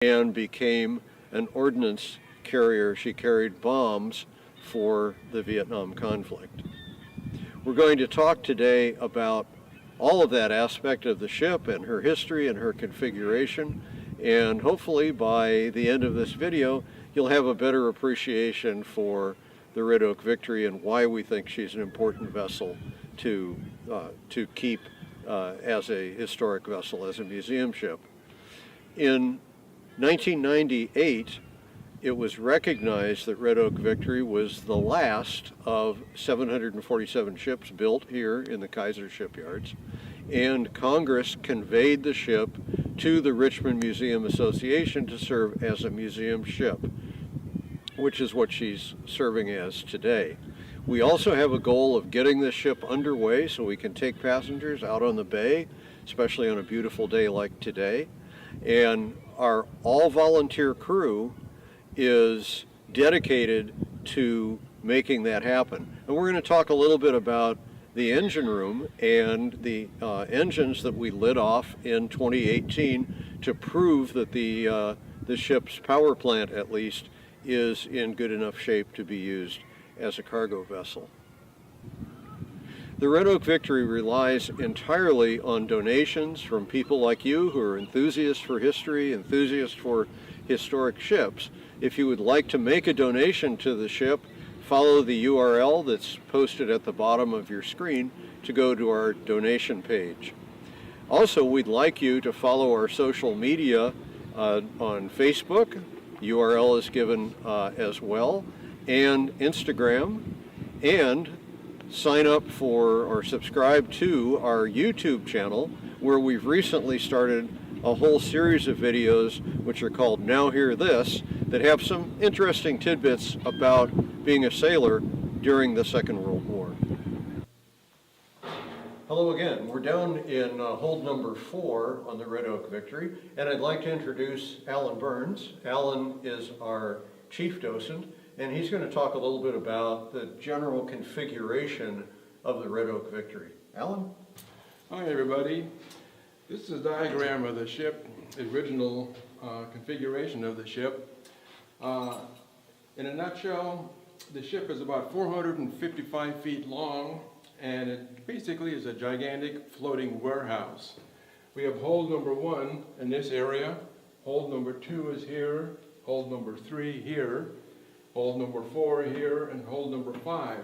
and became an ordnance carrier. She carried bombs for the Vietnam conflict. We're going to talk today about all of that aspect of the ship and her history and her configuration, and hopefully by the end of this video you'll have a better appreciation for the Red Oak Victory and why we think she's an important vessel to keep as a historic vessel, as a museum ship. In 1998, it was recognized that Red Oak Victory was the last of 747 ships built here in the Kaiser shipyards, and Congress conveyed the ship to the Richmond Museum Association to serve as a museum ship, which is what she's serving as today. We also have a goal of getting this ship underway so we can take passengers out on the bay, especially on a beautiful day like today. And our all-volunteer crew is dedicated to making that happen. And we're going to talk a little bit about the engine room and the engines that we lit off in 2018 to prove that the ship's power plant, at least, is in good enough shape to be used as a cargo vessel. The Red Oak Victory relies entirely on donations from people like you who are enthusiasts for history, enthusiasts for historic ships. If you would like to make a donation to the ship, follow the URL that's posted at the bottom of your screen to go to our donation page. Also, we'd like you to follow our social media on Facebook. URL is given as well, and Instagram, and sign up for or subscribe to our YouTube channel, where we've recently started a whole series of videos which are called Now Hear This, that have some interesting tidbits about being a sailor during the Second World War. Hello again. We're down in hold number 4 on the Red Oak Victory, and I'd like to introduce Alan Burns. Alan is our chief docent, and he's going to talk a little bit about the general configuration of the Red Oak Victory. Alan? Hi everybody. This is a diagram of the ship, the original configuration of the ship. In a nutshell, the ship is about 455 feet long, and it basically is a gigantic floating warehouse. We have hold number 1 in this area, hold number 2 is here, hold number 3 here, hold number 4 here, and hold number 5.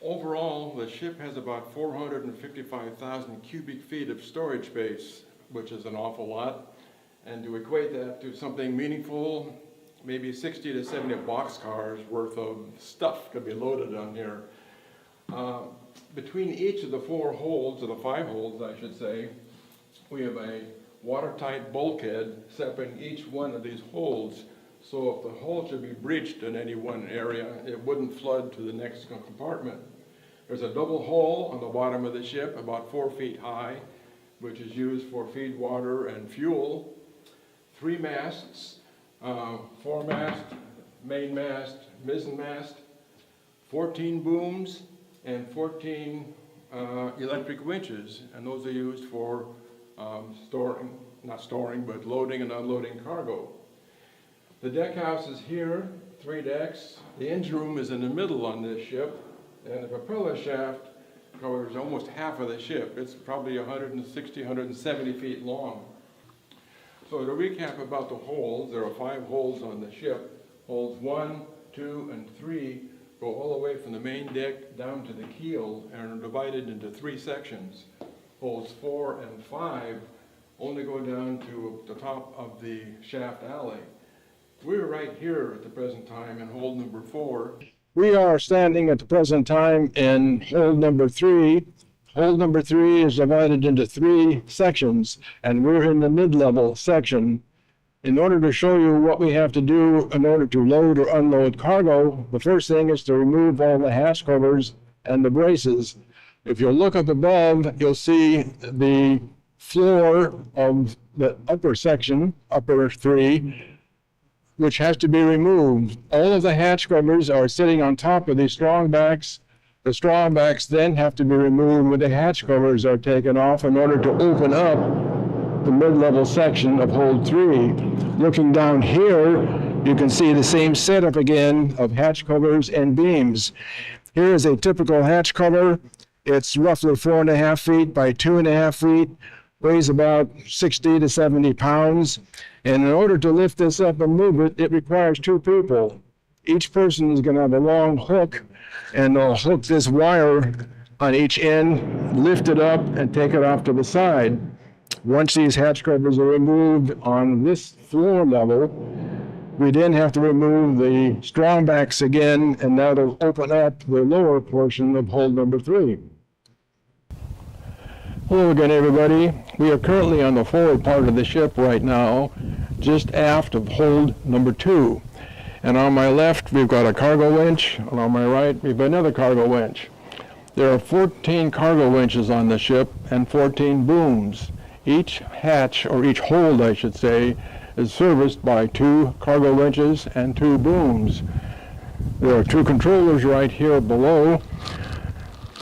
Overall, the ship has about 455,000 cubic feet of storage space, which is an awful lot. And to equate that to something meaningful, maybe 60 to 70 boxcars worth of stuff could be loaded on here. Between each of the 4 holds, or the 5 holds I should say, we have a watertight bulkhead separating each one of these holds. So if the hull should be breached in any one area, it wouldn't flood to the next compartment. There's a double hull on the bottom of the ship, about 4 feet high, which is used for feed water and fuel. 3 masts, foremast, mainmast, mizzenmast, 14 booms, and 14 electric winches, and those are used for loading and unloading cargo. The deck house is here, 3 decks. The engine room is in the middle on this ship, and the propeller shaft covers almost half of the ship. It's probably 160, 170 feet long. So to recap about the holds, there are 5 holds on the ship. Holds 1, 2, and 3 go all the way from the main deck down to the keel and are divided into 3 sections. Holds 4 and 5 only go down to the top of the shaft alley. We're right here at the present time in hold number 4. We are standing at the present time in hold number 3. Hold number 3 is divided into 3 sections, and we're in the mid-level section. In order to show you what we have to do in order to load or unload cargo, the first thing is to remove all the hatch covers and the braces. If you look up above, you'll see the floor of the upper section, upper 3, which has to be removed. All of the hatch covers are sitting on top of these strong backs. The strong backs then have to be removed when the hatch covers are taken off in order to open up the mid-level section of hold 3. Looking down here, you can see the same setup again of hatch covers and beams. Here is a typical hatch cover. It's roughly 4.5 feet by 2.5 feet, weighs about 60 to 70 pounds. And in order to lift this up and move it, it requires 2 people. Each person is going to have a long hook, and they'll hook this wire on each end, lift it up, and take it off to the side. Once these hatch covers are removed on this floor level, we then have to remove the strongbacks again, and that'll open up the lower portion of hold number 3. Hello again, everybody. We are currently on the forward part of the ship right now, just aft of hold number 2. And on my left, we've got a cargo winch, and on my right, we've got another cargo winch. There are 14 cargo winches on the ship and 14 booms. Each hatch, or each hold, I should say, is serviced by 2 cargo winches and 2 booms. There are 2 controllers right here below.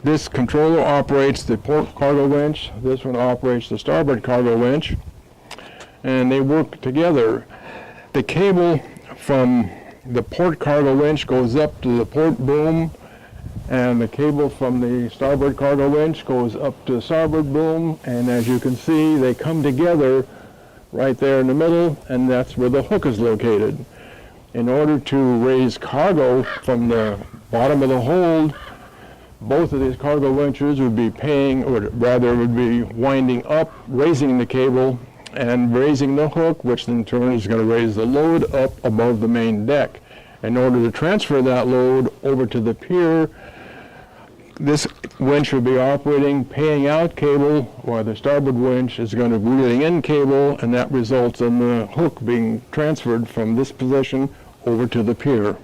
This controller operates the port cargo winch. This one operates the starboard cargo winch. And they work together. The cable from the port cargo winch goes up to the port boom, and the cable from the starboard cargo winch goes up to the starboard boom, and as you can see, they come together right there in the middle, and that's where the hook is located. In order to raise cargo from the bottom of the hold, both of these cargo winches would be would be winding up, raising the cable, and raising the hook, which in turn is going to raise the load up above the main deck. In order to transfer that load over to the pier, this winch will be operating paying out cable, while the starboard winch is going to be reeling in cable, and that results in the hook being transferred from this position over to the pier.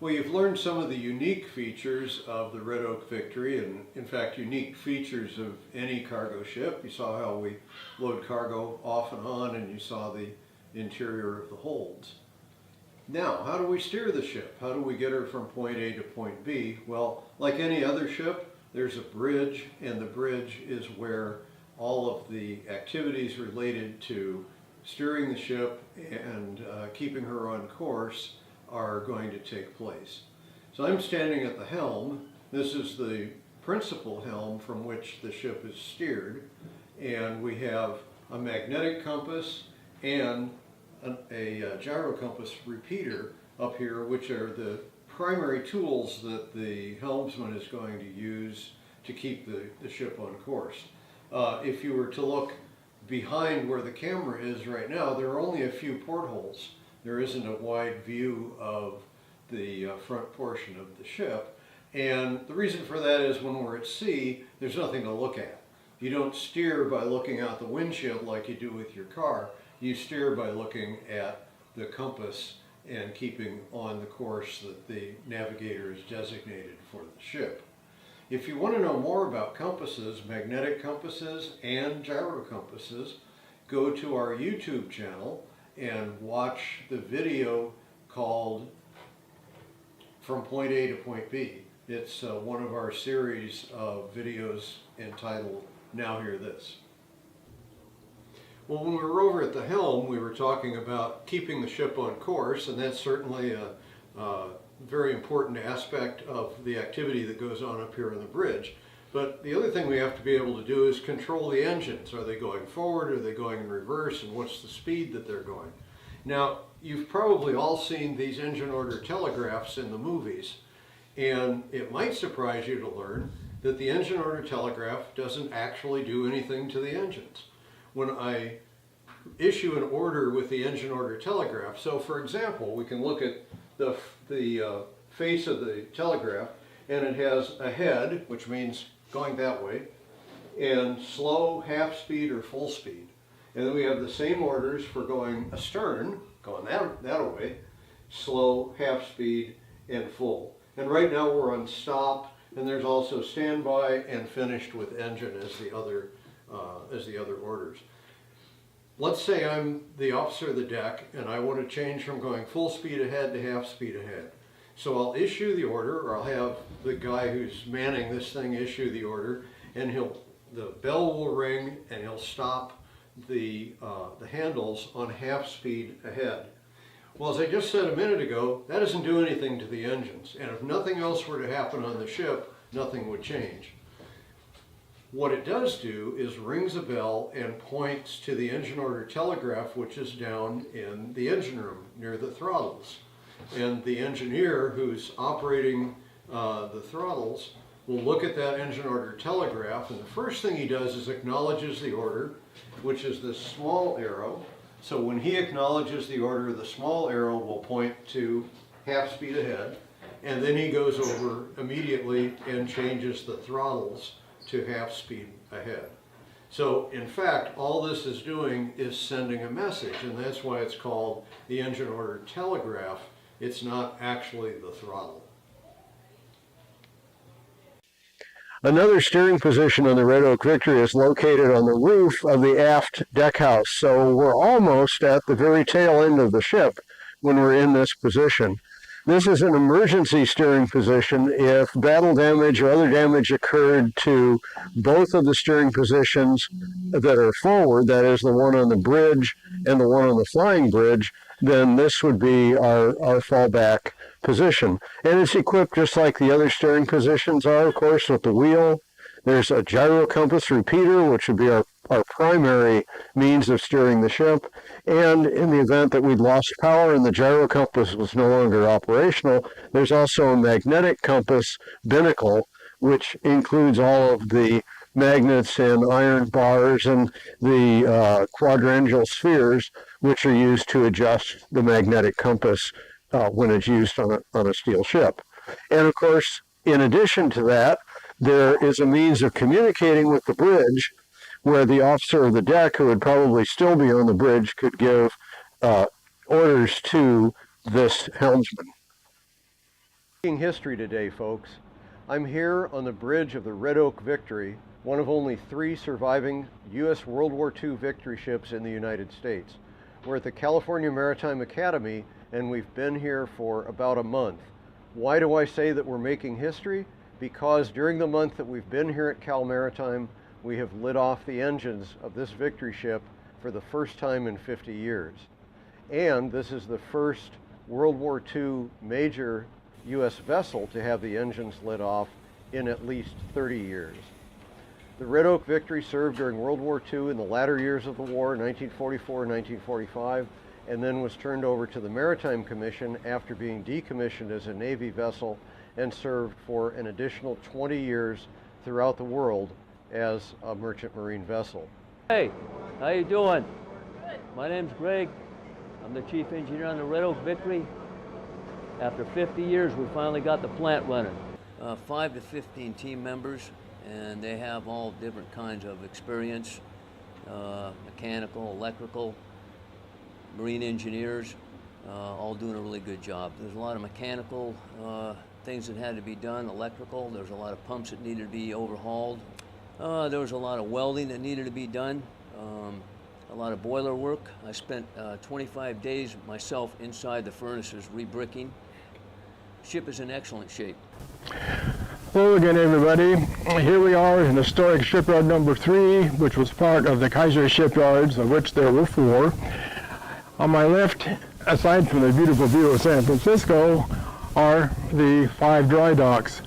Well, you've learned some of the unique features of the Red Oak Victory, and in fact unique features of any cargo ship. You saw how we load cargo off and on, and you saw the interior of the holds. Now, how do we steer the ship? How do we get her from point A to point B? Well, like any other ship, there's a bridge, and the bridge is where all of the activities related to steering the ship and keeping her on course are going to take place. So I'm standing at the helm. This is the principal helm from which the ship is steered, and we have a magnetic compass and a gyro compass repeater up here, which are the primary tools that the helmsman is going to use to keep the ship on course. If you were to look behind where the camera is right now, there are only a few portholes. There isn't a wide view of the front portion of the ship. And the reason for that is when we're at sea, there's nothing to look at. You don't steer by looking out the windshield like you do with your car. You steer by looking at the compass and keeping on the course that the navigator has designated for the ship. If you want to know more about compasses, magnetic compasses and gyro compasses, go to our YouTube channel and watch the video called From Point A to Point B. It's one of our series of videos entitled Now Hear This. Well, when we were over at the helm, we were talking about keeping the ship on course, and that's certainly a very important aspect of the activity that goes on up here on the bridge. But the other thing we have to be able to do is control the engines. Are they going forward? Are they going in reverse? And what's the speed that they're going? Now, you've probably all seen these engine order telegraphs in the movies, and it might surprise you to learn that the engine order telegraph doesn't actually do anything to the engines. When I issue an order with the engine order telegraph, so for example, we can look at the face of the telegraph, and it has a head, which means going that way, and slow, half speed, or full speed. And then we have the same orders for going astern, going that way, slow, half speed, and full. And right now we're on stop, and there's also standby and finished with engine as the other orders. Let's say I'm the officer of the deck, and I want to change from going full speed ahead to half speed ahead. So I'll issue the order, or I'll have the guy who's manning this thing issue the order, and the bell will ring, and he'll stop the handles on half speed ahead. Well, as I just said a minute ago, that doesn't do anything to the engines, and if nothing else were to happen on the ship, nothing would change. What it does do is rings a bell and points to the engine order telegraph, which is down in the engine room near the throttles. And the engineer who's operating the throttles will look at that engine order telegraph, and the first thing he does is acknowledges the order, which is this small arrow. So when he acknowledges the order, the small arrow will point to half speed ahead, and then he goes over immediately and changes the throttles to half speed ahead. So in fact, all this is doing is sending a message, and that's why it's called the engine order telegraph. It's not actually the throttle. Another steering position on the Red Oak Victory is located on the roof of the aft deckhouse, so we're almost at the very tail end of the ship when we're in this position. This is an emergency steering position if battle damage or other damage occurred to both of the steering positions that are forward, that is the one on the bridge and the one on the flying bridge, then this would be our fallback position. And it's equipped just like the other steering positions are, of course, with the wheel. There's a gyro compass repeater, which would be our primary means of steering the ship. And in the event that we'd lost power and the gyro compass was no longer operational, there's also a magnetic compass binnacle, which includes all of the magnets and iron bars and the quadrangular spheres, which are used to adjust the magnetic compass when it's used on a steel ship. And of course, in addition to that, there is a means of communicating with the bridge where the officer of the deck, who would probably still be on the bridge, could give orders to this helmsman. Making history today, folks. I'm here on the bridge of the Red Oak Victory, one of only 3 surviving U.S. World War II Victory ships in the United States. We're at the California Maritime Academy, and we've been here for about a month. Why do I say that we're making history? Because during the month that we've been here at Cal Maritime, we have lit off the engines of this Victory ship for the first time in 50 years. And this is the first World War II major U.S. vessel to have the engines lit off in at least 30 years. The Red Oak Victory served during World War II in the latter years of the war, 1944 and 1945, and then was turned over to the Maritime Commission after being decommissioned as a Navy vessel and served for an additional 20 years throughout the world as a merchant marine vessel. Hey, how you doing? Good. My name's Greg. I'm the chief engineer on the Red Oak Victory. After 50 years, we finally got the plant running. 5 to 15 team members, and they have all different kinds of experience, mechanical, electrical, marine engineers, all doing a really good job. There's a lot of mechanical things that had to be done, electrical. There's a lot of pumps that needed to be overhauled. There was a lot of welding that needed to be done, a lot of boiler work. I spent 25 days myself inside the furnaces rebricking. Ship is in excellent shape. Hello again, everybody. Here we are in historic shipyard number 3, which was part of the Kaiser shipyards, of which there were 4. On my left, aside from the beautiful view of San Francisco, are the 5 dry docks.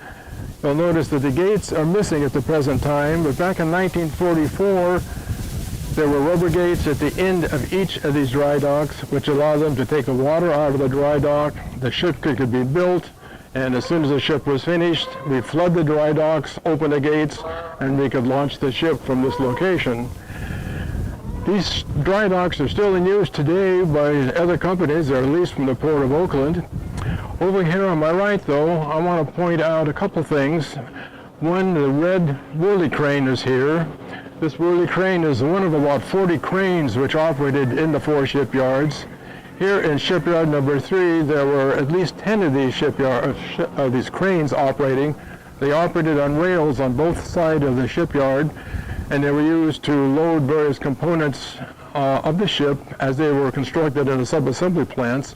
You'll notice that the gates are missing at the present time, but back in 1944, there were rubber gates at the end of each of these dry docks, which allowed them to take the water out of the dry dock. The ship could be built, and as soon as the ship was finished, we flood the dry docks, open the gates, and we could launch the ship from this location. These dry docks are still in use today by other companies, or at least from the Port of Oakland. Over here on my right, though, I want to point out a couple things. One, the red whirly crane is here. This whirly crane is one of about 40 cranes which operated in the 4 shipyards. Here in shipyard number 3, there were at least 10 of these these cranes operating. They operated on rails on both sides of the shipyard, and they were used to load various components of the ship as they were constructed in the sub-assembly plants.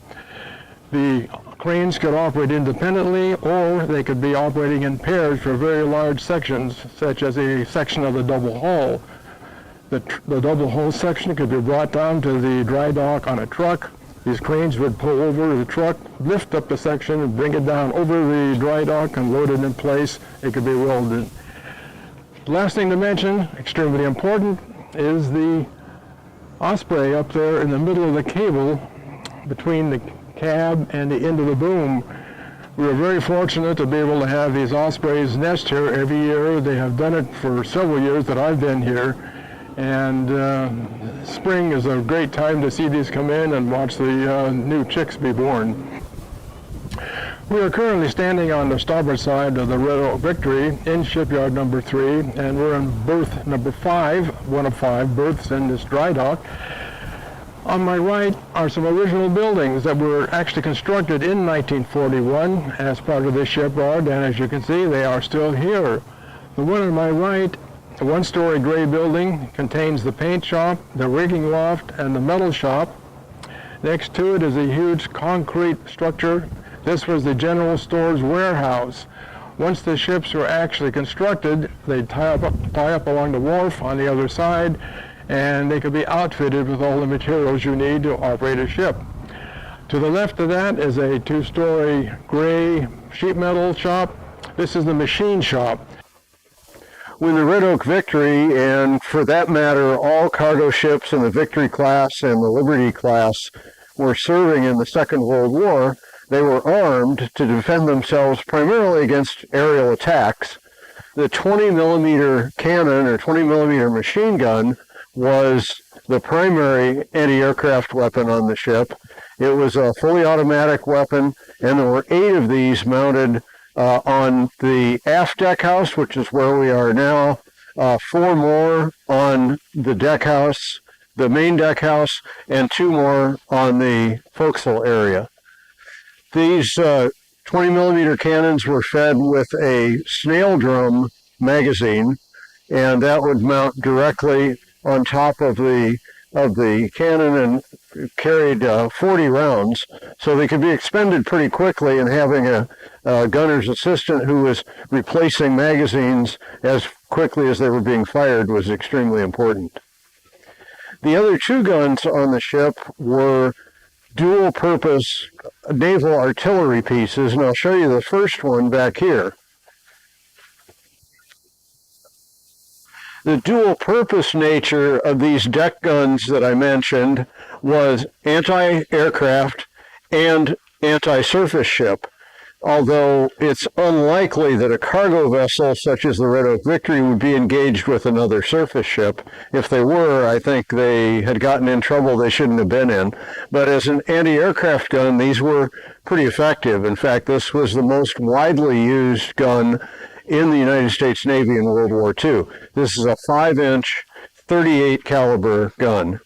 The cranes could operate independently, or they could be operating in pairs for very large sections, such as a section of the double hull. The double hull section could be brought down to the dry dock on a truck. These cranes would pull over the truck, lift up the section, and bring it down over the dry dock and load it in place. It could be welded. The last thing to mention, extremely important, is the osprey up there in the middle of the cable between the cab and the end of the boom. We are very fortunate to be able to have these ospreys nest here every year. They have done it for several years that I've been here. And spring is a great time to see these come in and watch the new chicks be born. We are currently standing on the starboard side of the Red Oak Victory in shipyard number 3, and we're in berth number 5, one of 5 berths in this dry dock. On my right are some original buildings that were actually constructed in 1941 as part of this shipyard, and as you can see, they are still here. The one on my right, a one-story gray building, contains the paint shop, the rigging loft, and the metal shop. Next to it is a huge concrete structure. This was the general store's warehouse. Once the ships were actually constructed, they'd tie up along the wharf on the other side, and they could be outfitted with all the materials you need to operate a ship. To the left of that is a 2-story gray sheet metal shop. This is the machine shop. When the Red Oak Victory, and for that matter, all cargo ships in the Victory class and the Liberty class were serving in the Second World War, they were armed to defend themselves primarily against aerial attacks. The 20-millimeter cannon or 20-millimeter machine gun was the primary anti-aircraft weapon on the ship. It was a fully automatic weapon, and there were 8 of these mounted on the aft deck house, which is where we are now, 4 more on the deck house, the main deck house, and 2 more on the forecastle area. These 20-millimeter cannons were fed with a snail drum magazine, and that would mount directly on top of the cannon and carried 40 rounds, so they could be expended pretty quickly, and having a gunner's assistant who was replacing magazines as quickly as they were being fired was extremely important. The other 2 guns on the ship were dual-purpose naval artillery pieces, and I'll show you the first one back here. The dual-purpose nature of these deck guns that I mentioned was anti-aircraft and anti-surface ship, although it's unlikely that a cargo vessel such as the Red Oak Victory would be engaged with another surface ship. If they were, I think they had gotten in trouble they shouldn't have been in. But as an anti-aircraft gun, these were pretty effective. In fact, this was the most widely used gun in the United States Navy in World War II. This is a 5-inch 38 caliber gun.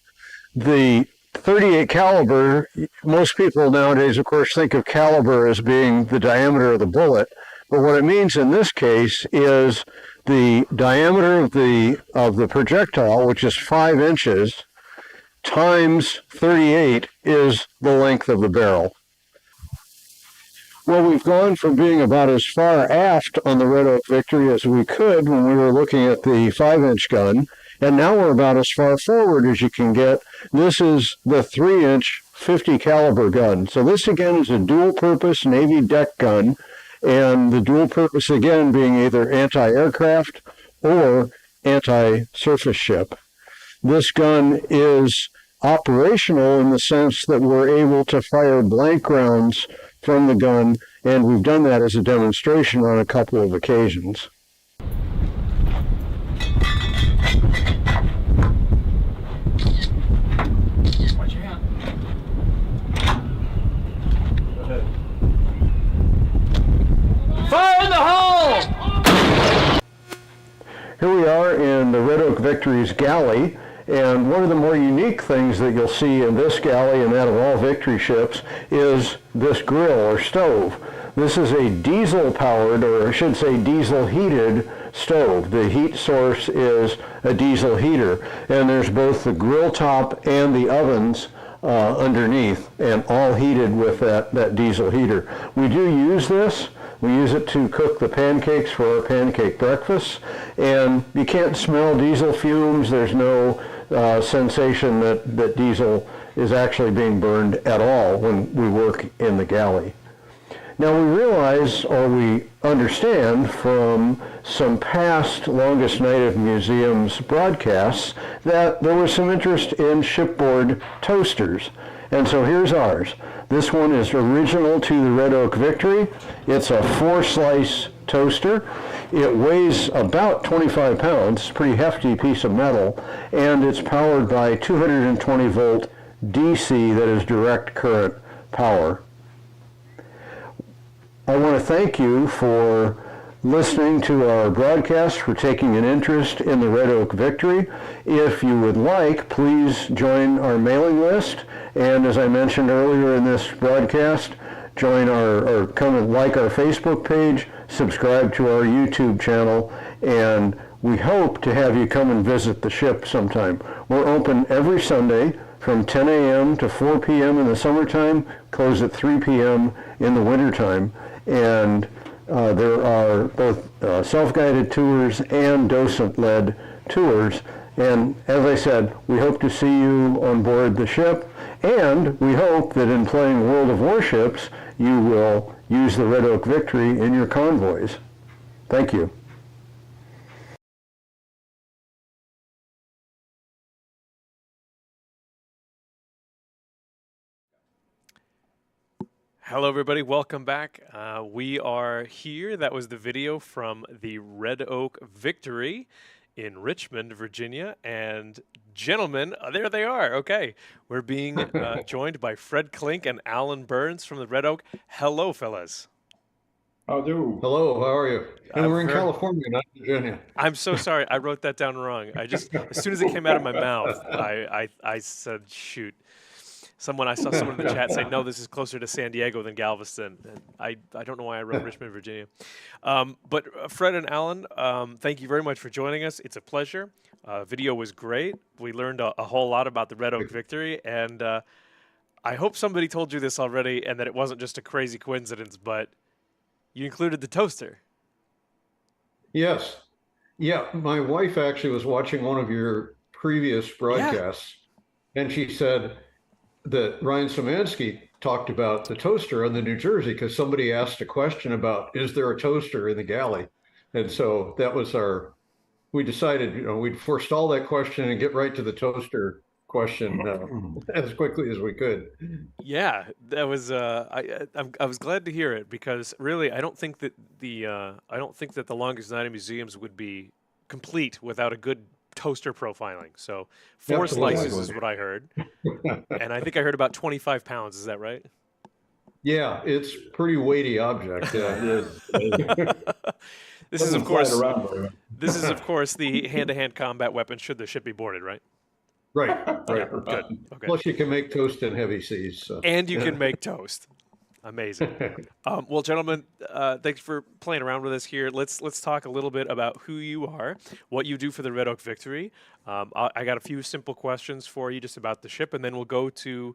The 38 caliber, most people nowadays, of course, think of caliber as being the diameter of the bullet, but what it means in this case is the diameter of the projectile, which is 5 inches, times 38 is the length of the barrel. Well, we've gone from being about as far aft on the Red Oak Victory as we could when we were looking at the 5-inch gun, and now we're about as far forward as you can get. This is the 3-inch 50 caliber gun. So this again is a dual-purpose Navy deck gun, and the dual purpose again being either anti-aircraft or anti-surface ship. This gun is operational in the sense that we're able to fire blank rounds from the gun, and we've done that as a demonstration on a couple of occasions. Watch your hand. Go ahead. Fire in the hole! Here we are in the Red Oak Victory's galley, and one of the more unique things that you'll see in this galley and that of all Victory ships is this grill or stove. This is a diesel-powered, or I should say diesel-heated stove. The heat source is a diesel heater, and there's both the grill top and the ovens underneath, and all heated with that diesel heater. We do use this. We use it to cook the pancakes for our pancake breakfasts, and you can't smell diesel fumes. There's no sensation that diesel is actually being burned at all when we work in the galley. Now we realize, or we understand from some past Longest Night of Museums broadcasts, that there was some interest in shipboard toasters. And so here's ours. This one is original to the Red Oak Victory. It's a 4-slice toaster. It weighs about 25 pounds, it's a pretty hefty piece of metal, and it's powered by 220 volt DC, that is direct current power. I want to thank you for listening to our broadcast, for taking an interest in the Red Oak Victory. If you would like, please join our mailing list, and as I mentioned earlier in this broadcast, join or come and like our Facebook page, subscribe to our YouTube channel, and we hope to have you come and visit the ship sometime. We're open every Sunday from 10 a.m. to 4 p.m. in the summertime, close at 3 p.m. in the wintertime. And there are both self-guided tours and docent-led tours. And as I said, we hope to see you on board the ship, and we hope that in playing World of Warships, you will use the Red Oak Victory in your convoys. Thank you. Hello everybody, welcome back. We are here. That was the video from the Red Oak Victory in Richmond, Virginia. And gentlemen, there they are. Okay, we're being joined by Fred Klink and Alan Burns from the Red Oak. Hello, fellas. How do? Hello, how are you? And we're in California, not Virginia. I'm so sorry. I wrote that down wrong. As soon as it came out of my mouth, I said, shoot. I saw someone in the chat say, no, this is closer to San Diego than Galveston. And I don't know why I wrote Richmond, Virginia. But Fred and Alan, thank you very much for joining us. It's a pleasure. Video was great. We learned a whole lot about the Red Oak Victory. And I hope somebody told you this already and that it wasn't just a crazy coincidence, but you included the toaster. Yes. Yeah, my wife actually was watching one of your previous broadcasts, and she said that Ryan Szymanski talked about the toaster on the New Jersey because somebody asked a question about, is there a toaster in the galley? And so that was we decided, we'd forestall that question and get right to the toaster question as quickly as we could. Yeah, that was, I was glad to hear it because really, I don't think that the Longest Night of Museums would be complete without a good toaster profiling. So 4 slices is what I heard. And I think I heard about 25 pounds. Is that right? Yeah, it's a pretty weighty object. Yeah, it is. This is, of course, the hand-to-hand combat weapon should the ship be boarded, right? Right. Good. Okay. Plus you can make toast in heavy seas. So. And you can make toast. Amazing. Well, gentlemen, thanks for playing around with us here. Let's talk a little bit about who you are, what you do for the Red Oak Victory. I got a few simple questions for you just about the ship, and then we'll go to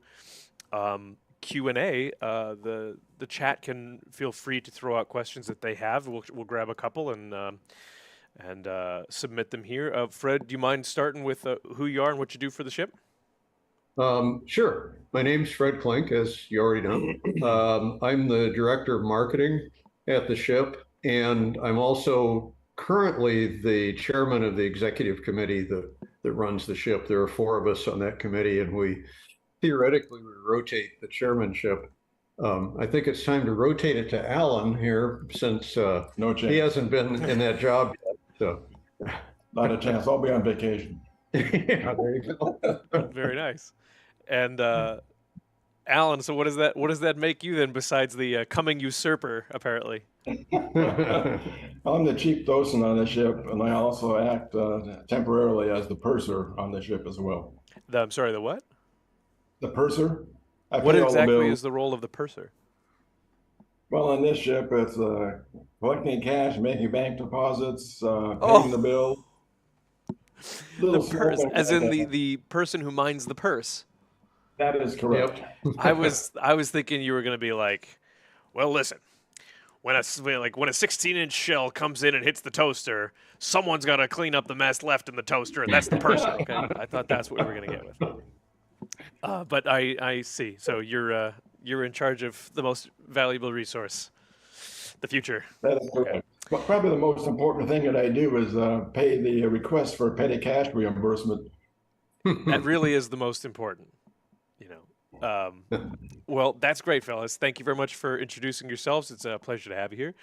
Q&A. The chat can feel free to throw out questions that they have. We'll grab a couple and submit them here. Fred, do you mind starting with who you are and what you do for the ship? Sure. My name's Fred Klink, as you already know. I'm the director of marketing at the ship, and I'm also currently the chairman of the executive committee that runs the ship. There are 4 of us on that committee, and we theoretically rotate the chairmanship. I think it's time to rotate it to Alan here, since he hasn't been in that job yet. So. Not a chance. I'll be on vacation. Yeah, there you go. Very nice. And Alan, so what does that make you then besides the coming usurper, apparently? I'm the chief docent on the ship, and I also act temporarily as the purser on the ship as well. I'm sorry, the what? The purser? What exactly is the role of the purser? Well, on this ship, it's collecting cash, making bank deposits, paying the bill. The purse, as in the person who minds the purse. That is correct. Yep. I was thinking you were going to be like, well, listen, when a 16-inch shell comes in and hits the toaster, someone's got to clean up the mess left in the toaster, and that's the purser. Okay, I thought that's what we were gonna get with. But I see. So you're in charge of the most valuable resource, the future. That is correct. But probably the most important thing that I do is pay the request for petty cash reimbursement. That really is the most important, you know. Well, that's great, fellas. Thank you very much for introducing yourselves. It's a pleasure to have you here.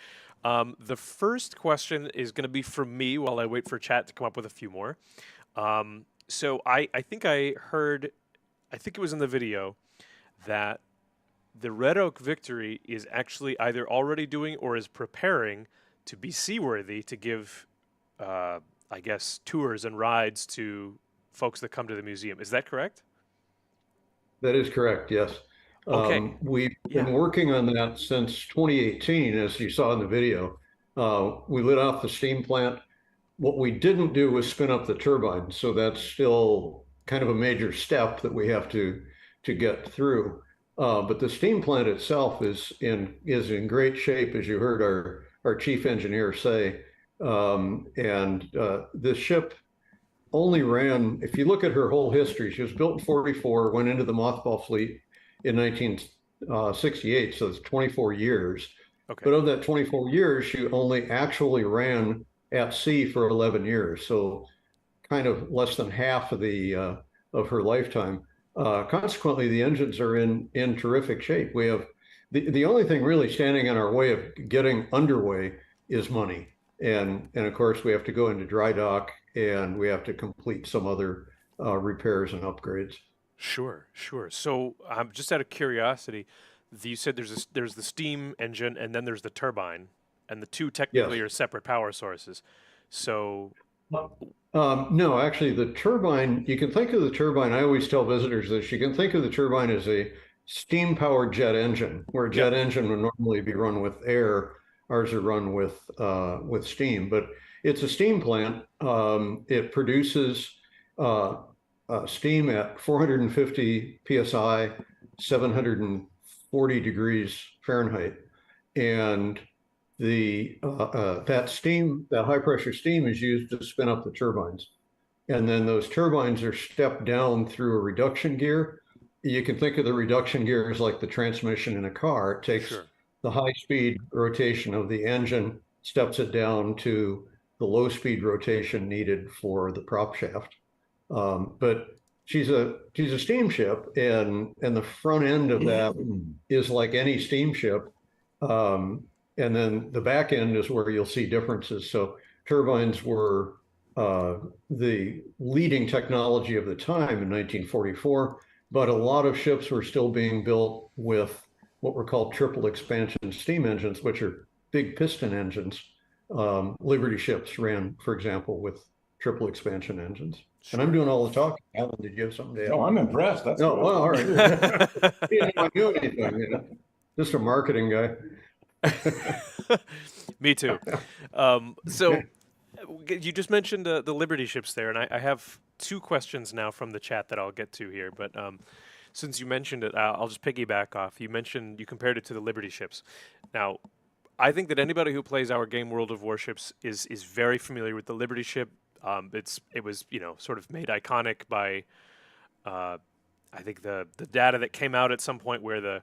The first question is going to be from me while I wait for chat to come up with a few more. So I think I heard, I think it was in the video, that the Red Oak Victory is actually either already doing or is preparing to be seaworthy to give, I guess, tours and rides to folks that come to the museum. Is that correct? That is correct, yes. Okay. We've been working on that since 2018, as you saw in the video. We lit off the steam plant. What we didn't do was spin up the turbine, so that's still kind of a major step that we have to get through. But the steam plant itself is in great shape, as you heard our chief engineer say. The ship only ran, if you look at her whole history, she was built in 44, went into the mothball fleet in 1968, so it's 24 years. Okay. But of that 24 years, she only actually ran at sea for 11 years, so kind of less than half of her lifetime. Consequently, the engines are in terrific shape. We have the only thing really standing in our way of getting underway is money, and of course we have to go into dry dock and we have to complete some other repairs and upgrades. Sure. So, just out of curiosity, you said there's the steam engine and then there's the turbine, and the two technically are separate power sources. So, no, actually, the turbine, you can think of the turbine, I always tell visitors this, you can think of the turbine as a steam-powered jet engine, where a jet engine would normally be run with air. Ours are run with steam, but it's a steam plant. It produces steam at 450 psi, 740 degrees Fahrenheit, and that steam, that high pressure steam, is used to spin up the turbines, and then those turbines are stepped down through a reduction gear. You can think of the reduction gear as like the transmission in a car. It takes the high speed rotation of the engine, steps it down to the low speed rotation needed for the prop shaft. But she's a steamship, and the front end of that is like any steamship. And then the back end is where you'll see differences. So turbines were the leading technology of the time in 1944, but a lot of ships were still being built with what were called triple expansion steam engines, which are big piston engines. Liberty ships ran, for example, with triple expansion engines. And I'm doing all the talking. Alan, did you have something to add? No, I'm impressed. That's well, all right. He didn't do anything, you know? Just a marketing guy. Me too. So you just mentioned the Liberty ships there, and I have two questions now from the chat that I'll get to here. But since you mentioned it, I'll just piggyback off. You compared it to the Liberty ships. Now, I think that anybody who plays our game World of Warships is very familiar with the Liberty ship. It was sort of made iconic by I think the data that came out at some point where the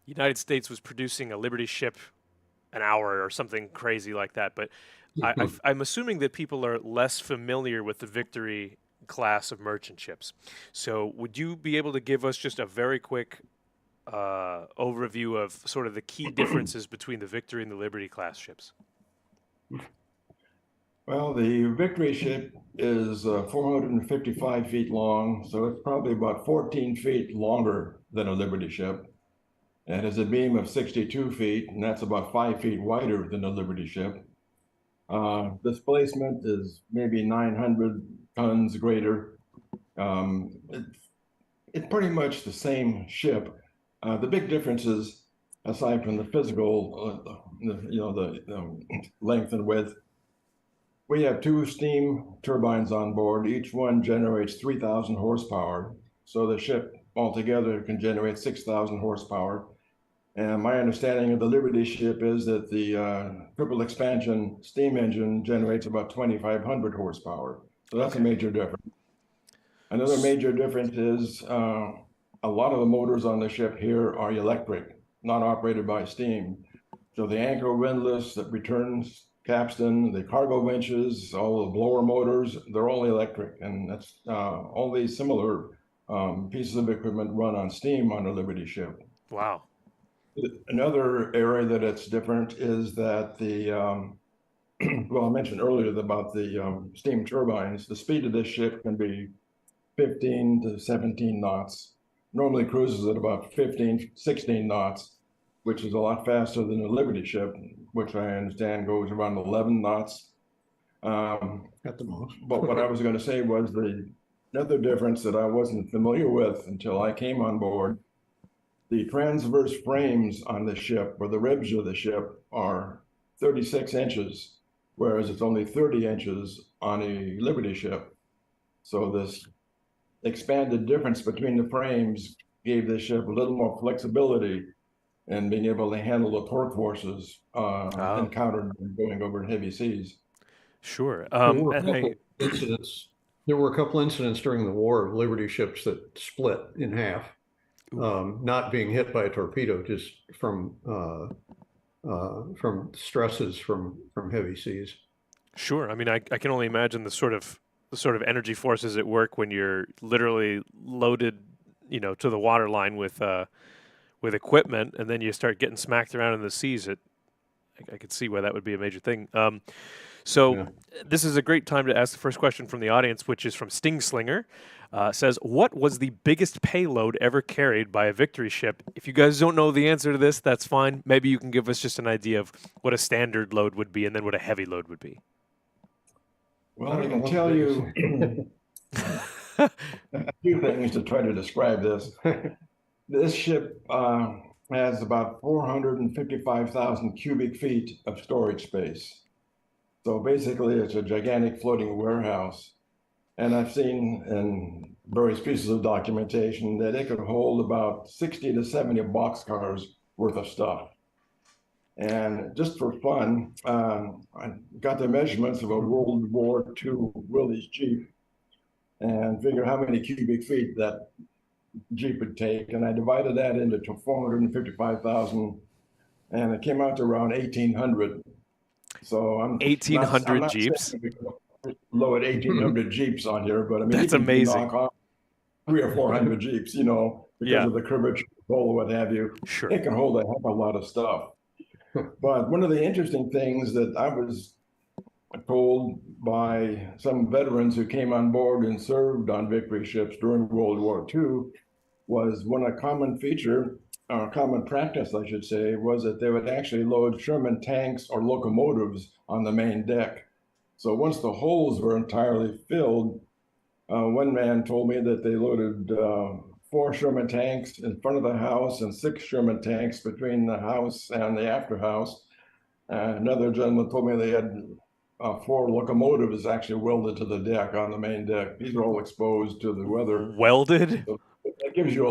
United States was producing a Liberty ship an hour or something crazy like that. But I'm assuming that people are less familiar with the Victory class of merchant ships. So would you be able to give us just a very quick overview of sort of the key differences between the Victory and the Liberty class ships? Well, the Victory ship is 455 feet long, so it's probably about 14 feet longer than a Liberty ship. It has a beam of 62 feet, and that's about 5 feet wider than a Liberty ship. Displacement is maybe 900 tons greater. It's pretty much the same ship. The big differences, aside from the physical, the length and width, we have 2 steam turbines on board. Each one generates 3,000 horsepower. So the ship altogether can generate 6,000 horsepower. And my understanding of the Liberty ship is that the triple expansion steam engine generates about 2,500 horsepower. So that's a major difference. Another major difference is a lot of the motors on the ship here are electric, not operated by steam. So the anchor windlass that returns capstan, the cargo winches, all the blower motors, they're all electric. And that's all these similar pieces of equipment run on steam on a Liberty ship. Wow. Another area that it's different is that the, well, I mentioned earlier about the steam turbines. The speed of this ship can be 15 to 17 knots. Normally cruises at about 15, 16 knots, which is a lot faster than a Liberty ship, which I understand goes around 11 knots. At the most. But what I was going to say was another difference that I wasn't familiar with until I came on board. The transverse frames on the ship, or the ribs of the ship, are 36 inches, whereas it's only 30 inches on a Liberty ship. So this expanded difference between the frames gave the ship a little more flexibility in being able to handle the torque forces encountered going over heavy seas. Sure. There were a couple incidents during the war of Liberty ships that split in half, not being hit by a torpedo, just from stresses from heavy seas. Sure. I mean, I can only imagine the sort of energy forces at work when you're literally loaded, to the waterline with equipment, and then you start getting smacked around in the seas. I could see why that would be a major thing. This is a great time to ask the first question from the audience, which is from Sting Slinger. Says, what was the biggest payload ever carried by a Victory ship? If you guys don't know the answer to this, that's fine. Maybe you can give us just an idea of what a standard load would be and then what a heavy load would be. Well, I can tell you a few things to try to describe this. This ship has about 455,000 cubic feet of storage space. So basically, it's a gigantic floating warehouse. And I've seen in various pieces of documentation that it could hold about 60 to 70 boxcars worth of stuff. And just for fun, I got the measurements of a World War II Willys Jeep and figured how many cubic feet that Jeep would take. And I divided that into 455,000, and it came out to around 1,800. So I'm 1,800 Jeeps. Load 1,800 Jeeps on here, but I mean, that's amazing. Knock off 300 or 400 Jeeps, because of the curvature, or what have you. Sure. It can hold a heck of a lot of stuff. But one of the interesting things that I was told by some veterans who came on board and served on Victory ships during World War II was a common feature, or common practice, I should say, was that they would actually load Sherman tanks or locomotives on the main deck. So once the holes were entirely filled, one man told me that they loaded 4 Sherman tanks in front of the house and 6 Sherman tanks between the house and the after house. Another gentleman told me they had 4 locomotives actually welded to the deck on the main deck. These are all exposed to the weather. Welded? So that gives you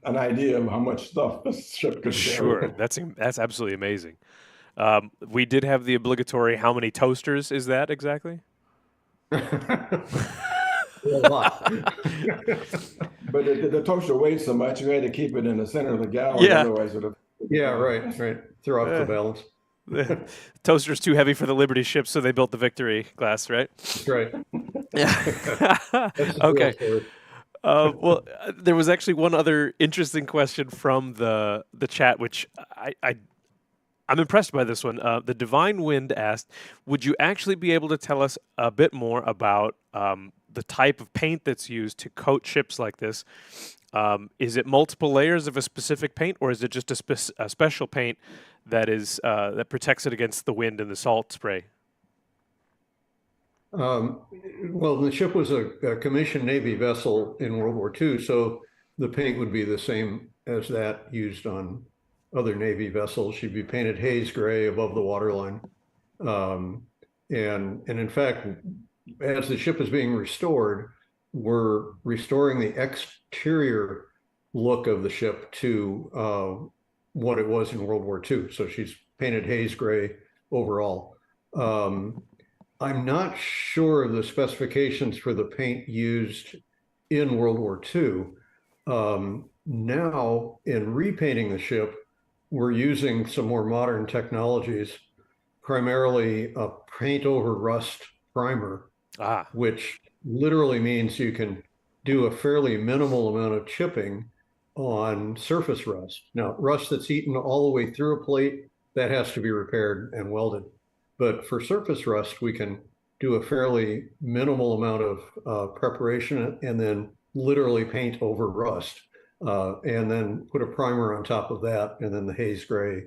an idea of how much stuff this ship could carry. Sure, that's absolutely amazing. We did have the obligatory, how many toasters is that exactly? A lot. But the toaster weighs so much, you had to keep it in the center of the gallon. Yeah. Otherwise it would. Yeah, right. Throw off the balance. The toaster's too heavy for the Liberty ship, so they built the Victory class, right? That's right. Okay. Well, there was actually one other interesting question from the chat, which I'm impressed by this one. The Divine Wind asked, would you actually be able to tell us a bit more about the type of paint that's used to coat ships like this? Is it multiple layers of a specific paint, or is it just a special paint that is that protects it against the wind and the salt spray? Well, the ship was a commissioned Navy vessel in World War II, so the paint would be the same as that used on other Navy vessels. She'd be painted haze gray above the waterline. And in fact, as the ship is being restored, we're restoring the exterior look of the ship to what it was in World War II. So she's painted haze gray overall. I'm not sure of the specifications for the paint used in World War II. Now, in repainting the ship, we're using some more modern technologies, primarily a paint over rust primer, which literally means you can do a fairly minimal amount of chipping on surface rust. Now, rust that's eaten all the way through a plate, that has to be repaired and welded. But for surface rust, we can do a fairly minimal amount of preparation and then literally paint over rust, and then put a primer on top of that, and then the haze gray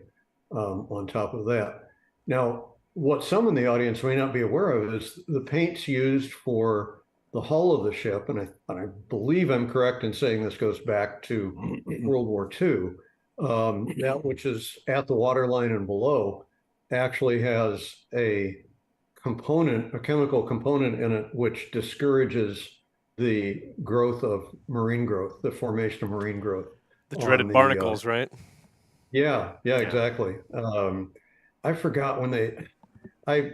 on top of that. Now, what some in the audience may not be aware of is the paints used for the hull of the ship, and I believe I'm correct in saying this goes back to World War II, that which is at the waterline and below actually has a chemical component in it, which discourages the growth of marine growth, the formation of marine growth. The dreaded barnacles, right? Yeah, exactly. I forgot I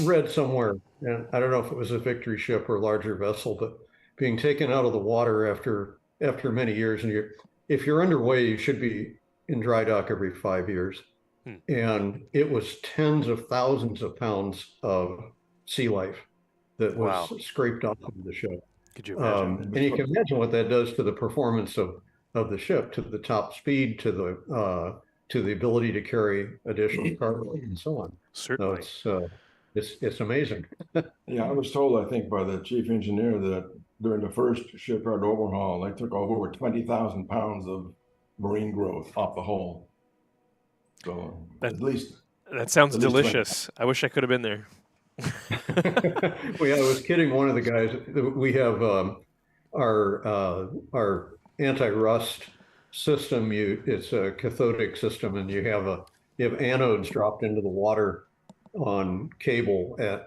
read somewhere, and I don't know if it was a Victory ship or a larger vessel, but being taken out of the water after many years, and if you're underway, you should be in dry dock every 5 years. And it was tens of thousands of pounds of sea life that was scraped off of the ship. Could you imagine? And you can imagine what that does to the performance of the ship, to the top speed, to the ability to carry additional cargo, and so on. Certainly. So it's amazing. Yeah, I was told, I think, by the chief engineer that during the first shipyard overhaul, they took over 20,000 pounds of marine growth off the hull. So at least that sounds delicious. I wish I could have been there. Well, yeah, I was kidding one of the guys. We have our anti-rust system. It's a cathodic system, and you have anodes dropped into the water on cable at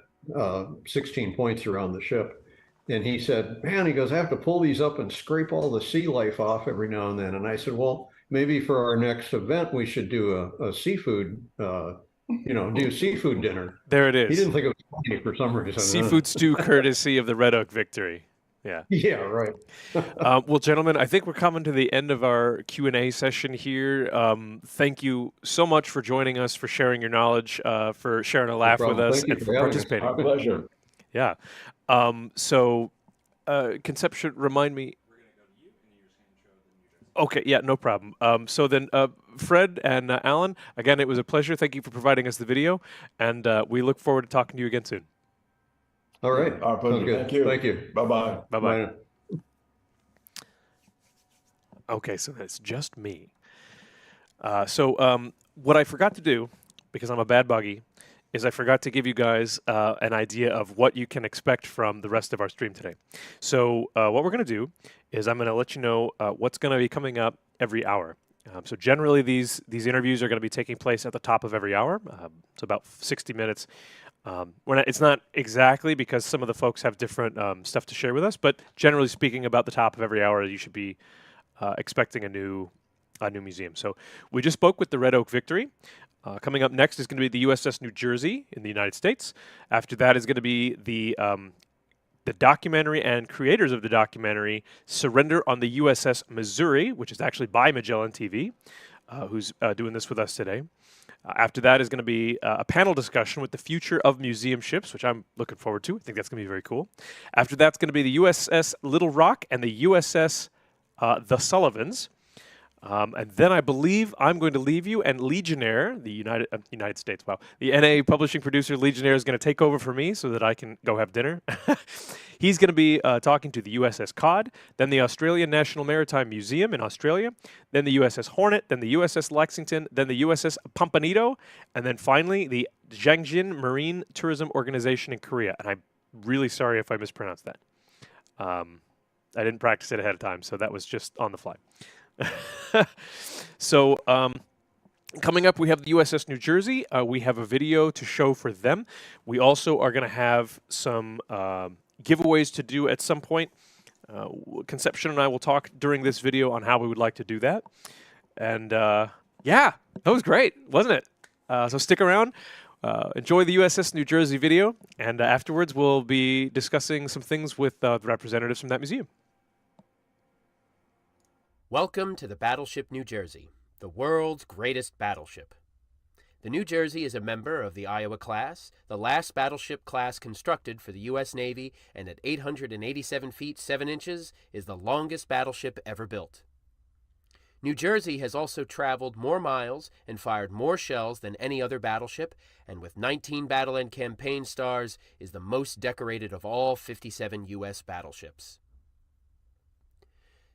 16 points around the ship. And he said, "Man," he goes, "I have to pull these up and scrape all the sea life off every now and then." And I said, "Well, maybe for our next event, we should do a seafood, do seafood dinner." There it is. He didn't think it was funny for some reason. Seafood stew courtesy of the Red Oak Victory. Yeah. Yeah, right. Well, gentlemen, I think we're coming to the end of our Q&A session here. Thank you so much for joining us, for sharing your knowledge, for sharing a laugh with us, and for participating. Our pleasure. Yeah. Conception, remind me. Okay, yeah, no problem. So then, Fred and Alan, again, it was a pleasure. Thank you for providing us the video, and we look forward to talking to you again soon. All right. Our pleasure. Thank you. Thank you. Bye-bye. Bye-bye. Okay, so that's just me. What I forgot to do, because I'm a bad buggy, is I forgot to give you guys an idea of what you can expect from the rest of our stream today. So what we're going to do is I'm going to let you know what's going to be coming up every hour. So generally these interviews are going to be taking place at the top of every hour. It's about 60 minutes. It's not exactly, because some of the folks have different stuff to share with us, but generally speaking, about the top of every hour, you should be expecting a new museum. So we just spoke with the Red Oak Victory. Coming up next is going to be the USS New Jersey in the United States. After that is going to be the documentary and creators of the documentary Surrender on the USS Missouri, which is actually by Magellan TV, who's doing this with us today. After that is going to be a panel discussion with the future of museum ships, which I'm looking forward to. I think that's going to be very cool. After that's going to be the USS Little Rock and the USS The Sullivans. And then I believe I'm going to leave you, and Legionnaire, the United States, wow, the NA publishing producer Legionnaire is going to take over for me so that I can go have dinner. He's going to be talking to the USS Cod, then the Australian National Maritime Museum in Australia, then the USS Hornet, then the USS Lexington, then the USS Pomponido, and then finally the Jiangxin Marine Tourism Organization in Korea. And I'm really sorry if I mispronounced that. I didn't practice it ahead of time, so that was just on the fly. So coming up, we have the USS New Jersey. We have a video to show for them. We also are going to have some giveaways to do at some point. Conception and I will talk during this video on how we would like to do that. And Yeah, that was great, wasn't it? So stick around, enjoy the USS New Jersey video, and afterwards we'll be discussing some things with the representatives from that museum. Welcome to the Battleship New Jersey, the world's greatest battleship. The New Jersey is a member of the Iowa class, the last battleship class constructed for the U.S. Navy, and at 887 feet 7 inches is the longest battleship ever built. New Jersey has also traveled more miles and fired more shells than any other battleship, and with 19 battle and campaign stars, is the most decorated of all 57 U.S. battleships.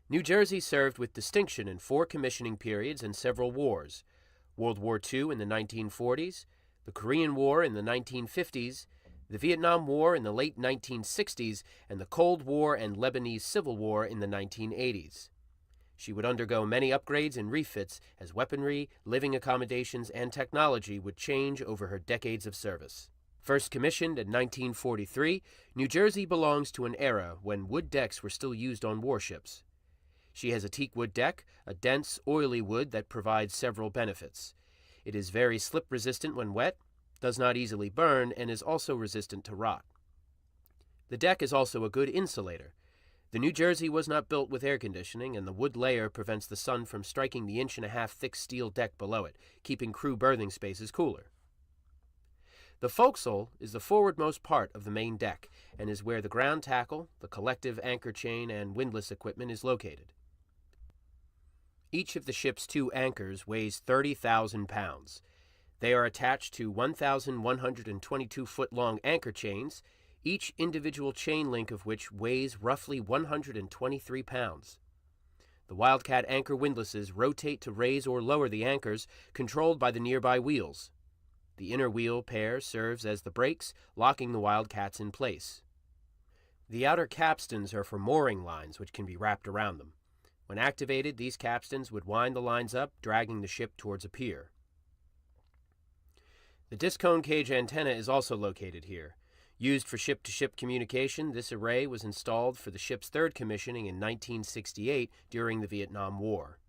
New Jersey served with distinction in 4 commissioning periods and several wars: World War II in the 1940s, the Korean War in the 1950s, the Vietnam War in the late 1960s, and the Cold War and Lebanese Civil War in the 1980s. She would undergo many upgrades and refits as weaponry, living accommodations, and technology would change over her decades of service. First commissioned in 1943, New Jersey belongs to an era when wood decks were still used on warships. She has a teak wood deck, a dense, oily wood that provides several benefits. It is very slip-resistant when wet, does not easily burn, and is also resistant to rot. The deck is also a good insulator. The New Jersey was not built with air conditioning, and the wood layer prevents the sun from striking the 1.5-inch thick steel deck below it, keeping crew berthing spaces cooler. The forecastle is the forwardmost part of the main deck and is where the ground tackle, the collective anchor chain, and windlass equipment is located. Each of the ship's 2 anchors weighs 30,000 pounds. They are attached to 1,122-foot-long anchor chains, each individual chain link of which weighs roughly 123 pounds. The Wildcat anchor windlasses rotate to raise or lower the anchors, controlled by the nearby wheels. The inner wheel pair serves as the brakes, locking the Wildcats in place. The outer capstans are for mooring lines, which can be wrapped around them. When activated, these capstans would wind the lines up, dragging the ship towards a pier. The disc cone cage antenna is also located here. Used for ship-to-ship communication, this array was installed for the ship's 3rd commissioning in 1968 during the Vietnam War.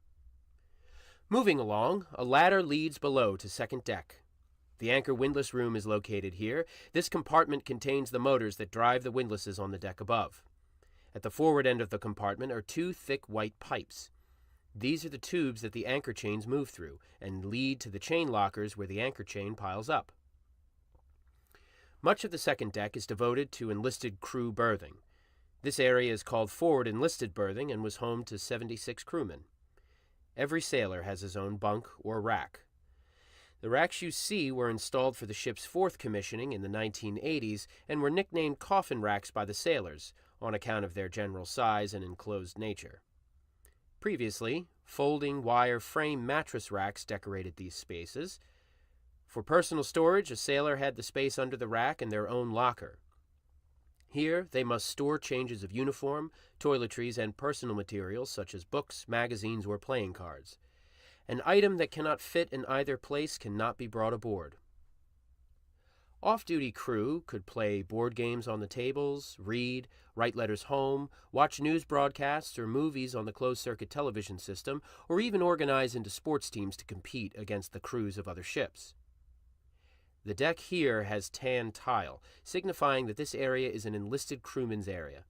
Moving along, a ladder leads below to 2nd deck. The anchor windlass room is located here. This compartment contains the motors that drive the windlasses on the deck above. At the forward end of the compartment are 2 thick white pipes. These are the tubes that the anchor chains move through and lead to the chain lockers where the anchor chain piles up. Much of the 2nd deck is devoted to enlisted crew berthing. This area is called forward enlisted berthing and was home to 76 crewmen. Every sailor has his own bunk or rack. The racks you see were installed for the ship's 4th commissioning in the 1980s and were nicknamed coffin racks by the sailors on account of their general size and enclosed nature. Previously, folding wire frame mattress racks decorated these spaces. For personal storage, a sailor had the space under the rack and their own locker. Here, they must store changes of uniform, toiletries, and personal materials such as books, magazines, or playing cards. An item that cannot fit in either place cannot be brought aboard. Off-duty crew could play board games on the tables, read, write letters home, watch news broadcasts or movies on the closed-circuit television system, or even organize into sports teams to compete against the crews of other ships. The deck here has tan tile, signifying that this area is an enlisted crewman's area.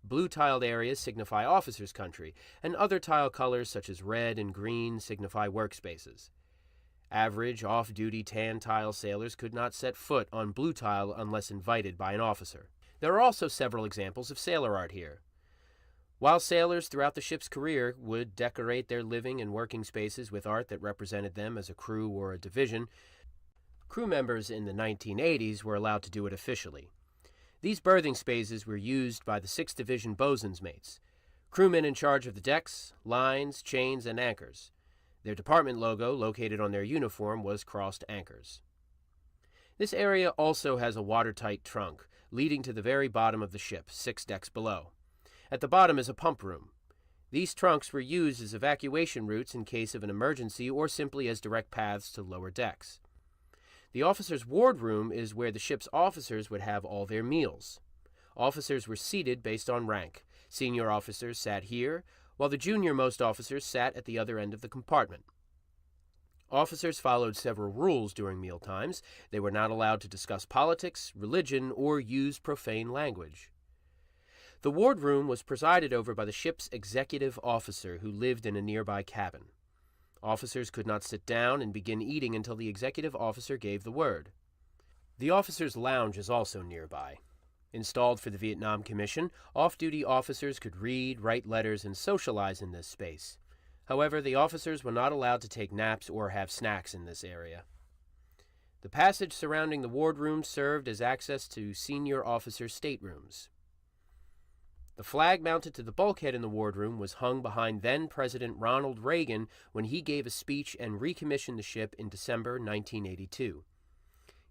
Blue-tiled areas signify officers' country, and other tile colors such as red and green signify workspaces. Average off-duty tan tile sailors could not set foot on blue tile unless invited by an officer. There are also several examples of sailor art here. While sailors throughout the ship's career would decorate their living and working spaces with art that represented them as a crew or a division, crew members in the 1980s were allowed to do it officially. These berthing spaces were used by the 6th Division bosun's mates, crewmen in charge of the decks, lines, chains, and anchors. Their department logo, located on their uniform, was crossed anchors. This area also has a watertight trunk, leading to the very bottom of the ship, 6 decks below. At the bottom is a pump room. These trunks were used as evacuation routes in case of an emergency or simply as direct paths to lower decks. The officers' wardroom is where the ship's officers would have all their meals. Officers were seated based on rank. Senior officers sat here, while the junior-most officers sat at the other end of the compartment. Officers followed several rules during mealtimes. They were not allowed to discuss politics, religion, or use profane language. The wardroom was presided over by the ship's executive officer, who lived in a nearby cabin. Officers could not sit down and begin eating until the executive officer gave the word. The officers' lounge is also nearby. Installed for the Vietnam Commission, off-duty officers could read, write letters, and socialize in this space. However, the officers were not allowed to take naps or have snacks in this area. The passage surrounding the wardroom served as access to senior officers' staterooms. The flag mounted to the bulkhead in the wardroom was hung behind then-President Ronald Reagan when he gave a speech and recommissioned the ship in December 1982.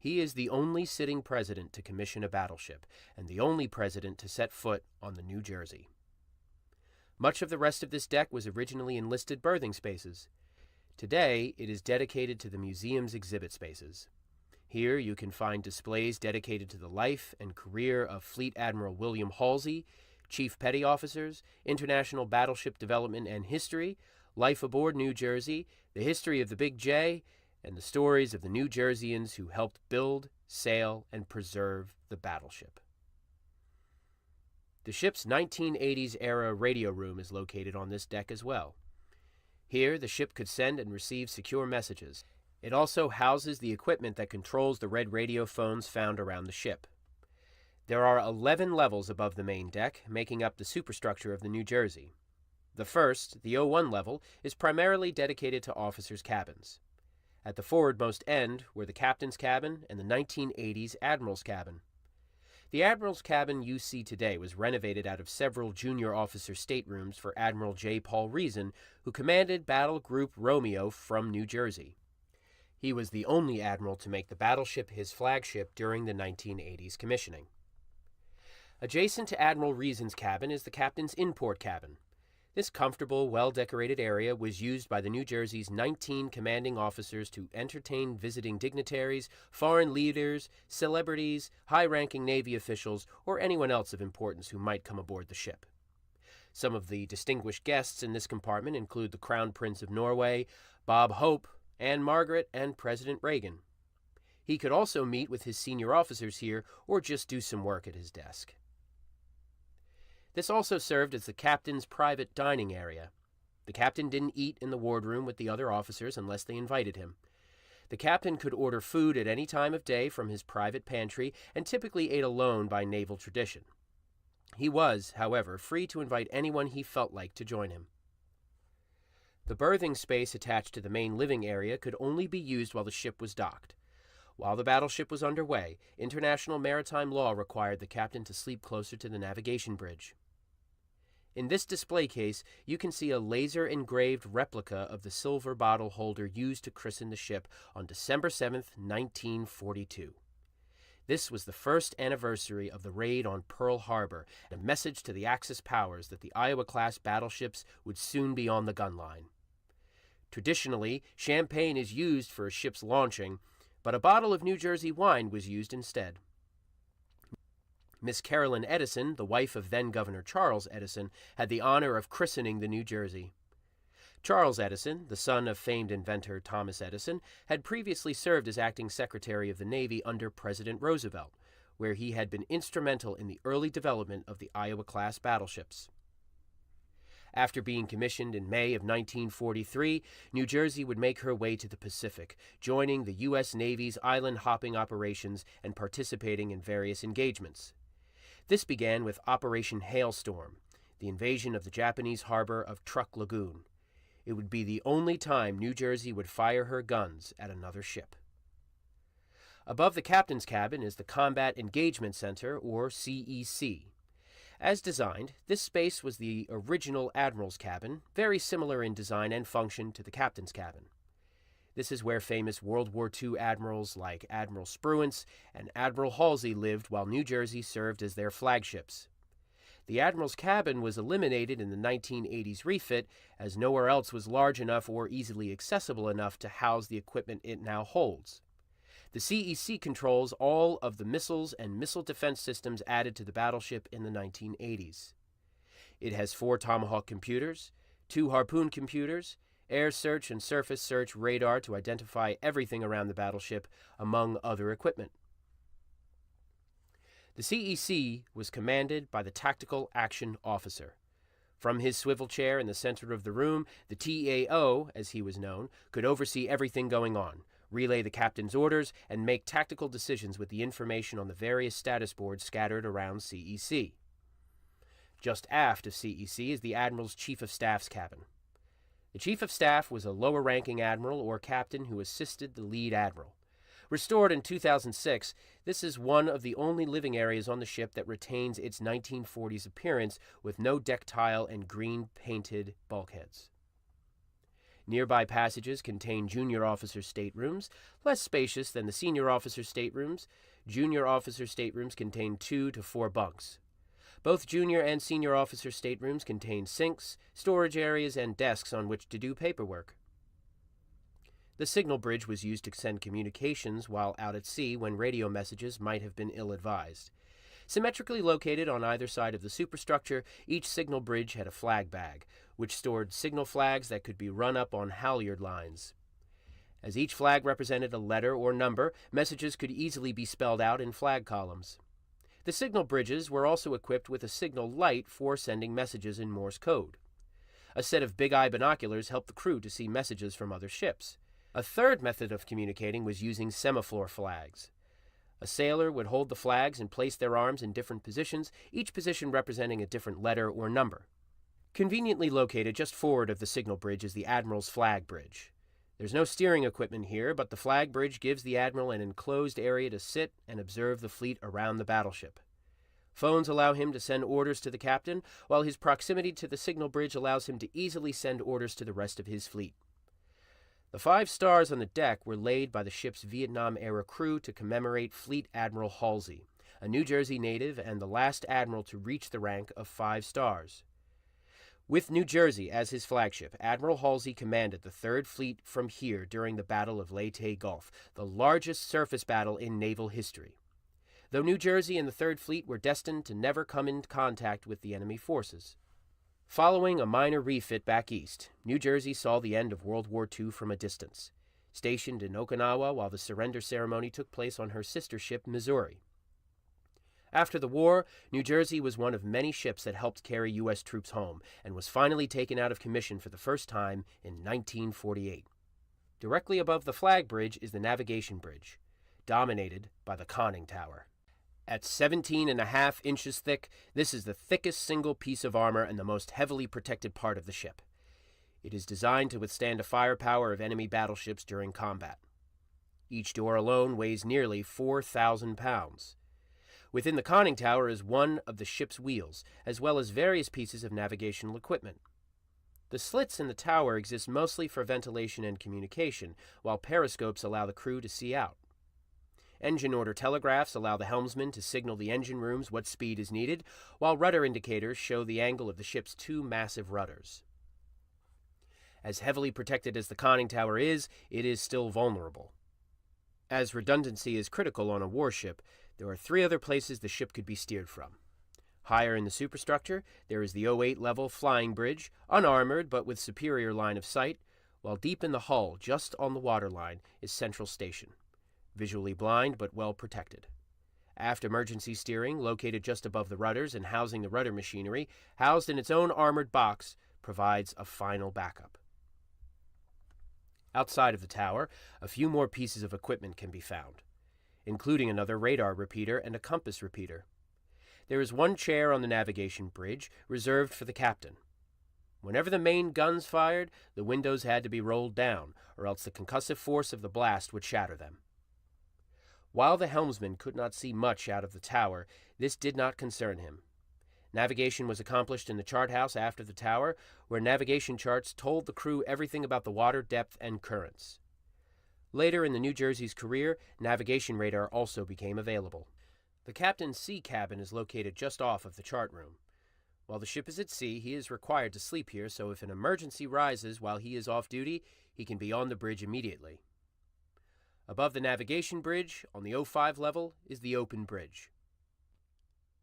He is the only sitting president to commission a battleship, and the only president to set foot on the New Jersey. Much of the rest of this deck was originally enlisted berthing spaces. Today, it is dedicated to the museum's exhibit spaces. Here you can find displays dedicated to the life and career of Fleet Admiral William Halsey, Chief Petty Officers, International Battleship Development and History, Life Aboard New Jersey, the history of the Big J, and the stories of the New Jerseyans who helped build, sail, and preserve the battleship. The ship's 1980s-era radio room is located on this deck as well. Here, the ship could send and receive secure messages. It also houses the equipment that controls the red radio phones found around the ship. There are 11 levels above the main deck, making up the superstructure of the New Jersey. The first, the 01 level, is primarily dedicated to officers' cabins. At the forwardmost end were the captain's cabin and the 1980s admiral's cabin. The admiral's cabin you see today was renovated out of several junior officer staterooms for Admiral J. Paul Reason, who commanded Battle Group Romeo from New Jersey. He was the only admiral to make the battleship his flagship during the 1980s commissioning. Adjacent to Admiral Reason's cabin is the captain's in-port cabin. This comfortable, well-decorated area was used by the New Jersey's 19 commanding officers to entertain visiting dignitaries, foreign leaders, celebrities, high-ranking Navy officials, or anyone else of importance who might come aboard the ship. Some of the distinguished guests in this compartment include the Crown Prince of Norway, Bob Hope, Anne Margaret, and President Reagan. He could also meet with his senior officers here or just do some work at his desk. This also served as the captain's private dining area. The captain didn't eat in the wardroom with the other officers unless they invited him. The captain could order food at any time of day from his private pantry and typically ate alone by naval tradition. He was, however, free to invite anyone he felt like to join him. The berthing space attached to the main living area could only be used while the ship was docked. While the battleship was underway, international maritime law required the captain to sleep closer to the navigation bridge. In this display case, you can see a laser-engraved replica of the silver bottle holder used to christen the ship on December 7, 1942. This was the first anniversary of the raid on Pearl Harbor, and a message to the Axis powers that the Iowa-class battleships would soon be on the gun line. Traditionally, champagne is used for a ship's launching, but a bottle of New Jersey wine was used instead. Miss Carolyn Edison, the wife of then-Governor Charles Edison, had the honor of christening the New Jersey. Charles Edison, the son of famed inventor Thomas Edison, had previously served as acting Secretary of the Navy under President Roosevelt, where he had been instrumental in the early development of the Iowa-class battleships. After being commissioned in May of 1943, New Jersey would make her way to the Pacific, joining the U.S. Navy's island-hopping operations and participating in various engagements. This began with Operation Hailstorm, the invasion of the Japanese harbor of Truk Lagoon. It would be the only time New Jersey would fire her guns at another ship. Above the captain's cabin is the Combat Engagement Center, or CEC. As designed, this space was the original Admiral's cabin, very similar in design and function to the captain's cabin. This is where famous World War II admirals like Admiral Spruance and Admiral Halsey lived while New Jersey served as their flagships. The Admiral's cabin was eliminated in the 1980s refit, as nowhere else was large enough or easily accessible enough to house the equipment it now holds. The CEC controls all of the missiles and missile defense systems added to the battleship in the 1980s. It has 4 Tomahawk computers, 2 Harpoon computers, air search and surface search radar to identify everything around the battleship, among other equipment. The CEC was commanded by the Tactical Action Officer. From his swivel chair in the center of the room, the TAO, as he was known, could oversee everything going on, relay the captain's orders, and make tactical decisions with the information on the various status boards scattered around CEC. Just aft of CEC is the Admiral's Chief of Staff's cabin. The Chief of Staff was a lower-ranking admiral or captain who assisted the lead admiral. Restored in 2006, this is one of the only living areas on the ship that retains its 1940s appearance with no deck tile and green-painted bulkheads. Nearby passages contain junior officer staterooms, less spacious than the senior officer staterooms. Junior officer staterooms contain 2 to 4 bunks. Both junior and senior officer staterooms contain sinks, storage areas, and desks on which to do paperwork. The signal bridge was used to send communications while out at sea when radio messages might have been ill-advised. Symmetrically located on either side of the superstructure, each signal bridge had a flag bag, which stored signal flags that could be run up on halyard lines. As each flag represented a letter or number, messages could easily be spelled out in flag columns. The signal bridges were also equipped with a signal light for sending messages in Morse code. A set of big-eye binoculars helped the crew to see messages from other ships. A third method of communicating was using semaphore flags. A sailor would hold the flags and place their arms in different positions, each position representing a different letter or number. Conveniently located just forward of the signal bridge is the Admiral's flag bridge. There's no steering equipment here, but the flag bridge gives the Admiral an enclosed area to sit and observe the fleet around the battleship. Phones allow him to send orders to the captain, while his proximity to the signal bridge allows him to easily send orders to the rest of his fleet. The 5 stars on the deck were laid by the ship's Vietnam-era crew to commemorate Fleet Admiral Halsey, a New Jersey native and the last admiral to reach the rank of 5 stars. With New Jersey as his flagship, Admiral Halsey commanded the 3rd Fleet from here during the Battle of Leyte Gulf, the largest surface battle in naval history. Though New Jersey and the 3rd Fleet were destined to never come into contact with the enemy forces. Following a minor refit back east, New Jersey saw the end of World War II from a distance, stationed in Okinawa while the surrender ceremony took place on her sister ship, Missouri. After the war, New Jersey was one of many ships that helped carry U.S. troops home and was finally taken out of commission for the first time in 1948. Directly above the flag bridge is the navigation bridge, dominated by the conning tower. At 17.5 inches thick, this is the thickest single piece of armor and the most heavily protected part of the ship. It is designed to withstand the firepower of enemy battleships during combat. Each door alone weighs nearly 4,000 pounds. Within the conning tower is one of the ship's wheels, as well as various pieces of navigational equipment. The slits in the tower exist mostly for ventilation and communication, while periscopes allow the crew to see out. Engine order telegraphs allow the helmsman to signal the engine rooms what speed is needed, while rudder indicators show the angle of the ship's 2 massive rudders. As heavily protected as the conning tower is, it is still vulnerable. As redundancy is critical on a warship, there are 3 other places the ship could be steered from. Higher in the superstructure, there is the 08-level flying bridge, unarmored but with superior line of sight, while deep in the hull, just on the waterline, is Central Station. Visually blind but well protected. Aft emergency steering, located just above the rudders and housing the rudder machinery, housed in its own armored box, provides a final backup. Outside of the tower, a few more pieces of equipment can be found, including another radar repeater and a compass repeater. There is 1 chair on the navigation bridge, reserved for the captain. Whenever the main guns fired, the windows had to be rolled down, or else the concussive force of the blast would shatter them. While the helmsman could not see much out of the tower, this did not concern him. Navigation was accomplished in the chart house after the tower, where navigation charts told the crew everything about the water depth and currents. Later in the New Jersey's career, navigation radar also became available. The captain's sea cabin is located just off of the chart room. While the ship is at sea, he is required to sleep here, so if an emergency rises while he is off duty, he can be on the bridge immediately. Above the navigation bridge, on the 05 level, is the open bridge.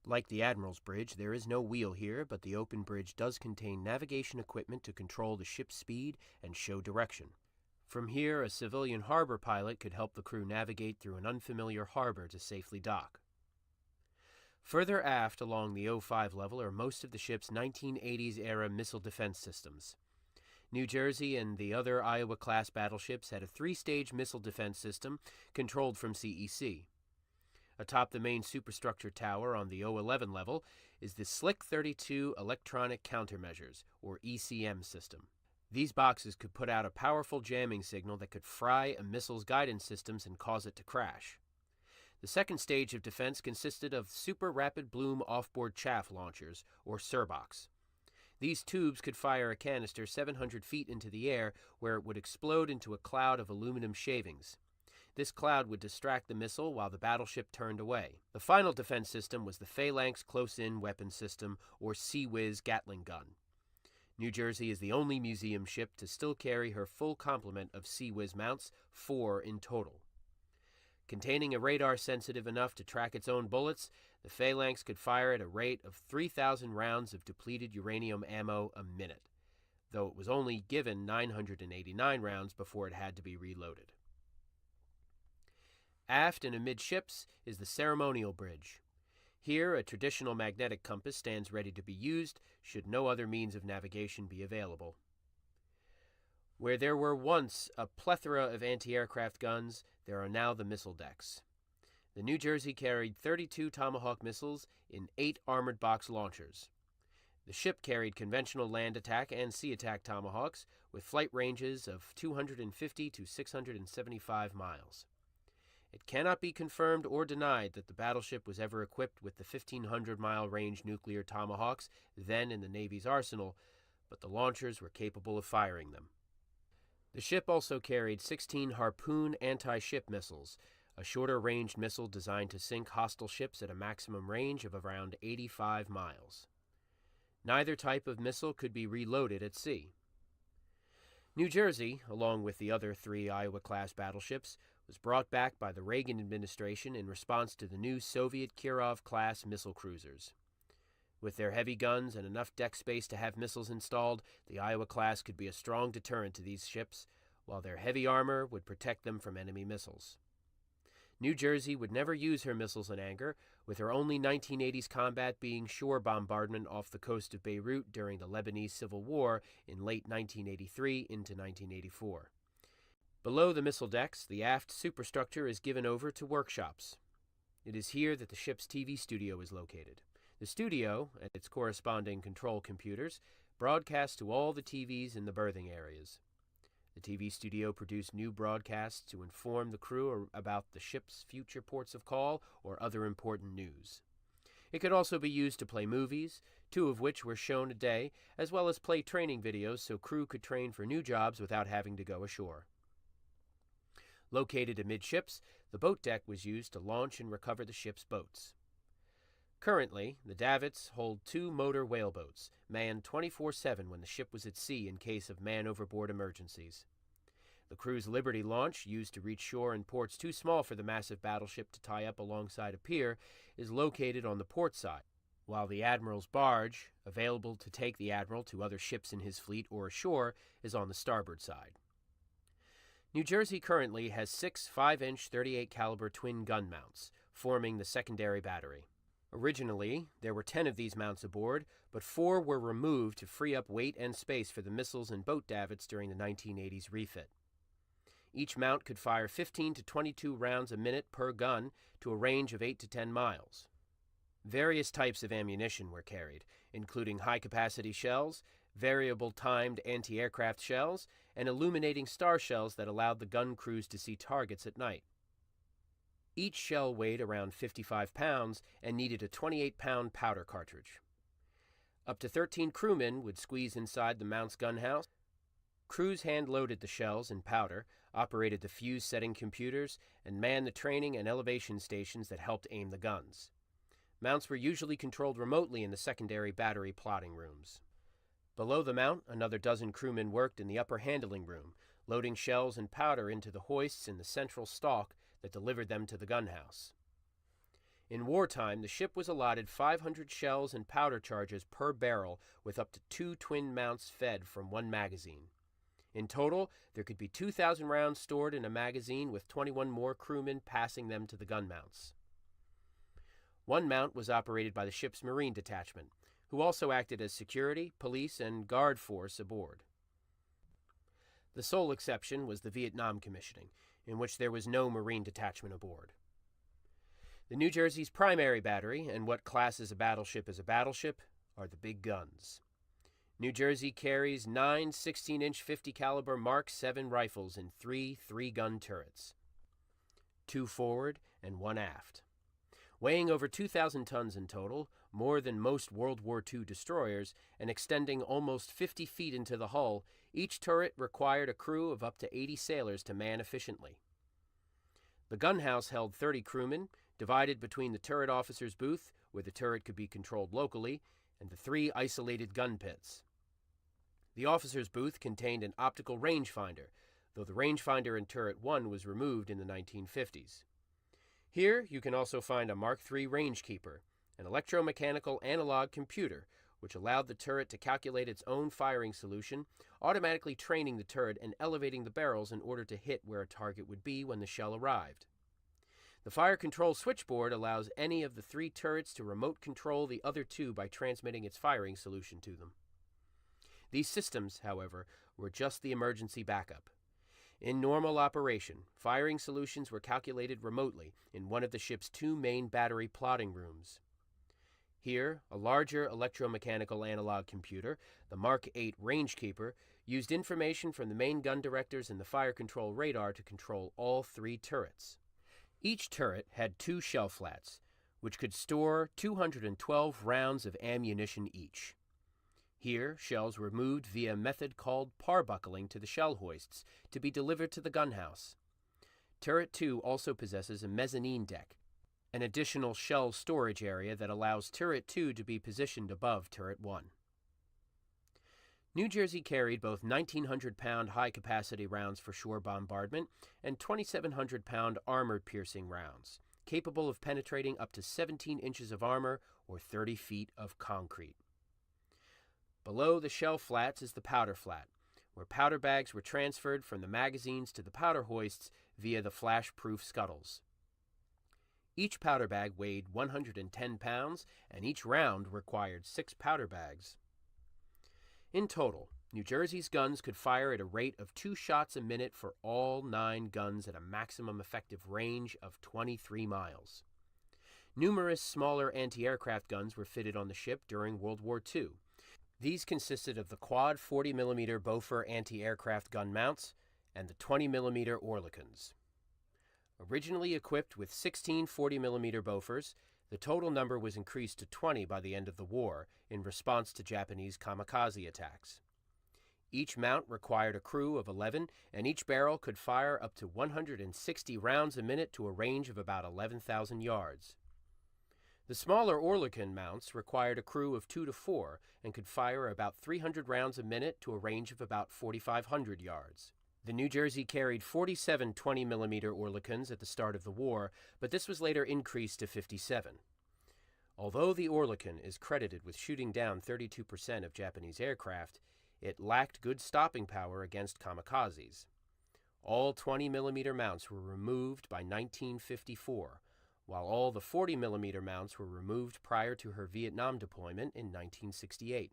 Like the Admiral's Bridge, there is no wheel here, but the open bridge does contain navigation equipment to control the ship's speed and show direction. From here, a civilian harbor pilot could help the crew navigate through an unfamiliar harbor to safely dock. Further aft along the 05 level are most of the ship's 1980s-era missile defense systems. New Jersey and the other Iowa-class battleships had a three-stage missile defense system controlled from CEC. Atop the main superstructure tower on the 011 level is the Slick 32 Electronic Countermeasures, or ECM system. These boxes could put out a powerful jamming signal that could fry a missile's guidance systems and cause it to crash. The second stage of defense consisted of Super Rapid Bloom Offboard Chaff Launchers, or SURBOCs. These tubes could fire a canister 700 feet into the air, where it would explode into a cloud of aluminum shavings. This cloud would distract the missile while the battleship turned away. The final defense system was the Phalanx Close-In Weapon System, or CWIS Gatling gun. New Jersey is the only museum ship to still carry her full complement of CWIS mounts, 4 in total. Containing a radar sensitive enough to track its own bullets, the Phalanx could fire at a rate of 3,000 rounds of depleted uranium ammo a minute, though it was only given 989 rounds before it had to be reloaded. Aft and amidships is the ceremonial bridge. Here, a traditional magnetic compass stands ready to be used should no other means of navigation be available. Where there were once a plethora of anti-aircraft guns, there are now the missile decks. The New Jersey carried 32 Tomahawk missiles in 8 armored box launchers. The ship carried conventional land attack and sea attack Tomahawks with flight ranges of 250 to 675 miles. It cannot be confirmed or denied that the battleship was ever equipped with the 1,500-mile range nuclear Tomahawks, then in the Navy's arsenal, but the launchers were capable of firing them. The ship also carried 16 Harpoon anti-ship missiles, a shorter-ranged missile designed to sink hostile ships at a maximum range of around 85 miles. Neither type of missile could be reloaded at sea. New Jersey, along with the other 3 Iowa-class battleships, was brought back by the Reagan administration in response to the new Soviet Kirov-class missile cruisers. With their heavy guns and enough deck space to have missiles installed, the Iowa-class could be a strong deterrent to these ships, while their heavy armor would protect them from enemy missiles. New Jersey would never use her missiles in anger, with her only 1980s combat being shore bombardment off the coast of Beirut during the Lebanese Civil War in late 1983 into 1984. Below the missile decks, the aft superstructure is given over to workshops. It is here that the ship's TV studio is located. The studio, and its corresponding control computers, broadcast to all the TVs in the berthing areas. The TV studio produced new broadcasts to inform the crew about the ship's future ports of call or other important news. It could also be used to play movies, 2 of which were shown a day, as well as play training videos so crew could train for new jobs without having to go ashore. Located amidships, the boat deck was used to launch and recover the ship's boats. Currently, the davits hold 2 motor whaleboats, manned 24/7 when the ship was at sea in case of man-overboard emergencies. The crew's Liberty launch, used to reach shore in ports too small for the massive battleship to tie up alongside a pier, is located on the port side, while the Admiral's barge, available to take the Admiral to other ships in his fleet or ashore, is on the starboard side. New Jersey currently has 6 5-inch 38 caliber twin gun mounts, forming the secondary battery. Originally, there were 10 of these mounts aboard, but 4 were removed to free up weight and space for the missiles and boat davits during the 1980s refit. Each mount could fire 15 to 22 rounds a minute per gun to a range of 8 to 10 miles. Various types of ammunition were carried, including high-capacity shells, variable timed anti-aircraft shells, and illuminating star shells that allowed the gun crews to see targets at night. Each shell weighed around 55 pounds and needed a 28-pound powder cartridge. Up to 13 crewmen would squeeze inside the mount's gunhouse. Crews hand-loaded the shells and powder, operated the fuse-setting computers, and manned the training and elevation stations that helped aim the guns. Mounts were usually controlled remotely in the secondary battery plotting rooms. Below the mount, another dozen crewmen worked in the upper handling room, loading shells and powder into the hoists in the central stalk that delivered them to the gunhouse. In wartime, the ship was allotted 500 shells and powder charges per barrel, with up to 2 twin mounts fed from one magazine. In total, there could be 2,000 rounds stored in a magazine, with 21 more crewmen passing them to the gun mounts. One mount was operated by the ship's Marine detachment, who also acted as security, police, and guard force aboard. The sole exception was the Vietnam commissioning, in which there was no Marine detachment aboard. The New Jersey's primary battery, and what classes a battleship as a battleship, are the big guns. New Jersey carries 9 16-inch 50 caliber Mark 7 rifles in 3 3-gun turrets, 2 forward and 1 aft. Weighing over 2,000 tons in total, more than most World War II destroyers, and extending almost 50 feet into the hull, each turret required a crew of up to 80 sailors to man efficiently. The gunhouse held 30 crewmen, divided between the turret officer's booth, where the turret could be controlled locally, and the 3 isolated gun pits. The officer's booth contained an optical rangefinder, though the rangefinder in Turret 1 was removed in the 1950s. Here you can also find a Mark III rangekeeper, an electromechanical analog computer, which allowed the turret to calculate its own firing solution, automatically training the turret and elevating the barrels in order to hit where a target would be when the shell arrived. The fire control switchboard allows any of the 3 turrets to remote control the other 2 by transmitting its firing solution to them. These systems, however, were just the emergency backup. In normal operation, firing solutions were calculated remotely in one of the ship's 2 main battery plotting rooms. Here, a larger electromechanical analog computer, the Mark VIII Rangekeeper, used information from the main gun directors and the fire control radar to control all 3 turrets. Each turret had 2 shell flats, which could store 212 rounds of ammunition each. Here, shells were moved via a method called parbuckling to the shell hoists to be delivered to the gunhouse. Turret 2 also possesses a mezzanine deck, an additional shell storage area that allows Turret 2 to be positioned above Turret 1. New Jersey carried both 1,900-pound high-capacity rounds for shore bombardment and 2,700-pound armor-piercing rounds, capable of penetrating up to 17 inches of armor or 30 feet of concrete. Below the shell flats is the powder flat, where powder bags were transferred from the magazines to the powder hoists via the flash-proof scuttles. Each powder bag weighed 110 pounds, and each round required 6 powder bags. In total, New Jersey's guns could fire at a rate of 2 shots a minute for all 9 guns at a maximum effective range of 23 miles. Numerous smaller anti-aircraft guns were fitted on the ship during World War II. These consisted of the quad 40mm Bofor anti-aircraft gun mounts and the 20mm Oerlikons. Originally equipped with 16 40mm Bofors, the total number was increased to 20 by the end of the war in response to Japanese kamikaze attacks. Each mount required a crew of 11, and each barrel could fire up to 160 rounds a minute to a range of about 11,000 yards. The smaller Oerlikon mounts required a crew of 2 to 4 and could fire about 300 rounds a minute to a range of about 4,500 yards. The New Jersey carried 47 20mm Oerlikons at the start of the war, but this was later increased to 57. Although the Oerlikon is credited with shooting down 32% of Japanese aircraft, it lacked good stopping power against kamikazes. All 20mm mounts were removed by 1954, while all the 40mm mounts were removed prior to her Vietnam deployment in 1968.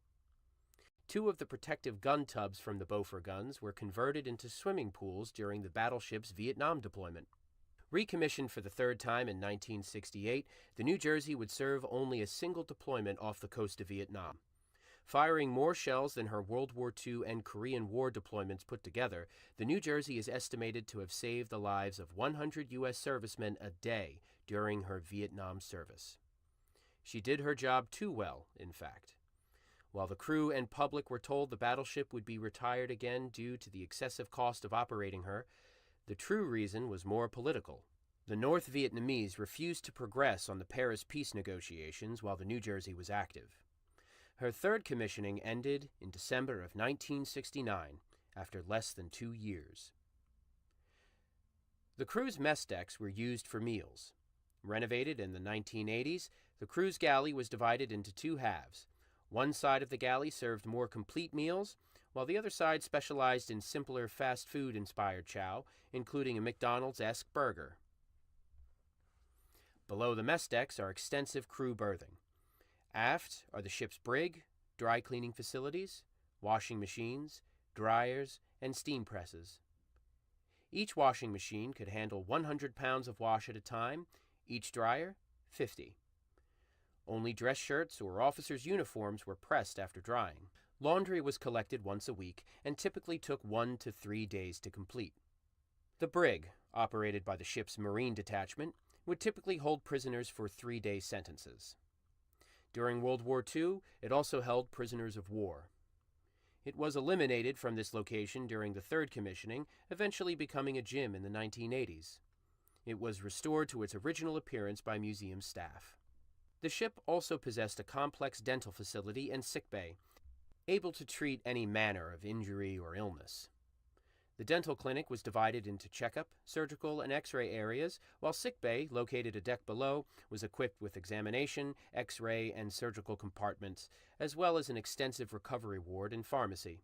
2 of the protective gun tubs from the Bofor guns were converted into swimming pools during the battleship's Vietnam deployment. Recommissioned for the 3rd time in 1968, the New Jersey would serve only a single deployment off the coast of Vietnam. Firing more shells than her World War II and Korean War deployments put together, the New Jersey is estimated to have saved the lives of 100 U.S. servicemen a day during her Vietnam service. She did her job too well, in fact. While the crew and public were told the battleship would be retired again due to the excessive cost of operating her, the true reason was more political. The North Vietnamese refused to progress on the Paris peace negotiations while the New Jersey was active. Her 3rd commissioning ended in December of 1969, after less than 2 years. The crew's mess decks were used for meals. Renovated in the 1980s, the cruise galley was divided into two halves. One side of the galley served more complete meals, while the other side specialized in simpler fast food-inspired chow, including a McDonald's-esque burger. Below the mess decks are extensive crew berthing. Aft are the ship's brig, dry cleaning facilities, washing machines, dryers, and steam presses. Each washing machine could handle 100 pounds of wash at a time, each dryer 50. Only dress shirts or officers' uniforms were pressed after drying. Laundry was collected once a week and typically took 1 to 3 days to complete. The brig, operated by the ship's Marine detachment, would typically hold prisoners for 3-day sentences. During World War II, it also held prisoners of war. It was eliminated from this location during the third commissioning, eventually becoming a gym in the 1980s. It was restored to its original appearance by museum staff. The ship also possessed a complex dental facility and sickbay, able to treat any manner of injury or illness. The dental clinic was divided into checkup, surgical, and x-ray areas, while sickbay, located a deck below, was equipped with examination, x-ray, and surgical compartments, as well as an extensive recovery ward and pharmacy.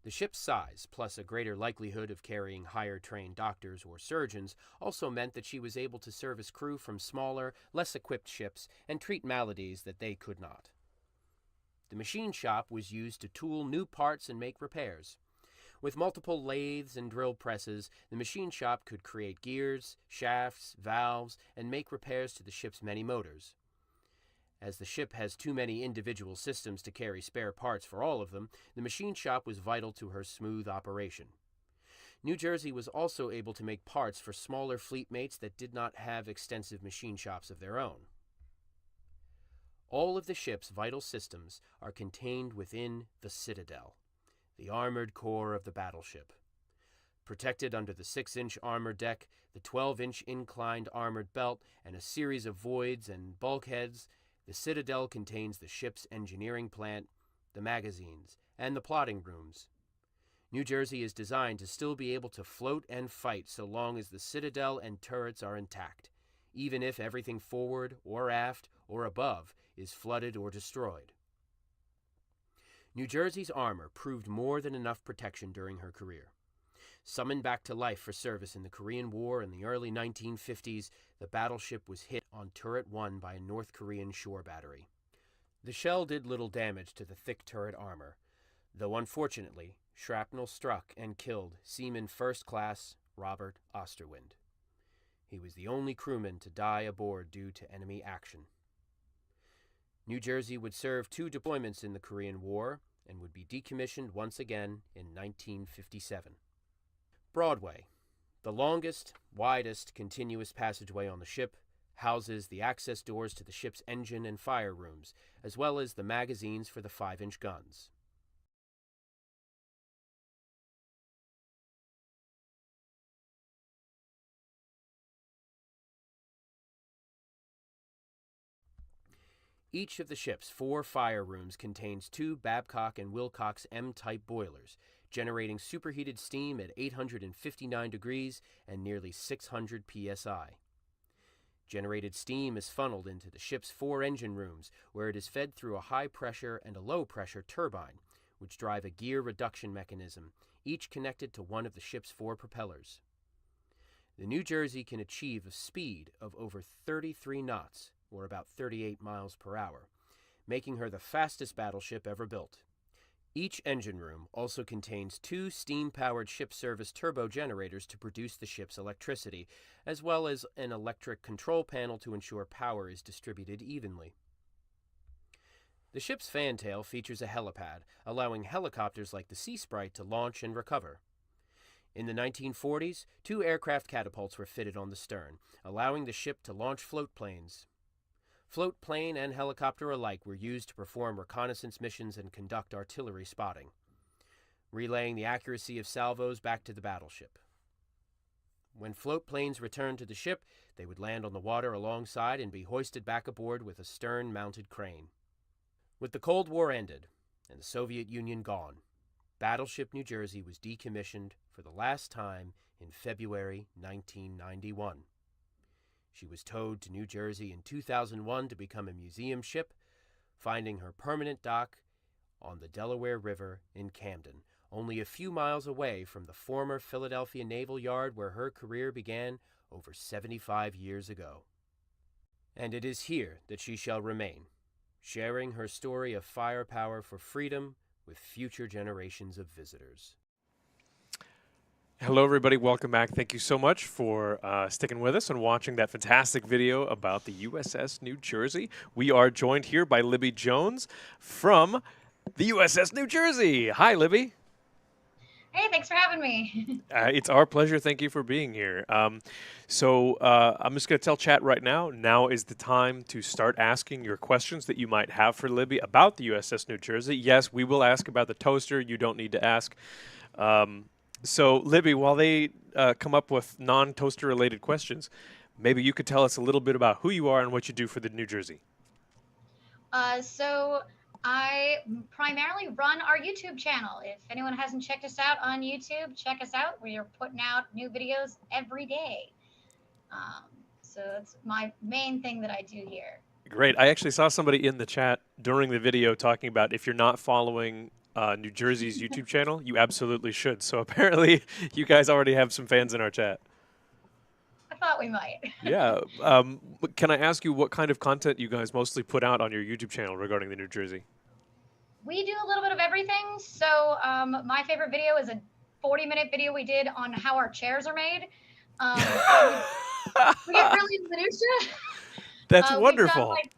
The ship's size, plus a greater likelihood of carrying higher-trained doctors or surgeons, also meant that she was able to service crew from smaller, less-equipped ships and treat maladies that they could not. The machine shop was used to tool new parts and make repairs. With multiple lathes and drill presses, the machine shop could create gears, shafts, valves, and make repairs to the ship's many motors. As the ship has too many individual systems to carry spare parts for all of them, the machine shop was vital to her smooth operation. New Jersey was also able to make parts for smaller fleet mates that did not have extensive machine shops of their own. All of the ship's vital systems are contained within the Citadel, the armored core of the battleship. Protected under the 6-inch armored deck, the 12-inch inclined armored belt, and a series of voids and bulkheads, the Citadel contains the ship's engineering plant, the magazines, and the plotting rooms. New Jersey is designed to still be able to float and fight so long as the Citadel and turrets are intact, even if everything forward or aft or above is flooded or destroyed. New Jersey's armor proved more than enough protection during her career. Summoned back to life for service in the Korean War in the early 1950s, the battleship was hit on Turret 1 by a North Korean shore battery. The shell did little damage to the thick turret armor, though unfortunately, shrapnel struck and killed Seaman First Class Robert Osterwind. He was the only crewman to die aboard due to enemy action. New Jersey would serve 2 deployments in the Korean War and would be decommissioned once again in 1957. Broadway, the longest, widest continuous passageway on the ship, houses the access doors to the ship's engine and fire rooms, as well as the magazines for the 5-inch guns. Each of the ship's 4 fire rooms contains 2 Babcock and Wilcox M-type boilers, generating superheated steam at 859 degrees and nearly 600 psi. Generated steam is funneled into the ship's 4 engine rooms, where it is fed through a high-pressure and a low-pressure turbine, which drive a gear reduction mechanism, each connected to one of the ship's 4 propellers. The New Jersey can achieve a speed of over 33 knots, or about 38 miles per hour, making her the fastest battleship ever built. Each engine room also contains 2 steam-powered ship service turbo generators to produce the ship's electricity, as well as an electric control panel to ensure power is distributed evenly. The ship's fantail features a helipad, allowing helicopters like the Sea Sprite to launch and recover. In the 1940s, 2 aircraft catapults were fitted on the stern, allowing the ship to launch float planes. Float plane and helicopter alike were used to perform reconnaissance missions and conduct artillery spotting, relaying the accuracy of salvos back to the battleship. When float planes returned to the ship, they would land on the water alongside and be hoisted back aboard with a stern-mounted crane. With the Cold War ended and the Soviet Union gone, Battleship New Jersey was decommissioned for the last time in February 1991. She was towed to New Jersey in 2001 to become a museum ship, finding her permanent dock on the Delaware River in Camden, only a few miles away from the former Philadelphia Naval Yard where her career began over 75 years ago. And it is here that she shall remain, sharing her story of firepower for freedom with future generations of visitors. Hello, everybody. Welcome back. Thank you so much for sticking with us and watching that fantastic video about the USS New Jersey. We are joined here by Libby Jones from the USS New Jersey. Hi, Libby. Hey, thanks for having me. It's our pleasure. Thank you for being here. So I'm just going to tell chat right now. Now is the time to start asking your questions that you might have for Libby about the USS New Jersey. Yes, we will ask about the toaster. You don't need to ask. So, Libby, while they come up with non-toaster related questions, maybe you could tell us a little bit about who you are and what you do for the New Jersey. So I primarily run our YouTube channel. If anyone hasn't checked us out on YouTube, check us out. We are putting out new videos every day. So that's my main thing that I do here. Great. I actually saw somebody in the chat during the video talking about if you're not following New Jersey's YouTube channel, you absolutely should. So apparently you guys already have some fans in our chat. I thought we might. Yeah. But can I ask you what kind of content you guys mostly put out on your YouTube channel regarding the New Jersey? We do a little bit of everything. So my favorite video is a 40-minute video we did on how our chairs are made. We get really minutia. That's We've done wonderful. like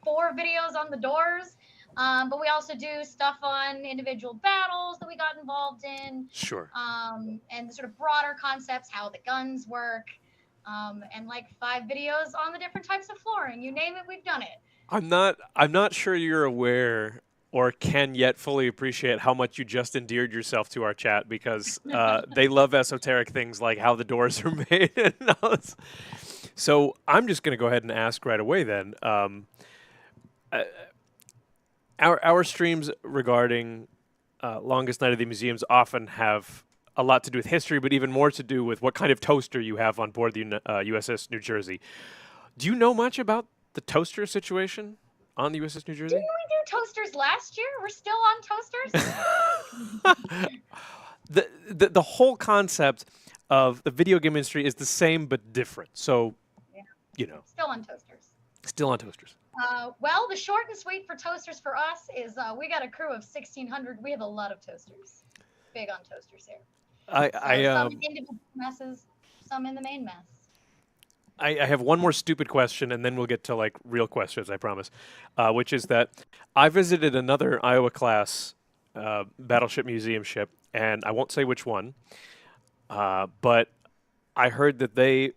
4 videos on the doors. But we also do stuff on individual battles that we got involved in. Sure. And the sort of broader concepts, how the guns work, and like 5 videos on the different types of flooring. You name it, we've done it. I'm not sure you're aware or can yet fully appreciate how much you just endeared yourself to our chat, because they love esoteric things like how the doors are made. And all this. So I'm just going to go ahead and ask right away then. Our streams regarding Longest Night of the Museums often have a lot to do with history, but even more to do with what kind of toaster you have on board the USS New Jersey. Do you know much about the toaster situation on the USS New Jersey? Didn't we do toasters last year? We're still on toasters? The whole concept of the video game industry is the same but different. So, Yeah. You know, Still on toasters. still on toasters. Well, the short and sweet for toasters for us is we got a crew of 1,600. We have a lot of toasters. Big on toasters here. Some in individual messes, some in the main mess. I have one more stupid question, and then we'll get to like real questions, I promise. Which is that I visited another Iowa class battleship museum ship, and I won't say which one, but I heard that they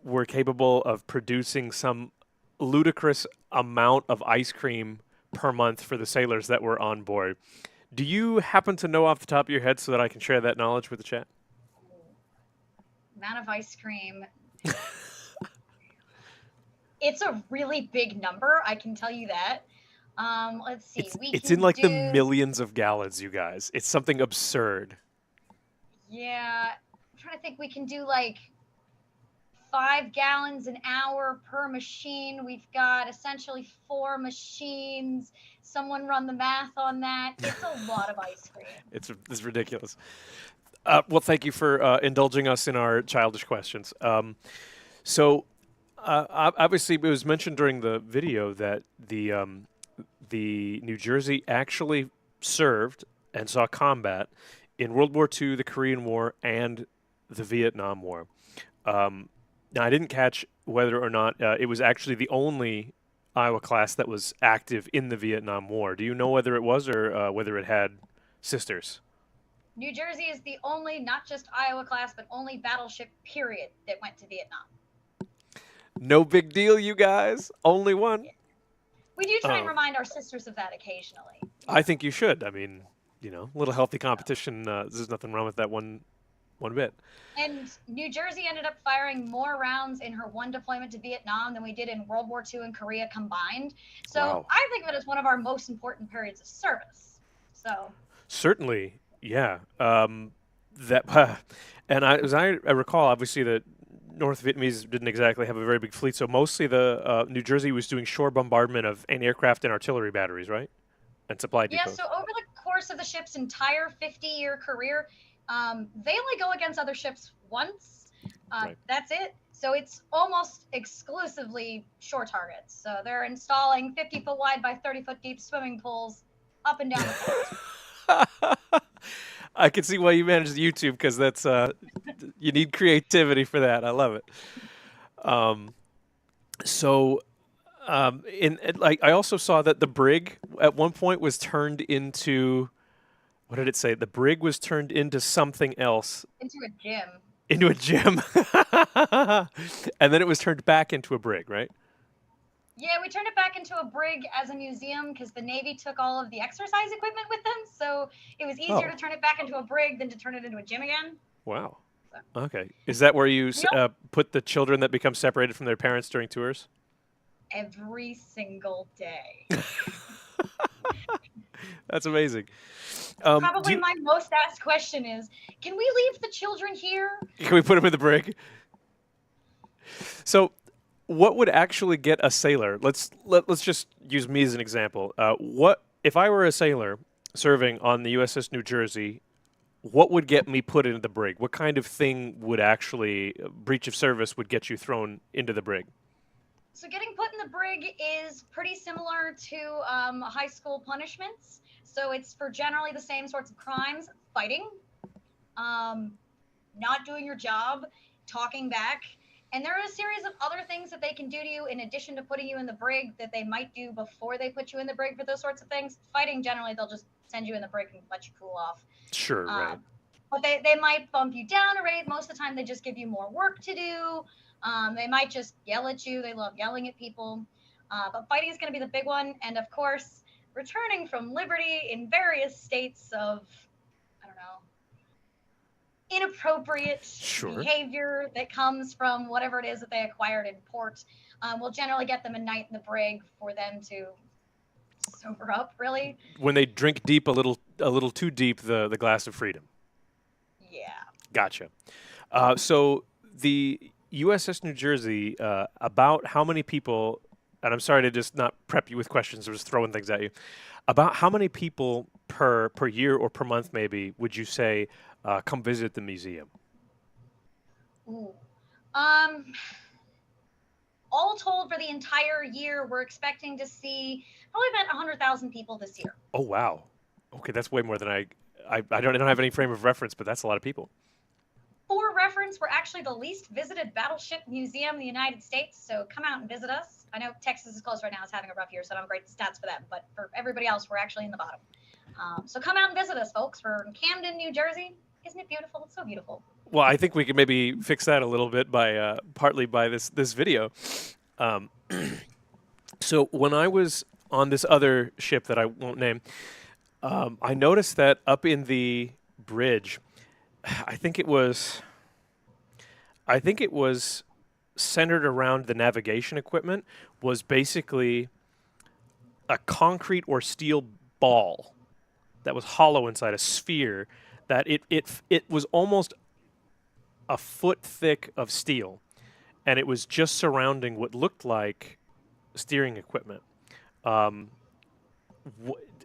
were capable of producing some ludicrous amount of ice cream per month for the sailors that were on board. Do you happen to know off the top of your head so that I can share that knowledge with the chat? Amount of ice cream. It's a really big number, I can tell you that. Let's see. It's in like the millions of gallons, you guys. It's something absurd. Yeah, I'm trying to think. We can do like 5 gallons an hour per machine. We've got essentially 4 machines. Someone run the math on that. It's a lot of ice cream. It's ridiculous. Well, thank you for indulging us in our childish questions. Obviously, it was mentioned during the video that the New Jersey actually served and saw combat in World War II, the Korean War, and the Vietnam War. Now, I didn't catch whether or not it was actually the only Iowa class that was active in the Vietnam War. Do you know whether it was or whether it had sisters? New Jersey is the only, not just Iowa class, but only battleship period that went to Vietnam. No big deal, you guys. Only one. We do try and remind our sisters of that occasionally. I think you should. I mean, you know, a little healthy competition. There's nothing wrong with that one bit. And New Jersey ended up firing more rounds in her one deployment to Vietnam than we did in World War II and Korea combined. So Wow. I think of it as one of our most important periods of service. So Certainly, yeah. And as I recall, obviously the North Vietnamese didn't exactly have a very big fleet, so mostly the New Jersey was doing shore bombardment of anti-aircraft and artillery batteries, right? And supply Yeah, depots. so over the course of the ship's entire 50-year career, they only go against other ships once. Right. That's it. So it's almost exclusively shore targets. So they're installing 50-foot wide by 30-foot deep swimming pools up and down the coast. I can see why you managed YouTube, because that's you need creativity for that. I love it. Like, I also saw that the brig at one point was turned into, what did it say? The brig was turned into something else. Into a gym. Into a gym. And then it was turned back into a brig, right? Yeah, we turned it back into a brig as a museum because the Navy took all of the exercise equipment with them. So it was easier to turn it back into a brig than to turn it into a gym again. Wow. Okay. Is that where you put the children that become separated from their parents during tours? Every single day. That's amazing. Probably my most asked question is, can we leave the children here? Can we put them in the brig? So, what would actually get a sailor? Let's just use me as an example. What if I were a sailor serving on the USS New Jersey? What would get me put into the brig? What kind of thing would actually breach of service would get you thrown into the brig? So getting put in the brig is pretty similar to high school punishments. So it's for generally the same sorts of crimes: fighting, not doing your job, talking back. And there are a series of other things that they can do to you in addition to putting you in the brig that they might do before they put you in the brig for those sorts of things. Fighting, generally, they'll just send you in the brig and let you cool off. Sure, right. But they might bump you down a rate. Most of the time, they just give you more work to do. They might just yell at you. They love yelling at people. But fighting is going to be the big one. And of course, returning from liberty in various states of, I don't know, inappropriate behavior that comes from whatever it is that they acquired in port will generally get them a night in the brig for them to sober up, really. When they drink deep, a little too deep, the glass of freedom. Yeah. Gotcha. So the USS New Jersey, about how many people, and I'm sorry to just not prep you with questions, I'm just throwing things at you, about how many people per year or per month maybe would you say come visit the museum? Ooh. All told, for the entire year, we're expecting to see probably about 100,000 people this year. Oh, wow. Okay, that's way more than I don't have any frame of reference, but that's a lot of people. For reference, we're actually the least visited battleship museum in the United States, so come out and visit us. I know Texas is closed right now. It's having a rough year, so I don't have great stats for them, but for everybody else, we're actually in the bottom. So come out and visit us, folks. We're in Camden, New Jersey. Isn't it beautiful? It's so beautiful. Well, I think we could maybe fix that a little bit by partly by this video. So when I was on this other ship that I won't name, I noticed that up in the bridge, I think it was centered around the navigation equipment, was basically a concrete or steel ball that was hollow inside, a sphere that it was almost a foot thick of steel, and it was just surrounding what looked like steering equipment.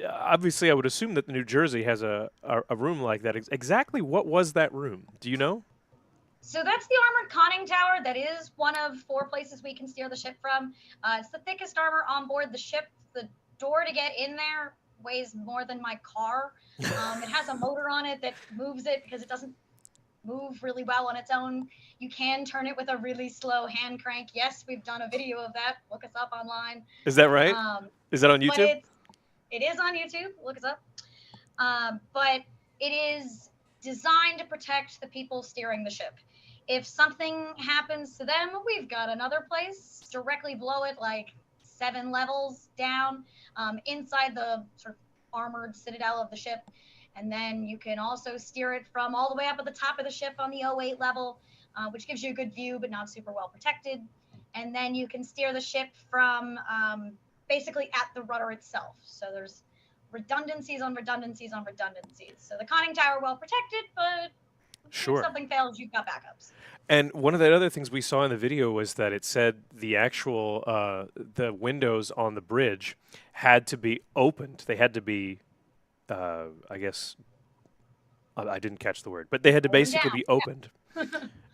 Obviously, I would assume that the New Jersey has a room like that. Exactly what was that room? Do you know? So that's the armored conning tower. That is one of 4 places we can steer the ship from. It's the thickest armor on board the ship. The door to get in there weighs more than my car. It has a motor on it that moves it because it doesn't move really well on its own. You can turn it with a really slow hand crank. Yes, we've done a video of that. Look us up online. Is that right? Is that on YouTube? It is on YouTube. Look us up. But it is designed to protect the people steering the ship. If something happens to them, we've got another place directly below it, like 7 levels down, inside the sort of armored citadel of the ship. And then you can also steer it from all the way up at the top of the ship on the 08 level, which gives you a good view, but not super well protected. And then you can steer the ship from basically at the rudder itself. So there's redundancies on redundancies on redundancies. So the conning tower, well protected, but Sure. If something fails, you've got backups. And one of the other things we saw in the video was that it said the actual the windows on the bridge had to be opened. They had to be, I guess, I didn't catch the word, but they had to Roll 'em basically down. be opened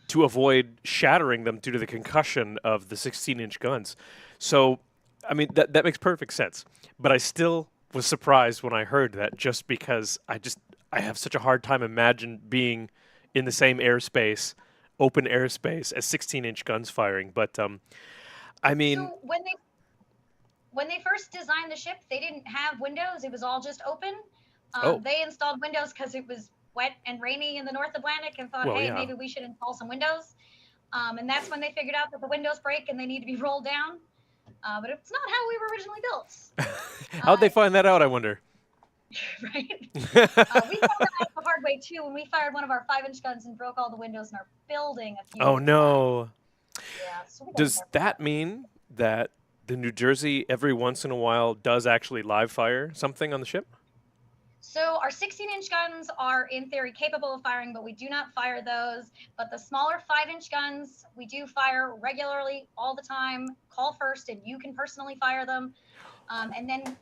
to avoid shattering them due to the concussion of the 16-inch guns. So, I mean, that makes perfect sense. But I still was surprised when I heard that, just because I have such a hard time imagine being in the same airspace, open airspace, as 16-inch guns firing. But I mean, So when they first designed the ship, they didn't have windows. It was all just open. Oh. They installed windows because it was wet and rainy in the North Atlantic, and thought, Well, hey, yeah. maybe we should install some windows. And that's when they figured out that the windows break and they need to be rolled down. But it's not how we were originally built. how'd they find that out, I wonder? Right? We found that out the hard way too when we fired one of our 5-inch guns and broke all the windows in our building a few Oh, years no. back. Yeah, so we got Does careful. that mean that the New Jersey every once in a while does actually live fire something on the ship? So our 16-inch guns are in theory capable of firing, but we do not fire those. But the smaller 5-inch guns, we do fire regularly all the time. Call first and you can personally fire them. And then,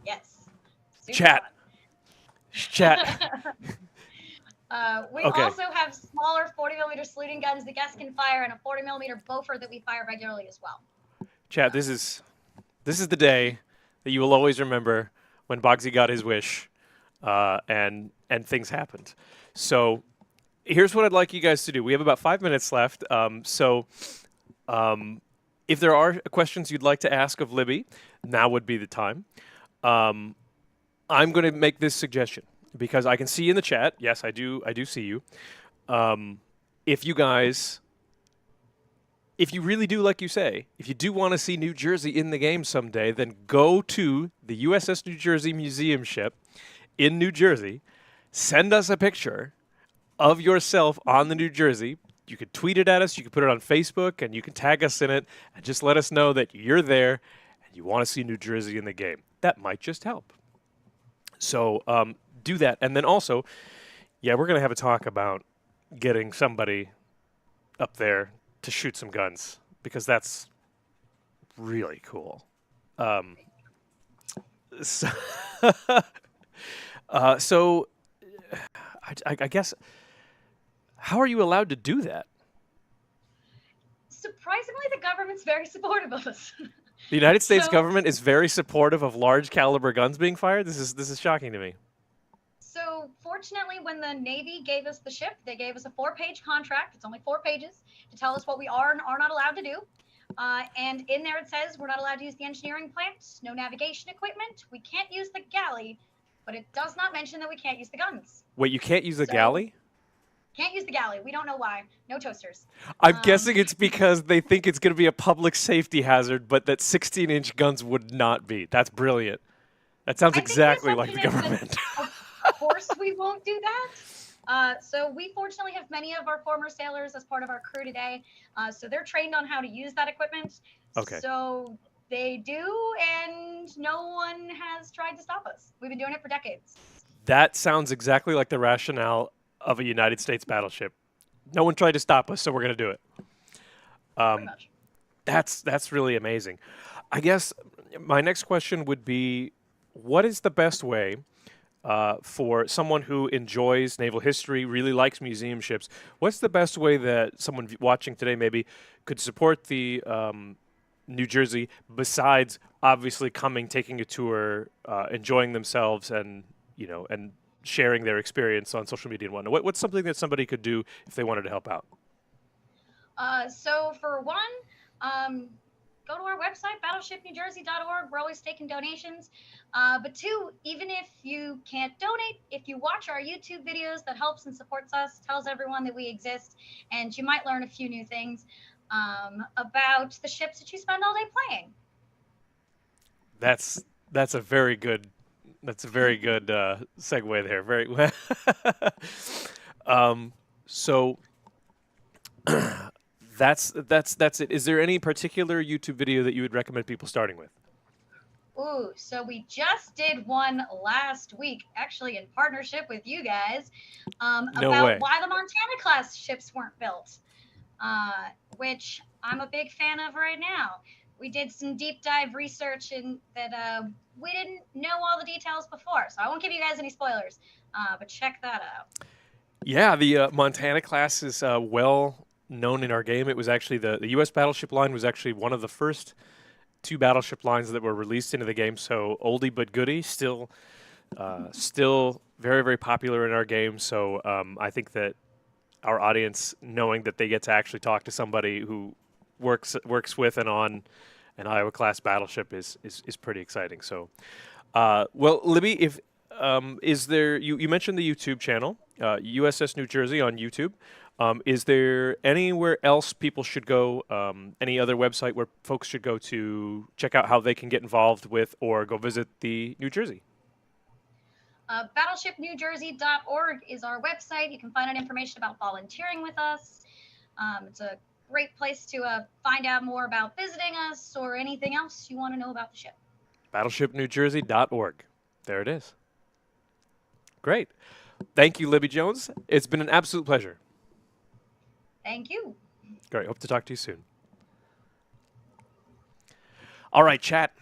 yes. super Chat. fun. Chat. We Okay. also have smaller 40mm saluting guns the guests can fire, and a 40mm Beaufort that we fire regularly as well. Chat, this is the day that you will always remember when Bogsy got his wish, and things happened. So here's what I'd like you guys to do. We have about 5 minutes left. If there are questions you'd like to ask of Libby, now would be the time. I'm going to make this suggestion because I can see in the chat. Yes, I do see you. If you guys, if you really do, like you say, if you do want to see New Jersey in the game someday, then go to the USS New Jersey museum ship in New Jersey. Send us a picture of yourself on the New Jersey. You could tweet it at us. You could put it on Facebook, and you can tag us in it, and just let us know that you're there and you want to see New Jersey in the game. That might just help. So do that. And then also, yeah, we're going to have a talk about getting somebody up there to shoot some guns, because that's really cool. So, I guess, how are you allowed to do that? Surprisingly, the government's very supportive of us. The United States So- government is very supportive of large caliber guns being fired. This is shocking to me. So fortunately, when the Navy gave us the ship, they gave us a 4-page contract. It's only 4 pages to tell us what we are and are not allowed to do. And in there it says we're not allowed to use the engineering plant, no navigation equipment. We can't use the galley, but it does not mention that we can't use the guns. Wait, you can't use the So- galley? Can't use the galley. We don't know why. No toasters. I'm guessing it's because they think it's going to be a public safety hazard, but that 16-inch guns would not be. That's brilliant. That sounds I think the exactly like the assumption is government. that, of course, we won't do that. So we fortunately have many of our former sailors as part of our crew today. So they're trained on how to use that equipment. Okay. So they do, and no one has tried to stop us. We've been doing it for decades. That sounds exactly like the rationale of a United States battleship. No one tried to stop us, so we're going to do it. Pretty much. That's really amazing. I guess my next question would be, what is the best way for someone who enjoys naval history, really likes museum ships? What's the best way that someone watching today maybe could support the New Jersey, besides obviously coming, taking a tour, enjoying themselves, and sharing their experience on social media and whatnot? What's something that somebody could do if they wanted to help out? So for one, go to our website, battleshipnewjersey.org. We're always taking donations. But two, even if you can't donate, if you watch our YouTube videos, that helps and supports us, tells everyone that we exist, and you might learn a few new things about the ships that you spend all day playing. That's a very good segue there. Very so that's it. Is there any particular YouTube video that you would recommend people starting with? Ooh, so we just did one last week, actually in partnership with you guys, No about way. why the Montana class ships weren't built, which I'm a big fan of right now. We did some deep dive research in that we didn't know all the details before, so I won't give you guys any spoilers, but check that out. Yeah, the Montana class is well known in our game. It was actually the U.S. battleship line was actually one of the first two battleship lines that were released into the game. So oldie but goodie, still very, very popular in our game. So I think that our audience, knowing that they get to actually talk to somebody who works with and on an Iowa class battleship is pretty exciting. So, well, Libby, if is there you mentioned the YouTube channel, USS New Jersey on YouTube. Is there anywhere else people should go? Any other website where folks should go to check out how they can get involved with or go visit the New Jersey? Battleshipnewjersey.org is our website. You can find out information about volunteering with us. It's a great place to find out more about visiting us or anything else you want to know about the ship. Battleshipnewjersey.org. There it is. Great. Thank you, Libby Jones. It's been an absolute pleasure. Thank you. Great. Hope to talk to you soon. All right, chat.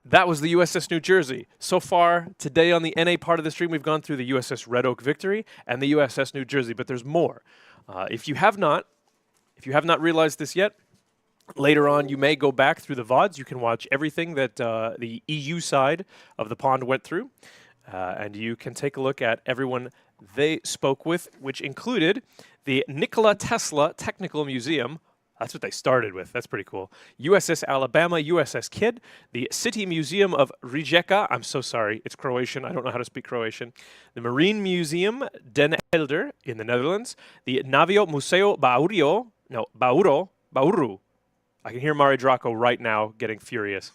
That was the USS New Jersey. So far, today on the NA part of the stream, we've gone through the USS Red Oak Victory and the USS New Jersey, but there's more. If you have not realized this yet, later on you may go back through the VODs. You can watch everything that the EU side of the pond went through, and you can take a look at everyone they spoke with, which included the Nikola Tesla Technical Museum. That's what they started with. That's pretty cool. USS Alabama, USS Kidd, the City Museum of Rijeka. I'm so sorry. It's Croatian. I don't know how to speak Croatian. The Marine Museum Den Helder in the Netherlands. The Navio Museo Bauru. I can hear Mari Draco right now getting furious.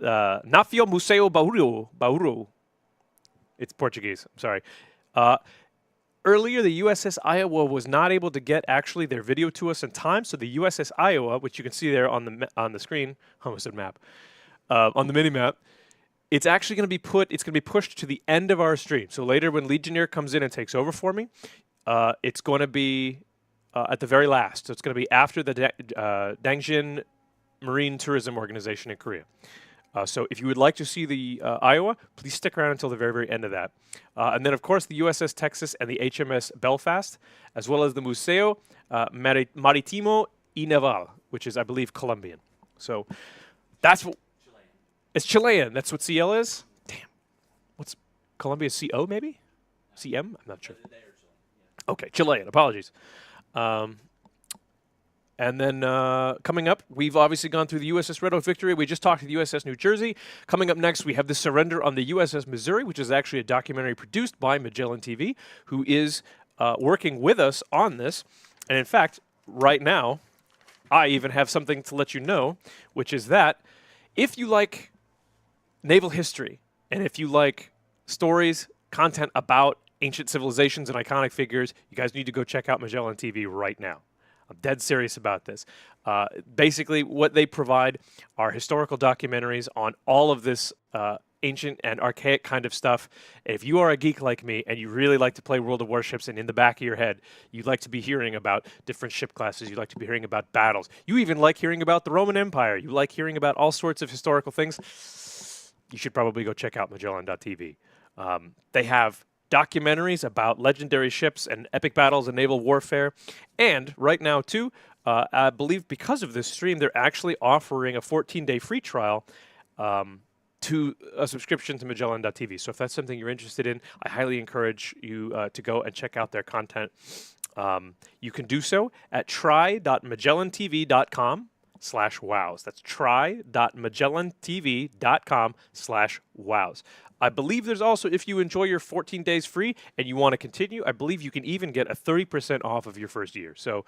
Navio Museo Bauru. It's Portuguese. I'm sorry. Earlier, the USS Iowa was not able to get actually their video to us in time, so the USS Iowa, which you can see there on the screen, I almost said map, on the mini map, it's actually going to be pushed to the end of our stream. So later, when Legionnaire comes in and takes over for me, it's going to be at the very last. So it's going to be after the Dangjin Marine Tourism Organization in Korea. So if you would like to see the Iowa, please stick around until the very, very end of that. And then, of course, the USS Texas and the HMS Belfast, as well as the Museo Maritimo y Naval, which is, I believe, Colombian. So that's what... Chilean. It's Chilean. That's what CL is? Damn. What's Colombia? CO, maybe? CM? I'm not sure. Okay, Chilean. Apologies. And then coming up, we've obviously gone through the USS Red Oak Victory. We just talked to the USS New Jersey. Coming up next, we have the surrender on the USS Missouri, which is actually a documentary produced by Magellan TV, who is working with us on this. And in fact, right now, I even have something to let you know, which is that if you like naval history, and if you like stories, content about ancient civilizations and iconic figures, you guys need to go check out Magellan TV right now. I'm dead serious about this. Basically, what they provide are historical documentaries on all of this ancient and archaic kind of stuff. If you are a geek like me and you really like to play World of Warships and in the back of your head, you'd like to be hearing about different ship classes, you'd like to be hearing about battles, you even like hearing about the Roman Empire, you like hearing about all sorts of historical things, you should probably go check out Magellan.tv. They have documentaries about legendary ships and epic battles and naval warfare. And right now, too, I believe because of this stream, they're actually offering a 14-day free trial to a subscription to Magellan.tv. So if that's something you're interested in, I highly encourage you to go and check out their content. You can do so at try.magellantv.com/wows. That's try.magellantv.com/wows. I believe there's also, if you enjoy your 14 days free and you want to continue, I believe you can even get a 30% off of your first year. So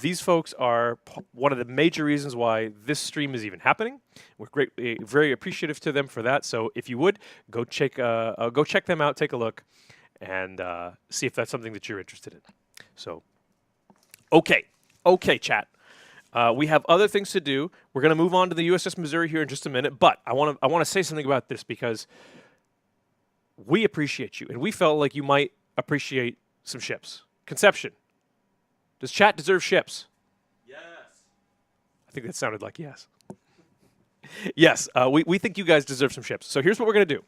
these folks are one of the major reasons why this stream is even happening. We're very appreciative to them for that. So if you would, go check them out, take a look, and see if that's something that you're interested in. So, okay, chat. We have other things to do. We're going to move on to the USS Missouri here in just a minute, but I want to say something about this because we appreciate you, and we felt like you might appreciate some ships. Conception. Does chat deserve ships? Yes. I think that sounded like yes. Yes, we think you guys deserve some ships. So here's what we're going to do.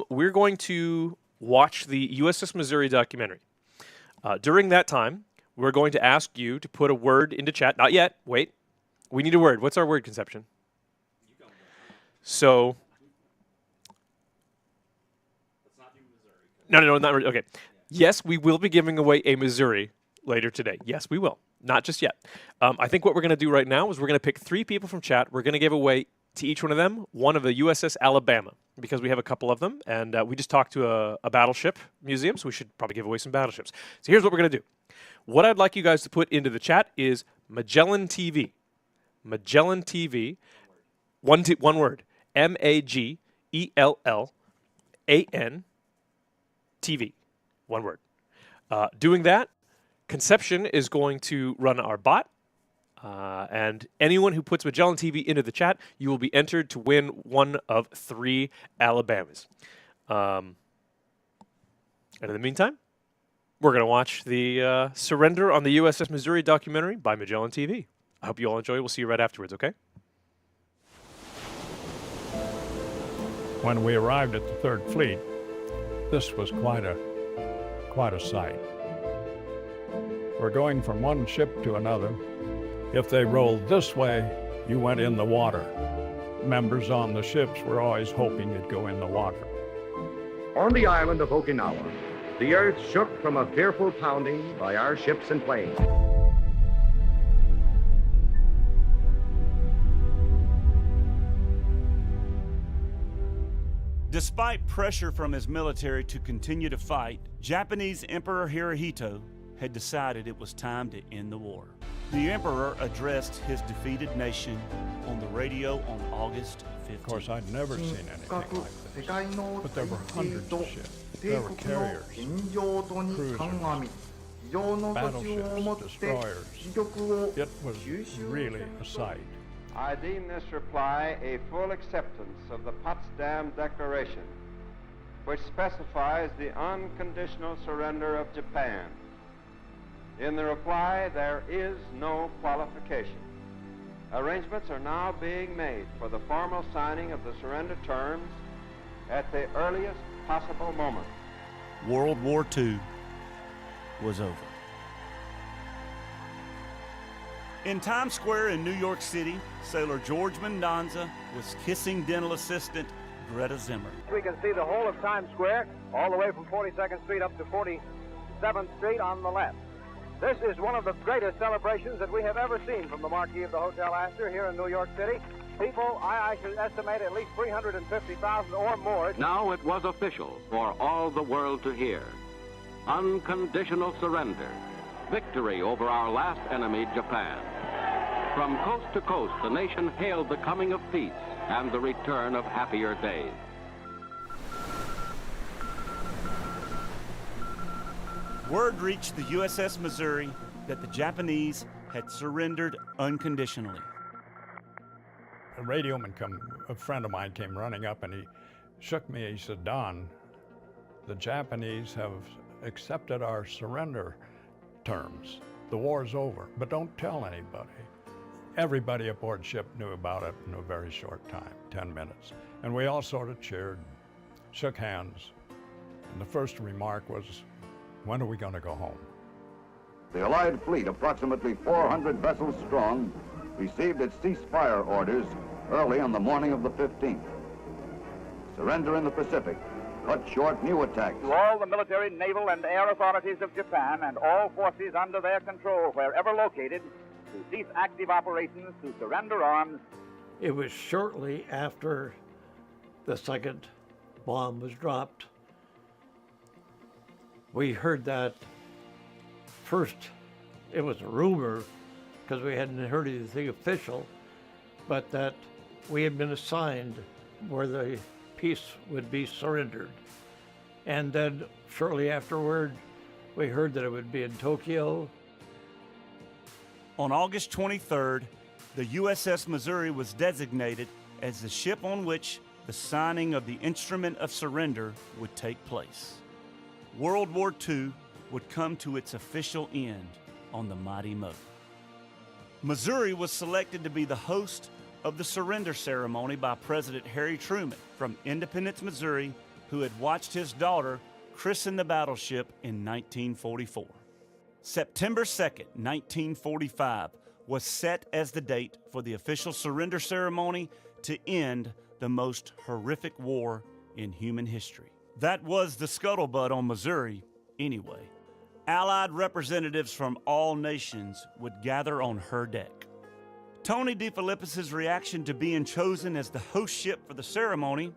We're going to watch the USS Missouri documentary. During that time, we're going to ask you to put a word into chat. Not yet. Wait. We need a word. What's our word, Conception? So. No, not really. Okay. Yes, we will be giving away a Missouri later today. Yes, we will. Not just yet. I think what we're going to do right now is we're going to pick 3 people from chat. We're going to give away to each one of them one of the USS Alabama because we have a couple of them. And we just talked to a battleship museum, so we should probably give away some battleships. So here's what we're going to do. What I'd like you guys to put into the chat is Magellan TV. Magellan TV. One word. Magellan TV. One word. Doing that, Conception is going to run our bot. And anyone who puts Magellan TV into the chat, you will be entered to win one of 3 Alabamas. And in the meantime, we're going to watch the Surrender on the USS Missouri documentary by Magellan TV. I hope you all enjoy. We'll see you right afterwards, okay? When we arrived at the Third Fleet, this was quite a sight. We're going from one ship to another. If they rolled this way, you went in the water. Members on the ships were always hoping you'd go in the water. On the island of Okinawa, the earth shook from a fearful pounding by our ships and planes. Despite pressure from his military to continue to fight, Japanese Emperor Hirohito had decided it was time to end the war. The emperor addressed his defeated nation on the radio on August 15th. Of course, I'd never seen anything like this, but there were hundreds of ships. There were carriers, cruisers, battleships, destroyers. It was really a sight. I deem this reply a full acceptance of the Potsdam Declaration, which specifies the unconditional surrender of Japan. In the reply, there is no qualification. Arrangements are now being made for the formal signing of the surrender terms at the earliest possible moment. World War II was over. In Times Square in New York City, sailor George Mendonza was kissing dental assistant Greta Zimmer. We can see the whole of Times Square, all the way from 42nd Street up to 47th Street on the left. This is one of the greatest celebrations that we have ever seen from the marquee of the Hotel Astor here in New York City. People, I should estimate at least 350,000 or more. Now it was official for all the world to hear. Unconditional surrender. Victory over our last enemy, Japan. From coast to coast, the nation hailed the coming of peace and the return of happier days. Word reached the USS Missouri that the Japanese had surrendered unconditionally. A friend of mine came running up and he shook me. He said, "Don, the Japanese have accepted our surrender terms. The war's over, but don't tell anybody." Everybody aboard ship knew about it in a very short time, 10 minutes. And we all sort of cheered, shook hands. And the first remark was, "When are we going to go home?" The Allied fleet, approximately 400 vessels strong, received its ceasefire orders early on the morning of the 15th. Surrender in the Pacific cut short new attacks. To all the military, naval, and air authorities of Japan and all forces under their control, wherever located, to cease active operations, to surrender arms. It was shortly after the second bomb was dropped. We heard that first. It was a rumor because we hadn't heard anything official, but that we had been assigned where the peace would be surrendered. And then shortly afterward, we heard that it would be in Tokyo. On August 23rd, the USS Missouri was designated as the ship on which the signing of the Instrument of Surrender would take place. World War II would come to its official end on the mighty Mo. Missouri was selected to be the host of the surrender ceremony by President Harry Truman from Independence, Missouri, who had watched his daughter christen the battleship in 1944. September 2nd, 1945 was set as the date for the official surrender ceremony to end the most horrific war in human history. That was the scuttlebutt on Missouri anyway. Allied representatives from all nations would gather on her deck. Tony DeFilippis' reaction to being chosen as the host ship for the ceremony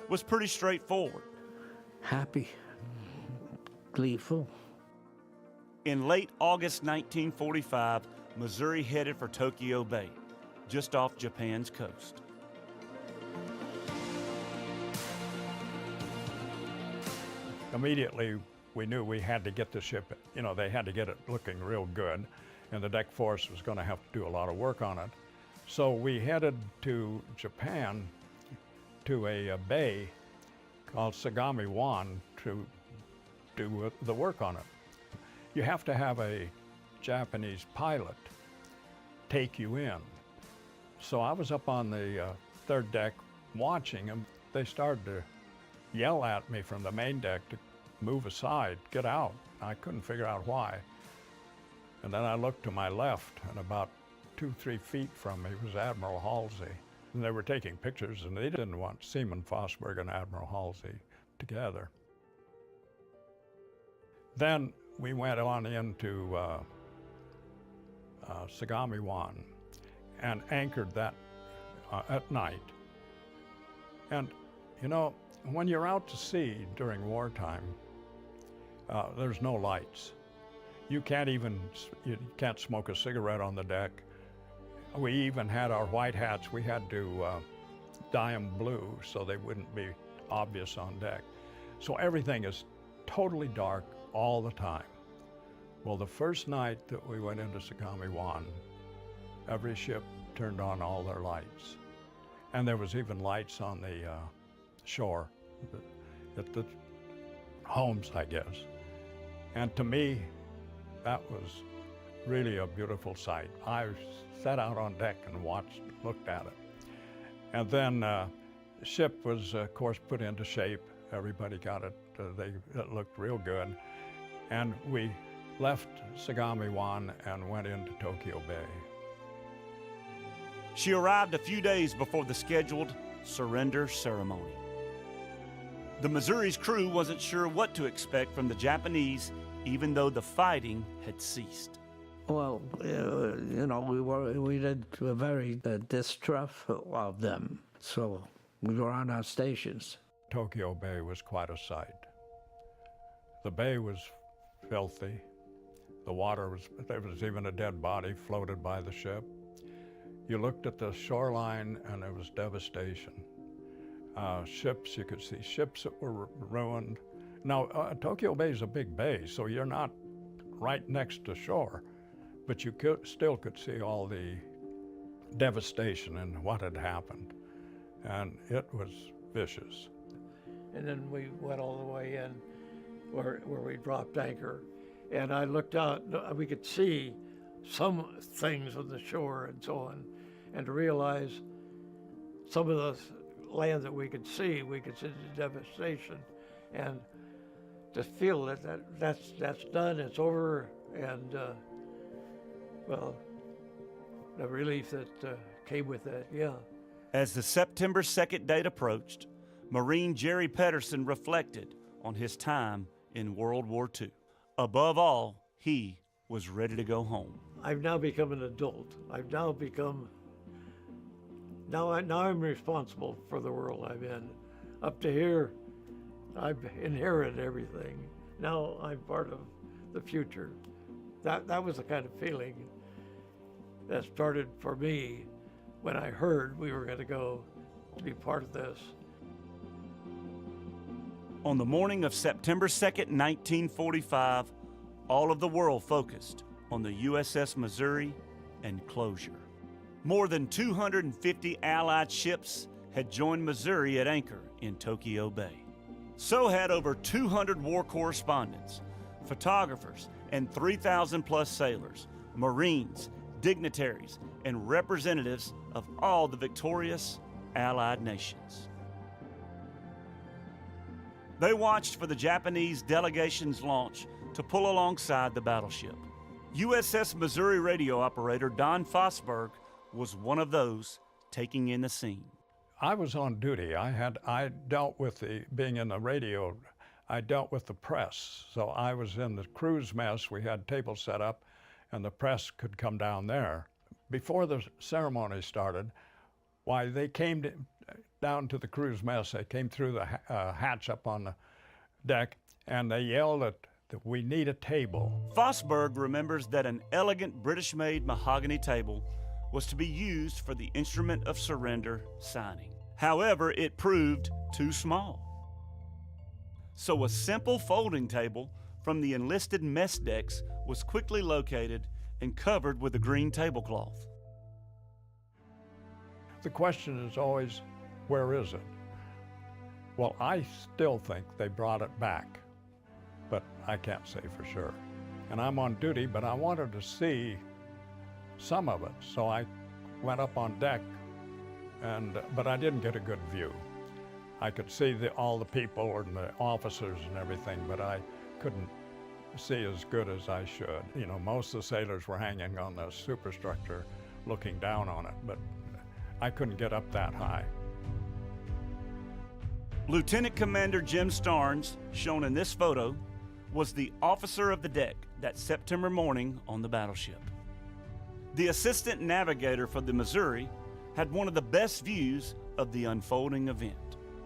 was pretty straightforward. Happy, gleeful. In late August 1945, Missouri headed for Tokyo Bay, just off Japan's coast. Immediately, we knew we had to get the ship, they had to get it looking real good, and the deck force was going to have to do a lot of work on it. So we headed to Japan, to a bay called Sagami-Wan to do the work on it. You have to have a Japanese pilot take you in. So I was up on the third deck watching them. They started to yell at me from the main deck to move aside, get out. I couldn't figure out why. And then I looked to my left, and about 2-3 feet from me was Admiral Halsey. And they were taking pictures, and they didn't want Seaman Fosberg and Admiral Halsey together. Then we went on into Sagami-Wan and anchored that at night. And when you're out to sea during wartime, there's no lights. You can't smoke a cigarette on the deck. We even had our white hats. We had to dye them blue so they wouldn't be obvious on deck. So everything is totally dark all the time. Well, the first night that we went into Sagami-Wan, every ship turned on all their lights. And there was even lights on the shore, at the homes, I guess. And to me, that was really a beautiful sight. I sat out on deck and looked at it. And then the ship was, of course, put into shape. Everybody got it. It looked real good. And we left Sagami-Wan and went into Tokyo Bay. She arrived a few days before the scheduled surrender ceremony. The Missouri's crew wasn't sure what to expect from the Japanese, even though the fighting had ceased. Well, we did a very distrustful of them, so we were on our stations. Tokyo Bay was quite a sight. The bay was filthy. The water there was even a dead body floated by the ship. You looked at the shoreline and there was devastation. Ships, you could see ships that were ruined. Now, Tokyo Bay is a big bay, so you're not right next to shore, but you still could see all the devastation and what had happened. And it was vicious. And then we went all the way in where we dropped anchor. And I looked out, we could see some things on the shore and so on, and to realize some of the land that we could see the devastation, and to feel that's done, it's over, and the relief that came with that, yeah. As the September 2nd date approached, Marine Jerry Pedersen reflected on his time in World War II. Above all, he was ready to go home. I've now become an adult. Now I'm responsible for the world I'm in. Up to here, I've inherited everything. Now I'm part of the future. That was the kind of feeling that started for me when I heard we were going to go to be part of this. On the morning of September 2nd, 1945, all of the world focused on the USS Missouri and closure. More than 250 Allied ships had joined Missouri at anchor in Tokyo Bay. So had over 200 war correspondents, photographers, and 3,000 plus sailors, Marines, dignitaries, and representatives of all the victorious Allied nations. They watched for the Japanese delegation's launch to pull alongside the battleship. USS Missouri radio operator Don Fosberg was one of those taking in the scene. I was on duty. I dealt with being in the radio, I dealt with the press. So I was in the cruise mess. We had tables set up and the press could come down there. Before the ceremony started, why, they came down to the cruise mess. They came through the hatch up on the deck and they yelled that we need a table. Fosberg remembers that an elegant British-made mahogany table was to be used for the instrument of surrender signing. However, it proved too small. So a simple folding table from the enlisted mess decks was quickly located and covered with a green tablecloth. The question is always, where is it? Well, I still think they brought it back, but I can't say for sure. And I'm on duty, but I wanted to see some of it, so I went up on deck, but I didn't get a good view. I could see all the people and the officers and everything, but I couldn't see as good as I should. You know, most of the sailors were hanging on the superstructure looking down on it, but I couldn't get up that high. Lieutenant Commander Jim Starnes, shown in this photo, was the officer of the deck that September morning on the battleship. The assistant navigator for the Missouri had one of the best views of the unfolding event.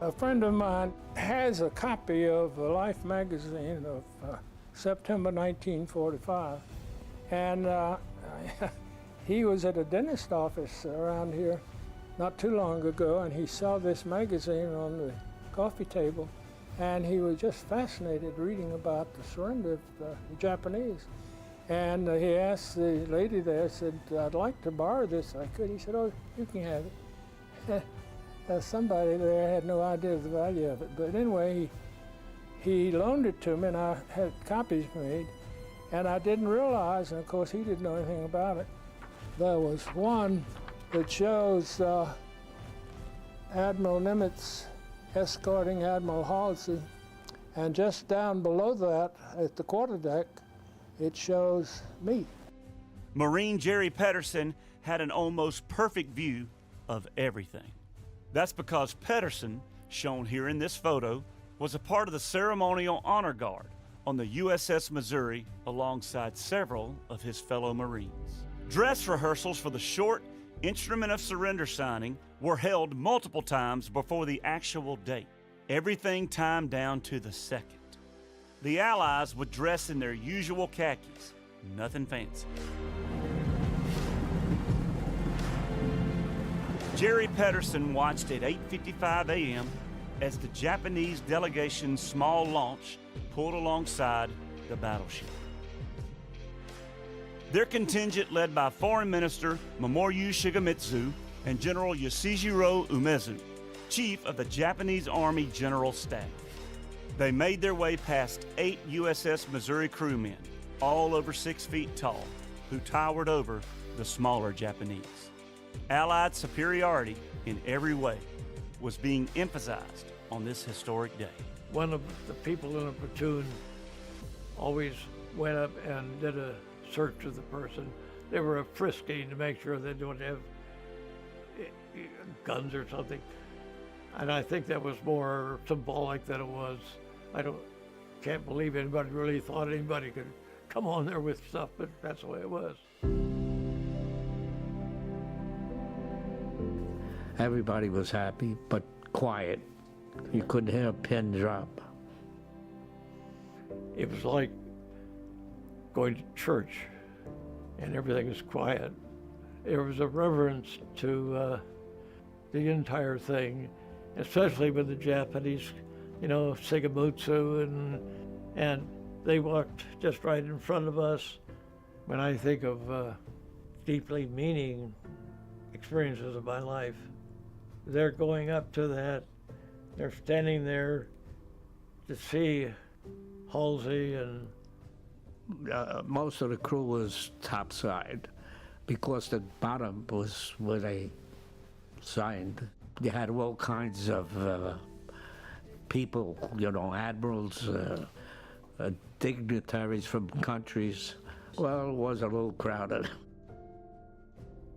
A friend of mine has a copy of a Life magazine of September 1945, and he was at a dentist office around here not too long ago, and he saw this magazine on the coffee table, and he was just fascinated reading about the surrender of the Japanese. And he asked the lady there, said, "I'd like to borrow this." I could. He said, "Oh, you can have it." Somebody there had no idea of the value of it. But anyway, he loaned it to me, and I had copies made. And I didn't realize, and of course he didn't know anything about it, there was one that shows Admiral Nimitz escorting Admiral Halsey. And just down below that, at the quarterdeck, it shows me. Marine Jerry Pedersen had an almost perfect view of everything. That's because Pedersen, shown here in this photo, was a part of the ceremonial honor guard on the USS Missouri alongside several of his fellow Marines. Dress rehearsals for the short instrument of surrender signing were held multiple times before the actual date. Everything timed down to the second. The Allies would dress in their usual khakis, nothing fancy. Jerry Pedersen watched at 8:55 a.m. as the Japanese delegation's small launch pulled alongside the battleship. Their contingent, led by Foreign Minister Mamoru Shigemitsu and General Yasujiro Umezu, Chief of the Japanese Army General Staff. They made their way past 8 USS Missouri crewmen, all over 6 feet tall, who towered over the smaller Japanese. Allied superiority in every way was being emphasized on this historic day. One of the people in a platoon always went up and did a search of the person. They were frisking to make sure they don't have guns or something. And I think that was more symbolic than it was. Can't believe anybody really thought anybody could come on there with stuff, but that's the way it was. Everybody was happy, but quiet. You couldn't hear a pin drop. It was like going to church and everything was quiet. There was a reverence to the entire thing, especially with the Japanese, Shigemitsu, and they walked just right in front of us. When I think of deeply meaning experiences of my life. They're going up to that, they're standing there to see Halsey, and most of the crew was topside because the bottom was where they signed. They had all kinds of people, admirals, dignitaries from countries. Well, it was a little crowded.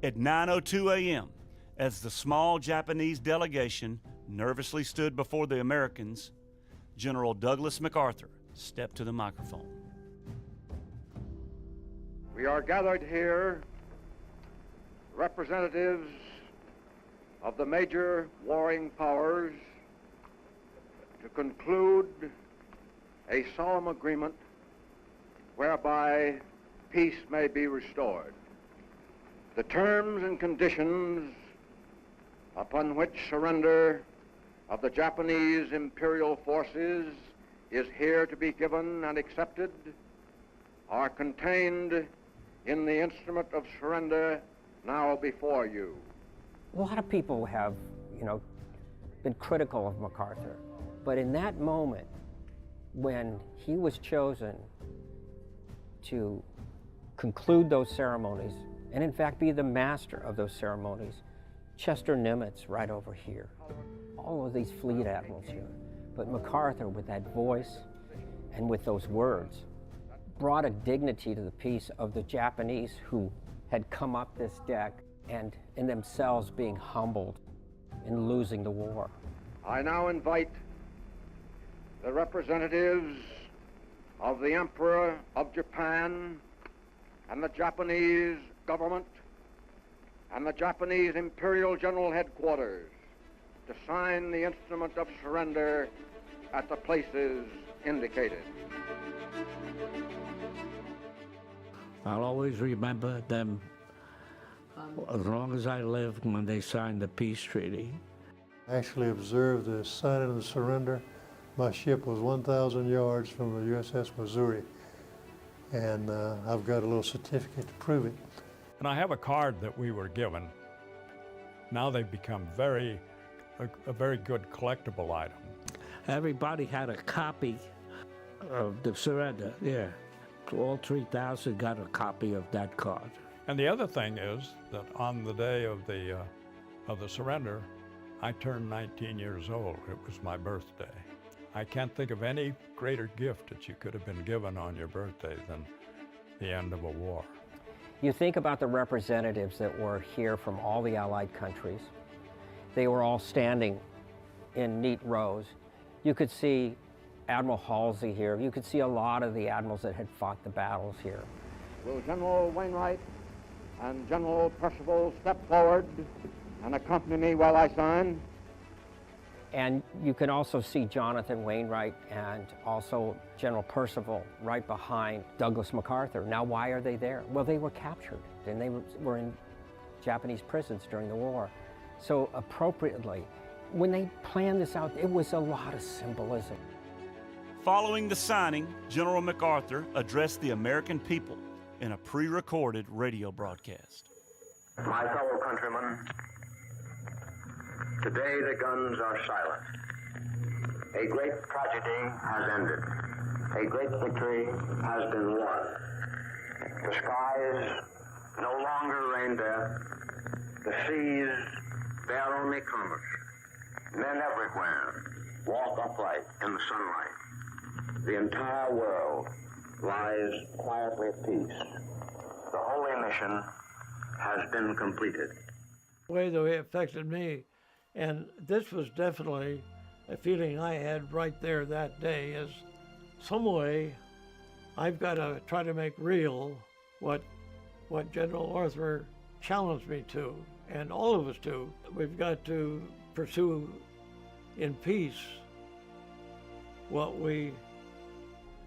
At 9:02 a.m., as the small Japanese delegation nervously stood before the Americans, General Douglas MacArthur stepped to the microphone. We are gathered here, representatives of the major warring powers, to conclude a solemn agreement whereby peace may be restored. The terms and conditions upon which surrender of the Japanese imperial forces is here to be given and accepted are contained in the instrument of surrender now before you. A lot of people have, been critical of MacArthur, but in that moment, when he was chosen to conclude those ceremonies, and in fact be the master of those ceremonies, Chester Nimitz right over here, all of these fleet admirals here, but MacArthur with that voice and with those words brought a dignity to the peace of the Japanese who had come up this deck and in themselves being humbled in losing the war. I now invite the representatives of the Emperor of Japan and the Japanese government and the Japanese Imperial General Headquarters to sign the instrument of surrender at the places indicated. I'll always remember them as long as I live when they signed the peace treaty. I actually observed the signing of the surrender. My ship was 1,000 yards from the USS Missouri, and I've got a little certificate to prove it. And I have a card that we were given. Now they've become a very good collectible item. Everybody had a copy of the surrender, yeah. All 3,000 got a copy of that card. And the other thing is that on the day of the surrender, I turned 19 years old. It was my birthday. I can't think of any greater gift that you could have been given on your birthday than the end of a war. You think about the representatives that were here from all the Allied countries. They were all standing in neat rows. You could see Admiral Halsey here. You could see a lot of the admirals that had fought the battles here. Will General Wainwright and General Percival step forward and accompany me while I sign? And you can also see Jonathan Wainwright and also General Percival right behind Douglas MacArthur. Now, why are they there? Well, they were captured and they were in Japanese prisons during the war. So appropriately, when they planned this out, it was a lot of symbolism. Following the signing, General MacArthur addressed the American people in a pre-recorded radio broadcast. My fellow countrymen, today the guns are silent. A great tragedy has ended. A great victory has been won. The skies no longer rain death. The seas bear only commerce. Men everywhere walk upright in the sunlight. The entire world lies quietly at peace. The holy mission has been completed. The way it affected me, and this was definitely a feeling I had right there that day, is some way I've got to try to make real what General Arthur challenged me to, and all of us to. We've got to pursue in peace what we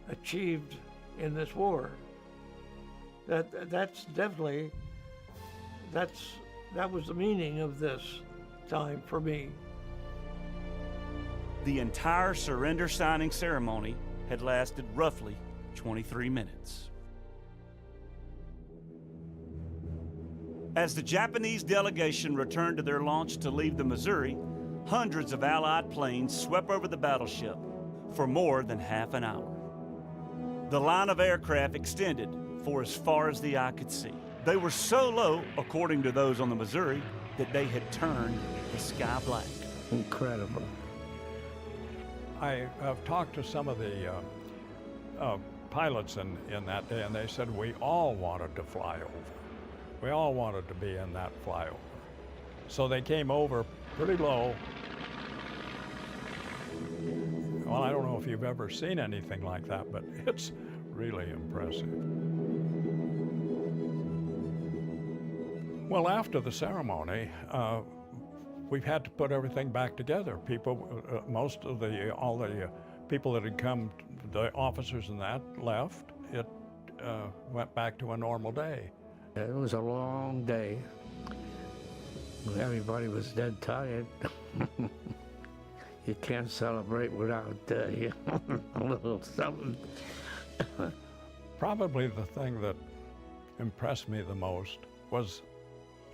achieved in this war. That was the meaning of this time for me. The entire surrender signing ceremony had lasted roughly 23 minutes. As the Japanese delegation returned to their launch to leave the Missouri, hundreds of Allied planes swept over the battleship for more than half an hour. The line of aircraft extended for as far as the eye could see. They were so low, according to those on the Missouri, that they had turned the sky black. Incredible. I have talked to some of the pilots in that day, and they said we all wanted to fly over. We all wanted to be in that flyover. So they came over pretty low. Well, I don't know if you've ever seen anything like that, but it's really impressive. Well, after the ceremony, we've had to put everything back together. People, all the people that had come, the officers and that left. It went back to a normal day. It was a long day. Everybody was dead tired. You can't celebrate without a little something. Probably the thing that impressed me the most was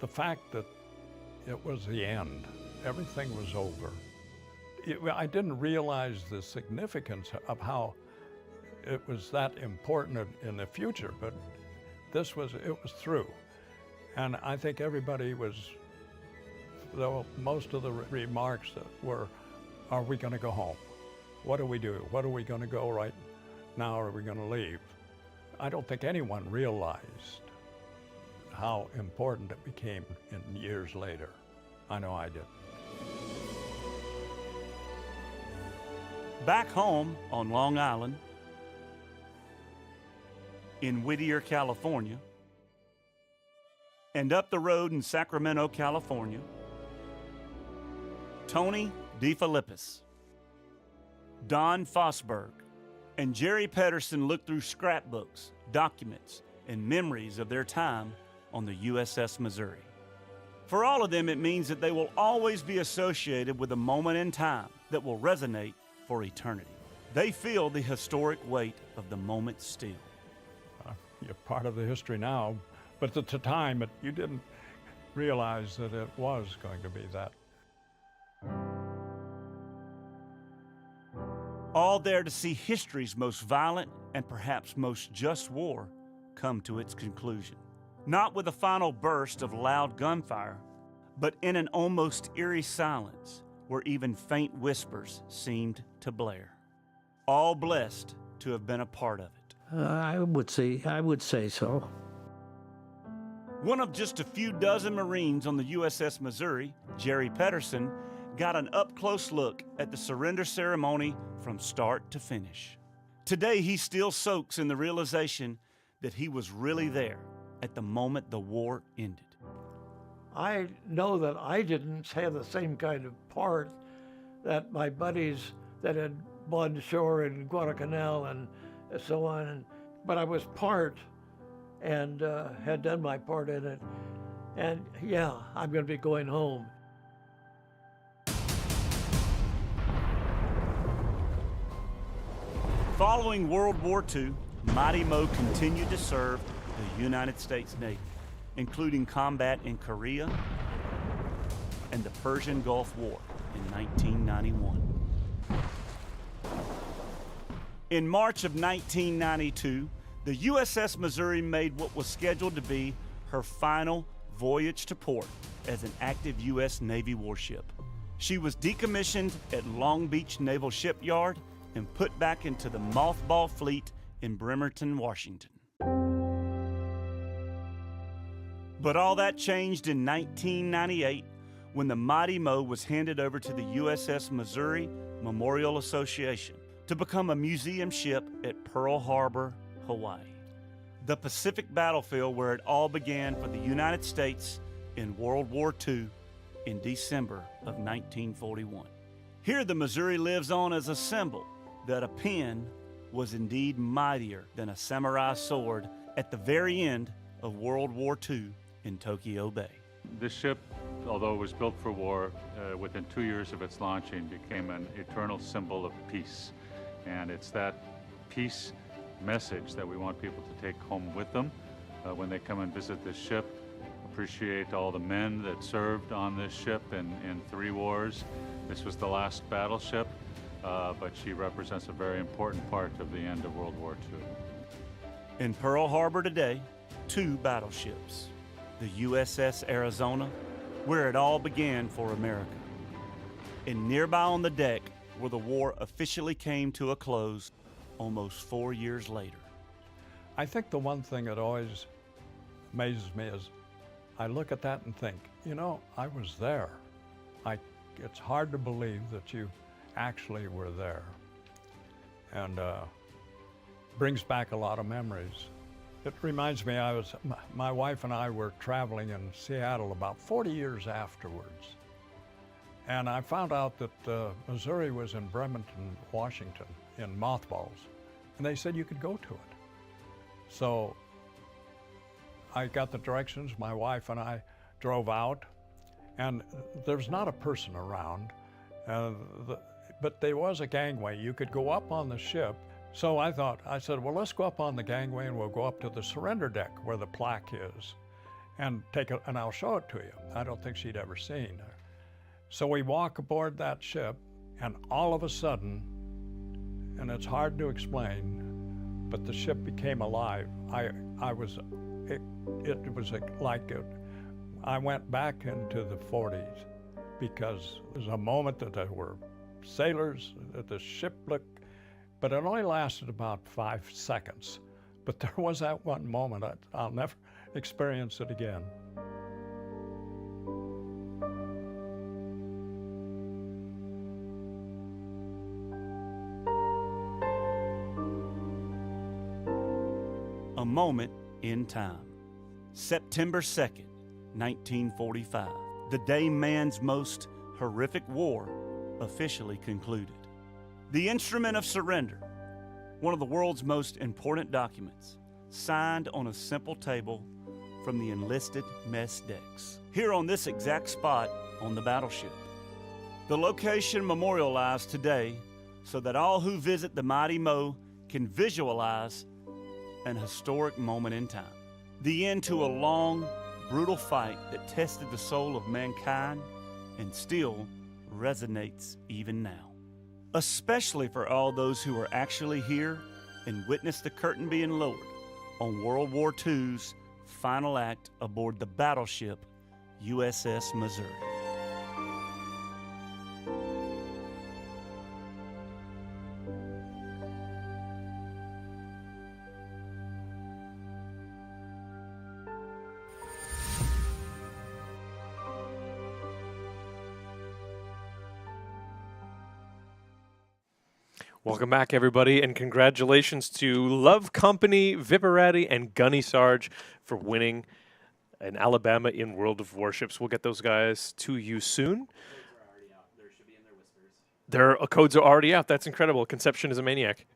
the fact that it was the end. Everything was over. I didn't realize the significance of how it was that important in the future, but it was through. And I think everybody was, though most of the remarks were, are we going to go home? What do we do? What are we going to go right now? Are we going to leave? I don't think anyone realized how important it became in years later. I know I did. Back home on Long Island, in Whittier, California, and up the road in Sacramento, California, Tony DeFilippis, Don Fosberg, and Jerry Pedersen looked through scrapbooks, documents, and memories of their time on the USS Missouri. For all of them, it means that they will always be associated with a moment in time that will resonate for eternity. They feel the historic weight of the moment still. You're part of the history now, but at the time, you didn't realize that it was going to be that. All there to see history's most violent and perhaps most just war come to its conclusion. Not with a final burst of loud gunfire, but in an almost eerie silence where even faint whispers seemed to blare. All blessed to have been a part of it. I would say so. One of just a few dozen Marines on the USS Missouri, Jerry Pedersen, got an up-close look at the surrender ceremony from start to finish. Today, he still soaks in the realization that he was really there at the moment the war ended. I know that I didn't have the same kind of part that my buddies that had gone ashore in Guadalcanal and so on, but I was part and had done my part in it. And yeah, I'm going to be going home. Following World War II, Mighty Mo continued to serve the United States Navy, including combat in Korea and the Persian Gulf War in 1991. In March of 1992, the USS Missouri made what was scheduled to be her final voyage to port as an active U.S. Navy warship. She was decommissioned at Long Beach Naval Shipyard and put back into the mothball fleet in Bremerton, Washington. But all that changed in 1998 when the Mighty Mo was handed over to the USS Missouri Memorial Association to become a museum ship at Pearl Harbor, Hawaii, the Pacific battlefield where it all began for the United States in World War II in December of 1941. Here the Missouri lives on as a symbol that a pen was indeed mightier than a samurai sword at the very end of World War II in Tokyo Bay. This ship, although it was built for war, within 2 years of its launching became an eternal symbol of peace. And it's that peace message that we want people to take home with them when they come and visit this ship. appreciate all the men that served on this ship in 3 wars. This was the last battleship, but she represents a very important part of the end of World War II. In Pearl Harbor today, 2 battleships. The USS Arizona, where it all began for America. And nearby on the deck, where the war officially came to a close almost 4 years later. I think the one thing that always amazes me is I look at that and think, you know, I was there. It's hard to believe that you actually were there. And brings back a lot of memories. It reminds me, my wife and I were traveling in Seattle about 40 years afterwards. And I found out that Missouri was in Bremerton, Washington, in mothballs. And they said you could go to it. So I got the directions, my wife and I drove out, and there's not a person around, but there was a gangway. You could go up on the ship. So I said, well, let's go up on the gangway and we'll go up to the surrender deck where the plaque is and and I'll show it to you. I don't think she'd ever seen her. So we walk aboard that ship, and all of a sudden, and it's hard to explain, but the ship became alive. I went back into the 40s because there's a moment that there were sailors, that the ship looked, but it only lasted about 5 seconds. But there was that one moment, I'll never experience it again. A moment in time. September 2nd, 1945, the day man's most horrific war officially concluded. The Instrument of Surrender, one of the world's most important documents, signed on a simple table from the enlisted mess decks, here on this exact spot on the battleship. The location memorialized today so that all who visit the Mighty Mo can visualize an historic moment in time. The end to a long, brutal fight that tested the soul of mankind and still resonates even now. Especially for all those who are actually here and witnessed the curtain being lowered on World War II's final act aboard the battleship USS Missouri. Welcome back, everybody, and congratulations to Love Company, Viparati, and Gunny Sarge for winning in Alabama in World of Warships. We'll get those guys to you soon. Their codes are already out. That's incredible. Conception is a maniac.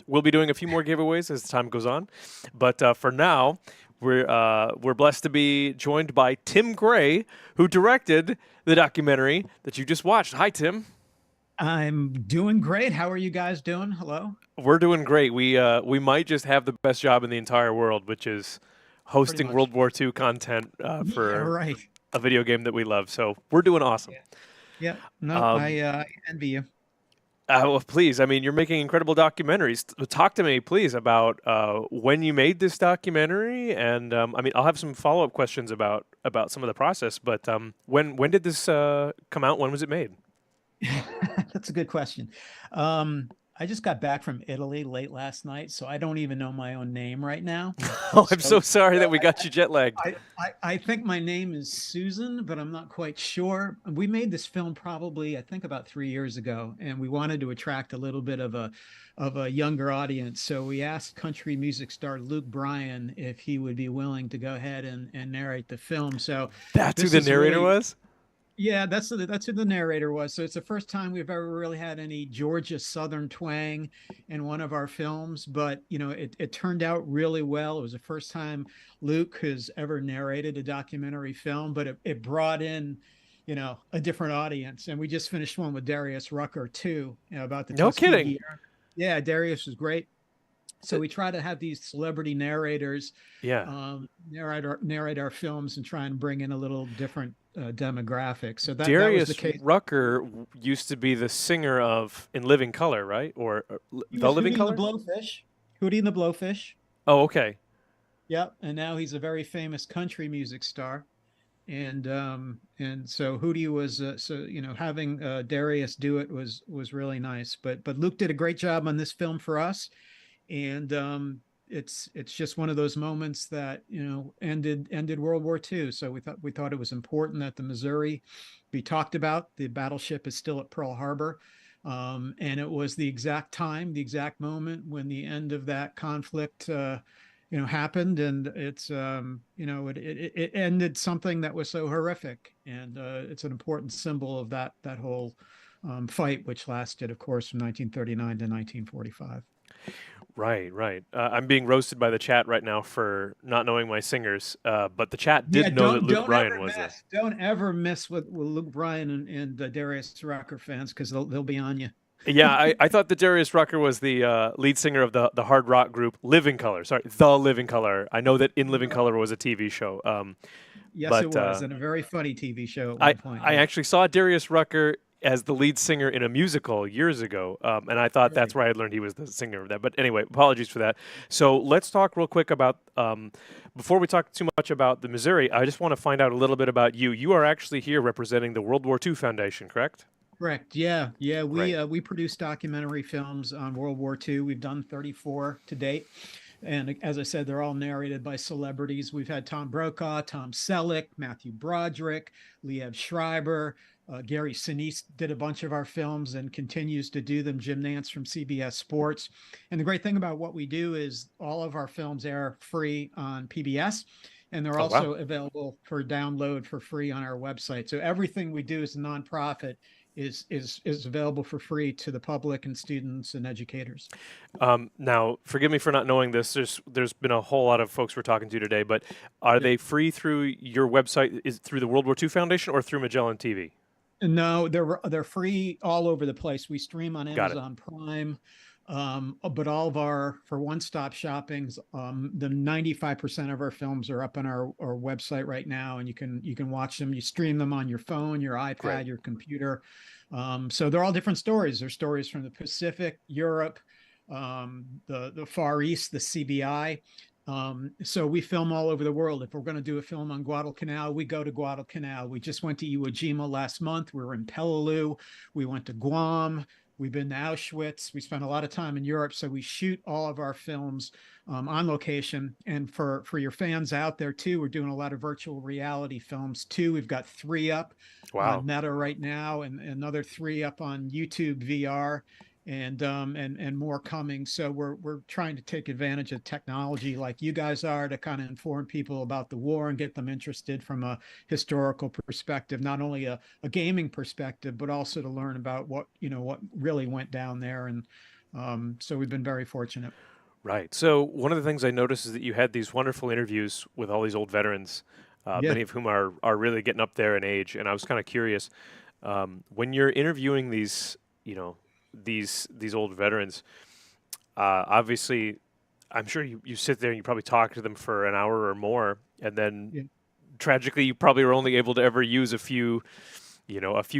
We'll be doing a few more giveaways as time goes on, but for now, we're blessed to be joined by Tim Gray, who directed the documentary that you just watched. Hi, Tim. I'm doing great. How are you guys doing? Hello. We're doing great. We might just have the best job in the entire world, which is hosting World War II content for a video game that we love. So we're doing awesome. Yeah. No, I envy you. Well, please. I mean, you're making incredible documentaries. Talk to me, please, about when you made this documentary. And I mean, I'll have some follow-up questions about some of the process. But when did this come out? When was it made? That's a good question. I just got back from Italy late last night, so I don't even know my own name right now. Oh, I'm so sorry that we got you jet lagged. I think my name is Susan, but I'm not quite sure. We made this film probably, I think, about 3 years ago, and we wanted to attract a little bit of a younger audience. So we asked country music star Luke Bryan if he would be willing to go ahead and narrate the film. So that's who the narrator was? Yeah, that's who the narrator was. So it's the first time we've ever really had any Georgia Southern twang in one of our films. But, you know, it turned out really well. It was the first time Luke has ever narrated a documentary film, but it brought in, you know, a different audience. And we just finished one with Darius Rucker, too, you know, about the No Tuskegee kidding. Air. Yeah, Darius was great. So we try to have these celebrity narrators Yeah. narrate our films and try and bring in a little different demographic. So that was the Darius case. Rucker used to be the singer of In Living Color, right? Or He The was Living Hootie and the Color? Blowfish. Hootie and the Blowfish. Oh, okay. Yep. And now he's a very famous country music star. And so Hootie was having Darius do it was really nice. But Luke did a great job on this film for us, and it's just one of those moments that ended World War II. So we thought it was important that the Missouri be talked about. The battleship is still at Pearl Harbor. And it was the exact time, the exact moment when the end of that conflict happened, and it ended something that was so horrific, and it's an important symbol of that whole fight, which lasted, of course, from 1939 to 1945. Right, right. I'm being roasted by the chat right now for not knowing my singers, but the chat did know that Luke Bryan was there. Don't ever miss with Luke Bryan and Darius Rucker fans, because they'll be on you. Yeah, I thought that Darius Rucker was the lead singer of the hard rock group Living Color. Sorry, The Living Color. I know that In Living Color was a TV show. Yes, but, it was, and a very funny TV show at one point. I actually saw Darius Rucker as the lead singer in a musical years ago, and I thought that's where I learned he was the singer of that. But anyway, apologies for that. So let's talk real quick about, before we talk too much about the Missouri, I just want to find out a little bit about you. You are actually here representing the World War II Foundation, correct? Correct. Yeah. We produce documentary films on World War II. We've done 34 to date. And as I said, they're all narrated by celebrities. We've had Tom Brokaw, Tom Selleck, Matthew Broderick, Liev Schreiber, Gary Sinise did a bunch of our films and continues to do them. Jim Nance from CBS Sports. And the great thing about what we do is all of our films air free on PBS, and they're also available for download for free on our website. So everything we do as a nonprofit is available for free to the public and students and educators. Now, forgive me for not knowing this. There's been a whole lot of folks we're talking to today, but are they free through your website? Is it through the World War II Foundation or through Magellan TV? No, they're free all over the place. We stream on Amazon Prime, but all of for one-stop shoppings, the 95% of our films are up on our website right now, and you can watch them. You stream them on your phone, your iPad, your computer. So they're all different stories. There's stories from the Pacific, Europe, the Far East, the CBI. So we film all over the world. If we're going to do a film on Guadalcanal, we go to Guadalcanal. We just went to Iwo Jima last month. We were in Peleliu. We went to Guam. We've been to Auschwitz. We spent a lot of time in Europe. So we shoot all of our films on location. And for your fans out there too, we're doing a lot of virtual reality films too. We've got 3 up on Meta right now, and another 3 up on YouTube VR. And more coming. So we're trying to take advantage of technology like you guys are to kind of inform people about the war and get them interested from a historical perspective, not only a gaming perspective, but also to learn about what really went down there. And so we've been very fortunate. Right. So one of the things I noticed is that you had these wonderful interviews with all these old veterans, many of whom are really getting up there in age. And I was kind of curious, when you're interviewing these old veterans, obviously, I'm sure you sit there and you probably talk to them for an hour or more, and then tragically, you probably are only able to ever use a few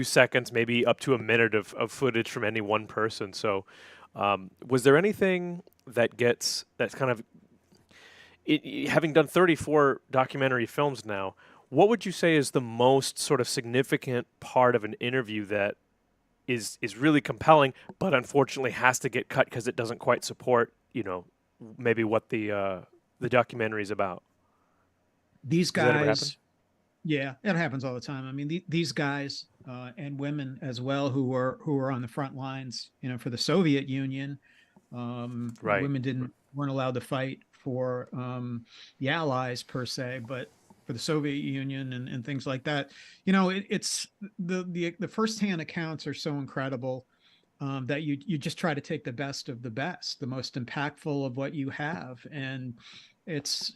seconds, maybe up to a minute of footage from any one person. So, was there anything that's kind of, having done 34 documentary films now, what would you say is the most sort of significant part of an interview that is really compelling, but unfortunately has to get cut because it doesn't quite support, maybe what the documentary is about? These Does that ever guys, happen? yeah, it happens all the time. I mean, these guys and women as well who are on the front lines, for the Soviet Union. Women weren't allowed to fight for the Allies per se, but for the Soviet Union and things like that. It's the firsthand accounts are so incredible that you just try to take the best of the best, the most impactful of what you have. And it's,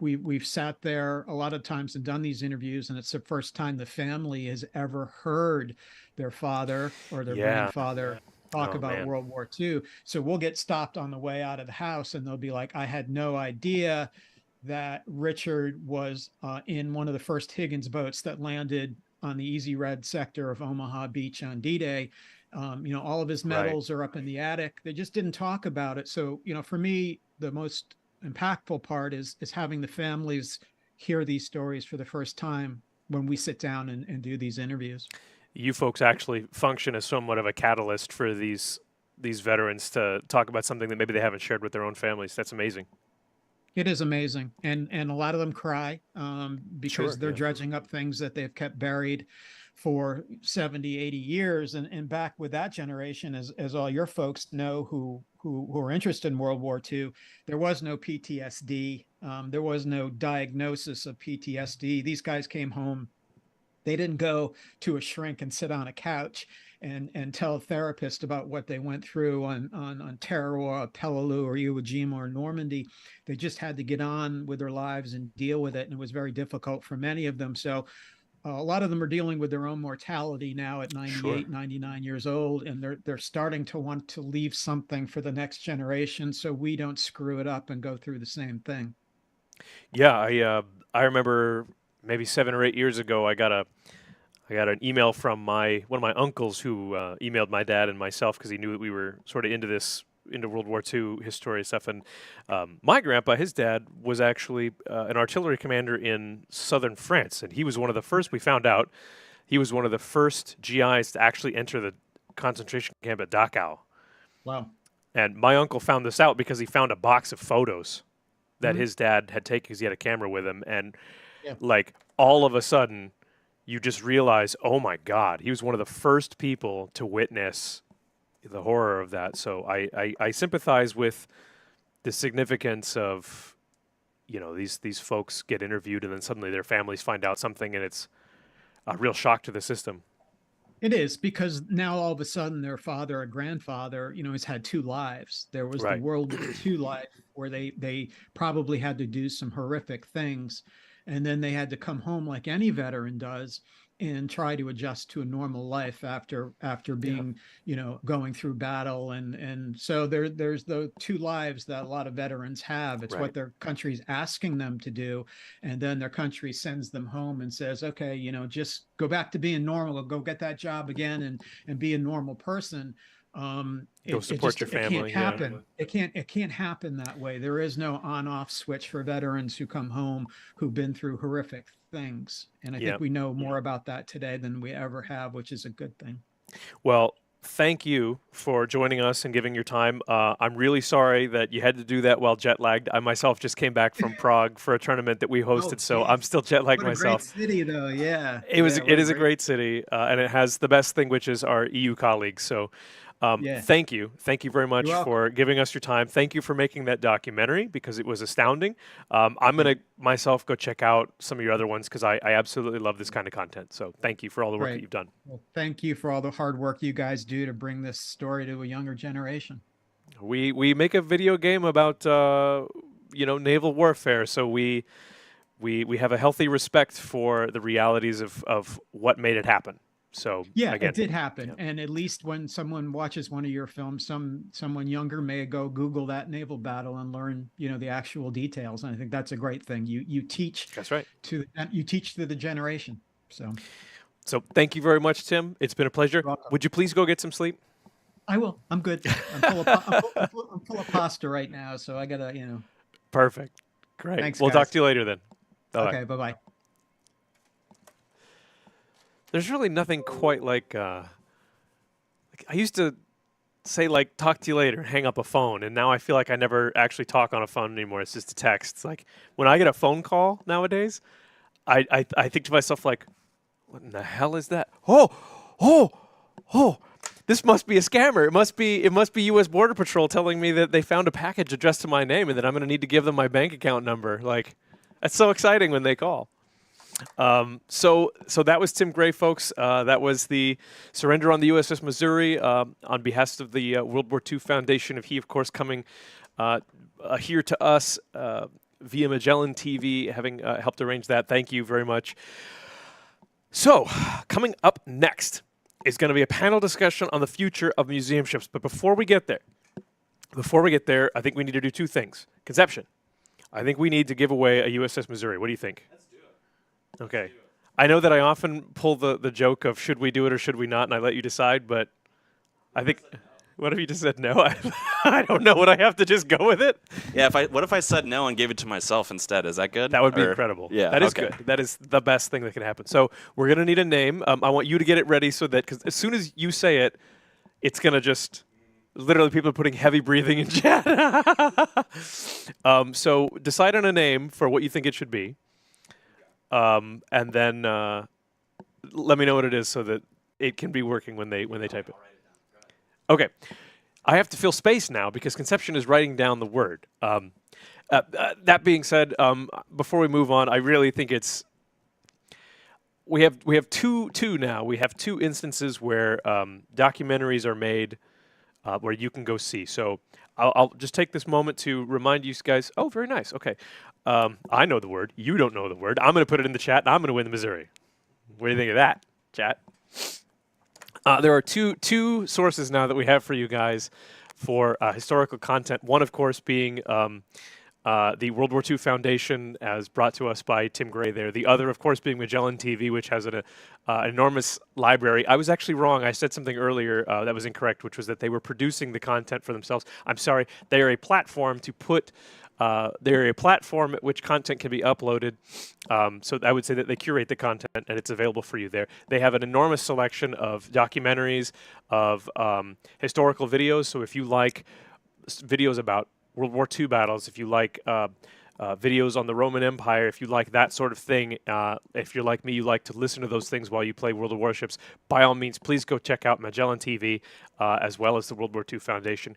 we've sat there a lot of times and done these interviews, and it's the first time the family has ever heard their father or their grandfather talk Oh, about man. World War II. So we'll get stopped on the way out of the house and they'll be like, I had no idea that Richard was in one of the first Higgins boats that landed on the Easy Red sector of Omaha Beach on D-Day. All of his medals are up in the attic. They just didn't talk about it. So, for me, the most impactful part is having the families hear these stories for the first time when we sit down and do these interviews. You folks actually function as somewhat of a catalyst for these veterans to talk about something that maybe they haven't shared with their own families. That's amazing. It is amazing. And a lot of them cry because Sure, they're yeah. dredging up things that they've kept buried for 70, 80 years. And back with that generation, as all your folks know who are interested in World War II, there was no PTSD. There was no diagnosis of PTSD. These guys came home. They didn't go to a shrink and sit on a couch and tell a therapist about what they went through on Tarawa, Peleliu, or Iwo Jima, or Normandy. They just had to get on with their lives and deal with it. And it was very difficult for many of them. So a lot of them are dealing with their own mortality now at 98, 99 years old. And they're starting to want to leave something for the next generation so we don't screw it up and go through the same thing. Yeah, I remember maybe 7 or 8 years ago, I got an email from one of my uncles who emailed my dad and myself because he knew that we were sort of into World War II history stuff. And my grandpa, his dad, was actually an artillery commander in southern France, and he was one of the first. We found out he was one of the first GIs to actually enter the concentration camp at Dachau. Wow! And my uncle found this out because he found a box of photos that his dad had taken because he had a camera with him, and like all of a sudden, you just realize, oh my God, he was one of the first people to witness the horror of that. So I sympathize with the significance of, these folks get interviewed and then suddenly their families find out something and it's a real shock to the system. It is, because now all of a sudden their father or grandfather, has had two lives. There was the World War II life where they probably had to do some horrific things. And then they had to come home like any veteran does and try to adjust to a normal life after being, going through battle. And so there's the two lives that a lot of veterans have. It's what their country's asking them to do. And then their country sends them home and says, okay, just go back to being normal, go get that job again and be a normal person. Go support your family. It can't happen. It can't happen that way. There is no on-off switch for veterans who come home who've been through horrific things. And I think we know more about that today than we ever have, which is a good thing. Well, thank you for joining us and giving your time. I'm really sorry that you had to do that while jet lagged. I myself just came back from Prague for a tournament that we hosted, so I'm still jet lagged myself. What a great city, though. Yeah. It is a great city, and it has the best thing, which is our EU colleagues. So thank you very much for giving us your time. Thank you for making that documentary because it was astounding. I'm going to myself go check out some of your other ones because I absolutely love this kind of content. So thank you for all the work that you've done. Well, thank you for all the hard work you guys do to bring this story to a younger generation. We make a video game about naval warfare, so we have a healthy respect for the realities of what made it happen. So again, it did happen. And at least when someone watches one of your films, someone younger may go Google that naval battle and learn, the actual details. And I think that's a great thing. You teach. That's right. You teach to the generation. So thank you very much, Tim. It's been a pleasure. Would you please go get some sleep? I will. I'm good. I'm full of pasta right now, so I gotta, Perfect. Great. Thanks, we'll guys. talk to you later then. Bye-bye. Okay. Bye-bye. There's really nothing quite like I used to say talk to you later and hang up a phone, and now I feel like I never actually talk on a phone anymore. It's just a text. It's like when I get a phone call nowadays, I think to myself like, what in the hell is that? Oh, this must be a scammer. It must be U.S. Border Patrol telling me that they found a package addressed to my name and that I'm going to need to give them my bank account number. Like, that's so exciting when they call. So that was Tim Gray, folks. That was the surrender on the USS Missouri on behalf of the World War II Foundation. He, of course, coming here to us via Magellan TV, having helped arrange that. Thank you very much. So, coming up next is going to be a panel discussion on the future of museum ships. But before we get there, I think we need to do two things. Conception. I think we need to give away a USS Missouri. What do you think? Let's do it. Okay. I know that I often pull the joke of should we do it or should we not, and I let you decide, but I think... What if you just said no? I don't know. Would I have to just go with it? Yeah. What if I said no and gave it to myself instead? Is that good? That would be incredible. Yeah. That is okay. good. That is the best thing that can happen. So we're going to need a name. I want you to get it ready so that, because as soon as you say it, it's going to just, literally people are putting heavy breathing in chat. So decide on a name for what you think it should be. And then let me know what it is so that it can be working when they type it. Okay. I have to fill space now because Conception is writing down the word. That being said, before we move on, I really think it's we have two now. We have two instances where documentaries are made where you can go see. So I'll just take this moment to remind you guys. Oh, very nice. Okay. I know the word. You don't know the word. I'm going to put it in the chat, and I'm going to win the Missouri. What do you think of that, chat? There are two sources now that we have for you guys for historical content. One, of course, being the World War II Foundation, as brought to us by Tim Gray there. The other, of course, being Magellan TV, which has an enormous library. I was actually wrong. I said something earlier that was incorrect, which was that they were producing the content for themselves. I'm sorry. They are a platform to put... they're a platform at which content can be uploaded. So I would say that they curate the content and it's available for you there. They have an enormous selection of documentaries, of historical videos. So if you like videos about World War II battles, if you like videos on the Roman Empire, if you like that sort of thing, if you're like me, you like to listen to those things while you play World of Warships, by all means, please go check out Magellan TV as well as the World War II Foundation.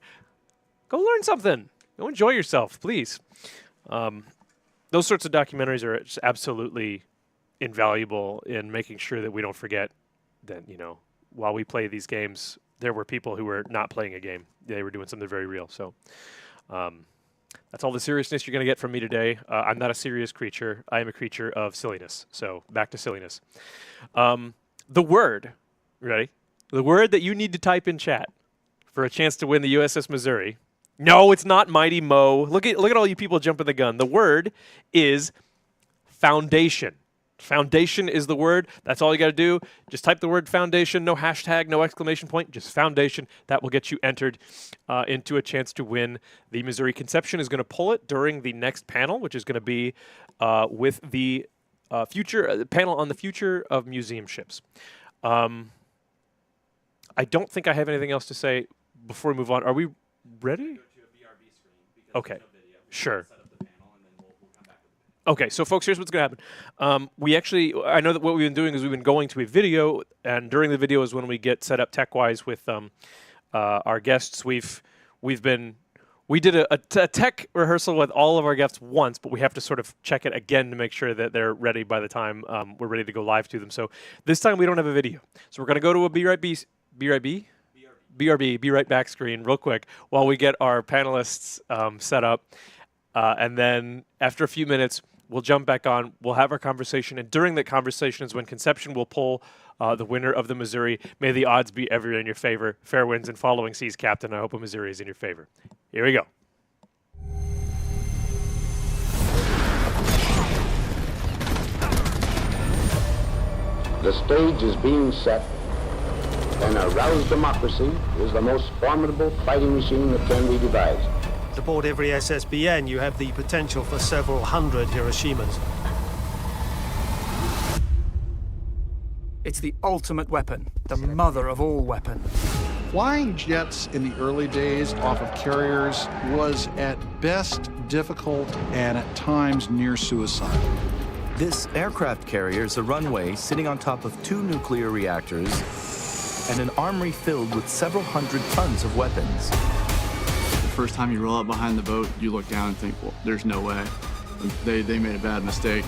Go learn something. Go enjoy yourself, please. Those sorts of documentaries are just absolutely invaluable in making sure that we don't forget that, you know, while we play these games, there were people who were not playing a game. They were doing something very real. So that's all the seriousness you're going to get from me today. I'm not a serious creature. I am a creature of silliness. So back to silliness. The word, ready? The word that you need to type in chat for a chance to win the USS Missouri. No, it's not Mighty Mo. Look at all you people jumping the gun. The word is foundation. Foundation is the word. That's all you got to do. Just type the word foundation. No hashtag, no exclamation point. Just foundation. That will get you entered into a chance to win the Missouri. Conception is going to pull it during the next panel, which is going to be with the panel on the future of museum ships. I don't think I have anything else to say before we move on. Are we ready? Okay, sure. Okay, so folks, here's what's going to happen. I know that what we've been doing is we've been going to a video, and during the video is when we get set up tech-wise with our guests. We did a tech rehearsal with all of our guests once, but we have to sort of check it again to make sure that they're ready by the time we're ready to go live to them. So this time we don't have a video. So we're going to go to a Be Right Back screen real quick while we get our panelists set up. And then after a few minutes, we'll jump back on. We'll have our conversation. And during that conversation is when Conception will pull the winner of the Missouri. May the odds be ever in your favor. Fair winds and following seas, Captain. I hope a Missouri is in your favor. Here we go. The stage is being set. And a roused democracy is the most formidable fighting machine that can be devised. Aboard every SSBN, you have the potential for several hundred Hiroshimas. It's the ultimate weapon, the mother of all weapons. Flying jets in the early days off of carriers was at best difficult and at times near suicide. This aircraft carrier is a runway sitting on top of 2 nuclear reactors and an armory filled with several hundred tons of weapons. The first time you roll up behind the boat, you look down and think, well, there's no way. They made a bad mistake.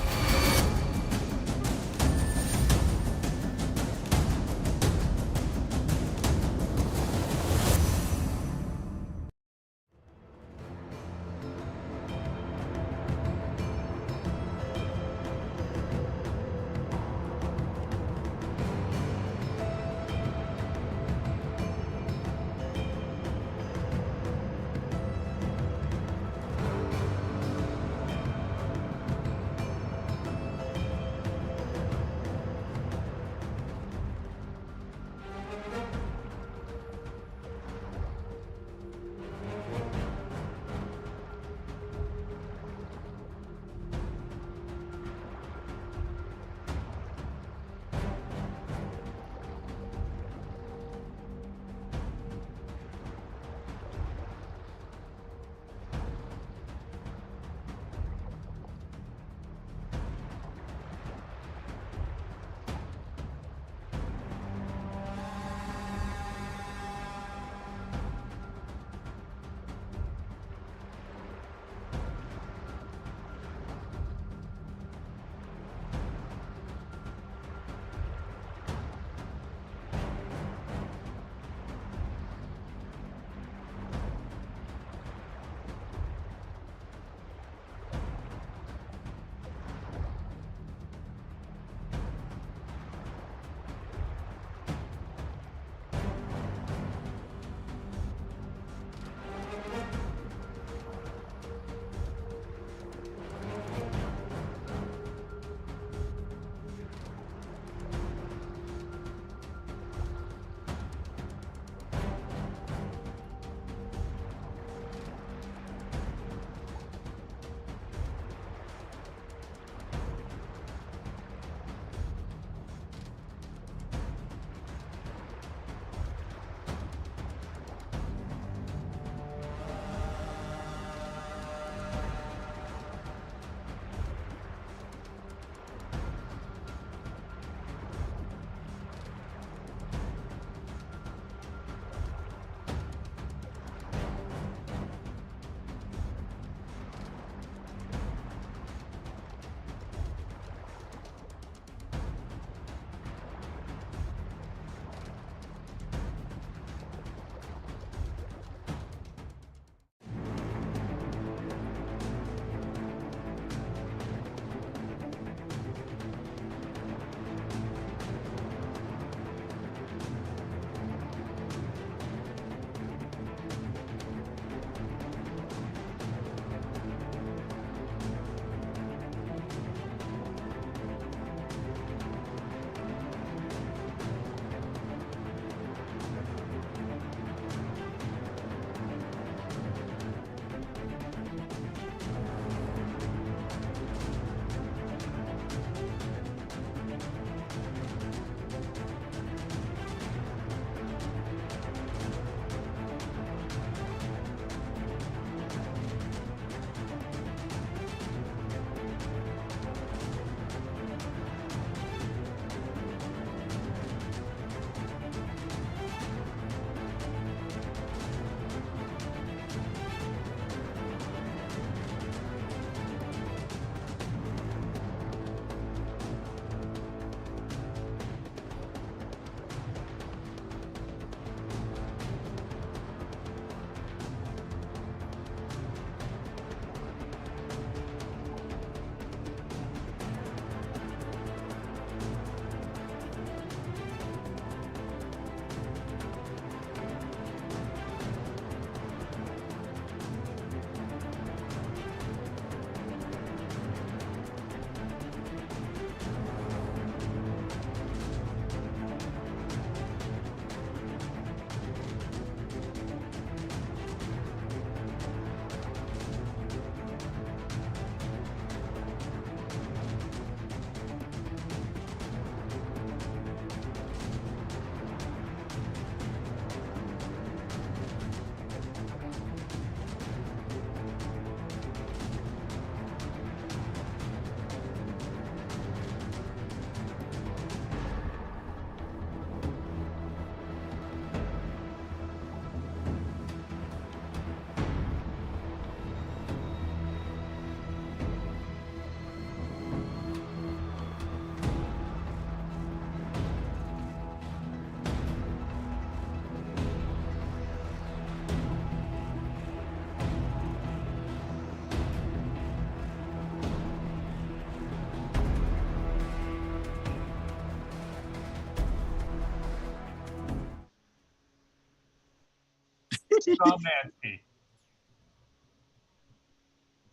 Samansky.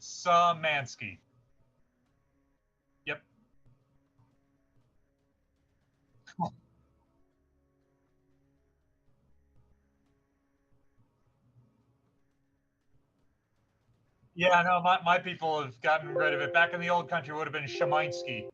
Samansky. Yep. Yeah, no, my people have gotten rid of it. Back in the old country, it would have been Sheminsky.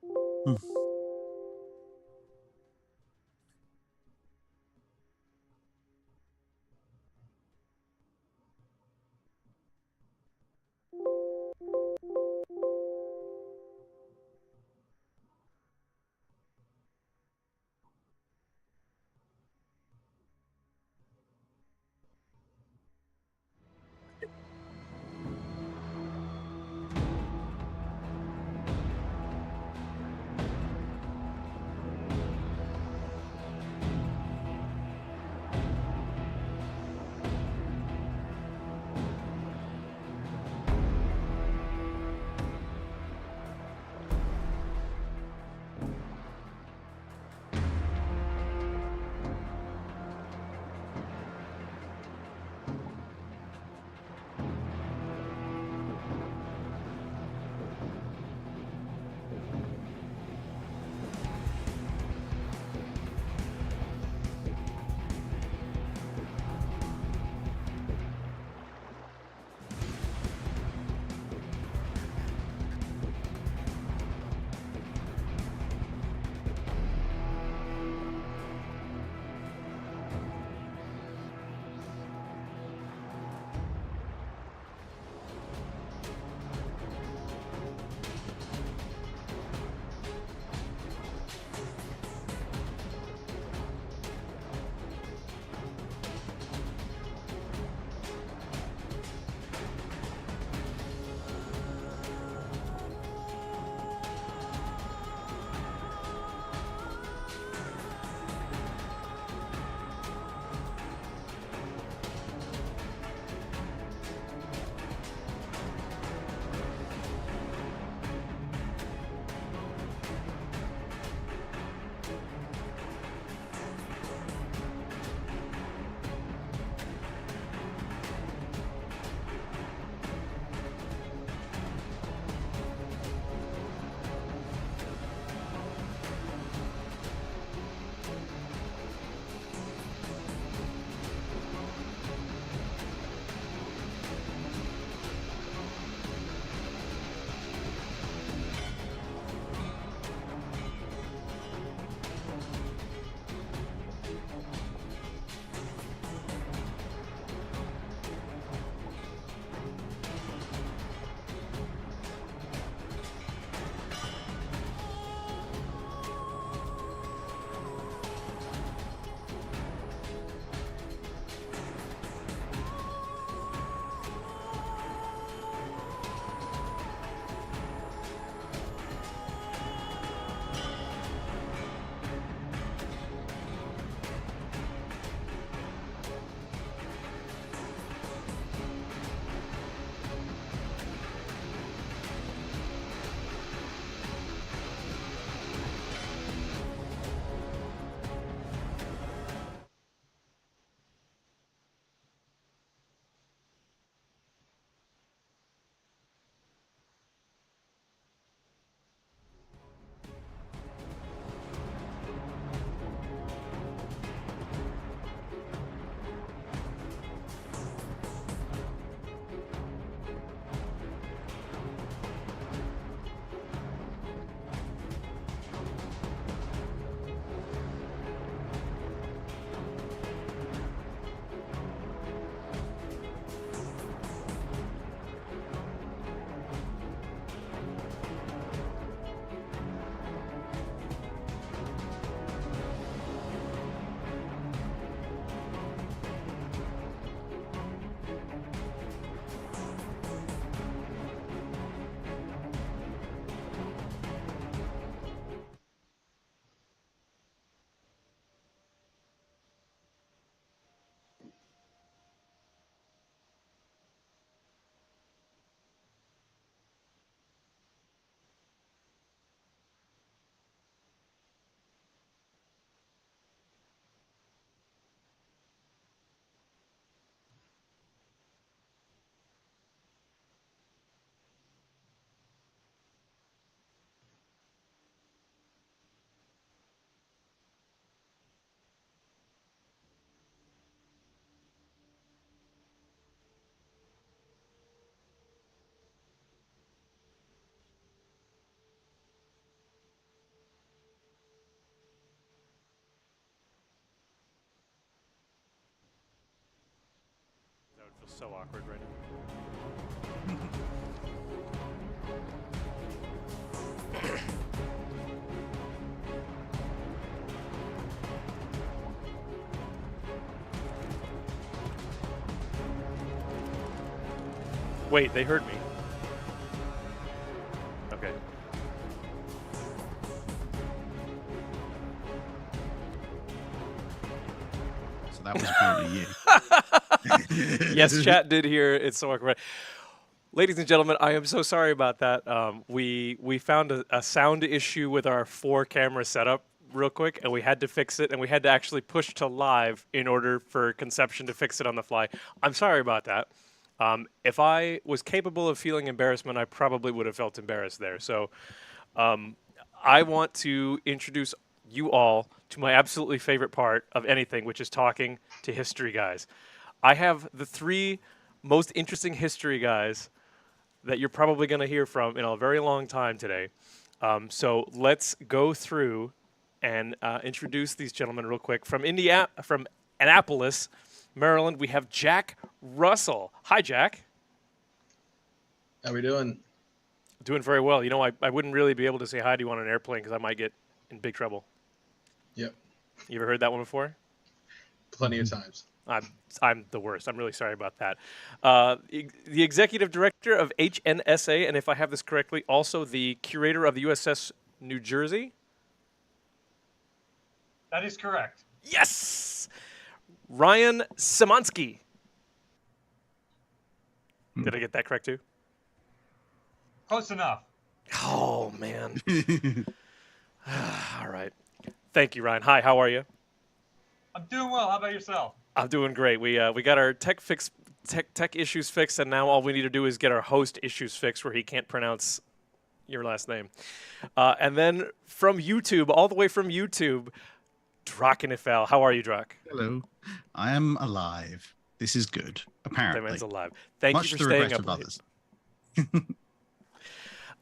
So awkward right now. Wait, they heard me. Okay. So that was apparently you. Yes, chat did hear it's so awkward. Ladies and gentlemen, I am so sorry about that. We found a sound issue with our 4-camera setup real quick, and we had to fix it, and we had to actually push to live in order for Conception to fix it on the fly. I'm sorry about that. If I was capable of feeling embarrassment, I probably would have felt embarrassed there. So I want to introduce you all to my absolutely favorite part of anything, which is talking to history guys. I have the 3 most interesting history guys that you're probably going to hear from in a very long time today. So let's go through and introduce these gentlemen real quick. From Annapolis, Maryland, we have Jack Russell. Hi, Jack. How we doing? Doing very well. You know, I wouldn't really be able to say hi to you on an airplane because I might get in big trouble. Yep. You ever heard that one before? Plenty of times. I'm the worst. I'm really sorry about that. The executive director of HNSA, and if I have this correctly, also the curator of the USS New Jersey. That is correct. Yes! Ryan Szymanski. Did I get that correct too? Close enough. Oh, man. All right. Thank you, Ryan. Hi, how are you? I'm doing well. How about yourself? I'm doing great. We got our tech issues fixed, and now all we need to do is get our host issues fixed where he can't pronounce your last name. And then from YouTube, all the way from YouTube, Drakenifel. How are you, Drak? Hello. I am alive. This is good, apparently. That man's alive. Thank Much you to for the staying regret up of late.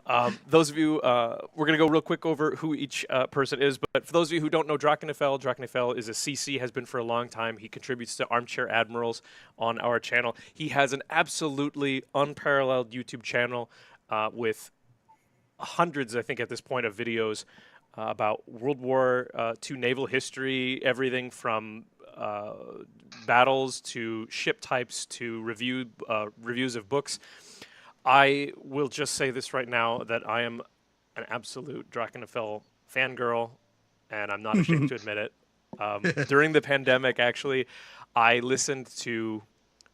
others. Those of you, we're going to go real quick over who each person is. But for those of you who don't know Drakenifel is a CC, has been for a long time. He contributes to Armchair Admirals on our channel. He has an absolutely unparalleled YouTube channel with hundreds, I think, at this point, of videos about World War II naval history, everything from battles to ship types to reviews of books. I will just say this right now, that I am an absolute Drakenifel fangirl, and I'm not ashamed to admit it. During the pandemic, actually, I listened to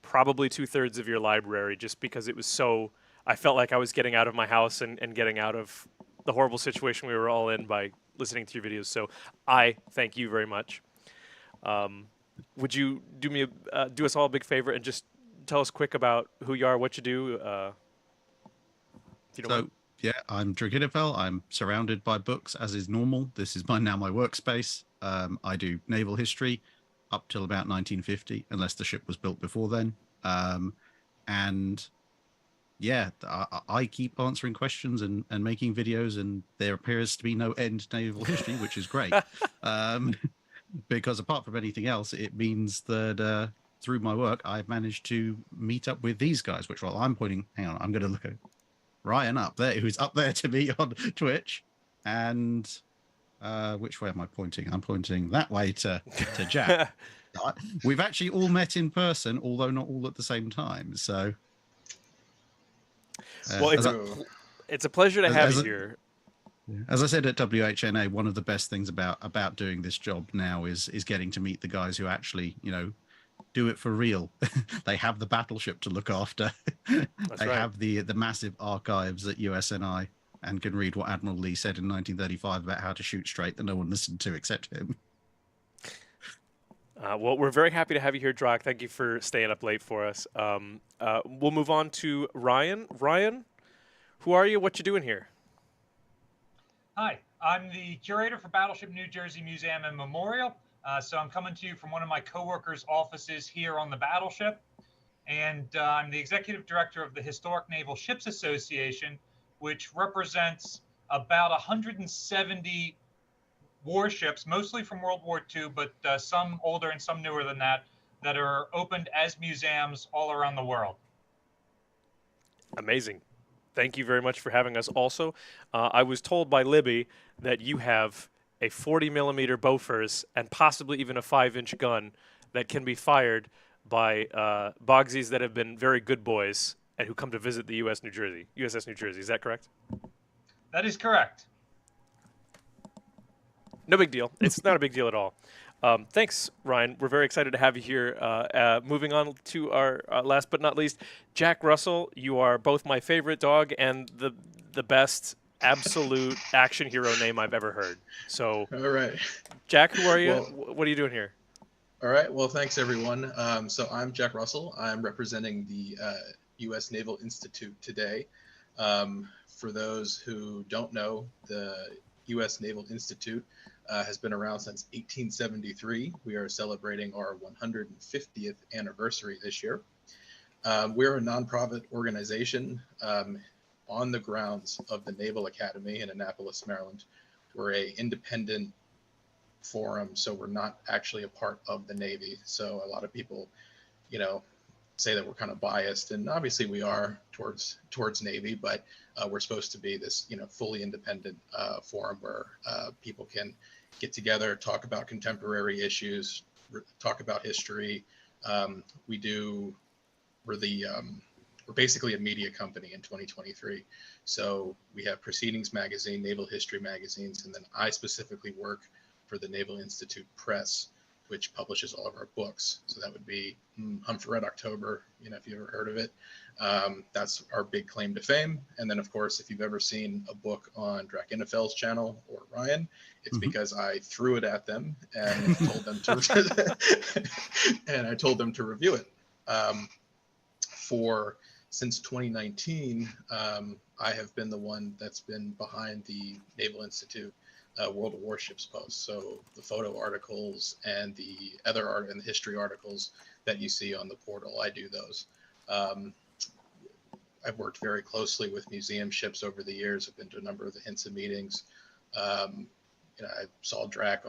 probably 2/3 of your library just because it was so... I felt like I was getting out of my house and getting out of the horrible situation we were all in by listening to your videos. So I thank you very much. Would you do us all a big favor and just tell us quick about who you are, what you do? Yeah, I'm Drakenifel. I'm surrounded by books, as is normal. This is now my workspace. I do naval history up till about 1950, unless the ship was built before then. And yeah, I keep answering questions and making videos, and there appears to be no end to naval history, which is great. Because apart from anything else, it means that through my work, I've managed to meet up with these guys, which while I'm pointing, hang on, I'm going to look at Ryan up there, who's up there to me on Twitch. And which way am I pointing? I'm pointing that way to Jack. We've actually all met in person, although not all at the same time. So, well, it's a pleasure to have you here. As I said at WHNA, one of the best things about doing this job now is getting to meet the guys who actually, do it for real. They have the battleship to look after. They have the massive archives at USNI and can read what Admiral Lee said in 1935 about how to shoot straight that no one listened to except him. Well, we're very happy to have you here, Drak. Thank you for staying up late for us. We'll move on to Ryan. Ryan, who are you? What you doing here? Hi, I'm the curator for Battleship New Jersey Museum and Memorial. So I'm coming to you from one of my coworkers' offices here on the battleship. And I'm the executive director of the Historic Naval Ships Association, which represents about 170 warships, mostly from World War II, but some older and some newer than that, that are opened as museums all around the world. Amazing. Thank you very much for having us. Also, I was told by Libby that you have a 40 millimeter Bofors and possibly even a 5-inch gun that can be fired by Bogsies that have been very good boys and who come to visit the USS New Jersey. Is that correct? That is correct. No big deal. It's not a big deal at all. Thanks, Ryan. We're very excited to have you here. Moving on to our last but not least, Jack Russell. You are both my favorite dog and the best absolute action hero name I've ever heard. So, all right, Jack, who are you? Well, what are you doing here? All right. Well, thanks everyone. So I'm Jack Russell. I'm representing the U.S. Naval Institute today. For those who don't know, the U.S. Naval Institute has been around since 1873. We are celebrating our 150th anniversary this year. We're a nonprofit organization on the grounds of the Naval Academy in Annapolis, Maryland. We're an independent forum, so we're not actually a part of the Navy. So a lot of people, say that we're kind of biased, and obviously we are towards Navy, but we're supposed to be this, fully independent forum where people can get together, talk about contemporary issues, talk about history. We're basically a media company in 2023. So we have Proceedings Magazine, Naval History magazines, and then I specifically work for the Naval Institute Press, which publishes all of our books. So that would be Hunt for Red October, if you've ever heard of it. That's our big claim to fame. And then, of course, if you've ever seen a book on Drakenfeld's channel or Ryan, it's because I threw it at them and told them to review it. Since 2019, I have been the one that's been behind the Naval Institute World of Warships posts. So the photo articles and the other art and the history articles that you see on the portal, I do those. I've worked very closely with museum ships over the years. I've been to a number of the HINSA meetings. I saw Drac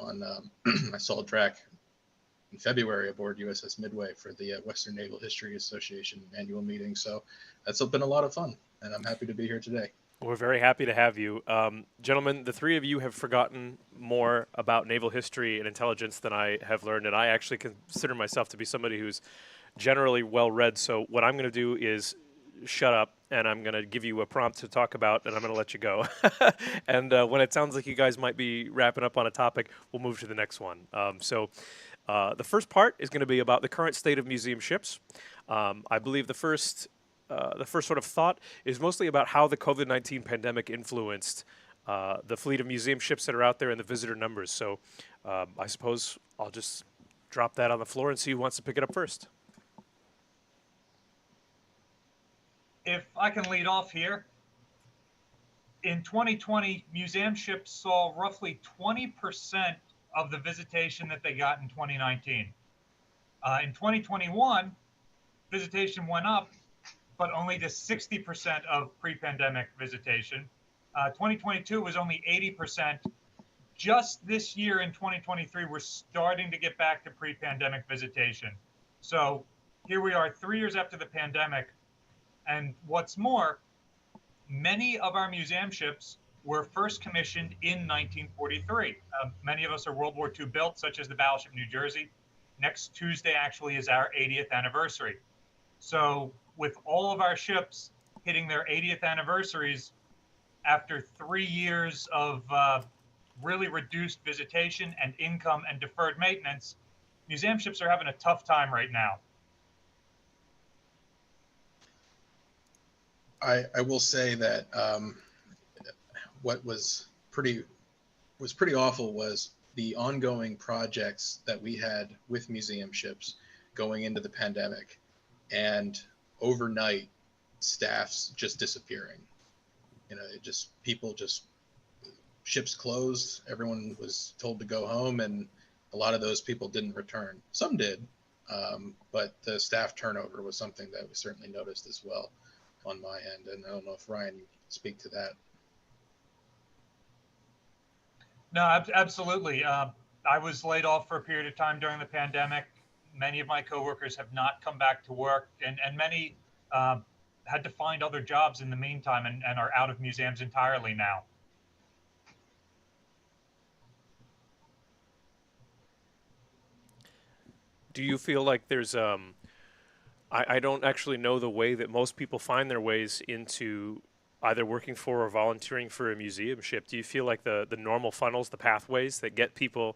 in February aboard USS Midway for the Western Naval History Association annual meeting. So that's been a lot of fun, and I'm happy to be here today. We're very happy to have you. Gentlemen, the three of you have forgotten more about naval history and intelligence than I have learned, and I actually consider myself to be somebody who's generally well-read. So what I'm going to do is shut up, and I'm going to give you a prompt to talk about, and I'm going to let you go. And when it sounds like you guys might be wrapping up on a topic, we'll move to the next one. The first part is going to be about the current state of museum ships. I believe the first sort of thought is mostly about how the COVID-19 pandemic influenced the fleet of museum ships that are out there and the visitor numbers. So I suppose I'll just drop that on the floor and see who wants to pick it up first. If I can lead off here, in 2020, museum ships saw roughly 20% of the visitation that they got in 2019. In 2021, visitation went up, but only to 60% of pre-pandemic visitation. 2022 was only 80%. Just this year in 2023, we're starting to get back to pre-pandemic visitation. So here we are 3 years after the pandemic. And what's more, many of our museum ships were first commissioned in 1943. Many of us are World War II built, such as the battleship New Jersey. Next Tuesday actually is our 80th anniversary. So with all of our ships hitting their 80th anniversaries after 3 years of really reduced visitation and income and deferred maintenance, museum ships are having a tough time right now. I will say that what was pretty awful was the ongoing projects that we had with museum ships going into the pandemic, and overnight staffs just disappearing. Ships closed, everyone was told to go home, and a lot of those people didn't return. Some did, but the staff turnover was something that we certainly noticed as well on my end. And I don't know if Ryan can speak to that. No, absolutely. I was laid off for a period of time during the pandemic. many of my coworkers have not come back to work, and many had to find other jobs in the meantime and are out of museums entirely now. Do you feel like there's I don't actually know the way that most people find their ways into either working for or volunteering for a museum ship. Do you feel like the normal funnels, the pathways that get people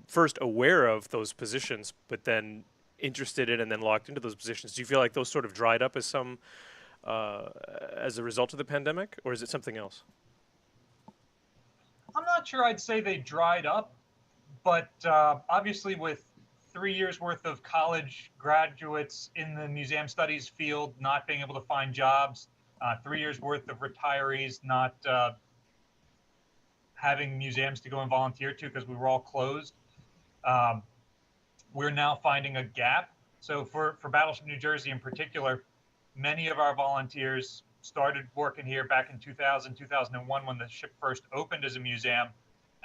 first aware of those positions, but then interested in and then locked into those positions, do you feel like those sort of dried up as a result of the pandemic, or is it something else? I'm not sure I'd say they dried up, but obviously with 3 years worth of college graduates in the museum studies field not being able to find jobs, 3 years worth of retirees not having museums to go and volunteer to because we were all closed, we're now finding a gap. So for Battleship New Jersey in particular, many of our volunteers started working here back in 2000, 2001 when the ship first opened as a museum.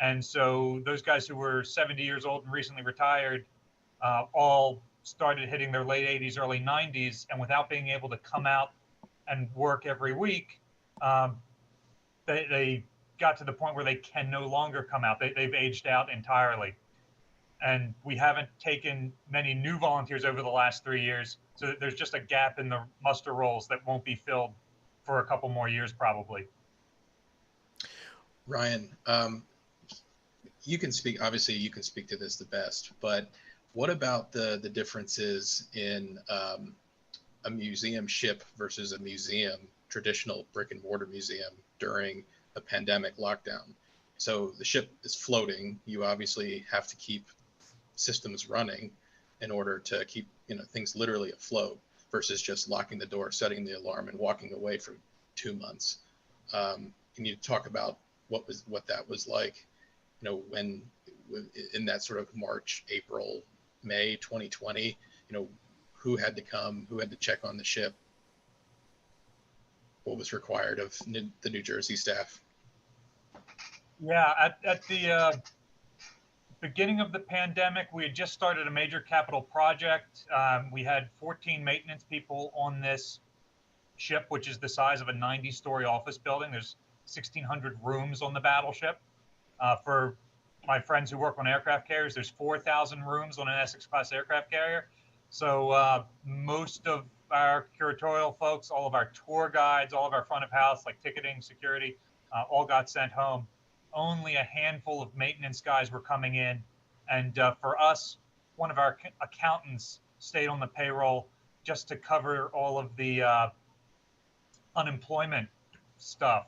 And so those guys who were 70 years old and recently retired all started hitting their late 80s, early 90s, and without being able to come out and work every week, they got to the point where they can no longer come out. They've aged out entirely. And we haven't taken many new volunteers over the last 3 years, so there's just a gap in the muster rolls that won't be filled for a couple more years probably. Ryan, you can speak, obviously you can speak to this the best, but what about the differences in a museum ship versus a museum, traditional brick and mortar museum during a pandemic lockdown? So the ship is floating. You obviously have to keep systems running in order to keep things literally afloat versus just locking the door, setting the alarm, and walking away for 2 months. Can you talk about what that was like, when in that sort of March, April, May 2020, who had to come, who had to check on the ship, what was required of the New Jersey staff? Yeah, at the beginning of the pandemic, we had just started a major capital project. We had 14 maintenance people on this ship, which is the size of a 90-story office building. There's 1,600 rooms on the battleship. For my friends who work on aircraft carriers, there's 4,000 rooms on an Essex-class aircraft carrier. So most of our curatorial folks, all of our tour guides, all of our front of house, like ticketing, security, all got sent home. Only a handful of maintenance guys were coming in. And for us, one of our accountants stayed on the payroll just to cover all of the unemployment stuff.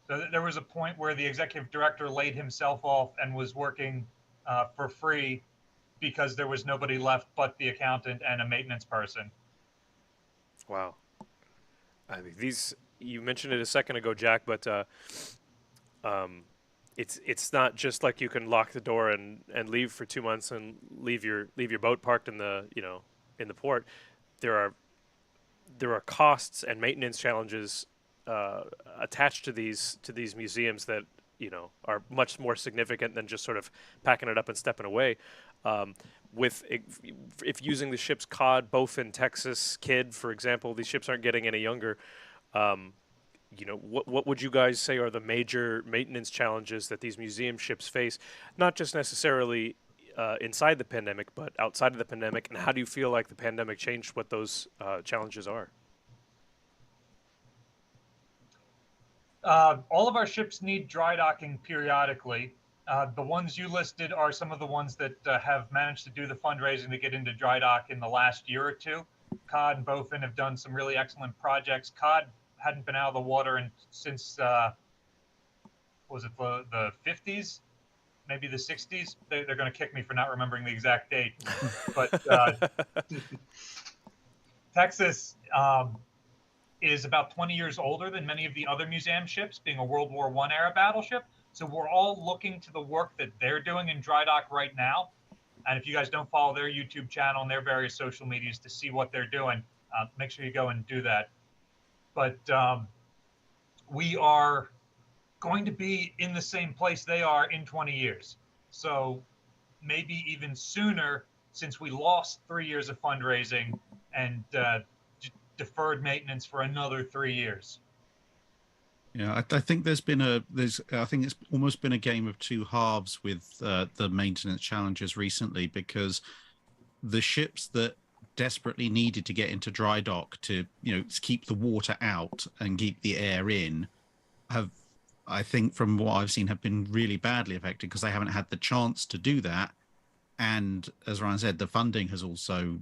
So there was a point where the executive director laid himself off and was working for free because there was nobody left but the accountant and a maintenance person. Wow. I mean, you mentioned it a second ago, Jack, but it's not just like you can lock the door and leave for 2 months and leave your boat parked in the in the port. There are costs and maintenance challenges attached to these museums that are much more significant than just sort of packing it up and stepping away. If using the ship's cod, Bowfin, Texas, Kidd, for example, these ships aren't getting any younger. What would you guys say are the major maintenance challenges that these museum ships face, not just necessarily inside the pandemic, but outside of the pandemic, and how do you feel like the pandemic changed what those challenges are? All of our ships need dry docking periodically. The ones you listed are some of the ones that have managed to do the fundraising to get into dry dock in the last year or two. Cod and Bowfin have done some really excellent projects. Cod hadn't been out of the water since, was it the 50s? Maybe the 60s? They're going to kick me for not remembering the exact date. But Texas is about 20 years older than many of the other museum ships, being a World War I era battleship. So we're all looking to the work that they're doing in dry dock right now. And if you guys don't follow their YouTube channel and their various social medias to see what they're doing, make sure you go and do that. But we are going to be in the same place they are in 20 years. So maybe even sooner, since we lost 3 years of fundraising and deferred maintenance for another 3 years. Yeah, I think I think it's almost been a game of two halves with the maintenance challenges recently, because the ships that desperately needed to get into dry dock to, keep the water out and keep the air in have, I think from what I've seen, have been really badly affected because they haven't had the chance to do that. And as Ryan said, the funding has also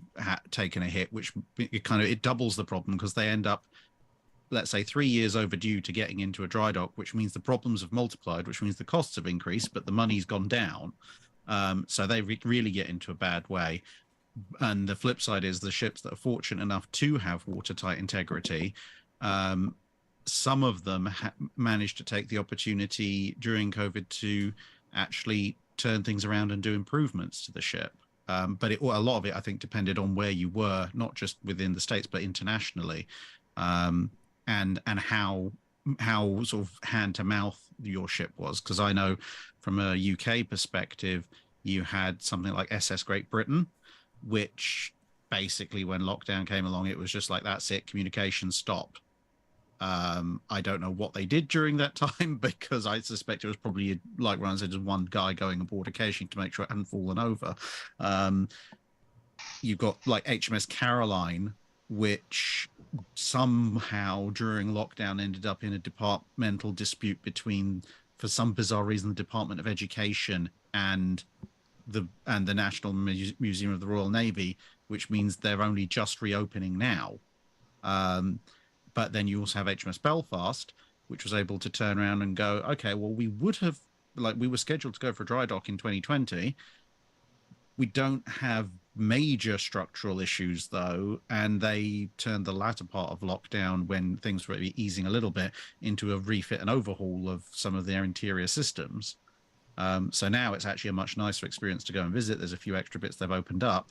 taken a hit, which it doubles the problem, because they end up, let's say, 3 years overdue to getting into a dry dock, which means the problems have multiplied, which means the costs have increased, but the money's gone down. So they really get into a bad way. And the flip side is the ships that are fortunate enough to have watertight integrity, some of them managed to take the opportunity during COVID to actually turn things around and do improvements to the ship. But a lot of it, I think, depended on where you were, not just within the States, but internationally, and how sort of hand to mouth your ship was. Because I know from a UK perspective, you had something like SS Great Britain, which basically when lockdown came along, it was just like, that's it, communication stopped. I don't know what they did during that time, because I suspect it was probably, like Ryan said, just one guy going aboard occasionally to make sure it hadn't fallen over. You've got like HMS Caroline, which somehow during lockdown ended up in a departmental dispute between, for some bizarre reason, the Department of Education and the National Museum of the Royal Navy, which means they're only just reopening now. But then you also have HMS Belfast, which was able to turn around and go, okay, well, we were scheduled to go for dry dock in 2020. We don't have major structural issues, though, and they turned the latter part of lockdown, when things were easing a little bit, into a refit and overhaul of some of their interior systems. So now it's actually a much nicer experience to go and visit. There's a few extra bits they've opened up,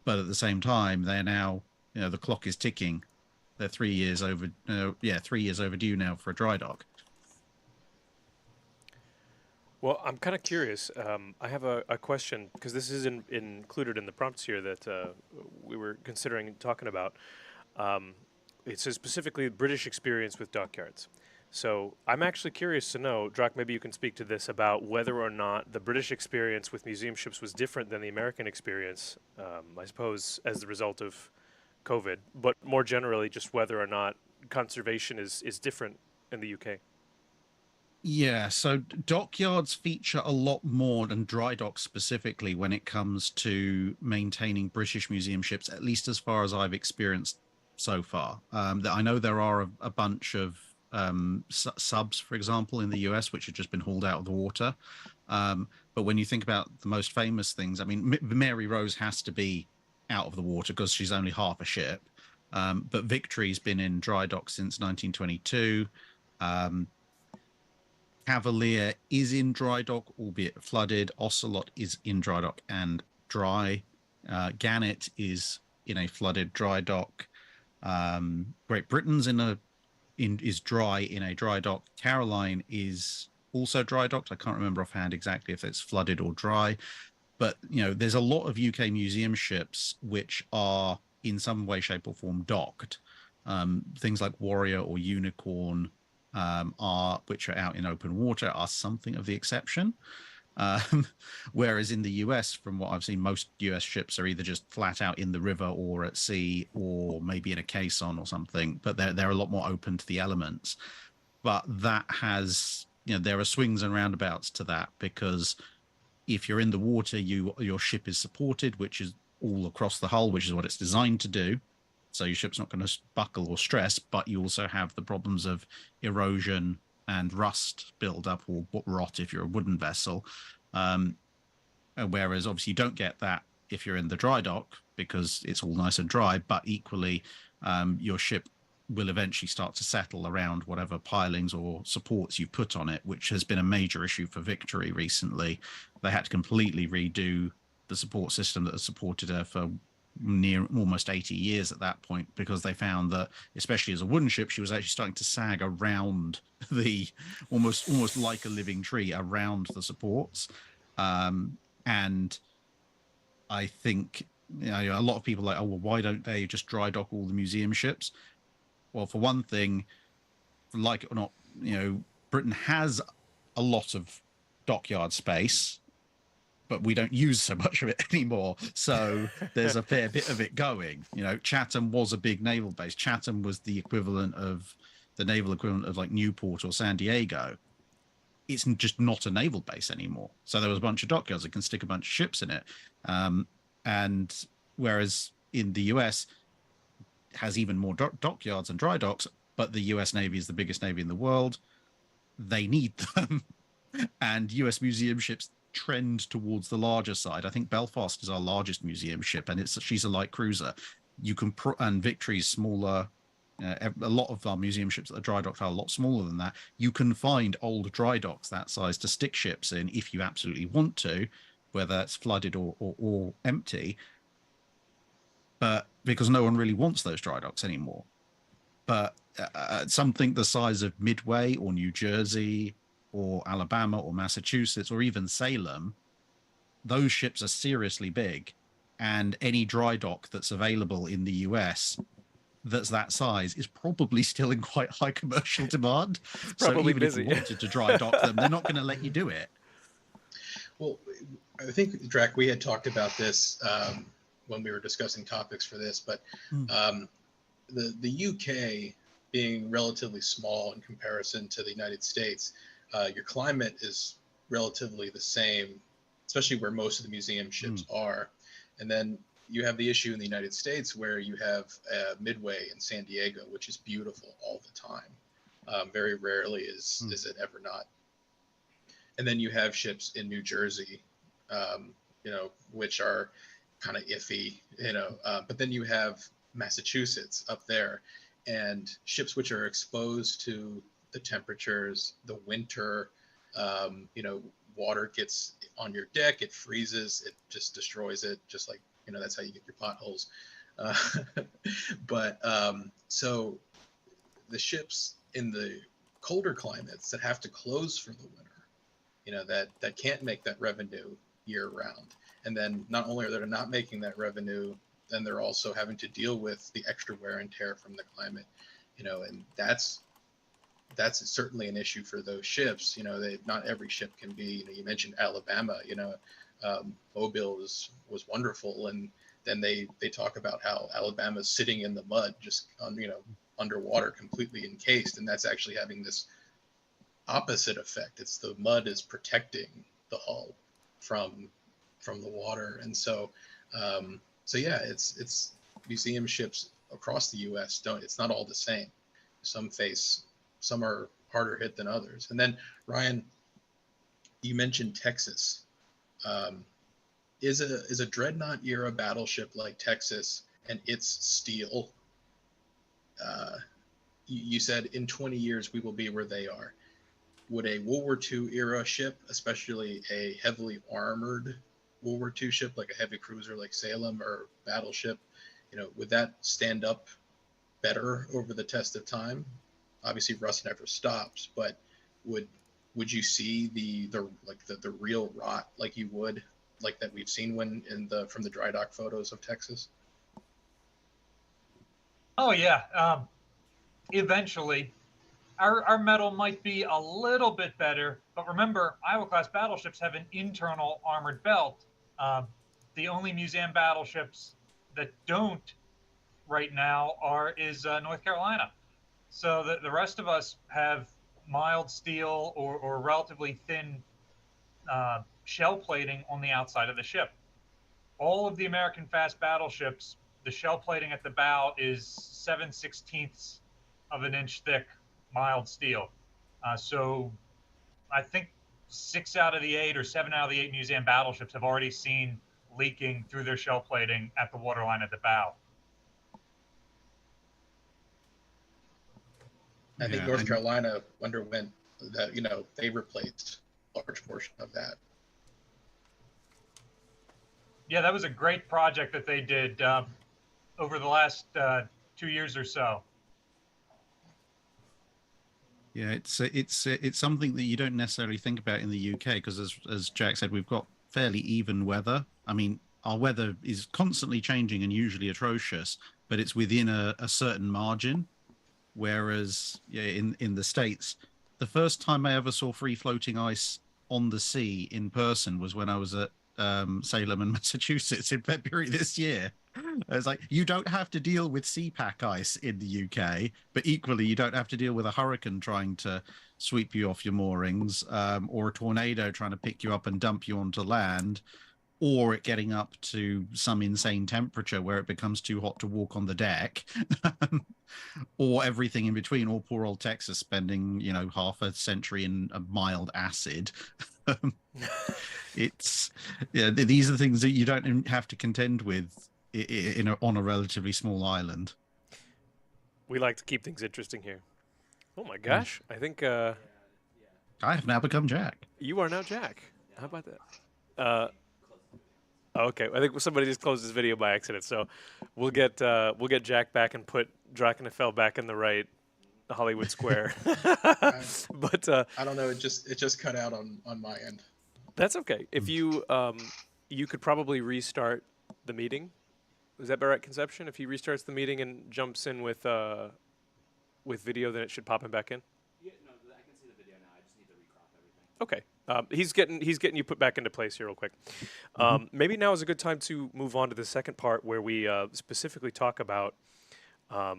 but at the same time, they're now, the clock is ticking. They're 3 years over, 3 years overdue now for a dry dock. Well, I'm kind of curious. I have a question, because this is included in the prompts here that we were considering talking about. It says specifically British experience with dockyards. So I'm actually curious to know, Drac, maybe you can speak to this, about whether or not the British experience with museum ships was different than the American experience, I suppose, as the result of COVID, but more generally, just whether or not conservation is different in the UK. Yeah, so dockyards feature a lot more than dry docks specifically when it comes to maintaining British museum ships, at least as far as I've experienced so far. I know there are a bunch of subs, for example, in the US, which have just been hauled out of the water. But when you think about the most famous things, I mean, Mary Rose has to be out of the water because she's only half a ship. But Victory's been in dry dock since 1922. Cavalier is in dry dock, albeit flooded. Ocelot is in dry dock and dry. Gannet is in a flooded dry dock. Great Britain's is dry in a dry dock. Caroline is also dry docked. I can't remember offhand exactly if it's flooded or dry. But, there's a lot of UK museum ships which are in some way, shape or form docked. Things like Warrior or Unicorn, which are out in open water, are something of the exception. Whereas in the US, from what I've seen, most US ships are either just flat out in the river or at sea, or maybe in a caisson or something, but they're a lot more open to the elements. But that has, there are swings and roundabouts to that, because if you're in the water, your ship is supported, which is all across the hull, which is what it's designed to do. So your ship's not going to buckle or stress, but you also have the problems of erosion and rust build-up, or rot if you're a wooden vessel. Whereas obviously you don't get that if you're in the dry dock, because it's all nice and dry, but equally your ship will eventually start to settle around whatever pilings or supports you put on it, which has been a major issue for Victory recently. They had to completely redo the support system that has supported her for near almost 80 years at that point, because they found that, especially as a wooden ship, she was actually starting to sag around the almost like a living tree around the supports. And And I think a lot of people are like, oh, well, why don't they just dry dock all the museum ships? Well, for one thing, like it or not, Britain has a lot of dockyard space, but we don't use so much of it anymore. So there's a fair bit of it going. Chatham was a big naval base. Chatham was the naval equivalent of like Newport or San Diego. It's just not a naval base anymore. So there was a bunch of dockyards that can stick a bunch of ships in it. And whereas in the US has even more dockyards and dry docks, but the US Navy is the biggest Navy in the world. They need them. And US museum ships trend towards the larger side. I think Belfast is our largest museum ship, and she's a light cruiser. And Victory's smaller. A lot of our museum ships that are dry docked are a lot smaller than that. You can find old dry docks that size to stick ships in if you absolutely want to, whether it's flooded or empty. But because no one really wants those dry docks anymore. But something the size of Midway or New Jersey or Alabama or Massachusetts or even Salem, those ships are seriously big, and any dry dock that's available in the US that's that size is probably still in quite high commercial demand. So even busy. if you wanted to dry dock them, they're not going to let you do it. Well, I think, Drac, we had talked about this when we were discussing topics for this, but the UK being relatively small in comparison to the United States, your climate is relatively the same, especially where most of the museum ships are. And then you have the issue in the United States where you have Midway in San Diego, which is beautiful all the time. Very rarely is it ever not. And then you have ships in New Jersey, which are kind of iffy, but then you have Massachusetts up there, and ships which are exposed to the temperatures, the winter, water gets on your deck, it freezes, it just destroys it, just like, that's how you get your potholes. So the ships in the colder climates that have to close for the winter, that can't make that revenue year round. And then not only are they not making that revenue, then they're also having to deal with the extra wear and tear from the climate, and that's certainly an issue for those ships. Not every ship can be, you mentioned Alabama, Mobile was wonderful. And then they talk about how Alabama's sitting in the mud, just underwater, completely encased. And that's actually having this opposite effect. It's the mud is protecting the hull from the water. And so yeah, it's museum ships across the US it's not all the same. Some are harder hit than others. And then Ryan, you mentioned Texas. Is a dreadnought era battleship like Texas and its steel, you said in 20 years we will be where they are. Would a World War II era ship, especially a heavily armored World War II ship like a heavy cruiser like Salem or battleship, would that stand up better over the test of time? Obviously rust never stops, but would you see the real rot like you would, like that we've seen from the dry dock photos of Texas? Oh yeah. Eventually our metal might be a little bit better, but remember, Iowa-class battleships have an internal armored belt. The only museum battleships that don't right now is North Carolina. So the rest of us have mild steel or relatively thin shell plating on the outside of the ship. All of the American fast battleships, the shell plating at the bow is 7/16 of an inch thick mild steel. So I think 6 out of the 8 or 7 out of the 8 museum battleships have already seen leaking through their shell plating at the waterline at the bow. I think North Carolina underwent that, they replaced a large portion of that. Yeah, that was a great project that they did over the last 2 years or so. Yeah, it's something that you don't necessarily think about in the UK because, as Jack said, we've got fairly even weather. I mean, our weather is constantly changing and usually atrocious, but it's within a certain margin. Whereas in the States, the first time I ever saw free floating ice on the sea in person was when I was at Salem and Massachusetts in February this year. It's like, you don't have to deal with sea pack ice in the UK, but equally you don't have to deal with a hurricane trying to sweep you off your moorings, or a tornado trying to pick you up and dump you onto land, or it getting up to some insane temperature where it becomes too hot to walk on the deck, or everything in between, or poor old Texas spending, half a century in a mild acid. These are the things that you don't have to contend with on a relatively small island. We like to keep things interesting here. Oh my gosh, I think I have now become Jack. You are now Jack. How about that? Okay, I think somebody just closed this video by accident, so we'll get Jack back and put Drakenfell back in the right Hollywood square. But I don't know. It just cut out on my end. That's okay. If you you could probably restart the meeting. Is that by right conception? If he restarts the meeting and jumps in with video, then it should pop him back in. Yeah, no, I can see the video now. I just need to recrop everything. Okay. He's getting you put back into place here real quick. Maybe now is a good time to move on to the second part where we specifically talk about, well,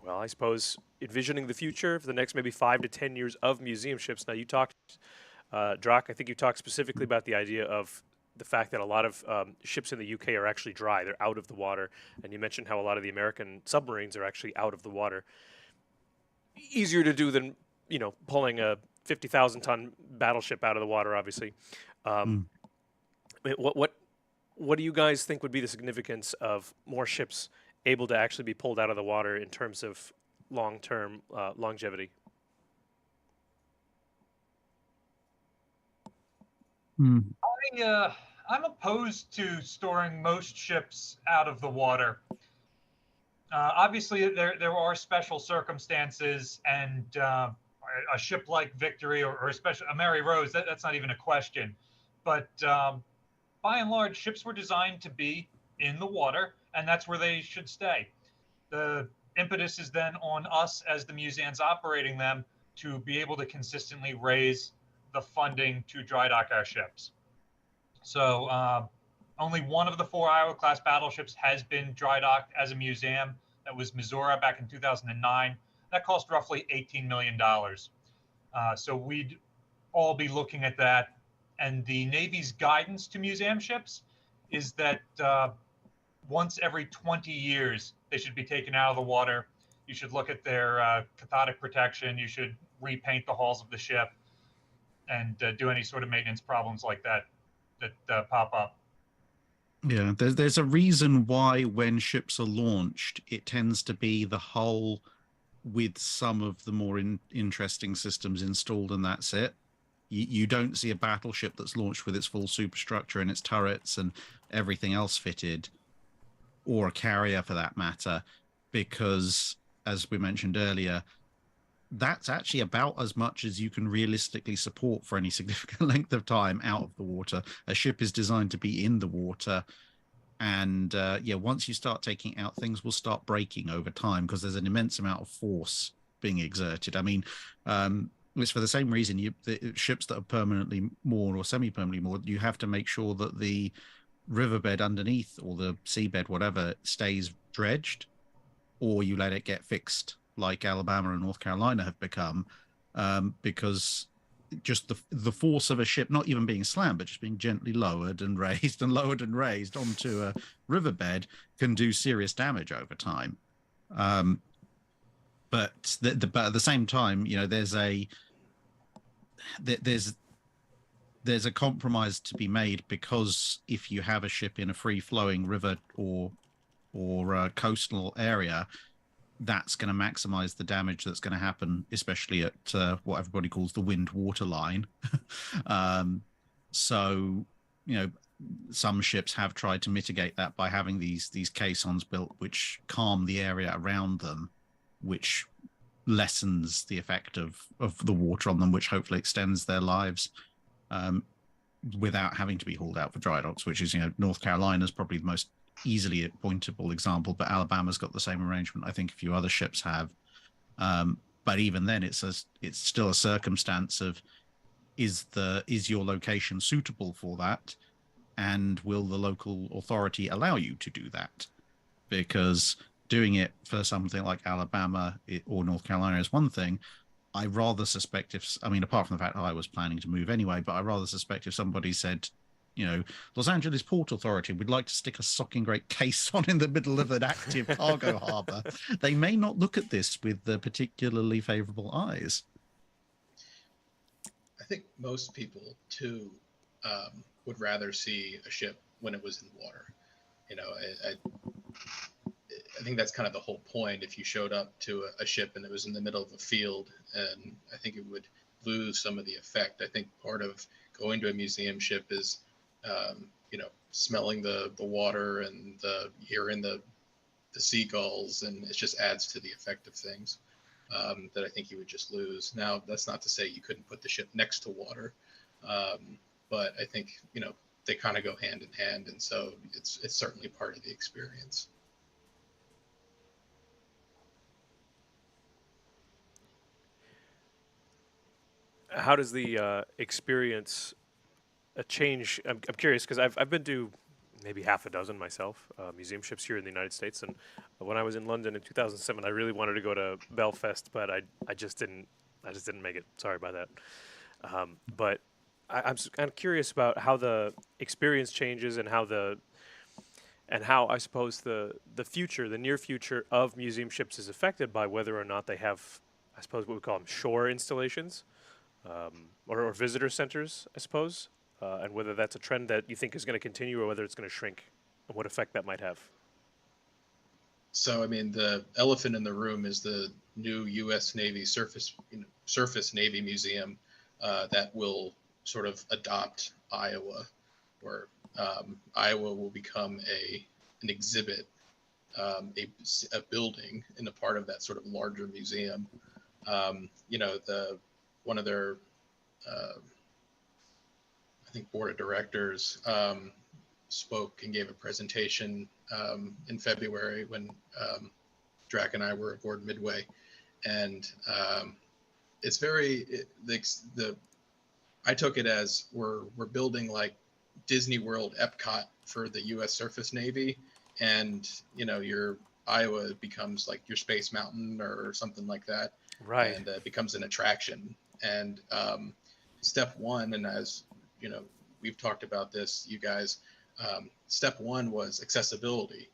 I suppose envisioning the future for the next maybe 5 to 10 years of museum ships. Now you talked, Drak, I think you talked specifically about the idea of the fact that a lot of ships in the UK are actually dry. They're out of the water. And you mentioned how a lot of the American submarines are actually out of the water. Easier to do than, pulling a 50,000-ton battleship out of the water, obviously. What do you guys think would be the significance of more ships able to actually be pulled out of the water in terms of long-term longevity? I'm opposed to storing most ships out of the water. Obviously, there are special circumstances, and a ship like Victory or a Mary Rose, that's not even a question. But by and large, ships were designed to be in the water, and that's where they should stay. The impetus is then on us as the museums operating them to be able to consistently raise the funding to dry dock our ships. So only one of the 4 Iowa-class battleships has been dry docked as a museum. That was Missouri back in 2009. That cost roughly $18 million. So we'd all be looking at that. And the Navy's guidance to museum ships is that once every 20 years, they should be taken out of the water. You should look at their cathodic protection. You should repaint the hulls of the ship and do any sort of maintenance problems like that pop up. Yeah, there's a reason why when ships are launched, it tends to be the hull with some of the more interesting systems installed, and that's it. You don't see a battleship that's launched with its full superstructure and its turrets and everything else fitted, or a carrier for that matter, because, as we mentioned earlier, that's actually about as much as you can realistically support for any significant length of time out of the water. A ship is designed to be in the water. And once you start taking out, things will start breaking over time because there's an immense amount of force being exerted. I mean, it's for the same reason the ships that are permanently moored or semi-permanently moored, you have to make sure that the riverbed underneath or the seabed, whatever, stays dredged, or you let it get fixed like Alabama and North Carolina have become, because just the force of a ship not even being slammed, but just being gently lowered and raised and lowered and raised onto a riverbed can do serious damage over time. But at the same time, there's a compromise to be made, because if you have a ship in a free-flowing river or a coastal area, that's going to maximize the damage that's going to happen, especially at what everybody calls the wind-water line. So, some ships have tried to mitigate that by having these caissons built which calm the area around them, which lessens the effect of the water on them, which hopefully extends their lives. without having to be hauled out for dry docks, which is, North Carolina's probably the most easily pointable example, but Alabama's got the same arrangement. I think a few other ships have. But even then, it's still a circumstance of is your location suitable for that, and will the local authority allow you to do that? Because doing it for something like Alabama or North Carolina is one thing. I rather suspect apart from the fact that I was planning to move anyway, but I rather suspect if somebody said, Los Angeles Port Authority would like to stick a socking great case on in the middle of an active cargo harbor, they may not look at this with particularly favorable eyes. I think most people, too, would rather see a ship when it was in water. I think that's kind of the whole point. If you showed up to a ship and it was in the middle of a field, and I think it would lose some of the effect. I think part of going to a museum ship is, smelling the water and hearing the seagulls, and it just adds to the effect of things that I think you would just lose. Now, that's not to say you couldn't put the ship next to water, but I think they kind of go hand in hand, and so it's certainly part of the experience. How does the experience change? I'm curious because I've been to maybe half a dozen myself, museum ships here in the United States. And when I was in London in 2007, I really wanted to go to Belfast, but I just didn't make it. Sorry about that. But I'm kind of curious about how the experience changes and how I suppose the future, the near future of museum ships is affected by whether or not they have, I suppose, what we call them shore installations. Or visitor centers, I suppose, and whether that's a trend that you think is going to continue or whether it's going to shrink, and what effect that might have. So, the elephant in the room is the new U.S. Navy Surface Navy Museum that will sort of adopt Iowa, where Iowa will become an exhibit, a building in a part of that sort of larger museum. One of their, I think, board of directors spoke and gave a presentation in February when Drac and I were aboard Midway, and it's I took it as we're building like Disney World Epcot for the U.S. Surface Navy, and your Iowa becomes like your Space Mountain or something like that, right? And becomes an attraction. And step one, and as we've talked about this, you guys, step one was accessibility.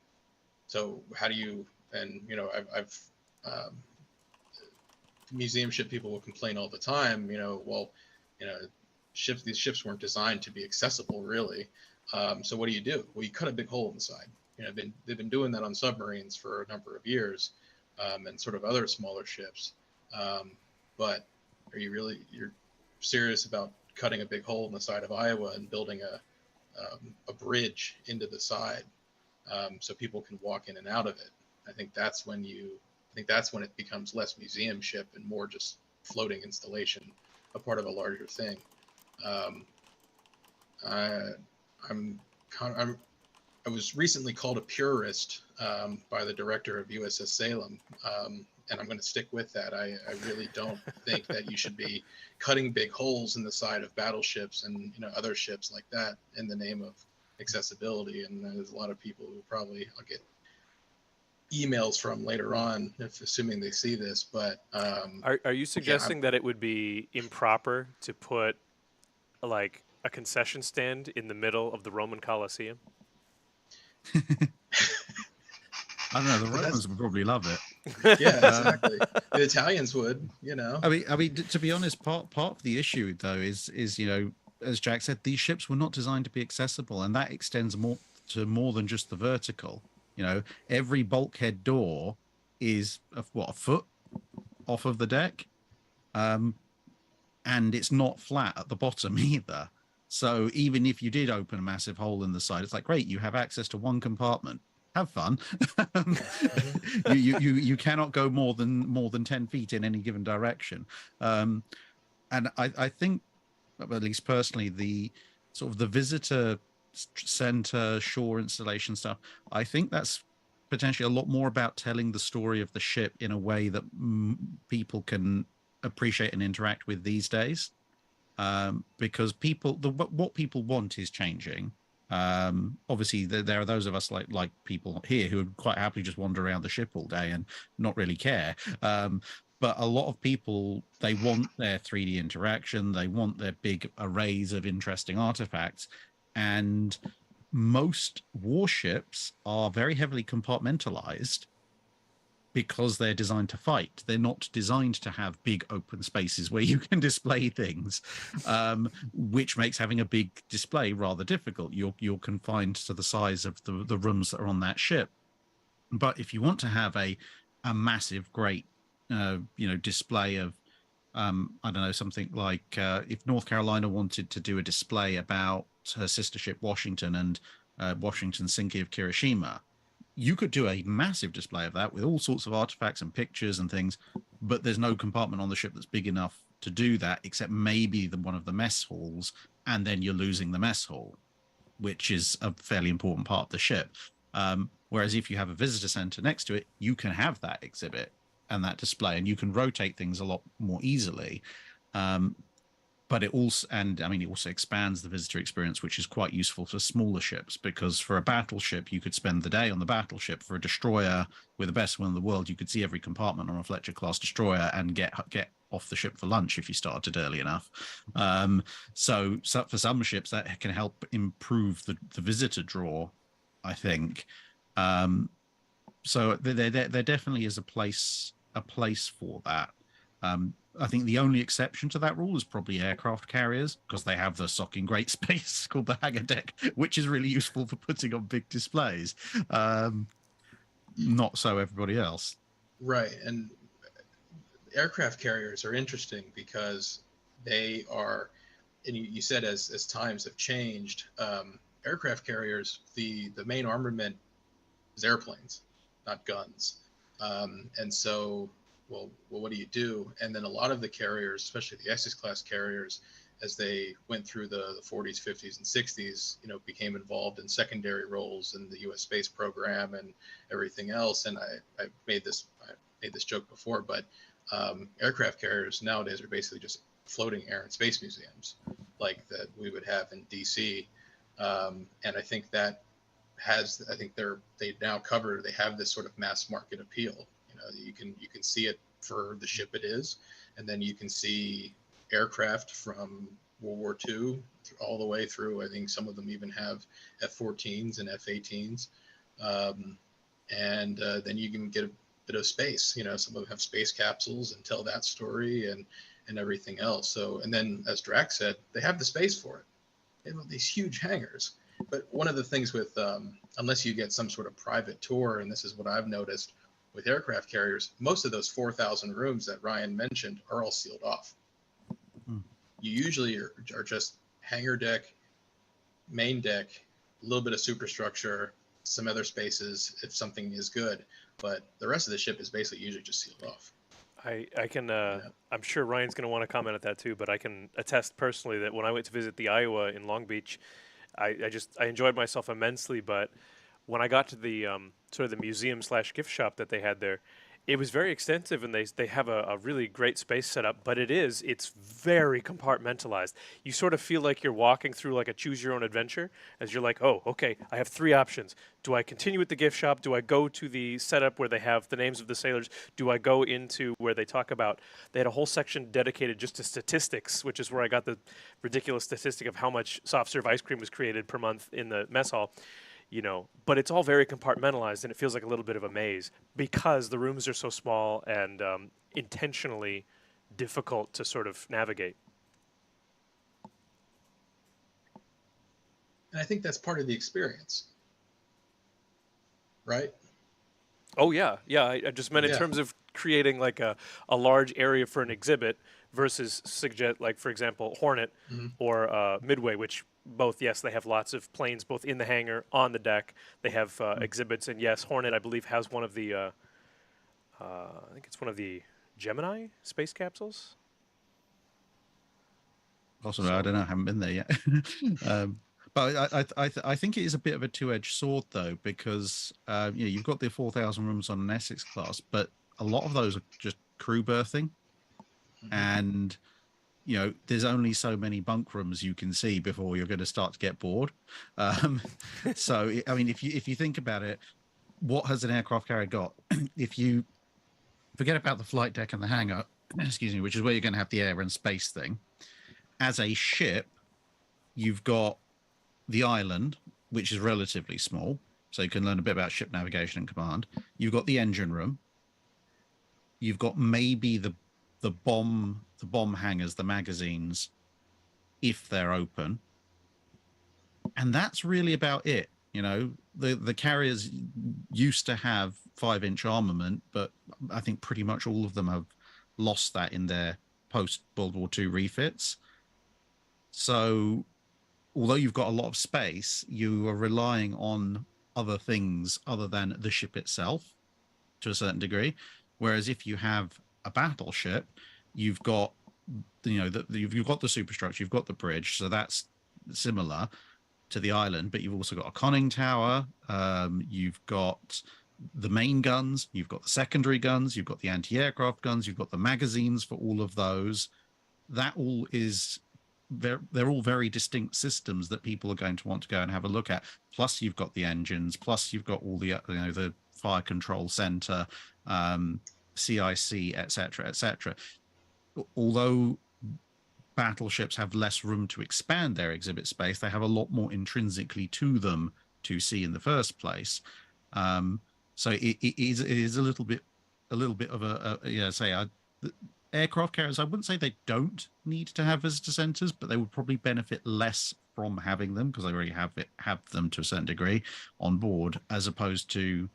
So how do you, and I've museum ship people will complain all the time, these ships weren't designed to be accessible, really. So what do? Well, you cut a big hole in the side. They've been doing that on submarines for a number of years, and sort of other smaller ships. But are you're serious about cutting a big hole in the side of Iowa and building a bridge into the side, so people can walk in and out of it? I think that's when it becomes less museum ship and more just floating installation, a part of a larger thing. I was recently called a purist by the director of USS Salem, and I'm going to stick with that. I really don't think that you should be cutting big holes in the side of battleships and other ships like that in the name of accessibility. And there's a lot of people who probably I'll get emails from later on, assuming they see this. But are you suggesting that it would be improper to put like a concession stand in the middle of the Roman Colosseum? I don't know. The Romans would probably love it. Yeah, exactly. The Italians would, I mean, to be honest, part of the issue though is as Jack said, these ships were not designed to be accessible, and that extends more than just the vertical. Every bulkhead door is a foot off of the deck, and it's not flat at the bottom either. So even if you did open a massive hole in the side, it's like, great, you have access to one compartment. Have fun. you cannot go more than 10 feet in any given direction. And I think, at least personally, sort of the visitor center, shore installation stuff, I think that's potentially a lot more about telling the story of the ship in a way that people can appreciate and interact with these days. Because what people want is changing. Obviously, there are those of us like people here who would quite happily just wander around the ship all day and not really care. But a lot of people, they want their 3D interaction, they want their big arrays of interesting artifacts, and most warships are very heavily compartmentalized because they're designed to fight. They're not designed to have big open spaces where you can display things, which makes having a big display rather difficult. You're confined to the size of the rooms that are on that ship. But if you want to have a massive, great, display of, I don't know, something like if North Carolina wanted to do a display about her sister ship Washington and Washington's sinking of Kirishima, you could do a massive display of that with all sorts of artifacts and pictures and things, but there's no compartment on the ship that's big enough to do that, except maybe one of the mess halls, and then you're losing the mess hall, which is a fairly important part of the ship. Whereas if you have a visitor center next to it, you can have that exhibit and that display, and you can rotate things a lot more easily. But it also, it also expands the visitor experience, which is quite useful for smaller ships, because for a battleship, you could spend the day on the battleship. For a destroyer with the best one in the world, you could see every compartment on a Fletcher-class destroyer and get off the ship for lunch if you started early enough. So for some ships, that can help improve the visitor draw, I think. So there definitely is a place for that. I think the only exception to that rule is probably aircraft carriers, because they have the socking great space called the hangar deck, which is really useful for putting on big displays. Not so everybody else. Right. And aircraft carriers are interesting because they are, and you said as times have changed, aircraft carriers, the main armament is airplanes, not guns. And so, well, what do you do? And then a lot of the carriers, especially the Essex class carriers, as they went through the 40s, 50s, and 60s, became involved in secondary roles in the U.S. space program and everything else. And I made this joke before, but aircraft carriers nowadays are basically just floating air and space museums, like that we would have in D.C. And I think that they have this sort of mass market appeal. You can see it for the ship it is, and then you can see aircraft from World War II all the way through. I think some of them even have F-14s and F-18s, and then you can get a bit of space. Some of them have space capsules and tell that story and everything else. So, and then as Drax said, they have the space for it. They have these huge hangars. But one of the things with, unless you get some sort of private tour, and this is what I've noticed with aircraft carriers, most of those 4,000 rooms that Ryan mentioned are all sealed off. You usually are just hangar deck, main deck, a little bit of superstructure, some other spaces if something is good, but the rest of the ship is basically usually just sealed off. I can, I'm sure Ryan's going to want to comment on that too, but I can attest personally that when I went to visit the Iowa in Long Beach, I enjoyed myself immensely, but when I got to the sort of the museum/gift shop that they had there, it was very extensive, and they have a really great space setup, but it's very compartmentalized. You sort of feel like you're walking through like a choose-your-own-adventure, as you're like, oh, okay, I have three options. Do I continue with the gift shop? Do I go to the setup where they have the names of the sailors? Do I go into where they talk about, they had a whole section dedicated just to statistics, which is where I got the ridiculous statistic of how much soft serve ice cream was created per month in the mess hall. But it's all very compartmentalized, and it feels like a little bit of a maze because the rooms are so small and intentionally difficult to sort of navigate. And I think that's part of the experience, right? Oh, yeah. Yeah, I just meant in terms of creating like a large area for an exhibit versus like, for example, Hornet or Midway, which both, yes, they have lots of planes both in the hangar, on the deck. They have exhibits, and yes, Hornet, I believe, has one of the, I think it's one of the Gemini space capsules. Possibly, I don't know. I haven't been there yet. But I think it is a bit of a two-edged sword, though, because you've got the 4,000 rooms on an Essex class, but a lot of those are just crew berthing, and there's only so many bunk rooms you can see before you're going to start to get bored. So, I mean, if you think about it, what has an aircraft carrier got? If you forget about the flight deck and the hangar, excuse me, which is where you're going to have the air and space thing, as a ship, you've got the island, which is relatively small, so you can learn a bit about ship navigation and command. You've got the engine room. You've got maybe the bomb hangars, the magazines, if they're open, and that's really about it. The carriers used to have 5-inch armament, but I think pretty much all of them have lost that in their post World War II refits. So although you've got a lot of space, you are relying on other things other than the ship itself to a certain degree. Whereas if you have a battleship, you've got you've got the superstructure, you've got the bridge, so that's similar to the island, but you've also got a conning tower, you've got the main guns, you've got the secondary guns, you've got the anti-aircraft guns, you've got the magazines for all of those. That all is they're all very distinct systems that people are going to want to go and have a look at. Plus you've got the engines, plus you've got all the the fire control center, CIC, etc., etc. Although battleships have less room to expand their exhibit space, they have a lot more intrinsically to them to see in the first place. So it is a little bit of a aircraft carriers, I wouldn't say they don't need to have visitor centers, but they would probably benefit less from having them because they already have them to a certain degree on board, as opposed to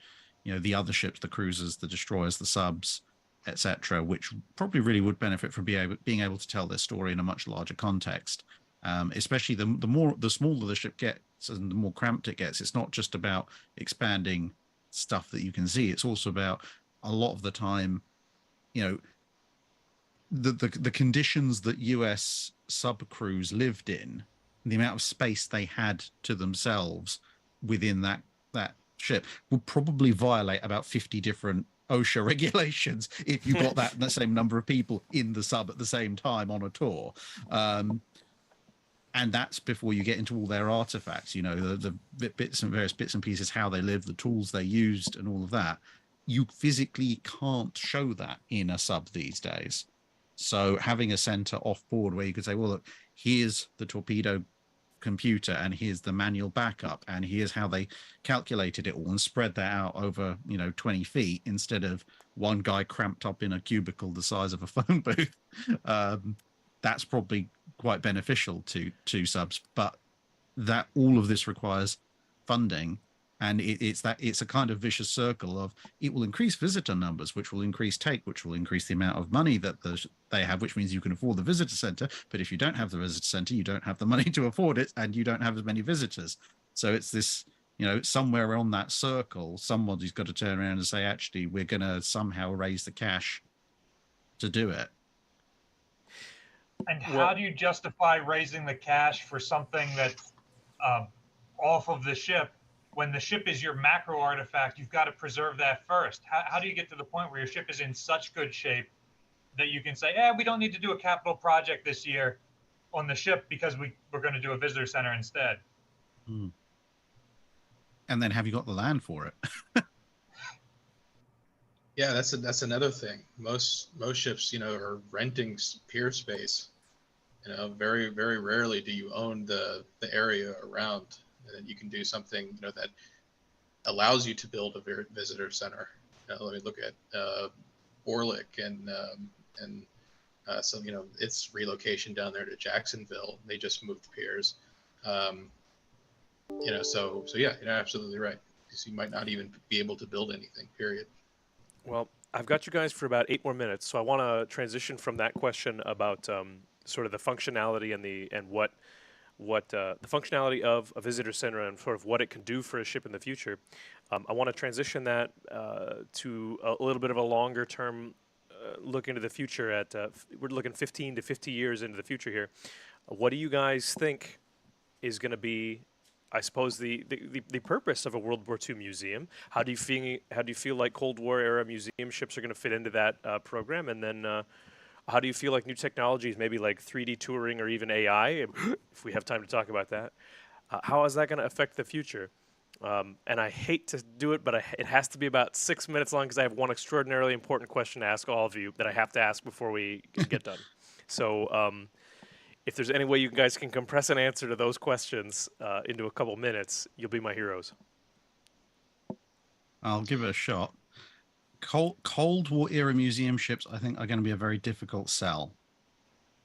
the other ships, the cruisers, the destroyers, the subs, etc., which probably really would benefit from being able to tell their story in a much larger context. Especially the smaller the ship gets and the more cramped it gets. It's not just about expanding stuff that you can see. It's also about a lot of the time, the conditions that US sub crews lived in, the amount of space they had to themselves within that ship would probably violate about 50 different OSHA regulations if you got the same number of people in the sub at the same time on a tour. And that's before you get into all their artifacts, the various bits and pieces, how they live, the tools they used, and all of that. You physically can't show that in a sub these days. So having a center off board where you could say, well, look, here's the torpedo computer and here's the manual backup and here's how they calculated it all and spread that out over 20 feet instead of one guy cramped up in a cubicle the size of a phone booth. That's probably quite beneficial to subs, but that all of this requires funding, and it's a kind of vicious circle of it will increase visitor numbers, which will increase take, which will increase the amount of money that they have, which means you can afford the visitor center. But if you don't have the visitor center, you don't have the money to afford it, and you don't have as many visitors. So it's this, somewhere on that circle, somebody's got to turn around and say, actually, we're going to somehow raise the cash to do it. And how do you justify raising the cash for something that's off of the ship? When the ship is your macro artifact, you've got to preserve that first. How do you get to the point where your ship is in such good shape that you can say, we don't need to do a capital project this year on the ship because we're going to do a visitor center instead? And then have you got the land for it? Yeah, that's another thing. Most ships, are renting pier space. Very, very rarely do you own the area around. And you can do something, that allows you to build a visitor center. Let me look at Orlick and so its relocation down there to Jacksonville. They just moved piers. So yeah, you're absolutely right. Because you might not even be able to build anything. Period. Well, I've got you guys for about 8 more minutes, so I want to transition from that question about sort of the functionality and what the functionality of a visitor center and sort of what it can do for a ship in the future. I want to transition that to a little bit of a longer term look into the future. We're looking 15 to 50 years into the future here. What do you guys think is going to be, I suppose, the purpose of a World War II museum? How do you feel like Cold War era museum ships are going to fit into that program? And then how do you feel like new technologies, maybe like 3D touring or even AI, if we have time to talk about that, how is that going to affect the future? And I hate to do it, but it has to be about 6 minutes long because I have one extraordinarily important question to ask all of you that I have to ask before we get done. So if there's any way you guys can compress an answer to those questions into a couple minutes, you'll be my heroes. I'll give it a shot. Cold War era museum ships, I think, are going to be a very difficult sell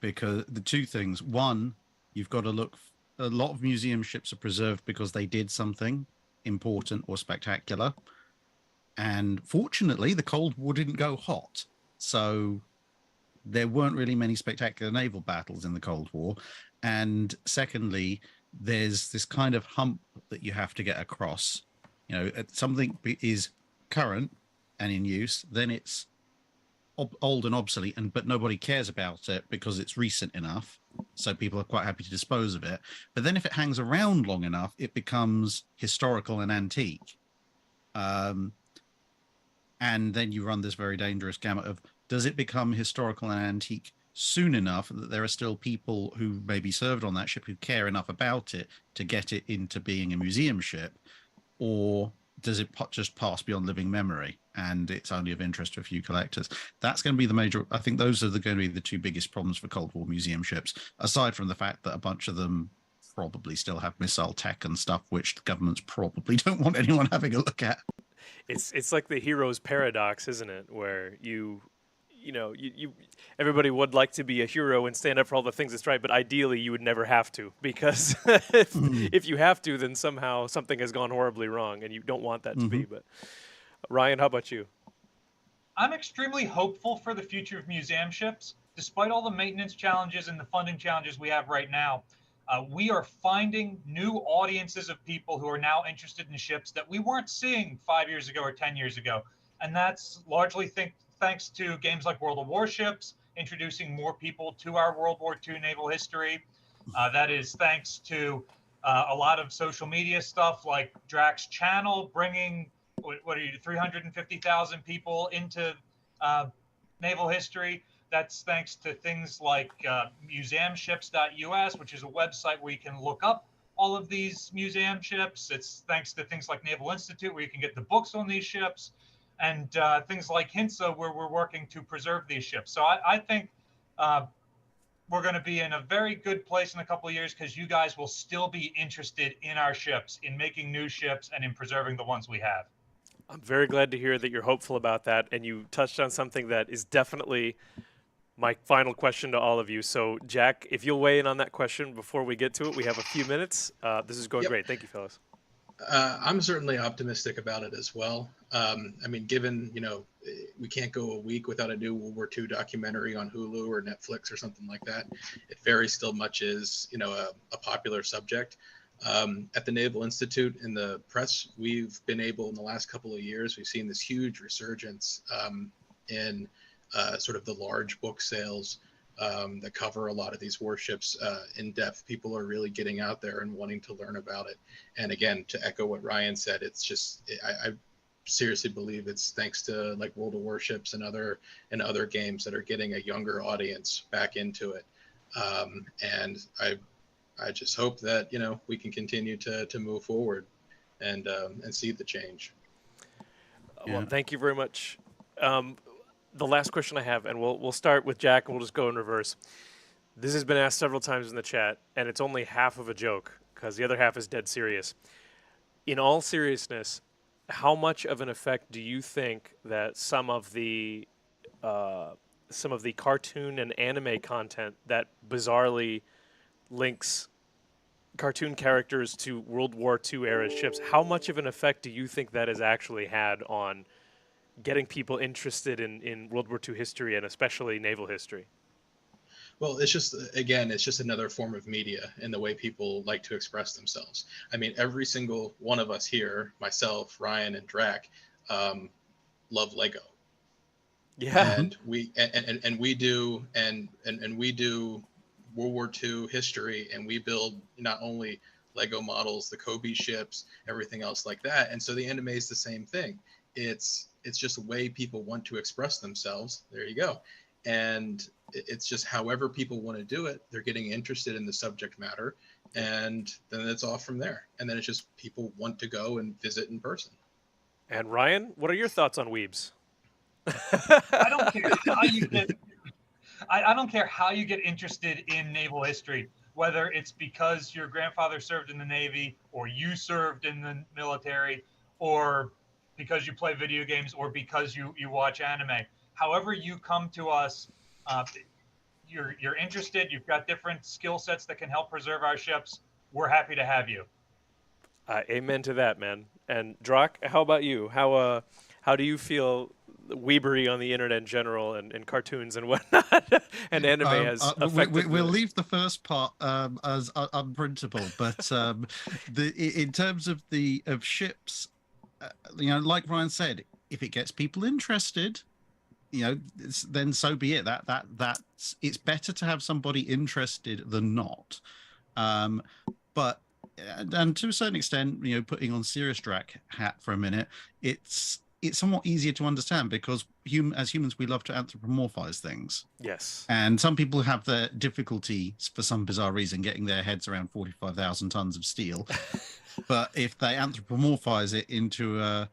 because the two things. One, you've got to look. A lot of museum ships are preserved because they did something important or spectacular, and fortunately, the Cold War didn't go hot, so there weren't really many spectacular naval battles in the Cold War. And secondly, there's this kind of hump that you have to get across. You know, something is current and in use, then it's old and obsolete, but nobody cares about it because it's recent enough, so people are quite happy to dispose of it. But then if it hangs around long enough, it becomes historical and antique. And then you run this very dangerous gamut of, does it become historical and antique soon enough that there are still people who maybe served on that ship who care enough about it to get it into being a museum ship, or does it just pass beyond living memory and it's only of interest to a few collectors? That's going to be the major. I think those are going to be the two biggest problems for Cold War museum ships, aside from the fact that a bunch of them probably still have missile tech and stuff, which the governments probably don't want anyone having a look at. It's like the hero's paradox, isn't it? Where everybody would like to be a hero and stand up for all the things that's right, but ideally you would never have to, because if you have to, then somehow something has gone horribly wrong, and you don't want that to be. But Ryan, how about you? I'm extremely hopeful for the future of museum ships. Despite all the maintenance challenges and the funding challenges we have right now, we are finding new audiences of people who are now interested in ships that we weren't seeing 5 years ago or 10 years ago. And that's largely thanks to games like World of Warships, introducing more people to our World War II naval history. That is thanks to a lot of social media stuff like Drax's channel, bringing, 350,000 people into naval history. That's thanks to things like museumships.us, which is a website where you can look up all of these museum ships. It's thanks to things like Naval Institute, where you can get the books on these ships, and things like HINSA, where we're working to preserve these ships. So I think we're going to be in a very good place in a couple of years, because you guys will still be interested in our ships, in making new ships, and in preserving the ones we have. I'm very glad to hear that you're hopeful about that, and you touched on something that is definitely my final question to all of you. So, Jack, if you'll weigh in on that question before we get to it, we have a few minutes. This is going great. Thank you, fellas. I'm certainly optimistic about it as well. I mean, given, we can't go a week without a new World War II documentary on Hulu or Netflix or something like that. It very still much is, a popular subject. At the Naval Institute, in the press, we've been able, in the last couple of years, we've seen this huge resurgence in sort of the large book sales that cover a lot of these warships in depth. People are really getting out there and wanting to learn about it. And again, to echo what Ryan said, it's just, I seriously believe it's thanks to like World of Warships and other games that are getting a younger audience back into it. And I just hope that, we can continue to move forward and see the change. Well, thank you very much. The last question I have, and we'll start with Jack, and we'll just go in reverse. This has been asked several times in the chat, and it's only half of a joke, because the other half is dead serious. In all seriousness, how much of an effect do you think that some of the cartoon and anime content that bizarrely links cartoon characters to World War II era ships, how much of an effect do you think that has actually had on getting people interested in World War II history, and especially naval history? Well, it's just another form of media in the way people like to express themselves. I mean, every single one of us here, myself, Ryan, and Drac, love Lego. Yeah. And we do World War II history, and we build not only Lego models, the Kobe ships, everything else like that. And so the anime is the same thing. It's just a way people want to express themselves. There you go. And it's just however people want to do it, they're getting interested in the subject matter, and then it's off from there. And then it's just people want to go and visit in person. And Ryan, what are your thoughts on weebs? I don't care how you get. I don't care how you get interested in naval history, whether it's because your grandfather served in the Navy, or you served in the military, or because you play video games, or because you watch anime. However you come to us, you're interested, you've got different skill sets that can help preserve our ships, we're happy to have you. Amen to that, man. And Drock, how about you? How do you feel weebery on the internet in general, and cartoons and whatnot, and anime has affected? We'll leave the first part as unprintable, but in terms of ships, like Ryan said, if it gets people interested, then so be it. That's it's better to have somebody interested than not. But and to a certain extent, putting on Serious Drac hat for a minute, it's somewhat easier to understand because as humans, we love to anthropomorphize things. Yes. And some people have the difficulty, for some bizarre reason, getting their heads around 45,000 tons of steel. But if they anthropomorphize it into a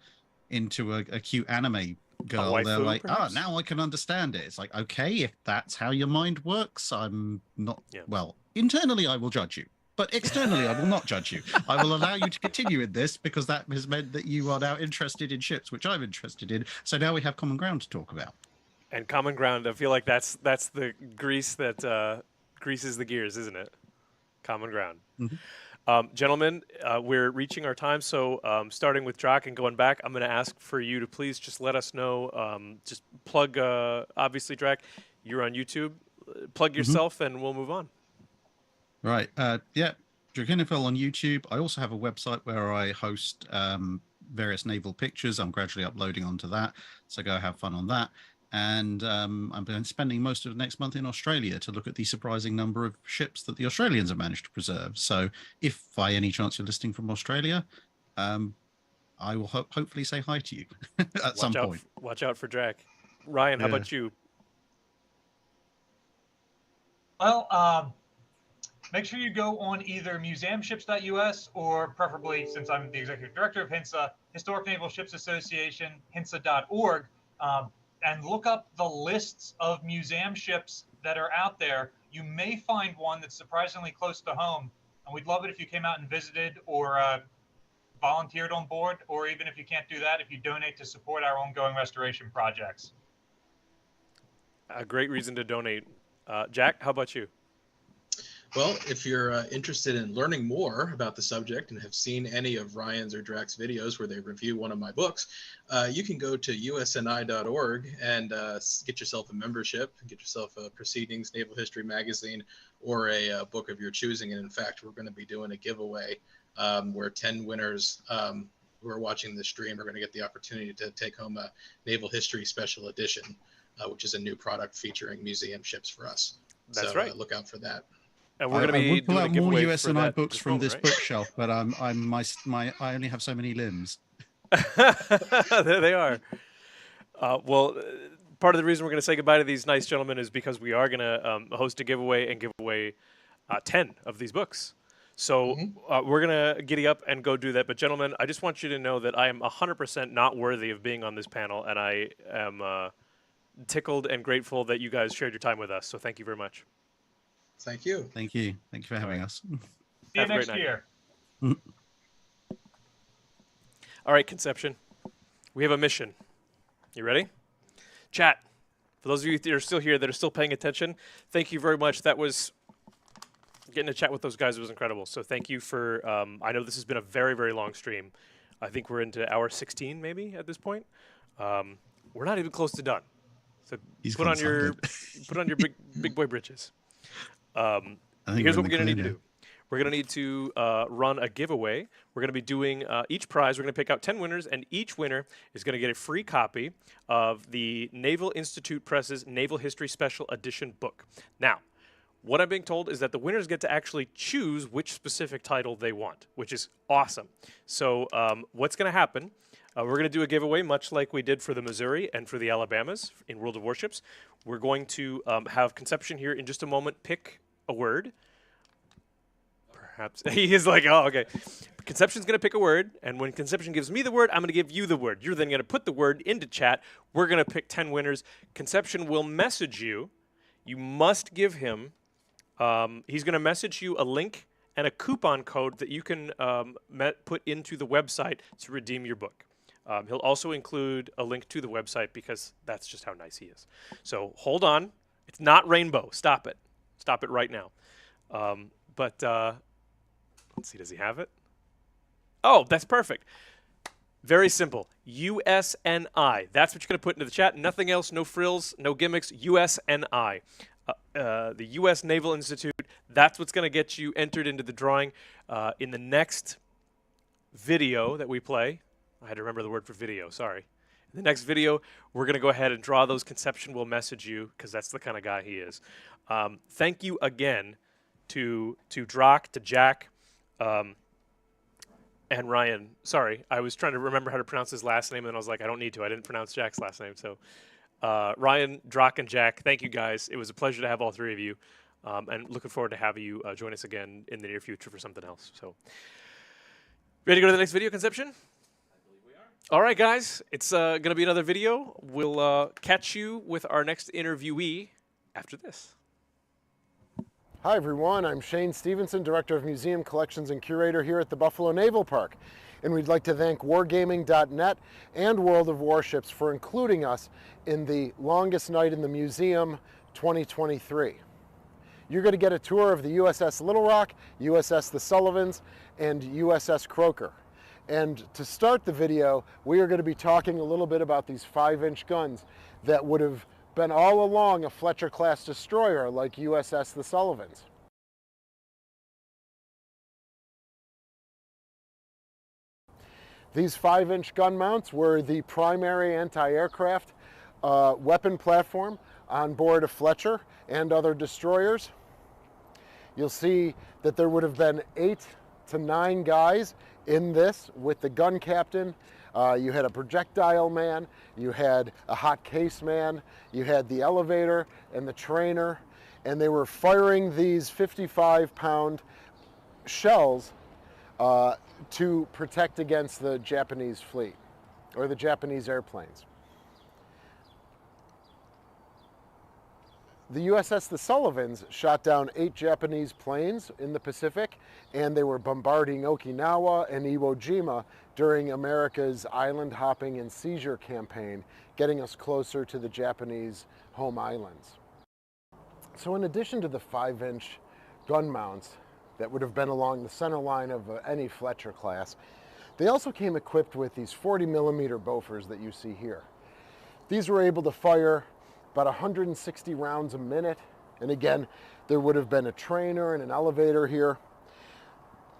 cute anime girl, they're like, perhaps? Now I can understand it. It's like, okay, if that's how your mind works, I'm not, well, internally I will judge you. But externally, I will not judge you. I will allow you to continue in this because that has meant that you are now interested in ships, which I'm interested in. So now we have common ground to talk about. And common ground, I feel like that's the grease that greases the gears, isn't it? Common ground. Mm-hmm. Gentlemen, we're reaching our time. So starting with Drock and going back, I'm going to ask for you to please just let us know. Just plug, obviously, Drock, you're on YouTube. Plug yourself and we'll move on. Right. Yeah. Drakinifil on YouTube. I also have a website where I host various naval pictures. I'm gradually uploading onto that. So go have fun on that. And I'm spending most of next month in Australia to look at the surprising number of ships that the Australians have managed to preserve. So if by any chance you're listening from Australia, I will hopefully say hi to you at some point. Watch out for Drac. Ryan, how about you? Well, make sure you go on either museumships.us or preferably, since I'm the executive director of HINSA, Historic Naval Ships Association, hinsa.org, and look up the lists of museum ships that are out there. You may find one that's surprisingly close to home, and we'd love it if you came out and visited or volunteered on board, or even if you can't do that, if you donate to support our ongoing restoration projects. A great reason to donate. Jack, how about you? Well, if you're interested in learning more about the subject and have seen any of Ryan's or Drac's videos where they review one of my books, you can go to usni.org and get yourself a membership, get yourself a Proceedings Naval History magazine, or a book of your choosing. And in fact, we're going to be doing a giveaway where 10 winners who are watching the stream are going to get the opportunity to take home a Naval History Special Edition, which is a new product featuring museum ships for us. That's so, right. Look out for that. And we're going to be pull out more USNI books from this right? bookshelf, but I only have so many limbs. There they are. Well, part of the reason we're going to say goodbye to these nice gentlemen is because we are going to host a giveaway and give away 10 of these books. So we're going to giddy up and go do that. But gentlemen, I just want you to know that I am 100% not worthy of being on this panel, and I am tickled and grateful that you guys shared your time with us. So thank you very much. Thank you. Thank you. Thank you for having us. See you next year. All right, Conception. We have a mission. You ready? Chat. For those of you that are still here, that are still paying attention, thank you very much. That was getting to chat with those guys was incredible. So thank you for. I know this has been a very, very long stream. I think we're into hour 16 maybe at this point. We're not even close to done. So put on your big boy britches. Here's what we're going to need to do. We're going to need to run a giveaway. We're going to be doing each prize. We're going to pick out 10 winners, and each winner is going to get a free copy of the Naval Institute Press's Naval History Special Edition book. Now, what I'm being told is that the winners get to actually choose which specific title they want, which is awesome. So what's going to happen, we're going to do a giveaway much like we did for the Missouri and for the Alabamas in World of Warships. We're going to have Conception here in just a moment pick a word. Perhaps he is like, oh, okay. Conception's going to pick a word, and when Conception gives me the word, I'm going to give you the word. You're then going to put the word into chat. We're going to pick 10 winners. Conception will message you. You must give him, he's going to message you a link and a coupon code that you can put into the website to redeem your book. He'll also include a link to the website because that's just how nice he is. So hold on. It's not rainbow. Stop it. Stop it right now. Let's see, does he have it? Oh, that's perfect. Very simple. USNI. That's what you're going to put into the chat. Nothing else, no frills, no gimmicks. USNI. The U.S. Naval Institute. That's what's going to get you entered into the drawing. In the next video that we play, I had to remember the word for video, sorry. In the next video, we're going to go ahead and draw those. Conception will message you because that's the kind of guy he is. Thank you again to Drock, to Jack, and Ryan. Sorry, I was trying to remember how to pronounce his last name, and I was like, I don't need to. I didn't pronounce Jack's last name. So Ryan, Drock, and Jack, thank you guys. It was a pleasure to have all three of you, and looking forward to having you join us again in the near future for something else. So, ready to go to the next video, Conception? All right, guys, it's going to be another video. We'll catch you with our next interviewee after this. Hi, everyone. I'm Shane Stevenson, Director of Museum Collections and Curator here at the Buffalo Naval Park. And we'd like to thank Wargaming.net and World of Warships for including us in the Longest Night in the Museum 2023. You're going to get a tour of the USS Little Rock, USS The Sullivans, and USS Croker. And to start the video, we are going to be talking a little bit about these 5-inch guns that would have been all along a Fletcher-class destroyer like USS The Sullivans. These 5-inch gun mounts were the primary anti-aircraft weapon platform on board a Fletcher and other destroyers. You'll see that there would have been 8 to 9 guys in this with the gun captain. You had a projectile man, you had a hot case man, you had the elevator and the trainer, and they were firing these 55-pound shells to protect against the Japanese fleet, or the Japanese airplanes. The USS The Sullivans shot down 8 Japanese planes in the Pacific, and they were bombarding Okinawa and Iwo Jima during America's island hopping and seizure campaign, getting us closer to the Japanese home islands. So in addition to the 5-inch gun mounts that would have been along the center line of any Fletcher class, they also came equipped with these 40mm Bofors that you see here. These were able to fire about 160 rounds a minute, and again, there would have been a trainer and an elevator here,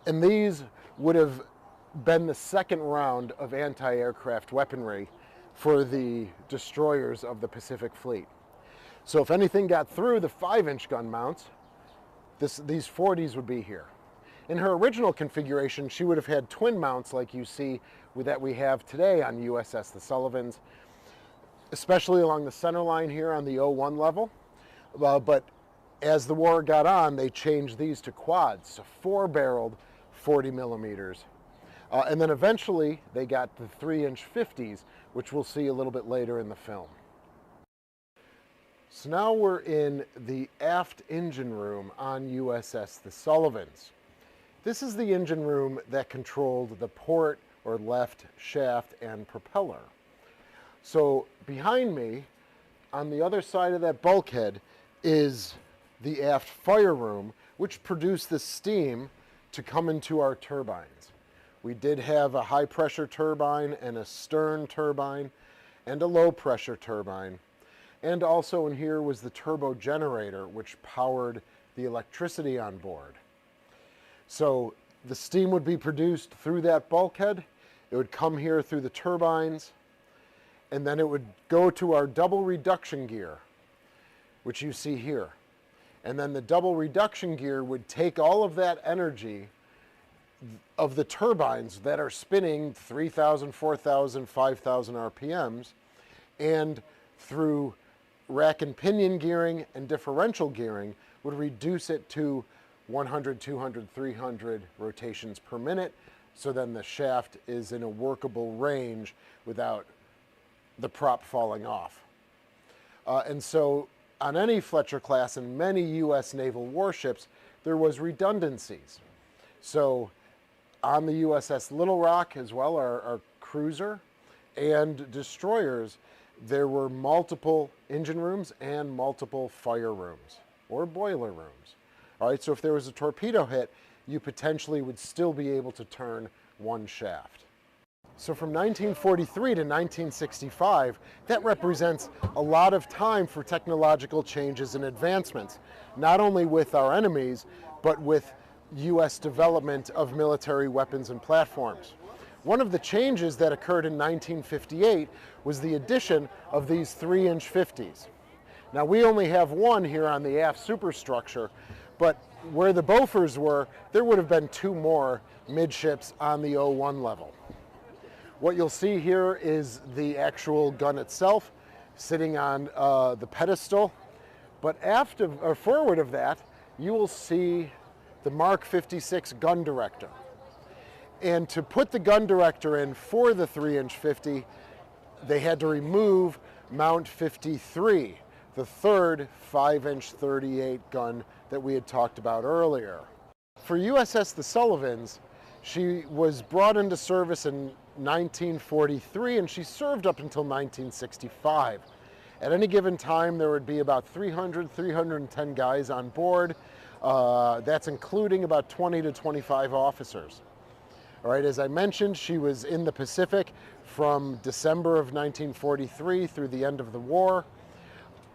and these would have been the second round of anti-aircraft weaponry for the destroyers of the Pacific Fleet. So if anything got through the 5-inch gun mounts, these 40s would be here. In her original configuration, she would have had twin mounts like you see that we have today on USS The Sullivans, especially along the center line here on the 01 level. But as the war got on, they changed these to quads, so 4-barreled 40mm. And then eventually they got the 3-inch 50s, which we'll see a little bit later in the film. So now we're in the aft engine room on USS The Sullivans. This is the engine room that controlled the port or left shaft and propeller. So behind me, on the other side of that bulkhead, is the aft fire room, which produced the steam to come into our turbines. We did have a high pressure turbine and a stern turbine and a low pressure turbine. And also in here was the turbo generator, which powered the electricity on board. So the steam would be produced through that bulkhead. It would come here through the turbines, and then it would go to our double reduction gear, which you see here. And then the double reduction gear would take all of that energy of the turbines that are spinning 3,000, 4,000, 5,000 RPMs, and through rack and pinion gearing and differential gearing would reduce it to 100, 200, 300 rotations per minute, so then the shaft is in a workable range without the prop falling off. And so on any Fletcher class and many U.S. naval warships, there was redundancies. So on the USS Little Rock as well, our cruiser and destroyers, there were multiple engine rooms and multiple fire rooms or boiler rooms. All right, so if there was a torpedo hit, you potentially would still be able to turn one shaft. So from 1943 to 1965, that represents a lot of time for technological changes and advancements, not only with our enemies, but with U.S. development of military weapons and platforms. One of the changes that occurred in 1958 was the addition of these 3-inch 50s. Now we only have one here on the aft superstructure, but where the Bofors were, there would have been 2 more midships on the 01 level. What you'll see here is the actual gun itself sitting on the pedestal, but aft of, or forward of that, you will see the Mark 56 gun director. And to put the gun director in for the 3-inch 50, they had to remove Mount 53, the third 5-inch 38 gun that we had talked about earlier. For USS the Sullivans, she was brought into service in 1943 and she served up until 1965. At any given time, there would be about 300, 310 guys on board. That's including about 20 to 25 officers. All right, as I mentioned, she was in the Pacific from December of 1943 through the end of the war.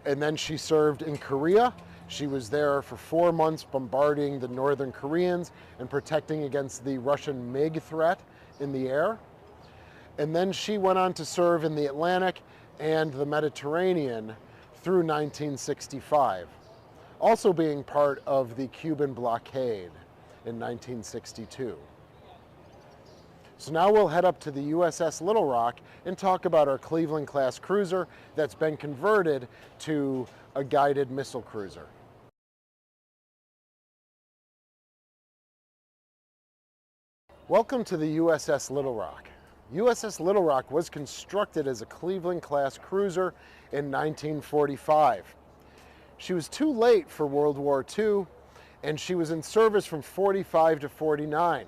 And then she served in Korea. She was there for 4 months bombarding the Northern Koreans and protecting against the Russian MiG threat in the air. And then she went on to serve in the Atlantic and the Mediterranean through 1965, also being part of the Cuban blockade in 1962. So now we'll head up to the USS Little Rock and talk about our Cleveland-class cruiser that's been converted to a guided missile cruiser. Welcome to the USS Little Rock. USS Little Rock was constructed as a Cleveland-class cruiser in 1945. She was too late for World War II, and she was in service from 45 to 49.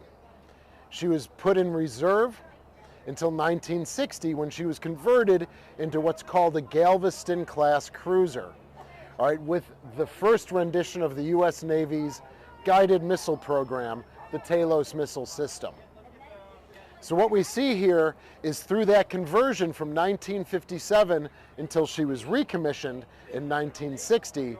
She was put in reserve until 1960 when she was converted into what's called a Galveston-class cruiser. All right, with the first rendition of the U.S. Navy's guided missile program, the Talos Missile System. So what we see here is through that conversion from 1957 until she was recommissioned in 1960,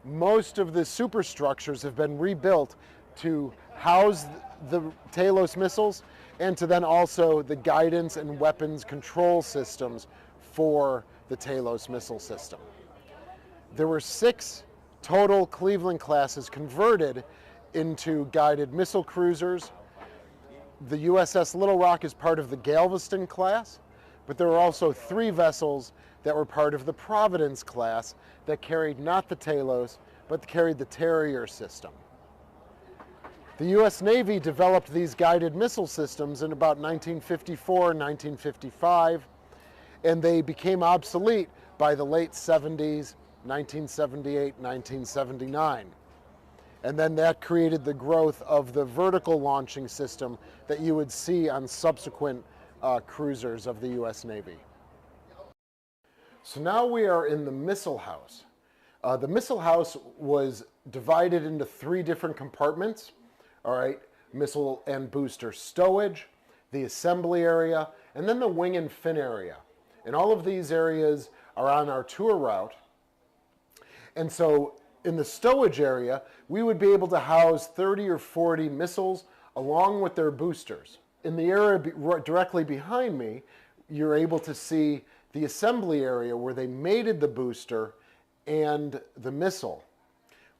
most of the superstructures have been rebuilt to house the Talos missiles and to then also the guidance and weapons control systems for the Talos missile system. There were 6 total Cleveland classes converted into guided missile cruisers. The USS Little Rock is part of the Galveston class, but there were also 3 vessels that were part of the Providence class that carried not the Talos, but carried the Terrier system. The U.S. Navy developed these guided missile systems in about 1954, 1955, and they became obsolete by the late 70s, 1978, 1979. And then that created the growth of the vertical launching system that you would see on subsequent cruisers of the U.S. Navy. So now we are in the missile house. The missile house was divided into 3 different compartments. All right, missile and booster stowage, the assembly area, and then the wing and fin area. And all of these areas are on our tour route. And so in the stowage area, we would be able to house 30 or 40 missiles along with their boosters. In the area directly behind me, you're able to see the assembly area where they mated the booster and the missile.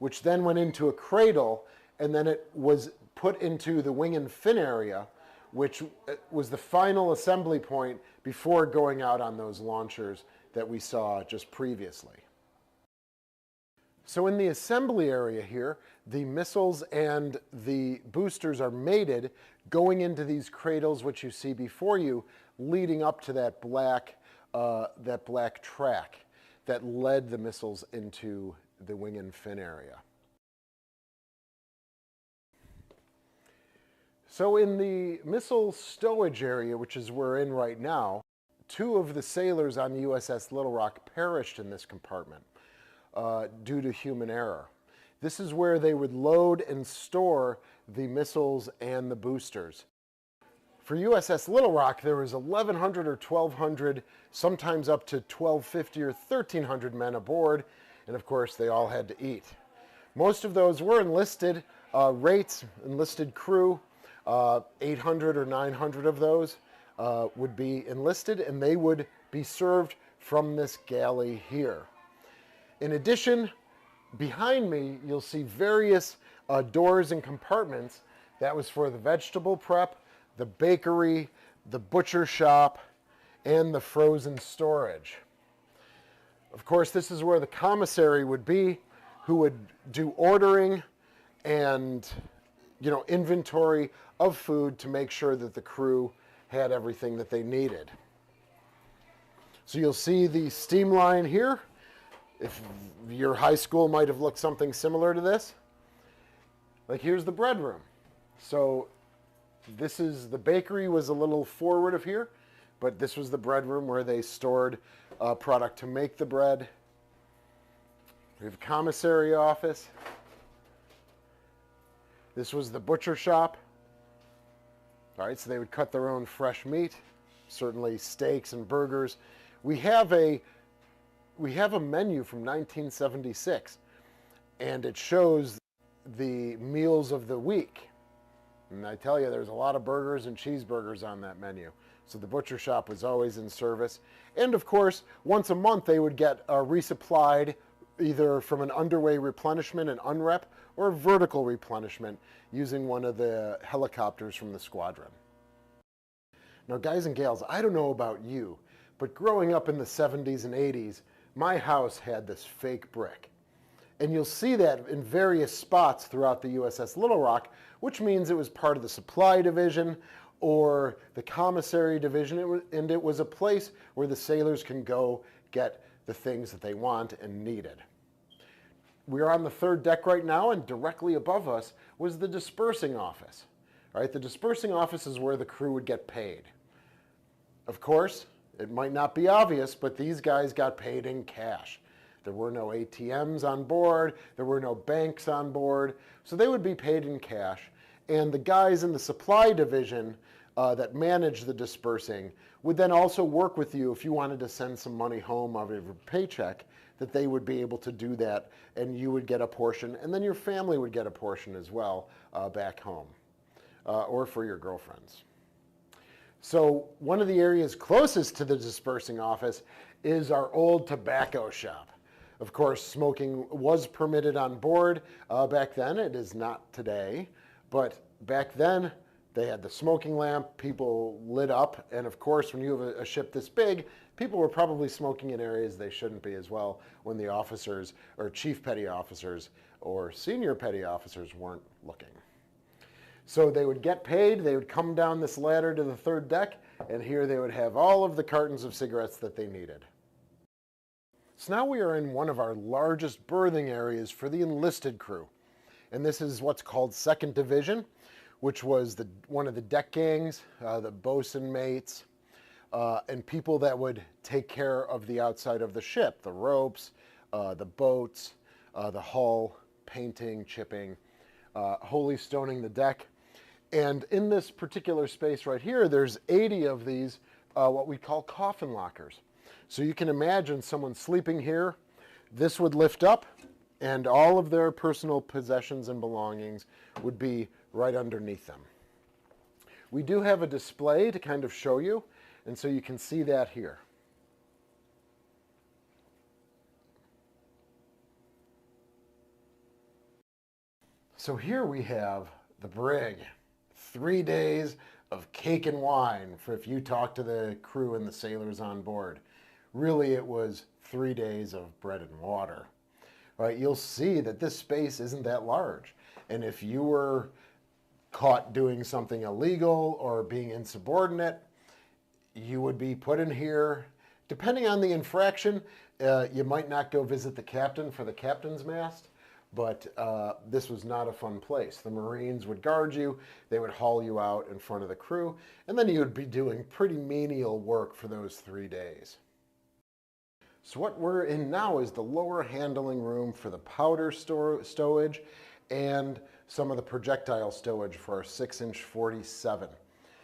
which then went into a cradle, and then it was put into the wing and fin area, which was the final assembly point before going out on those launchers that we saw just previously. So in the assembly area here, the missiles and the boosters are mated, going into these cradles, which you see before you, leading up to that black track that led the missiles into the wing and fin area. So in the missile stowage area, which is we're in right now, 2 of the sailors on the USS Little Rock perished in this compartment due to human error. This is where they would load and store the missiles and the boosters. For USS Little Rock, there was 1,100 or 1,200, sometimes up to 1,250 or 1,300 men aboard, and of course they all had to eat. Most of those were enlisted rates, enlisted crew. 800 or 900 of those would be enlisted, and they would be served from this galley here. In addition, behind me, you'll see various doors and compartments. That was for the vegetable prep, the bakery, the butcher shop, and the frozen storage. Of course, this is where the commissary would be, who would do ordering and inventory of food to make sure that the crew had everything that they needed. So you'll see the steam line here. If your high school might have looked something similar to this. Like here's the bread room. So this is, the bakery was a little forward of here, but this was the bread room where they stored product to make the bread. We have a commissary office. This was the butcher shop. All right, so they would cut their own fresh meat, certainly steaks and burgers. We have a menu from 1976, and it shows the meals of the week. And I tell you, there's a lot of burgers and cheeseburgers on that menu. So the butcher shop was always in service. And of course, once a month they would get resupplied either from an underway replenishment, an unrep, or vertical replenishment using one of the helicopters from the squadron. Now guys and gals, I don't know about you, but growing up in the 70s and 80s, my house had this fake brick. And you'll see that in various spots throughout the USS Little Rock, which means it was part of the supply division or the commissary division, and it was a place where the sailors can go get the things that they want and needed. We're on the 3rd deck right now, and directly above us was the dispersing office. All right, the dispersing office is where the crew would get paid. Of course, it might not be obvious, but these guys got paid in cash. There were no ATMs on board, there were no banks on board, so they would be paid in cash. And the guys in the supply division that managed the dispersing would then also work with you if you wanted to send some money home out of your paycheck, that they would be able to do that, and you would get a portion, and then your family would get a portion as well back home, or for your girlfriends. So one of the areas closest to the dispersing office is our old tobacco shop. Of course, smoking was permitted on board back then. It is not today, but back then they had the smoking lamp, people lit up, and of course when you have a ship this big, people were probably smoking in areas they shouldn't be as well when the officers or chief petty officers or senior petty officers weren't looking. So they would get paid, they would come down this ladder to the 3rd deck, and here they would have all of the cartons of cigarettes that they needed. So now we are in one of our largest berthing areas for the enlisted crew. And this is what's called 2nd Division, which was one of the deck gangs, the bosun mates, and people that would take care of the outside of the ship, the ropes, the boats, the hull, painting, chipping, holy stoning the deck. And in this particular space right here, there's 80 of these, what we call coffin lockers. So you can imagine someone sleeping here, this would lift up, and all of their personal possessions and belongings would be right underneath them. We do have a display to kind of show you, and so you can see that here. So here we have the brig. 3 days of cake and wine for if you talk to the crew and the sailors on board. Really, it was 3 days of bread and water. Right? You'll see that this space isn't that large. And if you were caught doing something illegal or being insubordinate, you would be put in here. Depending on the infraction, you might not go visit the captain for the captain's mast, but this was not a fun place. The Marines would guard you, they would haul you out in front of the crew, and then you would be doing pretty menial work for those 3 days. So what we're in now is the lower handling room for the powder stowage and some of the projectile stowage for our 6-inch 47.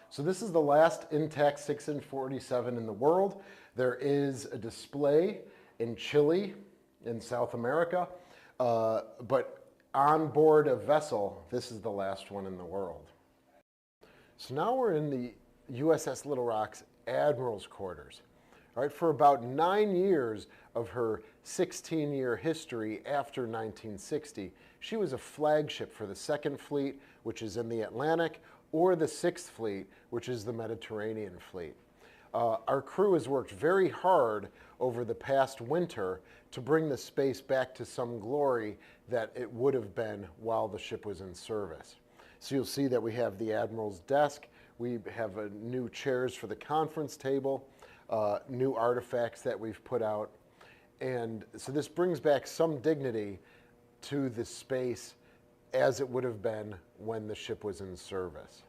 So this is the last intact 6-inch 47 in the world. There is a display in Chile, in South America, but on board a vessel, this is the last one in the world. So now we're in the USS Little Rock's Admiral's Quarters. All right, for about 9 years of her 16-year history after 1960, she was a flagship for the 2nd Fleet, which is in the Atlantic, or the 6th Fleet, which is the Mediterranean Fleet. Our crew has worked very hard over the past winter to bring the space back to some glory that it would have been while the ship was in service. So you'll see that we have the Admiral's desk, we have new chairs for the conference table, new artifacts that we've put out. And so this brings back some dignity to the space as it would have been when the ship was in service.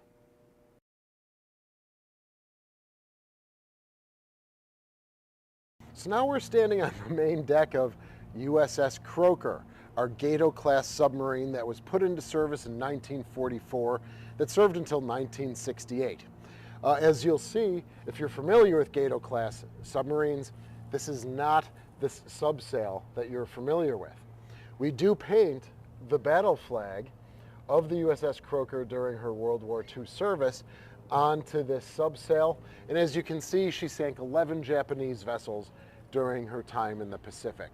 So now we're standing on the main deck of USS Croker, our Gato-class submarine that was put into service in 1944 that served until 1968. As you'll see, if you're familiar with Gato-class submarines, this is not the subsail that you're familiar with. We do paint the battle flag of the USS Croker during her World War II service onto this subsail. And as you can see, she sank 11 Japanese vessels during her time in the Pacific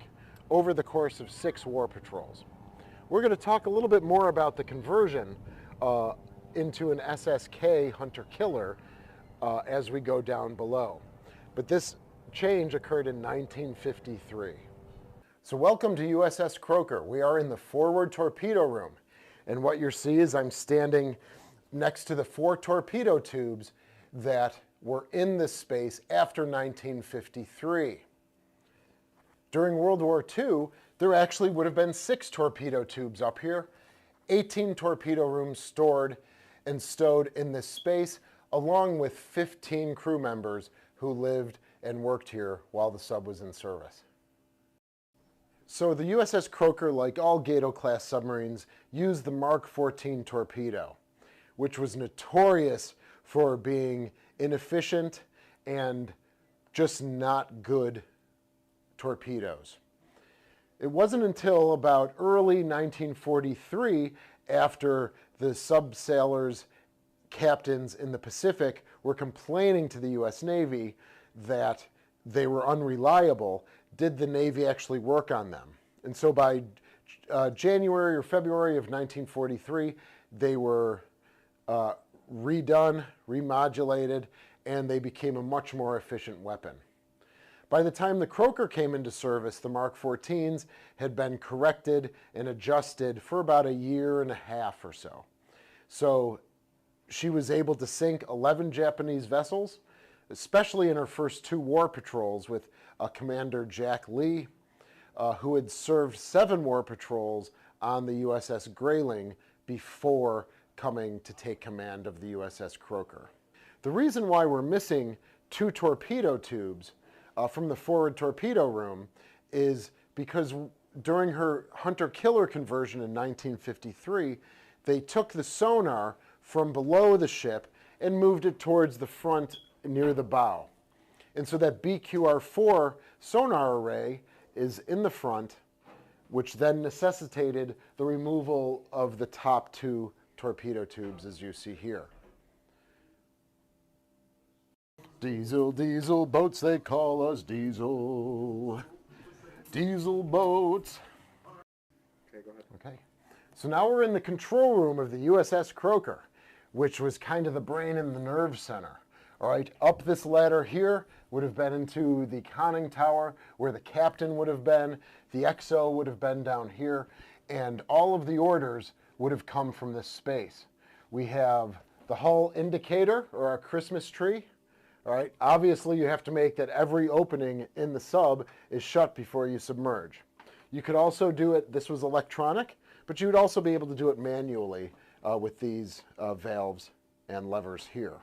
over the course of 6 war patrols. We're going to talk a little bit more about the conversion into an SSK hunter-killer as we go down below. But this change occurred in 1953. So welcome to USS Croker. We are in the forward torpedo room. And what you see is I'm standing next to the 4 torpedo tubes that were in this space after 1953. During World War II, there actually would have been 6 torpedo tubes up here, 18 torpedo rooms stored and stowed in this space, along with 15 crew members who lived and worked here while the sub was in service. So the USS Croker, like all Gato-class submarines, used the Mark 14 torpedo, which was notorious for being inefficient and just not good torpedoes. It wasn't until about early 1943, after the subsailors, captains in the Pacific were complaining to the US Navy that they were unreliable, did the Navy actually work on them. And so by January or February of 1943, they were redone, remodulated, and they became a much more efficient weapon. By the time the Croker came into service, the Mark 14s had been corrected and adjusted for about 1.5 years or so. So she was able to sink 11 Japanese vessels, especially in her first 2 war patrols with Commander Jack Lee, who had served 7 war patrols on the USS Grayling before coming to take command of the USS Croker. The reason why we're missing 2 torpedo tubes from the forward torpedo room is because during her hunter-killer conversion in 1953, they took the sonar from below the ship and moved it towards the front near the bow. And so that BQR-4 sonar array is in the front, which then necessitated the removal of the top 2 torpedo tubes, as you see here. Diesel, diesel boats, they call us diesel. Diesel boats. Okay, go ahead. Okay. So now we're in the control room of the USS Croker, which was kind of the brain and the nerve center. All right, up this ladder here would have been into the conning tower where the captain would have been, the XO would have been down here, and all of the orders would have come from this space. We have the hull indicator, or our Christmas tree. All right, obviously you have to make that every opening in the sub is shut before you submerge. You could also do it, this was electronic, but you would also be able to do it manually with these valves and levers here.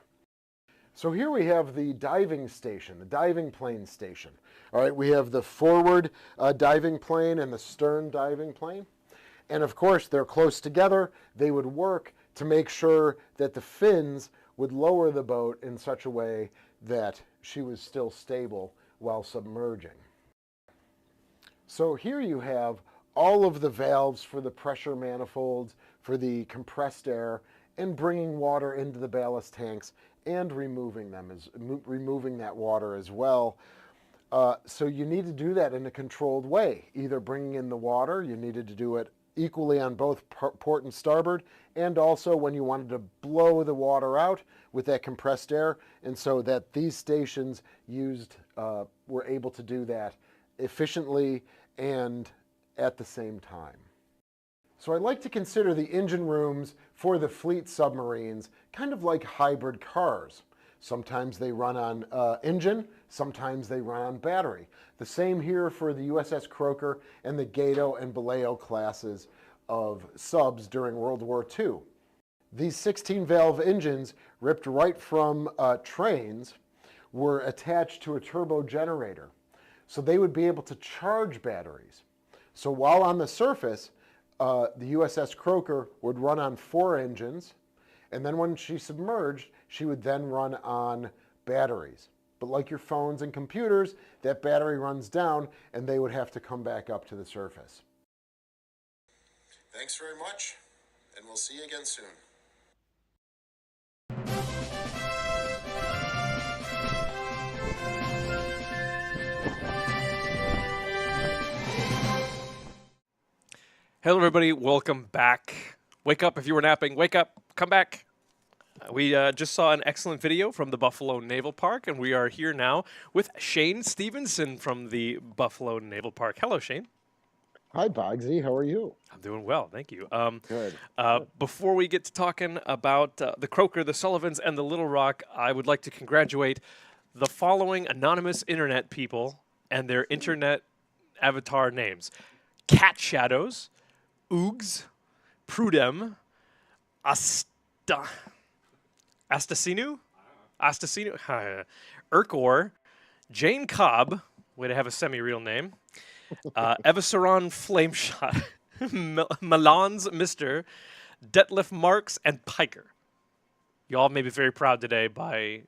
So here we have the diving station, the diving plane station. All right, we have the forward diving plane and the stern diving plane. And of course, they're close together. They would work to make sure that the fins would lower the boat in such a way that she was still stable while submerging. So here you have all of the valves for the pressure manifolds, for the compressed air, and bringing water into the ballast tanks and removing that water as well. So you need to do that in a controlled way. Either bringing in the water, you needed to do it equally on both port and starboard, and also when you wanted to blow the water out with that compressed air, and so that these stations were able to do that efficiently and at the same time. So I like to consider the engine rooms for the fleet submarines kind of like hybrid cars. Sometimes they run on engine, sometimes they run on battery. The same here for the USS Croker and the Gato and Baleo classes of subs during World War II. These 16-valve engines, ripped right from trains, were attached to a turbo generator. So they would be able to charge batteries. So while on the surface, the USS Croker would run on 4 engines, and then when she submerged, she would then run on batteries. But like your phones and computers, that battery runs down and they would have to come back up to the surface. Thanks very much, and we'll see you again soon. Hello, everybody. Welcome back. Wake up if you were napping. Wake up. Come back. We just saw an excellent video from the Buffalo Naval Park, and we are here now with Shane Stevenson from the Buffalo Naval Park. Hello, Shane. Hi, Bogsy. How are you? I'm doing well, thank you. Good. Before we get to talking about the Croker, the Sullivans, and the Little Rock, I would like to congratulate the following anonymous internet people and their internet avatar names. Cat Shadows, Oogs, Prudem, Astasinu, Urkor, Jane Cobb, way to have a semi-real name, Evisaron Flameshot, Milan's Mister, Detlef Marks, and Piker. You all may be very proud today by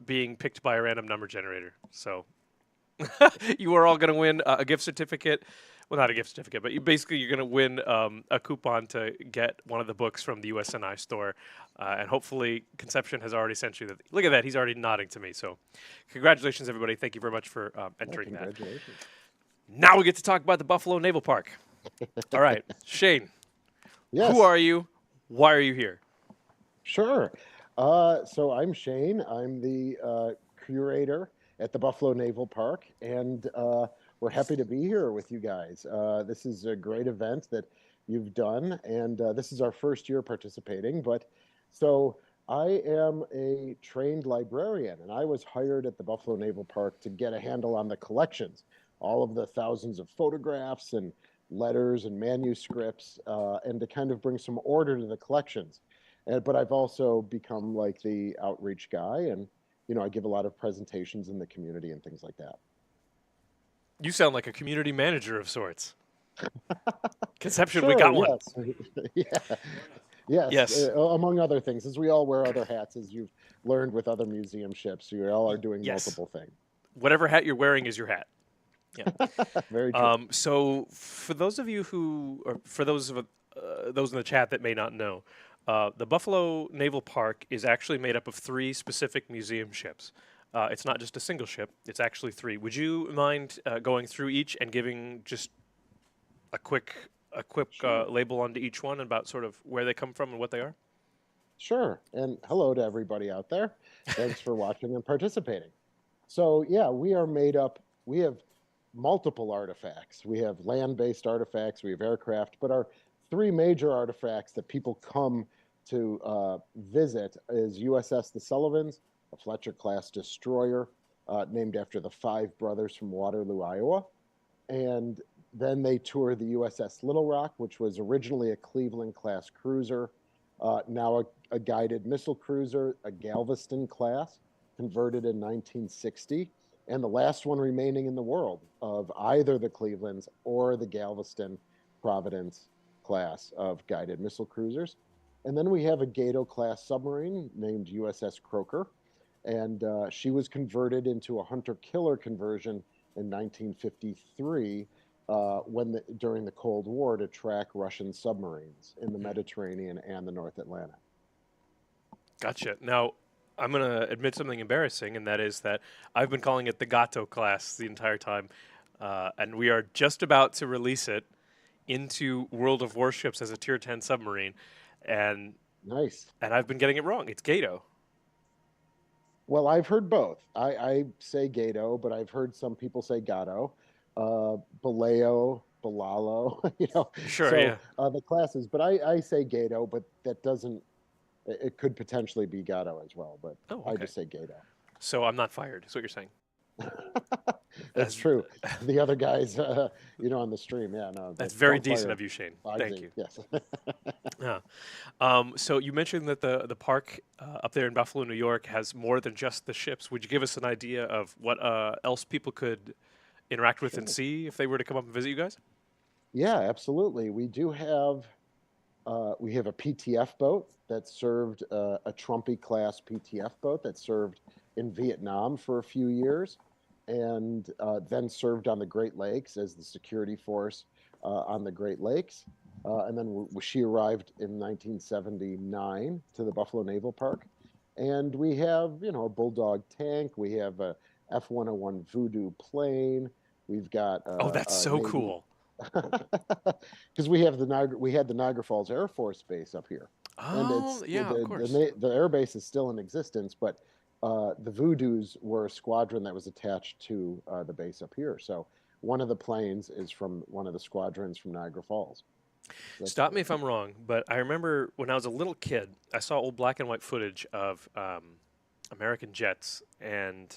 being picked by a random number generator. So you are all going to win a gift certificate. Well, not a gift certificate, but you're going to win a coupon to get one of the books from the USNI store. And hopefully Conception has already sent you that. Look at that. He's already nodding to me. So congratulations, everybody. Thank you very much for entering that. Now we get to talk about the Buffalo Naval Park. All right. Shane, yes. Who are you? Why are you here? Sure. So I'm Shane. I'm the curator at the Buffalo Naval Park, and we're happy to be here with you guys. This is a great event that you've done, and this is our first year participating. So I am a trained librarian, and I was hired at the Buffalo Naval Park to get a handle on the collections, all of the thousands of photographs and letters and manuscripts, and to kind of bring some order to the collections. But I've also become like the outreach guy, and I give a lot of presentations in the community and things like that. You sound like a community manager of sorts. Conception, Sure, we got one. Yes. Among other things, as we all wear other hats, as you've learned with other museum ships, you all are doing multiple things. Whatever hat you're wearing is your hat. Yeah. Very true. So for those of you for those in the chat that may not know, the Buffalo Naval Park is actually made up of 3 specific museum ships. It's not just a single ship. It's actually 3. Would you mind going through each and giving just a quick a quick label onto each one about sort of where they come from and what they are? Sure. And hello to everybody out there. Thanks for watching and participating. So yeah, we have multiple artifacts. We have land-based artifacts, we have aircraft, but our three major artifacts that people come to visit is USS the Sullivans, a Fletcher-class destroyer named after the 5 brothers from Waterloo, Iowa. And then they tour the USS Little Rock, which was originally a Cleveland-class cruiser, now a guided missile cruiser, a Galveston class, converted in 1960, and the last one remaining in the world of either the Clevelands or the Galveston Providence class of guided missile cruisers. And then we have a Gato-class submarine named USS Croker, and she was converted into a hunter-killer conversion in 1953 during the Cold War to track Russian submarines in the Mediterranean and the North Atlantic. Gotcha. Now, I'm going to admit something embarrassing, and that is that I've been calling it the Gato class the entire time, and we are just about to release it into World of Warships as a Tier 10 submarine, and nice. And I've been getting it wrong. It's Gato. Well, I've heard both. I say Gato, but I've heard some people say Gato, Baleo, Balalo, you know. Sure, so, yeah. The classes, but I say Gato, but that doesn't. It could potentially be Gato as well, but I just say Gato. So I'm not fired, is what you're saying. That's true. The other guys, on the stream, yeah, no. That's very decent of you, Shane. Thank you. Yes. Yeah. So you mentioned that the park up there in Buffalo, New York, has more than just the ships. Would you give us an idea of what else people could interact with and see if they were to come up and visit you guys? Yeah, absolutely. We do have we have a PTF boat that served a Trumpy class PTF boat that served in Vietnam for a few years, and then served on the Great Lakes as the security force on the Great Lakes. And then she arrived in 1979 to the Buffalo Naval Park. And we have, a Bulldog tank. We have a F-101 Voodoo plane. We've got that's so cool. Because we had the Niagara Falls Air Force Base up here. Oh, and yeah, of course. The air base is still in existence, but the Voodoos were a squadron that was attached to the base up here. So one of the planes is from one of the squadrons from Niagara Falls. Stop me if I'm wrong, but I remember when I was a little kid, I saw old black and white footage of American jets, and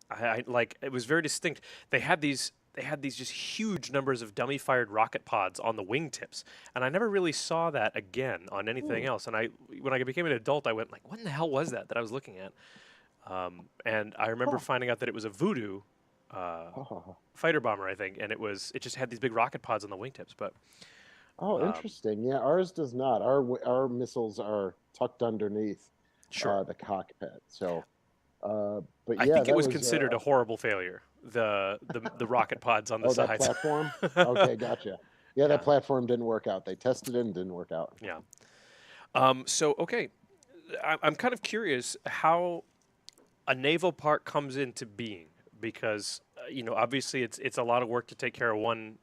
I it was very distinct. They had these just huge numbers of dummy-fired rocket pods on the wingtips, and I never really saw that again on anything else. And when I became an adult, I went like, "What in the hell was that I was looking at?" And I remember finding out that it was a Voodoo fighter bomber, I think, and it just had these big rocket pods on the wingtips. But interesting. Yeah, ours does not. Our missiles are tucked underneath the cockpit. So, but yeah, I think it was considered a horrible failure. The rocket pods on the sides. That platform? Okay, gotcha. Yeah, that platform didn't work out. They tested it and didn't work out. Yeah. So, okay, I'm kind of curious how a naval park comes into being, because obviously it's a lot of work to take care of one,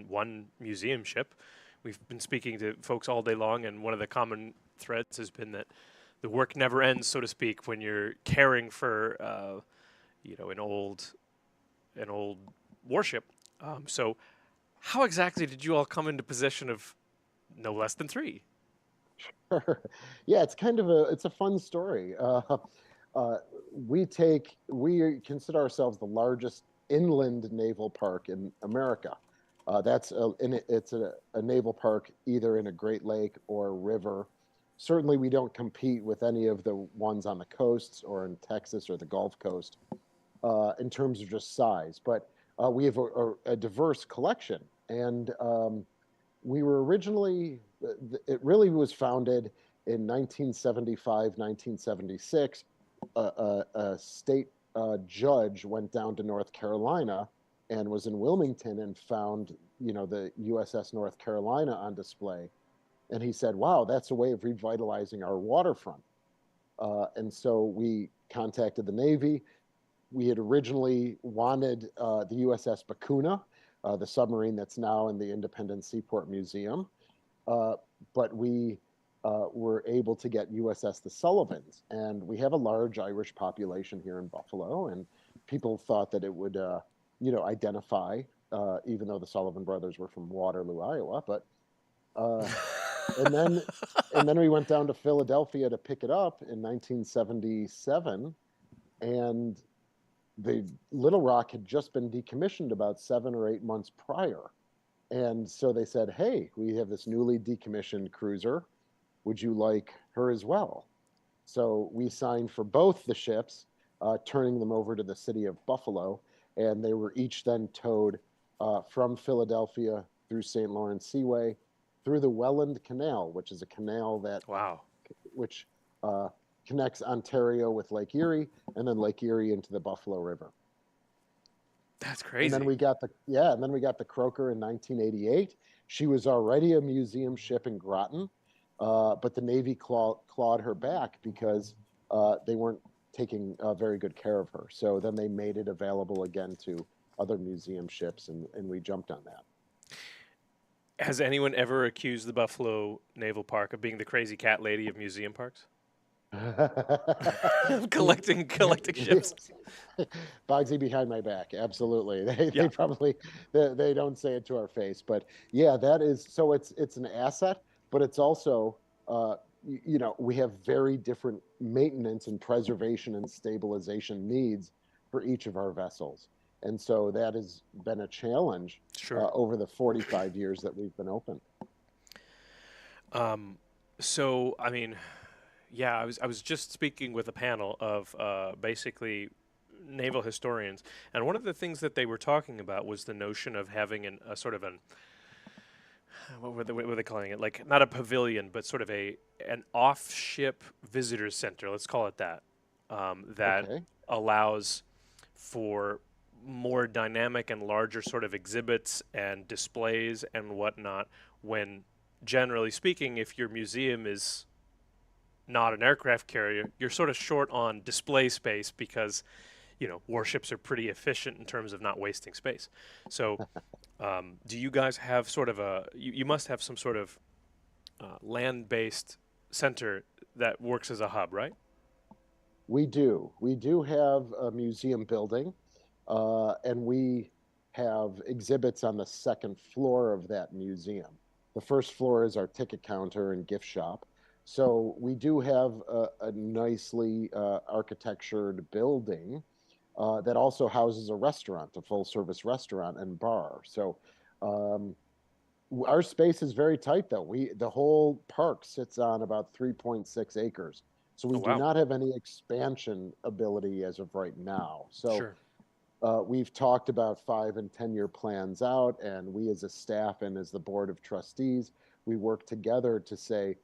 one museum ship. We've been speaking to folks all day long, and one of the common threads has been that the work never ends, so to speak, when you're caring for an old warship. So how exactly did you all come into possession of no less than 3? Sure. Yeah, it's kind of a fun story. We consider ourselves the largest inland naval park in America. It's a naval park either in a Great Lake or a river. Certainly, we don't compete with any of the ones on the coasts or in Texas or the Gulf Coast in terms of just size. But we have a diverse collection. And we were originally, it really was founded in 1975, 1976. A state judge went down to North Carolina and was in Wilmington and found, the USS North Carolina on display. And he said, wow, that's a way of revitalizing our waterfront. And so we contacted the Navy. We had originally wanted the USS Bakuna, the submarine that's now in the Independence Seaport Museum. But we were able to get USS the Sullivans, and we have a large Irish population here in Buffalo, and people thought that it would, identify, even though the Sullivan brothers were from Waterloo, Iowa. But and then we went down to Philadelphia to pick it up in 1977, and the Little Rock had just been decommissioned about 7 or 8 months prior. And so they said, hey, we have this newly decommissioned cruiser. Would you like her as well? So we signed for both the ships, turning them over to the city of Buffalo. And they were each then towed from Philadelphia through St. Lawrence Seaway, through the Welland Canal, which is a canal that which connects Ontario with Lake Erie, and then Lake Erie into the Buffalo River. That's crazy. And then we got the Croaker in 1988. She was already a museum ship in Groton, but the Navy clawed her back because they weren't taking very good care of her. So then they made it available again to other museum ships, and we jumped on that. Has anyone ever accused the Buffalo Naval Park of being the crazy cat lady of museum parks? collecting ships. Bogsy behind my back, absolutely. They probably they don't say it to our face, but yeah, that is so. It's an asset, but it's also we have very different maintenance and preservation and stabilization needs for each of our vessels, and so that has been a challenge over the 45 years that we've been open. So I mean. Yeah, I was just speaking with a panel of basically naval historians, and one of the things that they were talking about was the notion of having a sort of what were they calling it? Like not a pavilion, but sort of an off-ship visitor center. Let's call it that. That allows for more dynamic and larger sort of exhibits and displays and whatnot. When generally speaking, if your museum is not an aircraft carrier, you're sort of short on display space because, warships are pretty efficient in terms of not wasting space. So do you guys have sort of you must have some sort of land-based center that works as a hub, right? We do. We do have a museum building, and we have exhibits on the second floor of that museum. The first floor is our ticket counter and gift shop. So we do have a nicely architectured building that also houses a restaurant, a full-service restaurant and bar. So our space is very tight, though. The whole park sits on about 3.6 acres. So we do not have any expansion ability as of right now. So we've talked about 5- and 10-year plans out, and we as a staff and as the board of trustees, we work together to say,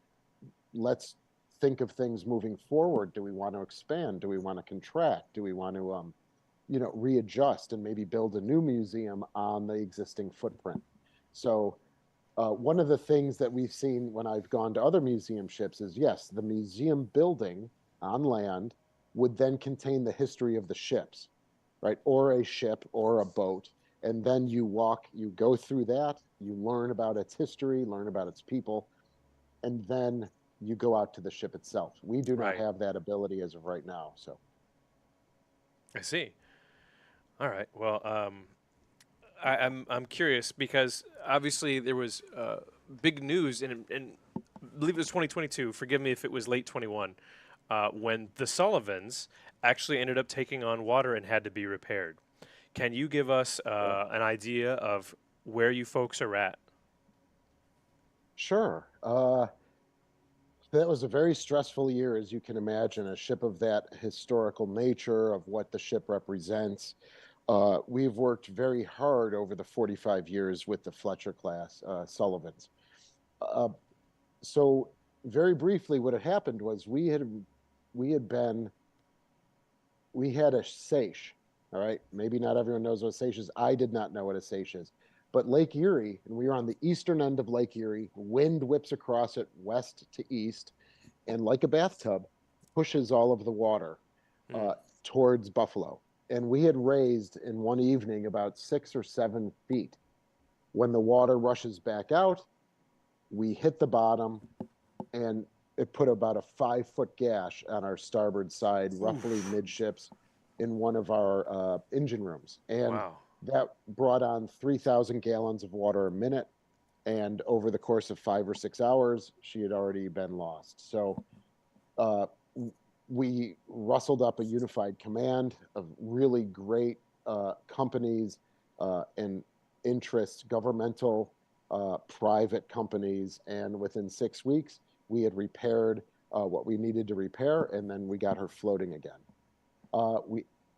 let's think of things moving forward. Do we want to expand? Do we want to contract? Do we want to, readjust and maybe build a new museum on the existing footprint? So one of the things that we've seen when I've gone to other museum ships is, yes, the museum building on land would then contain the history of the ships, right? Or a ship or a boat. And then you go through that, you learn about its history, learn about its people, and then you go out to the ship itself. We do not have that ability as of right now. So, I see. All right. Well, I'm curious because obviously there was big news in I believe it was 2022. Forgive me if it was late 21, when the Sullivans actually ended up taking on water and had to be repaired. Can you give us an idea of where you folks are at? Sure. That was a very stressful year, as you can imagine, a ship of that historical nature, of what the ship represents. We've worked very hard over the 45 years with the Fletcher class Sullivans. So very briefly, what had happened was we had a seiche, all right? Maybe not everyone knows what a seiche is. I did not know what a seiche is. But Lake Erie, and we were on the eastern end of Lake Erie, wind whips across it west to east, and like a bathtub, pushes all of the water towards Buffalo. And we had raised in one evening about 6 or 7 feet When the water rushes back out, we hit the bottom, and it put about a 5-foot gash on our starboard side, roughly midships, in one of our engine rooms. And that brought on 3,000 gallons of water a minute. And over the course of 5 or 6 hours, she had already been lost. So we rustled up a unified command of really great companies and interests, governmental, private companies. And within 6 weeks, we had repaired what we needed to repair, and then we got her floating again.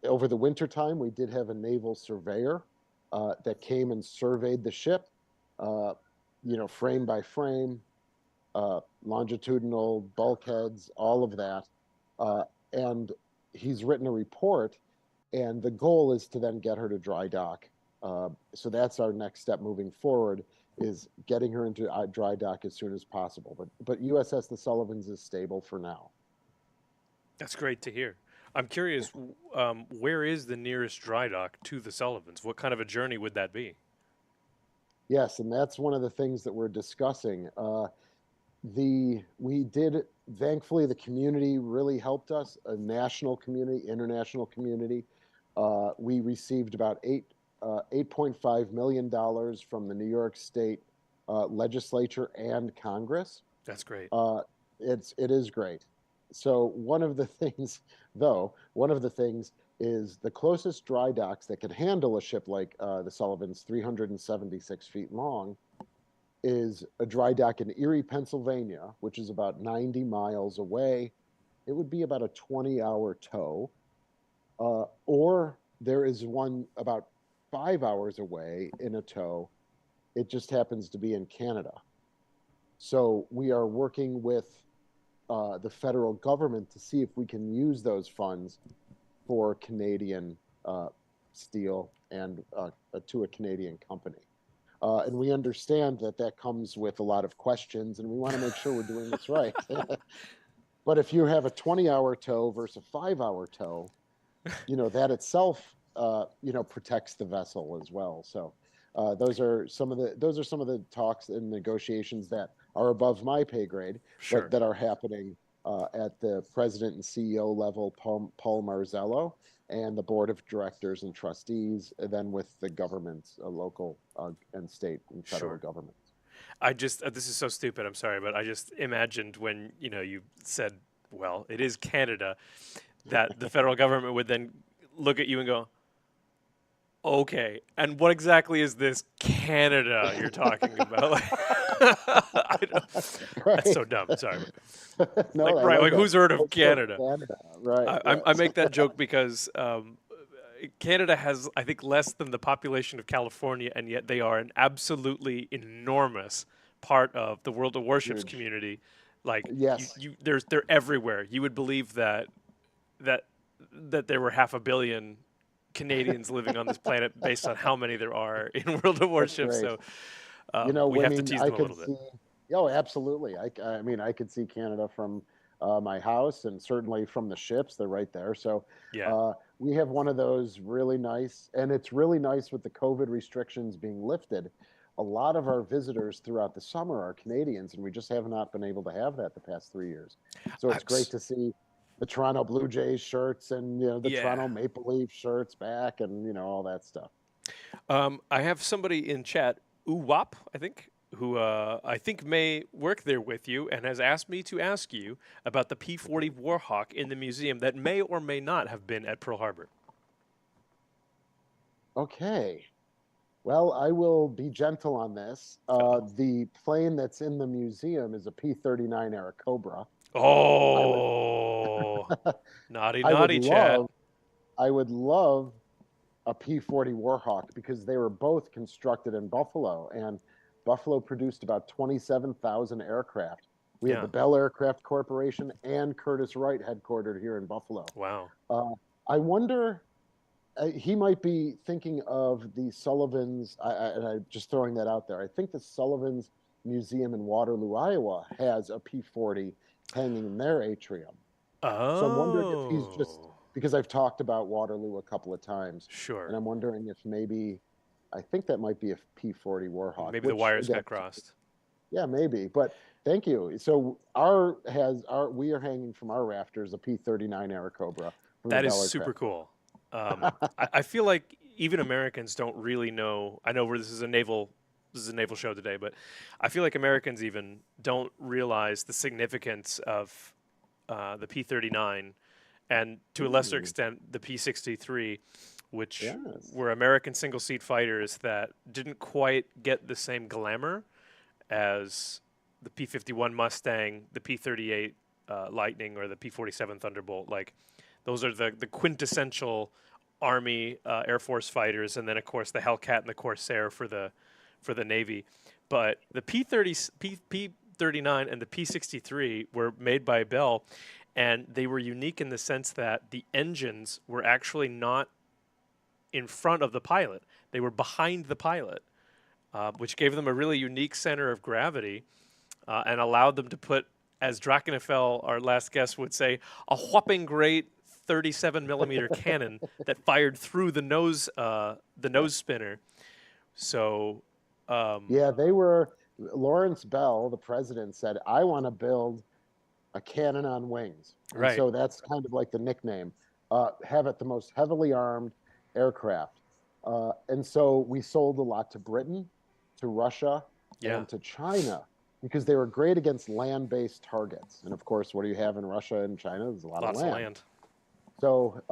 Over the winter time, we did have a naval surveyor that came and surveyed the ship, frame by frame, longitudinal bulkheads, all of that. And he's written a report, and the goal is to then get her to dry dock. So that's our next step moving forward, is getting her into dry dock as soon as possible. But USS the Sullivans is stable for now. That's great to hear. I'm curious, where is the nearest dry dock to the Sullivans? What kind of a journey would that be? Yes, and that's one of the things that we're discussing. Thankfully, the community really helped us, a national community, international community. We received about $8.5 million from the New York State legislature and Congress. That's great. It is great. So one of the things is the closest dry docks that could handle a ship like the Sullivans, 376 feet long, is a dry dock in Erie, Pennsylvania, which is about 90 miles away. It would be about a 20-hour tow. Or there is one about 5 hours away in a tow. It just happens to be in Canada. So we are working with the federal government to see if we can use those funds for Canadian steel and to a Canadian company. And we understand that comes with a lot of questions, and we want to make sure we're doing this right. But if you have a 20-hour tow versus a 5-hour tow, that itself, protects the vessel as well. So those are some of the talks and negotiations that are above my pay grade, but that are happening at the president and CEO level, Paul Marzello, and the board of directors and trustees, and then with the governments, local and state and federal governments. This is so stupid, I'm sorry, but I just imagined when, you said, well, it is Canada, that the federal government would then look at you and go, okay, and what exactly is this Canada you're talking about? That's so dumb. Sorry. No, who's heard of Canada? Canada, right? I make that joke because Canada has, I think, less than the population of California, and yet they are an absolutely enormous part of the World of Warships community. Yes, they're everywhere. You would believe that there were 500 million Canadians living on this planet based on how many there are in World of Warships. So we have to tease them a little bit. Oh, absolutely. I could see Canada from my house, and certainly from the ships. They're right there. So we have one of those really nice, and it's really nice with the COVID restrictions being lifted. A lot of our visitors throughout the summer are Canadians, and we just have not been able to have that the past 3 years. So it's great to see the Toronto Blue Jays shirts and the Toronto Maple Leaf shirts back, and all that stuff. I have somebody in chat, Uwap, I think, who I think may work there with you, and has asked me to ask you about the P-40 Warhawk in the museum that may or may not have been at Pearl Harbor. Okay. Well, I will be gentle on this. The plane that's in the museum is a P-39 era Cobra. Oh, naughty chat. I would love a P-40 Warhawk, because they were both constructed in Buffalo, and Buffalo produced about 27,000 aircraft. We have the Bell Aircraft Corporation and Curtiss Wright headquartered here in Buffalo. Wow. I wonder, he might be thinking of the Sullivans, and I'm just throwing that out there. I think the Sullivans Museum in Waterloo, Iowa has a P-40 hanging in their atrium. Oh. So I'm wondering if he's just, because I've talked about Waterloo a couple of times. Sure. And I'm wondering if maybe I think that might be a P-40 Warhawk. Maybe the wires got crossed. Yeah, maybe. But thank you. So we are hanging from our rafters a P-39 Airacobra. That is super cool. I feel like even Americans don't really know. I know this is a naval show today, but I feel like Americans even don't realize the significance of the P-39 and to a lesser extent the P-63, which were American single-seat fighters that didn't quite get the same glamour as the P-51 Mustang, the P-38 Lightning, or the P-47 Thunderbolt. Like, those are the quintessential Army Air Force fighters, and then of course the Hellcat and the Corsair for the Navy. But the P-39 and the P-63 were made by Bell, and they were unique in the sense that the engines were actually not in front of the pilot; they were behind the pilot, which gave them a really unique center of gravity, and allowed them to put, as Drakenfell, our last guest, would say, a whopping great 37 millimeter cannon that fired through the nose spinner. So, yeah, they were. Lawrence Bell, the president, said, "I want to build a cannon on wings." And right. So that's kind of like the nickname. Have it the most heavily armed aircraft. And so we sold a lot to Britain, to Russia, and to China, because they were great against land-based targets. And of course, what do you have in Russia and China? There's lots of land. So,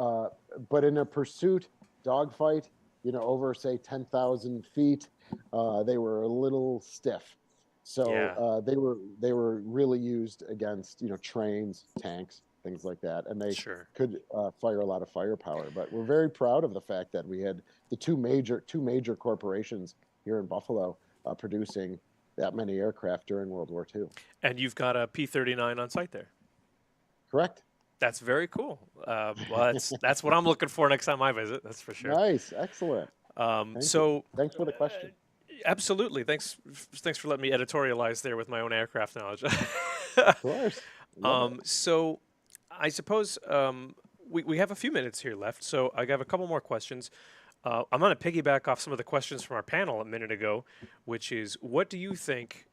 but in a pursuit dogfight, over say 10,000 feet, they were a little stiff. So they were really used against trains, tanks, things like that, and they could fire a lot of firepower. But we're very proud of the fact that we had the two major corporations here in Buffalo producing that many aircraft during World War II. And you've got a P-39 on site there. Correct. That's very cool. Well, that's what I'm looking for next time I visit. That's for sure. Nice, excellent. Thanks for the question. Absolutely. Thanks for letting me editorialize there with my own aircraft knowledge. Of course. So I suppose we have a few minutes here left, so I have a couple more questions. I'm going to piggyback off some of the questions from our panel a minute ago, which is, what do you think,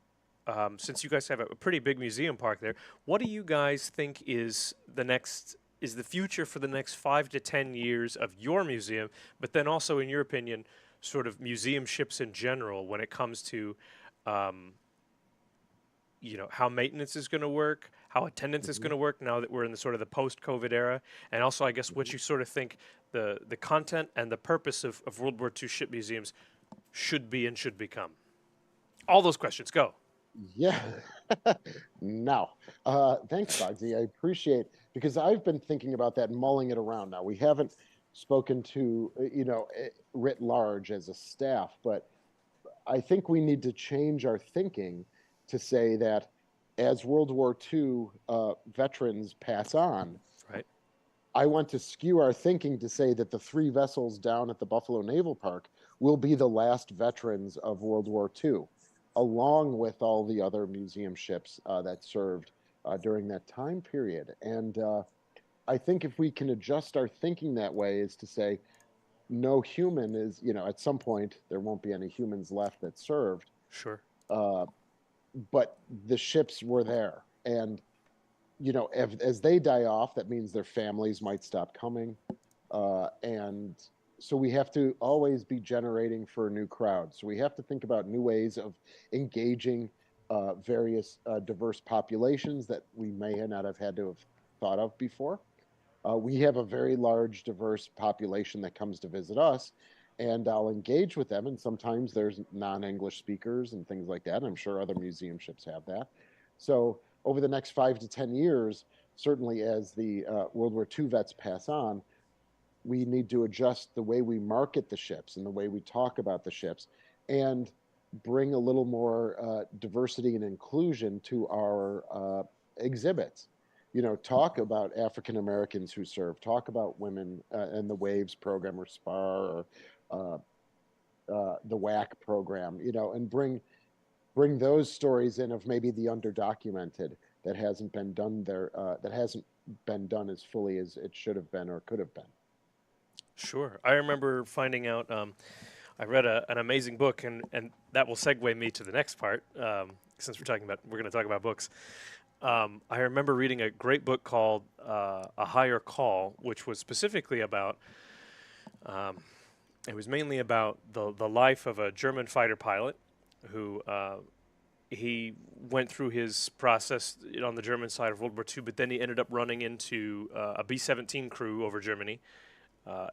since you guys have a pretty big museum park there, what do you guys think is the future for the next 5 to 10 years of your museum, but then also, in your opinion, sort of museum ships in general when it comes to, how maintenance is going to work, how attendance is going to work now that we're in the sort of the post-COVID era, and also, I guess, what you sort of think the content and the purpose of World War II ship museums should be and should become. All those questions, go. Yeah. Now, thanks, Bugsy. I appreciate, because I've been thinking about that and mulling it around. Now, we haven't spoken to, writ large as a staff, but I think we need to change our thinking to say that as World War II veterans pass on, right, I want to skew our thinking to say that the 3 vessels down at the Buffalo Naval Park will be the last veterans of World War II, along with all the other museum ships that served during that time period. And I think if we can adjust our thinking that way, is to say no human is, at some point there won't be any humans left that served. Sure. But the ships were there. And, as they die off, that means their families might stop coming. And so we have to always be generating for a new crowd. So we have to think about new ways of engaging various diverse populations that we may not have had to have thought of before. We have a very large, diverse population that comes to visit us, and I'll engage with them. And sometimes there's non-English speakers and things like that. And I'm sure other museum ships have that. So over the next 5 to 10 years, certainly as the World War II vets pass on, we need to adjust the way we market the ships and the way we talk about the ships, and bring a little more diversity and inclusion to our exhibits. Talk about African Americans who serve, talk about women and the WAVES program, or SPAR, or the WAC program, and bring those stories in of maybe the underdocumented that hasn't been done there, that hasn't been done as fully as it should have been or could have been. Sure. I remember finding out, I I read an amazing book, and that will segue me to the next part, since we're going to talk about books. I remember reading a great book called A Higher Call, which was specifically about, it was mainly about the life of a German fighter pilot who he went through his process on the German side of World War II, but then he ended up running into a B-17 crew over Germany,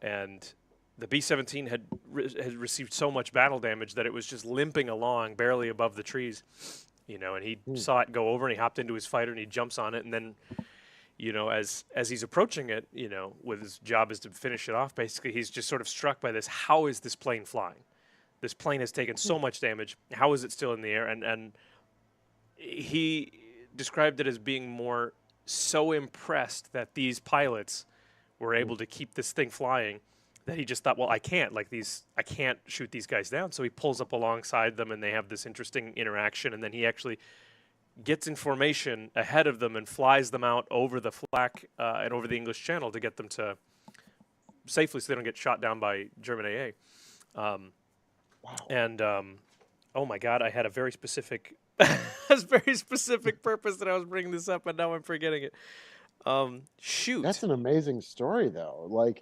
and the B-17 had received so much battle damage that it was just limping along barely above the trees, and he saw it go over, and he hopped into his fighter, and he jumps on it, and then, as he's approaching it, with his job is to finish it off, basically, he's just sort of struck by this: how is this plane flying? This plane has taken so much damage. How is it still in the air? And he described it as being so impressed that these pilots were able to keep this thing flying that he just thought, well, I can't shoot these guys down. So he pulls up alongside them, and they have this interesting interaction. And then he actually gets in formation ahead of them and flies them out over the flak and over the English Channel to get them to safely, so they don't get shot down by German AA. Wow. And oh my God, I had a very specific, purpose that I was bringing this up, and now I'm forgetting it. Shoot. That's an amazing story, though.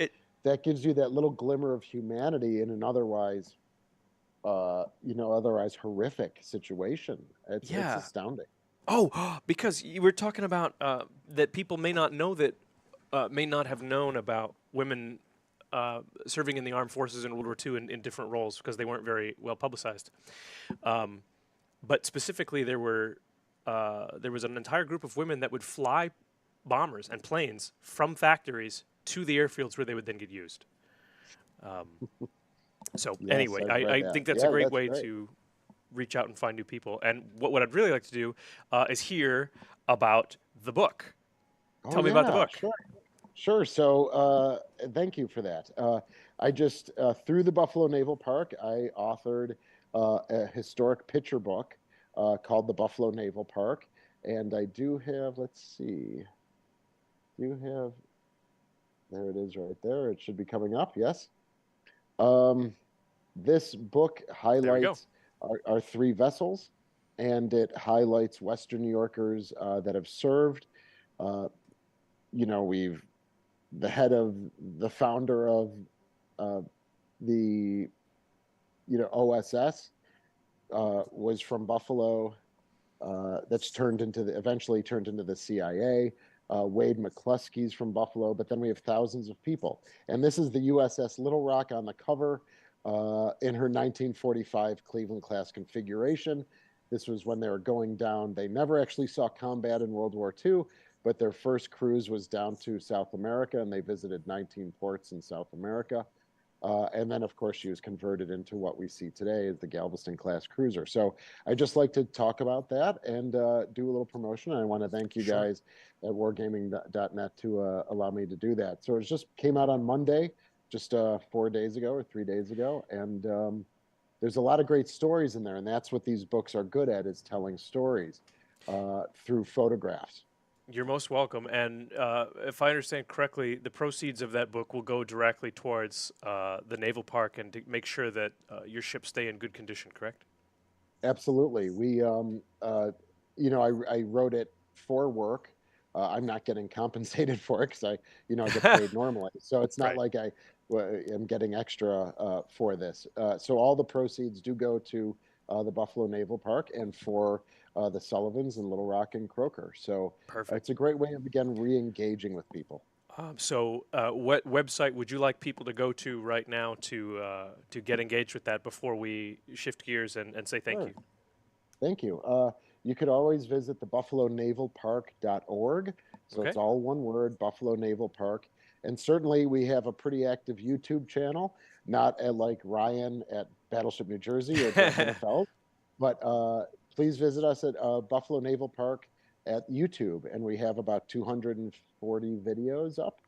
That gives you that little glimmer of humanity in an otherwise, otherwise horrific situation. It's astounding. Oh, because you were talking about that people may not know that, may not have known about women serving in the armed forces in World War II in different roles because they weren't very well publicized. But specifically, there was an entire group of women that would fly bombers and planes from factories to the airfields where they would then get used. Anyway, I think that's a great way to reach out and find new people. And what I'd really like to do is hear about the book. Tell me about the book. Sure. So thank you for that. I just, through the Buffalo Naval Park, I authored a historic picture book called The Buffalo Naval Park. And I do have, there it is right there. It should be coming up, yes. This book highlights our three vessels, and it highlights Western New Yorkers that have served. The head of the founder of the OSS was from Buffalo. That's eventually turned into the CIA. Wade McCluskey's from Buffalo, but then we have thousands of people. And this is the USS Little Rock on the cover in her 1945 Cleveland-class configuration. This was when they were going down. They never actually saw combat in World War II, but their first cruise was down to South America, and they visited 19 ports in South America. And then, of course, she was converted into what we see today as the Galveston-class cruiser. So I just like to talk about that and do a little promotion. I want to thank you guys at wargaming.net to allow me to do that. So it just came out on Monday, just 4 days ago or 3 days ago. And there's a lot of great stories in there. And that's what these books are good at, is telling stories through photographs. You're most welcome. And if I understand correctly, the proceeds of that book will go directly towards the Naval Park and to make sure that your ships stay in good condition, correct? Absolutely. We, I wrote it for work. I'm not getting compensated for it because I get paid normally. So it's not like I am getting extra for this. So all the proceeds do go to the Buffalo Naval Park and for the Sullivans and Little Rock and Croker. So it's a great way of, again, re-engaging with people. So what website would you like people to go to right now to get engaged with that before we shift gears and say thank you? Thank you. You could always visit the buffalonavalpark.org. So it's all one word, Buffalo Naval Park. And certainly we have a pretty active YouTube channel, not like Ryan at Battleship New Jersey or NFL, but please visit us at Buffalo Naval Park at YouTube. And we have about 240 videos up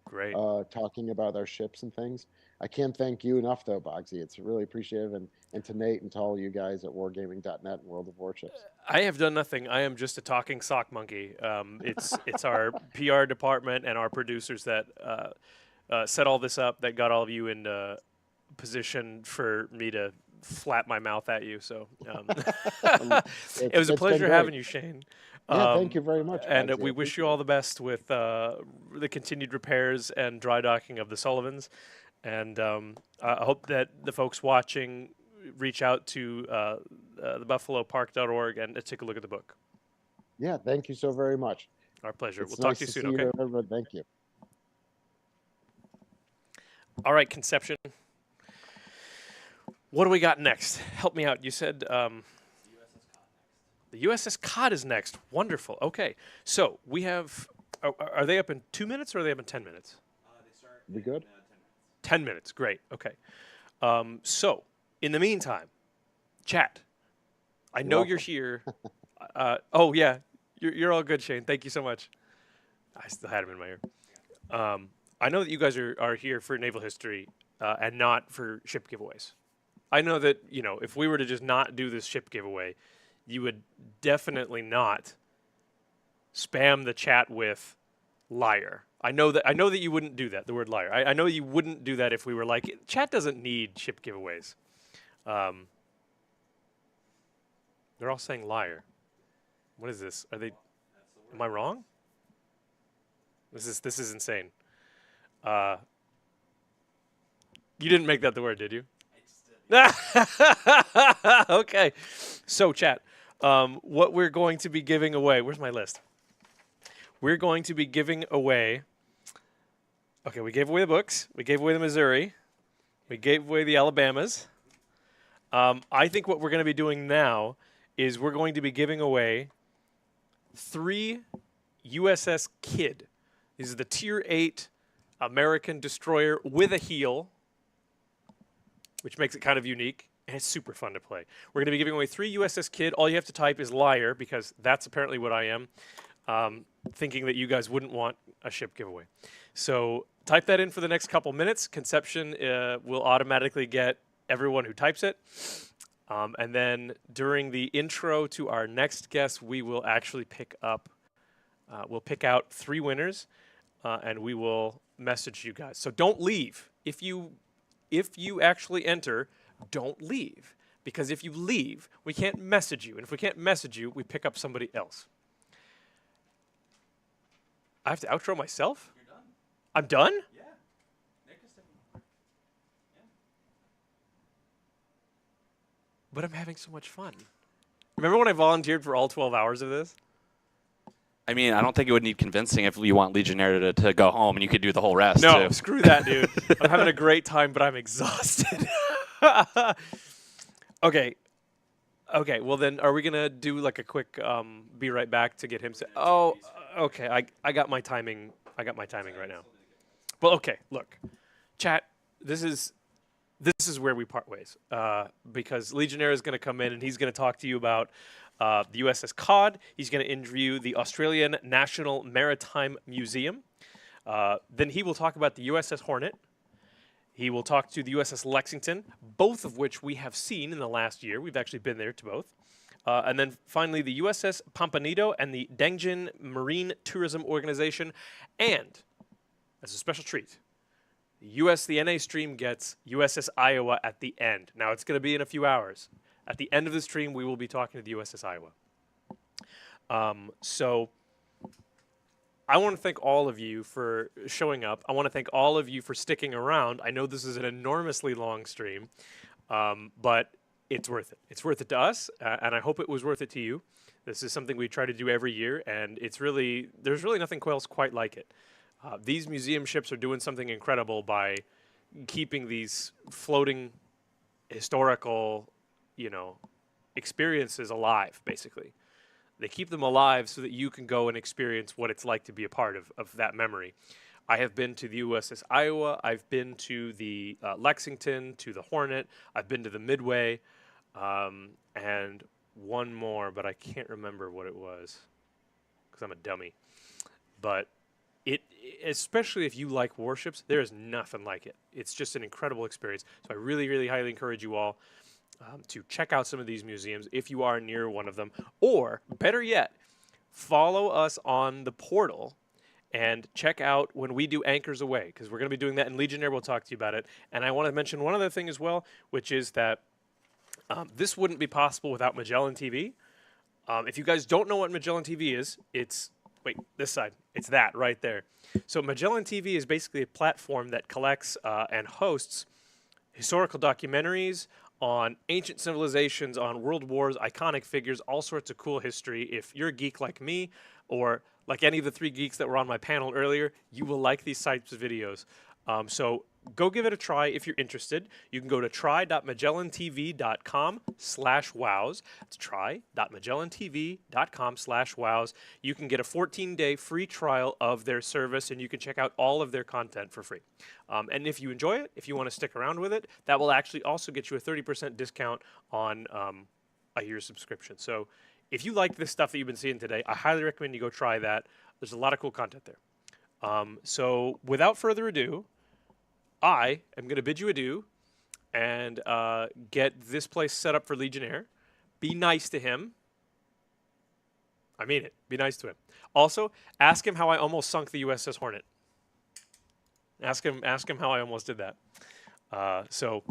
talking about our ships and things. I can't thank you enough, though, Bogsy. It's really appreciative. And to Nate and to all you guys at wargaming.net and World of Warships. I have done nothing. I am just a talking sock monkey. It's our PR department and our producers that set all this up, that got all of you in position for me to flap my mouth at you. So It was a pleasure having you, Shane. Yeah, thank you very much. And Bugsy. we wish you all the best with the continued repairs and dry docking of the Sullivans. And I hope that the folks watching reach out to the buffalopark.org and take a look at the book. Yeah, thank you so very much. Our pleasure. It's We'll nice talk to you to soon, see okay? everyone. Thank you. All right, Conception. What do we got next? Help me out. You said the USS Cod is next. Wonderful. Okay. So we have, are they up in 2 minutes or are they up in 10 minutes? We good? 10 minutes. Great. Okay. So in the meantime, chat. I know you're here. Oh, yeah. You're all good, Shane. Thank you so much. I still had him in my ear. I know that you guys are here for naval history and not for ship giveaways. I know that, you know, if we were to just not do this ship giveaway, you would definitely not spam the chat with liar. I know that you wouldn't do that, the word liar. I know you wouldn't do that if we were like, chat doesn't need ship giveaways. They're all saying liar. What is this? Are they, am I wrong? This is insane. You didn't make that the word, did you? Okay. So, chat, what we're going to be giving away, where's my list? We're going to be giving away, okay, we gave away the books. We gave away the Missouri. We gave away the Alabamas. I think what we're going to be doing now is we're going to be giving away 3 USS Kidd. This is the Tier 8 American destroyer with a heel, which makes it kind of unique, and it's super fun to play. We're going to be giving away 3 USS Kidd. All you have to type is liar, because that's apparently what I am, thinking that you guys wouldn't want a ship giveaway. So type that in for the next couple minutes. Conception will automatically get everyone who types it. And then during the intro to our next guest, we will actually pick up, we'll pick out 3 winners, and we will message you guys. So don't leave. If you actually enter, don't leave. Because if you leave, we can't message you. And if we can't message you, we pick up somebody else. I have to outro myself? You're done. I'm done? Yeah. Nick is taking over. Yeah. But I'm having so much fun. Remember when I volunteered for all 12 hours of this? I mean, I don't think it would need convincing if you want Legionnaire to go home and you could do the whole rest. No, too. Screw that, dude. I'm having a great time, but I'm exhausted. Okay. Okay, well then, are we going to do like a quick be right back to get him set? Oh, okay. I got my timing. I got my timing right now. Well, okay, look. Chat, this is where we part ways. Because Legionnaire is going to come in and he's going to talk to you about the USS Cod. He's going to interview the Australian National Maritime Museum. Then he will talk about the USS Hornet. He will talk to the USS Lexington, both of which we have seen in the last year. We've actually been there to both. And then finally the USS Pomponido and the Dengjin Marine Tourism Organization. And, as a special treat, the NA stream gets USS Iowa at the end. Now, it's going to be in a few hours. At the end of the stream, we will be talking to the USS Iowa. So I want to thank all of you for showing up. I want to thank all of you for sticking around. I know this is an enormously long stream, but it's worth it. It's worth it to us, and I hope it was worth it to you. This is something we try to do every year, and there's really nothing else quite like it. These museum ships are doing something incredible by keeping these floating historical, experiences alive, basically. They keep them alive so that you can go and experience what it's like to be a part of that memory. I have been to the USS Iowa. I've been to the Lexington, to the Hornet. I've been to the Midway, and one more, but I can't remember what it was because I'm a dummy. But especially if you like warships, there is nothing like it. It's just an incredible experience. So I really, really highly encourage you all to check out some of these museums if you are near one of them. Or, better yet, follow us on the portal and check out when we do Anchors Away, because we're going to be doing that, and Legionnaire will talk to you about it. And I want to mention one other thing as well, which is that This wouldn't be possible without Magellan TV. If you guys don't know what Magellan TV is, it's this side. It's that right there. So Magellan TV is basically a platform that collects and hosts historical documentaries on ancient civilizations, on world wars, iconic figures, all sorts of cool history. If you're a geek like me, or like any of the 3 geeks that were on my panel earlier, you will like these types of videos. So go give it a try if you're interested. You can go to try.magellantv.com/wows. That's try.magellantv.com/wows. You can get a 14-day free trial of their service, and you can check out all of their content for free. And if you enjoy it, if you want to stick around with it, that will actually also get you a 30% discount on a year's subscription. So if you like this stuff that you've been seeing today, I highly recommend you go try that. There's a lot of cool content there. So without further ado, I am going to bid you adieu and get this place set up for Legionnaire. Be nice to him. I mean it. Be nice to him. Also, ask him how I almost sunk the USS Hornet. Ask him how I almost did that. So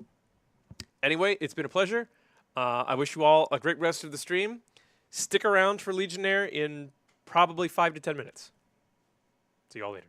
anyway, it's been a pleasure. I wish you all a great rest of the stream. Stick around for Legionnaire in probably 5 to 10 minutes. See y'all later.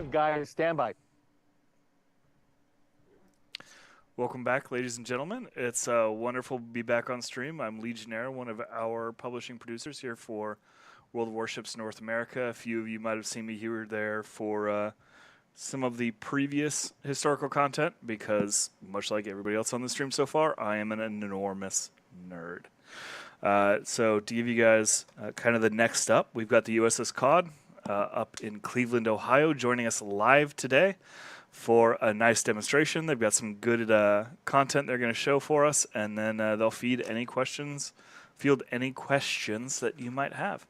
on, guys. Stand by. Welcome back, ladies and gentlemen. It's wonderful to be back on stream. I'm Legionnaire, one of our publishing producers here for World of Warships North America. A few of you might have seen me here or there for some of the previous historical content because, much like everybody else on the stream so far, I am an enormous nerd. So to give you guys kind of the next up, we've got the USS Cod up in Cleveland, Ohio, joining us live today for a nice demonstration. They've got some good content they're going to show for us, and then they'll field any questions that you might have.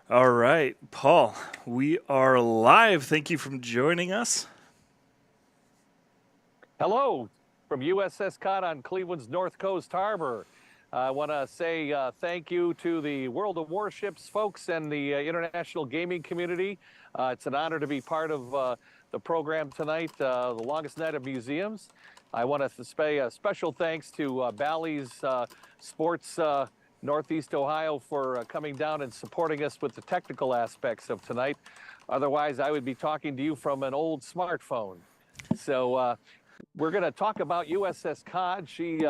All right, Paul, we are live. Thank you for joining us. Hello from USS Cod on Cleveland's North Coast Harbor. I want to say thank you to the World of Warships folks and the international gaming community. It's an honor to be part of the program tonight, the longest night of museums. I want to say a special thanks to Bally's Sports Northeast Ohio for coming down and supporting us with the technical aspects of tonight. Otherwise, I would be talking to you from an old smartphone. So we're going to talk about USS Cod. She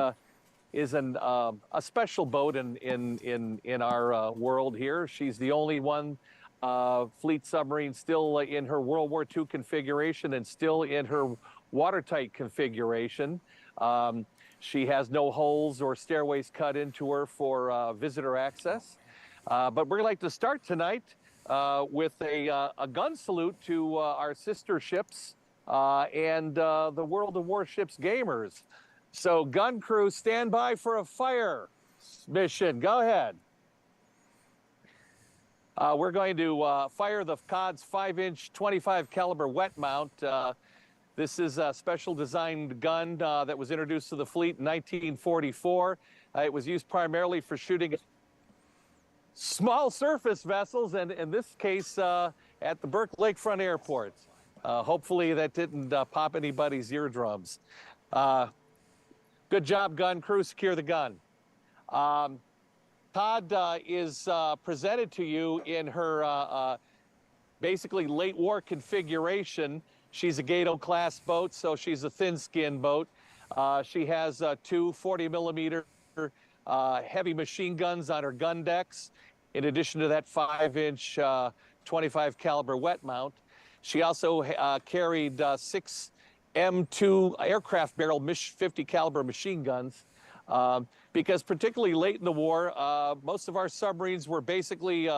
is a special boat in our world here. She's the only one fleet submarine still in her World War II configuration and still in her watertight configuration. She has no holes or stairways cut into her for visitor access. But we're like to start tonight with a gun salute to our sister ships and the World of Warships gamers. So gun crew, stand by for a fire mission. Go ahead. We're going to fire the Cod's 5-inch 25 caliber wet mount. This is a special designed gun that was introduced to the fleet in 1944. It was used primarily for shooting small surface vessels, and in this case, at the Burke Lakefront Airport. Hopefully that didn't pop anybody's eardrums. Good job, gun crew. Secure the gun. Cod is presented to you in her basically late war configuration. She's a Gato-class boat, so she's a thin-skin boat. She has two 40-millimeter heavy machine guns on her gun decks, in addition to that 5-inch 25 caliber wet mount. She also carried 6 M2 aircraft barrel 50 caliber machine guns, because particularly late in the war, most of our submarines were basically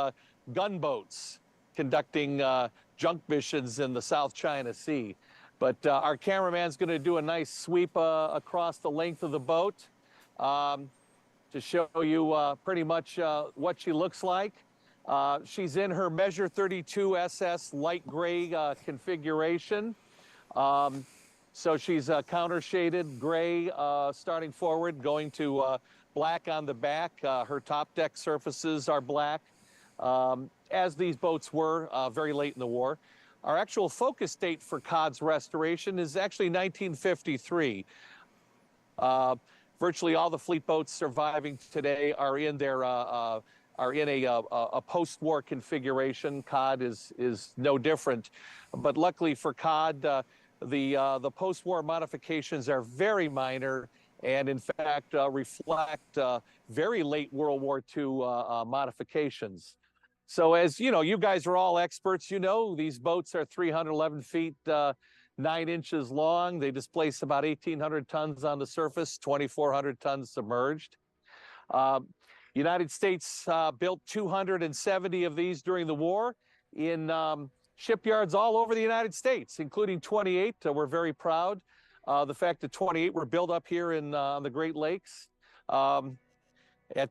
gunboats conducting junk missions in the South China Sea. But our cameraman's going to do a nice sweep across the length of the boat to show you pretty much what she looks like. She's in her Measure 32 SS light gray configuration. So she's counter-shaded gray starting forward, going to black on the back. Her top deck surfaces are black, as these boats were very late in the war. Our actual focus date for Cod's restoration is actually 1953. Virtually all the fleet boats surviving today are in their a post-war configuration. Cod is no different, but luckily for Cod, the post-war modifications are very minor and in fact reflect very late World War II modifications. So as you know, you guys are all experts, you know, these boats are 311 feet 9 inches long. They displace about 1,800 tons on the surface, 2,400 tons submerged. United States built 270 of these during the war in shipyards all over the United States, including 28. We're very proud. The fact that 28 were built up here in the Great Lakes in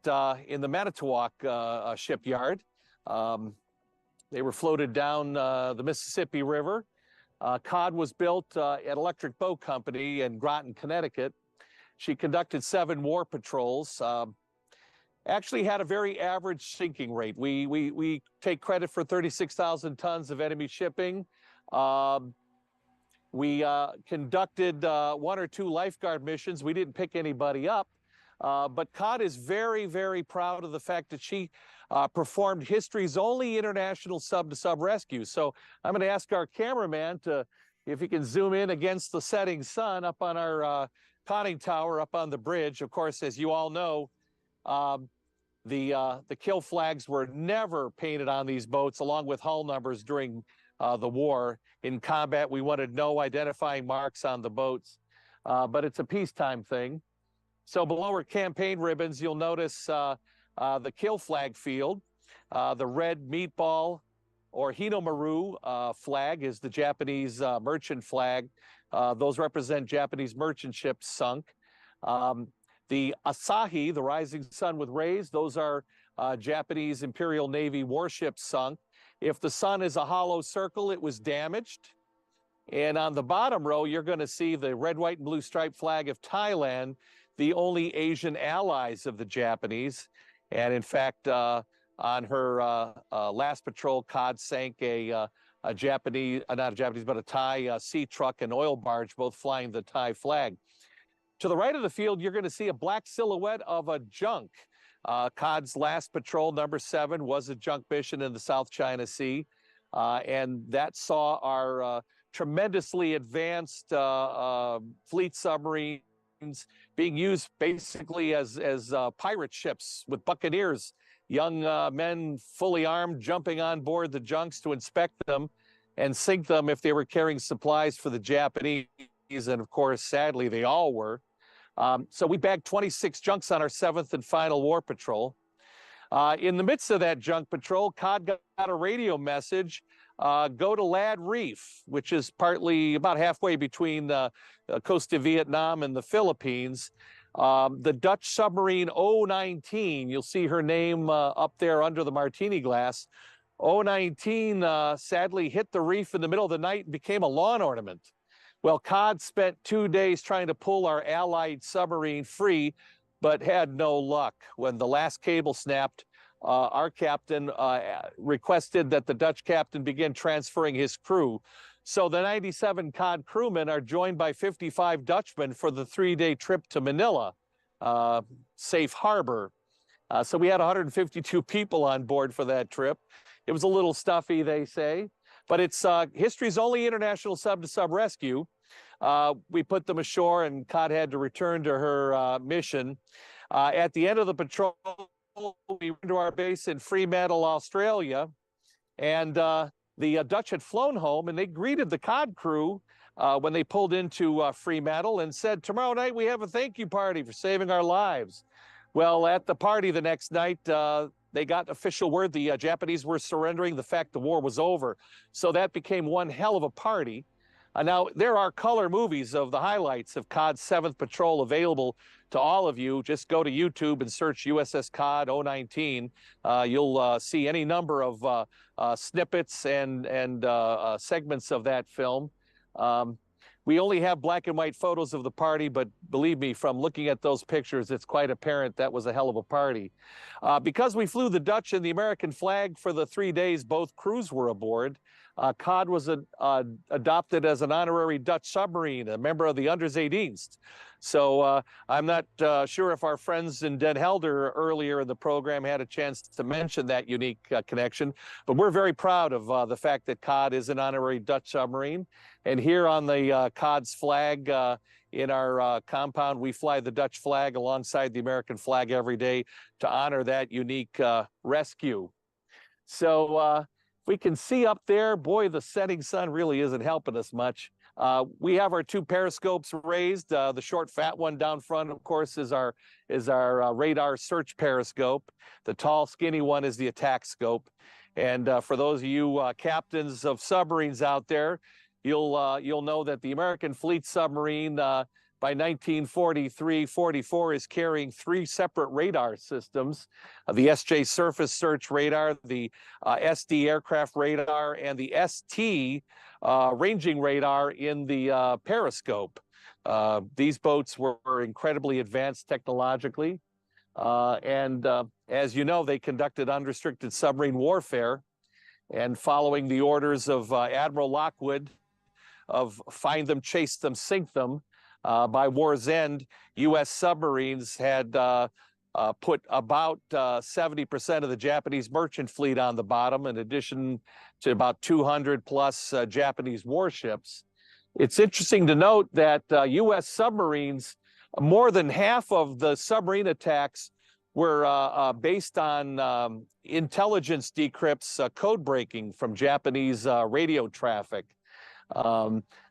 the Manitowoc shipyard. They were floated down the Mississippi River. Cod was built at Electric Boat Company in Groton, Connecticut. She conducted 7 war patrols. Actually had a very average sinking rate. We take credit for 36,000 tons of enemy shipping. We conducted 1 or 2 lifeguard missions. We didn't pick anybody up, But Cod is very, very proud of the fact that she performed history's only international sub-to-sub rescue. So I'm going to ask our cameraman if he can zoom in against the setting sun up on our conning tower up on the bridge. Of course, as you all know, the kill flags were never painted on these boats along with hull numbers during the war. In combat, we wanted no identifying marks on the boats, but it's a peacetime thing. So below our campaign ribbons, you'll notice the kill flag field. The red meatball or Hinomaru flag is the Japanese merchant flag. Those represent Japanese merchant ships sunk. The Asahi, the rising sun with rays, those are Japanese Imperial Navy warships sunk. If the sun is a hollow circle, it was damaged. And on the bottom row, you're going to see the red, white, and blue striped flag of Thailand, the only Asian allies of the Japanese. And in fact, on her last patrol, Cod sank a Japanese, not a Japanese, but a Thai sea truck and oil barge, both flying the Thai flag. To the right of the field, you're going to see a black silhouette of a junk. Cod's last patrol, number 7, was a junk mission in the South China Sea. And that saw our tremendously advanced fleet submarines being used basically as pirate ships with buccaneers, young men fully armed jumping on board the junks to inspect them and sink them if they were carrying supplies for the Japanese. And of course, sadly, they all were. So we bagged 26 junks on our 7th and final war patrol. In the midst of that junk patrol, Cod got a radio message, go to Lad Reef, which is partly about halfway between the coast of Vietnam and the Philippines. The Dutch submarine 019, you'll see her name up there under the martini glass. 019 sadly hit the reef in the middle of the night and became a lawn ornament. Well, Cod spent 2 days trying to pull our Allied submarine free, but had no luck. When the last cable snapped, our captain requested that the Dutch captain begin transferring his crew. So the 97 Cod crewmen are joined by 55 Dutchmen for the 3-day trip to Manila, safe harbor. So we had 152 people on board for that trip. It was a little stuffy, they say, but it's history's only international sub-to-sub rescue. We put them ashore and Cod had to return to her mission. At the end of the patrol, we went to our base in Fremantle, Australia, and the Dutch had flown home and they greeted the Cod crew when they pulled into Fremantle and said, tomorrow night we have a thank you party for saving our lives. Well, at the party the next night, they got official word the Japanese were surrendering, the fact the war was over. So that became one hell of a party. Now, there are color movies of the highlights of Cod's 7th Patrol available to all of you. Just go to YouTube and search USS Cod 019. You'll see any number of snippets and segments of that film. We only have black and white photos of the party, but believe me, from looking at those pictures, it's quite apparent that was a hell of a party. Because we flew the Dutch and the American flag for the 3 days both crews were aboard, Cod was adopted as an honorary Dutch submarine, a member of the Onderzeedienst. So I'm not sure if our friends in Den Helder earlier in the program had a chance to mention that unique connection, but we're very proud of the fact that Cod is an honorary Dutch submarine. And here on the Cod's flag in our compound, we fly the Dutch flag alongside the American flag every day to honor that unique rescue. So we can see up there, boy, the setting sun really isn't helping us much. We have our 2 periscopes raised. The short, fat one down front, of course, is our radar search periscope. The tall, skinny one is the attack scope. And for those of you captains of submarines out there, you'll know that the American fleet submarine by 1943-44 is carrying 3 separate radar systems, the SJ surface search radar, the SD aircraft radar, and the ST ranging radar in the periscope. These boats were incredibly advanced technologically. And as you know, they conducted unrestricted submarine warfare. And following the orders of Admiral Lockwood of find them, chase them, sink them, By war's end, U.S. submarines had put about 70% of the Japanese merchant fleet on the bottom, in addition to about 200 plus Japanese warships. It's interesting to note that U.S. submarines, more than half of the submarine attacks were based on intelligence decrypts, code breaking from Japanese radio traffic.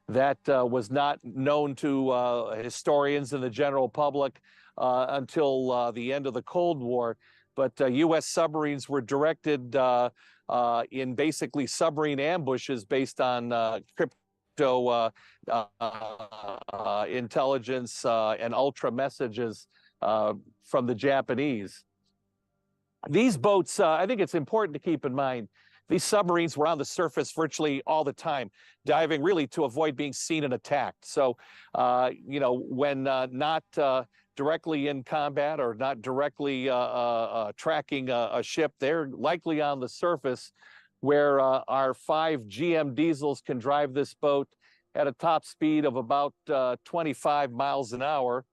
That was not known to historians and the general public until the end of the Cold War. But U.S. submarines were directed in basically submarine ambushes based on crypto intelligence and ultra messages from the Japanese. These boats, I think it's important to keep in mind, these submarines were on the surface virtually all the time, diving really to avoid being seen and attacked. So, you know, when not directly in combat or not directly tracking a ship, they're likely on the surface, where our 5 GM diesels can drive this boat at a top speed of about 25 miles an hour,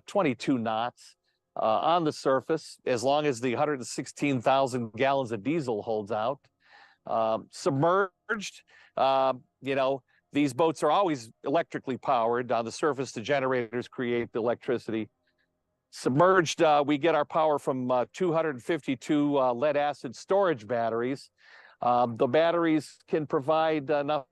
22 knots. On the surface, as long as the 116,000 gallons of diesel holds out. Submerged, you know, these boats are always electrically powered. On the surface, the generators create the electricity. Submerged, we get our power from 252 lead acid storage batteries. The batteries can provide enough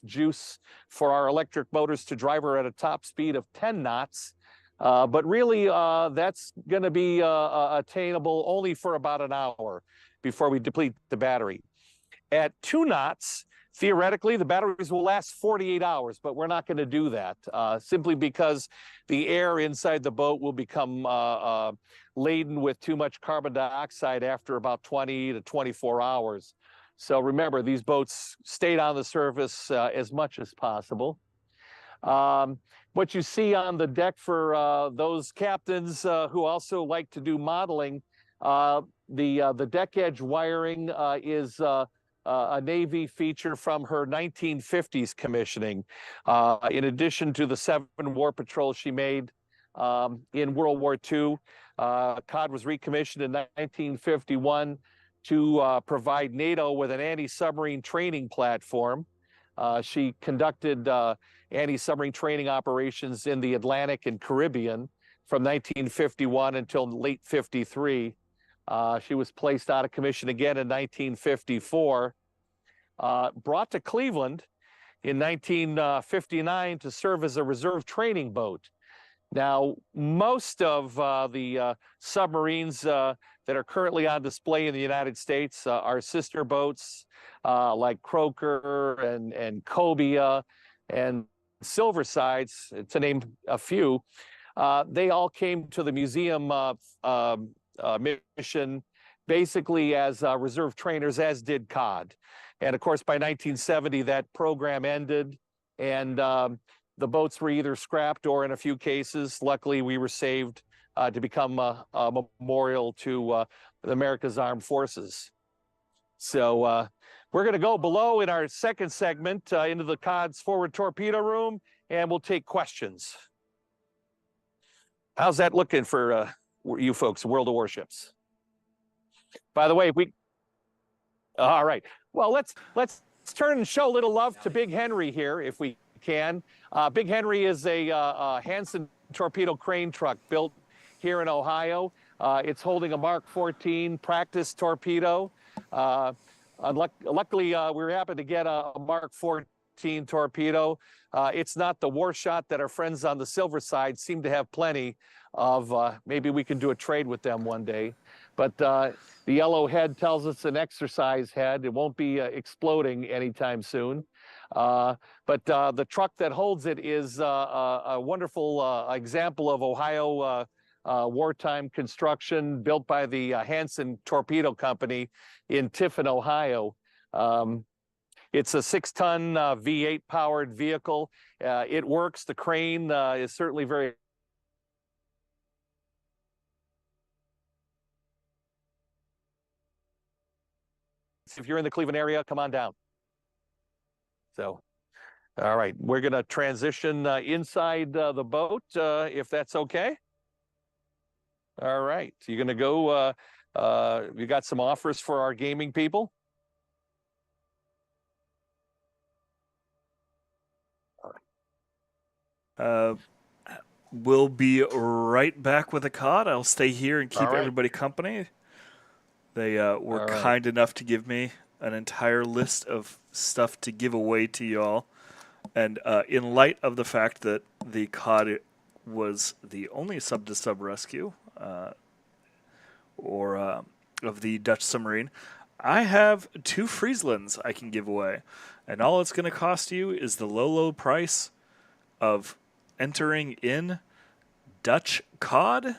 juice for our electric motors to drive her at a top speed of 10 knots. But really, that's going to be attainable only for about an hour before we deplete the battery. At 2 knots, theoretically, the batteries will last 48 hours, but we're not going to do that simply because the air inside the boat will become laden with too much carbon dioxide after about 20 to 24 hours. So remember, these boats stayed on the surface as much as possible. What you see on the deck for those captains who also like to do modeling, the deck edge wiring is a Navy feature from her 1950s commissioning. In addition to the 7 war patrols she made in World War II, COD was recommissioned in 1951 to provide NATO with an anti-submarine training platform. She conducted anti-submarine training operations in the Atlantic and Caribbean from 1951 until late 53. She was placed out of commission again in 1954, brought to Cleveland in 1959 to serve as a reserve training boat. Now, most of the submarines that are currently on display in the United States are sister boats like Croker and Cobia and Silversides, to name a few. They all came to the museum mission basically as reserve trainers, as did COD. And of course, by 1970, that program ended, and the boats were either scrapped or, in a few cases, luckily, we were saved to become a memorial to America's armed forces. So we're going to go below in our second segment into the COD's forward torpedo room, and we'll take questions. How's that looking for you folks, World of Warships? By the way, all right. Well, let's turn and show a little love to Big Henry here, if we can. Big Henry is a Hansen torpedo crane truck built here in Ohio. It's holding a Mark 14 practice torpedo. Luckily, we were happy to get a Mark 14 torpedo. It's not the war shot that our friends on the silver side seem to have plenty of. Maybe we can do a trade with them one day. But the yellow head tells us an exercise head. It won't be exploding anytime soon. But the truck that holds it is a wonderful example of Ohio wartime construction built by the Hansen Torpedo Company in Tiffin, Ohio. It's a 6-ton V8 powered vehicle. It works. The crane is certainly very if you're in the Cleveland area, come on down. So All right, we're going to transition inside the boat, if that's okay. All right, you're going to go, you got some offers for our gaming people? We'll be right back with a COD. I'll stay here and keep everybody company. They were kind enough to give me an entire list of stuff to give away to y'all. And in light of the fact that the COD was the only sub-to-sub rescue of the Dutch submarine, I have 2 Frieslands I can give away. And all it's going to cost you is the low price of entering in Dutch COD,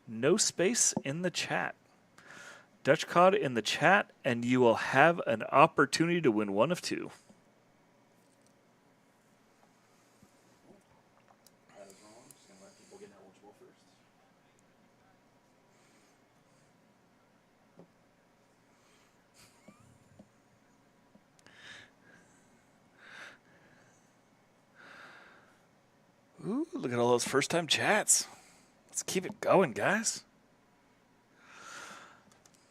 no space in the chat. Dutch COD in the chat, and you will have an opportunity to win one of 2. Ooh, look at all those first-time chats. Let's keep it going, guys.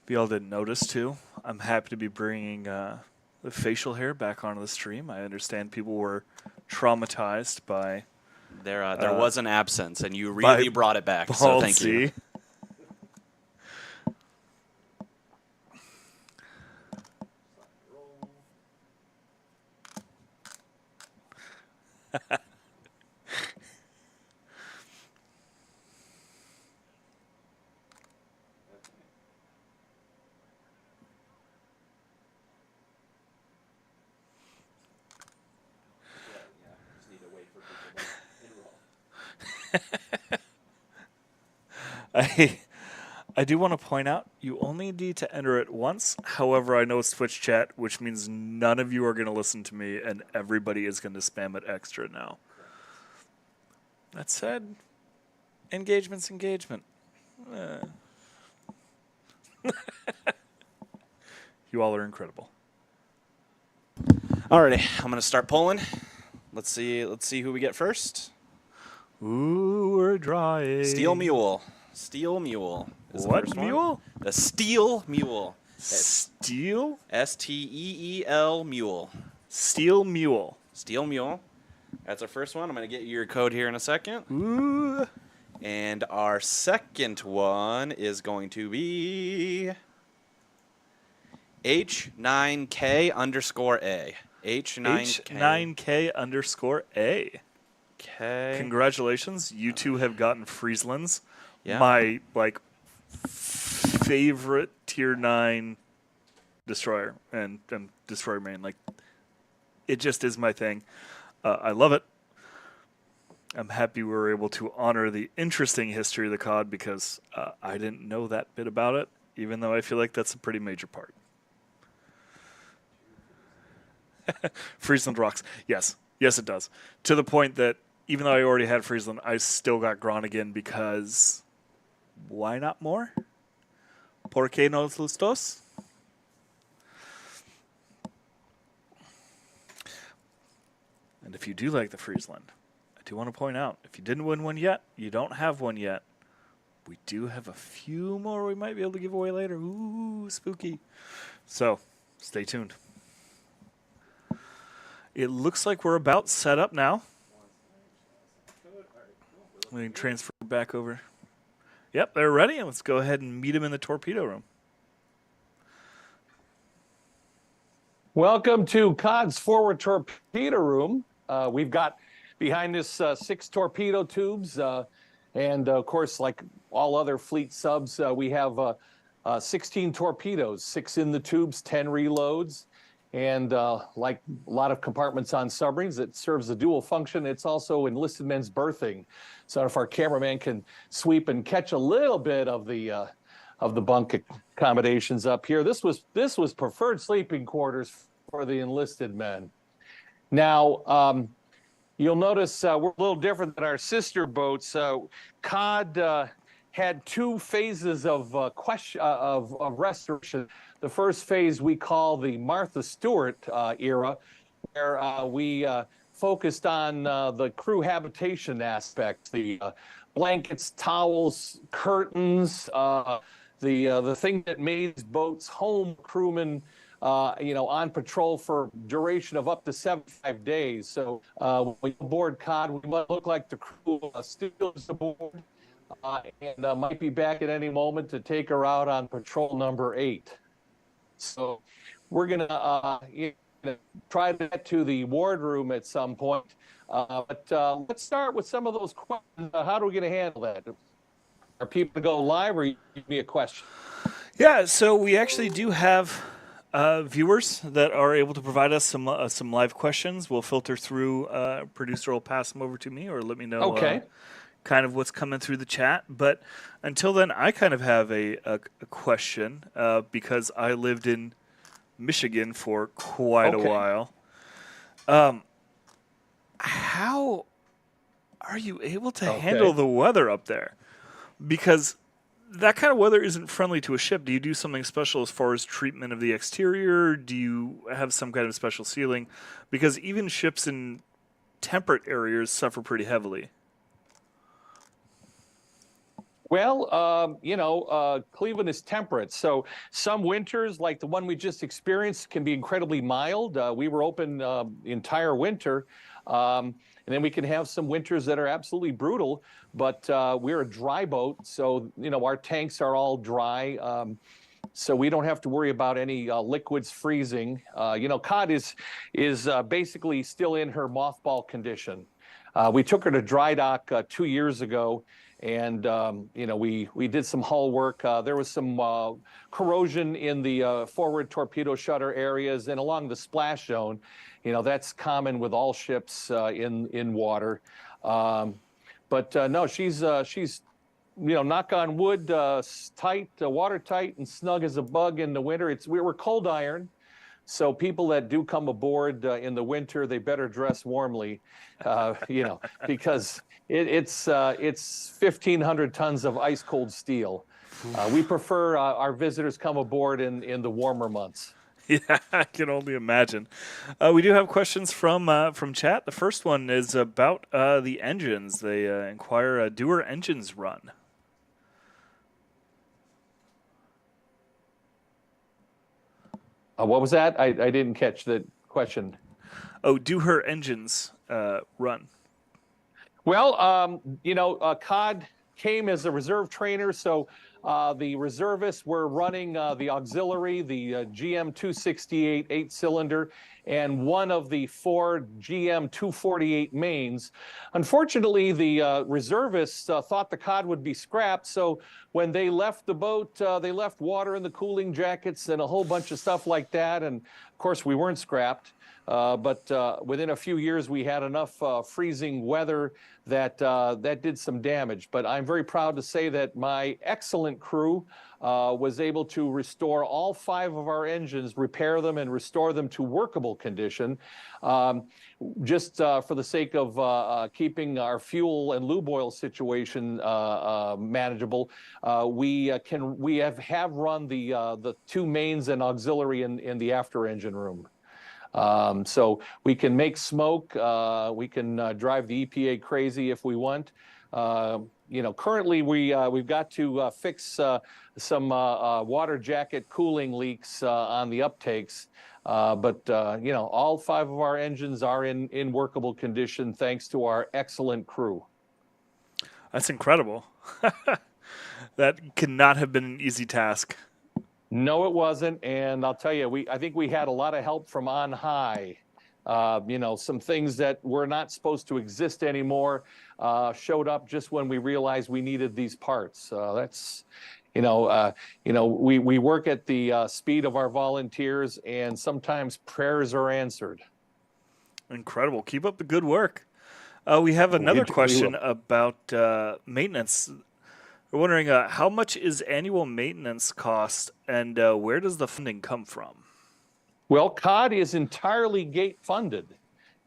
If y'all didn't notice, too, I'm happy to be bringing the facial hair back onto the stream. I understand people were traumatized by... There was an absence, and you really brought it back, so thank you. I do want to point out, you only need to enter it once. However, I know it's Twitch chat, which means none of you are going to listen to me, and everybody is going to spam it extra now. That said, engagement's engagement. You all are incredible. Alrighty, I'm going to start polling. Let's see who we get first. Ooh, we're drawing. Steel Mule. Steel Mule. What mule? The Steel Mule. Steel? S-T-E-E-L Mule. Steel Mule. Steel Mule. That's our first one. I'm going to get you your code here in a second. Ooh. And our second one is going to be H9K_A. H9K_A. Okay. Congratulations. You two have gotten Frieslands. Yeah. My, favorite Tier 9 destroyer and destroyer main. It just is my thing. I love it. I'm happy we were able to honor the interesting history of the COD because I didn't know that bit about it, even though I feel like that's a pretty major part. Friesland rocks. Yes. Yes, it does. To the point that even though I already had Friesland, I still got Groningen because why not more? ¿Por qué no los dos? And if you do like the Friesland, I do want to point out, if you didn't win one yet, you don't have one yet. We do have a few more we might be able to give away later. Ooh, spooky. So, stay tuned. It looks like we're about set up now. We can transfer back over. Yep, they're ready. Let's go ahead and meet them in the torpedo room. Welcome to COD's forward torpedo room. We've got behind this 6 torpedo tubes. And of course, like all other fleet subs, we have 16 torpedoes, 6 in the tubes, 10 reloads. And like a lot of compartments on submarines, it serves a dual function. It's also enlisted men's berthing. So if our cameraman can sweep and catch a little bit of the bunk accommodations up here, this was preferred sleeping quarters for the enlisted men. Now, you'll notice we're a little different than our sister boats. COD had 2 phases of restoration. The first phase we call the Martha Stewart era, where we focused on the crew habitation aspect, the blankets, towels, curtains, the thing that made boats home crewmen, on patrol for duration of up to 75 days. So when you board cod, we might look like the crew still is aboard and might be back at any moment to take her out on patrol number 8. So we're going to try to get to the wardroom at some point. But let's start with some of those questions. How are we going to handle that? Are people going to go live, or you give me a question? Yeah, so we actually do have viewers that are able to provide us some live questions. We'll filter through. Producer will pass them over to me, or let me know kind of what's coming through the chat. But until then, I kind of have a question because I lived in Michigan for quite a while. How are you able to handle the weather up there? Because that kind of weather isn't friendly to a ship. Do you do something special as far as treatment of the exterior? Do you have some kind of special sealing? Because even ships in temperate areas suffer pretty heavily. Well, Cleveland is temperate, so some winters, like the one we just experienced, can be incredibly mild. We were open the entire winter, and then we can have some winters that are absolutely brutal, but we're a dry boat, so, our tanks are all dry, so we don't have to worry about any liquids freezing. Cod is basically still in her mothball condition. We took her to dry dock 2 years ago, and we did some hull work. There was some corrosion in the forward torpedo shutter areas and along the splash zone. That's common with all ships in water. But no, she's knock on wood, tight, watertight, and snug as a bug in the winter. We're cold iron. So people that do come aboard in the winter, they better dress warmly, because it's 1,500 tons of ice cold steel. We prefer our visitors come aboard in the warmer months. Yeah, I can only imagine. We do have questions from chat. The first one is about the engines. They inquire, do her engines run? What was that? I didn't catch the question. Oh, do her engines run? Well, Cod came as a reserve trainer, so the reservists were running the auxiliary, the GM 268 8-cylinder, and one of the 4 GM 248 mains. Unfortunately, the reservists thought the Cod would be scrapped, so when they left the boat, they left water in the cooling jackets and a whole bunch of stuff like that, and of course we weren't scrapped. But within a few years, we had enough freezing weather that did some damage. But I'm very proud to say that my excellent crew was able to restore all 5 of our engines, repair them, and restore them to workable condition. Just for the sake of keeping our fuel and lube oil situation manageable, we have run the 2 mains and auxiliary in the after engine room. So we can make smoke, we can drive the EPA crazy if we want. Currently we've got to fix some water jacket cooling leaks on the uptakes. But all 5 of our engines are in workable condition thanks to our excellent crew. That's incredible. That cannot have been an easy task. No, it wasn't, and I'll tell you, I think we had a lot of help from on high. Some things that were not supposed to exist anymore showed up just when we realized we needed these parts. That's, we work at the speed of our volunteers, and sometimes prayers are answered. Incredible. Keep up the good work. We have another question about maintenance. We're wondering how much is annual maintenance cost, and where does the funding come from? Well, COD is entirely gate funded,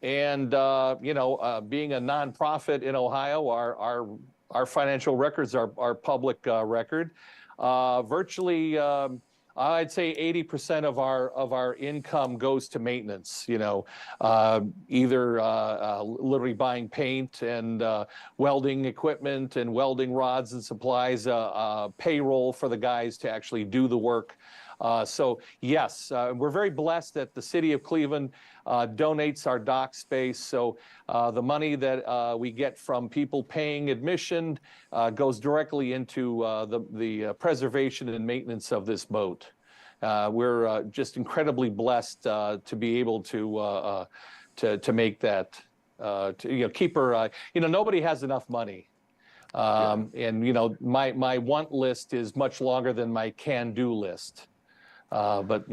and being a nonprofit in Ohio, our financial records are public record. Virtually I'd say 80% of our income goes to maintenance. You know, either literally buying paint and welding equipment and welding rods and supplies, payroll for the guys to actually do the work. So yes, we're very blessed that the city of Cleveland donates our dock space. So the money that we get from people paying admission goes directly into the preservation and maintenance of this boat. We're just incredibly blessed to be able to make that, to keep her. Nobody has enough money. And my want list is much longer than my can-do list. But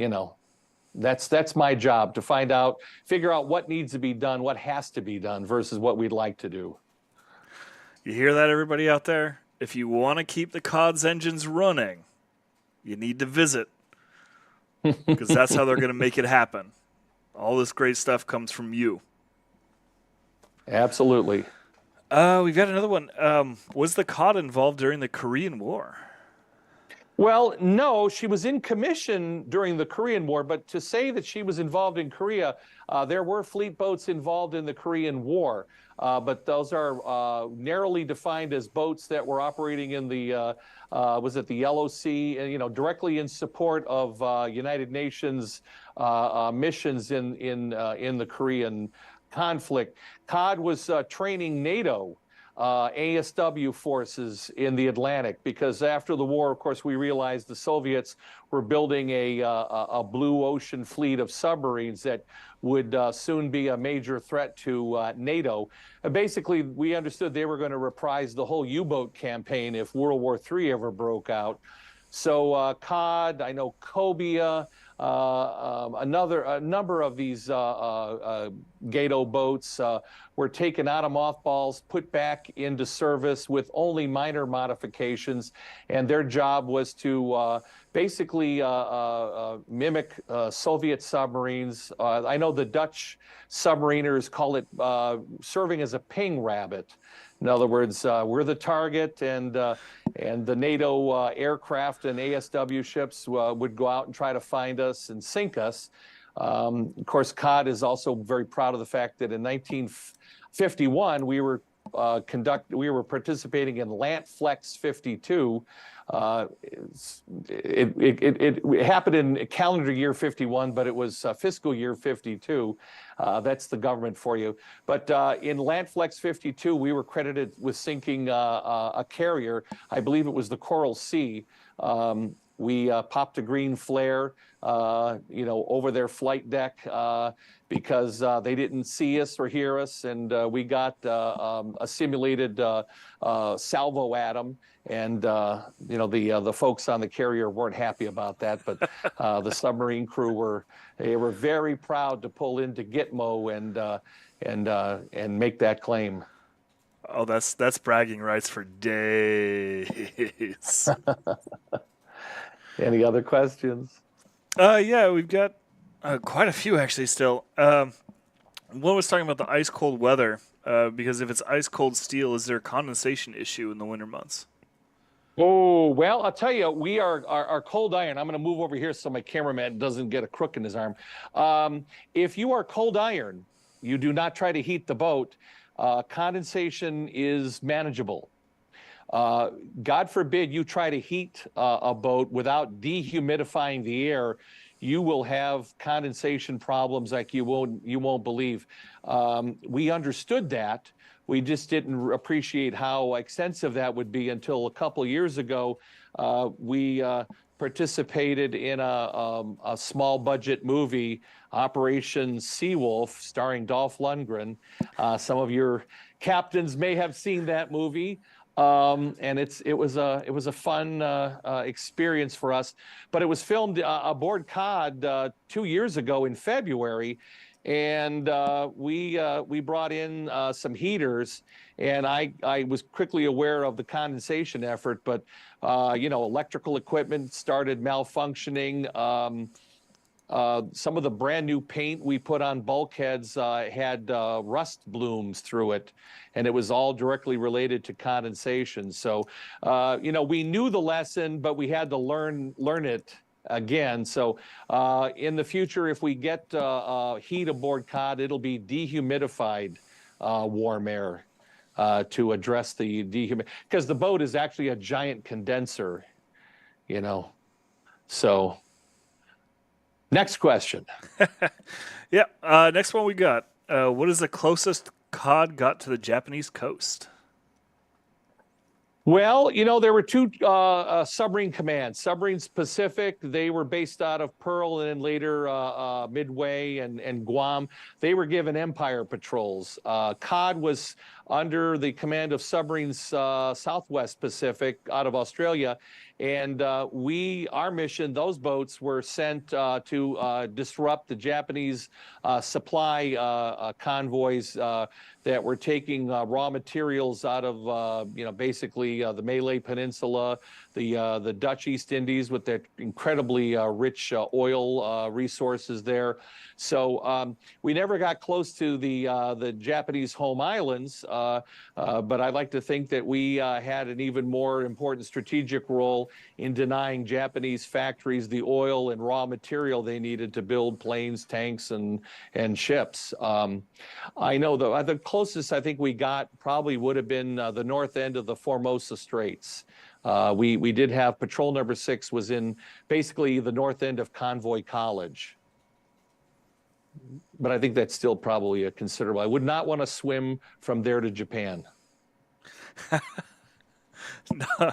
that's my job, to figure out what needs to be done, what has to be done versus what we'd like to do. You hear that, everybody out there? If you want to keep the COD's engines running, you need to visit, because that's how they're going to make it happen. All this great stuff comes from you. Absolutely. We've got another one. Was the COD involved during the Korean War? Well, no, she was in commission during the Korean War, but to say that she was involved in Korea, there were fleet boats involved in the Korean War, but those are narrowly defined as boats that were operating in the, was it the Yellow Sea, and, directly in support of United Nations missions in the Korean conflict. COD was training NATO ASW forces in the Atlantic, because after the war, of course, we realized the Soviets were building a blue ocean fleet of submarines that would soon be a major threat to NATO. Basically, we understood they were going to reprise the whole U-boat campaign if World War III ever broke out. So COD, I know Cobia, a number of these Gato boats were taken out of mothballs, put back into service with only minor modifications, and their job was to basically mimic Soviet submarines. I know the Dutch submariners call it serving as a ping rabbit. In other words, we're the target, and the NATO aircraft and ASW ships would go out and try to find us and sink us. Of course, COD is also very proud of the fact that in 1951 we were participating in Lantflex 52. It happened in calendar year 51, but it was fiscal year 52. That's the government for you. But in Lantflex 52, we were credited with sinking a carrier. I believe it was the Coral Sea. We popped a green flare, over their flight deck because they didn't see us or hear us, and we got a simulated salvo at them. And the folks on the carrier weren't happy about that, but the submarine crew were very proud to pull into Gitmo and make that claim. Oh, that's bragging rights for days. Any other questions? Yeah, we've got quite a few actually still. One was talking about the ice cold weather, because if it's ice cold steel, is there a condensation issue in the winter months? Oh, well, I'll tell you, we are cold iron. I'm going to move over here so my cameraman doesn't get a crook in his arm. If you are cold iron, you do not try to heat the boat. Condensation is manageable. God forbid you try to heat a boat without dehumidifying the air, you will have condensation problems like you won't believe. We understood that. We just didn't appreciate how extensive that would be until a couple of years ago. We participated in a small budget movie, Operation Seawolf, starring Dolph Lundgren. Some of your captains may have seen that movie. And it was a fun experience for us, but it was filmed aboard COD 2 years ago in February, and we brought in some heaters, and I was quickly aware of the condensation effort, but electrical equipment started malfunctioning. Some of the brand new paint we put on bulkheads had rust blooms through it, and it was all directly related to condensation. So, we knew the lesson, but we had to learn it again. So in the future, if we get heat aboard cod, it'll be dehumidified warm air to address the because the boat is actually a giant condenser, you know. So next question. Yeah, next one we got. What is the closest cod got to the Japanese coast? Well, you know, there were two submarine commands. Submarines Pacific, they were based out of Pearl and then later Midway and Guam. They were given Empire patrols. COD was under the command of Submarines Southwest Pacific out of Australia. And our mission, those boats were sent to disrupt the Japanese supply convoys that were taking raw materials out of, basically the Malay Peninsula, the Dutch East Indies with their incredibly rich oil resources there. So we never got close to the Japanese home islands, but I'd like to think that we had an even more important strategic role in denying Japanese factories the oil and raw material they needed to build planes, tanks, and ships. I know the closest I think we got probably would have been the north end of the Formosa Straits. We did have patrol number 6 was in basically the north end of Convoy College. But I think that's still probably a considerable. I would not want to swim from there to Japan. No,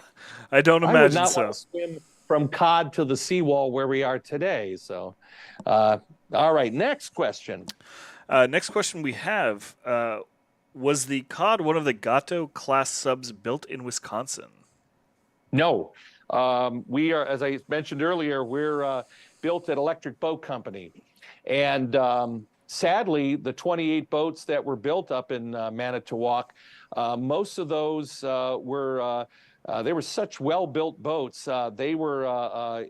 I don't imagine so. I would not want to swim from cod to the seawall where we are today. So, all right, next question. Next question we have, was the cod one of the Gato class subs built in Wisconsin? No. We are, as I mentioned earlier, we're built at Electric Boat Company. And sadly, the 28 boats that were built up in Manitowoc, most of those they were such well-built boats. They were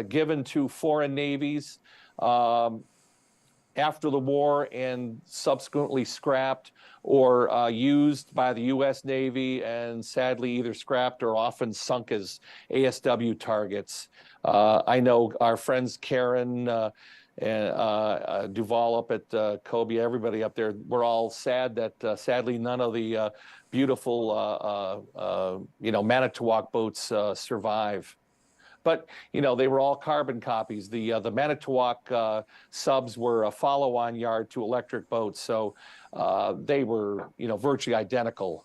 given to foreign navies after the war and subsequently scrapped or used by the U.S. Navy and sadly either scrapped or often sunk as ASW targets. I know our friends Karen and Duval up at Kobe, everybody up there, we're all sad that sadly none of the beautiful, Manitowoc boats survive. But, they were all carbon copies. The Manitowoc subs were a follow-on yard to Electric boats, so they were, virtually identical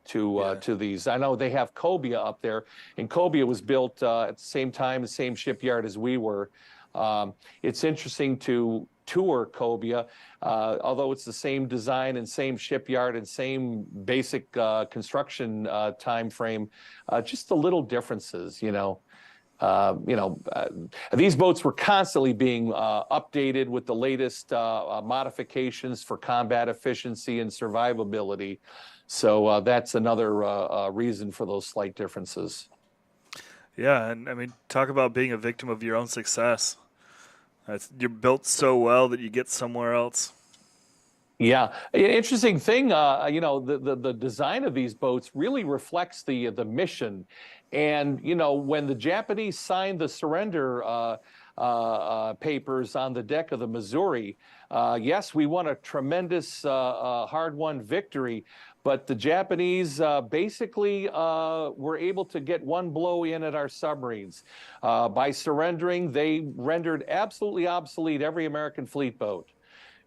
to these. I know they have Cobia up there, and Cobia was built at the same time, the same shipyard as we were. It's interesting to tour Cobia, although it's the same design and same shipyard and same basic construction time frame, just the little differences, these boats were constantly being updated with the latest modifications for combat efficiency and survivability. So that's another reason for those slight differences. Yeah, and I mean, talk about being a victim of your own success. You're built so well that you get somewhere else. Yeah, an interesting thing, the design of these boats really reflects the mission. And, when the Japanese signed the surrender papers on the deck of the Missouri, yes, we won a tremendous hard-won victory, but the Japanese basically were able to get one blow in at our submarines. By surrendering, they rendered absolutely obsolete every American fleet boat.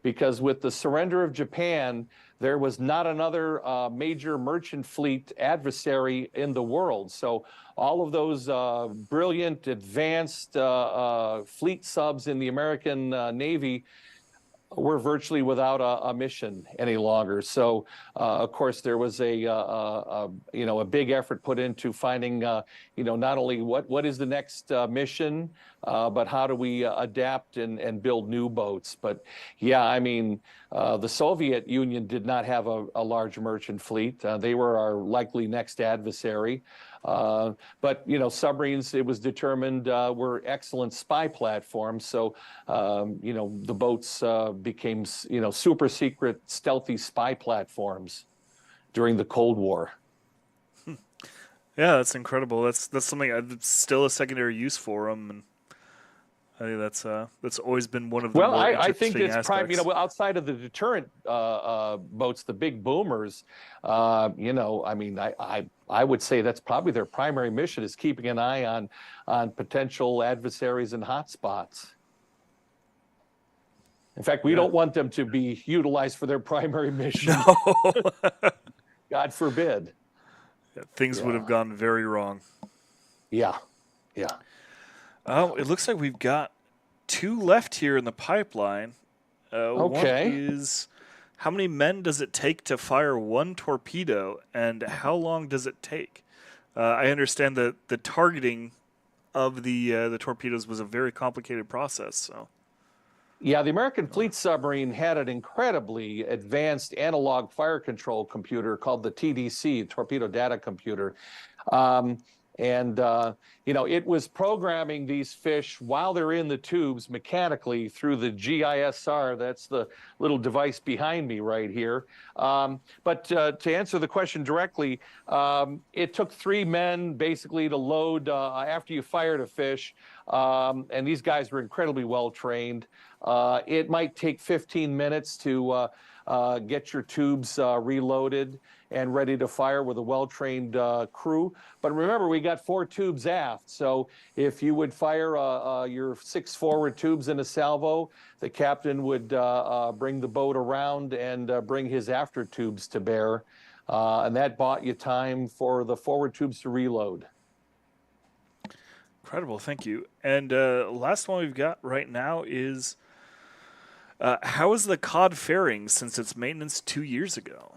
Because with the surrender of Japan, there was not another major merchant fleet adversary in the world. So all of those brilliant, advanced fleet subs in the American Navy were virtually without a mission any longer. So, of course, there was a big effort put into finding, not only what is the next mission, but how do we adapt and build new boats. But yeah, I mean, the Soviet Union did not have a large merchant fleet. They were our likely next adversary. But, submarines, it was determined, were excellent spy platforms. So, the boats became, super secret, stealthy spy platforms during the Cold War. Yeah, that's incredible. That's something still a secondary use for them. And I think that's always been one of the Well, more I think interesting it's prime. aspects. Outside of the deterrent boats, the big boomers. I mean, I would say that's probably their primary mission is keeping an eye on potential adversaries and hotspots. In fact, we don't want them to be utilized for their primary mission. No. God forbid. Things would have gone very wrong. Yeah. Oh, it looks like we've got 2 left here in the pipeline. Okay. One is, how many men does it take to fire 1 torpedo, and how long does it take? I understand that the targeting of the torpedoes was a very complicated process. So. Yeah, the American fleet submarine had an incredibly advanced analog fire control computer called the TDC, Torpedo Data Computer. It was programming these fish while they're in the tubes mechanically through the GISR. That's the little device behind me right here. But to answer the question directly, it took 3 men basically to load after you fired a fish. And these guys were incredibly well trained. It might take 15 minutes to get your tubes reloaded and ready to fire with a well-trained crew. But remember, we got 4 tubes aft. So if you would fire your 6 forward tubes in a salvo, the captain would bring the boat around and bring his after tubes to bear. And that bought you time for the forward tubes to reload. Incredible, thank you. And last one we've got right now is, how is the COD faring since its maintenance 2 years ago?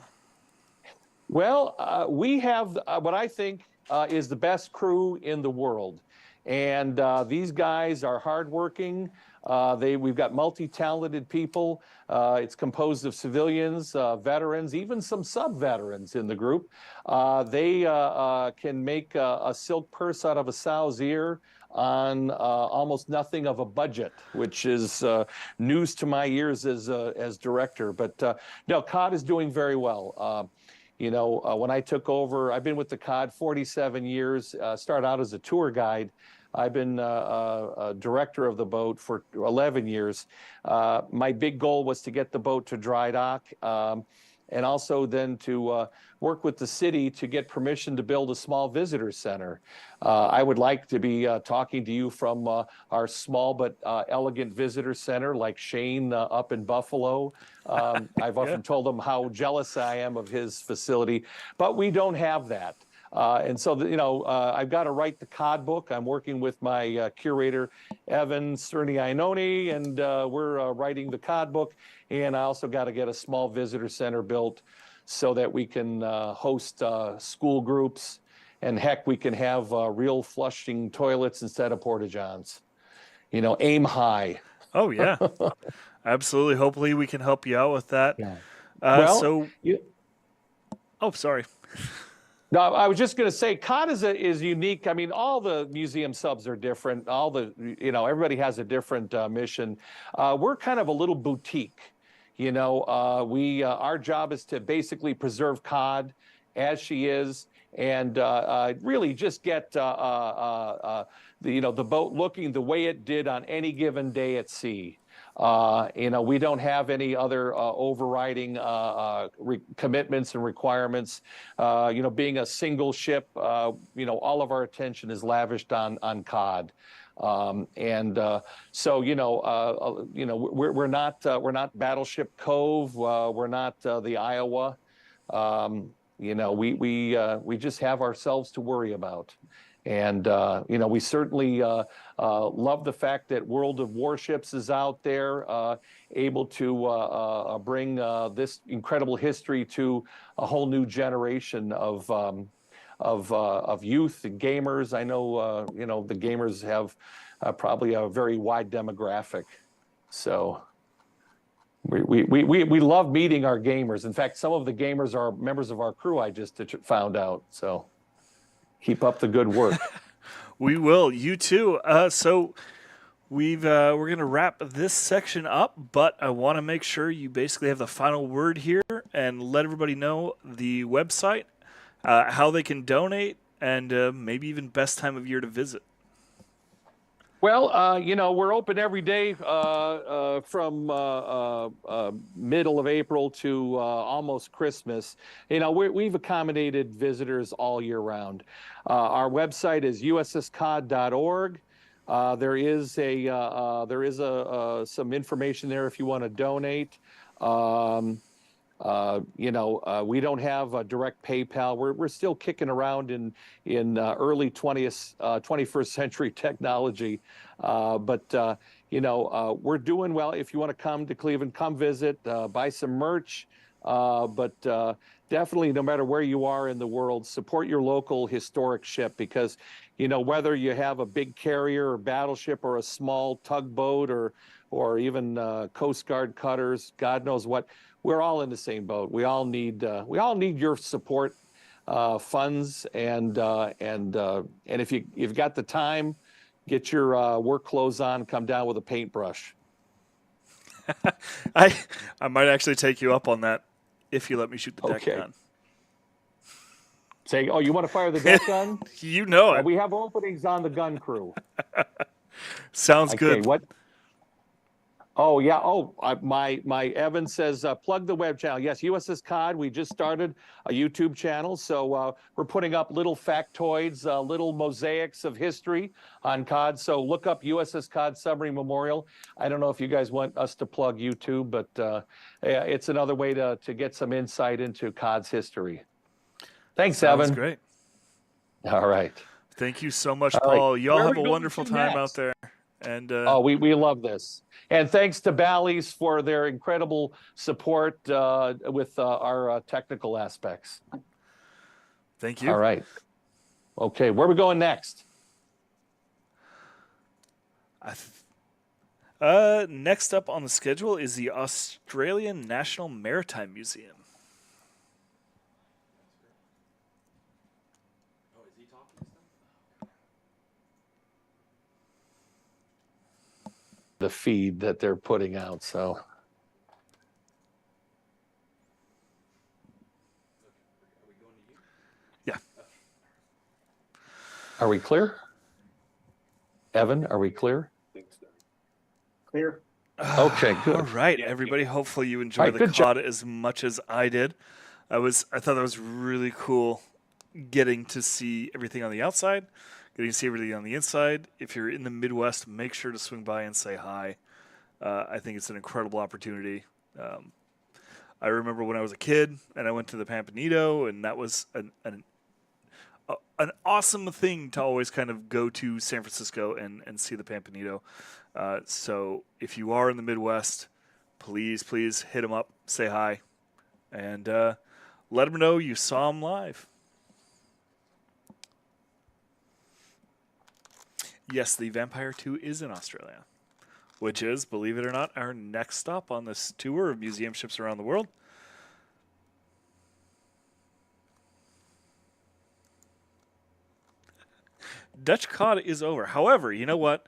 Well, we have what I think is the best crew in the world. And these guys are hardworking. We've got multi-talented people. It's composed of civilians, veterans, even some sub-veterans in the group. They can make a silk purse out of a sow's ear on almost nothing of a budget, which is news to my ears as director. But no, COD is doing very well. When I took over, I've been with the COD 47 years, started out as a tour guide. I've been a director of the boat for 11 years. My big goal was to get the boat to dry dock and also then to work with the city to get permission to build a small visitor center. I would like to be talking to you from our small but elegant visitor center like Shane up in Buffalo. I've often told him how jealous I am of his facility, but we don't have that. And so, I've got to write the COD book. I'm working with my curator, Evan Cerny-Ainoni, and we're writing the COD book. And I also got to get a small visitor center built so that we can host school groups. And heck, we can have real flushing toilets instead of porta-johns. Aim high. Oh, yeah. Absolutely. Hopefully we can help you out with that. Yeah. Oh, sorry. No, I was just going to say, COD is unique. I mean, all the museum subs are different. Everybody has a different mission. We're kind of a little boutique. Our job is to basically preserve COD as she is, and really just get the boat looking the way it did on any given day at sea. We don't have any other overriding commitments and requirements. Being a single ship, all of our attention is lavished on COD. We're not Battleship Cove. We're not the Iowa. We just have ourselves to worry about. And, we certainly love the fact that World of Warships is out there, able to bring this incredible history to a whole new generation of youth and gamers. I know, the gamers have probably a very wide demographic. So we love meeting our gamers. In fact, some of the gamers are members of our crew, I just found out. So keep up the good work. We will. You too. So we're going to wrap this section up, but I want to make sure you basically have the final word here and let everybody know the website, how they can donate, and maybe even best time of year to visit. Well, you know, we're open every day from middle of April to almost Christmas. You know, we've accommodated visitors all year round. Our website is usscod.org. There is some information there if you want to donate. You know, we don't have a direct PayPal. We're still kicking around in early 21st century technology, but you know, we're doing well. If you want to come to Cleveland, come visit, buy some merch. But definitely, no matter where you are in the world, support your local historic ship, because, you know, whether you have a big carrier or battleship or a small tugboat or even Coast Guard cutters, God knows what, we're all in the same boat. We all need your support, funds, and if you've got the time, get your work clothes on, come down with a paintbrush. I might actually take you up on that if you let me shoot the deck gun. Say, oh, you want to fire the deck gun? You know it. We have openings on the gun crew. Sounds good. What? Oh, yeah. Oh, my Evan says, plug the web channel. Yes, USS Cod. We just started a YouTube channel. So we're putting up little factoids, little mosaics of history on Cod. So look up USS Cod Submarine Memorial. I don't know if you guys want us to plug YouTube, but yeah, it's another way to get some insight into Cod's history. Thanks, Evan. Sounds great. All right. Thank you so much, All Paul. right. Y'all Where are have we a going wonderful to time next? out there. And we love this. And thanks to Bally's for their incredible support with our technical aspects. Thank you. All right. Okay, where are we going next? Next up on the schedule is the Australian National Maritime Museum. The feed that they're putting out, so. Yeah. Are we clear? Evan, are we clear? Clear. Okay, good. All right, everybody. Hopefully you enjoyed the COD as much as I did. I thought that was really cool, getting to see everything on the outside, getting to see everything on the inside. If you're in the Midwest, make sure to swing by and say hi. I think it's an incredible opportunity. I remember when I was a kid and I went to the Pampanito, and that was an awesome thing to always kind of go to San Francisco and see the Pampanito. So if you are in the Midwest, please hit them up, say hi, and let them know you saw them live. Yes, the Vampire 2 is in Australia, which is, believe it or not, our next stop on this tour of museum ships around the world. Dutch COD is over. However, you know what?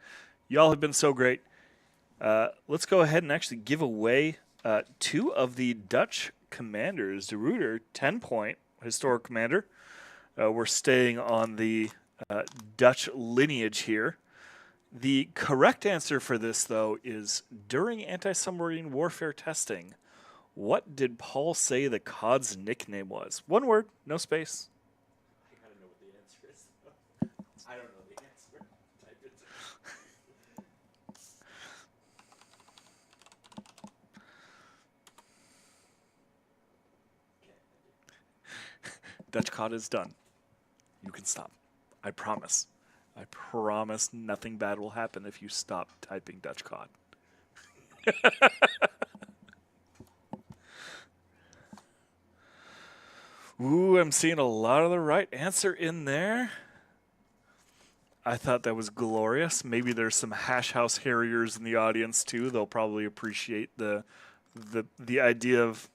Y'all have been so great. Let's go ahead and actually give away 2 of the Dutch commanders. De Ruyter, 10-point historic commander. We're staying on the Dutch lineage here. The correct answer for this, though, is during anti-submarine warfare testing, what did Paul say the COD's nickname was? One word, no space. I gotta know what the answer is. I don't know the answer. Type it. Dutch COD is done. You can stop. I promise. I promise nothing bad will happen if you stop typing Dutch COD. Ooh, I'm seeing a lot of the right answer in there. I thought that was glorious. Maybe there's some Hash House Harriers in the audience too. They'll probably appreciate the idea of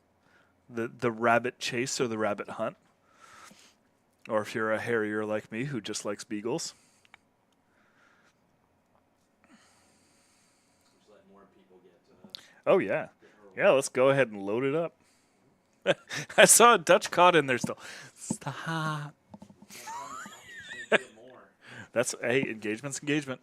the rabbit chase or the rabbit hunt. Or if you're a Harrier like me who just likes beagles. Oh, yeah. Yeah, let's go ahead and load it up. I saw a Dutch COD in there still. Stop. That's, hey, engagement's engagement.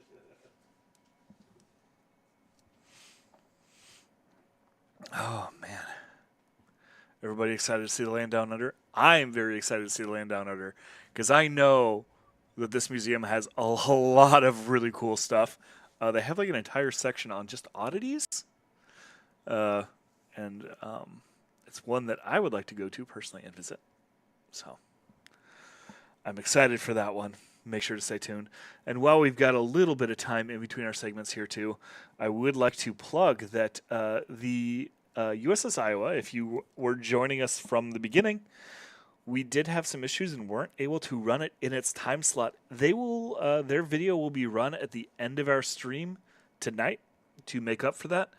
Everybody excited to see the Land Down Under? I am very excited to see the Land Down Under because I know that this museum has a lot of really cool stuff. They have like an entire section on just oddities. And it's one that I would like to go to personally and visit. So I'm excited for that one. Make sure to stay tuned. And while we've got a little bit of time in between our segments here too, I would like to plug that the USS Iowa, if you were joining us from the beginning, we did have some issues and weren't able to run it in its time slot. They will, their video will be run at the end of our stream tonight to make up for that.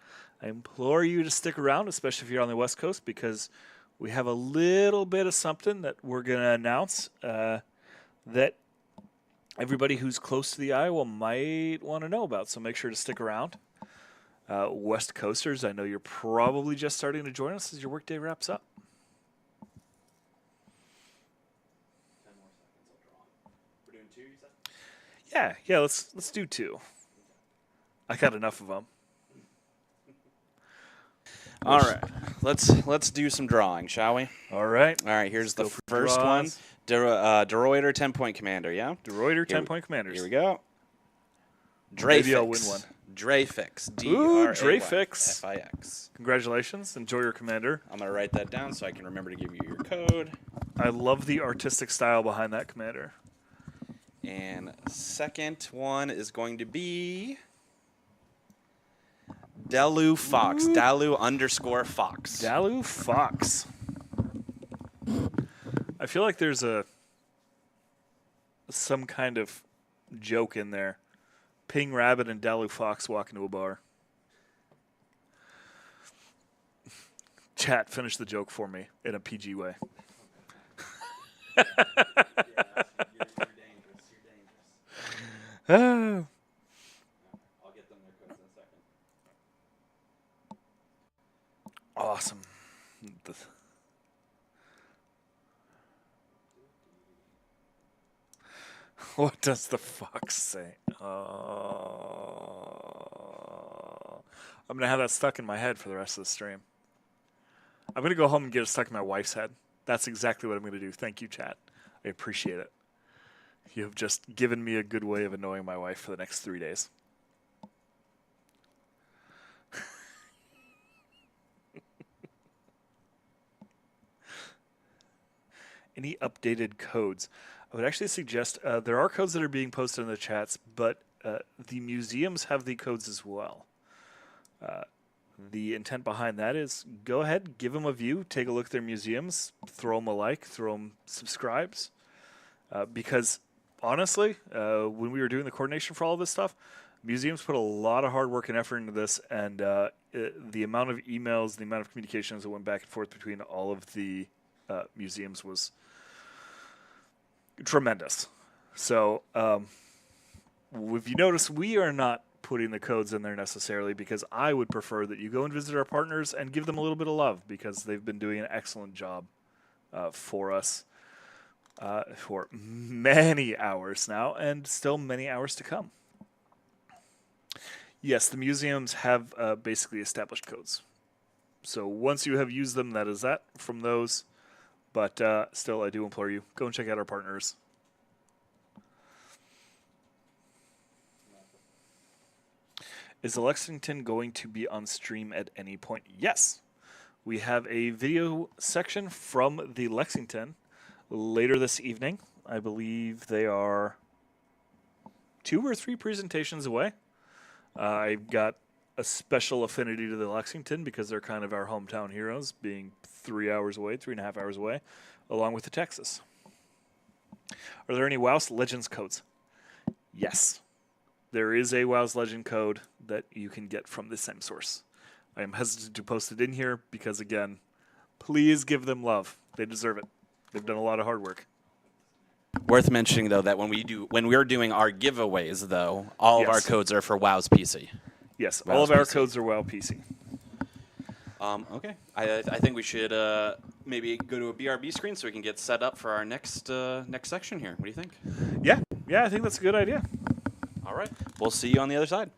I implore you to stick around, especially if you're on the West Coast, because we have a little bit of something that we're going to announce that everybody who's close to the Iowa might want to know about. So make sure to stick around. West Coasters, I know you're probably just starting to join us as your workday wraps up. We're doing 2, you said? Yeah, let's do 2. I got enough of them. All right, let's do some drawing, shall we? All right. Here's the first one. DeRuyter 10-point commander, yeah? DeRuyter 10-point commanders. Here we go. Maybe I'll win one. Dreyfix. Ooh, Dreyfix. F-I-X. Congratulations. Enjoy your commander. I'm going to write that down so I can remember to give you your code. I love the artistic style behind that commander. And second one is going to be Dalu Fox. Dalu _Fox. Dalu Fox. I feel like there's some kind of joke in there. Ping Rabbit and Dalu Fox walk into a bar. Chat, finish the joke for me in a PG way. You're dangerous. Oh. I'll get them their codes in a second. Awesome. What does the fox say? I'm going to have that stuck in my head for the rest of the stream. I'm going to go home and get it stuck in my wife's head. That's exactly what I'm going to do. Thank you, chat. I appreciate it. You have just given me a good way of annoying my wife for the next 3 days. Any updated codes? I would actually suggest there are codes that are being posted in the chats, but the museums have the codes as well. The intent behind that is go ahead, give them a view, take a look at their museums, throw them a like, throw them subscribes. Because honestly, when we were doing the coordination for all of this stuff, museums put a lot of hard work and effort into this, and the amount of emails, the amount of communications that went back and forth between all of the museums was tremendous. So if you notice, we are not putting the codes in there necessarily because I would prefer that you go and visit our partners and give them a little bit of love because they've been doing an excellent job for us for many hours now and still many hours to come. Yes, the museums have basically established codes. So once you have used them, that is that from those. But still, I do implore you, go and check out our partners. Is the Lexington going to be on stream at any point? Yes. We have a video section from the Lexington later this evening. I believe they are 2 or 3 presentations away. I've got a special affinity to the Lexington because they're kind of our hometown heroes, being 3 hours away, 3.5 hours away, along with the Texas. Are there any WoW's Legends codes? Yes. There is a WoW's Legend code that you can get from the same source. I am hesitant to post it in here because, again, please give them love. They deserve it. They've done a lot of hard work. Worth mentioning, though, that when we're doing our giveaways, though, all of our codes are for WoW's PC. Yes, all of our codes are WoW PC. Okay. I think we should maybe go to a BRB screen so we can get set up for our next section here. What do you think? Yeah, I think that's a good idea. All right. We'll see you on the other side.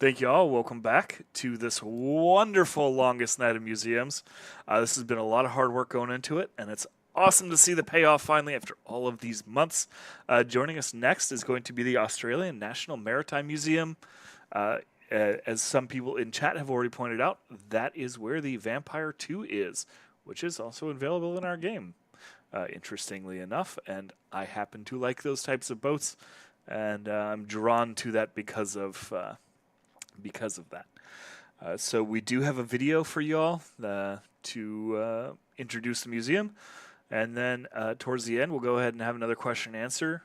Thank you all. Welcome back to this wonderful longest night of museums. This has been a lot of hard work going into it, and it's awesome to see the payoff finally after all of these months. Joining us next is going to be the Australian National Maritime Museum. As some people in chat have already pointed out, that is where the Vampire 2 is, which is also available in our game, interestingly enough. And I happen to like those types of boats, and I'm drawn to that because of that. So we do have a video for y'all to introduce the museum, and then towards the end we'll go ahead and have another question and answer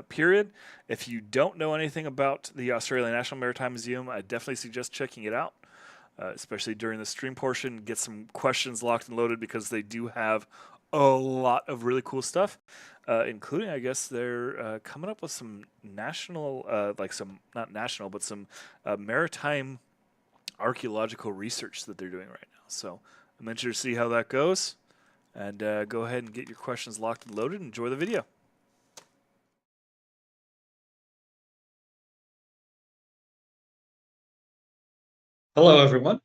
period. If you don't know anything about the Australian National Maritime Museum, I definitely suggest checking it out, especially during the stream portion. Get some questions locked and loaded because they do have a lot of really cool stuff, including, I guess, they're coming up with some national, some maritime archaeological research that they're doing right now. So I'm interested to see how that goes. And go ahead and get your questions locked and loaded. Enjoy the video. Hello, everyone.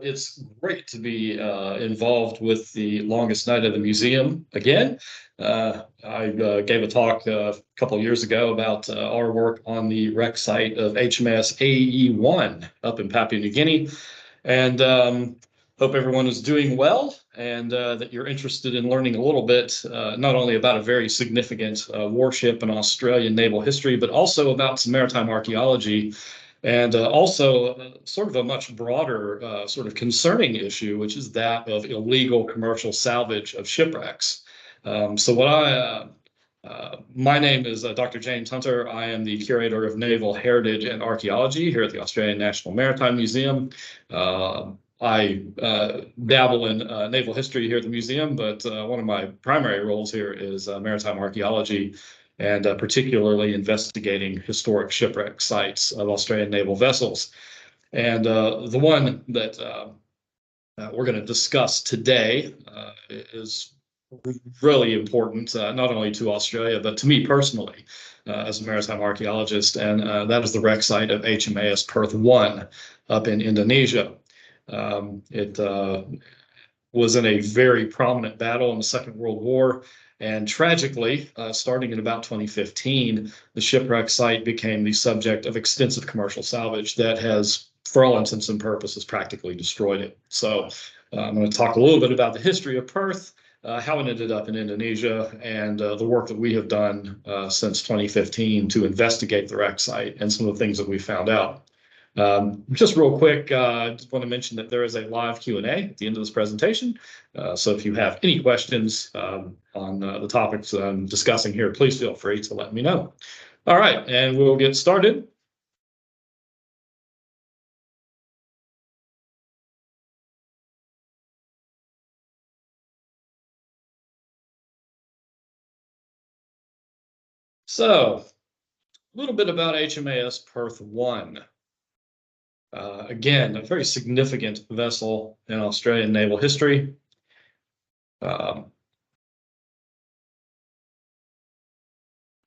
It's great to be involved with the longest night of the museum again. I gave a talk a couple of years ago about our work on the wreck site of HMAS AE1 up in Papua New Guinea, and hope everyone is doing well and that you're interested in learning a little bit, not only about a very significant warship in Australian naval history, but also about some maritime archaeology. And also sort of a much broader sort of concerning issue, which is that of illegal commercial salvage of shipwrecks. My name is Dr. James Hunter. I am the Curator of Naval Heritage and Archaeology here at the Australian National Maritime Museum. I dabble in naval history here at the museum, but one of my primary roles here is maritime archaeology, and particularly investigating historic shipwreck sites of Australian naval vessels. And the one that we're going to discuss today is really important, not only to Australia, but to me personally as a maritime archaeologist, and that is the wreck site of HMAS Perth 1 up in Indonesia. It was in a very prominent battle in the Second World War. And tragically, starting in about 2015, the shipwreck site became the subject of extensive commercial salvage that has, for all intents and purposes, practically destroyed it. So I'm going to talk a little bit about the history of Perth, how it ended up in Indonesia, and the work that we have done since 2015 to investigate the wreck site and some of the things that we found out. Just real quick, I just want to mention that there is a live Q&A at the end of this presentation. So if you have any questions on the topics I'm discussing here, please feel free to let me know. All right, and we'll get started. So a little bit about HMAS Perth 1. Again, a very significant vessel in Australian naval history.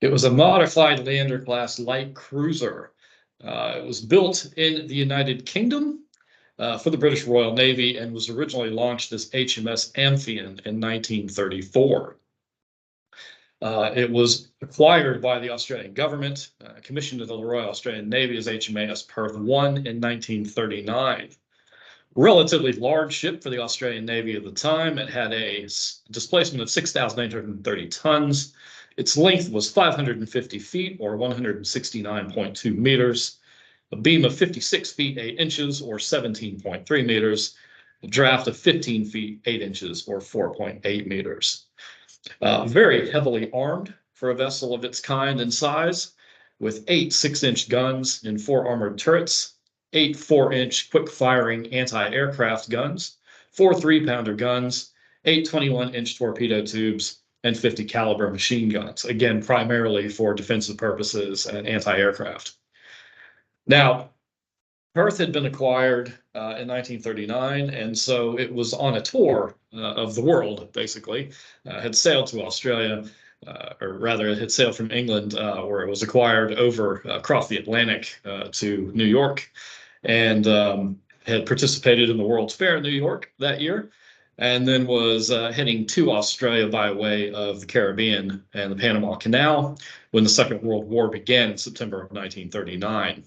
It was a modified Leander-class light cruiser. It was built in the United Kingdom for the British Royal Navy and was originally launched as HMS Amphion in 1934. It was acquired by the Australian government, commissioned to the Royal Australian Navy as HMAS Perth 1 in 1939. Relatively large ship for the Australian Navy at the time. It had a displacement of 6,830 tons. Its length was 550 feet, or 169.2 meters. A beam of 56 feet 8 inches, or 17.3 meters. A draft of 15 feet 8 inches, or 4.8 meters. Very heavily armed for a vessel of its kind and size, with 8 6-inch guns and 4 armored turrets, 8 4-inch quick-firing anti-aircraft guns, 4 3-pounder guns, 8 21-inch torpedo tubes, and 50 caliber machine guns, again, primarily for defensive purposes and anti-aircraft. Now, Perth had been acquired in 1939, and so it was on a tour of the world, basically. Had sailed to Australia, or rather, it had sailed from England, where it was acquired over across the Atlantic to New York, and had participated in the World's Fair in New York that year, and then was heading to Australia by way of the Caribbean and the Panama Canal when the Second World War began in September of 1939.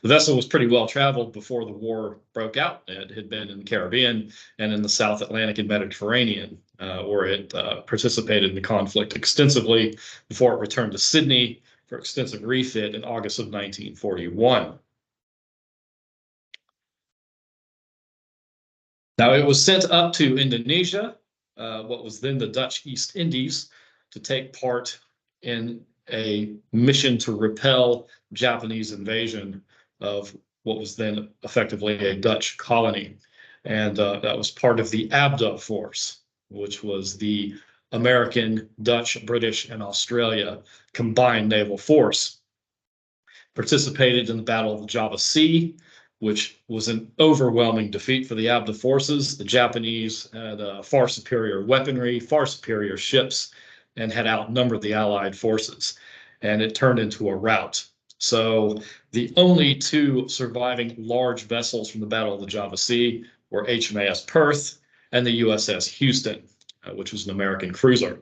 The vessel was pretty well traveled before the war broke out. It had been in the Caribbean and in the South Atlantic and Mediterranean, where it participated in the conflict extensively before it returned to Sydney for extensive refit in August of 1941. Now, it was sent up to Indonesia, what was then the Dutch East Indies, to take part in a mission to repel Japanese invasion of what was then effectively a Dutch colony. And that was part of the ABDA force, which was the American, Dutch, British, and Australia combined naval force. Participated in the Battle of the Java Sea, which was an overwhelming defeat for the ABDA forces. The Japanese had far superior weaponry, far superior ships, and had outnumbered the Allied forces. And it turned into a rout. So the only two surviving large vessels from the Battle of the Java Sea were HMAS Perth and the USS Houston, which was an American cruiser.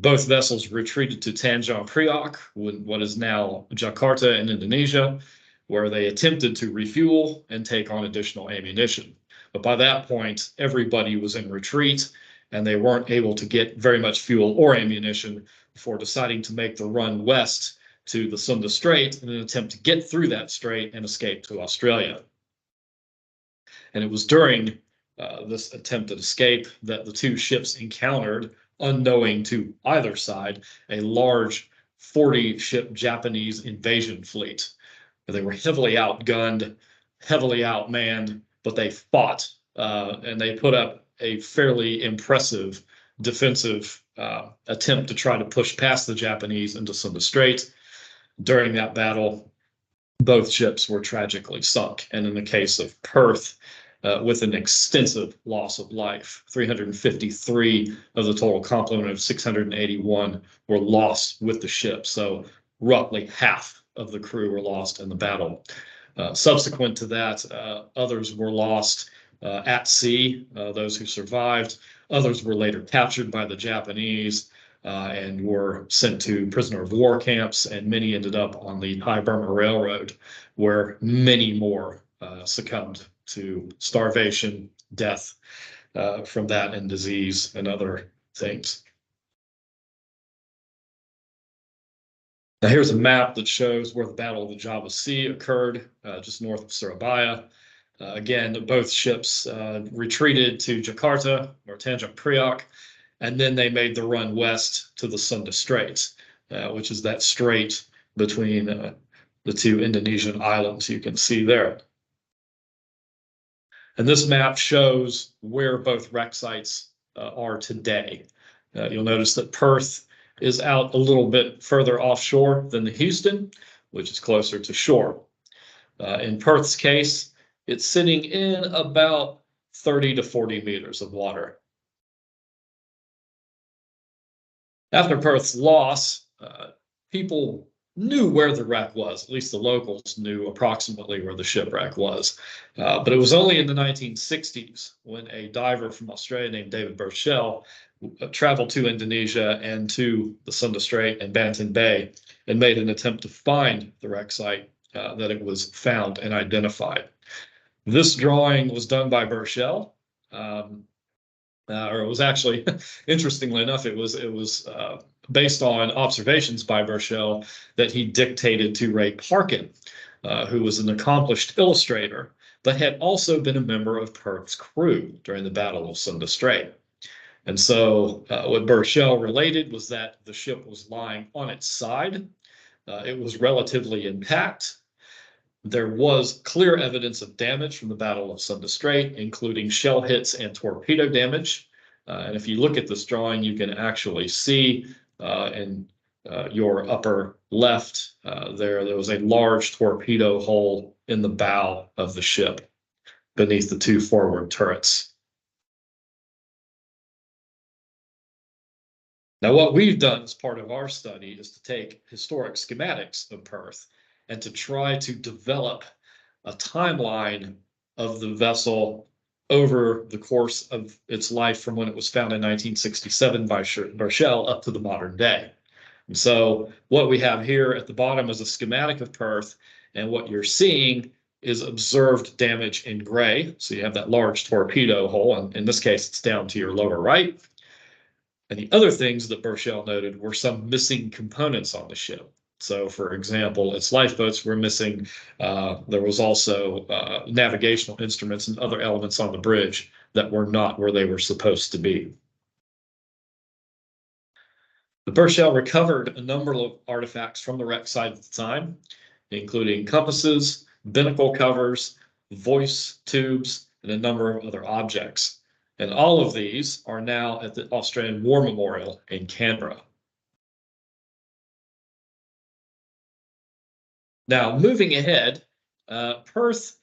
Both vessels retreated to Tanjung Priok, what is now Jakarta in Indonesia, where they attempted to refuel and take on additional ammunition. But by that point, everybody was in retreat, and they weren't able to get very much fuel or ammunition before deciding to make the run west to the Sunda Strait in an attempt to get through that strait and escape to Australia. And it was during this attempted escape that the two ships encountered, unknowing to either side, a large 40-ship Japanese invasion fleet. They were heavily outgunned, heavily outmanned, but they fought, and they put up a fairly impressive defensive attempt to try to push past the Japanese into Sunda Strait. During that battle, both ships were tragically sunk, and in the case of Perth, with an extensive loss of life. 353 of the total complement of 681 were lost with the ship, so roughly half of the crew were lost in the battle. Subsequent to that, others were lost at sea, those who survived. Others were later captured by the Japanese and were sent to prisoner of war camps, and many ended up on the Thai Burma Railroad, where many more succumbed to starvation, death from that, and disease and other things. Now here's a map that shows where the Battle of the Java Sea occurred, just north of Surabaya. Again, both ships retreated to Jakarta or Tanjung Priok, and then they made the run west to the Sunda Strait, which is that strait between the two Indonesian islands you can see there. And this map shows where both wreck sites are today. You'll notice that Perth is out a little bit further offshore than the Houston, which is closer to shore. In Perth's case, it's sitting in about 30 to 40 meters of water. After Perth's loss, people knew where the wreck was. At least the locals knew approximately where the shipwreck was. But it was only in the 1960s when a diver from Australia named David Burchell traveled to Indonesia and to the Sunda Strait and Banten Bay and made an attempt to find the wreck site that it was found and identified. This drawing was done by Burchell, or it was actually, interestingly enough, it was based on observations by Burchell that he dictated to Ray Parkin, who was an accomplished illustrator, but had also been a member of Perth's crew during the Battle of Sunda Strait. And so what Burchell related was that the ship was lying on its side. It was relatively intact. There was clear evidence of damage from the Battle of Sunda Strait, including shell hits and torpedo damage. And if you look at this drawing, you can actually see in your upper left, there was a large torpedo hole in the bow of the ship beneath the two forward turrets. Now, what we've done as part of our study is to take historic schematics of Perth and to try to develop a timeline of the vessel over the course of its life from when it was found in 1967 by Burchell up to the modern day. And so what we have here at the bottom is a schematic of Perth, and what you're seeing is observed damage in gray. So you have that large torpedo hole, and in this case, it's down to your lower right. And the other things that Burchell noted were some missing components on the ship. So, for example, its lifeboats were missing. There was also navigational instruments and other elements on the bridge that were not where they were supposed to be. The Burchell recovered a number of artifacts from the wreck site at the time, including compasses, binnacle covers, voice tubes, and a number of other objects. And all of these are now at the Australian War Memorial in Canberra. Now, moving ahead, Perth,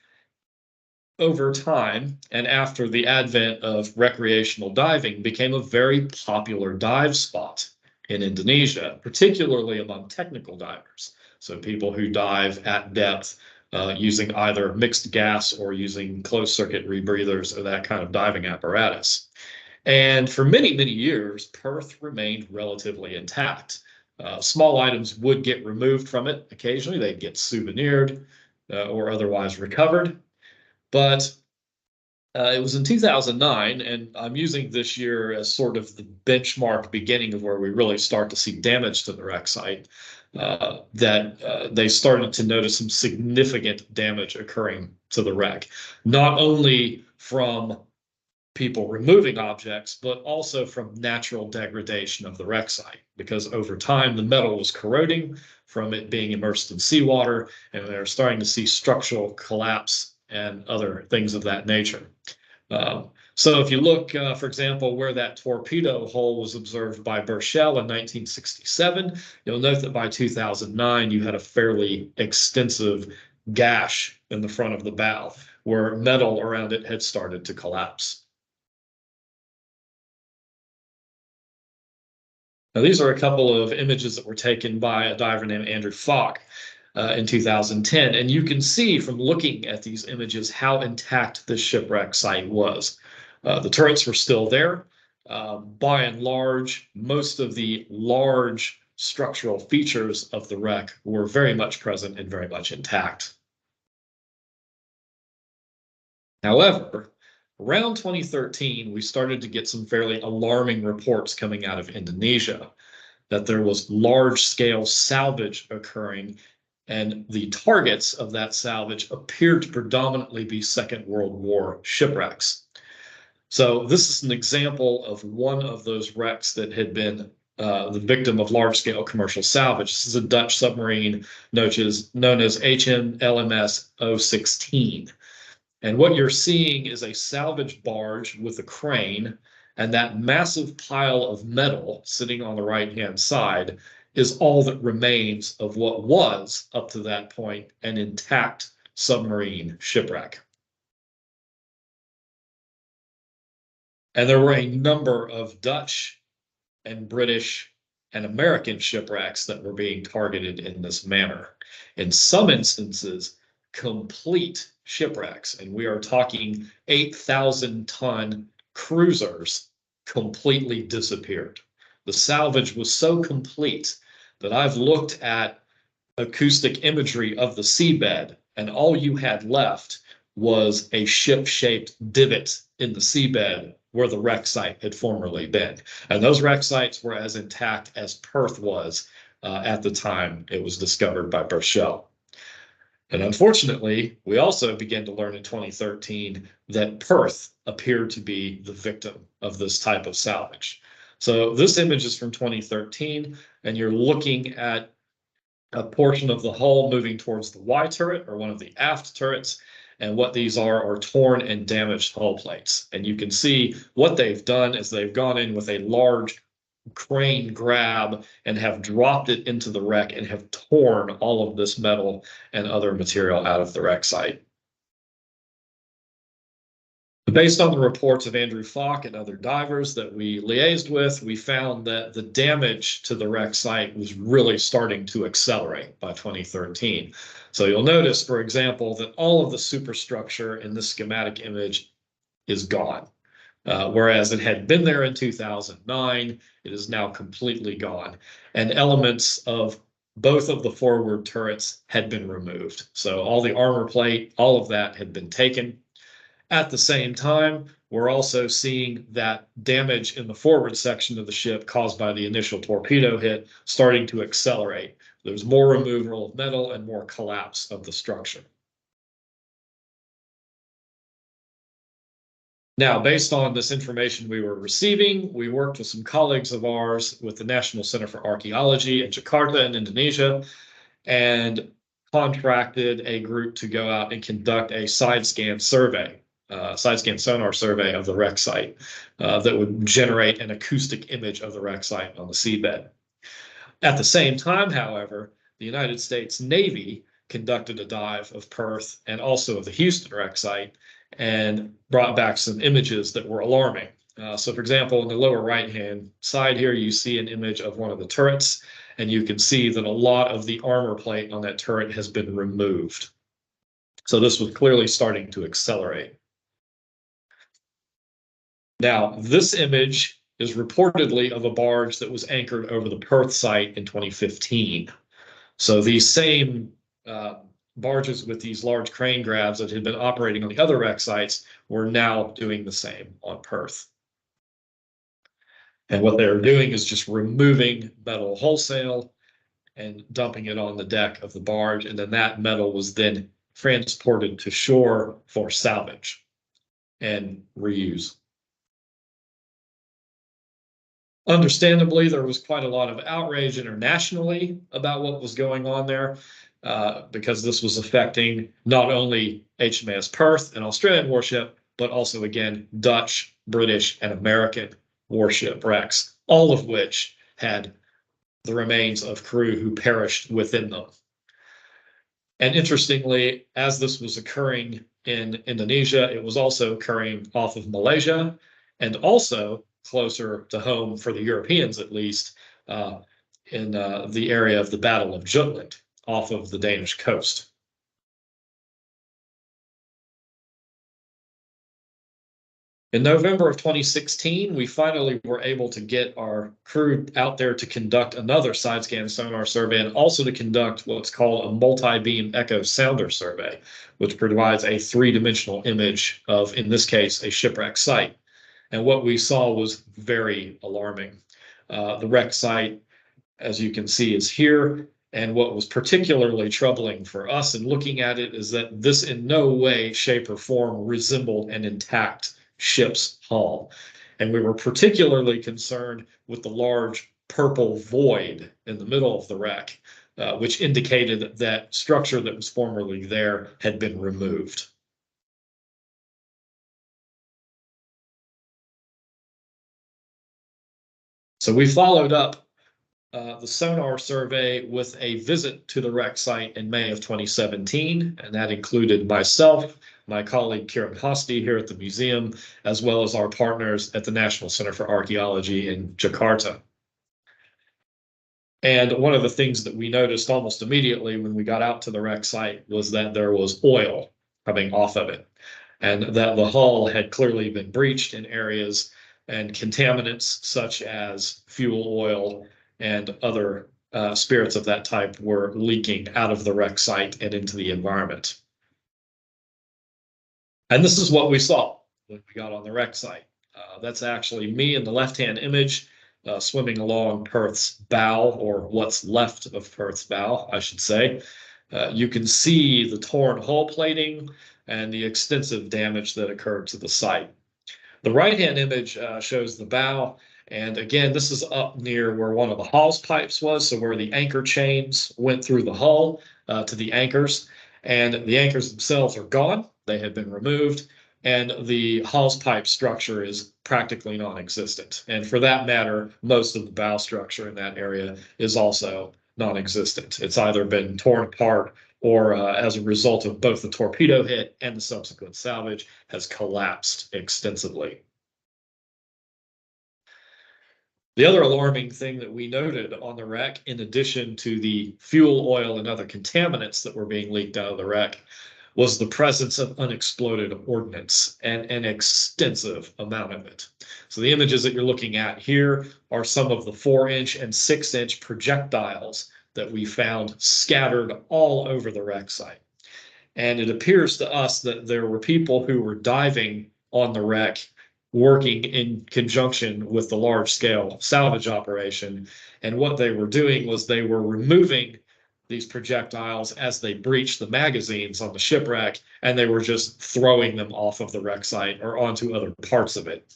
over time and after the advent of recreational diving, became a very popular dive spot in Indonesia, particularly among technical divers. So people who dive at depth using either mixed gas or using closed circuit rebreathers or that kind of diving apparatus. And for many, many years, Perth remained relatively intact. Small items would get removed from it occasionally. They'd get souvenired or otherwise recovered. But it was in 2009, and I'm using this year as sort of the benchmark beginning of where we really start to see damage to the wreck site, that they started to notice some significant damage occurring to the wreck, not only from people removing objects, but also from natural degradation of the wreck site, because over time the metal was corroding from it being immersed in seawater, and they're starting to see structural collapse and other things of that nature. So if you look, for example, where that torpedo hole was observed by Burchell in 1967, you'll note that by 2009, you had a fairly extensive gash in the front of the bow where metal around it had started to collapse. Now, these are a couple of images that were taken by a diver named Andrew Falk in 2010. And you can see from looking at these images how intact the shipwreck site was. The turrets were still there. By and large, most of the large structural features of the wreck were very much present and very much intact. However, around 2013, we started to get some fairly alarming reports coming out of Indonesia that there was large-scale salvage occurring, and the targets of that salvage appeared to predominantly be Second World War shipwrecks. So this is an example of one of those wrecks that had been the victim of large-scale commercial salvage. This is a Dutch submarine known as HMLMS 016. And what you're seeing is a salvage barge with a crane, and that massive pile of metal sitting on the right-hand side is all that remains of what was, up to that point, an intact submarine shipwreck. And there were a number of Dutch and British and American shipwrecks that were being targeted in this manner. In some instances, complete shipwrecks, and we are talking 8,000-ton cruisers completely disappeared. The salvage was so complete that I've looked at acoustic imagery of the seabed, and all you had left was a ship-shaped divot in the seabed where the wreck site had formerly been. And those wreck sites were as intact as Perth was at the time it was discovered by Burchell. And unfortunately, we also began to learn in 2013 that Perth appeared to be the victim of this type of salvage. So this image is from 2013, and you're looking at a portion of the hull moving towards the Y turret, or one of the aft turrets. And what these are torn and damaged hull plates. And you can see what they've done is they've gone in with a large crane grab and have dropped it into the wreck and have torn all of this metal and other material out of the wreck site. Based on the reports of Andrew Falk and other divers that we liaised with, we found that the damage to the wreck site was really starting to accelerate by 2013. So you'll notice, for example, that all of the superstructure in this schematic image is gone. Whereas it had been there in 2009, it is now completely gone. And elements of both of the forward turrets had been removed. So all the armor plate, all of that had been taken. At the same time, we're also seeing that damage in the forward section of the ship caused by the initial torpedo hit starting to accelerate. There's more removal of metal and more collapse of the structure. Now, based on this information we were receiving, we worked with some colleagues of ours with the National Center for Archaeology in Jakarta in Indonesia and contracted a group to go out and conduct a side scan survey, side scan sonar survey of the wreck site that would generate an acoustic image of the wreck site on the seabed. At the same time, however, the United States Navy conducted a dive of Perth and also of the Houston wreck site and brought back some images that were alarming. So for example, in the lower right-hand side here, you see an image of one of the turrets, and you can see that a lot of the armor plate on that turret has been removed. So this was clearly starting to accelerate. Now, this image is reportedly of a barge that was anchored over the Perth site in 2015. So these same barges with these large crane grabs that had been operating on the other wreck sites were now doing the same on Perth. And what they're doing is just removing metal wholesale and dumping it on the deck of the barge, and then that metal was then transported to shore for salvage and reuse. Understandably, there was quite a lot of outrage internationally about what was going on there. Because this was affecting not only HMAS Perth, an Australian warship, but also, again, Dutch, British, and American warship wrecks, all of which had the remains of crew who perished within them. And interestingly, as this was occurring in Indonesia, it was also occurring off of Malaysia and also closer to home for the Europeans, at least, in the area of the Battle of Jutland, off of the Danish coast. In November of 2016, we finally were able to get our crew out there to conduct another side scan sonar survey and also to conduct what's called a multi-beam echo sounder survey, which provides a three-dimensional image of, in this case, a shipwreck site. And what we saw was very alarming. The wreck site, as you can see, is here. And what was particularly troubling for us in looking at it is that this in no way, shape, or form resembled an intact ship's hull. And we were particularly concerned with the large purple void in the middle of the wreck, which indicated that structure that was formerly there had been removed. So we followed up the sonar survey with a visit to the wreck site in May of 2017, and that included myself, my colleague Kiran Hosty here at the museum, as well as our partners at the National Center for Archaeology in Jakarta. And one of the things that we noticed almost immediately when we got out to the wreck site was that there was oil coming off of it, and that the hull had clearly been breached in areas, and contaminants such as fuel oil and other spirits of that type were leaking out of the wreck site and into the environment. And this is what we saw when we got on the wreck site. That's actually me in the left-hand image swimming along Perth's bow, or what's left of Perth's bow, I should say. You can see the torn hull plating and the extensive damage that occurred to the site. The right-hand image shows the bow. And again, this is up near where one of the hawse pipes was, so where the anchor chains went through the hull to the anchors. And the anchors themselves are gone. They have been removed. And the hawse pipe structure is practically non-existent. And for that matter, most of the bow structure in that area is also non-existent. It's either been torn apart or as a result of both the torpedo hit and the subsequent salvage, has collapsed extensively. The other alarming thing that we noted on the wreck, in addition to the fuel, oil, and other contaminants that were being leaked out of the wreck, was the presence of unexploded ordnance, and an extensive amount of it. So the images that you're looking at here are some of the 4-inch and 6-inch projectiles that we found scattered all over the wreck site. And it appears to us that there were people who were diving on the wreck, working in conjunction with the large-scale salvage operation. And what they were doing was they were removing these projectiles as they breached the magazines on the shipwreck, and they were just throwing them off of the wreck site or onto other parts of it.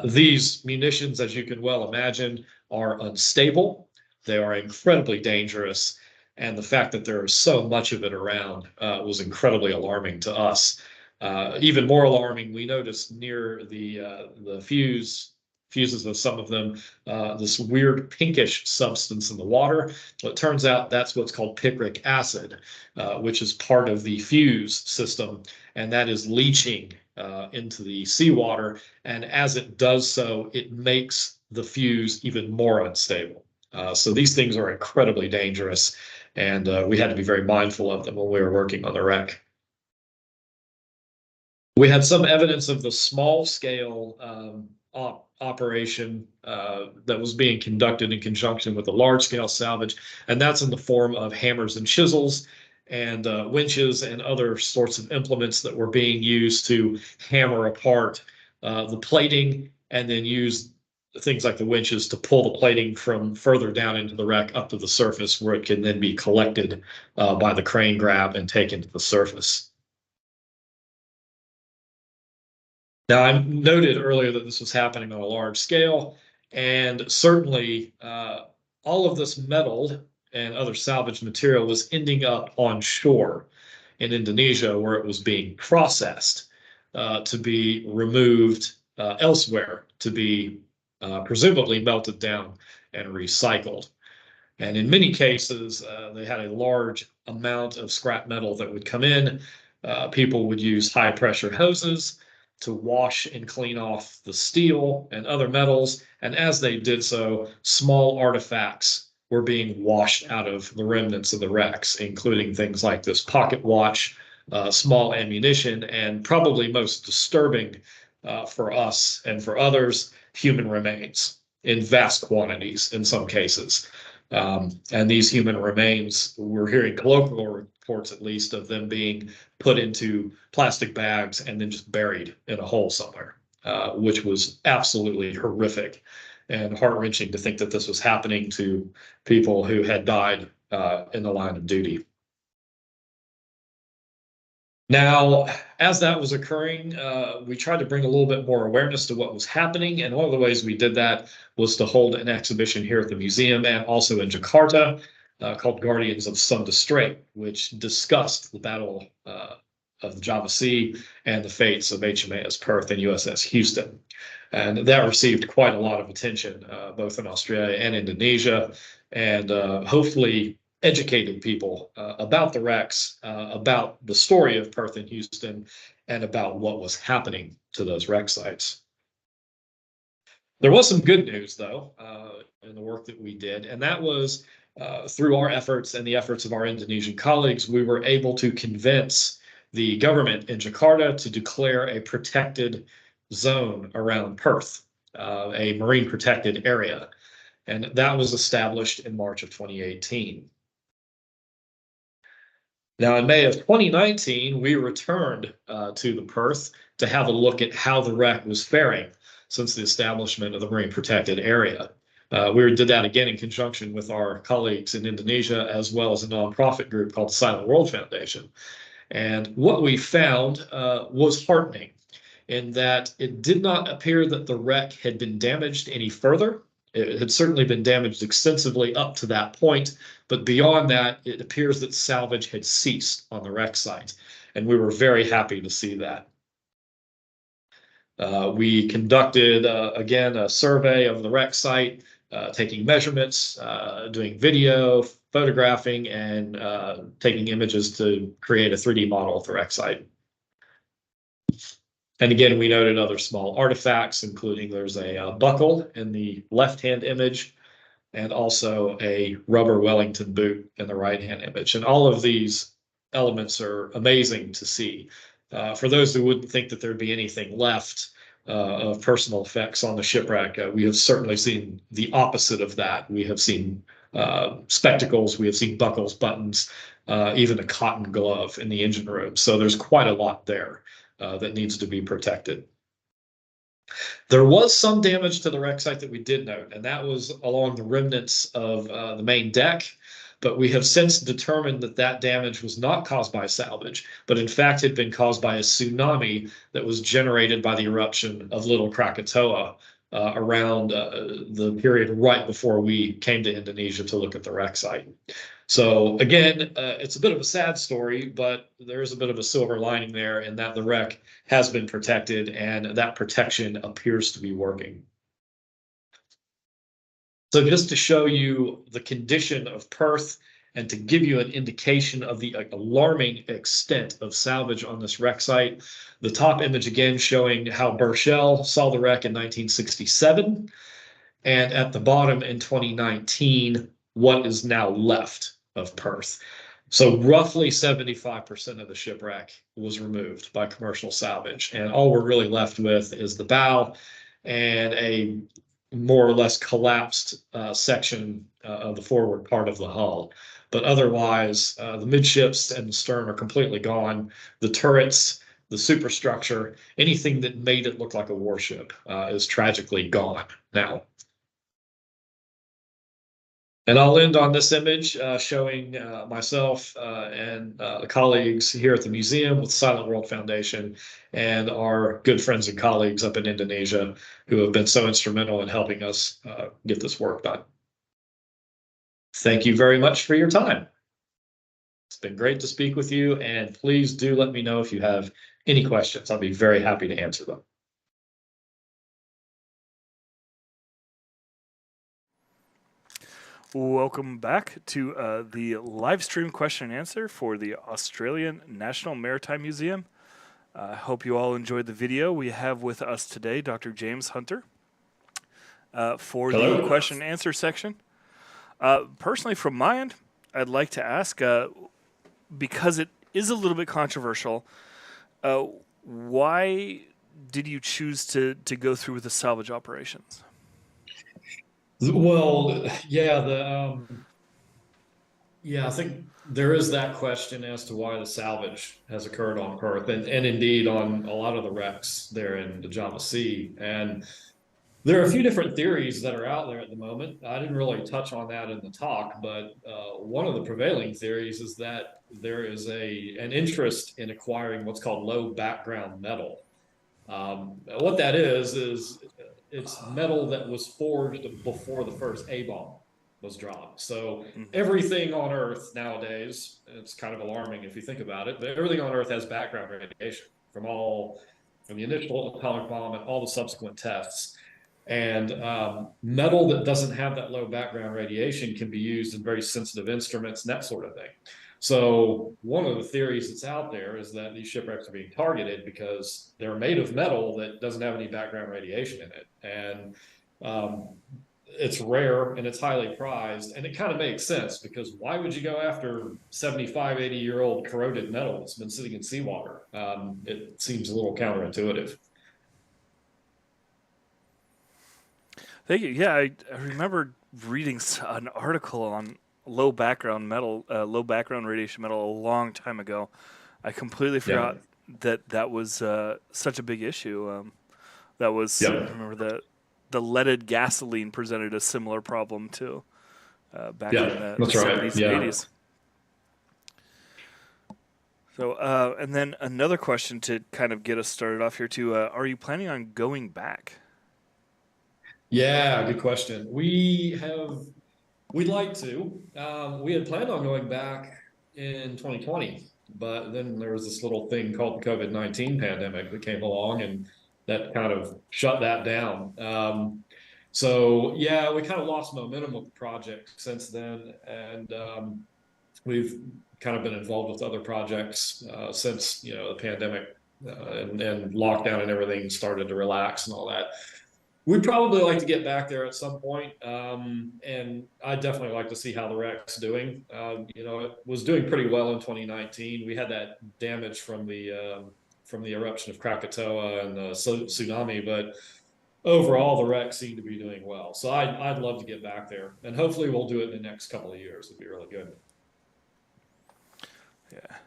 These munitions, as you can well imagine, are unstable. They are incredibly dangerous, and the fact that there is so much of it around was incredibly alarming to us. Even more alarming, we noticed near the fuses of some of them, this weird pinkish substance in the water. Well, it turns out that's what's called picric acid, which is part of the fuse system, and that is leaching into the seawater. And as it does so, it makes the fuse even more unstable. So these things are incredibly dangerous, and we had to be very mindful of them when we were working on the wreck. We had some evidence of the small-scale operation that was being conducted in conjunction with the large-scale salvage, and that's in the form of hammers and chisels and winches and other sorts of implements that were being used to hammer apart the plating, and then use things like the winches to pull the plating from further down into the wreck up to the surface, where it can then be collected by the crane grab and taken to the surface. Now, I noted earlier that this was happening on a large scale, and certainly all of this metal and other salvage material was ending up on shore in Indonesia, where it was being processed to be removed elsewhere, to be presumably melted down and recycled. And in many cases, they had a large amount of scrap metal that would come in. People would use high-pressure hoses to wash and clean off the steel and other metals. And as they did so, small artifacts were being washed out of the remnants of the wrecks, including things like this pocket watch, small ammunition, and probably most disturbing for us and for others, human remains in vast quantities in some cases. And these human remains, we're hearing colloquial reports, at least, of them being put into plastic bags and then just buried in a hole somewhere, which was absolutely horrific and heart-wrenching to think that this was happening to people who had died in the line of duty. Now, as that was occurring, we tried to bring a little bit more awareness to what was happening, and one of the ways we did that was to hold an exhibition here at the museum and also in Jakarta called Guardians of Sunda Strait, which discussed the Battle of the Java Sea and the fates of HMAS Perth and USS Houston. And that received quite a lot of attention, both in Australia and Indonesia, and hopefully educated people about the wrecks, about the story of Perth and Houston, and about what was happening to those wreck sites. There was some good news, though, in the work that we did, and that was through our efforts and the efforts of our Indonesian colleagues, we were able to convince the government in Jakarta to declare a protected zone around Perth, a marine protected area. And that was established in March of 2018. Now, in May of 2019, we returned to the Perth to have a look at how the wreck was faring since the establishment of the Marine Protected Area. We did that again in conjunction with our colleagues in Indonesia, as well as a nonprofit group called the Silent World Foundation. And what we found was heartening in that it did not appear that the wreck had been damaged any further. It had certainly been damaged extensively up to that point, but beyond that, it appears that salvage had ceased on the wreck site, and we were very happy to see that. We conducted, again, a survey of the wreck site, taking measurements, doing video, photographing and taking images to create a 3D model of the wreck site. And again, we noted other small artifacts, including there's a buckle in the left-hand image and also a rubber Wellington boot in the right-hand image. And all of these elements are amazing to see. For those who wouldn't think that there'd be anything left of personal effects on the shipwreck, we have certainly seen the opposite of that. We have seen spectacles, we have seen buckles, buttons, even a cotton glove in the engine room. So there's quite a lot there that needs to be protected. There was some damage to the wreck site that we did note, and that was along the remnants of the main deck. But we have since determined that that damage was not caused by salvage, but in fact had been caused by a tsunami that was generated by the eruption of Little Krakatoa around the period right before we came to Indonesia to look at the wreck site. So again, it's a bit of a sad story, but there is a bit of a silver lining there in that the wreck has been protected and that protection appears to be working. So just to show you the condition of Perth and to give you an indication of the alarming extent of salvage on this wreck site, the top image again showing how Burchell saw the wreck in 1967, and at the bottom in 2019, what is now left of Perth. So roughly 75% of the shipwreck was removed by commercial salvage, and all we're really left with is the bow and a more or less collapsed section of the forward part of the hull. But otherwise, the midships and the stern are completely gone. The turrets, the superstructure, anything that made it look like a warship is tragically gone now. And I'll end on this image showing myself and the colleagues here at the museum with Silent World Foundation and our good friends and colleagues up in Indonesia who have been so instrumental in helping us get this work done. Thank you very much for your time. It's been great to speak with you, and please do let me know if you have any questions. I'll be very happy to answer them. Welcome back to the live stream question and answer for the Australian National Maritime Museum. I hope you all enjoyed the video. We have with us today Dr. James Hunter for the question and answer section. Personally, from my end, I'd like to ask, because it is a little bit controversial, why did you choose to go through with the salvage operations? Well, yeah, I think there is that question as to why the salvage has occurred on Perth and indeed on a lot of the wrecks there in the Java Sea. And there are a few different theories that are out there at the moment. I didn't really touch on that in the talk, but one of the prevailing theories is that there is an interest in acquiring what's called low background metal. What that is it's metal that was forged before the first A-bomb was dropped. So everything on Earth nowadays, it's kind of alarming if you think about it, but everything on Earth has background radiation from the initial atomic bomb and all the subsequent tests. And metal that doesn't have that low background radiation can be used in very sensitive instruments and that sort of thing. So one of the theories that's out there is that these shipwrecks are being targeted because they're made of metal that doesn't have any background radiation in it. And it's rare and it's highly prized. And it kind of makes sense because why would you go after 75, 80-year-old corroded metal that's been sitting in seawater? It seems a little counterintuitive. Thank you. Yeah, I remember reading an article on low background radiation metal a long time ago. I completely forgot that was such a big issue. I remember the leaded gasoline presented a similar problem too back in the 70s and 80s. So, and then another question to kind of get us started off here too. Are you planning on going back? Yeah, good question. We'd like to. We had planned on going back in 2020, but then there was this little thing called the COVID-19 pandemic that came along and that kind of shut that down. So yeah, we kind of lost momentum with the project since then, and we've kind of been involved with other projects since the pandemic and lockdown and everything started to relax and all that. We'd probably like to get back there at some point, and I'd definitely like to see how the wreck's doing. It was doing pretty well in 2019. We had that damage from the eruption of Krakatoa and the tsunami, but overall the wreck seemed to be doing well. So I'd love to get back there, and hopefully we'll do it in the next couple of years. It'd be really good. Yeah.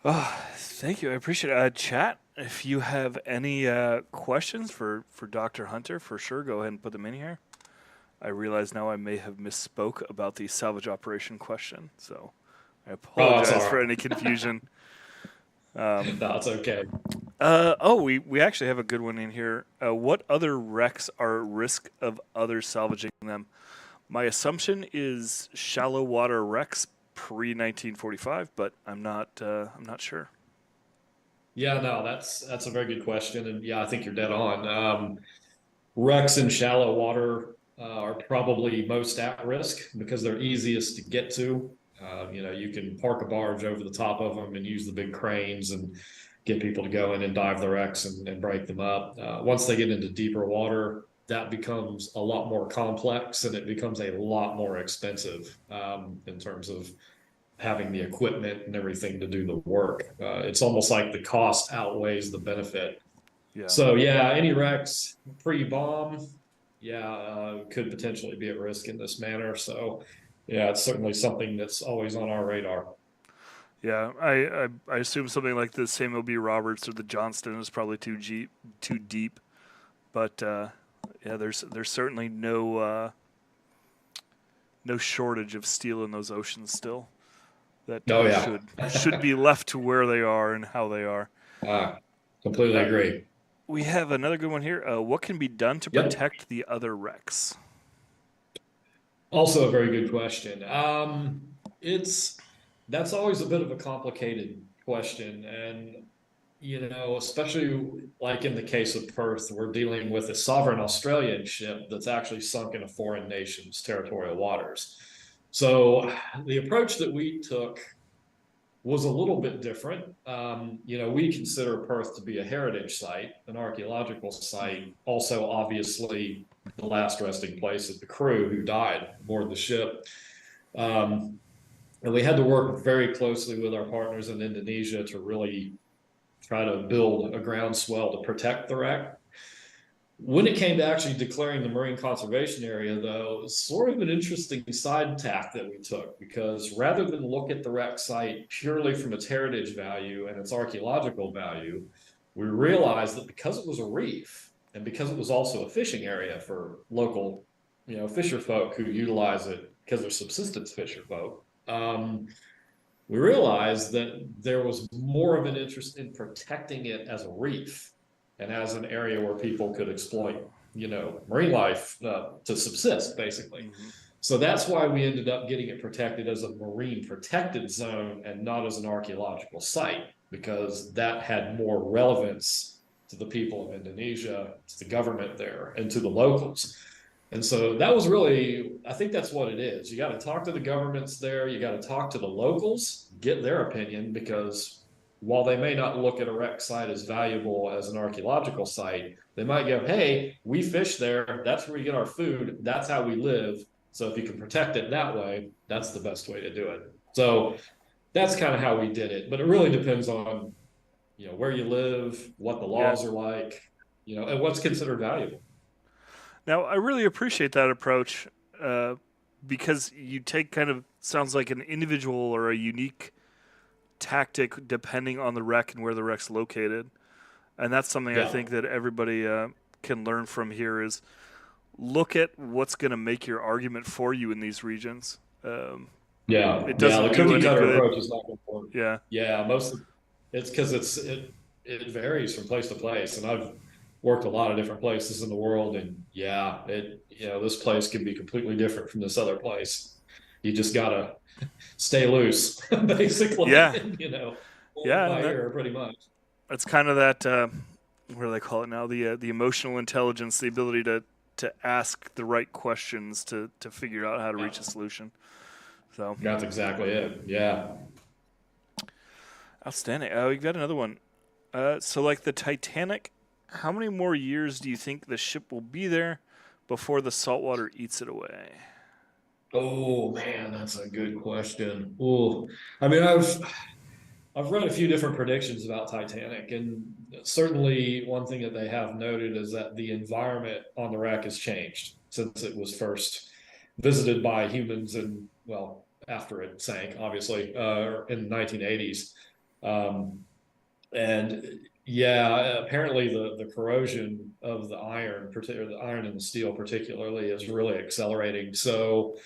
Oh, thank you. I appreciate it. Chat, if you have any questions for Dr. Hunter, for sure, go ahead and put them in here. I realize now I may have misspoke about the salvage operation question, so I apologize for any confusion. That's okay. We actually have a good one in here. What other wrecks are at risk of others salvaging them? My assumption is shallow water wrecks pre-1945, but I'm not sure. Yeah, no, that's a very good question, and yeah, I think you're dead on. Wrecks in shallow water are probably most at risk because they're easiest to get to. You can park a barge over the top of them and use the big cranes and get people to go in and dive the wrecks and break them up. Once they get into deeper water, that becomes a lot more complex and it becomes a lot more expensive in terms of having the equipment and everything to do the work. It's almost like the cost outweighs the benefit. Yeah. So yeah, any wrecks pre-bomb, could potentially be at risk in this manner. So yeah, it's certainly something that's always on our radar. Yeah, I assume something like the Samuel B. Roberts or the Johnston is probably too deep, but there's certainly no shortage of steel in those oceans still. That should be left to where they are and how they are. Completely agree. We have another good one here. What can be done to protect the other wrecks? Also a very good question. That's always a bit of a complicated question, and especially like in the case of Perth, we're dealing with a sovereign Australian ship that's actually sunk in a foreign nation's territorial waters. So the approach that we took was a little bit different. We consider Perth to be a heritage site, an archaeological site, also obviously the last resting place of the crew who died aboard the ship. And we had to work very closely with our partners in Indonesia to really try to build a groundswell to protect the wreck. When it came to actually declaring the marine conservation area, though, it was sort of an interesting side tack that we took, because rather than look at the wreck site purely from its heritage value and its archaeological value, we realized that because it was a reef and because it was also a fishing area for local, fisher folk who utilize it because they're subsistence fisher folk, we realized that there was more of an interest in protecting it as a reef and as an area where people could exploit, marine life to subsist, basically. Mm-hmm. So that's why we ended up getting it protected as a marine protected zone and not as an archaeological site, because that had more relevance to the people of Indonesia, to the government there, and to the locals. And so that was really, I think that's what it is. You got to talk to the governments there. You got to talk to the locals, get their opinion, because while they may not look at a wreck site as valuable as an archaeological site, they might go, hey, we fish there. That's where we get our food. That's how we live. So if you can protect it that way, that's the best way to do it. So that's kind of how we did it. But it really depends on, where you live, what the laws are like, and what's considered valuable. Now, I really appreciate that approach because you take kind of, sounds like an individual or a unique tactic depending on the wreck and where the wreck's located. And that's something I think that everybody can learn from here is look at what's going to make your argument for you in these regions. It doesn't the do cookie any cutter good. approach is not important. Yeah. It's because it varies from place to place, and I've worked a lot of different places in the world, and this place can be completely different from this other place. You just gotta stay loose, basically. Yeah. By ear, pretty much. It's kind of that what do they call it now? The emotional intelligence, the ability to to ask the right questions to figure out how to reach a solution. So that's exactly it. Yeah. Outstanding. We've got another one. So like the Titanic, how many more years do you think the ship will be there before the saltwater eats it away? Oh man, that's a good question. Oh, I mean, I've read a few different predictions about Titanic, and certainly one thing that they have noted is that the environment on the wreck has changed since it was first visited by humans, and well, after it sank, obviously, in the 1980s. And yeah, apparently the corrosion of the iron, particularly the iron and the steel, particularly, is really accelerating. So,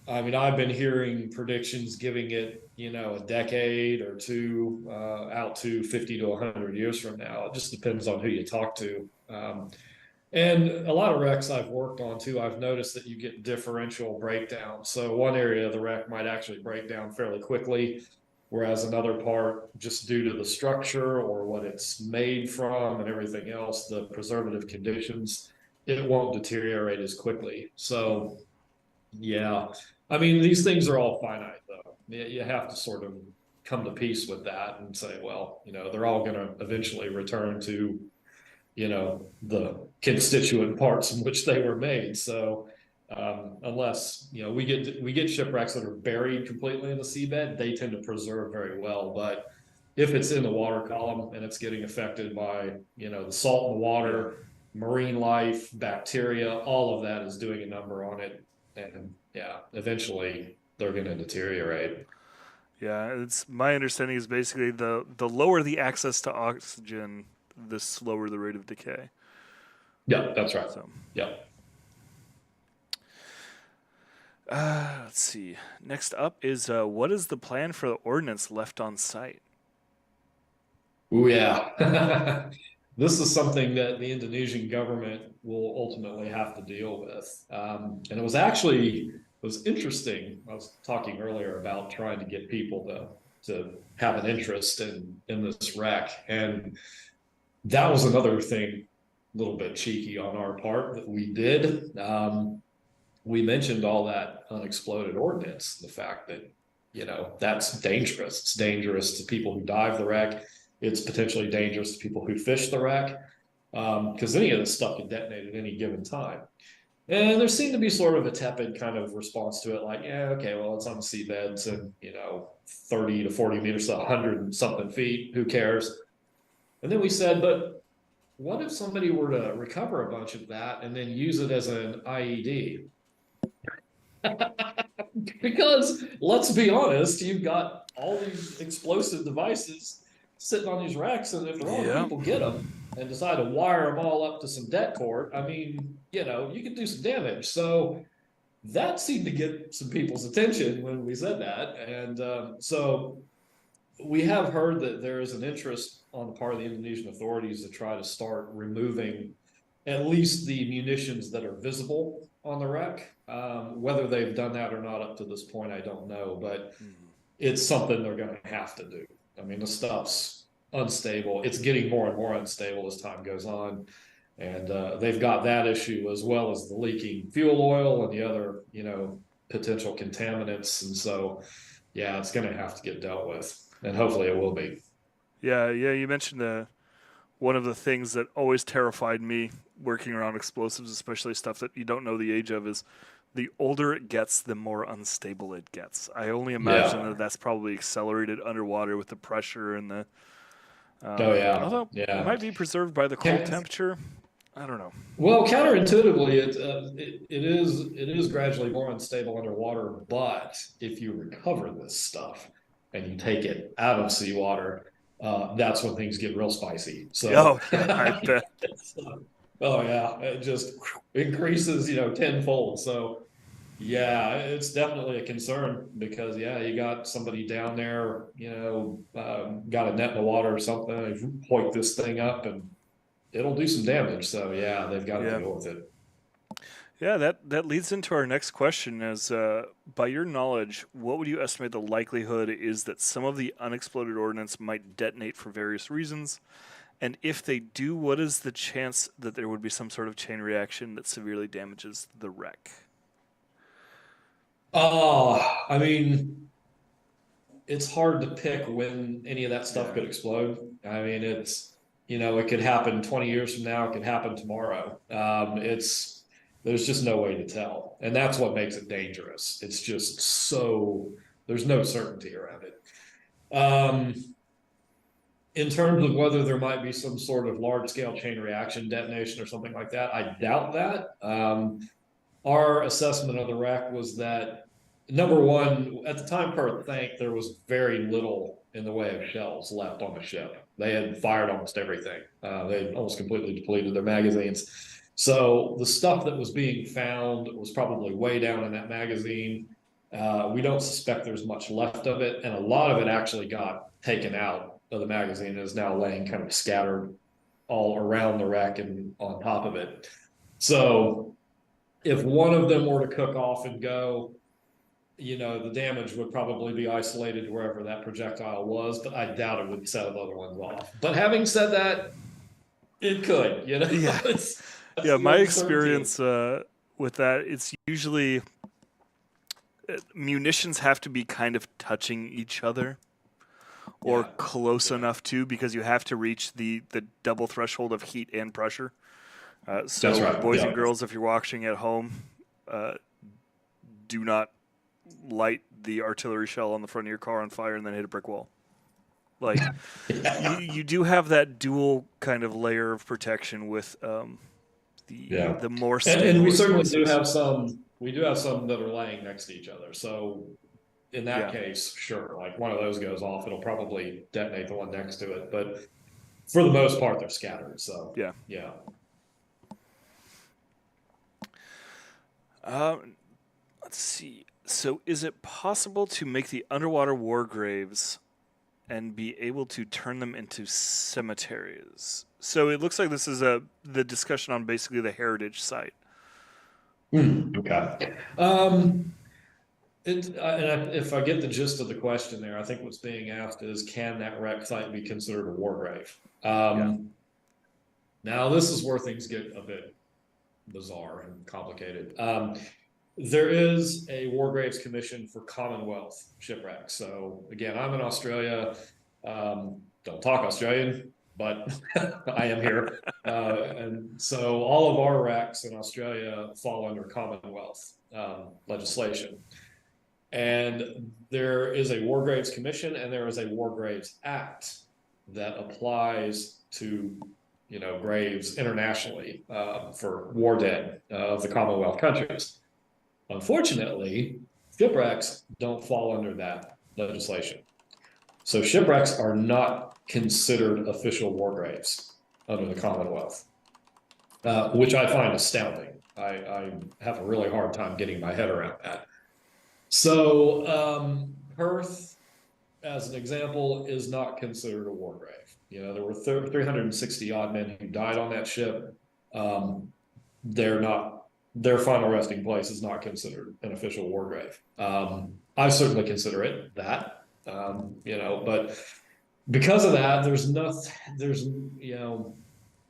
I mean, I've been hearing predictions giving it, a decade or two, out to 50 to 100 years from now. It just depends on who you talk to. And a lot of wrecks I've worked on too, I've noticed that you get differential breakdowns. So one area of the wreck might actually break down fairly quickly, whereas another part, just due to the structure or what it's made from and everything else, the preservative conditions, it won't deteriorate as quickly. So, yeah, I mean, these things are all finite, though. You have to sort of come to peace with that and say, well, they're all going to eventually return to, the constituent parts in which they were made. So, unless we get shipwrecks that are buried completely in the seabed, they tend to preserve very well. But if it's in the water column and it's getting affected by the salt in the water, marine life, bacteria, all of that is doing a number on it, and eventually they're going to deteriorate. Yeah, it's my understanding is basically the lower the access to oxygen, the slower the rate of decay. Yeah, that's right. So, yeah. Let's see. Next up is what is the plan for the ordnance left on site? Oh yeah. This is something that the Indonesian government will ultimately have to deal with. And it was interesting. I was talking earlier about trying to get people to have an interest in this wreck. And that was another thing, a little bit cheeky on our part, that we did. We mentioned all that unexploded ordnance, the fact that, that's dangerous. It's dangerous to people who dive the wreck. It's potentially dangerous to people who fish the wreck, because any of this stuff can detonate at any given time. And there seemed to be sort of a tepid kind of response to it, like, yeah, okay, well, it's on the seabeds and, 30 to 40 meters to 100 and something feet, who cares? And then we said, but what if somebody were to recover a bunch of that and then use it as an IED? Because let's be honest, you've got all these explosive devices sitting on these wrecks, and if the wrong people get them and decide to wire them all up to some det cord, I mean, you can do some damage. So that seemed to get some people's attention when we said that. And so we have heard that there is an interest on the part of the Indonesian authorities to try to start removing at least the munitions that are visible on the wreck. Whether they've done that or not up to this point, I don't know, but it's something they're going to have to do. I mean, the stuff's unstable. It's getting more and more unstable as time goes on. And they've got that issue as well as the leaking fuel oil and the other, potential contaminants. And so, yeah, it's going to have to get dealt with. And hopefully it will be. Yeah, you mentioned one of the things that always terrified me working around explosives, especially stuff that you don't know the age of, is the older it gets, the more unstable it gets. I only imagine that that's probably accelerated underwater with the pressure and the... Although it might be preserved by the cold temperature. I don't know. Well, counterintuitively, it is gradually more unstable underwater, but if you recover this stuff and you take it out of seawater, that's when things get real spicy. So, I bet. It just increases, tenfold. So, yeah, it's definitely a concern because, you got somebody down there, got a net in the water or something, hoik this thing up and it'll do some damage. So, they've got to deal with it. Yeah, that leads into our next question is, by your knowledge, what would you estimate the likelihood is that some of the unexploded ordnance might detonate for various reasons? And if they do, what is the chance that there would be some sort of chain reaction that severely damages the wreck? I mean, it's hard to pick when any of that stuff could explode. I mean, it's, it could happen 20 years from now. It could happen tomorrow. There's just no way to tell. And that's what makes it dangerous. It's just there's no certainty around it. In terms of whether there might be some sort of large scale chain reaction detonation or something like that, I doubt that. Our assessment of the wreck was that, number one, at the time Perth sank, there was very little in the way of shells left on the ship. They had fired almost everything. They had almost completely depleted their magazines. So the stuff that was being found was probably way down in that magazine. We don't suspect there's much left of it, and a lot of it actually got taken out of the magazine and is now laying kind of scattered all around the wreck and on top of it. So if one of them were to cook off and go, the damage would probably be isolated to wherever that projectile was, but I doubt it would set the other ones off. But having said that, it could, Yeah. Yeah, my experience with that, it's usually munitions have to be kind of touching each other or close enough to, because you have to reach the double threshold of heat and pressure. So That's right. Boys and girls, if you're watching at home, do not light the artillery shell on the front of your car on fire and then hit a brick wall. Like, you do have that dual kind of layer of protection with the more stable and we certainly explosives. do have some. We do have some that are laying next to each other. So in that case, sure, like one of those goes off, it'll probably detonate the one next to it. But for the most part, they're scattered. So yeah. Let's see. So is it possible to make the underwater war graves and be able to turn them into cemeteries? So it looks like this is the discussion on basically the heritage site. Okay. And if I get the gist of the question there, I think what's being asked is, can that wreck site be considered a war grave? Now, this is where things get a bit bizarre and complicated. There is a War Graves Commission for Commonwealth shipwrecks. So again, I'm in Australia. Don't talk Australian, but I am here. And so all of our wrecks in Australia fall under Commonwealth legislation. And there is a War Graves Commission and there is a War Graves Act that applies to graves internationally for war dead of the Commonwealth countries. Unfortunately, shipwrecks don't fall under that legislation. So shipwrecks are not considered official war graves under the Commonwealth, which I find astounding. I have a really hard time getting my head around that. So Perth, as an example, is not considered a war grave. There were 360 odd men who died on that ship. Their final resting place is not considered an official war grave. I certainly consider it that, but because of that,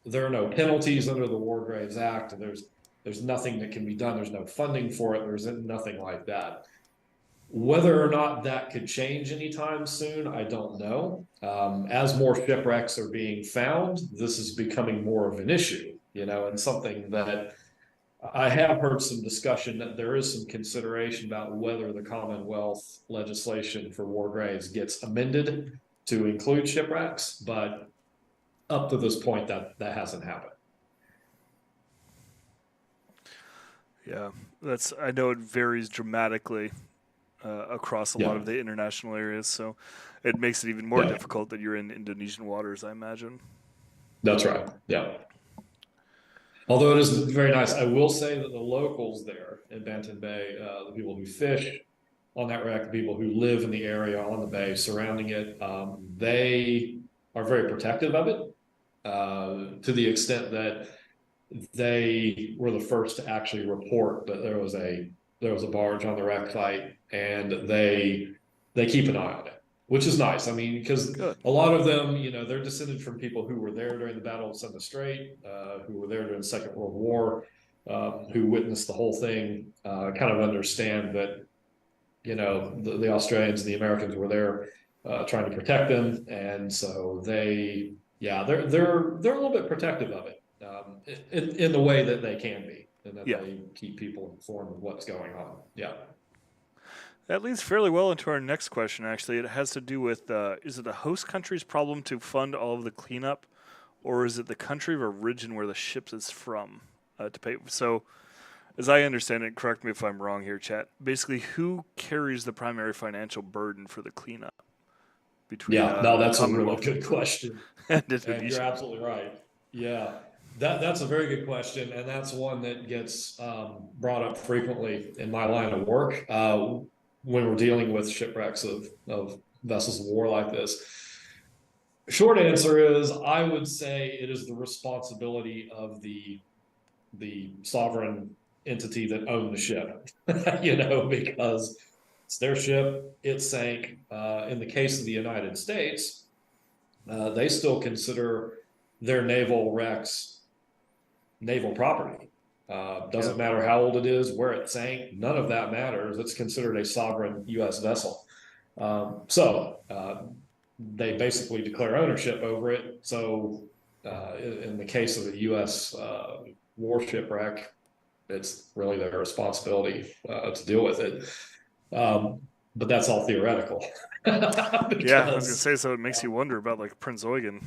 there are no penalties under the War Graves Act. There's nothing that can be done. There's no funding for it. There's nothing like that. Whether or not that could change anytime soon, I don't know. As more shipwrecks are being found, this is becoming more of an issue, and something that I have heard some discussion that there is some consideration about whether the Commonwealth legislation for war graves gets amended to include shipwrecks, but up to this point, that hasn't happened. Yeah, I know it varies dramatically across a lot of the international areas, so it makes it even more difficult that you're in Indonesian waters, I imagine. That's right. Yeah. Although it is very nice, I will say that the locals there in Bantan Bay, the people who fish on that wreck, the people who live in the area on the bay surrounding it, they are very protective of it, to the extent that they were the first to actually report that there was a barge on the wreck site, and they keep an eye on it. which is nice. I mean, because a lot of them, you know, they're descended from people who were there during the Battle of Sunda Strait, who were there during the Second World War, who witnessed the whole thing, kind of understand that, you know, the Australians and the Americans were there trying to protect them, and so they're a little bit protective of it in the way that they can be, and that they keep people informed of what's going on. Yeah. That leads fairly well into our next question, actually. It has to do with, is it the host country's problem to fund all of the cleanup, or is it the country of origin where the ship is from to pay? So, as I understand it, correct me if I'm wrong here, chat, basically who carries the primary financial burden for the cleanup? Between, that's a really good question. And you're absolutely right. Yeah, that's a very good question, and that's one that gets brought up frequently in my line of work. When we're dealing with shipwrecks of vessels of war like this. Short answer is, I would say it is the responsibility of the sovereign entity that owned the ship, you know, because it's their ship, it sank. In the case of the United States, they still consider their naval wrecks naval property. Doesn't matter how old it is, where it sank, none of that matters. It's considered a sovereign U.S. vessel. So they basically declare ownership over it. So in the case of a U.S. warship wreck, it's really their responsibility to deal with it. But that's all theoretical. Yeah, I was going to say, so it makes you wonder about like Prince Eugen.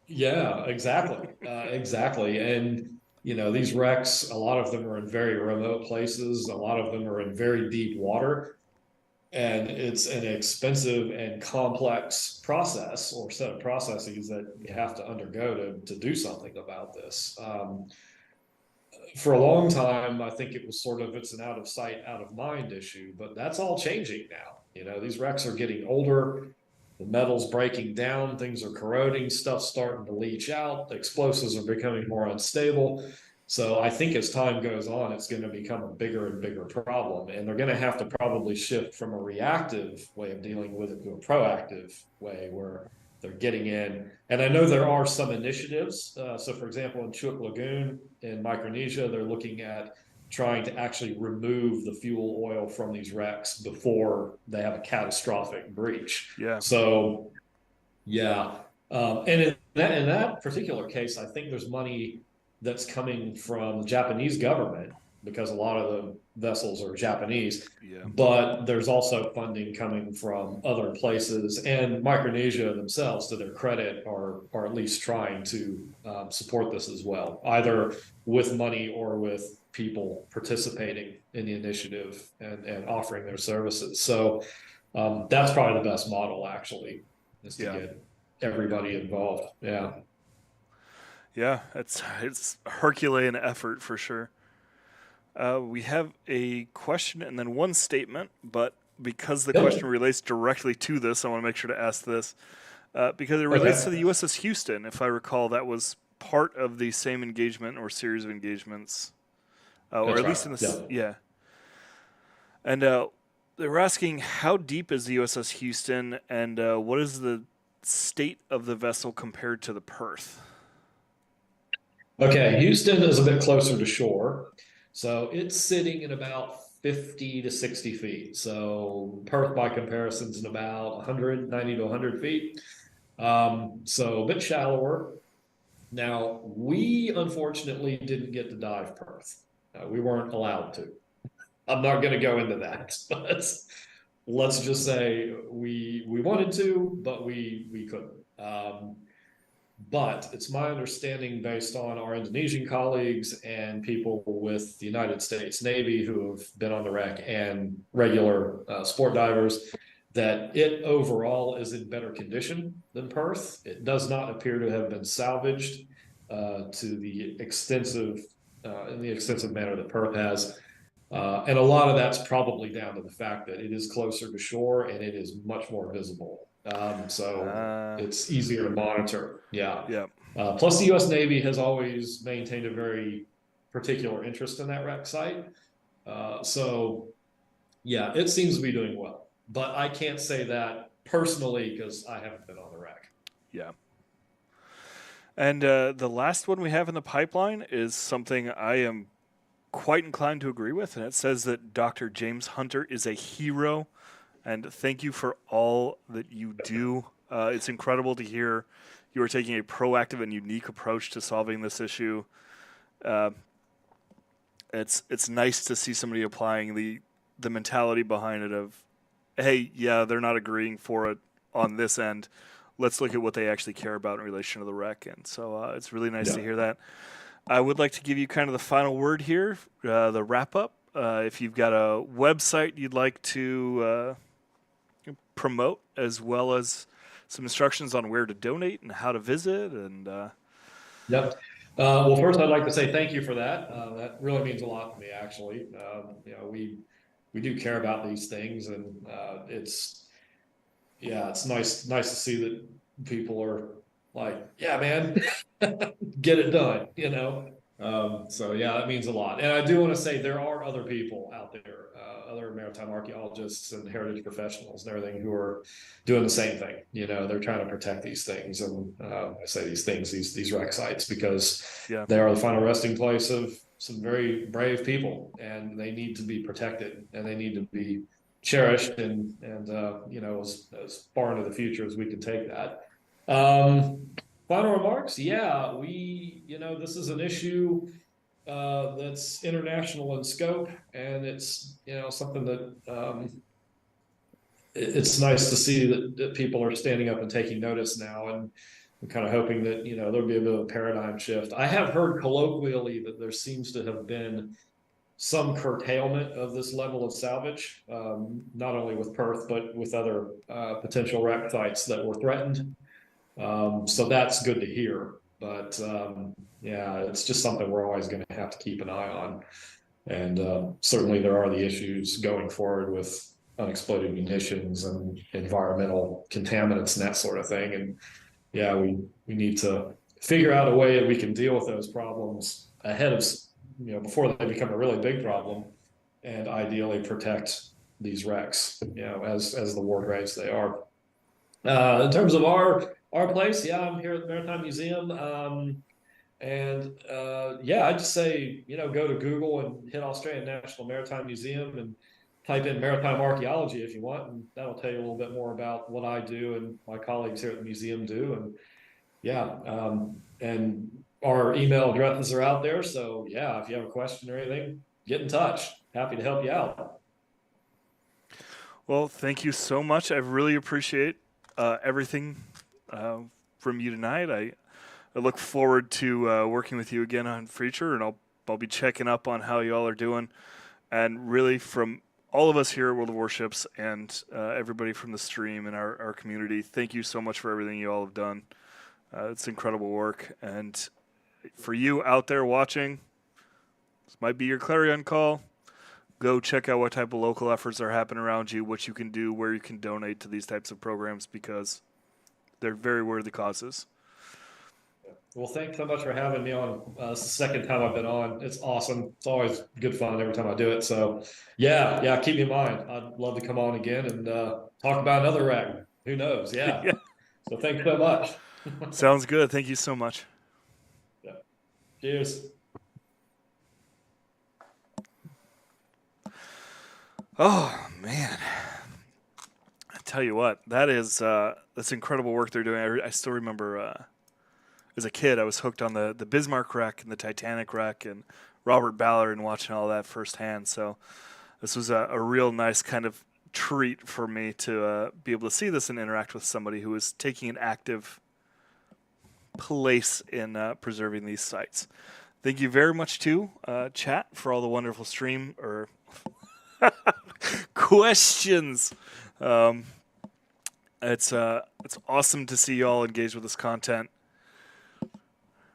Yeah, exactly. Exactly. And you know, these wrecks, a lot of them are in very remote places. A lot of them are in very deep water. And it's an expensive and complex process or set of processes that you have to undergo to do something about this. For a long time, I think it was sort of, it's an out of sight, out of mind issue, but that's all changing now. You know, these wrecks are getting older. The metal's breaking down, things are corroding, stuff's starting to leach out, the explosives are becoming more unstable. So I think as time goes on, it's going to become a bigger and bigger problem. And they're going to have to probably shift from a reactive way of dealing with it to a proactive way where they're getting in. And I know there are some initiatives. So for example, in Chuuk Lagoon in Micronesia, they're looking at trying to actually remove the fuel oil from these wrecks before they have a catastrophic breach. Yeah. So, yeah. And in that particular case, I think there's money that's coming from the Japanese government because a lot of the vessels are Japanese. Yeah. But there's also funding coming from other places, and Micronesia themselves, to their credit, are at least trying to support this as well, either with money or with people participating in the initiative and offering their services. So that's probably the best model, actually, is to get everybody involved. Yeah. Yeah, it's a Herculean effort for sure. We have a question and then one statement, but because the question relates directly to this, I want to make sure to ask this. Because it relates to the USS Houston. If I recall, that was part of the same engagement or series of engagements. Or at least in the... And they were asking, how deep is the USS Houston, and what is the state of the vessel compared to the Perth? Okay, Houston is a bit closer to shore. So it's sitting at about 50 to 60 feet. So Perth, by comparison, is about 190 to 100 feet. So a bit shallower. Now, we unfortunately didn't get to dive Perth. We weren't allowed to. I'm not going to go into that, but let's just say we wanted to, but we couldn't. But it's my understanding, based on our Indonesian colleagues and people with the United States Navy who have been on the wreck and regular sport divers, that it overall is in better condition than Perth. It does not appear to have been salvaged to the extensive manner that Perth has. And a lot of that's probably down to the fact that it is closer to shore and it is much more visible. So it's easier to monitor. Yeah. Plus, the U.S. Navy has always maintained a very particular interest in that wreck site. So, yeah, it seems to be doing well. But I can't say that personally, because I haven't been on the wreck. Yeah. And the last one we have in the pipeline is something I am quite inclined to agree with, and it says that Dr. James Hunter is a hero, and thank you for all that you do. It's incredible to hear you are taking a proactive and unique approach to solving this issue. It's nice to see somebody applying the mentality behind it of, hey, yeah, they're not agreeing for it on this end. Let's look at what they actually care about in relation to the wreck. And so it's really nice to hear that. I would like to give you kind of the final word here, the wrap-up. If you've got a website you'd like to promote, as well as some instructions on where to donate and how to visit. And Yep. Well, first I'd like to say thank you for that. That really means a lot to me, actually. We do care about these things, and it's nice to see that people are like, yeah, man, get it done, So yeah, that means a lot. And I do want to say there are other people out there, other maritime archaeologists and heritage professionals and everything, who are doing the same thing. They're trying to protect these things, and I say these things, these wreck sites, because they are the final resting place of some very brave people, and they need to be protected, and they need to be cherished, and as far into the future as we can take that. Final remarks. Yeah, this is an issue that's international in scope, and it's something that it's nice to see that people are standing up and taking notice now, and I'm kind of hoping that there'll be a bit of a paradigm shift. I have heard colloquially that there seems to have been some curtailment of this level of salvage, not only with Perth, but with other potential wreck sites that were threatened. So that's good to hear. But it's just something we're always going to have to keep an eye on. And certainly there are the issues going forward with unexploded munitions and environmental contaminants and that sort of thing. And we need to figure out a way that we can deal with those problems ahead of, before they become a really big problem, and ideally protect these wrecks, as the war graves they are. In terms of our place, I'm here at the Maritime Museum. I'd just say, go to Google and hit Australian National Maritime Museum and type in maritime archaeology if you want, and that'll tell you a little bit more about what I do and my colleagues here at the museum do. And and our email addresses are out there. So if you have a question or anything, get in touch. Happy to help you out. Well, thank you so much. I really appreciate everything from you tonight. I look forward to working with you again on future, and I'll be checking up on how you all are doing. And really, from all of us here at World of Warships and everybody from the stream and our community, thank you so much for everything you all have done. It's incredible work. And for you out there watching, this might be your clarion call. Go check out what type of local efforts are happening around you, what you can do, where you can donate to these types of programs, because they're very worthy causes. Well, thanks so much for having me on. It's the second time I've been on. It's awesome. It's always good fun every time I do it. So keep me in mind. I'd love to come on again and talk about another wreck. Who knows? Yeah. So thanks so much. Sounds good. Thank you so much. Yeah. Cheers. Oh man, I tell you what, that's incredible work they're doing. I still remember as a kid, I was hooked on the Bismarck wreck and the Titanic wreck and Robert Ballard and watching all that firsthand. So this was a real nice kind of treat for me to be able to see this and interact with somebody who is taking an active place in preserving these sites. Thank you very much to chat for all the wonderful stream or questions. It's awesome to see you all engage with this content.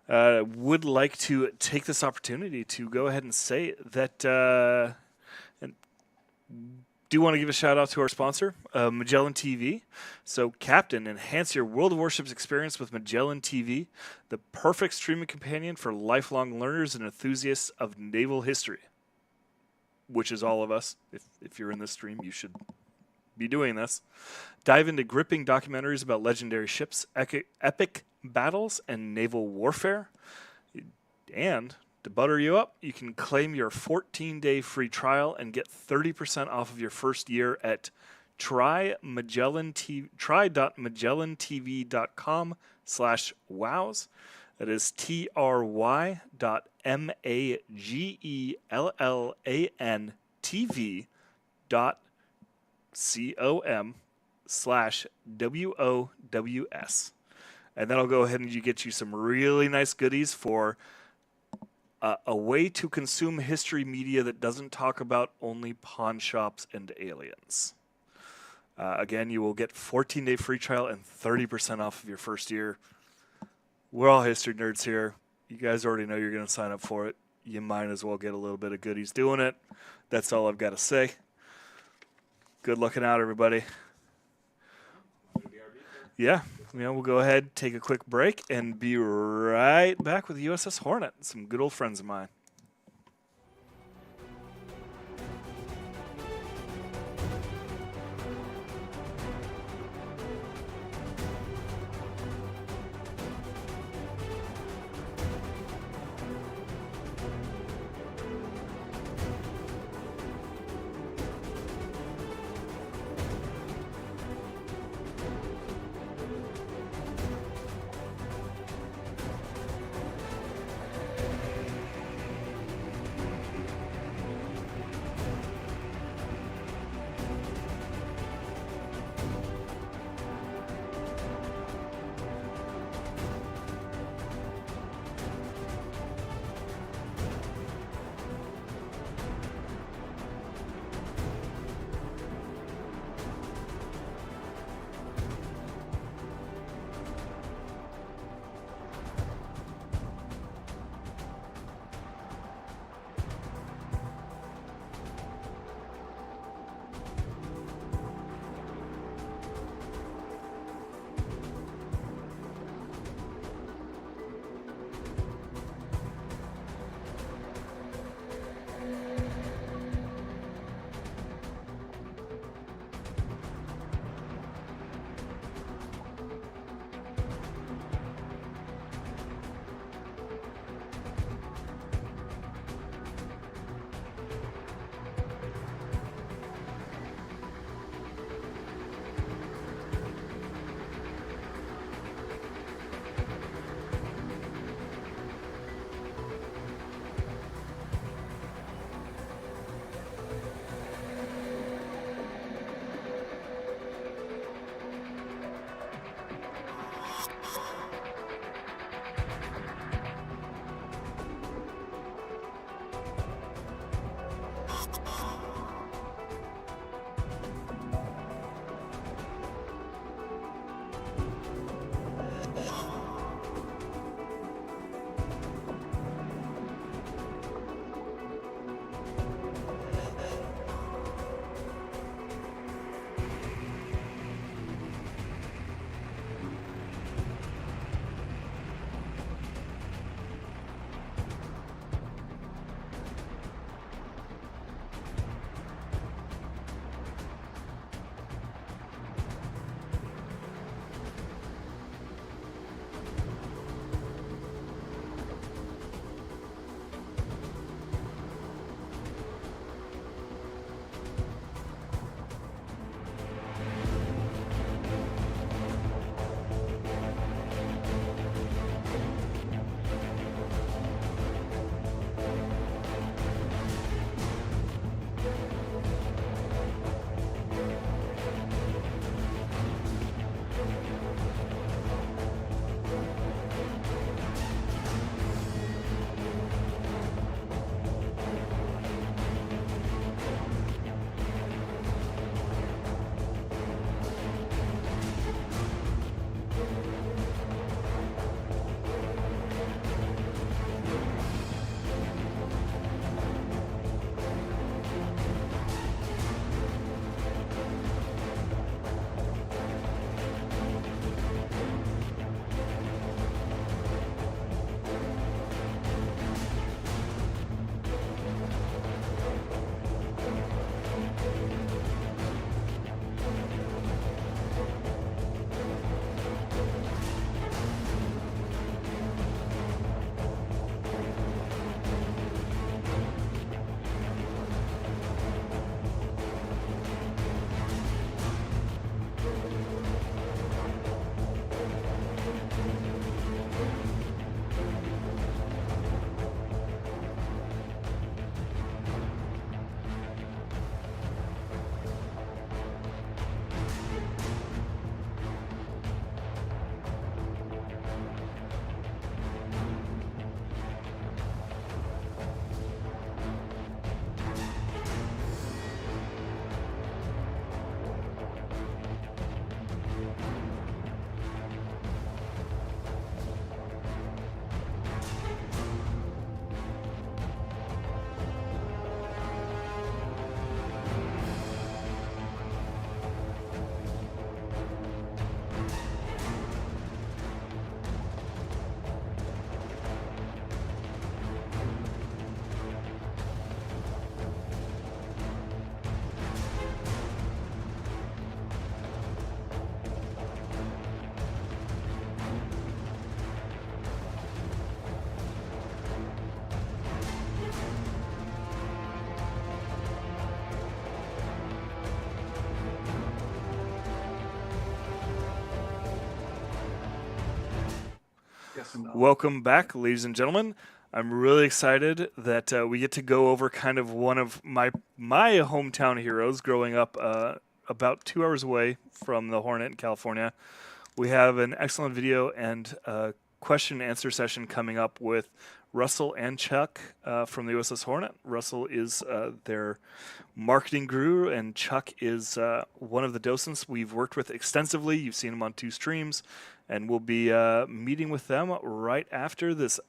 Would like to take this opportunity to go ahead and say that and do want to give a shout out to our sponsor, Magellan TV. So, Captain, enhance your World of Warships experience with Magellan TV, the perfect streaming companion for lifelong learners and enthusiasts of naval history, which is all of us. If you're in this stream, you should be doing this. Dive into gripping documentaries about legendary ships, epic battles, and naval warfare. And to butter you up, you can claim your 14-day free trial and get 30% off of your first year at try.magellantv.com/wows. That is try.magellantv.com/WOWS. And that'll go ahead and get you some really nice goodies for a way to consume history media that doesn't talk about only pawn shops and aliens. Again, you will get 14-day free trial and 30% off of your first year. We're all history nerds here. You guys already know you're going to sign up for it. You might as well get a little bit of goodies doing it. That's all I've got to say. Good looking out, everybody. Yeah, we'll go ahead, take a quick break, and be right back with USS Hornet, some good old friends of mine. Welcome back, ladies and gentlemen. I'm really excited that we get to go over kind of one of my hometown heroes growing up about 2 hours away from the Hornet in California. We have an excellent video and question and answer session coming up with Russell and Chuck from the USS Hornet. Russell is their marketing guru, and Chuck is one of the docents we've worked with extensively. You've seen him on 2 streams, and we'll be meeting with them right after this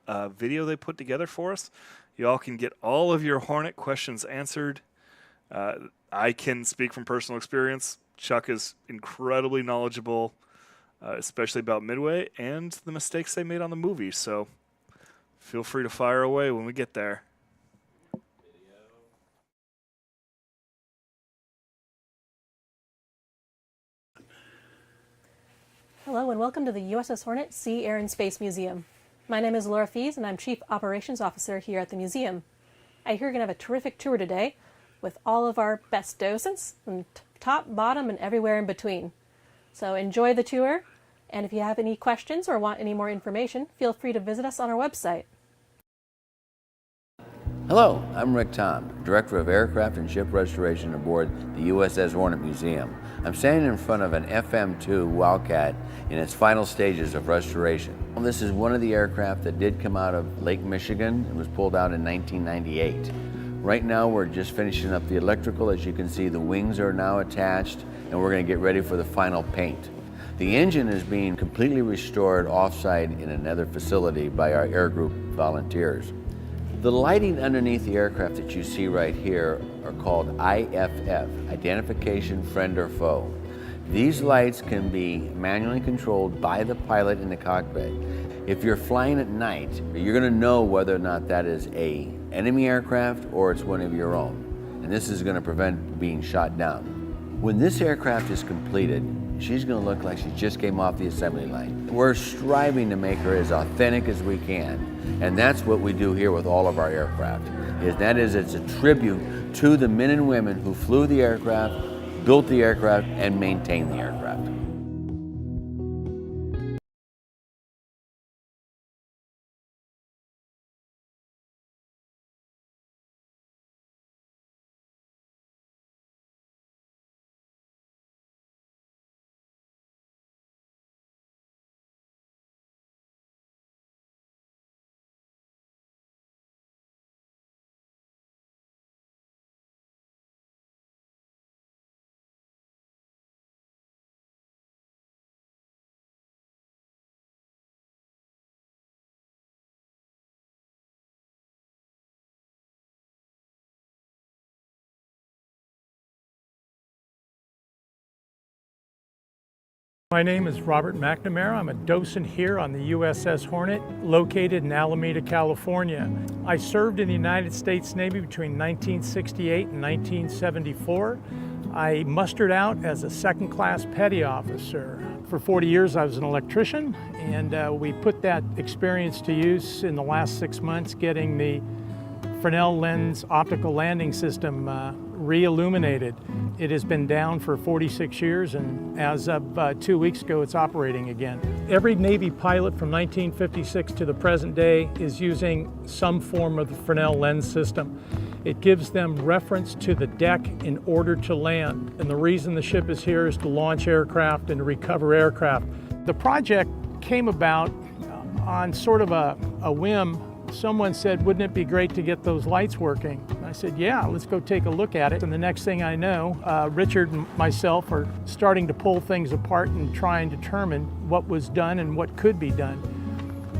video they put together for us. You all can get all of your Hornet questions answered. I can speak from personal experience. Chuck is incredibly knowledgeable, especially about Midway and the mistakes they made on the movie. So feel free to fire away when we get there. Hello and welcome to the USS Hornet Sea, Air and Space Museum. My name is Laura Fees and I'm Chief Operations Officer here at the museum. I hear you're going to have a terrific tour today with all of our best docents from top, bottom, and everywhere in between. So enjoy the tour, and if you have any questions or want any more information, feel free to visit us on our website. Hello, I'm Rick Tom, Director of Aircraft and Ship Restoration aboard the USS Hornet Museum. I'm standing in front of an FM-2 Wildcat in its final stages of restoration. This is one of the aircraft that did come out of Lake Michigan. It was pulled out in 1998. Right now we're just finishing up the electrical. As you can see, the wings are now attached and we're going to get ready for the final paint. The engine is being completely restored off-site in another facility by our air group volunteers. The lighting underneath the aircraft that you see right here are called IFF, Identification Friend or Foe. These lights can be manually controlled by the pilot in the cockpit. If you're flying at night, you're going to know whether or not that is an enemy aircraft or it's one of your own. And this is going to prevent being shot down. When this aircraft is completed, she's going to look like she just came off the assembly line. We're striving to make her as authentic as we can. And that's what we do here with all of our aircraft. It's a tribute to the men and women who flew the aircraft, built the aircraft, and maintained the aircraft. My name is Robert McNamara. I'm a docent here on the USS Hornet, located in Alameda, California. I served in the United States Navy between 1968 and 1974. I mustered out as a second-class petty officer. For 40 years I was an electrician, and we put that experience to use in the last 6 months getting the Fresnel lens optical landing system re-illuminated. It has been down for 46 years, and as of 2 weeks ago, it's operating again. Every Navy pilot from 1956 to the present day is using some form of the Fresnel lens system. It gives them reference to the deck in order to land, and the reason the ship is here is to launch aircraft and to recover aircraft. The project came about on sort of a whim. Someone said, wouldn't it be great to get those lights working? I said, yeah, let's go take a look at it. And the next thing I know, Richard and myself are starting to pull things apart and try and determine what was done and what could be done.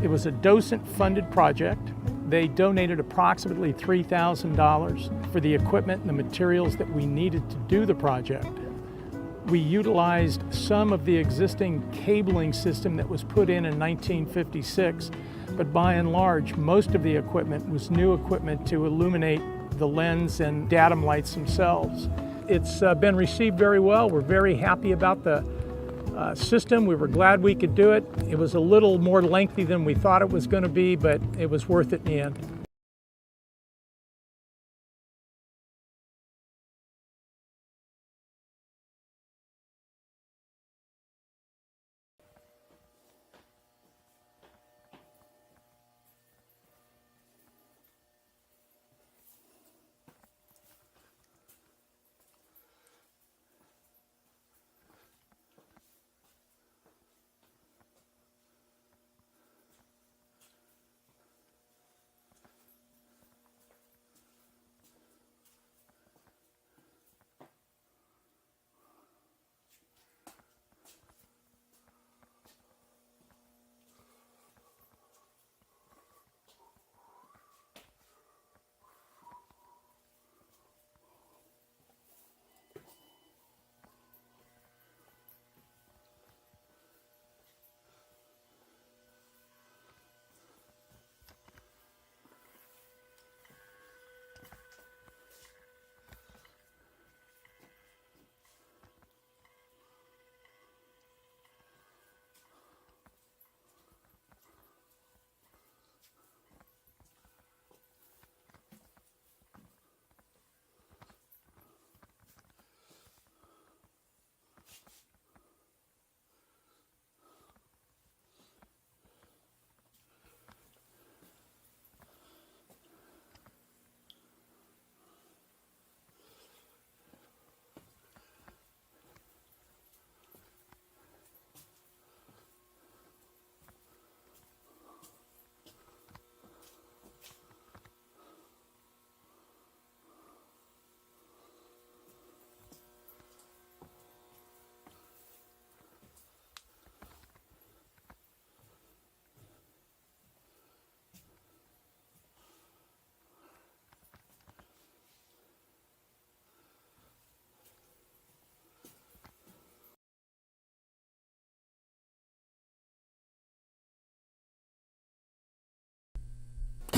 It was a docent-funded project. They donated approximately $3,000 for the equipment and the materials that we needed to do the project. We utilized some of the existing cabling system that was put in 1956. But by and large, most of the equipment was new equipment to illuminate the lens and datum lights themselves. It's been received very well. We're very happy about the system. We were glad we could do it. It was a little more lengthy than we thought it was going to be, but it was worth it in the end.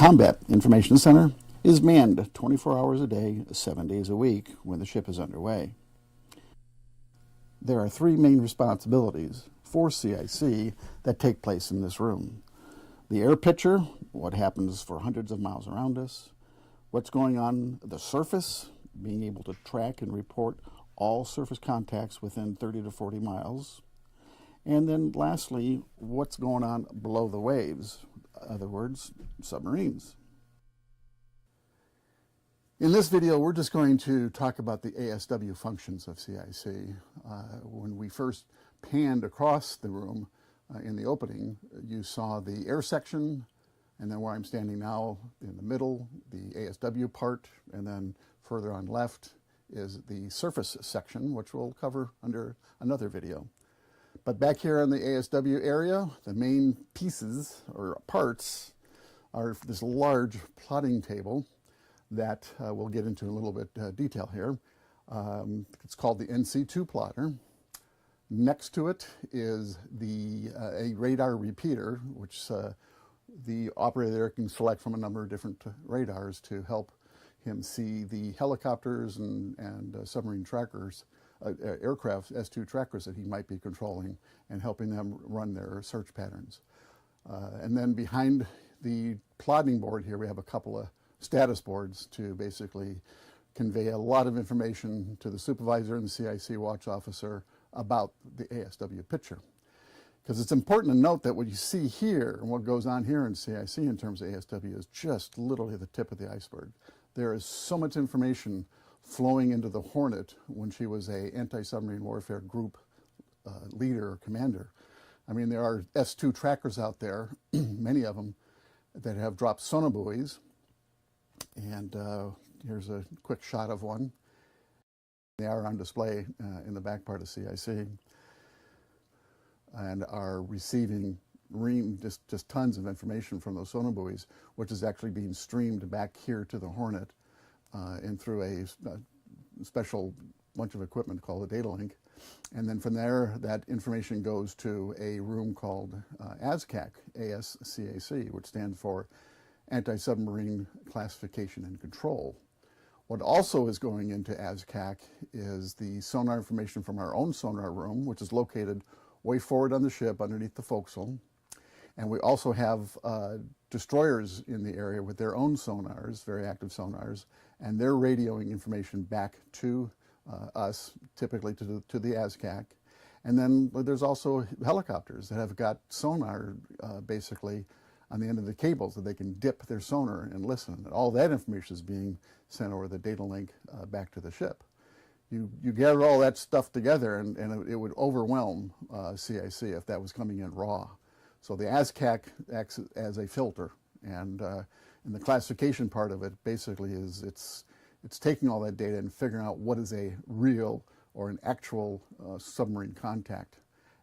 Combat Information Center is manned 24 hours a day, 7 days a week when the ship is underway. There are three main responsibilities for CIC that take place in this room. The air picture, what happens for hundreds of miles around us, what's going on the surface, being able to track and report all surface contacts within 30 to 40 miles, and then lastly, what's going on below the waves, in other words, submarines. In this video, we're just going to talk about the ASW functions of CIC. When we first panned across the room in the opening, you saw the air section, and then where I'm standing now in the middle, the ASW part, and then further on left is the surface section, which we'll cover under another video. But back here in the ASW area, the main pieces or parts are this large plotting table that we'll get into a little bit detail here. It's called the NC2 plotter. Next to it is a radar repeater, which the operator there can select from a number of different radars to help him see the helicopters and submarine trackers, aircraft S2 trackers that he might be controlling and helping them run their search patterns. And then behind the plotting board here, we have a couple of status boards to basically convey a lot of information to the supervisor and the CIC watch officer about the ASW picture. Because it's important to note that what you see here and what goes on here in CIC in terms of ASW is just literally the tip of the iceberg. There is so much information flowing into the Hornet when she was a anti-submarine warfare group leader or commander. I mean, there are S2 trackers out there, many of them, that have dropped sonobuoys. And here's a quick shot of one. They are on display in the back part of CIC and are receiving just tons of information from those sonobuoys, which is actually being streamed back here to the Hornet and through a special bunch of equipment called a data link. And then from there, that information goes to a room called ASCAC, ASCAC, which stands for Anti-Submarine Classification and Control. What also is going into ASCAC is the sonar information from our own sonar room, which is located way forward on the ship underneath the forecastle. And we also have destroyers in the area with their own sonars, very active sonars, and they're radioing information back to us, typically to the ASCAC. And then there's also helicopters that have got sonar basically on the end of the cables that they can dip their sonar and listen. And all that information is being sent over the data link back to the ship. You gather all that stuff together and it would overwhelm CIC if that was coming in raw. So the ASCAC acts as a filter, and the classification part of it basically is it's taking all that data and figuring out what is a real or an actual submarine contact.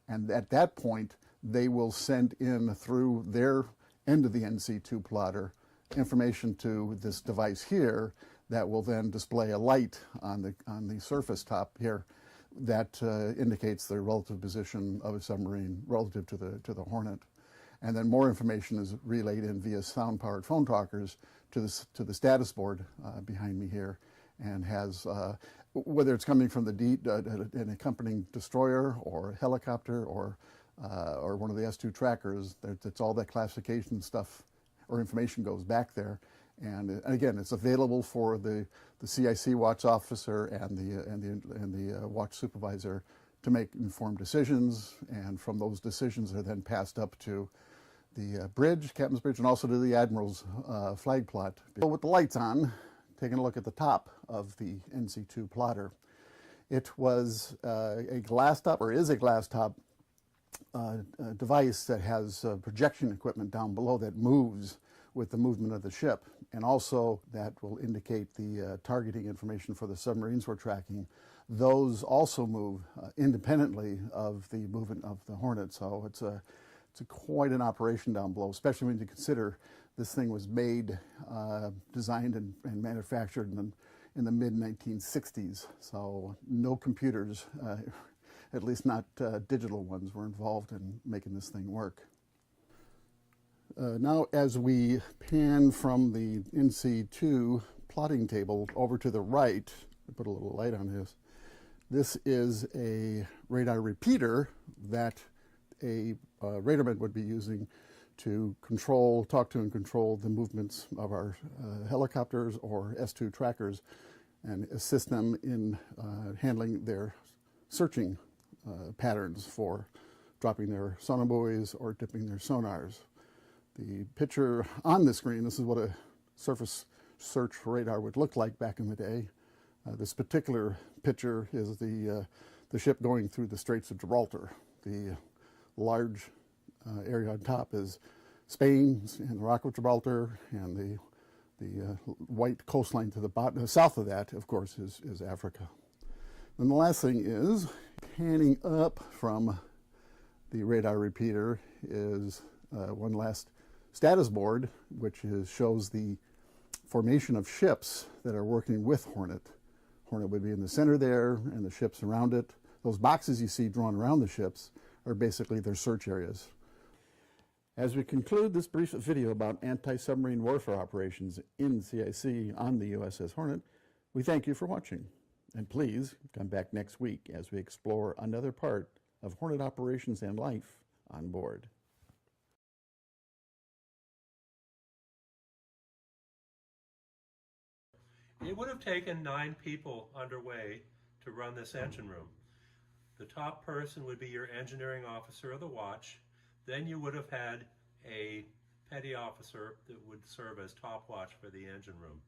And at that point, they will send in through their end of the NC2 plotter information to this device here that will then display a light on the surface top here that indicates the relative position of a submarine relative to the Hornet. And then more information is relayed in via sound-powered phone talkers to the status board behind me here, and has whether it's coming from an accompanying destroyer or helicopter or one of the S2 trackers, it's all that classification stuff or information goes back there. And again, it's available for the CIC watch officer and the watch supervisor to make informed decisions, and from those decisions are then passed up to the bridge, captain's bridge, and also to the admiral's flag plot. So with the lights on, taking a look at the top of the NC2 plotter, it was a glass top, or is a glass top device that has projection equipment down below that moves with the movement of the ship, and also that will indicate the targeting information for the submarines we're tracking. Those also move independently of the movement of the Hornet, so it's quite an operation down below, especially when you consider this thing was made, designed and manufactured in the mid-1960s, so no computers, at least not digital ones, were involved in making this thing work. Now as we pan from the NC2 plotting table over to the right, I put a little light on this. This is a radar repeater that a radarman would be using to talk to and control the movements of our helicopters or S2 trackers and assist them in handling their searching patterns for dropping their sonobuoys or dipping their sonars. The picture on the screen, this is what a surface search radar would look like back in the day. This particular picture is the ship going through the Straits of Gibraltar. The large area on top is Spain and the Rock of Gibraltar, and the white coastline to the bottom, south of that, of course, is Africa. And the last thing is, panning up from the radar repeater is one last status board, which shows the formation of ships that are working with Hornet. Hornet would be in the center there, and the ships around it. Those boxes you see drawn around the ships are basically their search areas. As we conclude this brief video about anti-submarine warfare operations in CIC on the USS Hornet, we thank you for watching. And please come back next week as we explore another part of Hornet operations and life on board. It would have taken 9 people underway to run this engine room. The top person would be your engineering officer of the watch. Then you would have had a petty officer that would serve as top watch for the engine room.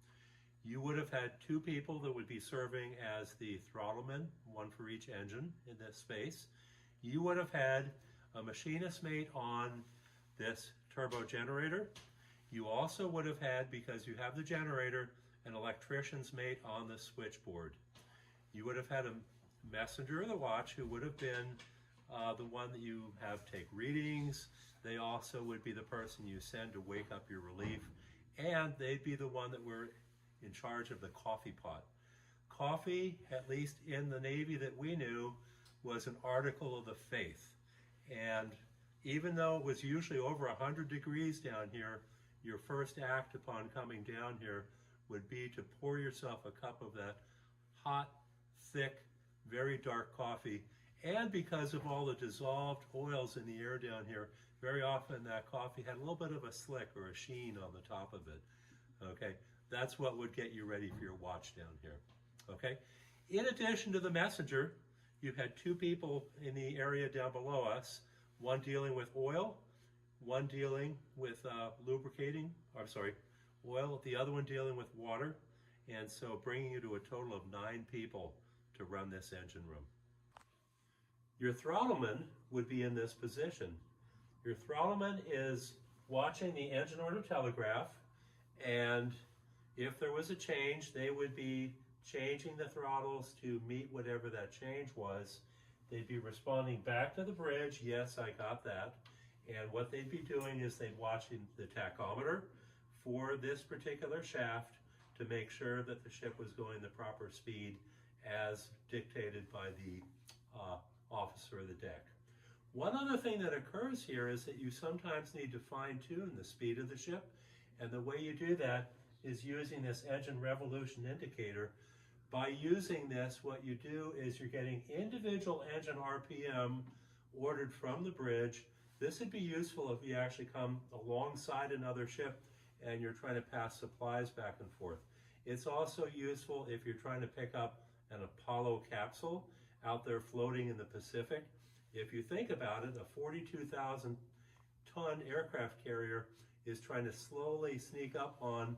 You would have had 2 people that would be serving as the throttleman, 1 for each engine in this space. You would have had a machinist mate on this turbo generator. You also would have had, because you have the generator, an electrician's mate on the switchboard. You would have had a messenger of the watch who would have been the one that you have take readings. They also would be the person you send to wake up your relief, and they'd be the one that were in charge of the coffee pot. Coffee, at least in the Navy that we knew, was an article of the faith. And even though it was usually over 100 degrees down here, your first act upon coming down here would be to pour yourself a cup of that hot, thick, very dark coffee. And because of all the dissolved oils in the air down here, very often that coffee had a little bit of a slick or a sheen on the top of it. Okay, that's what would get you ready for your watch down here. Okay, in addition to the messenger, you had 2 people in the area down below us, one dealing with oil, one dealing with oil, the other one dealing with water, and so bringing you to a total of 9 people to run this engine room. Your throttleman would be in this position. Your throttleman is watching the engine order telegraph, and if there was a change, they would be changing the throttles to meet whatever that change was. They'd be responding back to the bridge, yes, I got that. And what they'd be doing is they'd watching the tachometer for this particular shaft to make sure that the ship was going the proper speed as dictated by the officer of the deck. One other thing that occurs here is that you sometimes need to fine-tune the speed of the ship, and the way you do that is using this engine revolution indicator. By using this, what you do is you're getting individual engine RPM ordered from the bridge. This would be useful if you actually come alongside another ship and you're trying to pass supplies back and forth. It's also useful if you're trying to pick up an Apollo capsule out there floating in the Pacific. If you think about it, a 42,000-ton aircraft carrier is trying to slowly sneak up on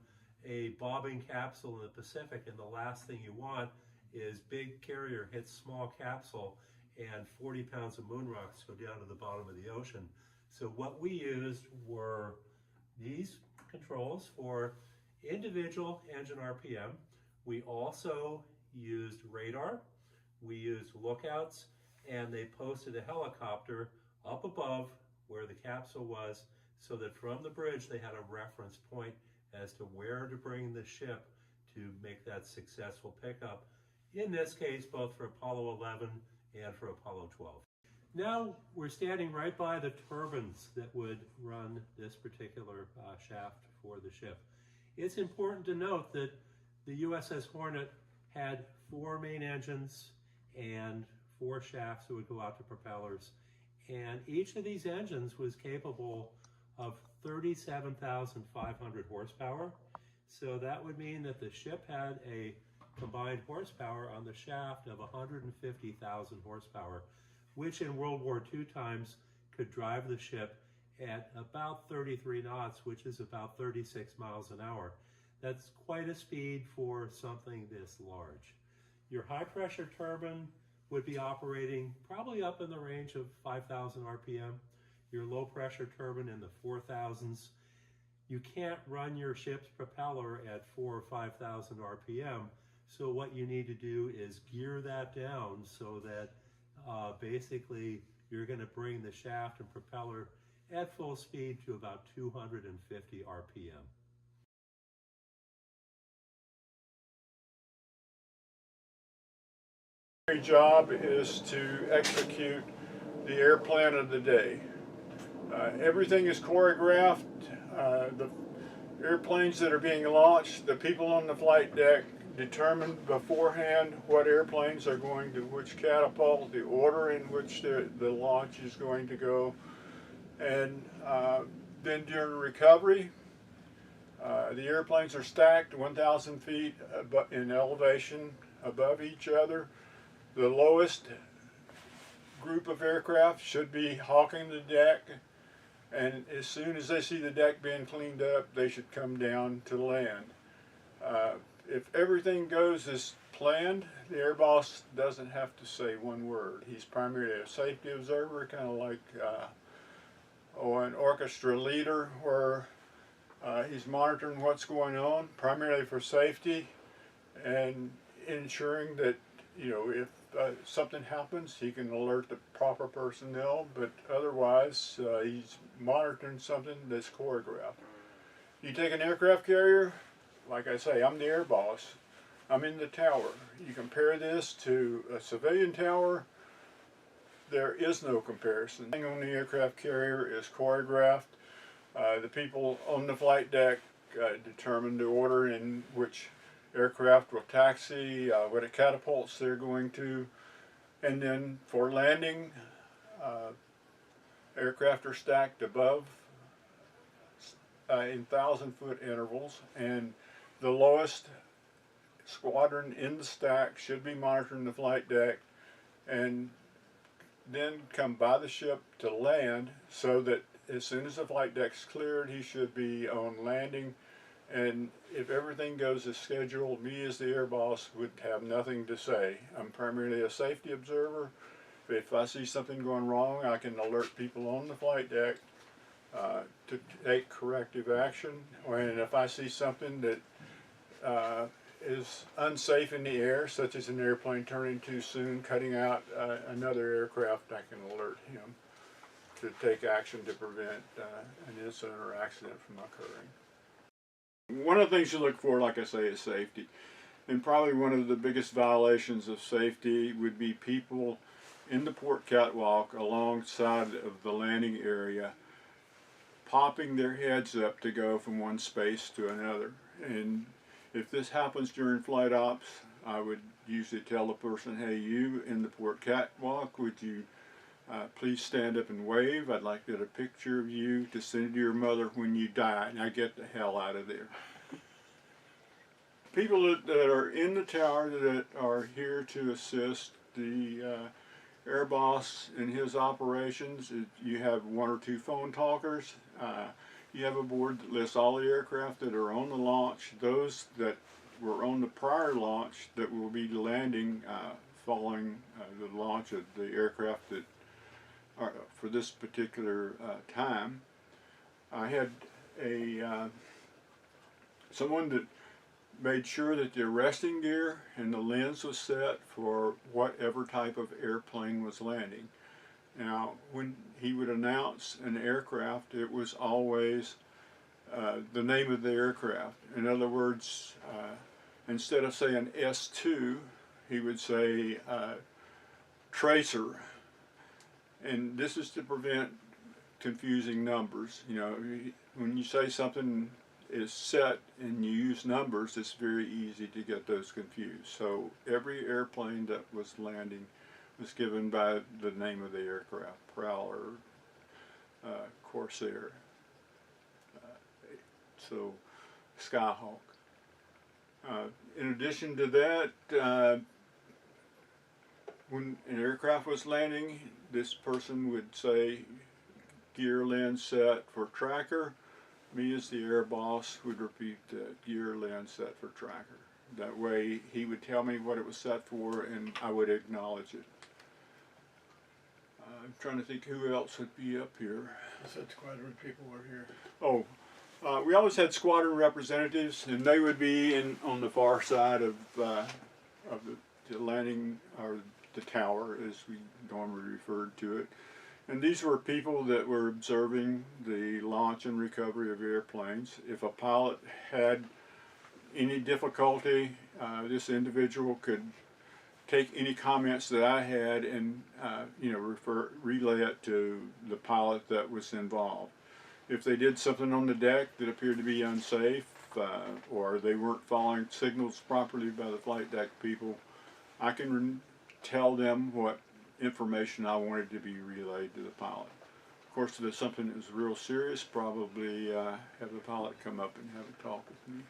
a bobbing capsule in the Pacific, and the last thing you want is big carrier hits small capsule and 40 pounds of moon rocks go down to the bottom of the ocean. So what we used were these controls for individual engine RPM. We also used radar, we used lookouts, and they posted a helicopter up above where the capsule was so that from the bridge they had a reference point as to where to bring the ship to make that successful pickup. In this case, both for Apollo 11 and for Apollo 12. Now we're standing right by the turbines that would run this particular shaft for the ship. It's important to note that the USS Hornet had 4 main engines and 4 shafts that would go out to propellers. And each of these engines was capable of 37,500 horsepower. So that would mean that the ship had a combined horsepower on the shaft of 150,000 horsepower, which in World War II times could drive the ship at about 33 knots, which is about 36 miles an hour. That's quite a speed for something this large. Your high pressure turbine would be operating probably up in the range of 5,000 RPM. Your low pressure turbine in the 4,000s. You can't run your ship's propeller at 4,000 or 5,000 RPM. So what you need to do is gear that down so that basically you're going to bring the shaft and propeller at full speed to about 250 RPM. My job is to execute the air plan of the day. Everything is choreographed. The airplanes that are being launched, the people on the flight deck determine beforehand what airplanes are going to which catapult, the order in which the launch is going to go. And then during recovery, the airplanes are stacked 1,000 feet in elevation above each other. The lowest group of aircraft should be hawking the deck, and as soon as they see the deck being cleaned up, they should come down to land. If everything goes as planned, the air boss doesn't have to say one word. He's primarily a safety observer, kind of like an orchestra leader, where he's monitoring what's going on, primarily for safety and ensuring that, you know, if something happens, he can alert the proper personnel, but otherwise he's monitoring something that's choreographed. You take an aircraft carrier, like I say, I'm the air boss. I'm in the tower. You compare this to a civilian tower, there is no comparison. The thing on the aircraft carrier is choreographed. The people on the flight deck determine the order in which aircraft will taxi, what catapults they're going to, and then for landing, aircraft are stacked above in 1,000-foot intervals, and the lowest squadron in the stack should be monitoring the flight deck and then come by the ship to land, so that as soon as the flight deck's cleared, he should be on landing. And if everything goes as scheduled, me as the air boss would have nothing to say. I'm primarily a safety observer. If I see something going wrong, I can alert people on the flight deck to take corrective action. And if I see something that is unsafe in the air, such as an airplane turning too soon, cutting out another aircraft, I can alert him to take action to prevent an incident or accident from occurring. One of the things you look for, like I say, is safety. And probably one of the biggest violations of safety would be people in the port catwalk alongside of the landing area popping their heads up to go from one space to another. And if this happens during flight ops, I would usually tell the person, hey, you in the port catwalk, would you please stand up and wave? I'd like to get a picture of you to send to your mother when you die. Now get the hell out of there. People that are in the tower that are here to assist the air boss in his operations, you have 1 or 2 phone talkers. You have a board that lists all the aircraft that are on the launch, those that were on the prior launch that will be landing following the launch of the aircraft that for this particular time. I had someone that made sure that the arresting gear and the lens was set for whatever type of airplane was landing. Now, when he would announce an aircraft, it was always the name of the aircraft. In other words, instead of saying S2, he would say Tracer. And this is to prevent confusing numbers. You know, when you say something is set and you use numbers, it's very easy to get those confused. So every airplane that was landing was given by the name of the aircraft: Prowler, Corsair, so Skyhawk. In addition to that, when an aircraft was landing, this person would say, gear lens set for tracker. Me as the air boss would repeat that, gear lens set for tracker. That way he would tell me what it was set for and I would acknowledge it. I'm trying to think who else would be up here. I said squadron people were here. Oh, we always had squadron representatives, and they would be on the far side of the landing, or the tower, as we normally referred to it. And these were people that were observing the launch and recovery of airplanes. If a pilot had any difficulty, this individual could take any comments that I had and relay it to the pilot that was involved. If they did something on the deck that appeared to be unsafe, or they weren't following signals properly by the flight deck people, I can tell them what information I wanted to be relayed to the pilot. Of course, if there's something that was real serious, probably have the pilot come up and have a talk with me.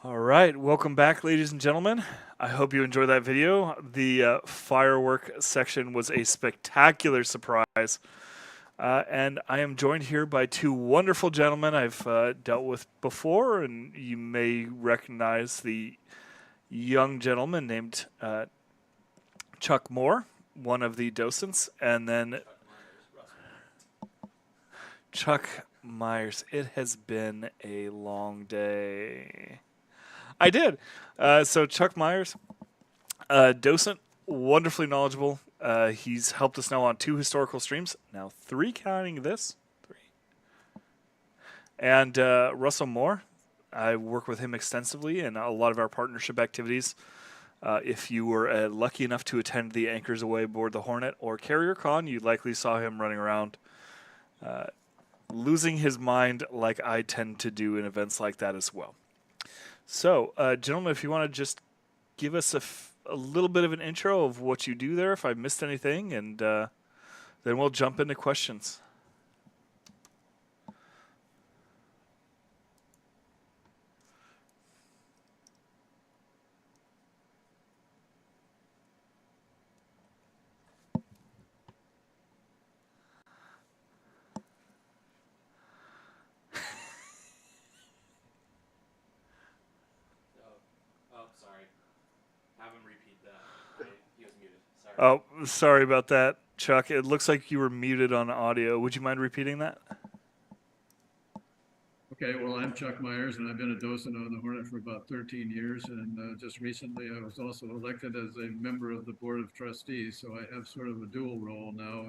All right, welcome back, ladies and gentlemen. I hope you enjoyed that video. The firework section was a spectacular surprise. And I am joined here by two wonderful gentlemen I've dealt with before, and you may recognize the young gentleman named Chuck Moore, one of the docents, and then Chuck Myers. It has been a long day. I did. So Chuck Myers, docent, wonderfully knowledgeable, He's helped us now on 2 historical streams, now 3 counting this. 3. And Russell Moore, I work with him extensively in a lot of our partnership activities. If you were lucky enough to attend the Anchors Away aboard the Hornet or Carrier Con, you likely saw him running around losing his mind like I tend to do in events like that as well. So, gentlemen, if you want to just give us a little bit of an intro of what you do there, if I missed anything, and then we'll jump into questions. Oh, sorry about that, Chuck. It looks like you were muted on audio. Would you mind repeating that? Okay, well, I'm Chuck Myers, and I've been a docent on the Hornet for about 13 years, and just recently I was also elected as a member of the Board of Trustees, so I have sort of a dual role now,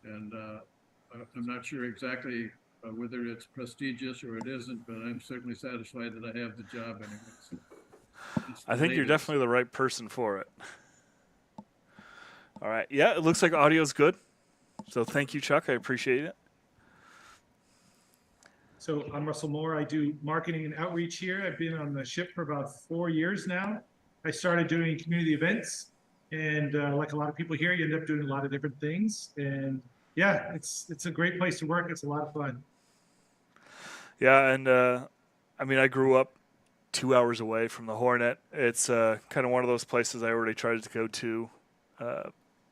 and I'm not sure exactly whether it's prestigious or it isn't, but I'm certainly satisfied that I have the job anyway. I think you're definitely the right person for it. All right. Yeah, it looks like audio's good. So thank you, Chuck. I appreciate it. So I'm Russell Moore. I do marketing and outreach here. I've been on the ship for about 4 years now. I started doing community events, and like a lot of people here, you end up doing a lot of different things. And yeah, it's a great place to work. It's a lot of fun. Yeah, and I mean, I grew up 2 hours away from the Hornet. It's kind of one of those places I already tried to go to.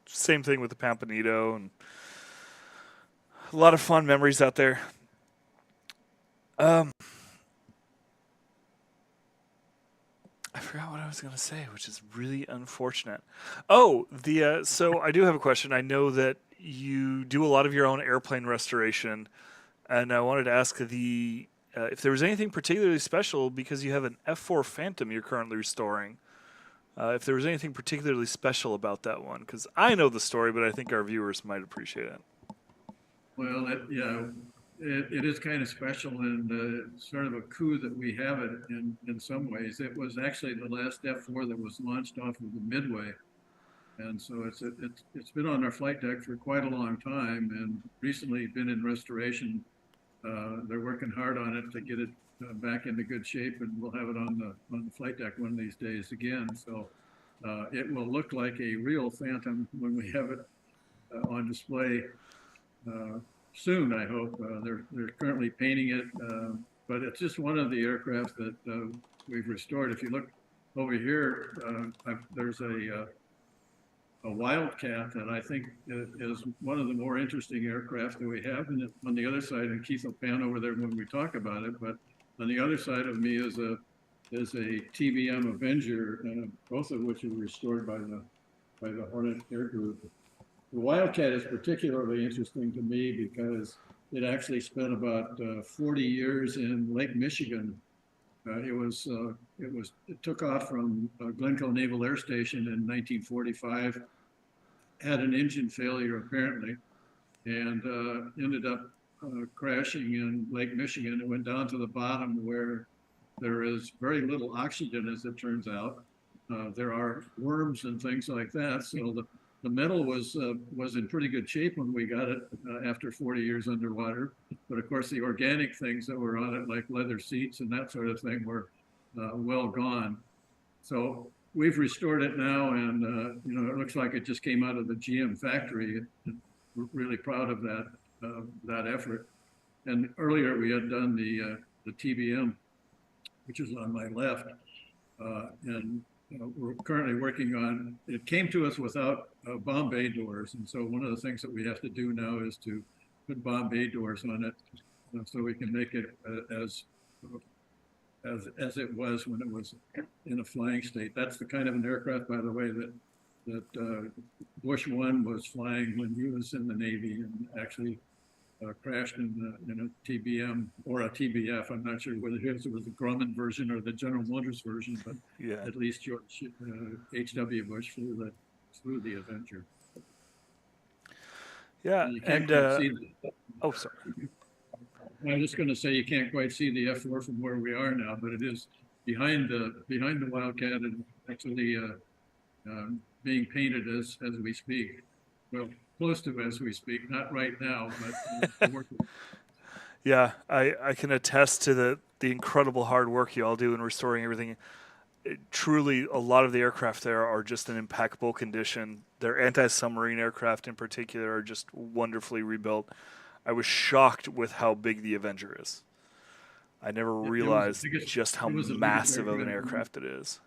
Same thing with the Pampanito, and a lot of fun memories out there. I forgot what I was going to say, which is really unfortunate. Oh, so I do have a question. I know that you do a lot of your own airplane restoration, and I wanted to ask if there was anything particularly special because you have an F4 Phantom you're currently restoring. If there was anything particularly special about that one, because I know the story, but I think our viewers might appreciate it. Well, it is kind of special and sort of a coup that we have it in some ways. It was actually the last F4 that was launched off of the Midway. And so it's been on our flight deck for quite a long time and recently been in restoration. They're working hard on it to get it back into good shape, and we'll have it on the flight deck one of these days again. So it will look like a real Phantom when we have it on display soon, I hope. They're currently painting it, but it's just one of the aircraft that we've restored. If you look over here, there's a Wildcat that I think is one of the more interesting aircraft that we have. And on the other side, and Keith will pan over there when we talk about it, but on the other side of me is a TBM Avenger, both of which are restored by the Hornet Air Group. The Wildcat is particularly interesting to me because it actually spent about 40 years in Lake Michigan. It took off from Glencoe Naval Air Station in 1945, had an engine failure apparently, and ended up crashing in Lake Michigan. It went down to the bottom where there is very little oxygen, as it turns out. There are worms and things like that. So the metal was in pretty good shape when we got it after 40 years underwater. But of course, the organic things that were on it, like leather seats and that sort of thing, were well gone. So we've restored it now, and it looks like it just came out of the GM factory. We're really proud of that effort. And earlier we had done the TBM, which is on my left, and we're currently working on. It came to us without bomb bay doors, and so one of the things that we have to do now is to put bomb bay doors on it, so we can make it as it was when it was in a flying state. That's the kind of an aircraft, by the way, that Bush 1 was flying when he was in the Navy, and actually crashed in a TBM or a TBF. I'm not sure whether it was the Grumman version or the General Motors version, but yeah, at least George H.W. Bush flew the through the Avenger. Yeah, You can't and quite see oh, sorry. I was just going to say you can't quite see the F4 from where we are now, but it is behind the Wildcat and actually being painted as we speak. Well, close to as we speak, not right now, but working. Yeah, I can attest to the incredible hard work you all do in restoring everything. Truly, a lot of the aircraft there are just in impeccable condition. Their anti-submarine aircraft in particular are just wonderfully rebuilt. I was shocked with how big the Avenger is. I never realized just how massive of an aircraft it is.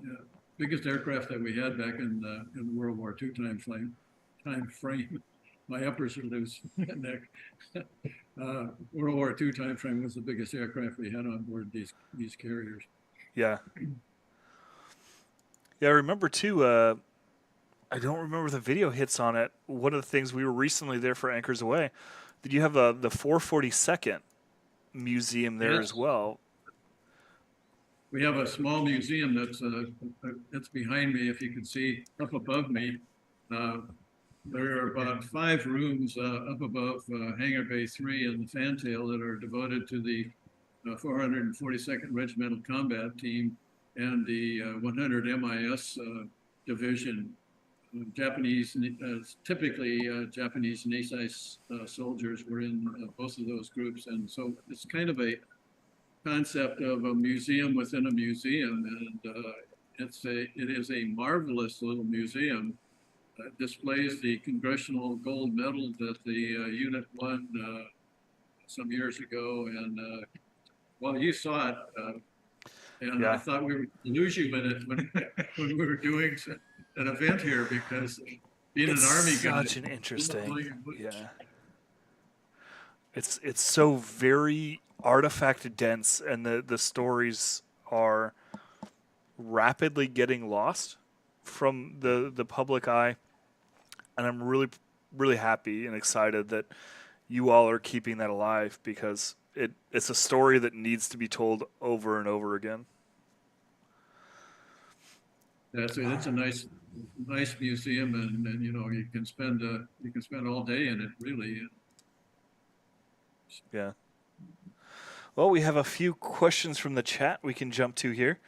Yeah, biggest aircraft that we had back in the World War II time frame. My uppers are loose. World War II time frame was the biggest aircraft we had on board these carriers. Yeah. Yeah, I remember too. I don't remember the video hits on it. One of the things we were recently there for Anchors Away. Did you have the 442nd museum there as well? We have a small museum that's behind me. If you can see up above me, there are about 5 rooms up above Hangar Bay 3 and the fantail that are devoted to the 442nd Regimental Combat Team and the 100 MIS Division. Japanese, typically Japanese Nisei soldiers were in both of those groups, and so it's kind of a concept of a museum within a museum, and it is a marvelous little museum. It displays the Congressional Gold Medal that the unit won some years ago, and well, you saw it, and I thought we would lose you in it when we were doing an event here, because being an Army guy, such an interesting, it's so very artifact dense, and the stories are rapidly getting lost from the public eye, and I'm really happy and excited that you all are keeping that alive, because it's a story that needs to be told over and over again. It's a nice museum, and you know, you can spend all day in it, really. Yeah. Well, we have a few questions from the chat we can jump to here.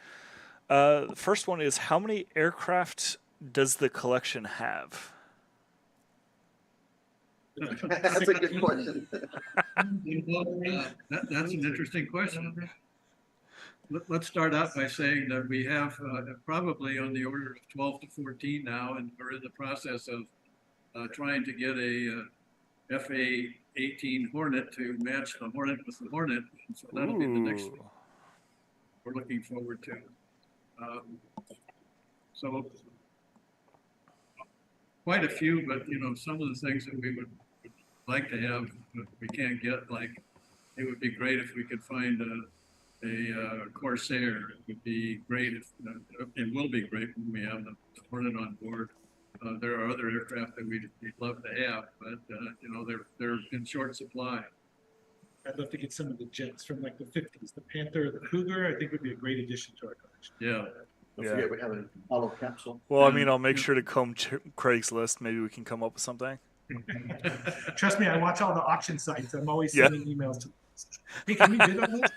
The first one is, how many aircraft does the collection have? That's a good question. That's an interesting question. Let's start out by saying that we have probably on the order of 12 to 14 now, and we're in the process of trying to get a FA-18 Hornet to match the Hornet with the Hornet. And so that'll be the next thing we're looking forward to. So quite a few, but you know, some of the things that we would like to have, but we can't get, like, it would be great if we could find a Corsair. It would be great if, it will be great when we have the Hornet on board. There are other aircraft that we'd love to have, but you know, they're in short supply. I'd love to get some of the jets from like the 50s. The Panther, the Cougar, I think would be a great addition to our collection. Yeah. Don't forget we have an Apollo capsule. Well, I mean, I'll make sure to comb Craigslist. Maybe we can come up with something. Trust me, I watch all the auction sites. I'm always sending emails to. Hey, can we bid on this?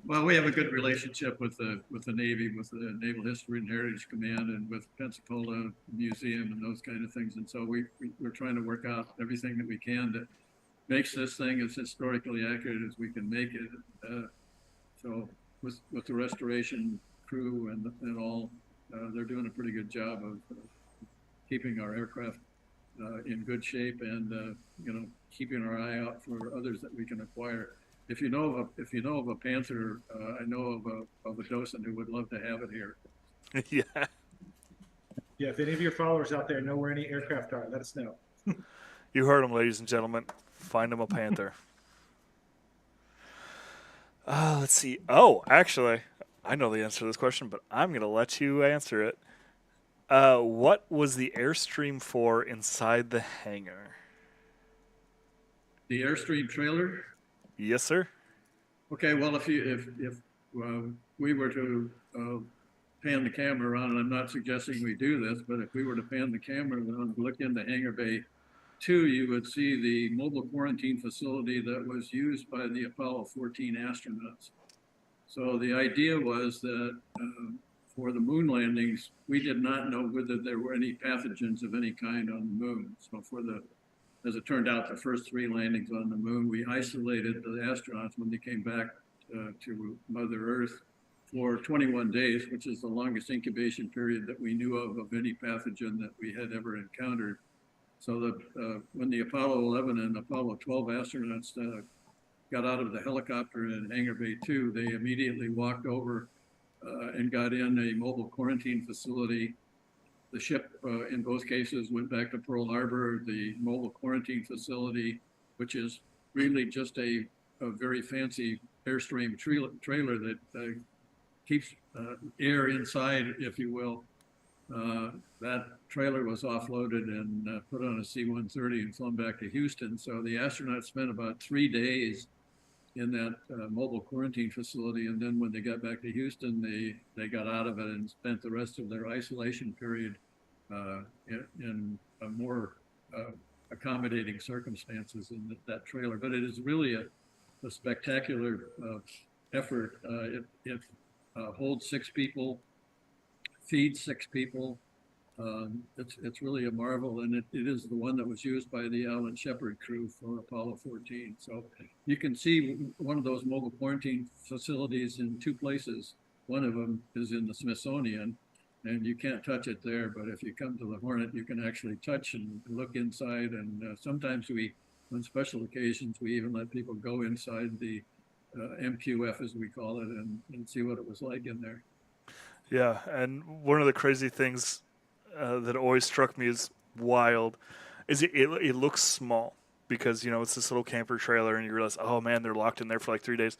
Well, we have a good relationship with the Navy, with the Naval History and Heritage Command, and with Pensacola Museum and those kind of things. And so we're trying to work out everything that we can that makes this thing as historically accurate as we can make it. So with the restoration crew and all, they're doing a pretty good job of keeping our aircraft in good shape, and you know, keeping our eye out for others that we can acquire. If you know of a Panther, I know of a docent who would love to have it here. Yeah. Yeah, if any of your followers out there know where any aircraft are, let us know. You heard them, ladies and gentlemen. Find them a Panther. Let's see. Oh, actually, I know the answer to this question, but I'm going to let you answer it. What was the Airstream for inside the hangar? The Airstream trailer? Yes, sir. Okay, well, if we were to pan the camera around, and I'm not suggesting we do this, but if we were to pan the camera around and look into Hangar Bay 2, you would see the mobile quarantine facility that was used by the Apollo 14 astronauts. So the idea was that for the moon landings, we did not know whether there were any pathogens of any kind on the moon. So as it turned out, the first 3 landings on the moon, we isolated the astronauts when they came back to Mother Earth for 21 days, which is the longest incubation period that we knew of any pathogen that we had ever encountered. So that when the Apollo 11 and Apollo 12 astronauts got out of the helicopter in Hangar Bay 2, they immediately walked over and got in a mobile quarantine facility. The ship, in both cases, went back to Pearl Harbor. The mobile quarantine facility, which is really just a very fancy Airstream trailer that keeps air inside, if you will. That trailer was offloaded and put on a C-130 and flown back to Houston. So the astronauts spent about 3 days in that mobile quarantine facility, and then when they got back to Houston, they got out of it and spent the rest of their isolation period in a more accommodating circumstances in that trailer. But it is really a spectacular effort. It holds 6 people, feeds 6 people. It's really a marvel, and it is the one that was used by the Alan Shepard crew for Apollo 14. So you can see one of those mobile quarantine facilities in 2 places. One of them is in the Smithsonian, and you can't touch it there, but if you come to the Hornet, you can actually touch and look inside. And sometimes on special occasions, we even let people go inside the MQF, as we call it, and see what it was like in there. Yeah, and one of the crazy things that always struck me as wild is it looks small because, it's this little camper trailer, and you realize, oh man, they're locked in there for like 3 days.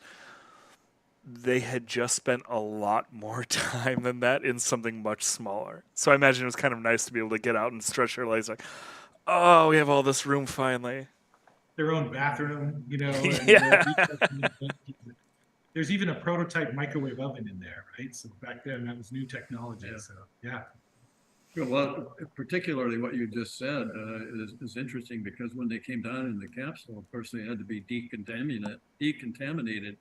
They had just spent a lot more time than that in something much smaller. So I imagine it was kind of nice to be able to get out and stretch their legs like, oh, we have all this room finally. Their own bathroom, and Yeah. There's even a prototype microwave oven in there, right? So back then that was new technology. Yeah. So yeah. Well, particularly what you just said is interesting, because when they came down in the capsule, of course, they had to be decontaminated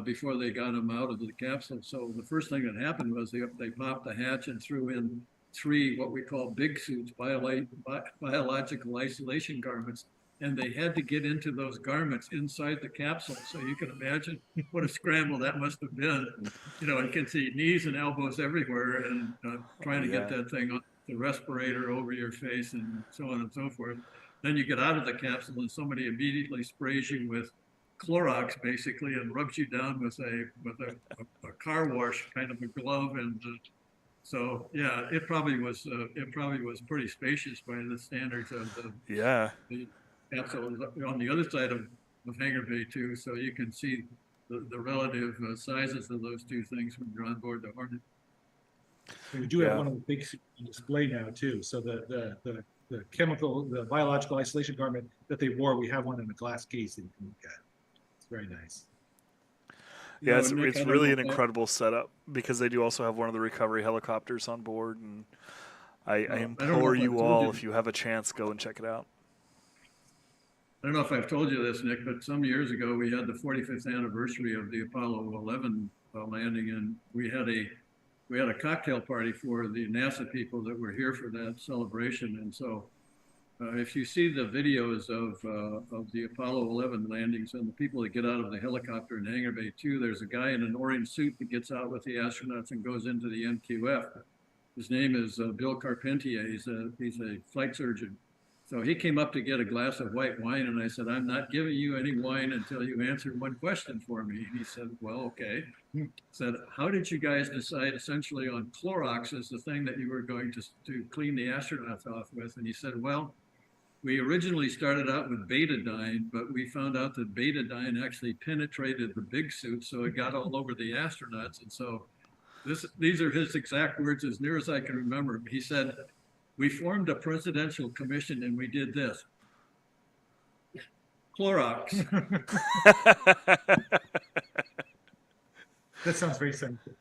before they got them out of the capsule. So the first thing that happened was they popped the hatch and threw in 3 what we call big suits, biological isolation garments. And they had to get into those garments inside the capsule. So you can imagine what a scramble that must have been. You can see knees and elbows everywhere, and trying to get that thing on the respirator over your face and so on and so forth. Then you get out of the capsule and somebody immediately sprays you with Clorox, basically, and rubs you down with a car wash kind of a glove. And so, yeah, it probably was pretty spacious by the standards of the capsule on the other side of Hangar Bay 2, so you can see the relative sizes of those 2 things when you're on board the Hornet. We do have one of the big suits on display now too. So the biological isolation garment that they wore, we have one in a glass case that you can look at. It's very nice. Yeah, it's really an incredible setup, because they do also have one of the recovery helicopters on board, and I implore you all, if you have a chance, go and check it out. I don't know if I've told you this, Nick, but some years ago we had the 45th anniversary of the Apollo 11 landing, and we had a cocktail party for the NASA people that were here for that celebration. And so, if you see the videos of the Apollo 11 landings and the people that get out of the helicopter in Hangar Bay 2, there's a guy in an orange suit that gets out with the astronauts and goes into the MQF. His name is Bill Carpentier. He's a flight surgeon. So he came up to get a glass of white wine, and I said, I'm not giving you any wine until you answer one question for me. And he said, well, okay. He said, how did you guys decide essentially on Clorox as the thing that you were going to clean the astronauts off with? And he said, well, we originally started out with betadine, but we found out that betadine actually penetrated the big suit, so it got all over the astronauts. And so these are his exact words, as near as I can remember. He said, we formed a presidential commission and we did this. Clorox. That sounds very simple.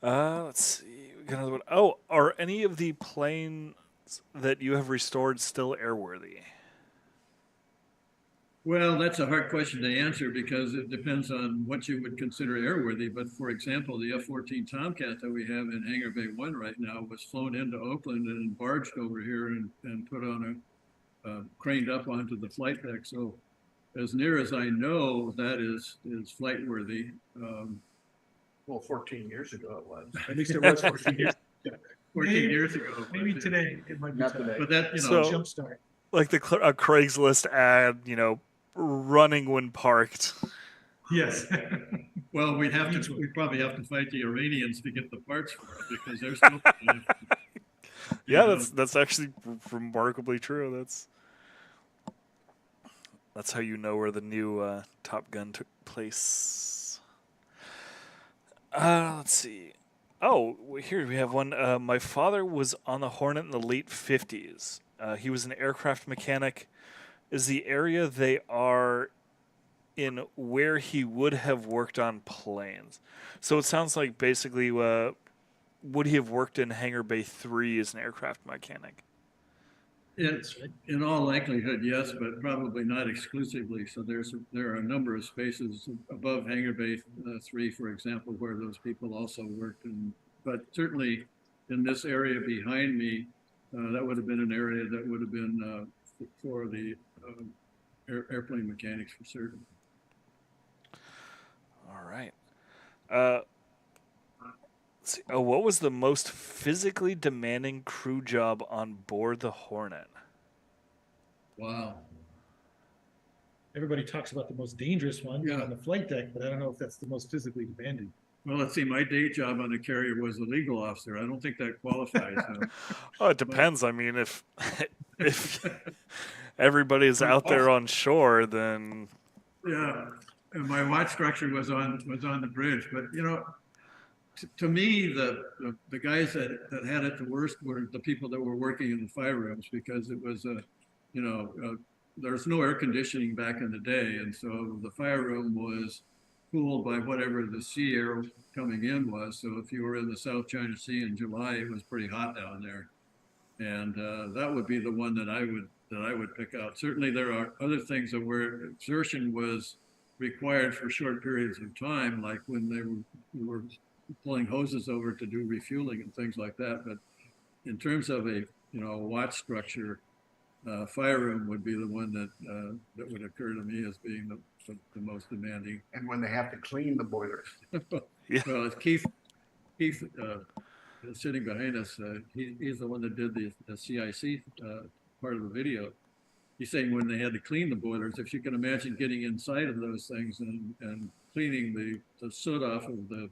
Let's see. We got another one. Oh, are any of the planes that you have restored still airworthy? Well, that's a hard question to answer because it depends on what you would consider airworthy. But for example, the F-14 Tomcat that we have in Hangar Bay 1 right now was flown into Oakland and barged over here and put on craned up onto the flight deck. So as near as I know, that is flight worthy. Well, 14 years ago it was. At least it was 14 years. 14 years ago. Maybe today it might be Not today. today. But that, So- jumpstart. Like the a Craigslist ad, running when parked. Yes. Well, we'd probably have to fight the Iranians to get the parts for it because they're still. Yeah, that's actually remarkably true. That's how you know where the new Top Gun took place. Let's see. Oh, here we have one. My father was on the Hornet in the late 50s. He was an aircraft mechanic. Is the area they are in where he would have worked on planes? So it sounds like basically would he have worked in Hangar Bay 3 as an aircraft mechanic? In all likelihood, yes, but probably not exclusively. So there are a number of spaces above Hangar Bay 3, for example, where those people also worked. But certainly in this area behind me, that would have been an area that would have been for the airplane mechanics for certain. All right. Let's see. Oh, what was the most physically demanding crew job on board the Hornet? Wow. Everybody talks about the most dangerous one on the flight deck, but I don't know if that's the most physically demanding. Well, let's see. My day job on the carrier was a legal officer. I don't think that qualifies. Oh, it depends. I mean, if everybody's out there on shore, then yeah. And my watch structure was on the bridge, but to me, the guys that had it the worst were the people that were working in the fire rooms because it was there's no air conditioning back in the day, and so the fire room was cooled by whatever the sea air coming in was. So if you were in the South China Sea in July, it was pretty hot down there, and that would be the one that I would pick out. Certainly, there are other things that where exertion was required for short periods of time, like when we were pulling hoses over to do refueling and things like that. But in terms of a watch structure, fire room would be the one that would occur to me as being the most demanding. And when they have to clean the boilers. Well, as Keith sitting behind us, he's the one that did the CIC part of the video. He's saying when they had to clean the boilers, if you can imagine getting inside of those things and cleaning the soot off of the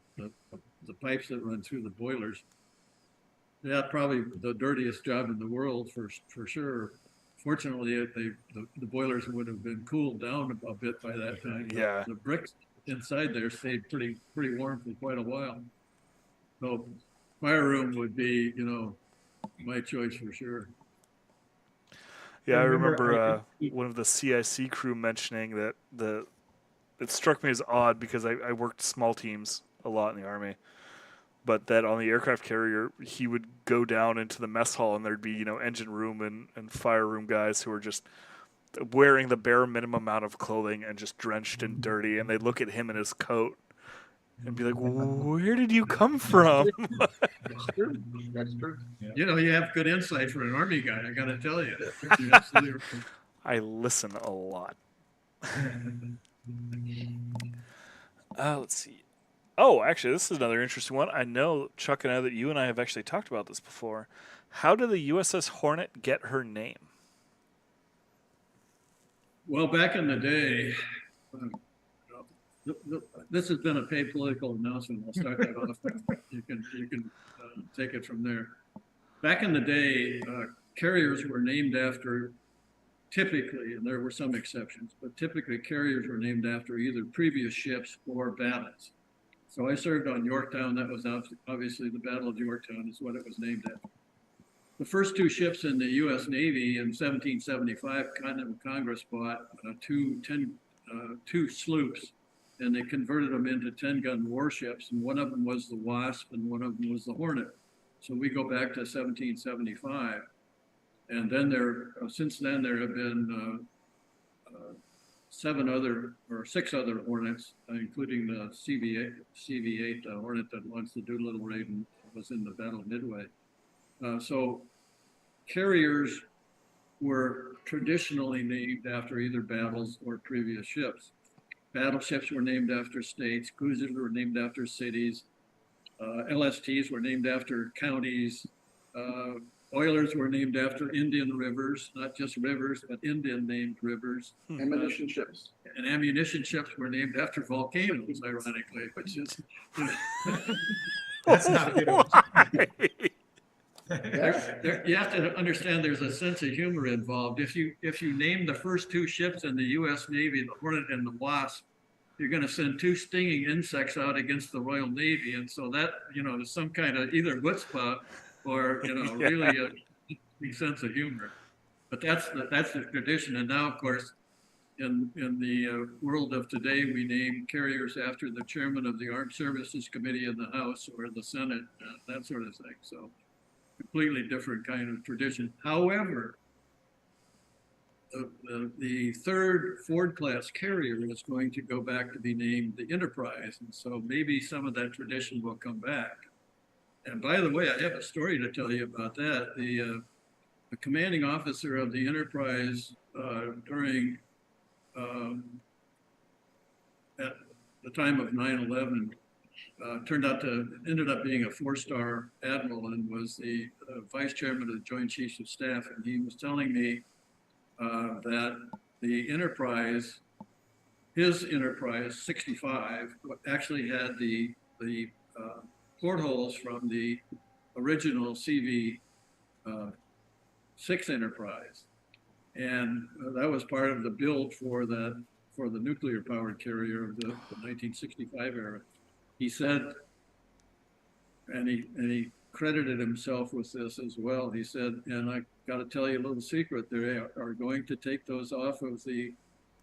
pipes that run through the boilers, yeah, probably the dirtiest job in the world for sure. Fortunately, the boilers would have been cooled down a bit by that time. Yeah. The bricks inside there stayed pretty warm for quite a while. So fire room would be, my choice for sure. Yeah, I remember one of the CIC crew mentioning that it struck me as odd because I worked small teams a lot in the Army, but that on the aircraft carrier, he would go down into the mess hall and there'd be, engine room and fire room guys who were just wearing the bare minimum amount of clothing and just drenched and dirty, and they'd look at him in his coat and be like, where did you come from? That's true. That's true. Yeah. You have good insight for an Army guy, I got to tell you. I listen a lot. Let's see. Oh, actually, this is another interesting one. I know, Chuck and I, that you and I have actually talked about this before. How did the USS Hornet get her name? Well, back in the day, this has been a paid political announcement. I'll start that off. You can take it from there. Back in the day, carriers were named after, typically, and there were some exceptions, but typically carriers were named after either previous ships or battles. So I served on Yorktown. That was obviously the Battle of Yorktown is what it was named after. The first two ships in the U.S. Navy in 1775, Continental Congress bought two sloops and they converted them into 10-gun warships, and one of them was the Wasp and one of them was the Hornet. So we go back to 1775, and then since then there have been 6 other Hornets, including the CV-8 Hornet that launched the Doolittle raid and was in the Battle of Midway. So carriers were traditionally named after either battles or previous ships. Battleships were named after states, cruisers were named after cities, LSTs were named after counties, oilers were named after Indian rivers, not just rivers, but Indian named rivers. Ammunition ships. And ammunition ships were named after volcanoes, ironically, which is... That's not a good one. You have to understand there's a sense of humor involved. If you name the first 2 ships in the U.S. Navy, the Hornet and the Wasp, you're going to send 2 stinging insects out against the Royal Navy, and so that is some kind of either chutzpah or really a big sense of humor. But that's the tradition, and now of course in the world of today, we name carriers after the chairman of the Armed Services Committee in the House or the Senate, that sort of thing. So completely different kind of tradition. However, the 3rd Ford-class carrier is going to go back to be named the Enterprise, and so maybe some of that tradition will come back. And by the way, I have a story to tell you about that. The commanding officer of the Enterprise during at the time of 9/11 ended up being a 4-star admiral and was the vice chairman of the Joint Chiefs of Staff. And he was telling me that the Enterprise, his Enterprise 65, actually had the portholes from the original CV 6 Enterprise. And that was part of the build for the nuclear powered carrier of the 1965 era. He said, and he credited himself with this as well. He said, and I got to tell you a little secret, they are going to take those off of the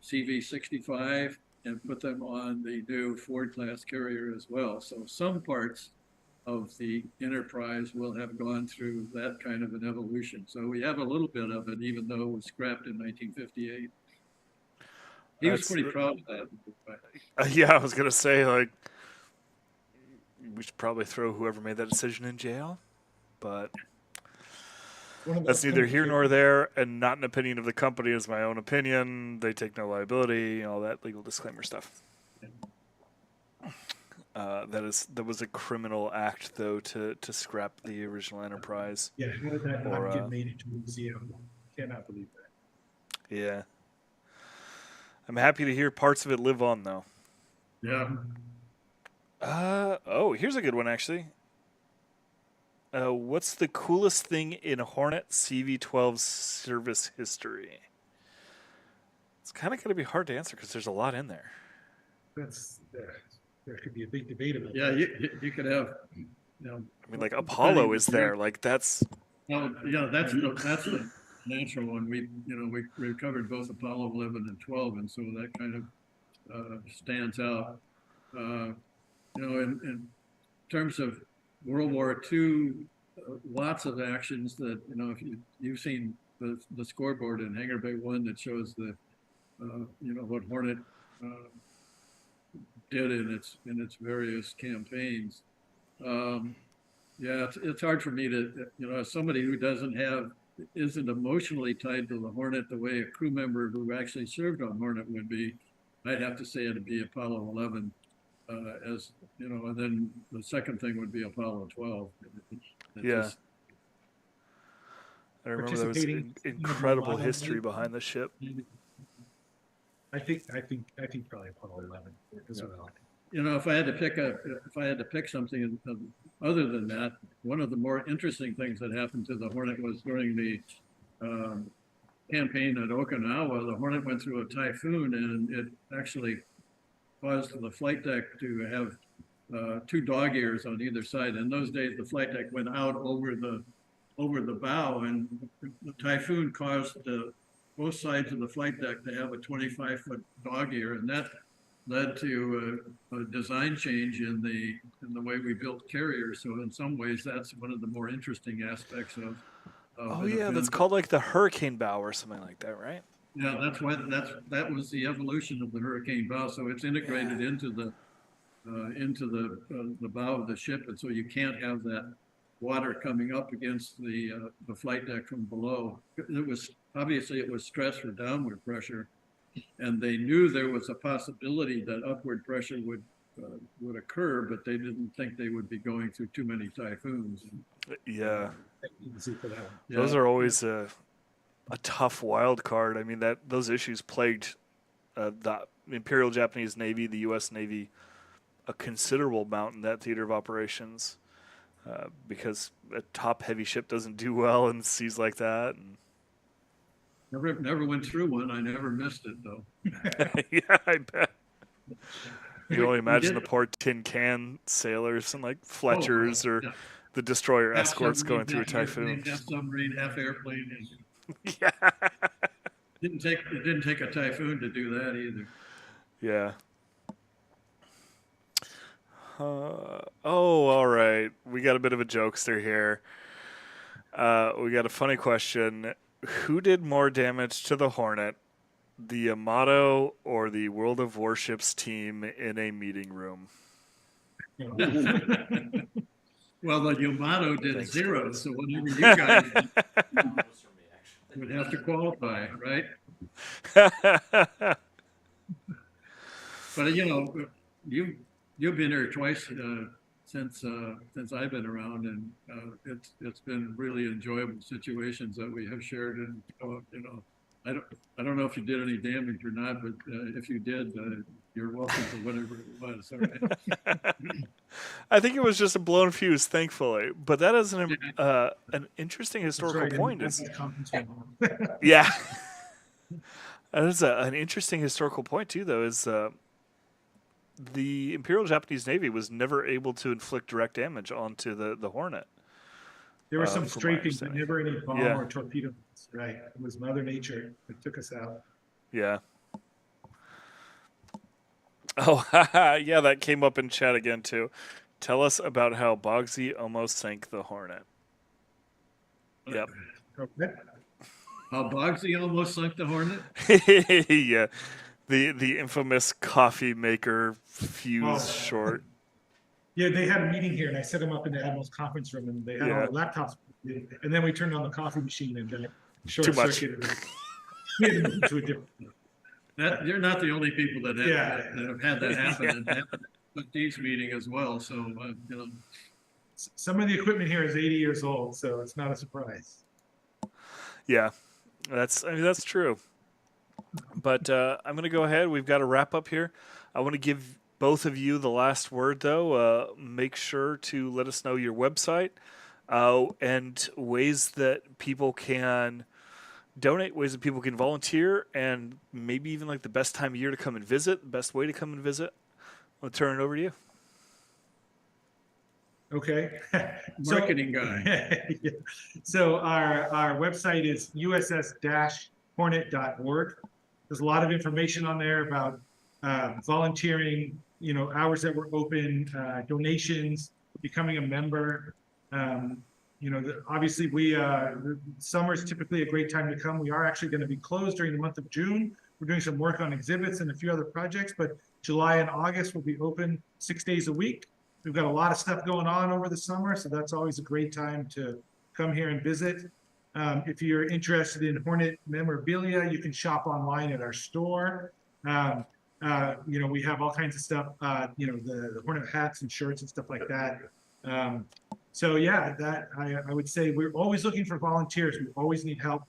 CV-65 and put them on the new Ford-class carrier as well. So some parts of the Enterprise will have gone through that kind of an evolution. So we have a little bit of it, even though it was scrapped in 1958. He was pretty proud of that. Yeah, I was going to say, like, we should probably throw whoever made that decision in jail, but that's neither here nor there, and not an opinion of the company. Is my own opinion. They take no liability, all that legal disclaimer stuff. That was a criminal act, though, to scrap the original Enterprise. Yeah, how did that not get made into a museum? Cannot believe that. Yeah. I'm happy to hear parts of it live on, though. Yeah. Here's a good one, actually. What's the coolest thing in Hornet CV-12 service history? It's kind of going to be hard to answer because there's a lot in there. There could be a big debate about that. Yeah, you could have. I mean, like Apollo is there. Like that's. Well, yeah, that's the natural one. We covered both Apollo 11 and 12, and so that kind of stands out. In terms of World War II, lots of actions that if you've seen the scoreboard in Hangar Bay 1 that shows the what Hornet did in its various campaigns. It's hard for me to as somebody who isn't emotionally tied to the Hornet the way a crew member who actually served on Hornet would be. I'd have to say it'd be Apollo 11. And then the second thing would be Apollo 12. I remember there was incredible history behind the ship. I think probably Apollo 11 as well. If I had to pick something other than that, one of the more interesting things that happened to the Hornet was during the campaign at Okinawa. The Hornet went through a typhoon, and it actually caused the flight deck to have 2 dog ears on either side. In those days, the flight deck went out over the bow, and the typhoon caused both sides of the flight deck to have a 25-foot dog ear, and that led to a design change in the way we built carriers. So in some ways, that's one of the more interesting aspects of Oh an yeah, that's event. called like the hurricane bow or something like that, right? Yeah, that was the evolution of the hurricane bow. So it's integrated into the bow of the ship, and so you can't have that water coming up against the flight deck from below. It was stress for downward pressure, and they knew there was a possibility that upward pressure would occur, but they didn't think they would be going through too many typhoons. Yeah. Yeah. Those are always a tough wild card. I mean, those issues plagued the Imperial Japanese Navy, the U.S. Navy, a considerable amount in that theater of operations, because a top-heavy ship doesn't do well in seas like that. And Never went through one. I never missed it though. yeah, I bet. You can only imagine did- the poor tin can sailors and like Fletchers or the destroyer Half escorts submarine, going through a half airplane, typhoon. half submarine, half airplane. Yeah. It didn't take a typhoon to do that either. Yeah. All right. We got a bit of a jokester here. We got a funny question. Who did more damage to the Hornet, the Yamato or the World of Warships team in a meeting room? Well, the Yamato did Thanks, 0, guys. so whatever you guys would have to qualify, right? But you've been here twice since I've been around, and it's been really enjoyable situations that we have shared. And I don't know if you did any damage or not, but if you did, you're welcome for whatever it was. All right. I think it was just a blown fuse, thankfully. But that is an interesting historical point. Yeah. That is an interesting historical point, too, though, is the Imperial Japanese Navy was never able to inflict direct damage onto the Hornet. There were some from my strafing, but understanding. never any bomb Yeah. or torpedo. Right. It was Mother Nature that took us out. Yeah. Oh, yeah, that came up in chat again, too. Tell us about how Bogsy almost sank the Hornet. Yep. How Bogsy almost sunk the Hornet? Yeah. The infamous coffee maker fuse short. Yeah, they had a meeting here, and I set them up in the Admiral's conference room, and they had all the laptops, and then we turned on the coffee machine and short Too much. circuited it. We had to move to a different. You're not the only people that have, Yeah. that have had that happen. And happened at Dean's meeting as well. So Some of the equipment here is 80 years old, so it's not a surprise. Yeah, that's true. But I'm going to go ahead. We've got to wrap up here. I want to give both of you the last word, though. Make sure to let us know your website and ways that people can donate, ways that people can volunteer, and maybe even like the best time of year to come and visit, the best way to come and visit. I'll turn it over to you. Okay. Marketing guy. Yeah. So our website is uss-hornet.org. There's a lot of information on there about volunteering, hours that were open, donations, becoming a member. Obviously summer is typically a great time to come. We are actually going to be closed during the month of June. We're doing some work on exhibits and a few other projects, but July and August will be open 6 days a week. We've got a lot of stuff going on over the summer, so that's always a great time to come here and visit. If you're interested in Hornet memorabilia, you can shop online at our store. We have all kinds of stuff, the Hornet hats and shirts and stuff like that. So yeah, that I would say we're always looking for volunteers. We always need help.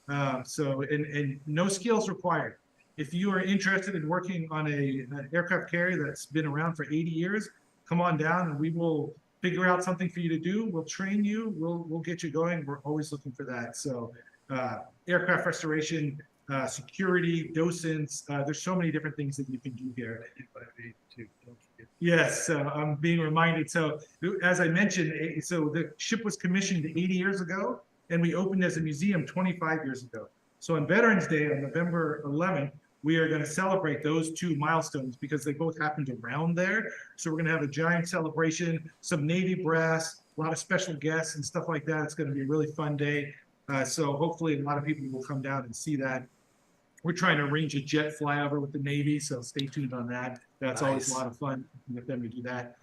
And no skills required. If you are interested in working on an aircraft carrier that's been around for 80 years, come on down and we will figure out something for you to do. We'll train you. We'll get you going. We're always looking for that. So aircraft restoration, security, docents. There's so many different things that you can do here. Yes, I'm being reminded. So as I mentioned, so the ship was commissioned 80 years ago, and we opened as a museum 25 years ago. So on Veterans Day, on November 11th, we are going to celebrate those 2 milestones because they both happened around there. So we're going to have a giant celebration, some Navy brass, a lot of special guests and stuff like that. It's going to be a really fun day. So hopefully a lot of people will come down and see that. We're trying to arrange a jet flyover with the Navy, so stay tuned on that. That's always a lot of fun with them to do that.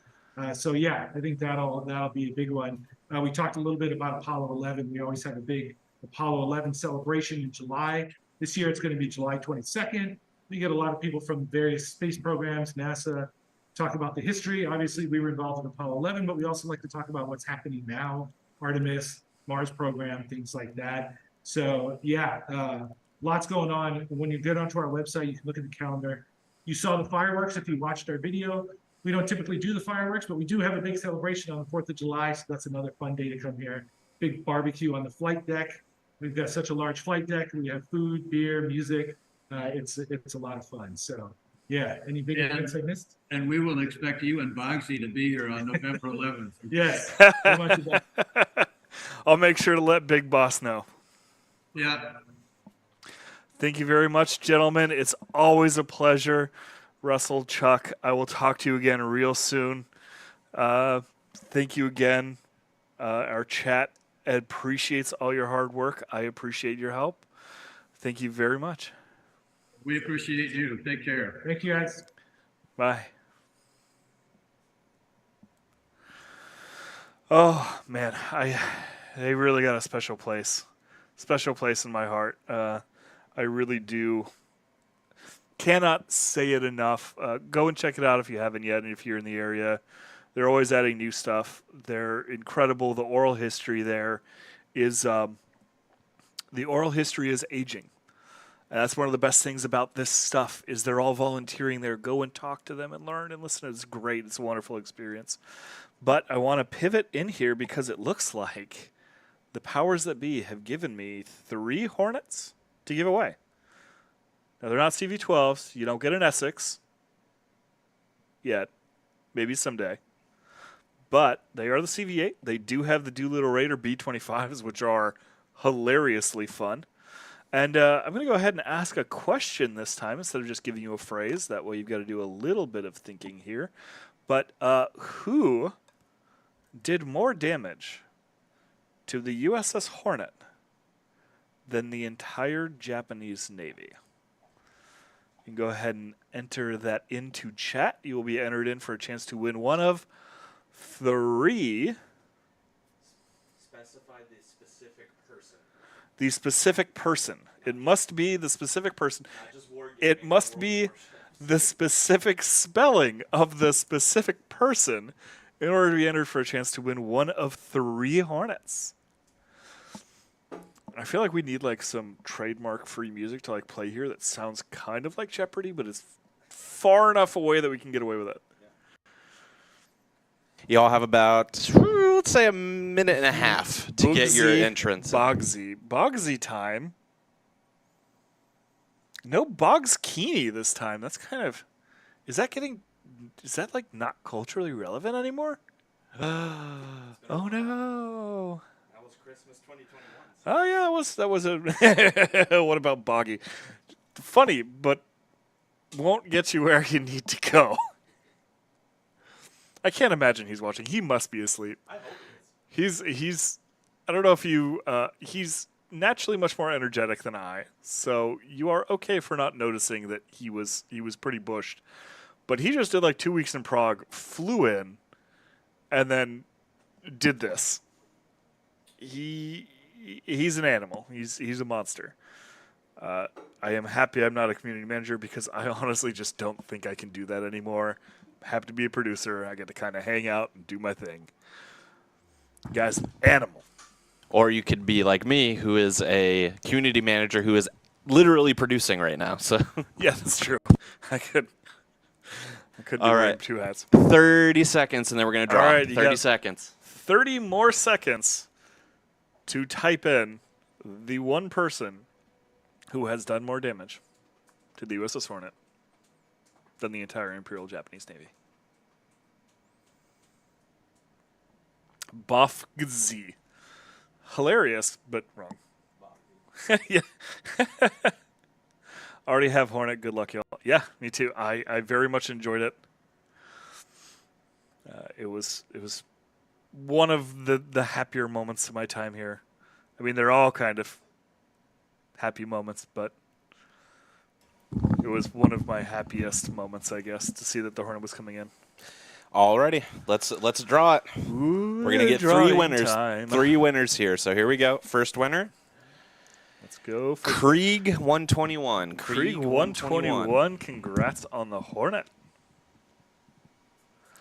So yeah, I think that'll be a big one. We talked a little bit about Apollo 11. We always have a big Apollo 11 celebration in July. This year it's going to be July 22nd. We get a lot of people from various space programs, NASA, talk about the history. Obviously, we were involved in Apollo 11, but we also like to talk about what's happening now, Artemis, Mars program, things like that. So yeah, lots going on. When you get onto our website, you can look at the calendar. You saw the fireworks if you watched our video. We don't typically do the fireworks, but we do have a big celebration on the 4th of July, so that's another fun day to come here. Big barbecue on the flight deck. We've got such a large flight deck. We have food, beer, music. It's a lot of fun. So yeah, any big events I missed? And we will expect you and Bogsy to be here on November 11th. Yes. So much of that. I'll make sure to let Big Boss know. Yeah. Thank you very much, gentlemen. It's always a pleasure. Russell, Chuck, I will talk to you again real soon. Thank you again. Our chat appreciates all your hard work. I appreciate your help. Thank you very much. We appreciate you. Take care. Thank you, guys. Bye. Oh, man. They really got a special place. Special place in my heart. I really do. Cannot say it enough. Go and check it out if you haven't yet, and if you're in the area. They're always adding new stuff. They're incredible. The oral history there is aging. And that's one of the best things about this stuff is they're all volunteering there. Go and talk to them and learn and listen. It's great. It's a wonderful experience. But I want to pivot in here because it looks like the powers that be have given me 3 Hornets to give away. Now, they're not CV-12s. You don't get an Essex yet. Maybe someday. But they are the CV-8. They do have the Doolittle Raider B-25s, which are hilariously fun. And I'm going to go ahead and ask a question this time instead of just giving you a phrase. That way you've got to do a little bit of thinking here. But who did more damage to the USS Hornet than the entire Japanese Navy? You can go ahead and enter that into chat. You will be entered in for a chance to win one of 3. Specify the specific person. The specific person. It must be the specific person. It must be the specific spelling of the specific person in order to be entered for a chance to win one of 3 Hornets. I feel like we need like some trademark free music to like play here that sounds kind of like Jeopardy, but is far enough away that we can get away with it. You all have about, let's say, a minute and a half to get your entrance. Bogsy time. No Boggs Keeney this time. That's kind of, is that like not culturally relevant anymore? Oh no. That was Christmas 2021. Oh yeah, that was a what about Boggy? Funny, but won't get you where you need to go. I can't imagine he's watching. He must be asleep. I hope he is. He's I don't know if you he's naturally much more energetic than I. So you are okay for not noticing that he was pretty bushed. But he just did like 2 weeks in Prague, flew in, and then did this. He's an animal. He's a monster. I am happy I'm not a community manager because I honestly just don't think I can do that anymore. Happy to be a producer. I get to kind of hang out and do my thing. Guy's animal. Or you could be like me, who is a community manager who is literally producing right now. So yeah, that's true. I could be all wearing right. 2 hats. 30 seconds, and then we're going to draw. All right, 30 seconds. 30 more seconds to type in the one person who has done more damage to the USS Hornet than the entire Imperial Japanese Navy. Bofgzi. Hilarious, but wrong. Yeah. Already have Hornet. Good luck, y'all. Yeah, me too. I very much enjoyed it. It was one of the happier moments of my time here. I mean, they're all kind of happy moments, but it was one of my happiest moments, I guess, to see that the Hornet was coming in. Alrighty, let's draw it. Ooh, we're gonna get three winners. Time. 3 winners here. So here we go. First winner. Let's go. For Krieg 121. Krieg 121. Congrats on the Hornet.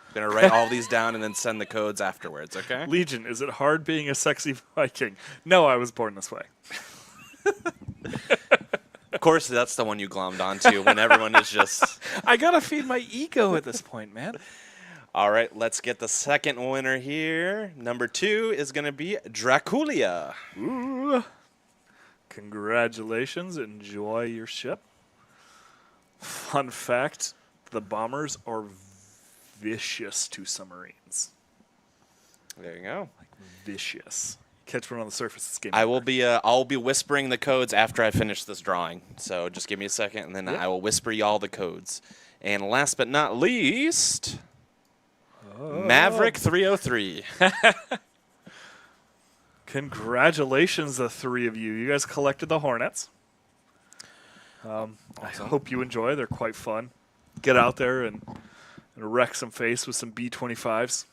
I'm going to write all these down and then send the codes afterwards, okay? Legion, is it hard being a sexy Viking? No, I was born this way. Of course, that's the one you glommed onto when everyone is just... I got to feed my ego at this point, man. All right, let's get the second winner here. Number 2 is going to be Draculia. Ooh. Congratulations. Enjoy your ship. Fun fact, the bombers are vicious to submarines. There you go. Like vicious. Catch one on the surface. It's game over. I'll be whispering the codes after I finish this drawing. So just give me a second, and then I will whisper y'all the codes. And last but not least, Maverick 303. Congratulations, the 3 of you. You guys collected the Hornets. Awesome. I hope you enjoy. They're quite fun. Get out there and wreck some face with some B-25s.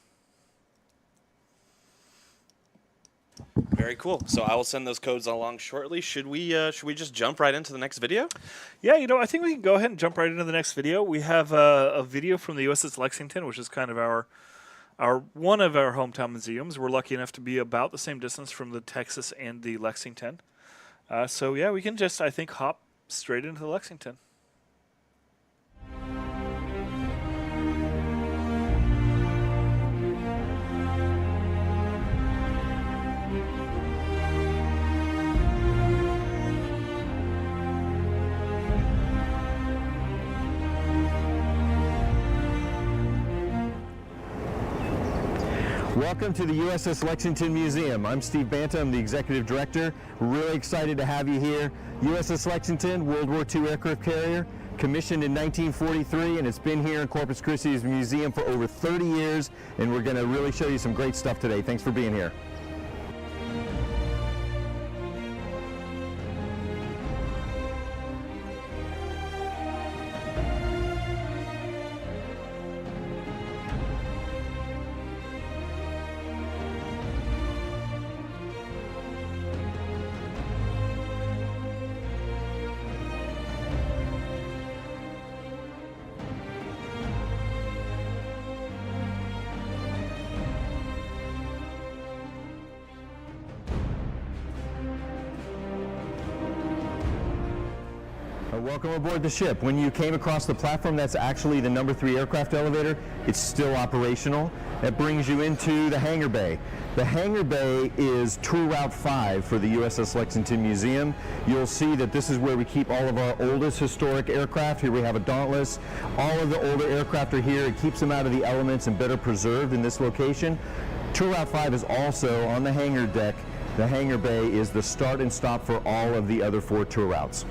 Very cool. So I will send those codes along shortly. Should we just jump right into the next video? Yeah, I think we can go ahead and jump right into the next video. We have a video from the USS Lexington, which is kind of our one of our hometown museums. We're lucky enough to be about the same distance from the Texas and the Lexington. So yeah, we can just, I think, hop straight into the Lexington. Welcome to the USS Lexington Museum. I'm Steve Banta, I'm the Executive Director. Really excited to have you here. USS Lexington, World War II aircraft carrier, commissioned in 1943, and it's been here in Corpus Christi's museum for over 30 years, and we're going to really show you some great stuff today. Thanks for being here. Welcome aboard the ship. When you came across the platform, that's actually the number 3 aircraft elevator. It's still operational. That brings you into the hangar bay. The hangar bay is Tour Route 5 for the USS Lexington Museum. You'll see that this is where we keep all of our oldest historic aircraft. Here we have a Dauntless. All of the older aircraft are here. It keeps them out of the elements and better preserved in this location. Tour Route 5 is also on the hangar deck. The hangar bay is the start and stop for all of the other 4 tour routes.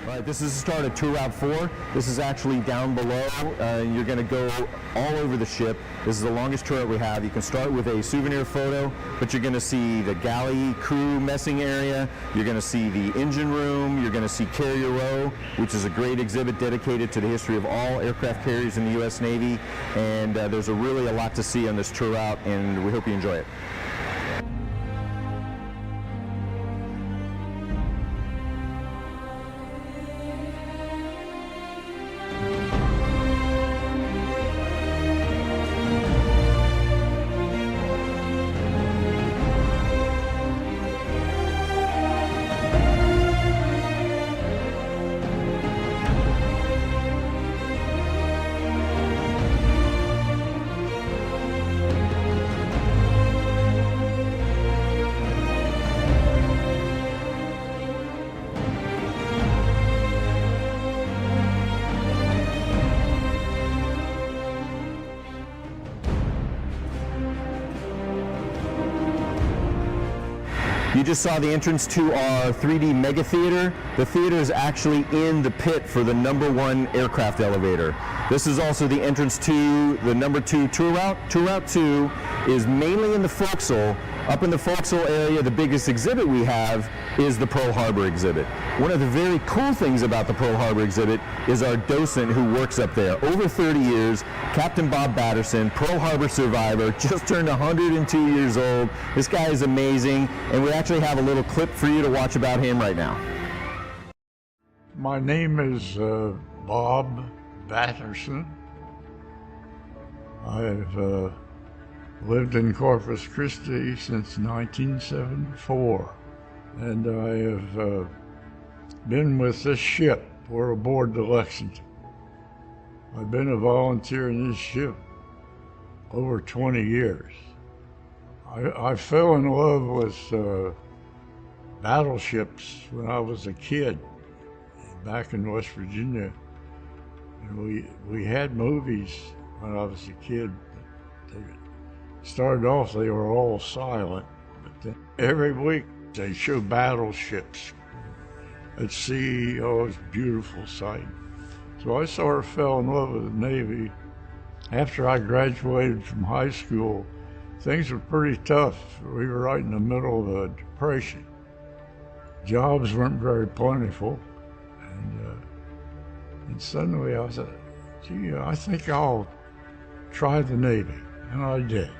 All right, this is the start of Tour Route 4. This is actually down below. You're going to go all over the ship. This is the longest tour route we have. You can start with a souvenir photo, but you're going to see the galley crew messing area. You're going to see the engine room. You're going to see Carrier Row, which is a great exhibit dedicated to the history of all aircraft carriers in the U.S. Navy. And there's really a lot to see on this tour route, and we hope you enjoy it. You just saw the entrance to our 3D mega theater. The theater is actually in the pit for the #1 aircraft elevator. This is also the entrance to the #2 tour route. Tour route 2 is mainly in the forecastle. Up in the forecastle area, the biggest exhibit we have is the Pearl Harbor exhibit. One of the very cool things about the Pearl Harbor exhibit is our docent who works up there. Over 30 years, Captain Bob Batterson, Pearl Harbor survivor, just turned 102 years old. This guy is amazing, and we actually have a little clip for you to watch about him right now. My name is Bob Batterson. I've lived in Corpus Christi since 1974, and I have been with this ship. We're aboard the Lexington. I've been a volunteer in this ship over 20 years. I fell in love with battleships when I was a kid back in West Virginia. And we had movies when I was a kid. They started off, they were all silent, but then every week they show battleships at sea. Oh, it's a beautiful sight. So I sort of fell in love with the Navy. After I graduated from high school, things were pretty tough. We were right in the middle of a depression. Jobs weren't very plentiful, and suddenly I said, gee, I think I'll try the Navy, and I did.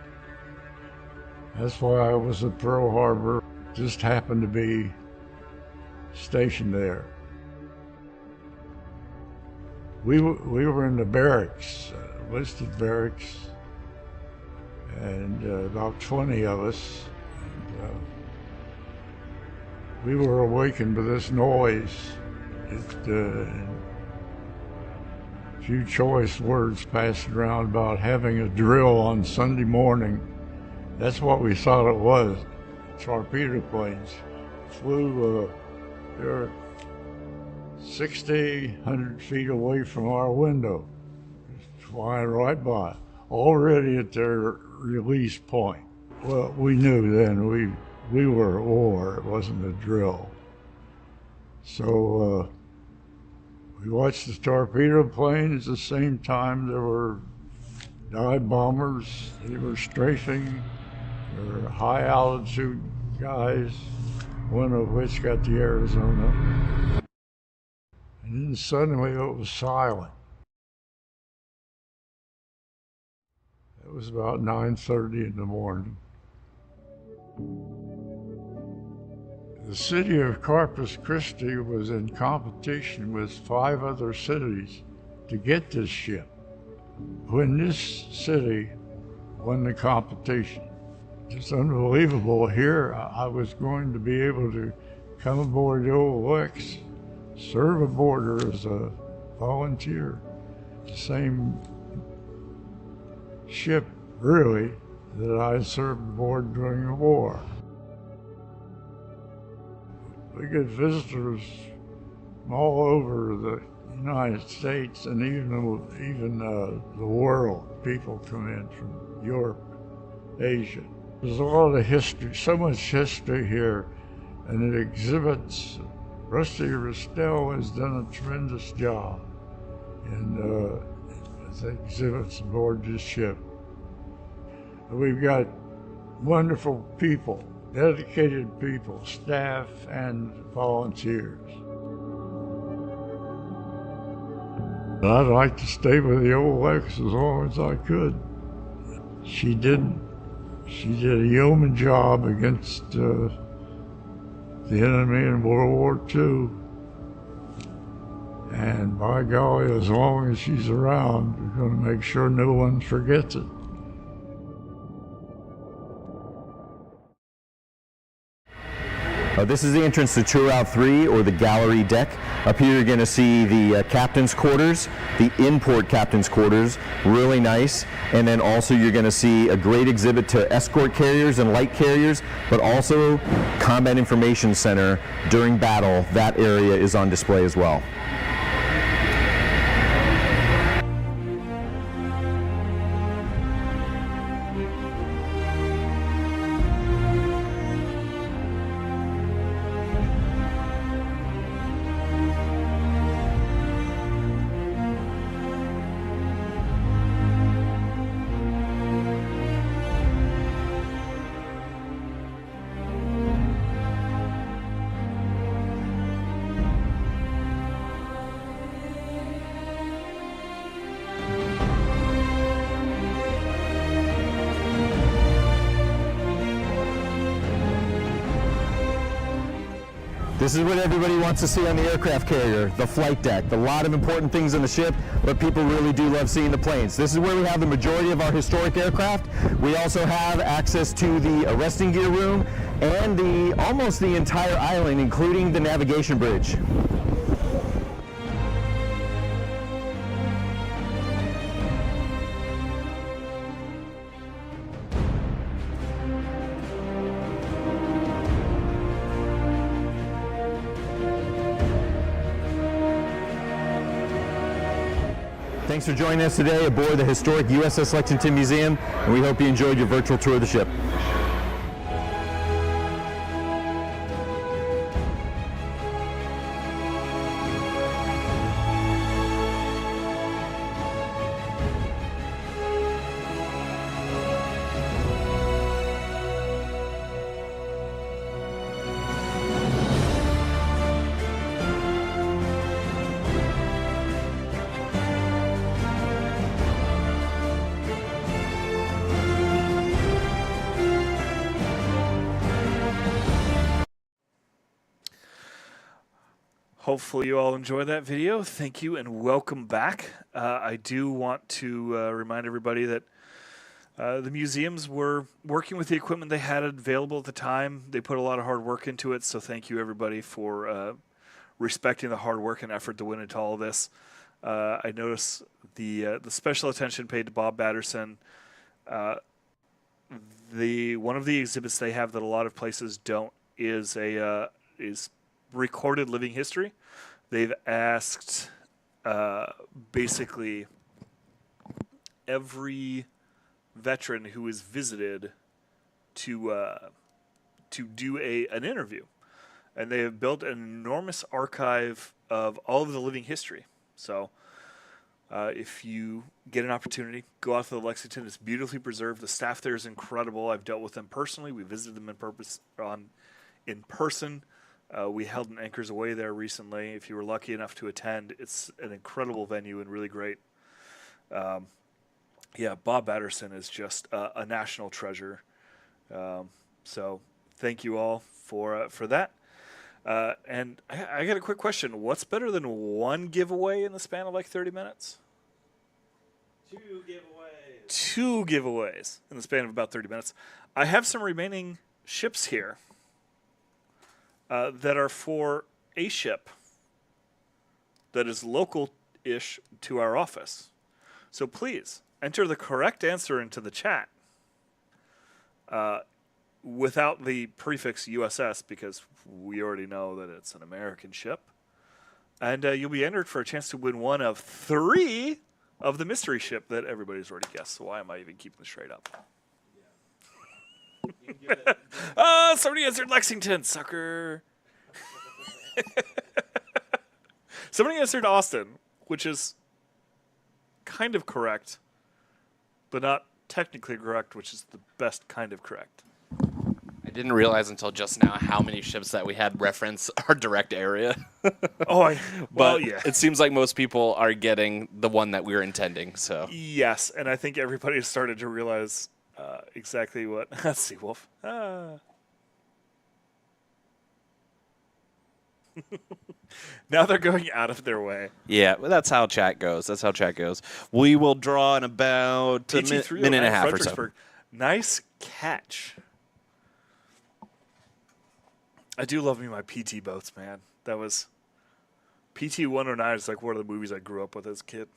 That's why I was at Pearl Harbor, just happened to be stationed there. We were in the barracks, listed barracks, and about 20 of us. And, we were awakened by this noise. A few choice words passed around about having a drill on Sunday morning. That's what we thought it was. Torpedo planes flew, they were 60, 100 feet away from our window, flying right by, already at their release point. Well, we knew then we were at war, it wasn't a drill. So we watched the torpedo planes. At the same time, there were dive bombers. They were strafing. There were high altitude guys, one of which got the Arizona. And then suddenly it was silent. It was about 9:30 in the morning. The city of Corpus Christi was in competition with 5 other cities to get this ship. When this city won the competition, it's unbelievable. Here I was going to be able to come aboard the old Lex, serve aboard her as a volunteer. The same ship, really, that I served aboard during the war. We get visitors from all over the United States and even the world. People come in from Europe, Asia. There's a lot of history, so much history here, and it exhibits. Rusty Restell has done a tremendous job in the exhibits aboard this ship. We've got wonderful people, dedicated people, staff and volunteers. I'd like to stay with the old Lex as long as I could. She did a yeoman job against the enemy in World War II. And by golly, as long as she's around, we're going to make sure no one forgets it. This is the entrance to Tour Route 3, or the gallery deck. Up here you're going to see the captain's quarters, the import captain's quarters, really nice. And then also you're going to see a great exhibit to escort carriers and light carriers, but also Combat Information Center during battle. That area is on display as well. This is what everybody wants to see on the aircraft carrier, the flight deck. A lot of important things on the ship, but people really do love seeing the planes. This is where we have the majority of our historic aircraft. We also have access to the arresting gear room and almost the entire island, including the navigation bridge. Thanks for joining us today aboard the historic USS Lexington Museum, and we hope you enjoyed your virtual tour of the ship. Hopefully you all enjoyed that video. Thank you and welcome back. I do want to remind everybody that the museums were working with the equipment they had available at the time. They put a lot of hard work into it, so thank you everybody for respecting the hard work and effort that went into all of this. I noticed the special attention paid to Bob Batterson. One of the exhibits they have that a lot of places don't is recorded living history. They've asked basically every veteran who is visited to do an interview, and they have built an enormous archive of all of the living history. So if you get an opportunity, go out to the Lexington. It's beautifully preserved. The staff there is incredible. I've dealt with them personally. We visited them in person. We held an Anchors Away there recently. If you were lucky enough to attend, it's an incredible venue and really great. Yeah, Bob Batterson is just a national treasure. So thank you all for that. And I got a quick question. What's better than one giveaway in the span of like 30 minutes? 2 giveaways. 2 giveaways in the span of about 30 minutes. I have some remaining ships here that are for a ship that is local-ish to our office. So please, enter the correct answer into the chat without the prefix USS, because we already know that it's an American ship. And you'll be entered for a chance to win one of 3 of the mystery ship that everybody's already guessed. So why am I even keeping this straight up? Somebody answered Lexington, sucker. Somebody answered Austin, which is kind of correct, but not technically correct, which is the best kind of correct. I didn't realize until just now how many ships that we had reference our direct area. Well, yeah. It seems like most people are getting the one that we were intending. So Yes, and I think everybody has started to realize exactly what. Seawolf. Now they're going out of their way. yeah, well, that's how chat goes. We will draw in about a minute and a half or so. Nice catch. I do love me my PT boats, man. That was PT 109 is like one of the movies I grew up with as a kid.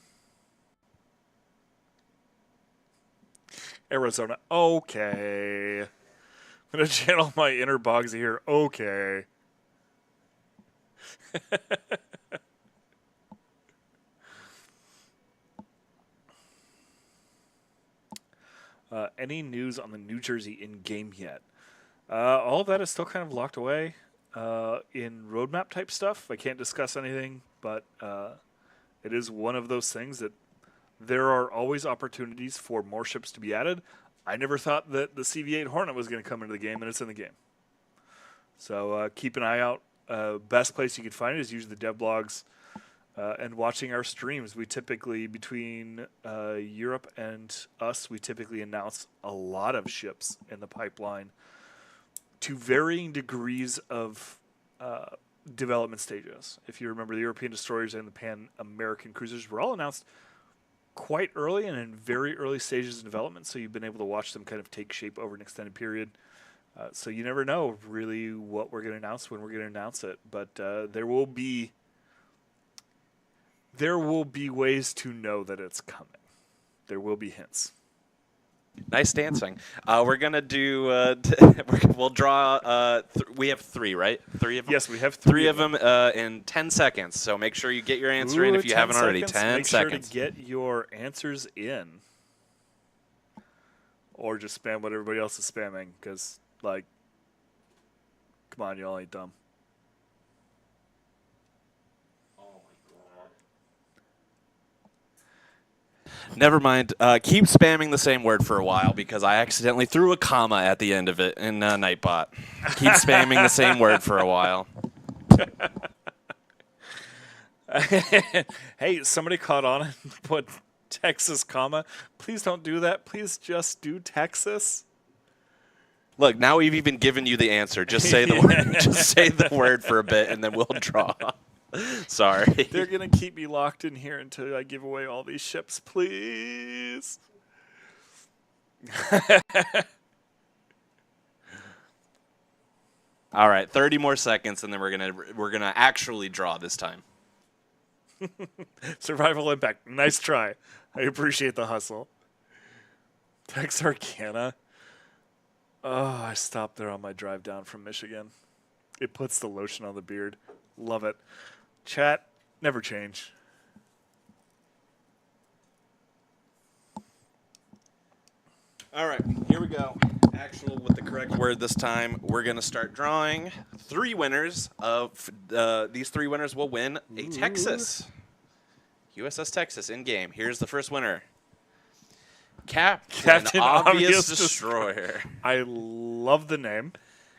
Arizona. Okay. I'm going to channel my inner Bogsy here. Okay. Any news on the New Jersey in-game yet? All of that is still kind of locked away in roadmap type stuff. I can't discuss anything, but it is one of those things that there are always opportunities for more ships to be added. I never thought that the CV-8 Hornet was going to come into the game, and it's in the game. So keep an eye out. Best place you can find it is usually the dev blogs and watching our streams. We typically, between Europe and us, we typically announce a lot of ships in the pipeline to varying degrees of development stages. If you remember, the European destroyers and the Pan-American cruisers were all announced quite early and in very early stages of development, so you've been able to watch them kind of take shape over an extended period. So you never know really what we're going to announce when we're going to announce it, but there will be ways to know that it's coming. There will be hints. Nice dancing. We're gonna do. We'll draw. We have 3, right? 3 of them. Yes, we have 3 of them in 10 seconds. So make sure you get your answer in if you haven't already. 10 seconds. Make sure to get your answers in, or just spam what everybody else is spamming. Because, like, come on, y'all ain't dumb. Never mind. Keep spamming the same word for a while because I accidentally threw a comma at the end of it in Nightbot. Keep spamming the same word for a while. Hey, somebody caught on and put Texas, comma. Please don't do that. Please just do Texas. Look, now we've even given you the answer. Just say the word. Just say the word for a bit, and then we'll draw. Sorry. They're going to keep me locked in here until I give away all these ships, please. All right, 30 more seconds, and then we're gonna actually draw this time. Survival impact. Nice try. I appreciate the hustle. Texarkana. Oh, I stopped there on my drive down from Michigan. It puts the lotion on the beard. Love it. Chat, never change. All right, here we go. Actual with the correct word this time. We're going to start drawing 3 winners of these 3 winners will win a Texas. USS Texas in game. Here's the first winner. Captain Obvious Destroyer. I love the name.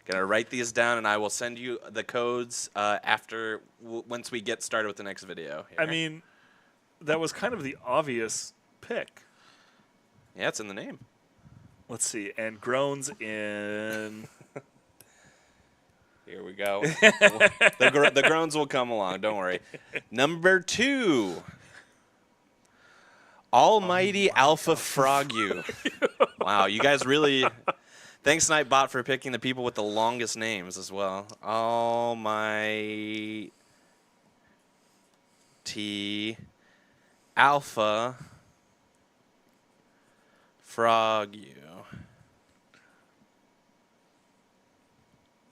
Gonna write these down, and I will send you the codes once we get started with the next video. Here. I mean, that was kind of the obvious pick. Yeah, it's in the name. Let's see, and groans in. Here we go. The groans will come along. Don't worry. Number 2. Almighty Alpha Frog You. Wow, you guys really. Thanks, Nightbot, for picking the people with the longest names as well. Almighty Alpha Frog You.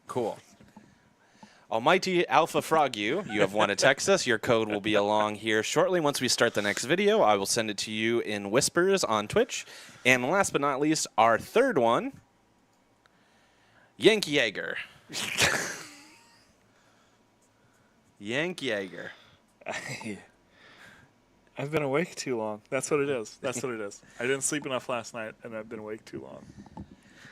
Cool. Almighty Alpha Frog You have won a Texas. Your code will be along here shortly. Once we start the next video, I will send it to you in whispers on Twitch. And last but not least, our third one. Yank Jaeger. Yank Jaeger. I've been awake too long. That's what it is. That's what it is. I didn't sleep enough last night, and I've been awake too long.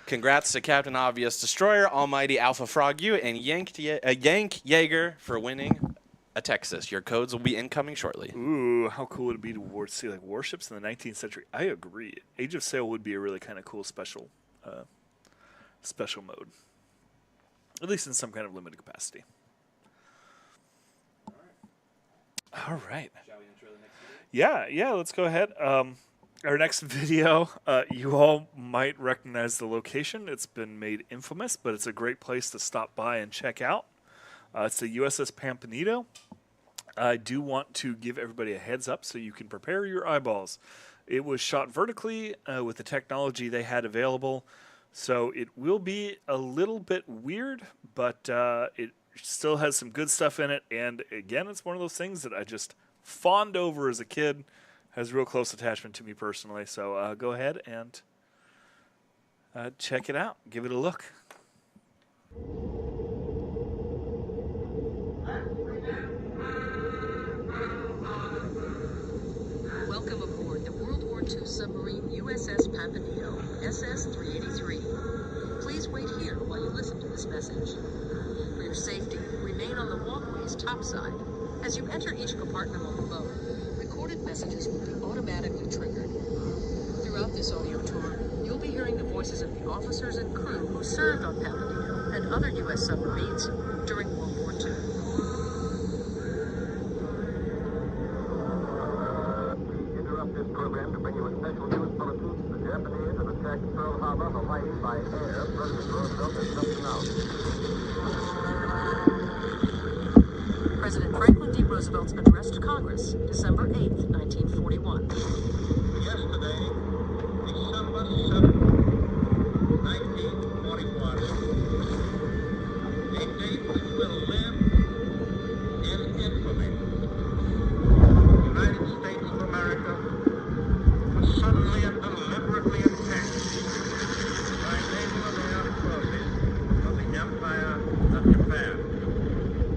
Congrats to Captain Obvious Destroyer, Almighty Alpha Frog You, and Yank Jaeger for winning a Texas. Your codes will be incoming shortly. Ooh, how cool would it be to see like warships in the 19th century? I agree. Age of Sail would be a really kind of cool special mode, at least in some kind of limited capacity. All right. Shall we intro the next video? Yeah, let's go ahead. Our next video, you all might recognize the location. It's been made infamous, but it's a great place to stop by and check out. It's the USS Pampanito. I do want to give everybody a heads up so you can prepare your eyeballs. It was shot vertically with the technology they had available, so it will be a little bit weird, but it still has some good stuff in it. And again, it's one of those things that I just fawned over as a kid. Has real close attachment to me personally. So go ahead and check it out. Give it a look. Welcome aboard the World War II submarine USS Pampanito, SS-383. Please wait here while you listen to this message. For your safety, remain on the walkway's topside. As you enter each compartment on the boat, recorded messages will be automatically triggered. Throughout this audio tour, you'll be hearing the voices of the officers and crew who served on Pampanito and other U.S. submarines during World War II. President Roosevelt has something else. President Franklin D. Roosevelt's address to Congress, December 8, 1941. Yesterday, December 7, 1941, a date which will live in infamy. The United States of America was suddenly and deliberately attacked by naval and air forces of the Empire of Japan.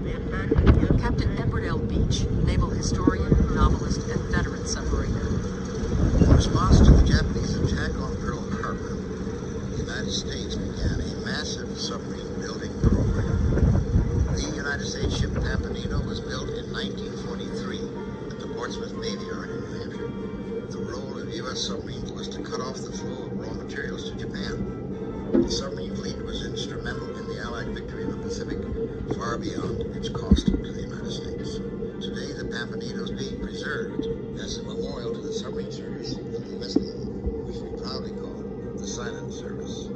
The attack Captain Edward L. Beach, naval historian, novelist, and veteran submariner. In response to the Japanese attack on Pearl Harbor, the United States began a massive submarine building program. The United States ship Pampanino was built in 1943 at the Portsmouth Navy Yard in New Hampshire. The role of U.S. submarines was to cut off the flow of raw materials to Japan. The submarine fleet was instrumental in the Allied victory in the Pacific, far beyond its cost to the United States. Today, the Pampanino is being preserved as a memorial to the submarine service of the U.S. Navy, which we proudly call the Silent Service.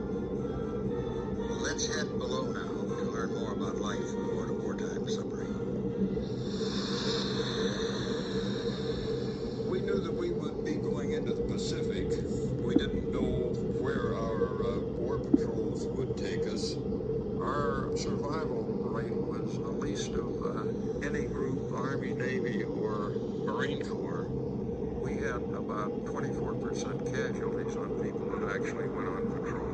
Let's head below now to learn more about life aboard a wartime submarine. We knew that we would be going into the Pacific. We didn't know where our war patrols would take us. Our survival rate was the least of any group, Army, Navy, or Marine Corps. We had about 24% casualties on people that actually went on patrol.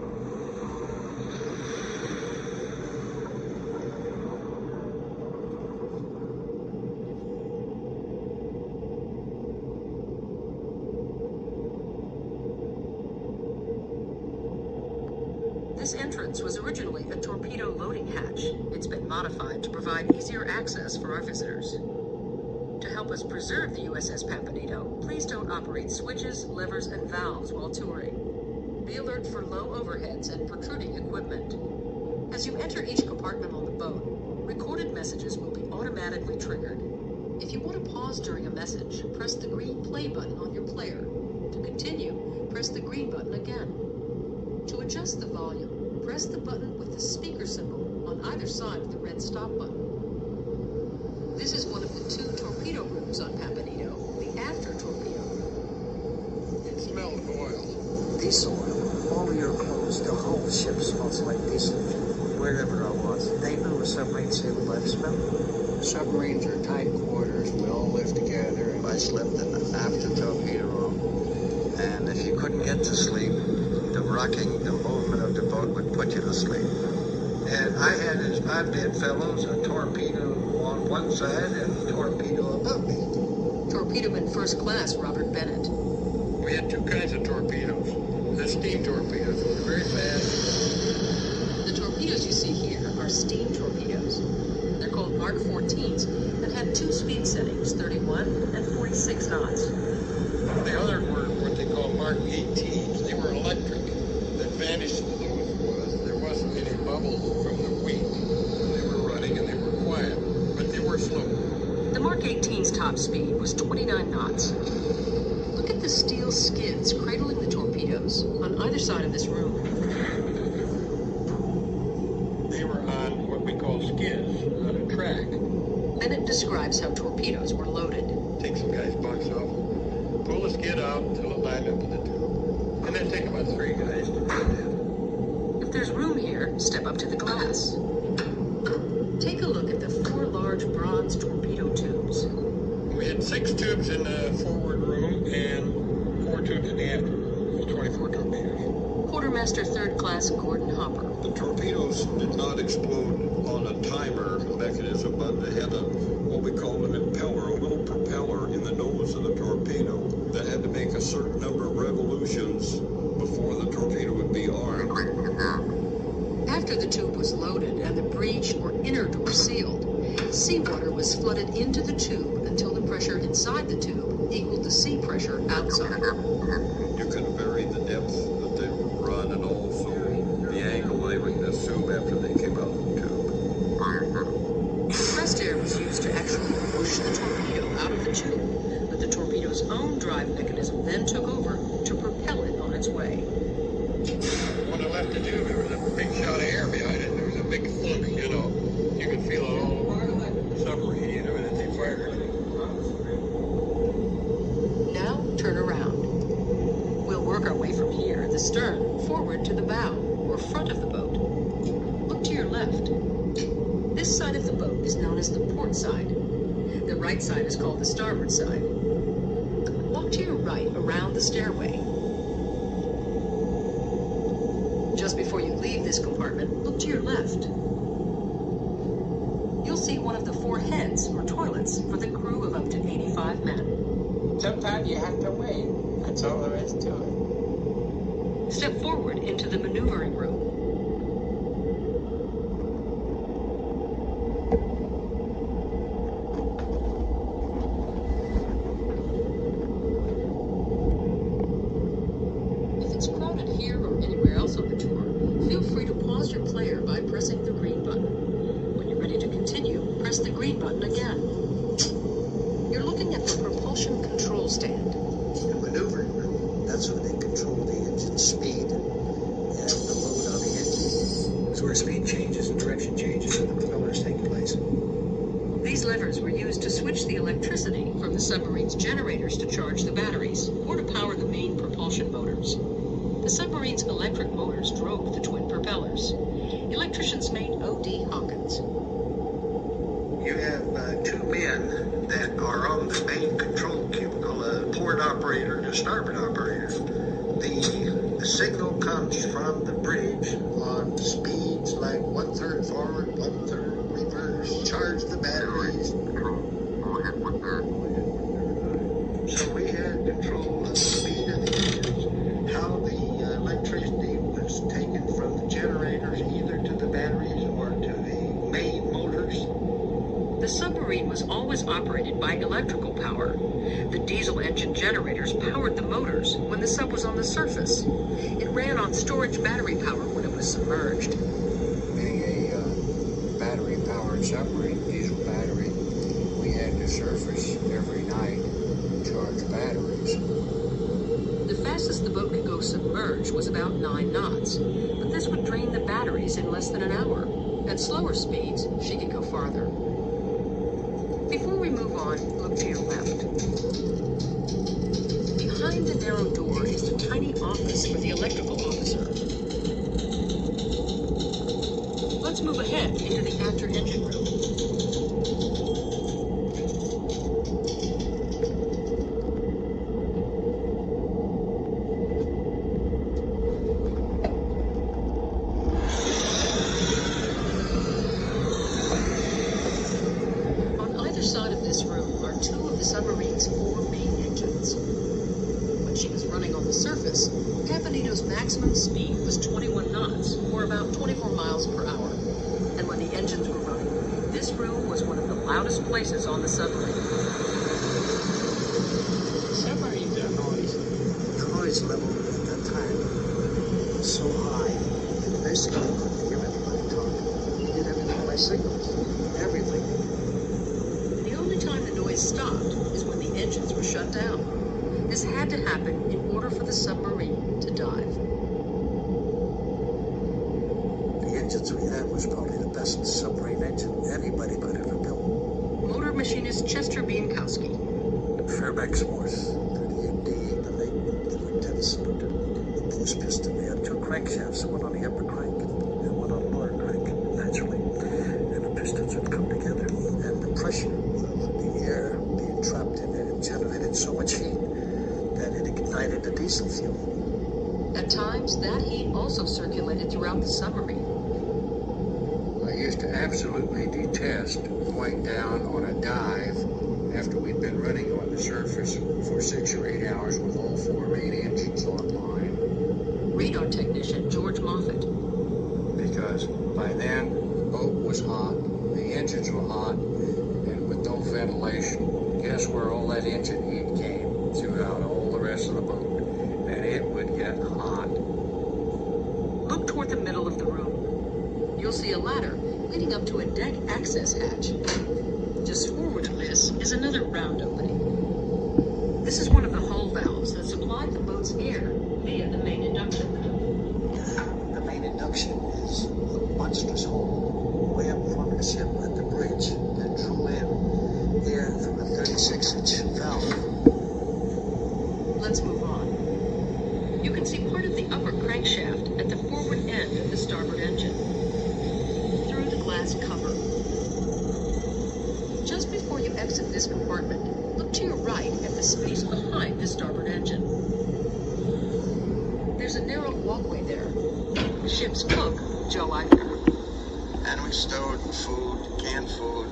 This entrance was originally a torpedo loading hatch. It's been modified to provide easier access for our visitors. To help us preserve the USS Pampanino, please don't operate switches, levers, and valves while touring. Be alert for low overheads and protruding equipment. As you enter each compartment on the boat, recorded messages will be automatically triggered. If you want to pause during a message, press the green play button on your player. To continue, press the green button again. To adjust the volume, press the button with the speaker symbol on either side of the red stop button. This is one of the 2 torpedo rooms on Pampanino, the after torpedo. It smelled of oil. Diesel oil. All of your clothes, the whole ship smells like diesel. Wherever I was, they knew a submarine sailed by the smell. Submarines are tight quarters. We all live together. And I slept in the after torpedo room. And if you couldn't get to sleep, the rocking, the movement of the boat would put you to sleep. And I had, as my bedfellows, a torpedo on one side and a torpedo above me. Torpedoman First Class Robert Bennett. We had 2 kinds of torpedoes. The steam torpedoes were very fast. The torpedoes you see here are steam torpedoes. They're called Mark 14s and had 2 speed settings, 31 and 46 knots. The other were what they call Mark 18s. They were electric. The advantage to those was there wasn't any bubbles from the wheat. They were running and they were quiet, but they were slow. The Mark 18's top speed was 29 knots. Look at the steel skids cradling the torpedoes on either side of this room. They were on what we call skids, on a track. Bennett describes how torpedoes were loaded. Take some guy's box off, pull the skid out until it lined up with the tube, and then take about 3 guys to put it in. If there's room here, step up to the glass. Take a look at the 4 large bronze torpedo tubes. We had 6 tubes in the forward room and 4 tubes in the after room. 24 torpedoes. Quartermaster Third Class Gordon Hopper. The torpedoes did not explode on a timer mechanism, but they had what we call an impeller, a little propeller in the nose of the torpedo that had to make a certain number of revolutions before the torpedo would be armed. After the tube was loaded and the breech or inner door sealed, seawater was flooded into the tube until the pressure inside the tube equaled the sea pressure outside. You could vary the depth that they would run and also the angle they would assume after they came out of the tube. Compressed air was used to actually push the torpedo out of the tube, but the torpedo's own drive mechanism then took over to propel it on its way. When I left the tube, there was a big bow or front of the boat. Look to your left. This side of the boat is known as the port side. The right side is called the starboard side. Walk to your right around the stairway. Just before you leave this compartment, look to your left. You'll see one of the 4 heads or toilets for the crew of up to 85 men. Sometimes you have to wait. That's all there is to it. Step forward into the maneuvering room. If it's crowded here or anywhere else on the tour, feel free to pause your player by pressing the green button. When you're ready to continue, press the green button again. You're looking at the propulsion control stand. The maneuvering room, that's where they control the engine speed and the load on the engine. It's where speed changes and direction changes and the propellers take place. These levers were used to switch the electricity from the submarine's generators to charge the batteries or to power the main propulsion motors. The submarine's electric motors drove the twin propellers. Electricians made O.D. Hawkins. You have 2 men that are on the main control cubicle, a port operator and a starboard operator. The signal comes from the bridge on speeds like 1/3 forward, 1/3 reverse. Charge the batteries. So we had control of the speed of the engines, how the electricity was taken from the generators either to the batteries or to the main motors. The submarine was always operated by electrical power. The diesel engine generators powered the motors when the sub was on the surface. It ran on storage battery power when it was submerged. Being a battery-powered submarine, diesel battery, we had to surface every night and charge batteries. The fastest the boat could go submerged was about 9 knots, but this would drain the batteries in less than an hour. At slower speeds, she could go farther. Before we move on, look to your left. Behind the narrow door is the tiny office for the electrical officer. Let's move ahead into the after engine room. Side of this room are 2 of the submarine's 4 main engines. When she was running on the surface, Caponito's maximum speed was 21 knots, or about 24 miles per hour. And when the engines were running, this room was one of the loudest places on the submarine. Submarines are noisy. The noise level at that time was so high that basically you couldn't hear anybody talking. You did everything by signals, everything. The only time the noise stopped is when the engines were shut down. This had to happen in order for the submarine to dive. The engines we had was probably the best submarine engine anybody could ever build. Motor machinist Chester Bienkowski. Fairbanks Morse, 38D, the Tennyson, the boost piston. They had 2 crankshafts, one on the upper crank and one on the lower crank, naturally. And the pistons would come together. And the pressure of the air being trapped in it generated so much heat that it ignited the diesel fuel. At times, that heat also circulated throughout the submarine. I used to absolutely detest going down on a dive after we'd been running on the surface for 6 or 8 hours with all 4 main engines online. Radar technician George Moffat. Because by then, the boat was hot, the engines were hot, and with no ventilation, guess where all that engine heat came? Throughout all the rest of the boat. And it would get hot. Look toward the middle of the room. You'll see a ladder leading up to a deck access hatch. Just forward of this is another round opening. This is one of the hull valves that supplied the boat's air via the main induction. The main induction is a monstrous hole way up front of the ship at the bridge that drew in air from a 36-inch valve. Let's move on. You can see part of the upper crankshaft at the forward exit this compartment, look to your right at the space behind the starboard engine. There's a narrow walkway there. The ship's cook, Joe Eichner. And we stowed food, canned food,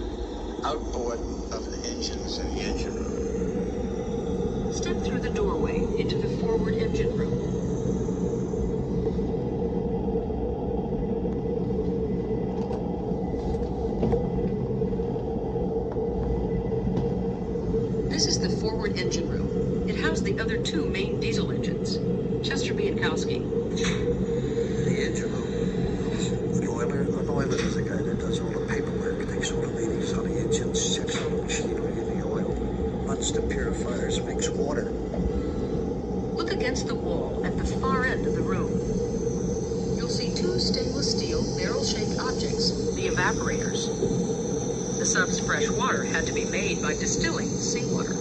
outboard of the engines in the engine room. Step through the doorway into the forward engine room. This is the forward engine room. It housed the other two main diesel engines. Chester Biankowski. The engine room. The oiler is the guy that does all the paperwork, takes all the readings on the engines, checks all the machinery and the oil, runs the purifiers, makes water. Look against the wall at the far end of the room. You'll see two stainless steel barrel-shaped objects, the evaporators. The sub's fresh water had to be made by distilling seawater.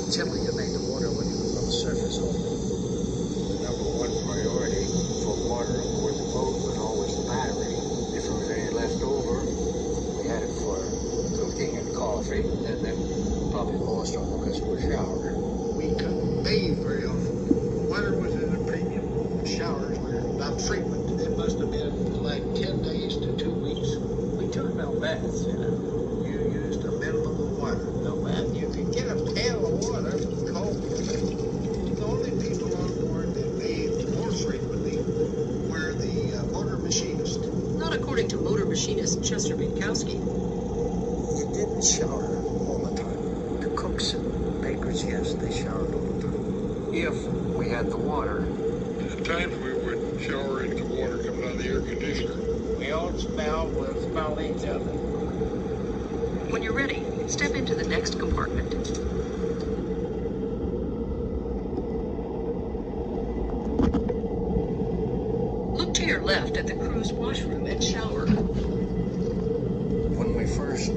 Simply you make the water when you was on the surface only. The number one priority for water aboard the boat was always the battery. If there was any left over, we had it for cooking and coffee, and then probably most of it was for shower. We couldn't bathe very often. Water was at a premium. Showers were not frequent. It must have been like 10 days to 2 weeks. We took no baths, you know. You used a minimum of water. No bath. You could get a pail of water cold. The only people on board that bathed more frequently were the motor machinists. Not according to motor machinist Chester Biankowski. You didn't shower all the time. The cooks and bakers, yes, they showered all the time. If we had the water. At times we would shower into water coming out of the air conditioner. We all smell each other. When you're ready, step into the next compartment. Look to your left at the crew's washroom and shower. When we first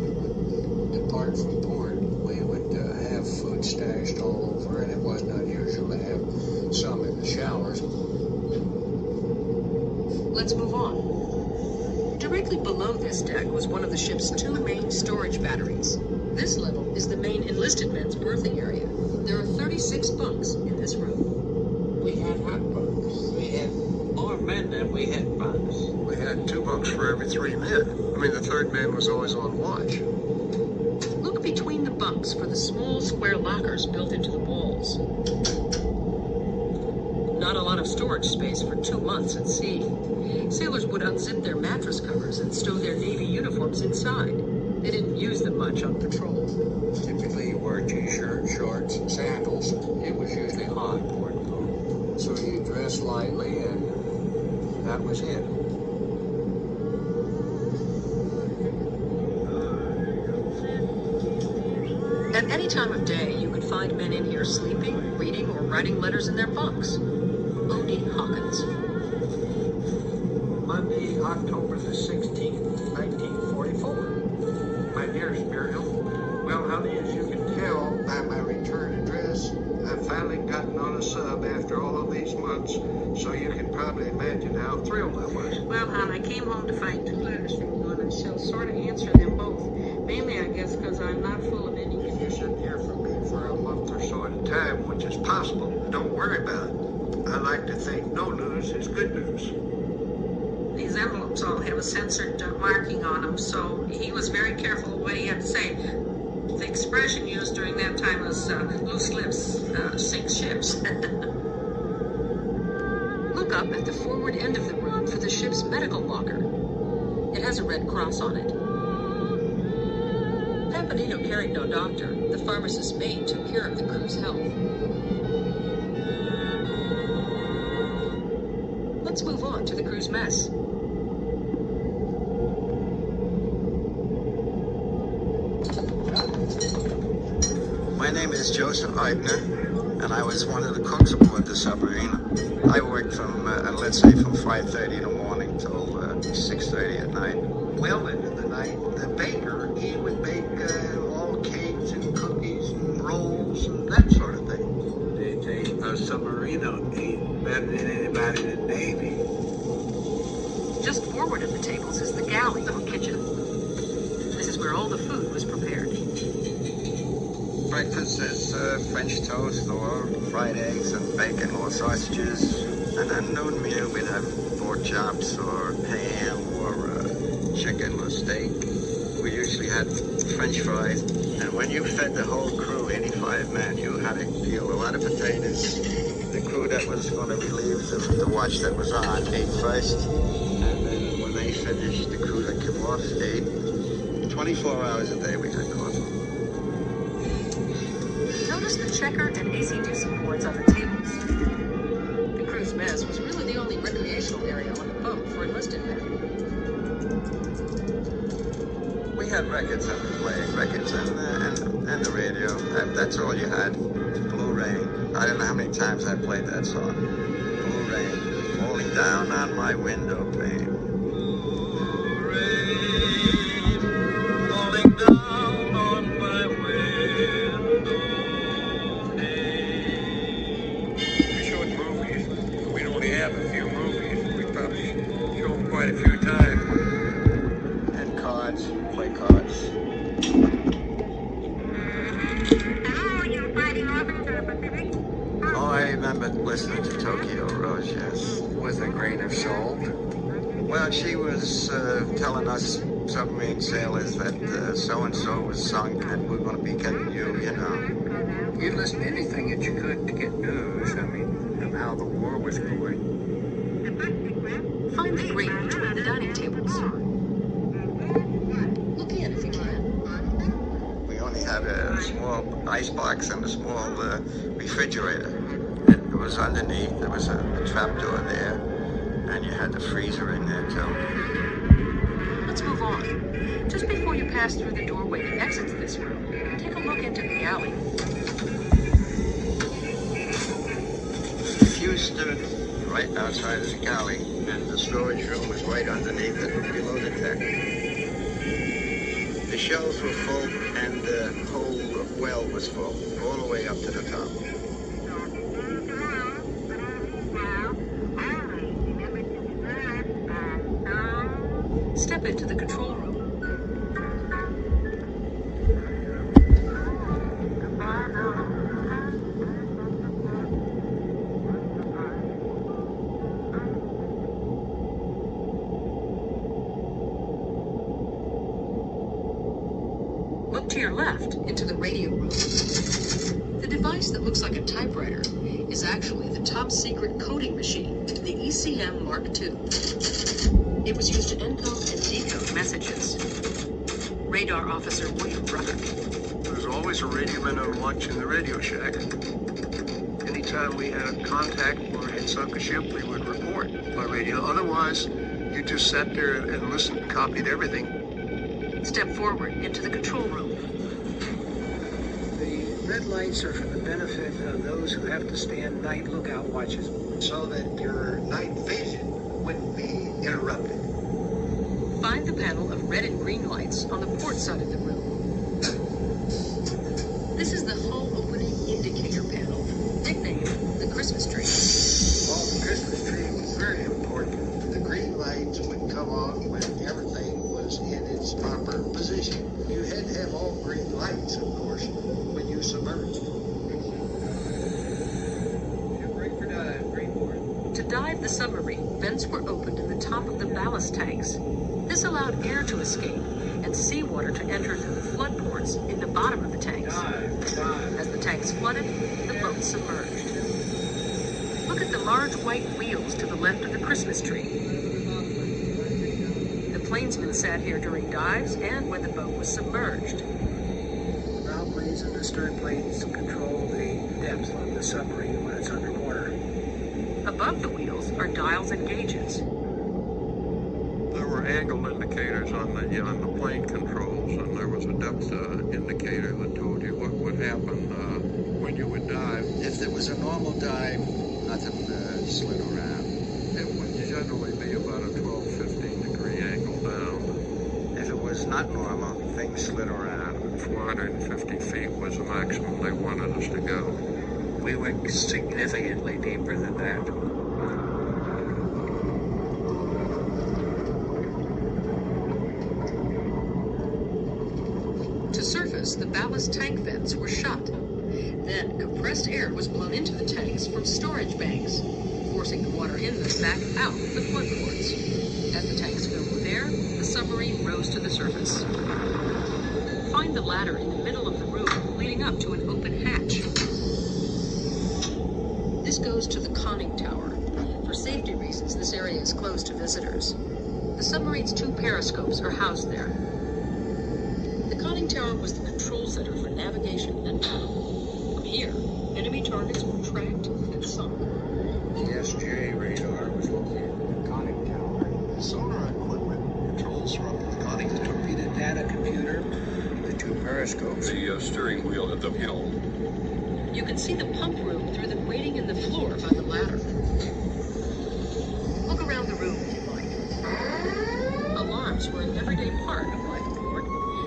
depart from port, we would have food stashed all over, and it wasn't unusual to have some in the showers. Let's move on. Directly below this deck was one of the ship's two main storage batteries. This level is the main enlisted men's berthing area. There are 36 bunks in this room. We had hot bunks. We had more men than we had bunks. We had 2 bunks for every 3 men. I mean, the third man was always on watch. Look between the bunks for the small square lockers built into the walls. Not a lot of storage space for 2 months at sea. Sailors would unzip their mattress covers and stow their Navy uniforms inside. They didn't use them much on patrol. Typically, you wore t-shirts, shorts, and sandals. It was usually hot aboard the boat. So you dressed lightly, and that was it. At any time of day, you could find men in here sleeping, reading, or writing letters in their bunks. O.D. Hawkins. Monday, October the 16th, 1944. My dearest Muriel, well, honey, as you can tell by my return address, I've finally gotten on a sub after all of these months, so you can probably imagine how thrilled I was. Well, hon, I came home to find 2 letters from you, and I shall sort of answer them both. Mainly, I guess, because I'm not full of any... If you shouldn't hear from me for a month or so at a time, which is possible, don't worry about it. I like to think no news is good news. These envelopes all have a censored marking on them, so he was very careful what he had to say. The expression used during that time was loose lips sink ships. Look up at the forward end of the room for the ship's medical locker. It has a red cross on it. Pampanino carried no doctor. The pharmacist's maid took care of the crew's health. Let's move on to the crew's mess. My name is Joseph Eidner, and I was one of the cooks aboard the submarine. I worked from, let's say, from 5:30 in the morning till 6:30 at night. Well into the night, the baker, he would bake all cakes and cookies and rolls and that sort of thing. They say a submariner ate better than anybody in the Navy. Just forward of the tables is the galley or kitchen. This is where all the food was prepared. Breakfast is French toast or fried eggs and bacon or sausages. And then noon meal we'd have pork chops or ham or chicken or steak. We usually had French fries. And when you fed the whole crew, 85 men, you had to peel a lot of potatoes. The crew that was going to relieve the watch that was on ate first. And then when they finished, the crew that came off ate. 24 hours a day we had coffee. Notice the checker and AC/DC boards on the tables. The crew's mess was really the only recreational area on the boat for enlisted men. We had records and playing records and the radio. That's all you had. Blue Rain. I don't know how many times I played that song. Blue Rain falling down on my window pane. Blue rain falling down on my window pane. We showed movies. We only have a few movies. We probably show them quite a few times. And cards. Play cards. Oh, I remember listening to Tokyo Rose, yes. With a grain of salt. Well, she was telling us submarine sailors that so-and-so was sunk and we're going to be getting you, you know. You listened to anything that you could to get news, I mean, of how the war was going. Find the grate between the dining tables. Look in if you can. We only had a small ice box and a small refrigerator. It was underneath. There was a trapdoor there, and you had the freezer in there too. Let's move on. Just before you pass through the doorway that exits this room, take a look into the alley. If you stood right outside of the galley, and the storage room was right underneath it, below the deck. The shelves were full, and the whole well was full, all the way up to the top. Step into the control room. Look to your left into the radio room. The device that looks like a typewriter is actually the top secret coding machine, the ECM Mark II. It was used to encode and decode messages. Radar Officer William Rucker. There was always a radio man on watch in the radio shack. Anytime we had contact or had sunk a ship, we would report by radio. Otherwise, you just sat there and listened and copied everything. Step forward into the control room. The red lights are for the benefit of those who have to stand night lookout watches, so that your night vision wouldn't be interrupted. Find the panel of red and green lights on the port side of the room. This is the hull opening indicator panel, nicknamed the Christmas tree. Well, the Christmas tree was very important. The green lights would come on when everything was in its proper position. You had to have all green lights, of course, when you submerged. break for dive, green board. To dive the submarine, vents were opened in the top of the ballast tanks. This allowed air to escape and seawater to enter through the flood ports in the bottom of the tanks. As the tanks flooded, the boat submerged. Look at the large white wheels to the left of the Christmas tree. The plainsmen sat here during dives and when the boat was submerged. Bow planes and the stern planes control the depth of the submarine when it's underwater. Above the wheels are dials and gauges. There were angle indicators on the plane controls, and there was a depth indicator that told you what would happen when you would dive. If there was a normal dive, nothing slid around. It would generally be about a 12-15 degree angle down. If it was not normal, things slid around. 450 feet was the maximum they wanted us to go. We went significantly deeper than that. surface, the ballast tank vents were shut. Then compressed air was blown into the tanks from storage banks, forcing the water inlet back out the flood ports. As the tanks filled with air, the submarine rose to the surface. Find the ladder in the middle of the room, leading up to an open hatch. This goes to the conning tower. For safety reasons, this area is closed to visitors. The submarine's 2 periscopes are housed there. The conning tower was the control center for navigation and battle. From here, enemy targets were tracked and sunk. The SJ radar was located in the conning tower. The sonar equipment controls from the conning, the torpedo data computer, the 2 periscopes, the steering wheel at the helm. You can see the pump room through the grating in the floor by the ladder. Look around the room if you like. Alarms were an everyday part of life aboard.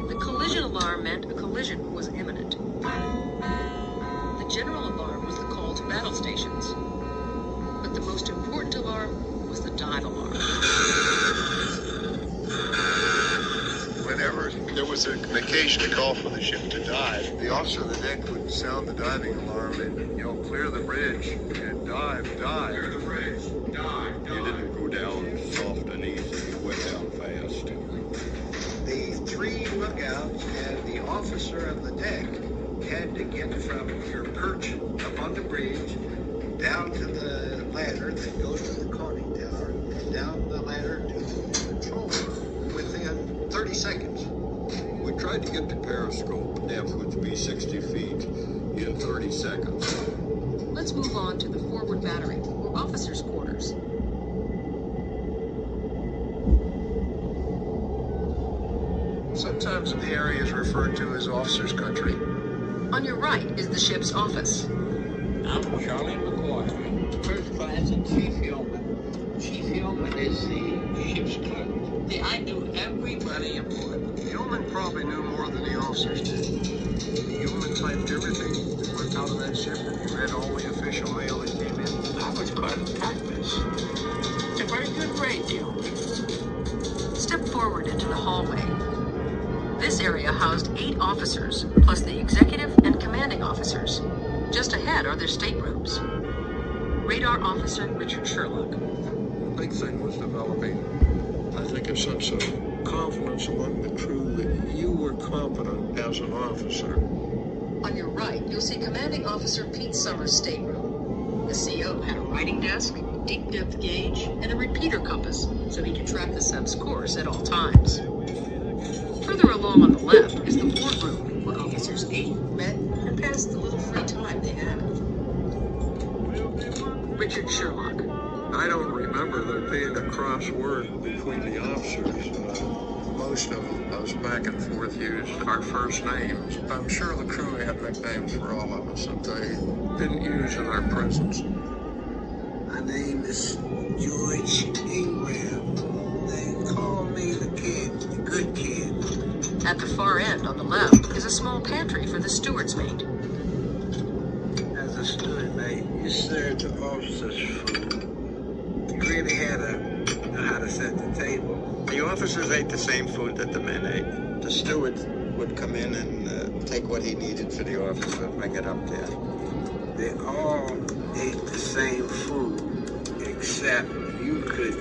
The collision alarm meant a collision was imminent. The general alarm was the call to battle stations. But the most important alarm was the dive alarm. Whenever there was an occasion to call for the ship to dive, the officer of the deck would sound the diving alarm and, clear the bridge and dive. Clear the bridge, dive. You didn't go down soft and easy, you went down fast. The 3 lookouts and the officer of the deck had to get from your perch up on the bridge down to the ladder that goes to the conning tower, and down the ladder to the control room within 30 seconds. We tried to get to periscope depth, which would be 60 feet, in 30 seconds. Let's move on to the forward battery, or officers' quarters. Sometimes the area is referred to as officers' country. On your right is the ship's office. I'm Charlie McCoy, first class and chief yeoman. Chief yeoman is the ship's clerk. I knew everybody aboard. The yeoman probably knew more than the officers did. The yeoman typed everything that went out of that ship, and he read all the official mail that came in. That was part of practice. It's a very good radio. Step forward into the hallway. This area housed 8 officers, plus the executive and commanding officers. Just ahead are their staterooms. Radar Officer Richard Sherlock. The big thing was developing, I think, a sense of confidence among the crew that you were competent as an officer. On your right, you'll see Commanding Officer Pete Summers' stateroom. The CO had a writing desk, deep depth gauge, and a repeater compass, so he could track the sub's course at all times. Further along on the left is the wardroom, where officers ate, met, and passed the little free time they had. Richard Sherlock. I don't remember there being a crossword between the officers. Most of us back and forth used our first names. I'm sure the crew had nicknames for all of us that they didn't use in our presence. My name is George Ingram. They call me the kid, the good kid. At the far end on the left is a small pantry for the steward's mate. As a steward mate, you served the officers food. You really had to know how to set the table. The officers ate the same food that the men ate. The steward would come in and take what he needed for the officer and bring it up there. They all ate the same food, except you could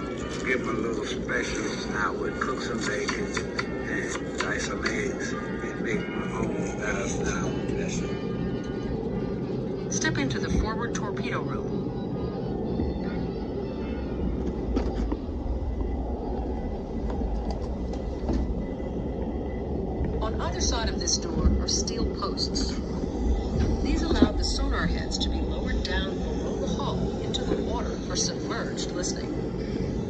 give them a little special. I would cook some bacon and fry some eggs and make my own style dressing. Step into the forward torpedo room. On either side of this door are steel posts. These allowed the sonar heads to be lowered down below the hull into the water for submerged listening.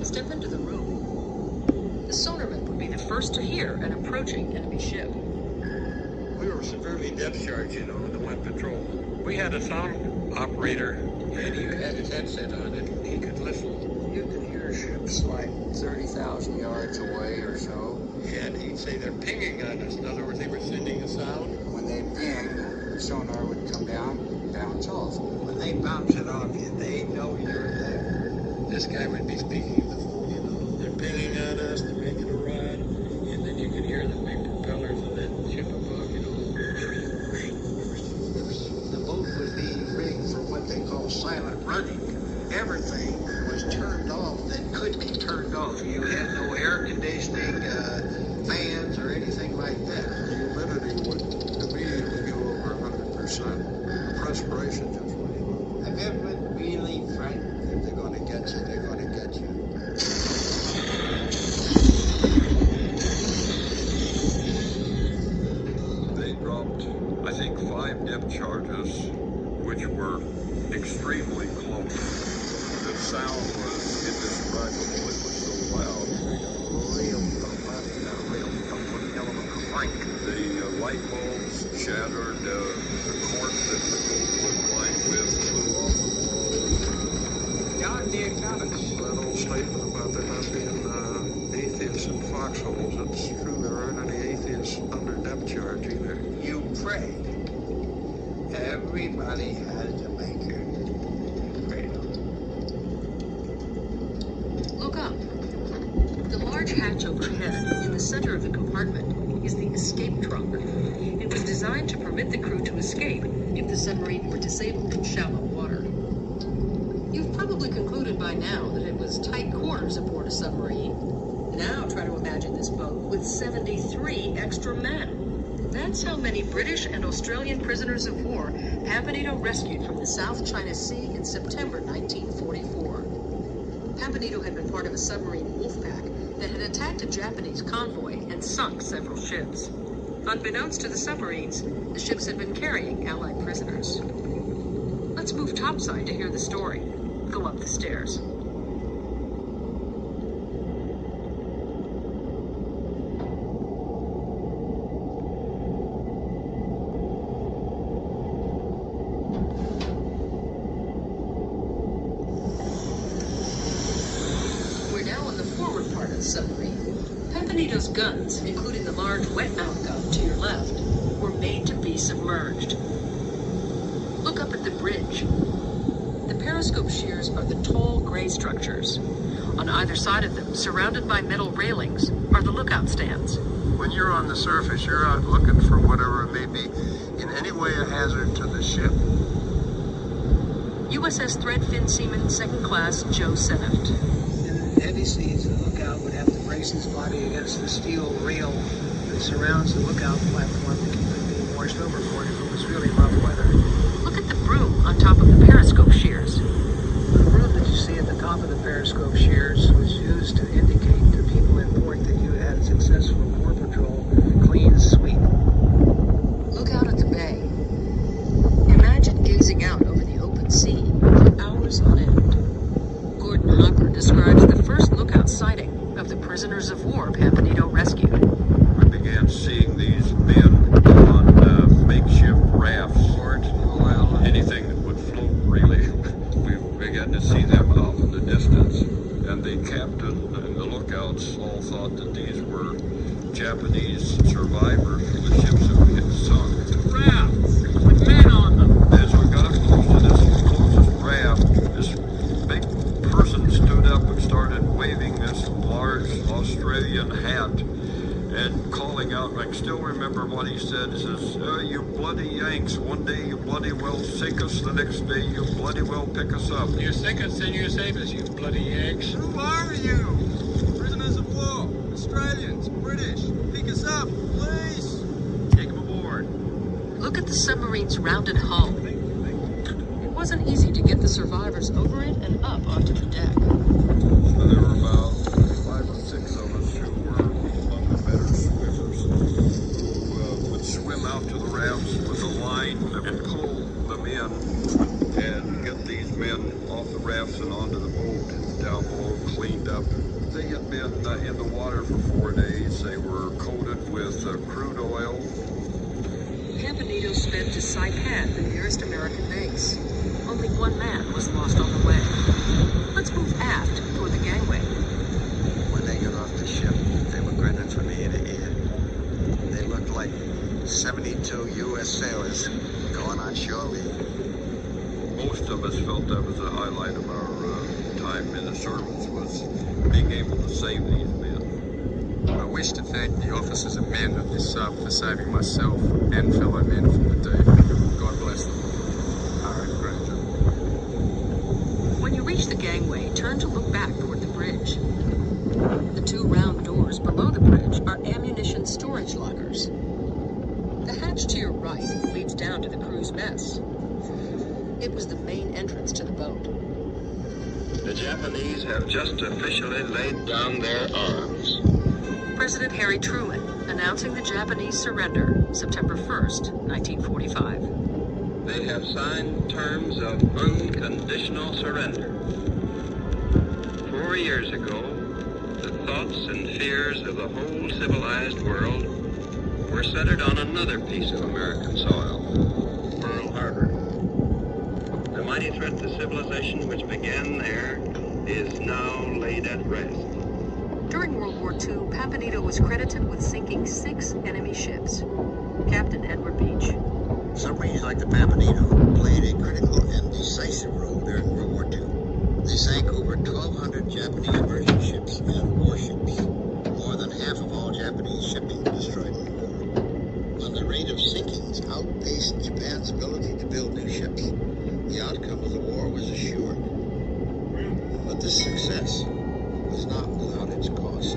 Step into the room. The sonarman would be the first to hear an approaching enemy ship. We were severely depth charged, in the wet patrol. We had a sound operator, and he had his headset on, and he could listen. You could hear ships like 30,000 yards away or so. And he'd say they're pinging on us. In other words, they were sending a sound. When they ping, the sonar would come down and bounce off. When they bounce it off you, they know you're there. This guy would be speaking the phone, They're pinging on us, they're making a run, and then you could hear the big propellers of that ship above, big fans or anything like that. The humidity would immediately go over 100%. The perspiration just went. Have you ever been really frightened that they're going to get you? They're going to get you. They dropped, I think, 5 depth charges, which were extremely close. The sound was indescribable. It was so loud. Real thumping hell of a crank. The light bulbs shattered. The cork that the boat was lined with flew off the walls. John, the accountants. That old statement about there not being atheists in foxholes, it's true. There aren't any atheists under depth charge either. You prayed. Everybody had a Jamaica. Prayed on. Look up. The large hatch overhead, in the center of the compartment, is the escape trunk. It was designed to permit the crew to escape if the submarine were disabled in shallow water. You've probably concluded by now that it was tight quarters aboard a submarine. Now try to imagine this boat with 73 extra men. That's how many British and Australian prisoners of war Pampanito rescued from the South China Sea in September 1944. Pampanito had been part of a submarine wolf pack that had attacked a Japanese convoy and sunk several ships. Unbeknownst to the submarines, the ships had been carrying Allied prisoners. Let's move topside to hear the story. Go up the stairs. We're now on the forward part of the submarine. Pampanito's guns, including the large wet mount gun to your left, were made to be submerged. Look up at the bridge. The periscope shears are the tall gray structures. On either side of them, surrounded by metal railings, are the lookout stands. When you're on the surface, you're out looking for whatever it may be in any way a hazard to the ship. USS Threadfin Seaman 2nd Class Joe Sennett. In heavy seas, the lookout would have to brace his body against the steel rail that surrounds the lookout platform to keep it being washed overboard if it was really rough weather. Look at the broom on top of the periscope shears. The broom that you see at the top of the periscope shears was used to indicate to people in port that you had a successful war patrol clean sweep. Look out at the bay. Imagine gazing out over the open sea for hours on end. Gordon Hopper describes the first lookout sighting of the prisoners of war Pampanito rescued. I began seeing these men on makeshift rafts, anything that would float really. We began to see them out in the distance, and the captain and the lookouts all thought that these were Japanese survivors from the ships that had sunk. Rafts with men on them. As we got up close to this closest raft, this big person stood up and started waving this large Australian hat and calling out. I still remember what he said. He says, you bloody Yanks, one day you bloody well sink us, the next day you bloody well pick us up. You sink us and you save us, you bloody Yanks. Who are you? Prisoners of war, Australians, British. Pick us up, please. Take them aboard. Look at the submarine's rounded hull. It wasn't easy to get the survivors over it and up onto the deck. So there were about 5 or 6 of us who were among the better swimmers, who would swim out to the rafts with a line and pull them in and get these men off the rafts and onto the boat down below, cleaned up. They had been in the water for 4 days. They were coated with crude oil. Pampanito sped to Saipan, the nearest American base. Only one man was lost on the way. Let's move aft toward the gangway. When they got off the ship, they were grinning from ear to ear. They looked like 72 U.S. sailors going on shore leave. Most of us felt that was the highlight of our time in the service, was being able to save these men. I wish to thank the officers and men of this sub for saving myself and fellow men from the deep. God bless them. All right, great job. When you reach the gangway, turn to look back toward the bridge. The 2 round doors below ammunition storage lockers. The hatch to your right leads down to the crew's mess. It was the main entrance to the boat. The Japanese have just officially laid down their arms. President Harry Truman announcing the Japanese surrender, September 1st, 1945. They have signed terms of unconditional surrender. 4 years ago, the thoughts and fears of the whole civilized world were centered on another piece of American soil, Pearl Harbor. The mighty threat to civilization which began there is now laid at rest. During World War II, Papanito was credited with sinking 6 enemy ships. Captain Edward Beach. Submarines like the Papanito played a critical and decisive role during World War II. They sank over 1,200 Japanese merchant ships and warships. More than half of all Japanese shipping destroyed in the war. When the rate of sinkings outpaced Japan's ability to build new ships, the outcome of the war was assured. But this success was not without its cost.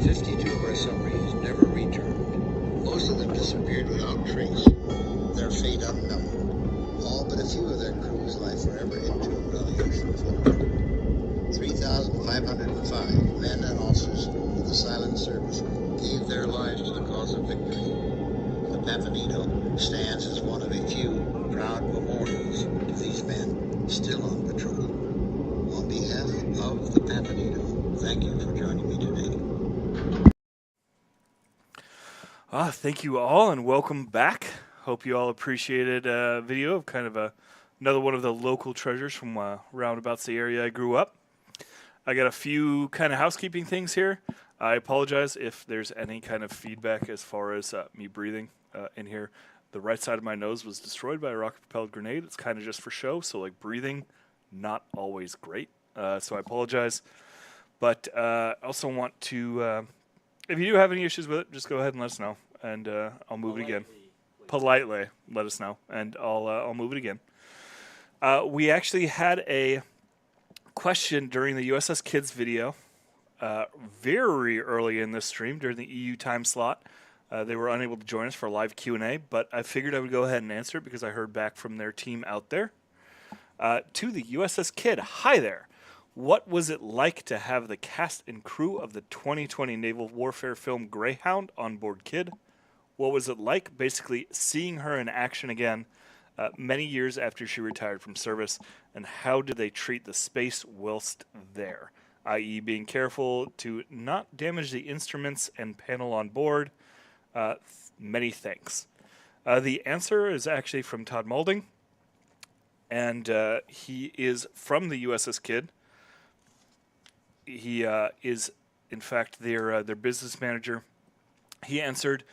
52 of our submarines never returned. Most of them disappeared without trace, their fate unknown. All but a few of their crews lie forever entombed on the ocean floor. 3,505 men and officers of the silent service gave their lives to the cause of victory. The Papanito stands as one of a few proud memorials to these men still on patrol. On behalf of the Papanito, thank you for joining me today. Thank you all, and welcome back. Hope you all appreciated a video of kind of another one of the local treasures from roundabouts the area I grew up. I got a few kind of housekeeping things here. I apologize if there's any kind of feedback as far as me breathing in here. The right side of my nose was destroyed by a rocket-propelled grenade. It's kind of just for show, so like breathing, not always great. So I apologize. But I also want to, if you do have any issues with it, just go ahead and let us know, and I'll move it again. Politely let us know, and I'll move it again. We actually had a question during the USS Kids video very early in this stream during the EU time slot. They were unable to join us for a live Q&A, but I figured I would go ahead and answer it because I heard back from their team out there. To the USS Kid, hi there. What was it like to have the cast and crew of the 2020 naval warfare film Greyhound on board Kid? What was it like basically seeing her in action again many years after she retired from service, and how did they treat the space whilst there, i.e. being careful to not damage the instruments and panel on board? Many thanks. The answer is actually from Todd Maulding, and he is from the USS Kidd. He is, in fact, their business manager. He answered,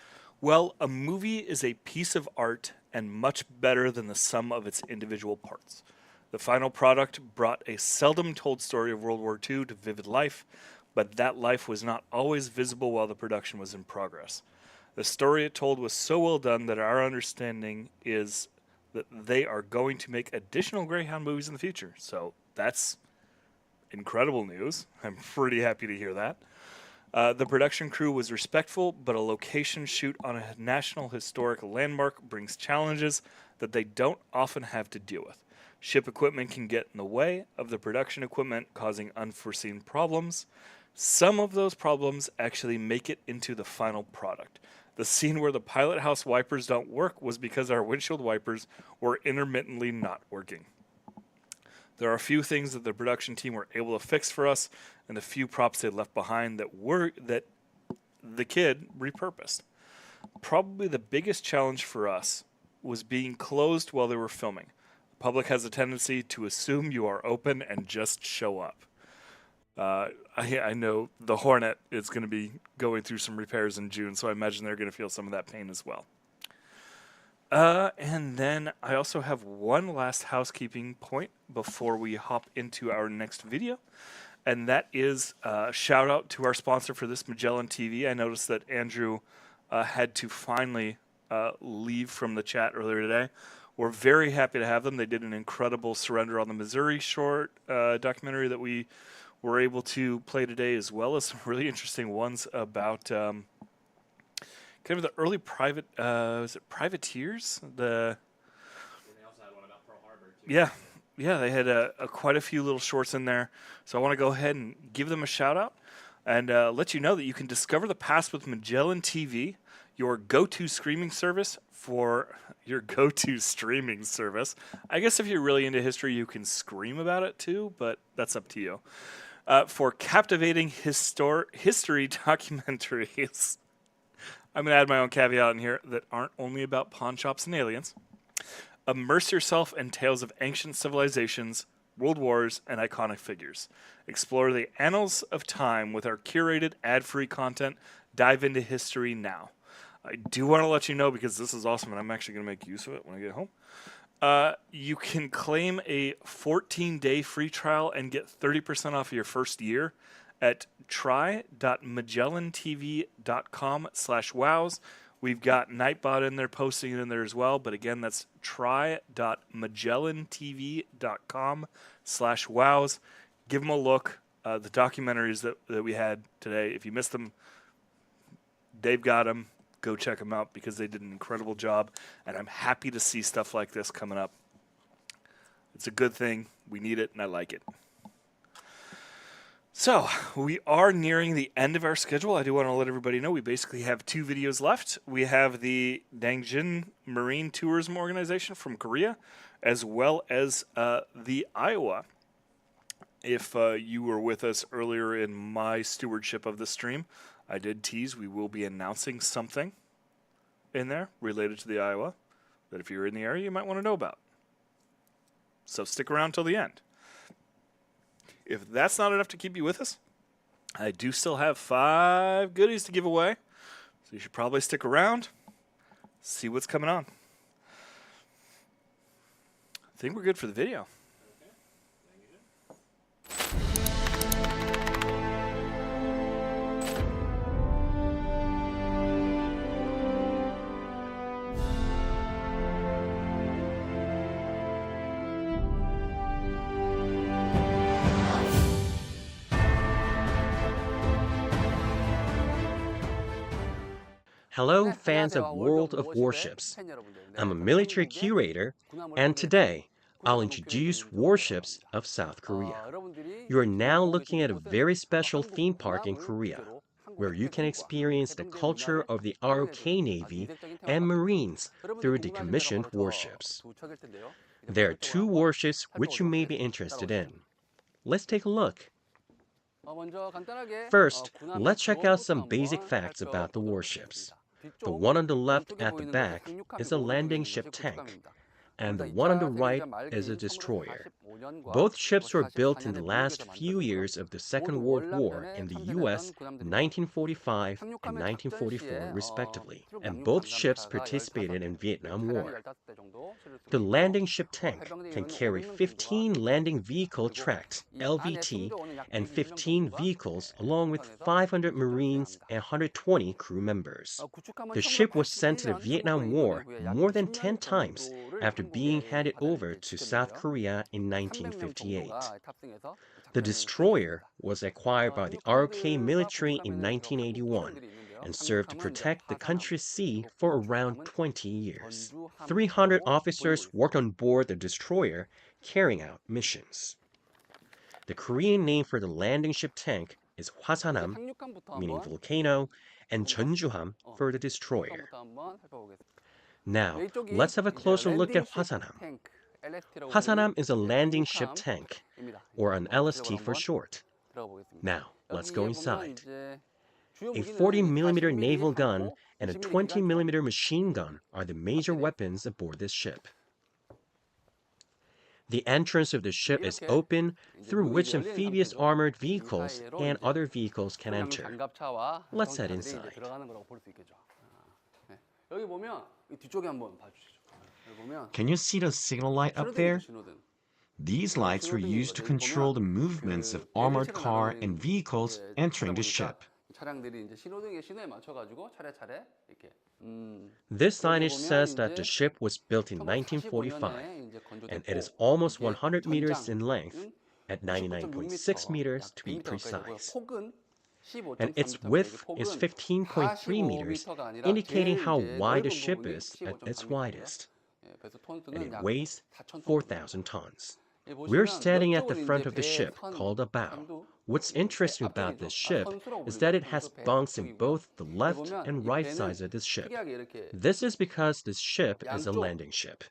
well, a movie is a piece of art and much better than the sum of its individual parts. The final product brought a seldom told story of World War II to vivid life, but that life was not always visible while the production was in progress. The story it told was so well done that our understanding is that they are going to make additional Greyhound movies in the future. So that's incredible news. I'm pretty happy to hear that. The production crew was respectful, but a location shoot on a national historic landmark brings challenges that they don't often have to deal with. Ship equipment can get in the way of the production equipment, causing unforeseen problems. Some of those problems actually make it into the final product. The scene where the pilot house wipers don't work was because our windshield wipers were intermittently not working. There are a few things that the production team were able to fix for us, and a few props they left behind that the Kid repurposed. Probably the biggest challenge for us was being closed while they were filming. The public has a tendency to assume you are open and just show up. I know the Hornet is going to be going through some repairs in June, so I imagine they're going to feel some of that pain as well. And then I also have one last housekeeping point before we hop into our next video, and that is a shout out to our sponsor for this, Magellan TV. I noticed that Andrew had to finally leave from the chat earlier today. We're very happy to have them. They did an incredible Surrender on the Missouri short documentary that we were able to play today, as well as some really interesting ones about kind of the early private, was it privateers? They also had one about Pearl Harbor, too. Yeah. Yeah, they had quite a few little shorts in there. So I want to go ahead and give them a shout out and let you know that you can discover the past with Magellan TV, your go-to streaming service for your go-to streaming service. I guess if you're really into history, you can scream about it too, but that's up to you. For captivating history documentaries. I'm going to add my own caveat in here that aren't only about pawn shops and aliens. Immerse yourself in tales of ancient civilizations, world wars, and iconic figures. Explore the annals of time with our curated ad-free content. Dive into history now. I do want to let you know, because this is awesome, and I'm actually going to make use of it when I get home. You can claim a 14-day free trial and get 30% off your first year at try.magellantv.com/wows. We've got Nightbot in there, posting it in there as well. But again, that's try.magellantv.com/wows. Give them a look. The documentaries that we had today, if you missed them, they've got them. Go check them out because they did an incredible job. And I'm happy to see stuff like this coming up. It's a good thing. We need it, and I like it. So, we are nearing the end of our schedule. I do want to let everybody know we basically have 2 videos left. We have the Dangjin Marine Tourism Organization from Korea, as well as the Iowa. If you were with us earlier in my stewardship of the stream, I did tease we will be announcing something in there related to the Iowa that if you're in the area, you might want to know about. So stick around till the end. If that's not enough to keep you with us, I do still have 5 goodies to give away. So you should probably stick around, see what's coming on. I think we're good for the video. Hello, fans of World of Warships. I'm a military curator, and today I'll introduce warships of South Korea. You are now looking at a very special theme park in Korea, where you can experience the culture of the ROK Navy and Marines through decommissioned warships. There are 2 warships which you may be interested in. Let's take a look. First, let's check out some basic facts about the warships. The one on the left at the back is a landing ship tank, and the one on the right is a destroyer. Both ships were built in the last few years of the Second World War in the U.S. in 1945 and 1944 respectively, and both ships participated in Vietnam War. The landing ship tank can carry 15 landing vehicle tracked (LVT) and 15 vehicles along with 500 Marines and 120 crew members. The ship was sent to the Vietnam War more than 10 times after being handed over to South Korea in 1958. The destroyer was acquired by the ROK military in 1981 and served to protect the country's sea for around 20 years. 300 officers worked on board the destroyer carrying out missions. The Korean name for the landing ship tank is Hwasanam, meaning volcano, and Jeonjuham for the destroyer. Now, let's have a closer look at Hwasanam. Hwasanam is a landing ship tank, or an LST for short. Now, let's go inside. A 40mm naval gun and a 20mm machine gun are the major weapons aboard this ship. The entrance of the ship is open, through which amphibious armored vehicles and other vehicles can enter. Let's head inside. Can you see the signal light up there? These lights were used to control the movements of armored car and vehicles entering the ship. This signage says that the ship was built in 1945, and it is almost 100 meters in length, at 99.6 meters to be precise. and its width is 15.3 meters, indicating how wide the ship is at its widest. And it weighs 4,000 tons. We're standing at the front of the ship, called a bow. What's interesting about this ship is that it has bunks in both the left and right sides of this ship. This is because this ship is a landing ship.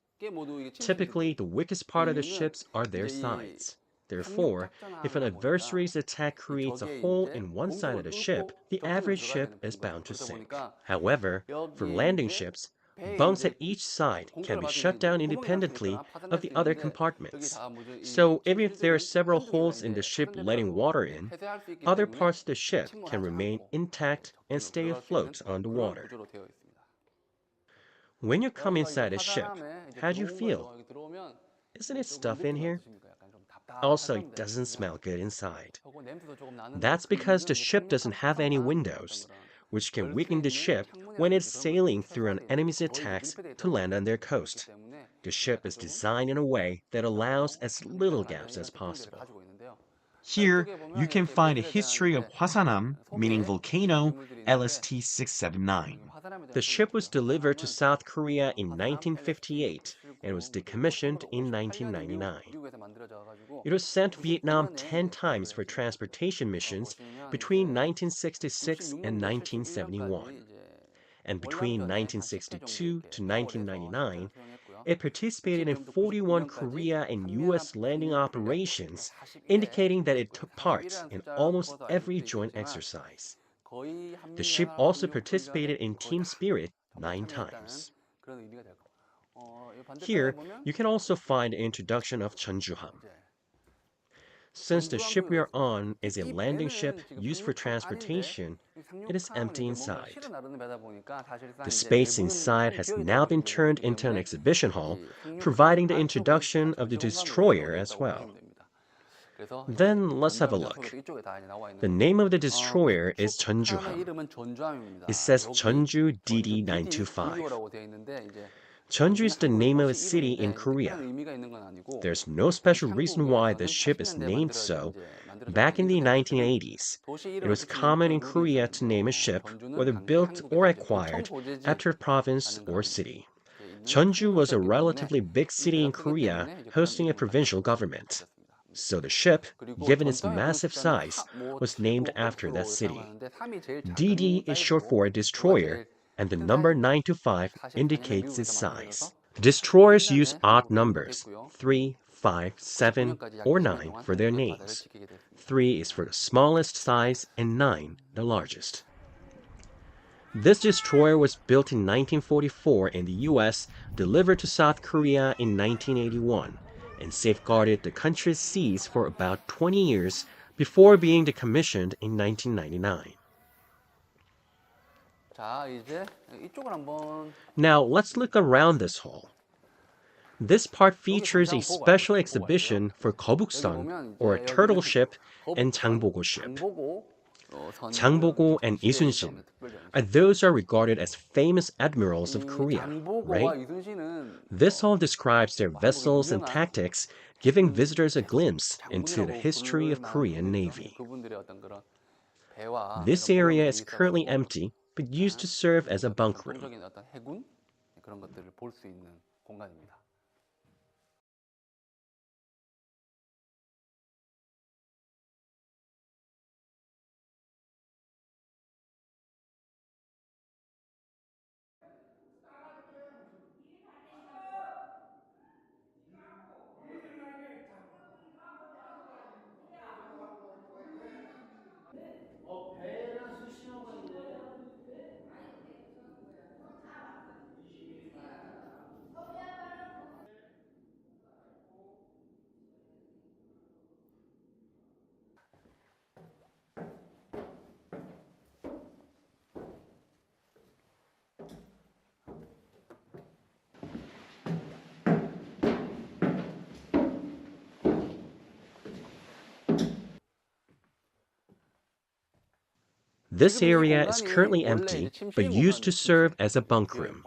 Typically, the weakest part of the ships are their sides. Therefore, if an adversary's attack creates a hole in one side of the ship, the average ship is bound to sink. However, for landing ships, bunks at each side can be shut down independently of the other compartments. So even if there are several holes in the ship letting water in, other parts of the ship can remain intact and stay afloat on the water. When you come inside a ship, how do you feel? Isn't it stuffy in here? Also, it doesn't smell good inside. That's because the ship doesn't have any windows, which can weaken the ship when it's sailing through an enemy's attacks to land on their coast. The ship is designed in a way that allows as little gaps as possible. Here, you can find a history of Hwasanam, meaning volcano, LST-679. The ship was delivered to South Korea in 1958 and was decommissioned in 1999. It was sent to Vietnam 10 times for transportation missions between 1966 and 1971. And between 1962 to 1999, it participated in 41 Korea and U.S. landing operations, indicating that it took part in almost every joint exercise. The ship also participated in Team Spirit 9 times. Here, you can also find the introduction of Jeonjuham. Since the ship we are on is a landing ship used for transportation, it is empty inside. The space inside has now been turned into an exhibition hall, providing the introduction of the destroyer as well. Then let's have a look. The name of the destroyer is Jeonjuham. It says Jeonju DD-925. Jeonju is the name of a city in Korea. There's no special reason why the ship is named so. Back in the 1980s, it was common in Korea to name a ship, whether built or acquired, after a province or city. Jeonju was a relatively big city in Korea, hosting a provincial government. So the ship, given its massive size, was named after that city. DD is short for a destroyer, and the number 925 indicates its size. Destroyers use odd numbers, 3, 5, 7, or 9 for their names. 3 is for the smallest size and 9 the largest. This destroyer was built in 1944 in the US, delivered to South Korea in 1981, and safeguarded the country's seas for about 20 years before being decommissioned in 1999. Now let's look around this hall. This part features a special exhibition for Geobukseong, or a turtle ship, and Jangbogo ship. Jangbogo and Isunsin those are regarded as famous admirals of Korea, right? This hall describes their vessels and tactics, giving visitors a glimpse into the history of Korean Navy. This area is currently empty, but used to serve as a bunk room. This area is currently empty, but used to serve as a bunk room.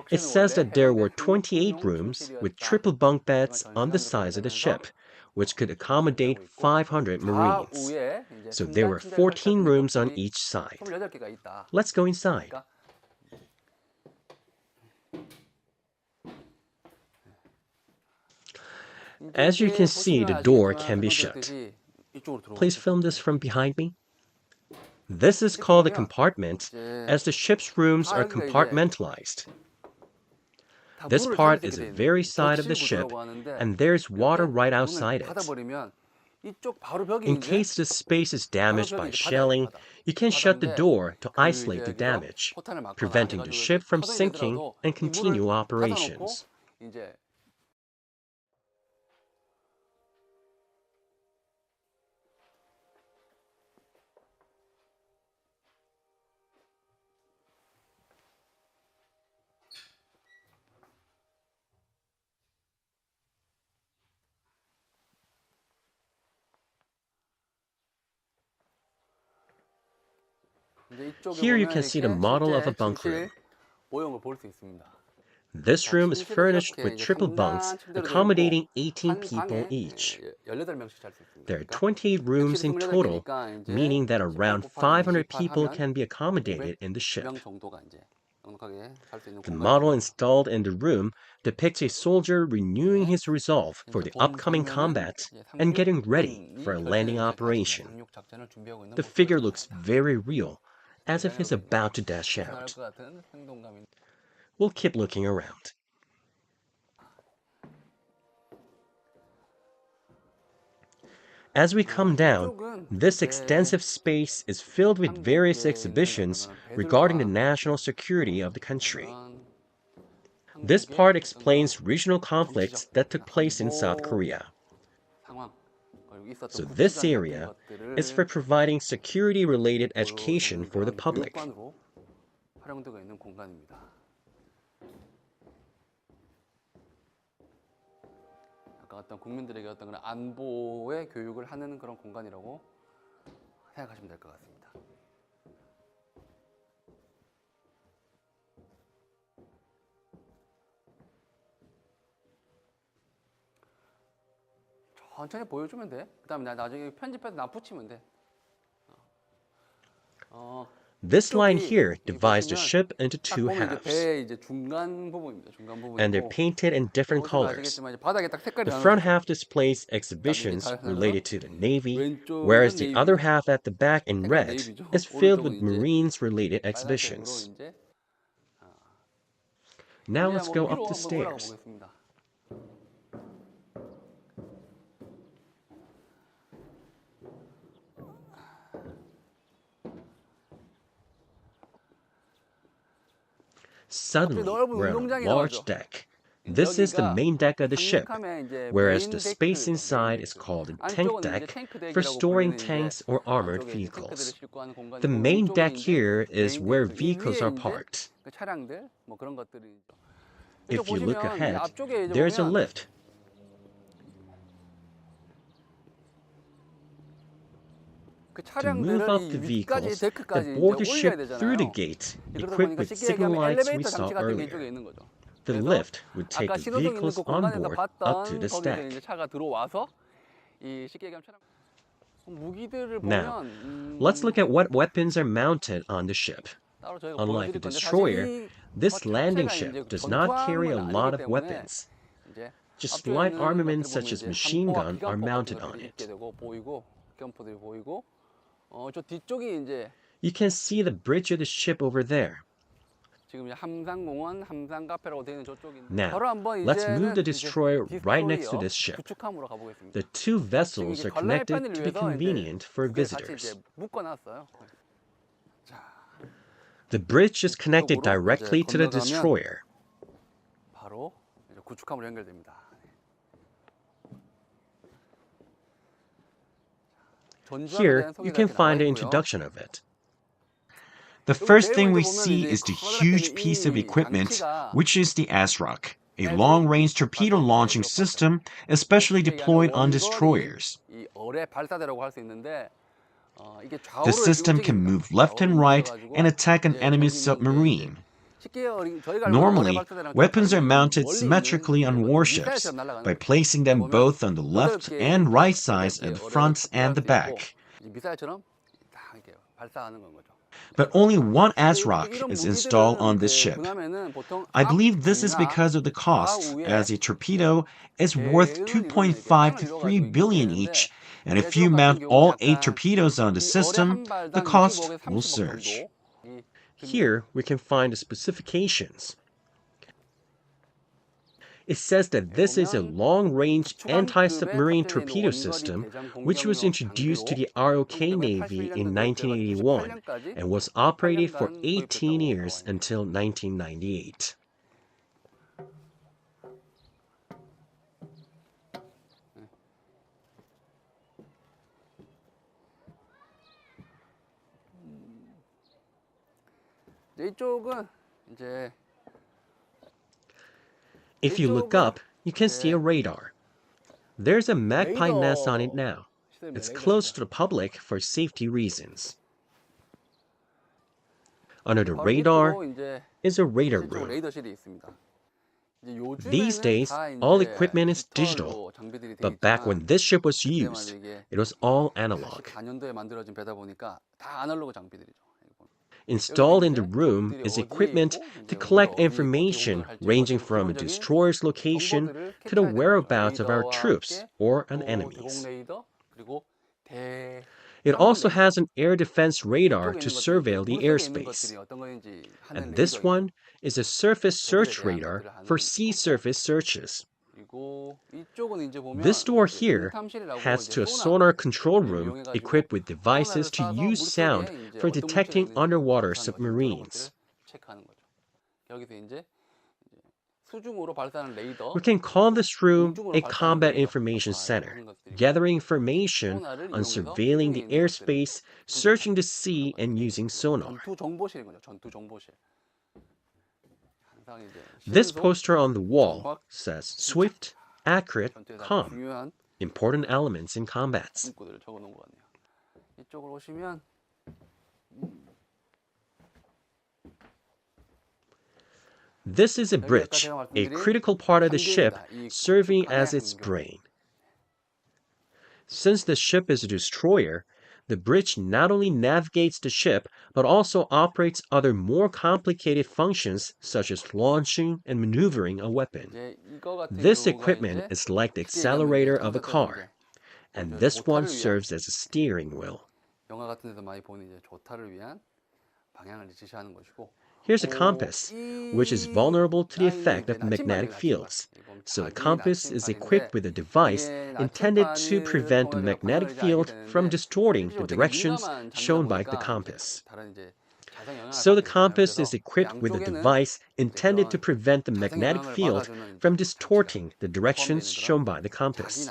It says that there were 28 rooms with triple bunk beds on the sides of the ship, which could accommodate 500 Marines. So there were 14 rooms on each side. Let's go inside. As you can see, the door can be shut. Please film this from behind me. This is called a compartment, as the ship's rooms are compartmentalized. This part is the very side of the ship, and there's water right outside it. In case the space is damaged by shelling, you can shut the door to isolate the damage, preventing the ship from sinking and continue operations. Here you can see the model of a bunk room. This room is furnished with triple bunks, accommodating 18 people each. There are 28 rooms in total, meaning that around 500 people can be accommodated in the ship. The model installed in the room depicts a soldier renewing his resolve for the upcoming combat and getting ready for a landing operation. The figure looks very real, as if he's about to dash out. We'll keep looking around. As we come down, this extensive space is filled with various exhibitions regarding the national security of the country. This part explains regional conflicts that took place in South Korea. So this area is for providing security-related education for the public. 어떤 국민들에게 어떤 그런 안보의 교육을 하는 그런 공간이라고 생각하시면 될 것 같습니다. 천천히 보여주면 돼. 그다음에 나중에 편집해서 나 붙이면 돼. This line here divides the ship into two halves, and they're painted in different colors. The front half displays exhibitions related to the Navy, whereas the other half at the back in red is filled with Marines-related exhibitions. Now let's go up the stairs. Suddenly, we're on a large deck. This is the main deck of the ship, whereas the space inside is called a tank deck for storing tanks or armored vehicles. The main deck here is where vehicles are parked. If you look ahead, there's a lift. To move up the vehicles that board the ship through the gate, equipped with signal lights we saw earlier. The lift would take the vehicles on board up to this deck. Now, let's look at what weapons are mounted on the ship. Unlike a destroyer, this landing ship does not carry a lot of weapons. Just light armaments such as machine guns are mounted on it. You can see the bridge of the ship over there. Now, let's move the destroyer right next to this ship. The two vessels are connected to be convenient for visitors. The bridge is connected directly to the destroyer. Here, you can find an introduction of it. The first thing we see is the huge piece of equipment, which is the ASROC, a long-range torpedo launching system especially deployed on destroyers. The system can move left and right and attack an enemy submarine. Normally, weapons are mounted symmetrically on warships by placing them both on the left and right sides at the front and the back. But only one ASROC is installed on this ship. I believe this is because of the cost, as a torpedo is worth 2.5 to 3 billion each, and if you mount all 8 torpedoes on the system, the cost will surge. Here we can find the specifications. It says that this is a long-range anti-submarine torpedo system which was introduced to the ROK Navy in 1981 and was operated for 18 years until 1998. If you look up, you can see a radar. There's a magpie nest on it now. It's closed to the public for safety reasons. Under the radar is a radar room. These days, all equipment is digital, but back when this ship was used, it was all analog. Installed in the room is equipment to collect information ranging from a destroyer's location to the whereabouts of our troops or an enemy's. It also has an air defense radar to surveil the airspace. And this one is a surface search radar for sea surface searches. This door here heads to a sonar control room equipped with devices to use sound for detecting underwater submarines. We can call this room a combat information center, gathering information on surveilling the airspace, searching the sea, and using sonar. This poster on the wall says swift, accurate, calm. Important elements in combats. This is a bridge, a critical part of the ship, serving as its brain. Since the ship is a destroyer, the bridge not only navigates the ship, but also operates other more complicated functions such as launching and maneuvering a weapon. This equipment is like the accelerator of a car, and this one serves as a steering wheel. Here's a compass, which is vulnerable to the effect of magnetic fields. So the compass is equipped with a device intended to prevent the magnetic field from distorting the directions shown by the compass. So the compass is equipped with a device intended to prevent the magnetic field from distorting the directions shown by the compass.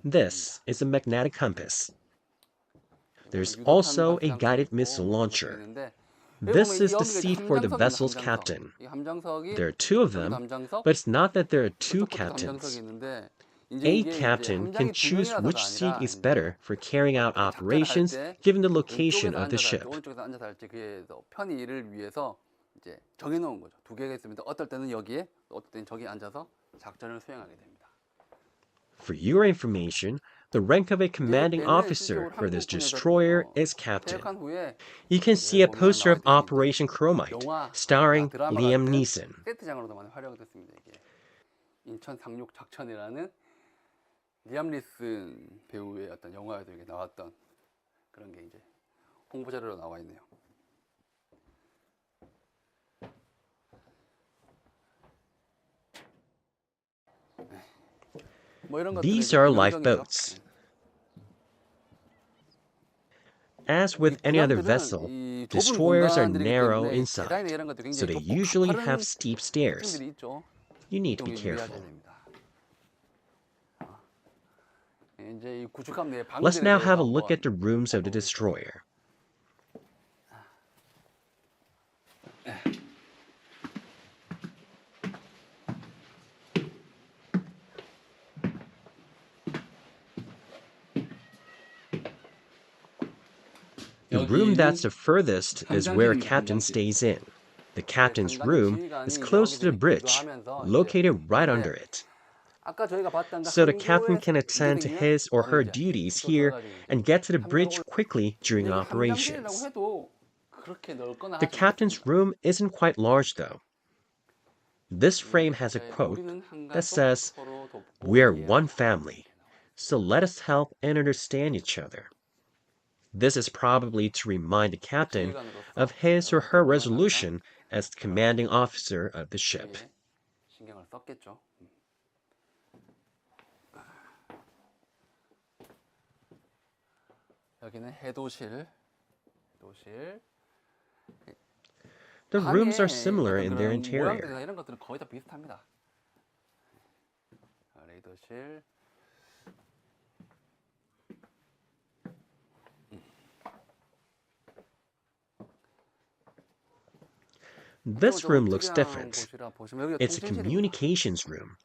This is a magnetic compass. There's also a guided missile launcher. This is the seat for the vessel's captain. There are two of them, but it's not that there are two captains. A captain can choose which seat is better for carrying out operations given the location of the ship. For your information, the rank of a commanding officer for this destroyer is captain. You can see a poster of Operation Chromite, starring Liam Neeson. 인천 상륙 작전이라는 리암 니슨 배우의 어떤 영화에도 이게 나왔던 그런 게 이제 홍보 자료로 나와 있네요. These are lifeboats. As with any other vessel, destroyers are narrow inside, so they usually have steep stairs. You need to be careful. Let's now have a look at the rooms of the destroyer. The room that's the furthest is where a captain stays in. The captain's room is close to the bridge, located right under it. So the captain can attend to his or her duties here and get to the bridge quickly during operations. The captain's room isn't quite large though. This frame has a quote that says, "We're one family, so let us help and understand each other." This is probably to remind the captain of his or her resolution as the commanding officer of the ship. The rooms are similar in their interior. This room looks different. It's a communications room.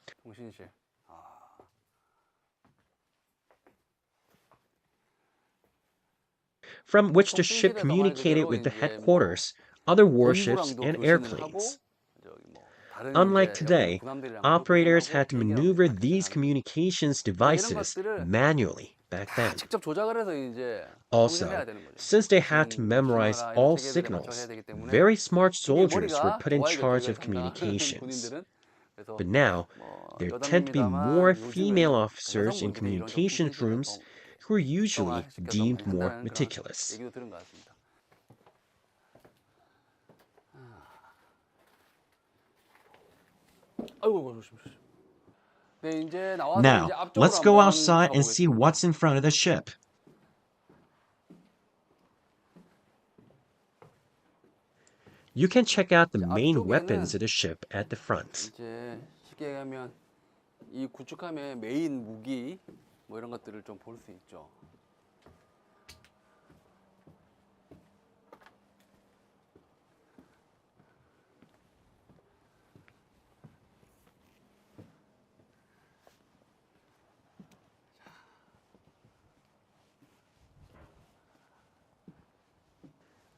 From which the ship communicated with the headquarters, other warships, and airplanes. Unlike today, operators had to maneuver these communications devices manually back then. Also, since they had to memorize all signals, very smart soldiers were put in charge of communications. But now, there tend to be more female officers in communications rooms who are usually deemed more meticulous. Now, let's go outside and see what's in front of the ship. You can check out the main weapons of the ship at the front. 이 구축함의 메인 무기 뭐 이런 것들을 좀 볼 수 있죠.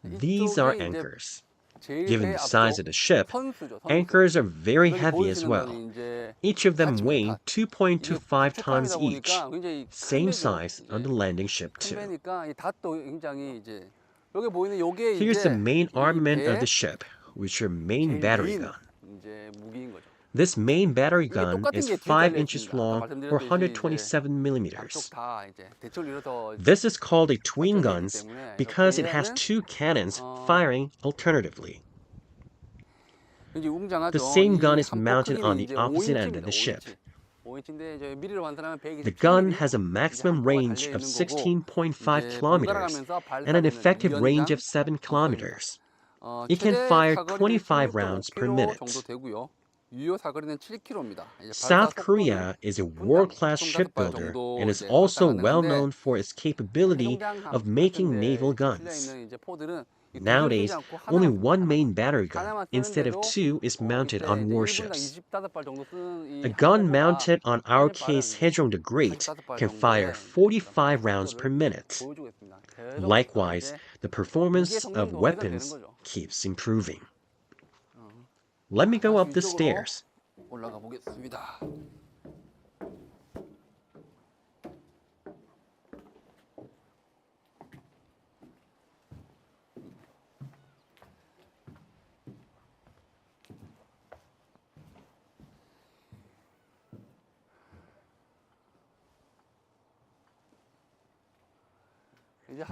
These are anchors. Given the size of the ship, anchors are very heavy as well, each of them weighing 2.25 tons each, same size on the landing ship too. Here's the main armament of the ship, which are main battery gun. This main battery gun is 5 inches long or 127 millimeters. This is called a twin guns because it has 2 cannons firing alternatively. The same gun is mounted on the opposite end of the ship. The gun has a maximum range of 16.5 kilometers and an effective range of 7 kilometers. It can fire 25 rounds per minute. South Korea is a world-class shipbuilder and is also well known for its capability of making naval guns. Nowadays, only 1 main battery gun instead of 2 is mounted on warships. A gun mounted on our case Haejong the Great can fire 45 rounds per minute. Likewise, the performance of weapons keeps improving. Let me go up the stairs.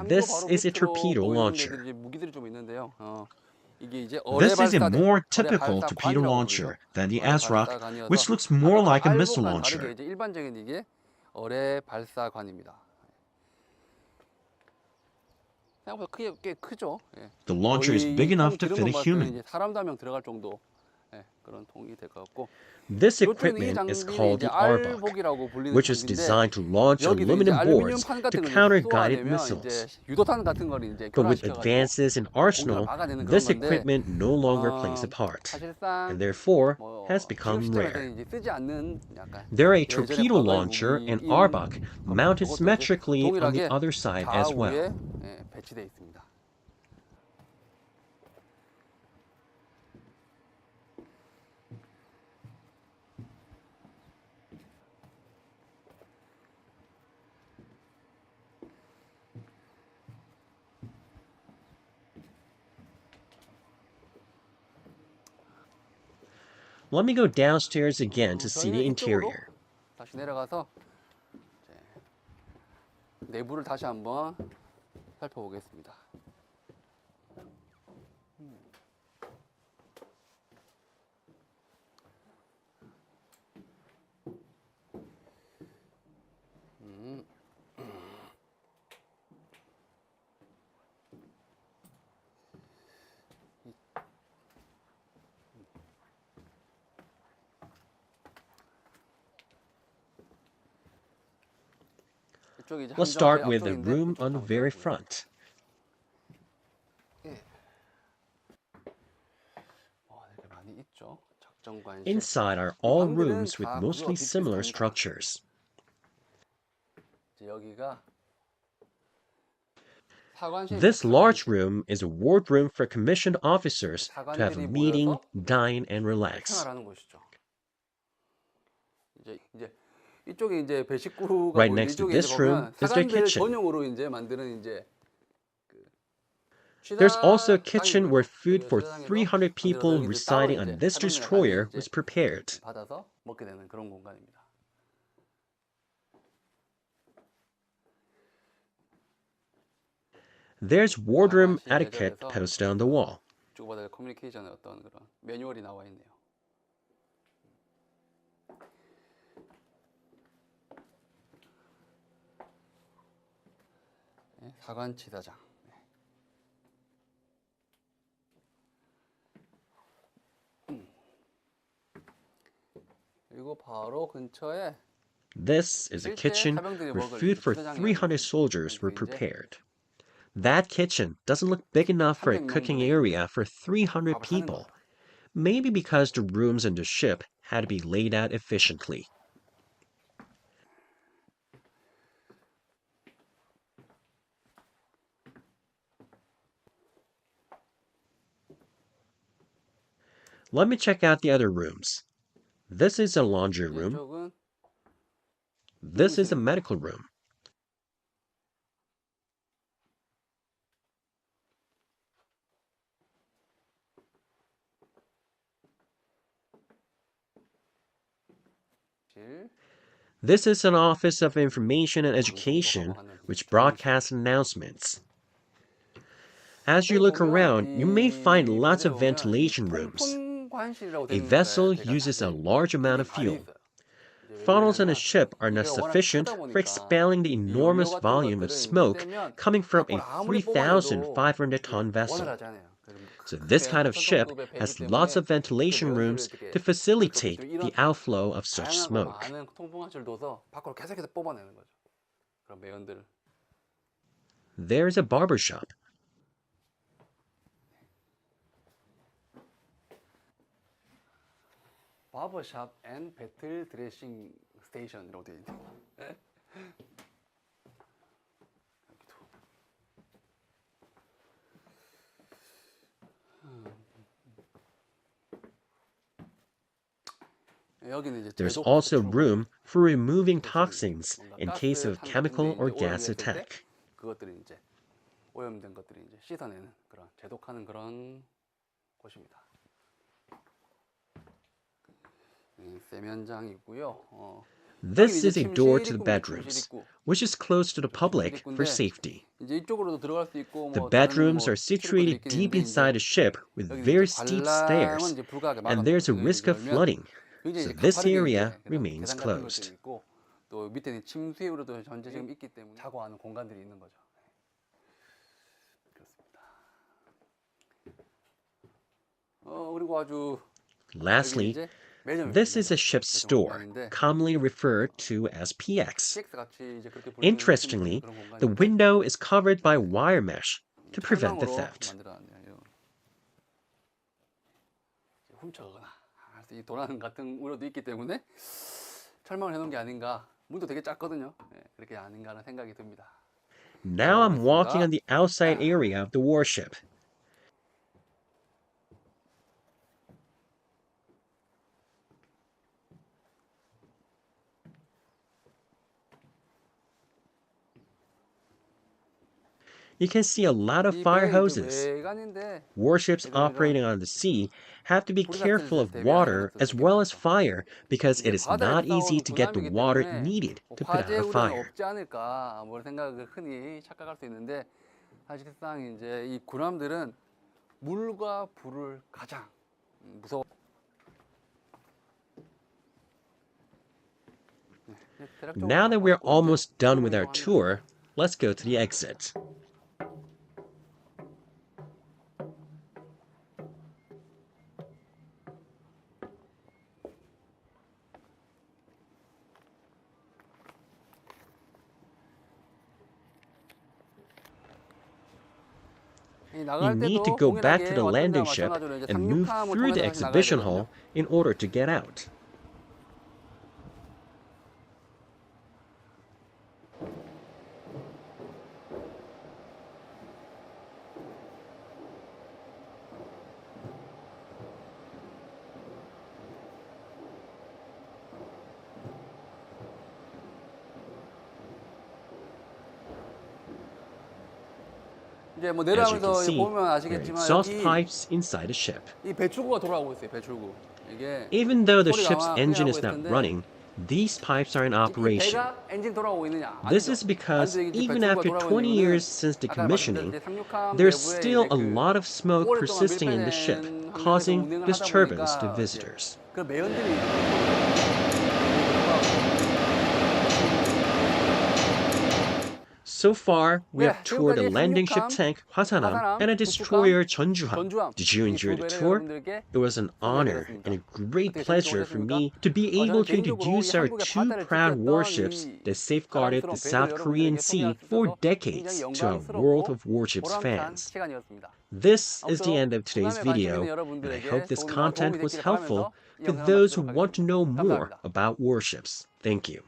This is a torpedo launcher. This is a more typical torpedo launcher than the ASROC, which looks more like a missile launcher. The launcher is big enough to fit a human. This equipment is called the Arbok, which is designed to launch aluminum boards to counter guided missiles. But with advances in arsenal, this equipment no longer plays a part, and therefore has become rare. There are a torpedo launcher and Arbok mounted symmetrically on the other side as well. Let me go downstairs again to see the interior. 다시 내려가서 이제 내부를 다시 한번 살펴보겠습니다. Let's start with the room on the very front. Inside are all rooms with mostly similar structures. This large room is a wardroom for commissioned officers to have a meeting, dine, and relax. Right next to this room is their kitchen. There's also a kitchen where food for 300 people residing on this destroyer was prepared. There's wardroom etiquette posted on the wall. 사관치사장. 그리고 바로 근처에 This is a kitchen where food for 300 soldiers were prepared. That kitchen doesn't look big enough for a cooking area for 300 people, maybe because the rooms in the ship had to be laid out efficiently. Let me check out the other rooms. This is a laundry room. This is a medical room. This is an Office of Information and Education, which broadcasts announcements. As you look around, you may find lots of ventilation rooms. A vessel uses a large amount of fuel. Funnels on a ship are not sufficient for expelling the enormous volume of smoke coming from a 3,500-ton vessel. So this kind of ship has lots of ventilation rooms to facilitate the outflow of such smoke. There's a barber shop. 바버샵 앤 배틀 드레싱 스테이션이라고 되어 있네요. There's also room for removing toxins in case of chemical or gas attack. 그것들이 이제 오염된 것들이 이제 씻어내는 그런 제독하는 그런 곳입니다. 세면장이고요. This is a door to the bedrooms, which is closed to the public for safety. The bedrooms are situated deep inside a ship with very steep stairs, and there's a risk of flooding, so this area remains closed. 또 밑에는 침수의 우려도 현재 지금 있기 때문에 자고하는 공간들이 있는 거죠. 그렇습니다. 그리고 아주 Lastly, this is a ship's store, commonly referred to as PX. Interestingly, the window is covered by wire mesh to prevent the theft. 훔쳐가거나 이 도난 같은 우려도 있기 때문에 철망을 해놓은 게 아닌가. 문도 되게 작거든요. 그렇게 아닌가 하는 생각이 듭니다. Now I'm walking on the outside area of the warship. you can see a lot of fire hoses. Warships operating on the sea have to be careful of water as well as fire because it is not easy to get the water needed to put out a fire. 없지 않을까 뭐 생각을 흔히 착각할 수 있는데 사실상 이제 이 군함들은 물과 불을 가장 무서워. Now that we're almost done with our tour, let's go to the exit. You need to go back to the landing ship and move through the exhibition hall in order to get out. 이제 뭐 As you can 내려가면서 see, 보면 there are 아시겠지만 exhaust 여기 pipes inside the ship. 이 배출구가 돌아가고 있어요. 배출구. 이게 Even though the ship's 소리가 engine 크게 is 나고 not 있던데 running, these pipes are in 이 operation. 배가 엔진 돌아오고 있느냐? This 아니죠. is because 아직도 이제 even 배출구가 after 돌아가고 20 있는 years 이유는 since 아까 decommissioning, 말씀드린 상륙함 there's 내부에 still 이제 a 그 lot of smoke 오랫동안 persisting in the ship, 밀폐된 환경에서 causing 운행을 하다 disturbance to 보니까 visitors. 그 매연들이 So far, we have toured a landing ship tank, 화산함, and a destroyer, 전주함. Did you enjoy the tour? It was an honor and a great pleasure for me to be able to introduce our two proud warships that safeguarded the South Korean Sea for decades to our World of Warships fans. This is the end of today's video, and I hope this content was helpful for those who want to know more about warships. Thank you.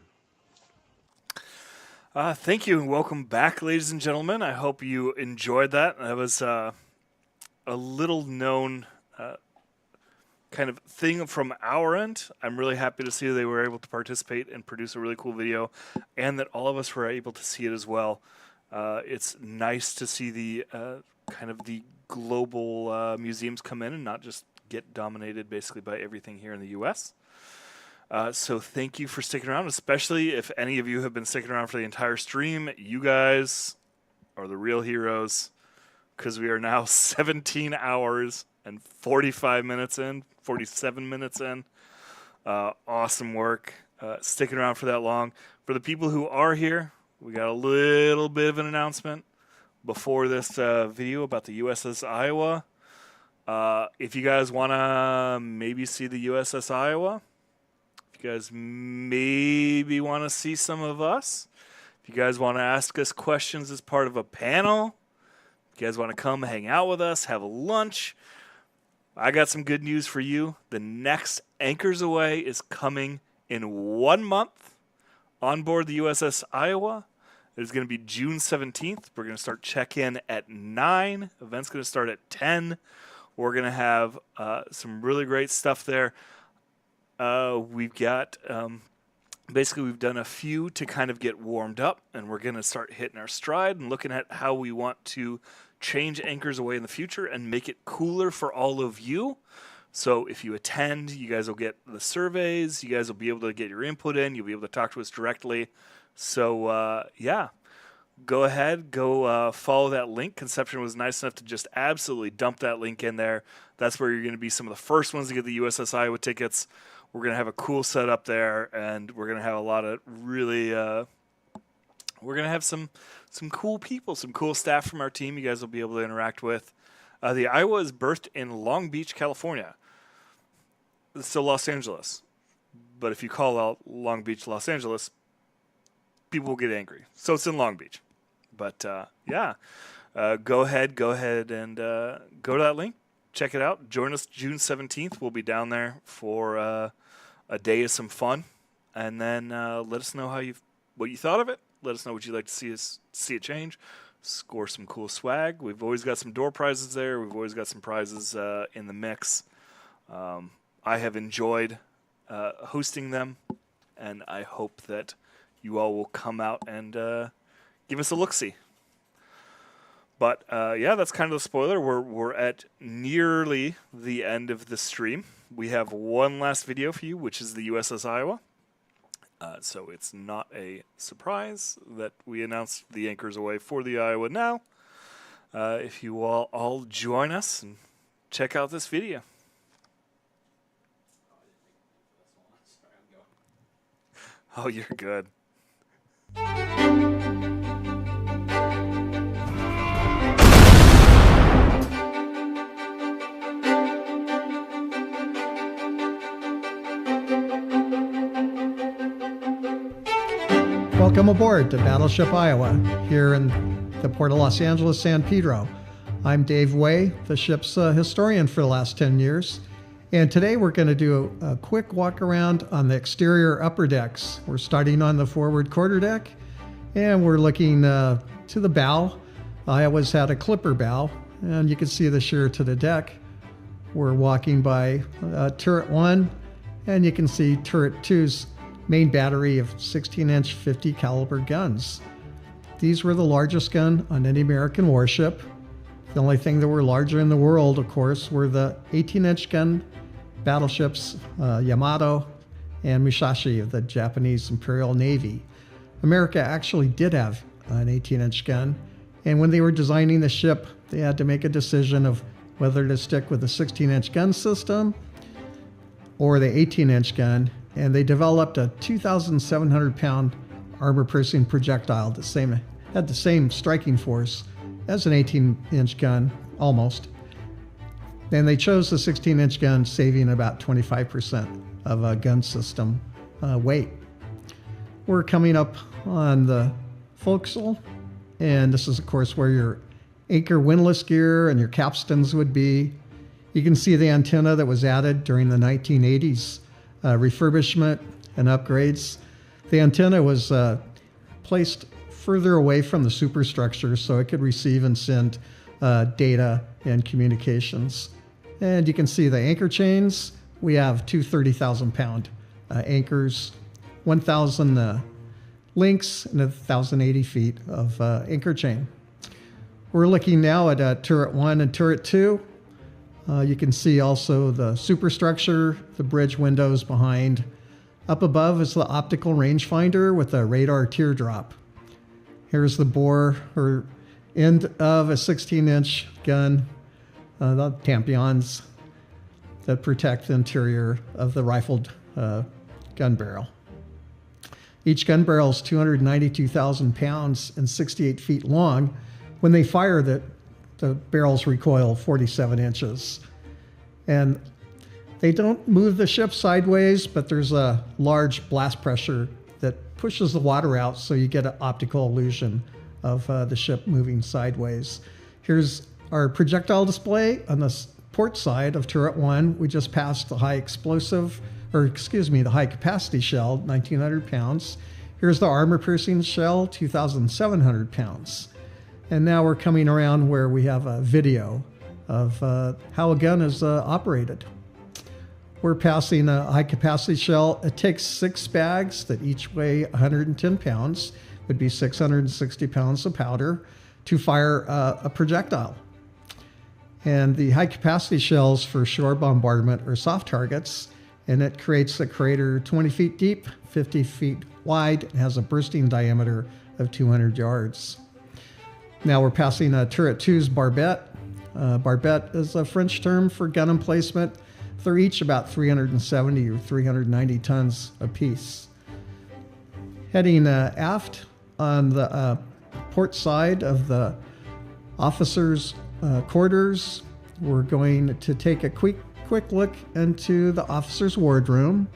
Thank you and welcome back, ladies and gentlemen. I hope you enjoyed that. That was a little known kind of thing from our end. I'm really happy to see they were able to participate and produce a really cool video, and that all of us were able to see it as well. It's nice to see the kind of the global museums come in and not just get dominated basically by everything here in the U.S. So thank you for sticking around, especially if any of you have been sticking around for the entire stream. You guys are the real heroes, because we are now 17 hours and 45 minutes in, 47 minutes in. Awesome work. Sticking around for that long. For the people who are here, we got a little bit of an announcement before this video about the USS Iowa. If you guys want to maybe see the USS Iowa, you guys maybe want to see some of us, if you guys want to ask us questions as part of a panel, if you guys want to come hang out with us, have a lunch, I got some good news for you. The next Anchors Away is coming in 1 month on board the USS Iowa. It's going to be June 17th. We're going to start check-in at 9. Event's going to start at 10. We're going to have some really great stuff there. We've got, basically we've done a few to kind of get warmed up, and we're going to start hitting our stride and looking at how we want to change Anchors Away in the future and make it cooler for all of you. So if you attend, you guys will get the surveys, you guys will be able to get your input in, you'll be able to talk to us directly. So, yeah, go ahead, go follow that link. Conception was nice enough to just absolutely dump that link in there. That's where you're going to be some of the first ones to get the USS Iowa tickets. We're going to have a cool setup there, and we're going to have a lot of really, we're going to have some cool people, some cool staff from our team you guys will be able to interact with. The Iowa is birthed in Long Beach, California. It's still Los Angeles. But if you call out Long Beach, Los Angeles, people will get angry. So it's in Long Beach. But, yeah, go ahead and go to that link. Check it out. Join us June 17th. We'll be down there for a day of some fun. And then let us know what you thought of it. Let us know what you'd like to see it change. Score some cool swag. We've always got some door prizes there. We've always got some prizes in the mix. I have enjoyed hosting them, and I hope that you all will come out and give us a look-see. But yeah, that's kind of the spoiler. We're at nearly the end of the stream. We have one last video for you, which is the USS Iowa. So it's not a surprise that we announced the anchors away for the Iowa now. If you all join us and check out this video. Oh, you're good. Welcome aboard to Battleship Iowa, here in the Port of Los Angeles, San Pedro. I'm Dave Way, the ship's historian for the last 10 years. And today we're going to do a quick walk around on the exterior upper decks. We're starting on the forward quarterdeck, and we're looking to the bow. Iowa's had a clipper bow, and you can see the sheer to the deck. We're walking by turret 1, and you can see turret 2's main battery of 16-inch 50 caliber guns. These were the largest gun on any American warship. The only thing that were larger in the world, of course, were the 18-inch gun battleships Yamato and Musashi of the Japanese Imperial Navy. America actually did have an 18-inch gun, and when they were designing the ship, they had to make a decision of whether to stick with the 16-inch gun system or the 18-inch gun, and they developed a 2,700-pound armor-piercing projectile that had the same striking force as an 18-inch gun, almost. And they chose the 16-inch gun, saving about 25% of a gun system weight. We're coming up on the forecastle, and this is, of course, where your anchor windlass gear and your capstans would be. You can see the antenna that was added during the 1980s refurbishment and upgrades. The antenna was placed further away from the superstructure so it could receive and send data and communications. And you can see the anchor chains. We have two 30,000-pound anchors, 1,000 links, and 1,080 feet of anchor chain. We're looking now at turret 1 and turret 2. You can see also the superstructure, the bridge windows behind. Up above is the optical rangefinder with a radar teardrop. Here's the bore or end of a 16-inch gun, the tampions that protect the interior of the rifled gun barrel. Each gun barrel is 292,000 pounds and 68 feet long. When they fire, the barrels recoil 47 inches. And they don't move the ship sideways, but there's a large blast pressure that pushes the water out, so you get an optical illusion of the ship moving sideways. Here's our projectile display on the port side of turret 1. We just passed the high capacity shell, 1,900 pounds. Here's the armor-piercing shell, 2,700 pounds. And now we're coming around where we have a video of how a gun is operated. We're passing a high-capacity shell. It takes 6 bags that each weigh 110 pounds, would be 660 pounds of powder, to fire a projectile. And the high-capacity shells for shore bombardment are soft targets, and it creates a crater 20 feet deep, 50 feet wide, and has a bursting diameter of 200 yards. Now we're passing turret 2's barbette. Barbette is a French term for gun emplacement. They're each about 370 or 390 tons apiece. Heading aft on the port side of the officers' quarters, we're going to take a quick look into the officers' wardroom.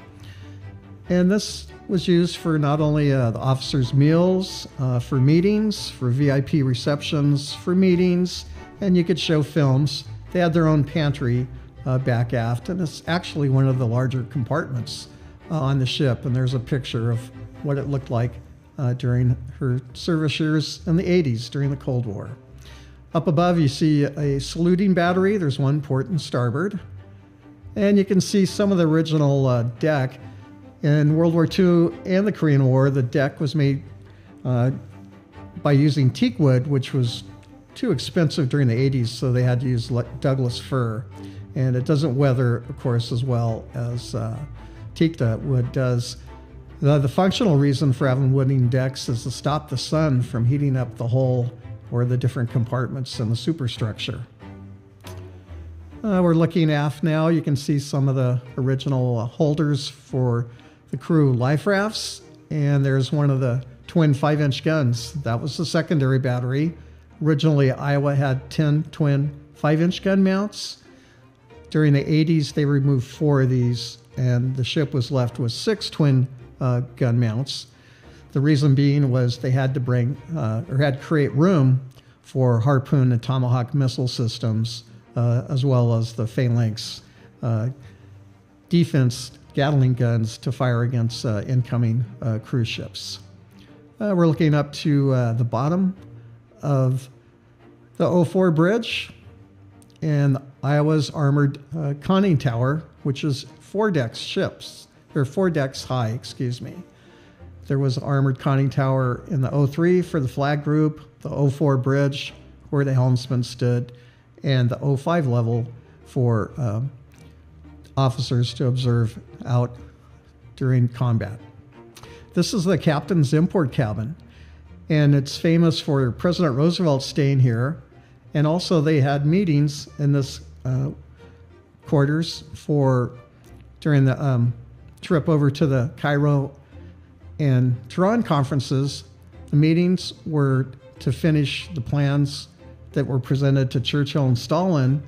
And this was used for not only the officers' meals, for meetings, for VIP receptions, for meetings, and you could show films. They had their own pantry back aft, and it's actually one of the larger compartments on the ship, and there's a picture of what it looked like during her service years in the 80s during the Cold War. Up above you see a saluting battery. There's one port and starboard, and you can see some of the original deck. In World War II and the Korean War, the deck was made by using teak wood, which was too expensive during the 80s, so they had to use Douglas fir. And it doesn't weather, of course, as well as teakwood wood does. The functional reason for having wooden decks is to stop the sun from heating up the hull or the different compartments in the superstructure. We're looking aft now. You can see some of the original holders for the crew life rafts. And there's one of the twin 5-inch guns. That was the secondary battery. Originally, Iowa had 10 twin 5-inch gun mounts. During the 80s, they removed 4 of these, and the ship was left with 6 twin gun mounts. The reason being was they had to had to create room for Harpoon and Tomahawk missile systems, as well as the Phalanx defense Gatling guns to fire against incoming cruise ships. We're looking up to the bottom of the 04 bridge and Iowa's armored conning tower, which is 4 decks ships, or 4 decks high, excuse me. There was an armored conning tower in the 03 for the flag group, the 04 bridge where the helmsman stood, and the 05 level for officers to observe out during combat. This is the captain's import cabin, and it's famous for President Roosevelt staying here, and also they had meetings in this quarters during the trip over to the Cairo and Tehran conferences. The meetings were to finish the plans that were presented to Churchill and Stalin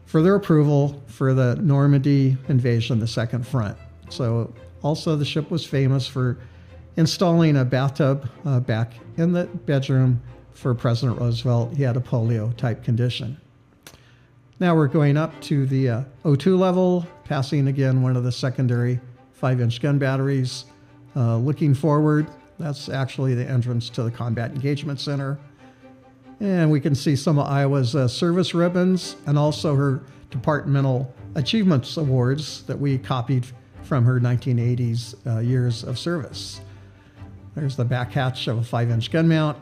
for their approval for the Normandy invasion, the Second Front. So also the ship was famous for installing a bathtub back in the bedroom for President Roosevelt. He had a polio type condition. Now we're going up to the 02 level, passing again one of the secondary 5-inch gun batteries. Looking forward, that's actually the entrance to the Combat Engagement Center. And we can see some of Iowa's service ribbons and also her departmental achievements awards that we copied from her 1980s years of service. There's the back hatch of a 5-inch gun mount.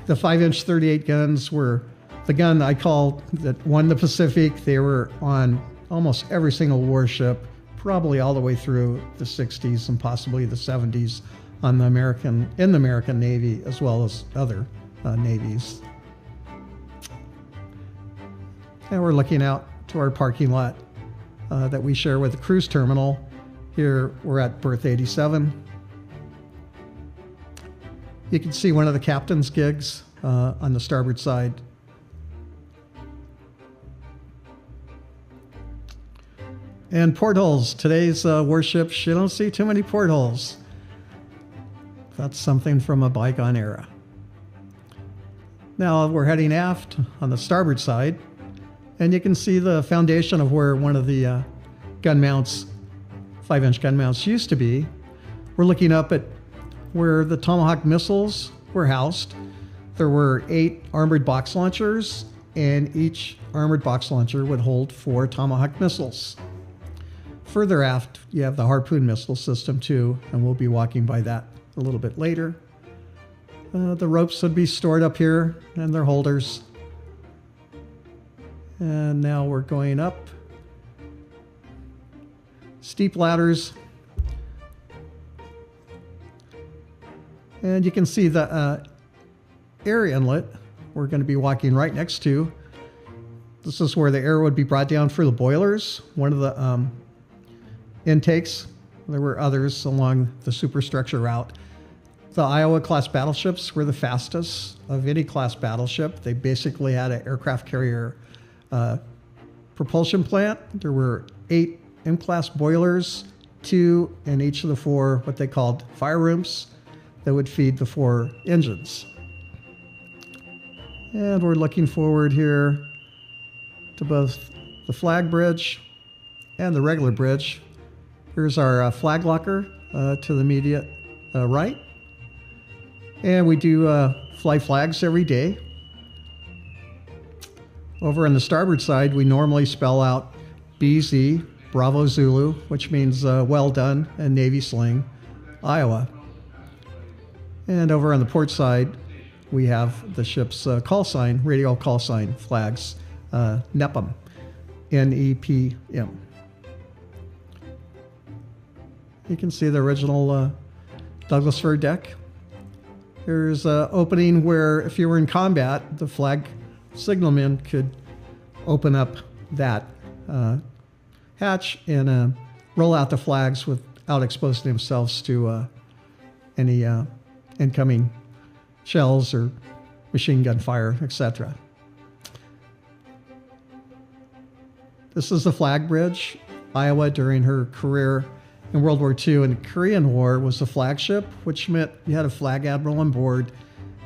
The 5-inch 38 guns were the gun I call that won the Pacific. They were on almost every single warship, probably all the way through the 60s and possibly the 70s in the American Navy, as well as other navies. And we're looking out to our parking lot that we share with the cruise terminal. Here we're at berth 87. You can see one of the captain's gigs on the starboard side. And portholes. Today's warships, you don't see too many portholes. That's something from a bygone era. Now we're heading aft on the starboard side, and you can see the foundation of where one of the gun mounts, 5-inch gun mounts, used to be. We're looking up at where the Tomahawk missiles were housed. There were 8 armored box launchers, and each armored box launcher would hold 4 Tomahawk missiles. Further aft, you have the Harpoon missile system too, and we'll be walking by that a little bit later. The ropes would be stored up here and their holders. And now we're going up. Steep ladders. And you can see the air inlet we're going to be walking right next to. This is where the air would be brought down for the boilers, one of the intakes. There were others along the superstructure route. The Iowa-class battleships were the fastest of any class battleship. They basically had an aircraft carrier propulsion plant. There were 8 M-class boilers, 2 in each of the 4 what they called fire rooms that would feed the 4 engines. And we're looking forward here to both the flag bridge and the regular bridge. Here's our flag locker to the immediate right. And we do fly flags every day. Over on the starboard side, we normally spell out BZ, Bravo Zulu, which means well done, and Navy slang, Iowa. And over on the port side, we have the ship's call sign, radio call sign flags, NEPM, N-E-P-M. You can see the original Douglas fir deck. There's an opening where if you were in combat, the flag signalman could open up that hatch and roll out the flags without exposing themselves to any incoming shells or machine gun fire, etc. This is the flag bridge. Iowa, during her career in World War II and the Korean War, was the flagship, which meant you had a flag admiral on board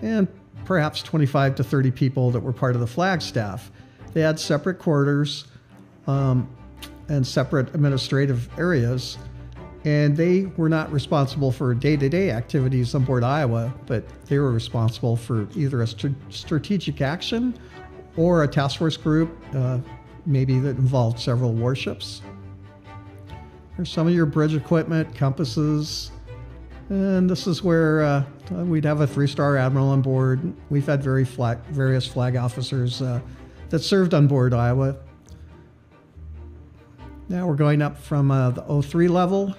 and perhaps 25 to 30 people that were part of the flag staff. They had separate quarters and separate administrative areas, and they were not responsible for day-to-day activities on board Iowa, but they were responsible for either a strategic action or a task force group, maybe that involved several warships. Here's some of your bridge equipment, compasses, and this is where we'd have a 3-star admiral on board. We've had various flag officers that served on board Iowa. Now we're going up from the 03 level.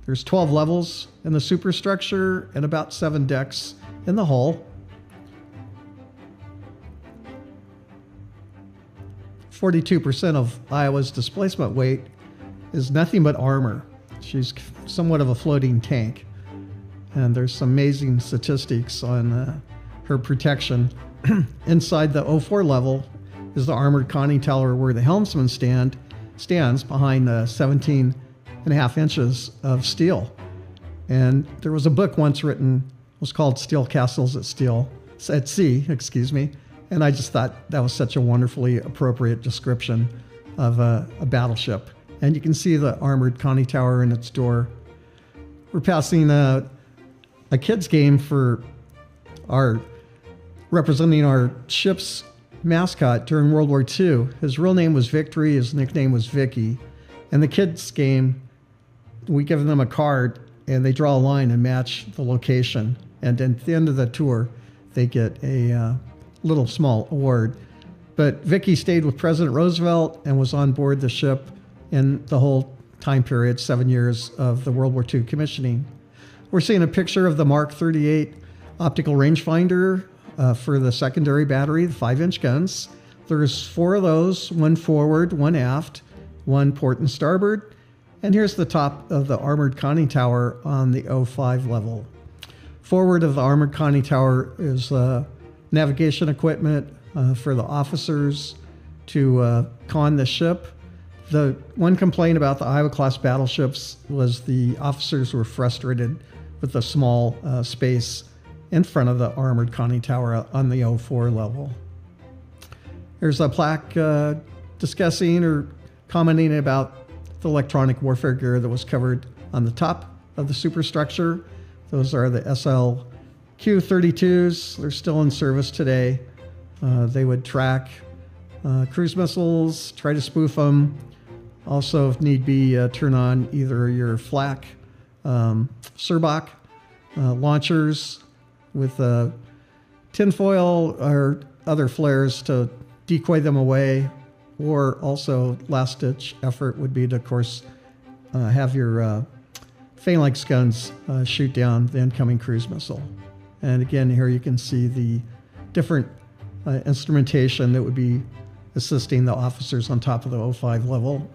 There's 12 levels in the superstructure and about 7 decks in the hull. 42% of Iowa's displacement weight is nothing but armor. She's somewhat of a floating tank. And there's some amazing statistics on her protection. Inside the 04 level is the armored conning tower where the helmsman stands behind 17.5 inches of steel. And there was a book once written, it was called Steel Castles at Sea, and I just thought that was such a wonderfully appropriate description of a battleship. And you can see the armored conning tower in its door. We're passing a kids game for representing our ship's mascot during World War II. His real name was Victory, his nickname was Vicky. And the kids game, we give them a card and they draw a line and match the location. And at the end of the tour, they get a little small award. But Vicky stayed with President Roosevelt and was on board the ship in the whole time period, 7 years of the World War II commissioning. We're seeing a picture of the Mark 38 optical rangefinder for the secondary battery, the 5-inch guns. There's 4 of those, 1 forward, 1 aft, 1 port and starboard. And here's the top of the armored conning tower on the 05 level. Forward of the armored conning tower is navigation equipment for the officers to con the ship. The one complaint about the Iowa-class battleships was the officers were frustrated with the small space in front of the armored conning tower on the 04 level. There's a plaque discussing or commenting about the electronic warfare gear that was covered on the top of the superstructure. Those are the SLQ-32s. They're still in service today. They would track cruise missiles, try to spoof them. Also, if need be, turn on either your flak, Serbach launchers with tinfoil or other flares to decoy them away, or also last-ditch effort would be to, of course, have your phalanx guns shoot down the incoming cruise missile. And again, here you can see the different instrumentation that would be assisting the officers on top of the 05 level.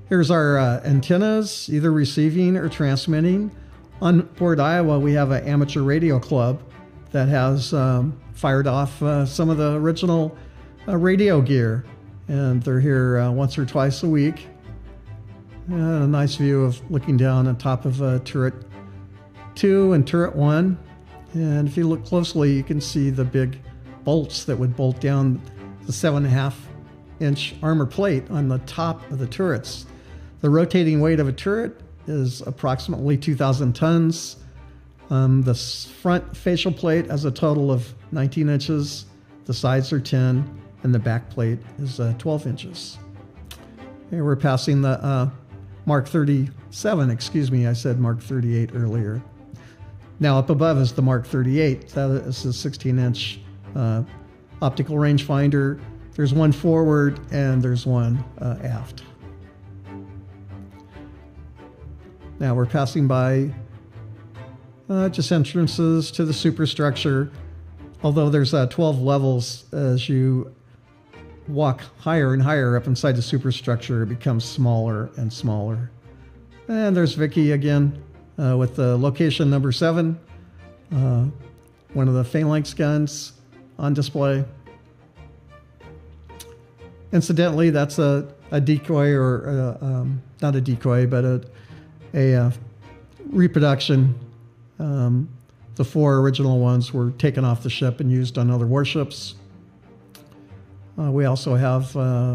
Here's our antennas, either receiving or transmitting. On board Iowa, we have an amateur radio club that has fired off some of the original radio gear. And they're here once or twice a week. A nice view of looking down on top of turret 2 and turret 1. And if you look closely, you can see the big bolts that would bolt down the 7.5-inch armor plate on the top of the turrets. The rotating weight of a turret is approximately 2,000 tons. The front facial plate has a total of 19 inches. The sides are 10, and the back plate is 12 inches. Here we're passing the Mark 37, I said Mark 38 earlier. Now up above is the Mark 38. That is a 16-inch optical rangefinder. There's one forward and there's one aft. Now we're passing by just entrances to the superstructure. Although there's 12 levels, as you walk higher and higher up inside the superstructure, it becomes smaller and smaller. And there's Vicky again with the location number 7, one of the phalanx guns on display. Incidentally, that's a decoy, or not a decoy, but a reproduction. The 4 original ones were taken off the ship and used on other warships. We also have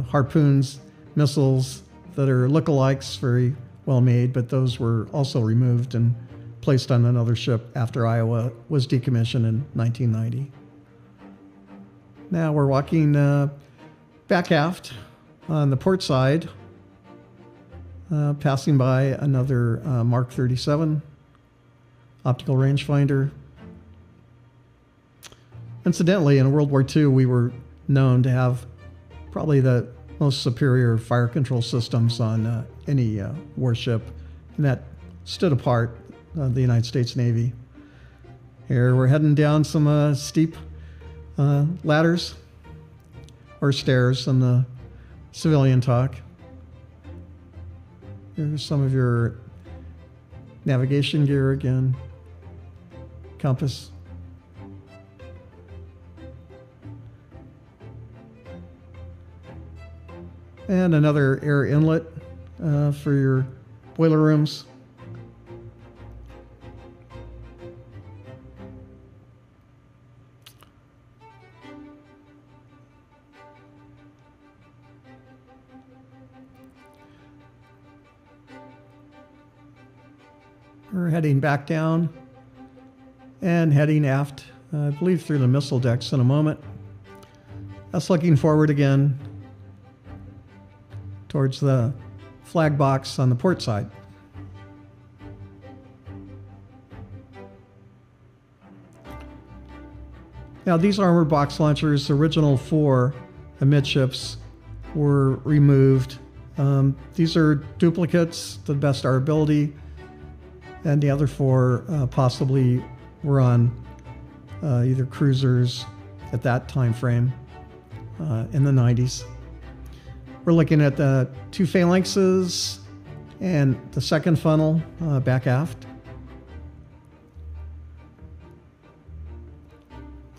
harpoons, missiles that are lookalikes, very well made, but those were also removed and placed on another ship after Iowa was decommissioned in 1990. Now we're walking back aft on the port side, passing by another Mark 37 optical rangefinder. Incidentally, in World War II, we were known to have probably the most superior fire control systems on any warship, and that stood apart the United States Navy. Here we're heading down some steep ladders or stairs on the civilian talk. Here's some of your navigation gear again. Compass. And another air inlet for your boiler rooms. We're heading back down and heading aft, I believe through the missile decks in a moment. That's looking forward again towards the flag box on the port side. Now these armored box launchers, the original 4 amidships, were removed. These are duplicates to the best of our ability, and the other 4 possibly were on either cruisers at that time frame in the 90s. We're looking at the 2 phalanxes and the second funnel back aft.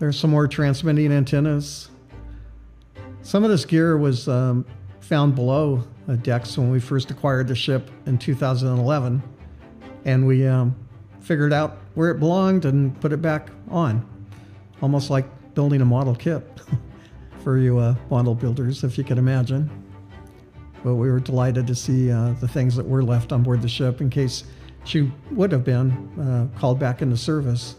There's some more transmitting antennas. Some of this gear was found below decks when we first acquired the ship in 2011, and we figured out where it belonged and put it back on, almost like building a model kit for you model builders, if you can imagine. But we were delighted to see the things that were left on board the ship in case she would have been called back into service.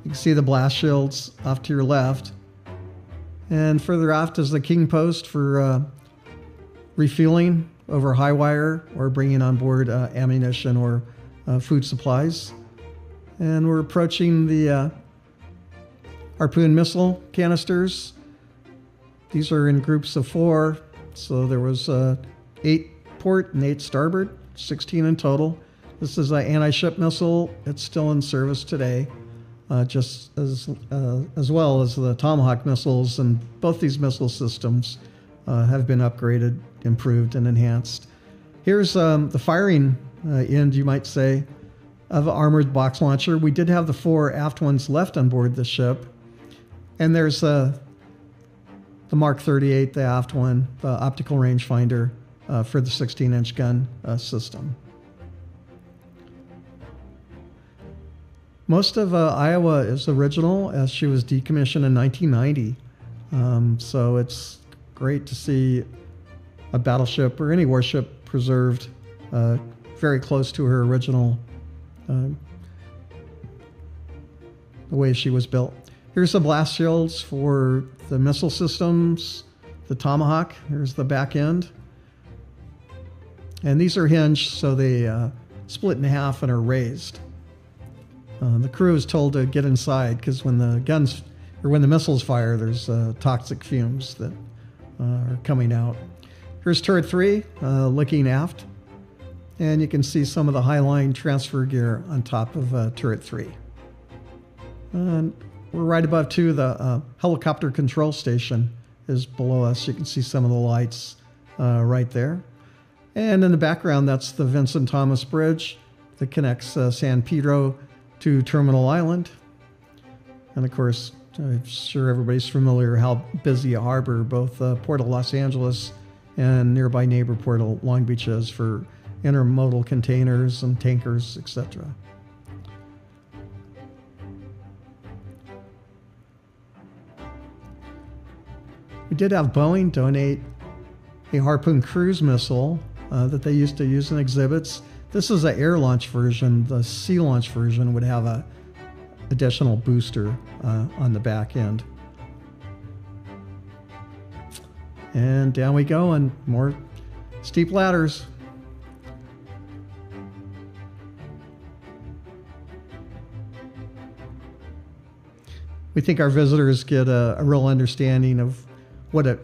You can see the blast shields off to your left. And further aft is the king post for refueling over high wire or bringing on board ammunition or food supplies. And we're approaching the harpoon missile canisters. These are in groups of 4, so there was 8 port and 8 starboard, 16 in total. This is an anti-ship missile. It's still in service today, just as well as the Tomahawk missiles, and both these missile systems have been upgraded, improved, and enhanced. Here's the firing end, you might say, of an armored box launcher. We did have the 4 aft ones left on board the ship, and there's the Mark 38, the aft one, the optical rangefinder for the 16-inch gun system. Most of Iowa is original, as she was decommissioned in 1990. So it's great to see a battleship or any warship preserved very close to her original, the way she was built. Here's the blast shields for the missile systems, the Tomahawk. Here's the back end. And these are hinged, so they split in half and are raised. The crew is told to get inside because when the missiles fire, there's toxic fumes that are coming out. Here's turret 3 looking aft, and you can see some of the high-line transfer gear on top of turret 3. And we're right above too. The helicopter control station is below us. You can see some of the lights right there. And in the background, that's the Vincent Thomas Bridge that connects San Pedro to Terminal Island. And of course, I'm sure everybody's familiar how busy a harbor both Port of Los Angeles and nearby neighbor Port of Long Beach is for intermodal containers and tankers, etc. We did have Boeing donate a Harpoon cruise missile that they used to use in exhibits. This is an air launch version. The sea launch version would have a additional booster on the back end. And down we go, and more steep ladders. We think our visitors get a real understanding of what it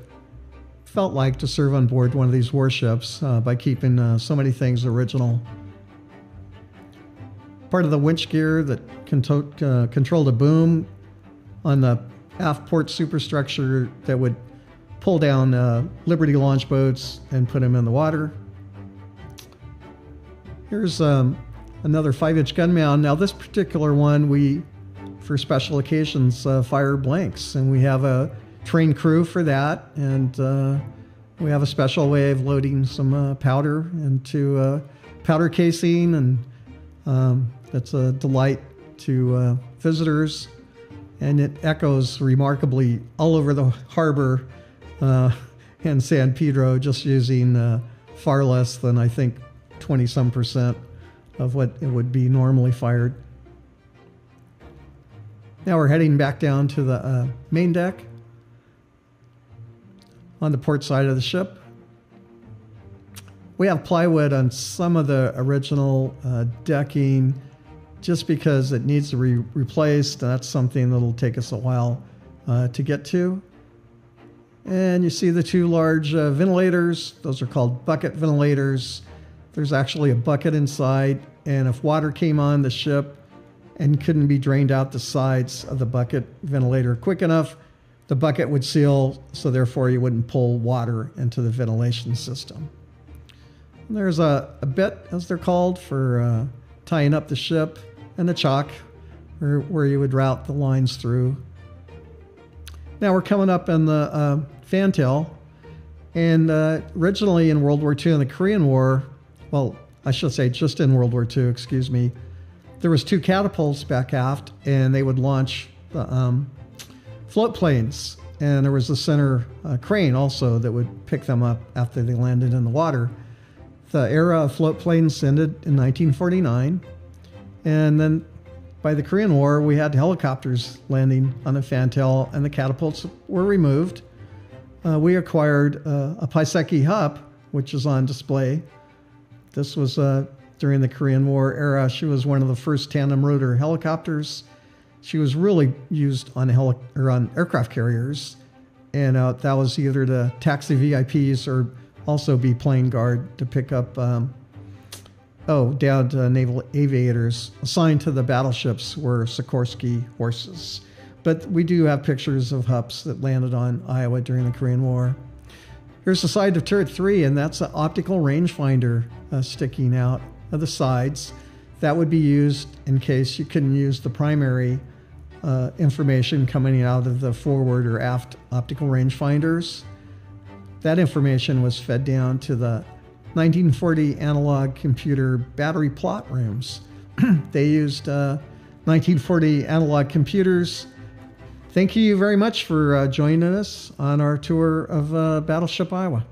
felt like to serve on board one of these warships by keeping so many things original. Part of the winch gear that controlled a boom on the aft port superstructure that would pull down Liberty launch boats and put them in the water. Here's another 5-inch gun mound. Now this particular one, we, for special occasions, fire blanks, and we have a trained crew for that, and we have a special way of loading some powder into powder casing, and that's a delight to visitors, and it echoes remarkably all over the harbor in San Pedro, just using far less than, I think, 20-some% of what it would be normally fired. Now we're heading back down to the main deck on the port side of the ship. We have plywood on some of the original decking just because it needs to be replaced. That's something that'll take us a while to get to. And you see the two large ventilators. Those are called bucket ventilators. There's actually a bucket inside, and if water came on the ship and couldn't be drained out the sides of the bucket ventilator quick enough, the bucket would seal, so therefore you wouldn't pull water into the ventilation system. And there's a bit, as they're called, for tying up the ship, and a chock where you would route the lines through. Now we're coming up in the fantail, and originally in World War II and the Korean War, well, I should say just in World War II, excuse me, there was two catapults back aft, and they would launch the float planes, and there was a center crane also that would pick them up after they landed in the water. The era of float planes ended in 1949, and then by the Korean War, we had helicopters landing on the fantail, and the catapults were removed. We acquired a Paiseki Hup, which is on display. This was during the Korean War era. She was one of the first tandem rotor helicopters. She was really used on aircraft carriers, and that was either to taxi VIPs or also be plane guard to pick up downed naval aviators. Assigned to the battleships were Sikorsky horses. But we do have pictures of Hups that landed on Iowa during the Korean War. Here's the side of turret 3, and that's an optical rangefinder sticking out of the sides. That would be used in case you couldn't use the primary information coming out of the forward or aft optical rangefinders. That information was fed down to the 1940 analog computer battery plot rooms. They used 1940 analog computers. Thank you very much for joining us on our tour of Battleship Iowa.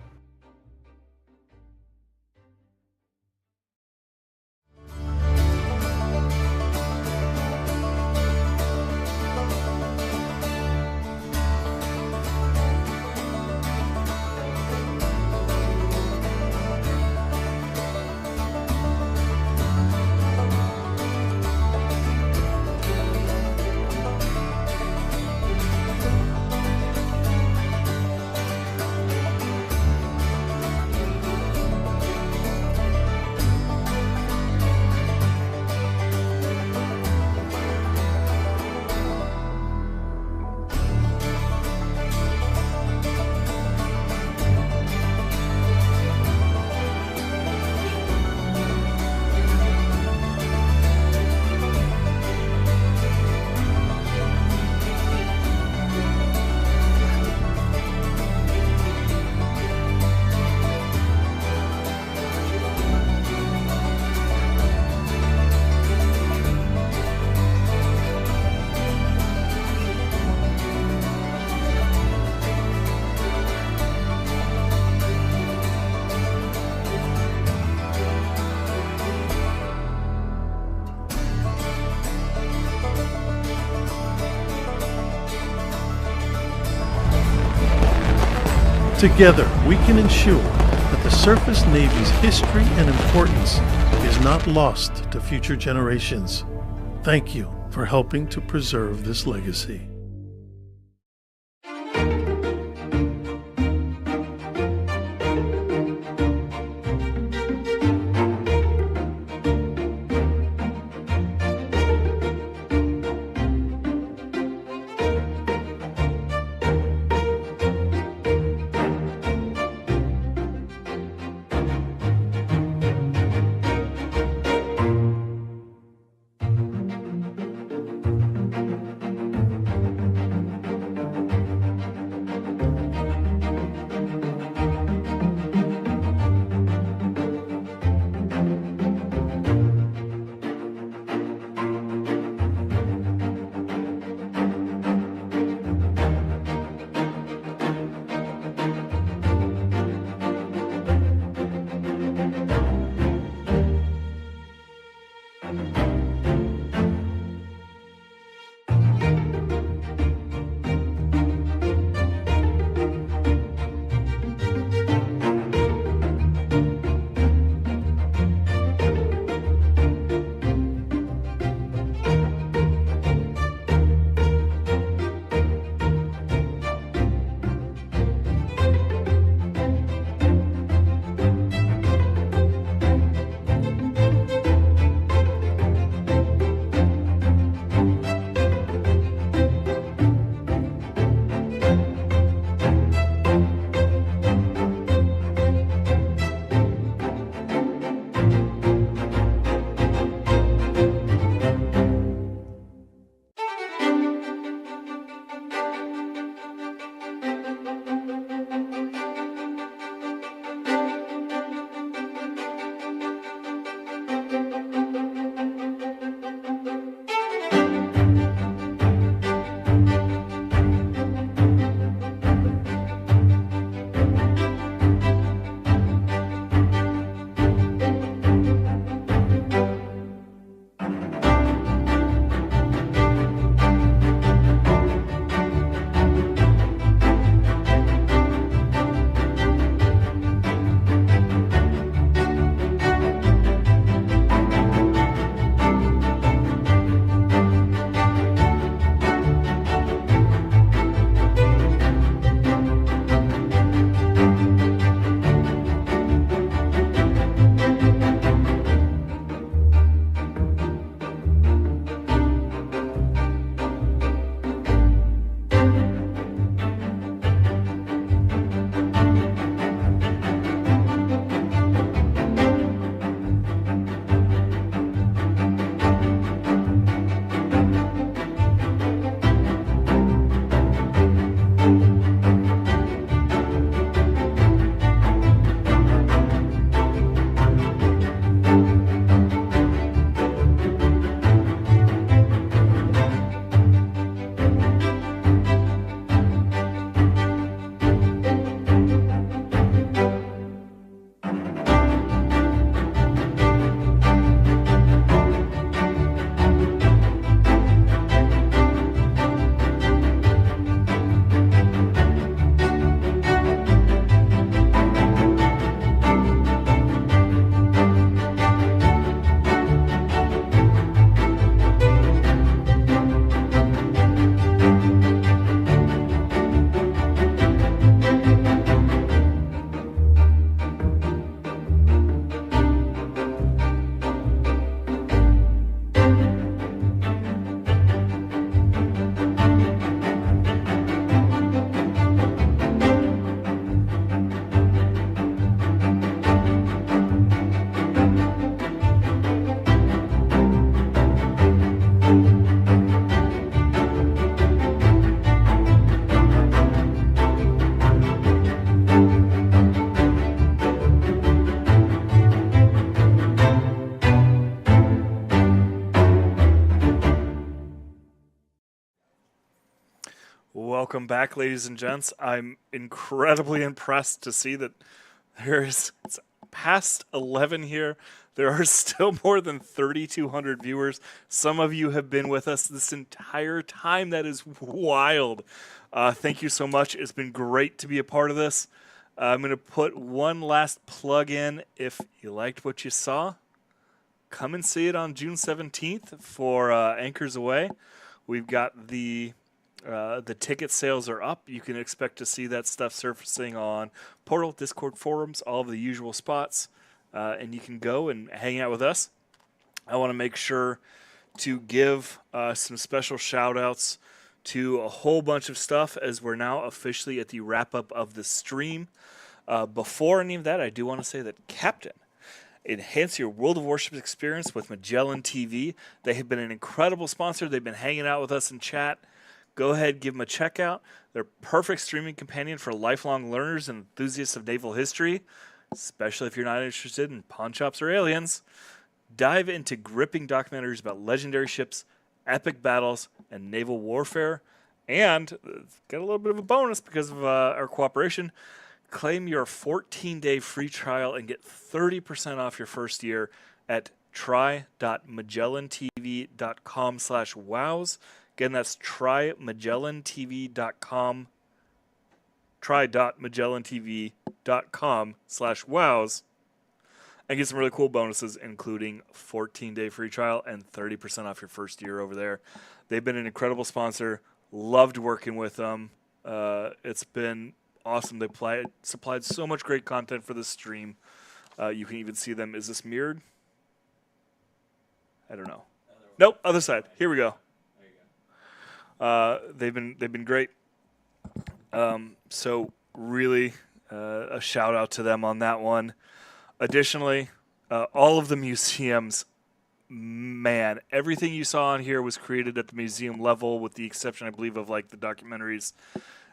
Together, we can ensure that the Surface Navy's history and importance is not lost to future generations. Thank you for helping to preserve this legacy. Welcome back, ladies and gents. I'm incredibly impressed to see that it's past 11 here. There are still more than 3,200 viewers. Some of you have been with us this entire time. That is wild. Thank you so much. It's been great to be a part of this. I'm going to put one last plug in. If you liked what you saw, come and see it on June 17th for Anchors Away. We've got the ticket sales are up. You can expect to see that stuff surfacing on Portal, Discord forums, all of the usual spots. And you can go and hang out with us. I want to make sure to give some special shout-outs to a whole bunch of stuff as we're now officially at the wrap-up of the stream. Before any of that, I do want to say that Captain, enhance your World of Warships experience with Magellan TV. They have been an incredible sponsor. They've been hanging out with us in chat. Go ahead, give them a check out. They're a perfect streaming companion for lifelong learners and enthusiasts of naval history, especially if you're not interested in pawn shops or aliens. Dive into gripping documentaries about legendary ships, epic battles, and naval warfare. And got a little bit of a bonus because of our cooperation. Claim your 14-day free trial and get 30% off your first year at try.magellantv.com/wows. Again, that's try.magellantv.com. try.magellantv.com/wows. And get some really cool bonuses, including 14-day free trial and 30% off your first year over there. They've been an incredible sponsor. Loved working with them. It's been awesome. They supplied so much great content for this stream. You can even see them. Is this mirrored? I don't know. Nope, other side. Here we go. They've been great. So really a shout out to them on that one. Additionally, all of the museums, man, everything you saw on here was created at the museum level, with the exception, I believe, of like the documentaries.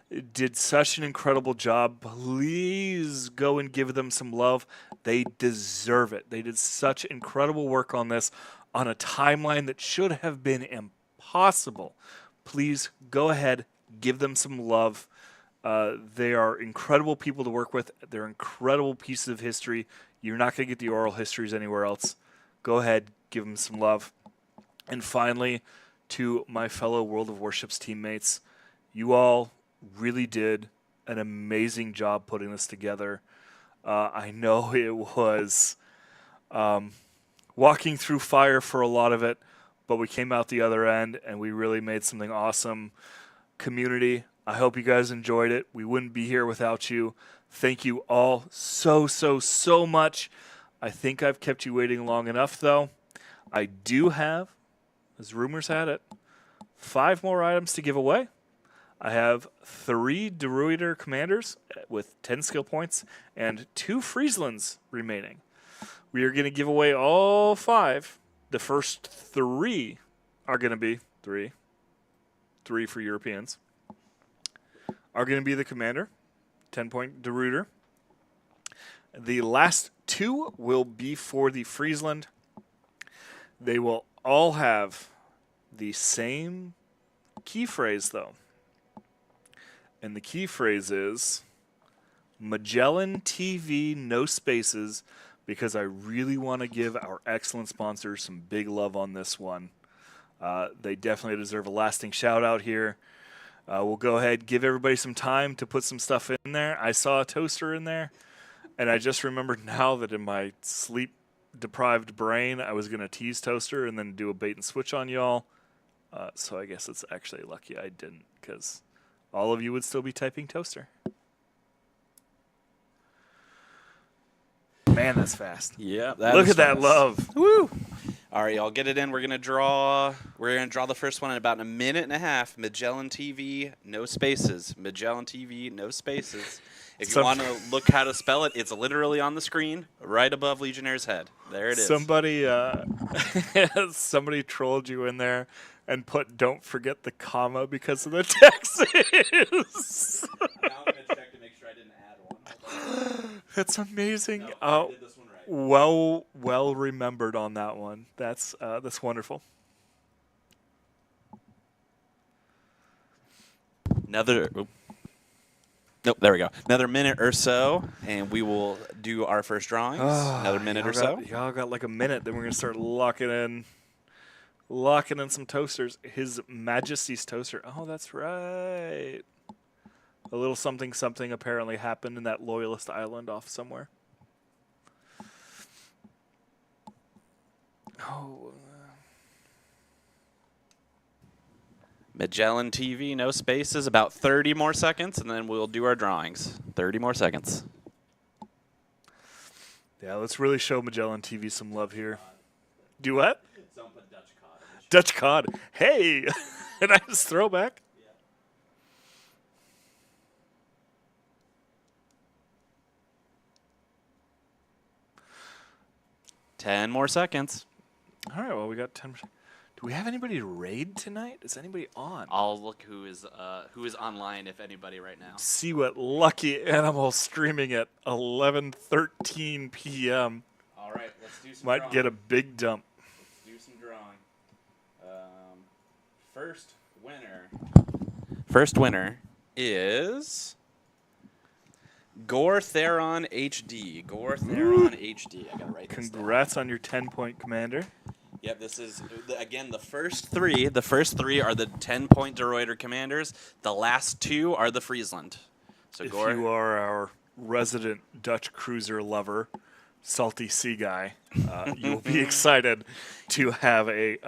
It did such an incredible job. Please go and give them some love. They deserve it. They did such incredible work on this on a timeline that should have been impossible. Please go ahead, give them some love. They are incredible people to work with. They're incredible pieces of history. You're not going to get the oral histories anywhere else. Go ahead, give them some love. And finally, to my fellow World of Warships teammates, you all really did an amazing job putting this together. I know it was walking through fire for a lot of it, but we came out the other end and we really made something awesome. Community, I hope you guys enjoyed it. We wouldn't be here without you. Thank you all so much. I think I've kept you waiting long enough, though. I do have, as rumors had it, 5 more items to give away. I have 3 Deruiter commanders with 10 skill points and 2 Frieslands remaining. We are going to give away all 5. The first 3 are going to be 3 for Europeans. Are going to be the commander, 10-point Deruiter. The last 2 will be for the Friesland. They will all have the same key phrase, though. And the key phrase is Magellan TV, no spaces, because I really want to give our excellent sponsors some big love on this one. They definitely deserve a lasting shout out here. We'll go ahead, give everybody some time to put some stuff in there. I saw a toaster in there, and I just remembered now that in my sleep-deprived brain, I was going to tease toaster and then do a bait and switch on y'all. So I guess it's actually lucky I didn't, because all of you would still be typing toaster. Man, that's fast. Yeah, look at that love. Woo! All right, y'all, get it in. We're gonna draw the first one in about a minute and a half. Magellan TV, no spaces. Magellan TV, no spaces. If you want to look how to spell it, it's literally on the screen, right above Legionnaire's head. There it is. Somebody trolled you in there and put "Don't forget the comma" because of the Texas. Now I'm gonna check to make sure I didn't add one. That's amazing. No, I did this one right. Well remembered on that one. That's wonderful. Nope, there we go. Another minute or so, and we will do our first drawings. Another minute or so. Y'all got like a minute, then we're gonna start locking in some toasters. His Majesty's toaster. Oh, that's right. A little something something apparently happened in that Loyalist Island off somewhere. Oh. Magellan TV, no spaces, about 30 more seconds, and then we'll do our drawings. 30 more seconds. Yeah, let's really show Magellan TV some love here. Do what? Dutch cod. Hey! A nice throwback. 10 more seconds. All right, well, we got 10. Do we have anybody to raid tonight? Is anybody on? I'll look who is online, if anybody right now. See what lucky animal streaming at 11:13 p.m. All right, let's do some Might drawing. get a big dump. Let's do some drawing. First winner is Gore Theron HD. Gore Theron HD. I gotta write this down. Congrats on your 10-point commander. Yep, this is, again, the first three. The first three are the 10-point De Ruyter commanders. The last two are the Friesland. So If Gore, you are our resident Dutch cruiser lover, salty sea guy, you'll be excited to have a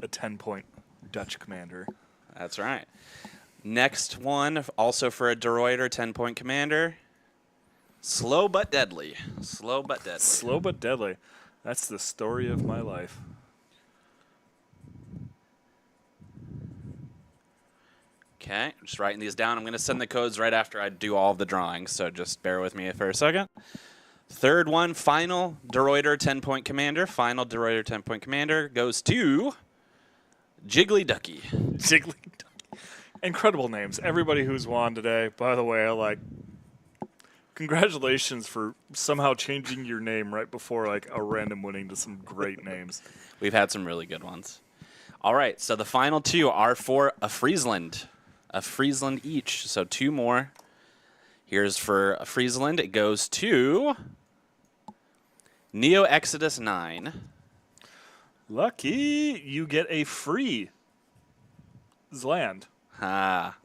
10-point Dutch commander. That's right. Next one, also for a De Ruyter 10-point commander. Slow but deadly. Slow but deadly. Slow but deadly. That's the story of my life. Okay, I'm just writing these down. I'm going to send the codes right after I do all of the drawings, so just bear with me for a second. Third one, final De Ruyter 10-point commander. Final De Ruyter 10-point commander goes to Jiggly Ducky. Jiggly Ducky. Incredible names. Everybody who's won today, by the way, congratulations for somehow changing your name right before a random winning to some great names. We've had some really good ones. All right, so the final two are for a Friesland. A Friesland each, so two more. Here's for a Friesland. It goes to Neo Exodus 9. Lucky, you get a free Zland. Ha.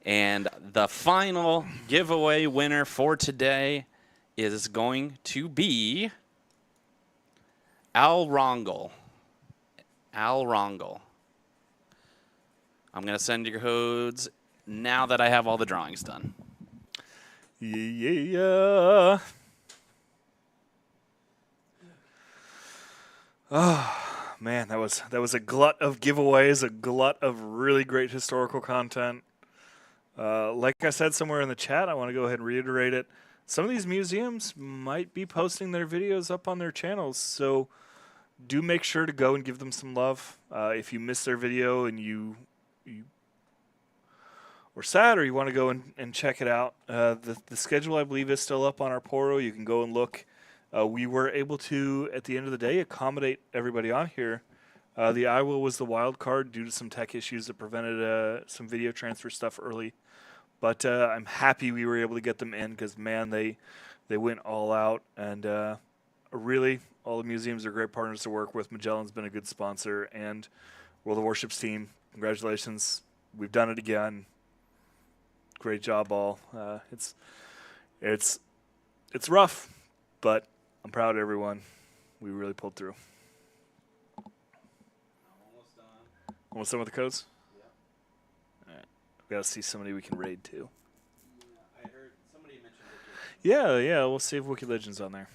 And the final giveaway winner for today is going to be Al Rongel. Al Rongel. I'm going to send your codes now that I have all the drawings done. Yeah. Oh, man, that was a glut of giveaways, a glut of really great historical content. Like I said somewhere in the chat, I want to go ahead and reiterate it. Some of these museums might be posting their videos up on their channels, so do make sure to go and give them some love. If you missed their video and you were sad or you want to go and check it out, the schedule, I believe, is still up on our Poro. You can go and look. We were able to, at the end of the day, accommodate everybody on here. The Iowa was the wild card due to some tech issues that prevented some video transfer stuff early. But I'm happy we were able to get them in because, man, they went all out. And really, all the museums are great partners to work with. Magellan's been a good sponsor. And World of Warships team, congratulations. We've done it again. Great job, all. It's rough, but I'm proud of everyone. We really pulled through. Almost done with the codes? Yeah. All right. We got to see somebody we can raid too. Yeah, I heard somebody mention Wicked Legends. Yeah, we'll save Wicked Legends on there.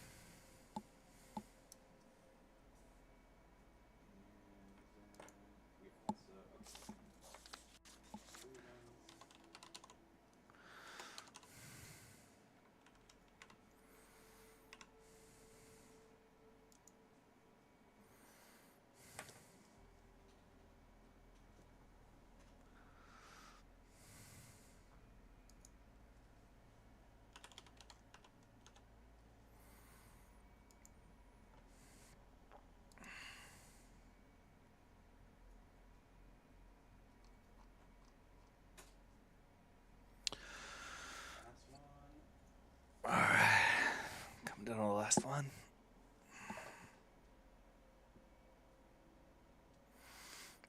Down to the last one.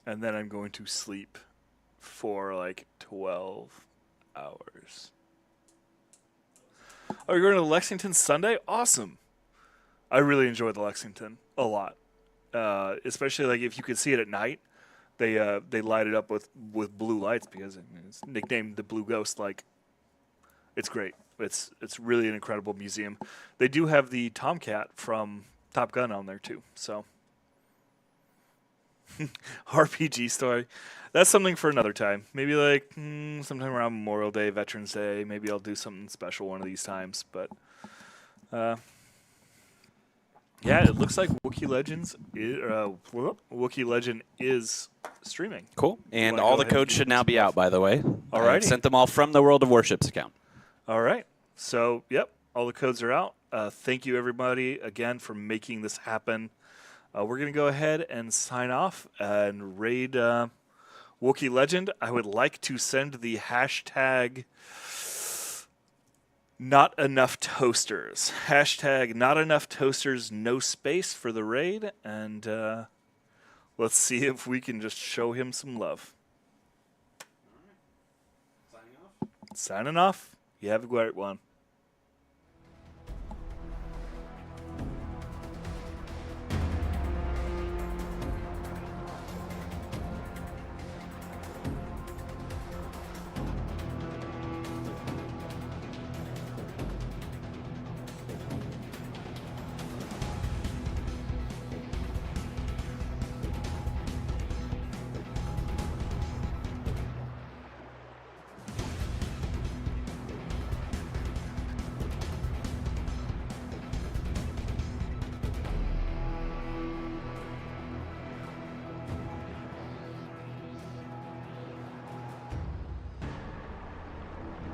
and then I'm going to sleep for like 12 hours. Oh, you're going to Lexington Sunday? Awesome. I really enjoyed the Lexington a lot, especially like if you could see it at night. They light it up with blue lights because it's nicknamed the Blue Ghost. Like, it's great. It's really an incredible museum. They do have the Tomcat from Top Gun on there too. So RPG story. That's something for another time. Maybe like sometime around Memorial Day, Veterans Day. Maybe I'll do something special one of these times. But yeah, it looks like Wookiee Legend is streaming. Cool. And all the codes should now be out, by the way. All right. Sent them all from the World of Warships account. All right. So, yep, all the codes are out. Thank you, everybody, again, for making this happen. We're going to go ahead and sign off and raid Wookiee Legend. I would like to send the hashtag not enough toasters. Hashtag not enough toasters, no space for the raid. And let's see if we can just show him some love. Signing off. You have a great one.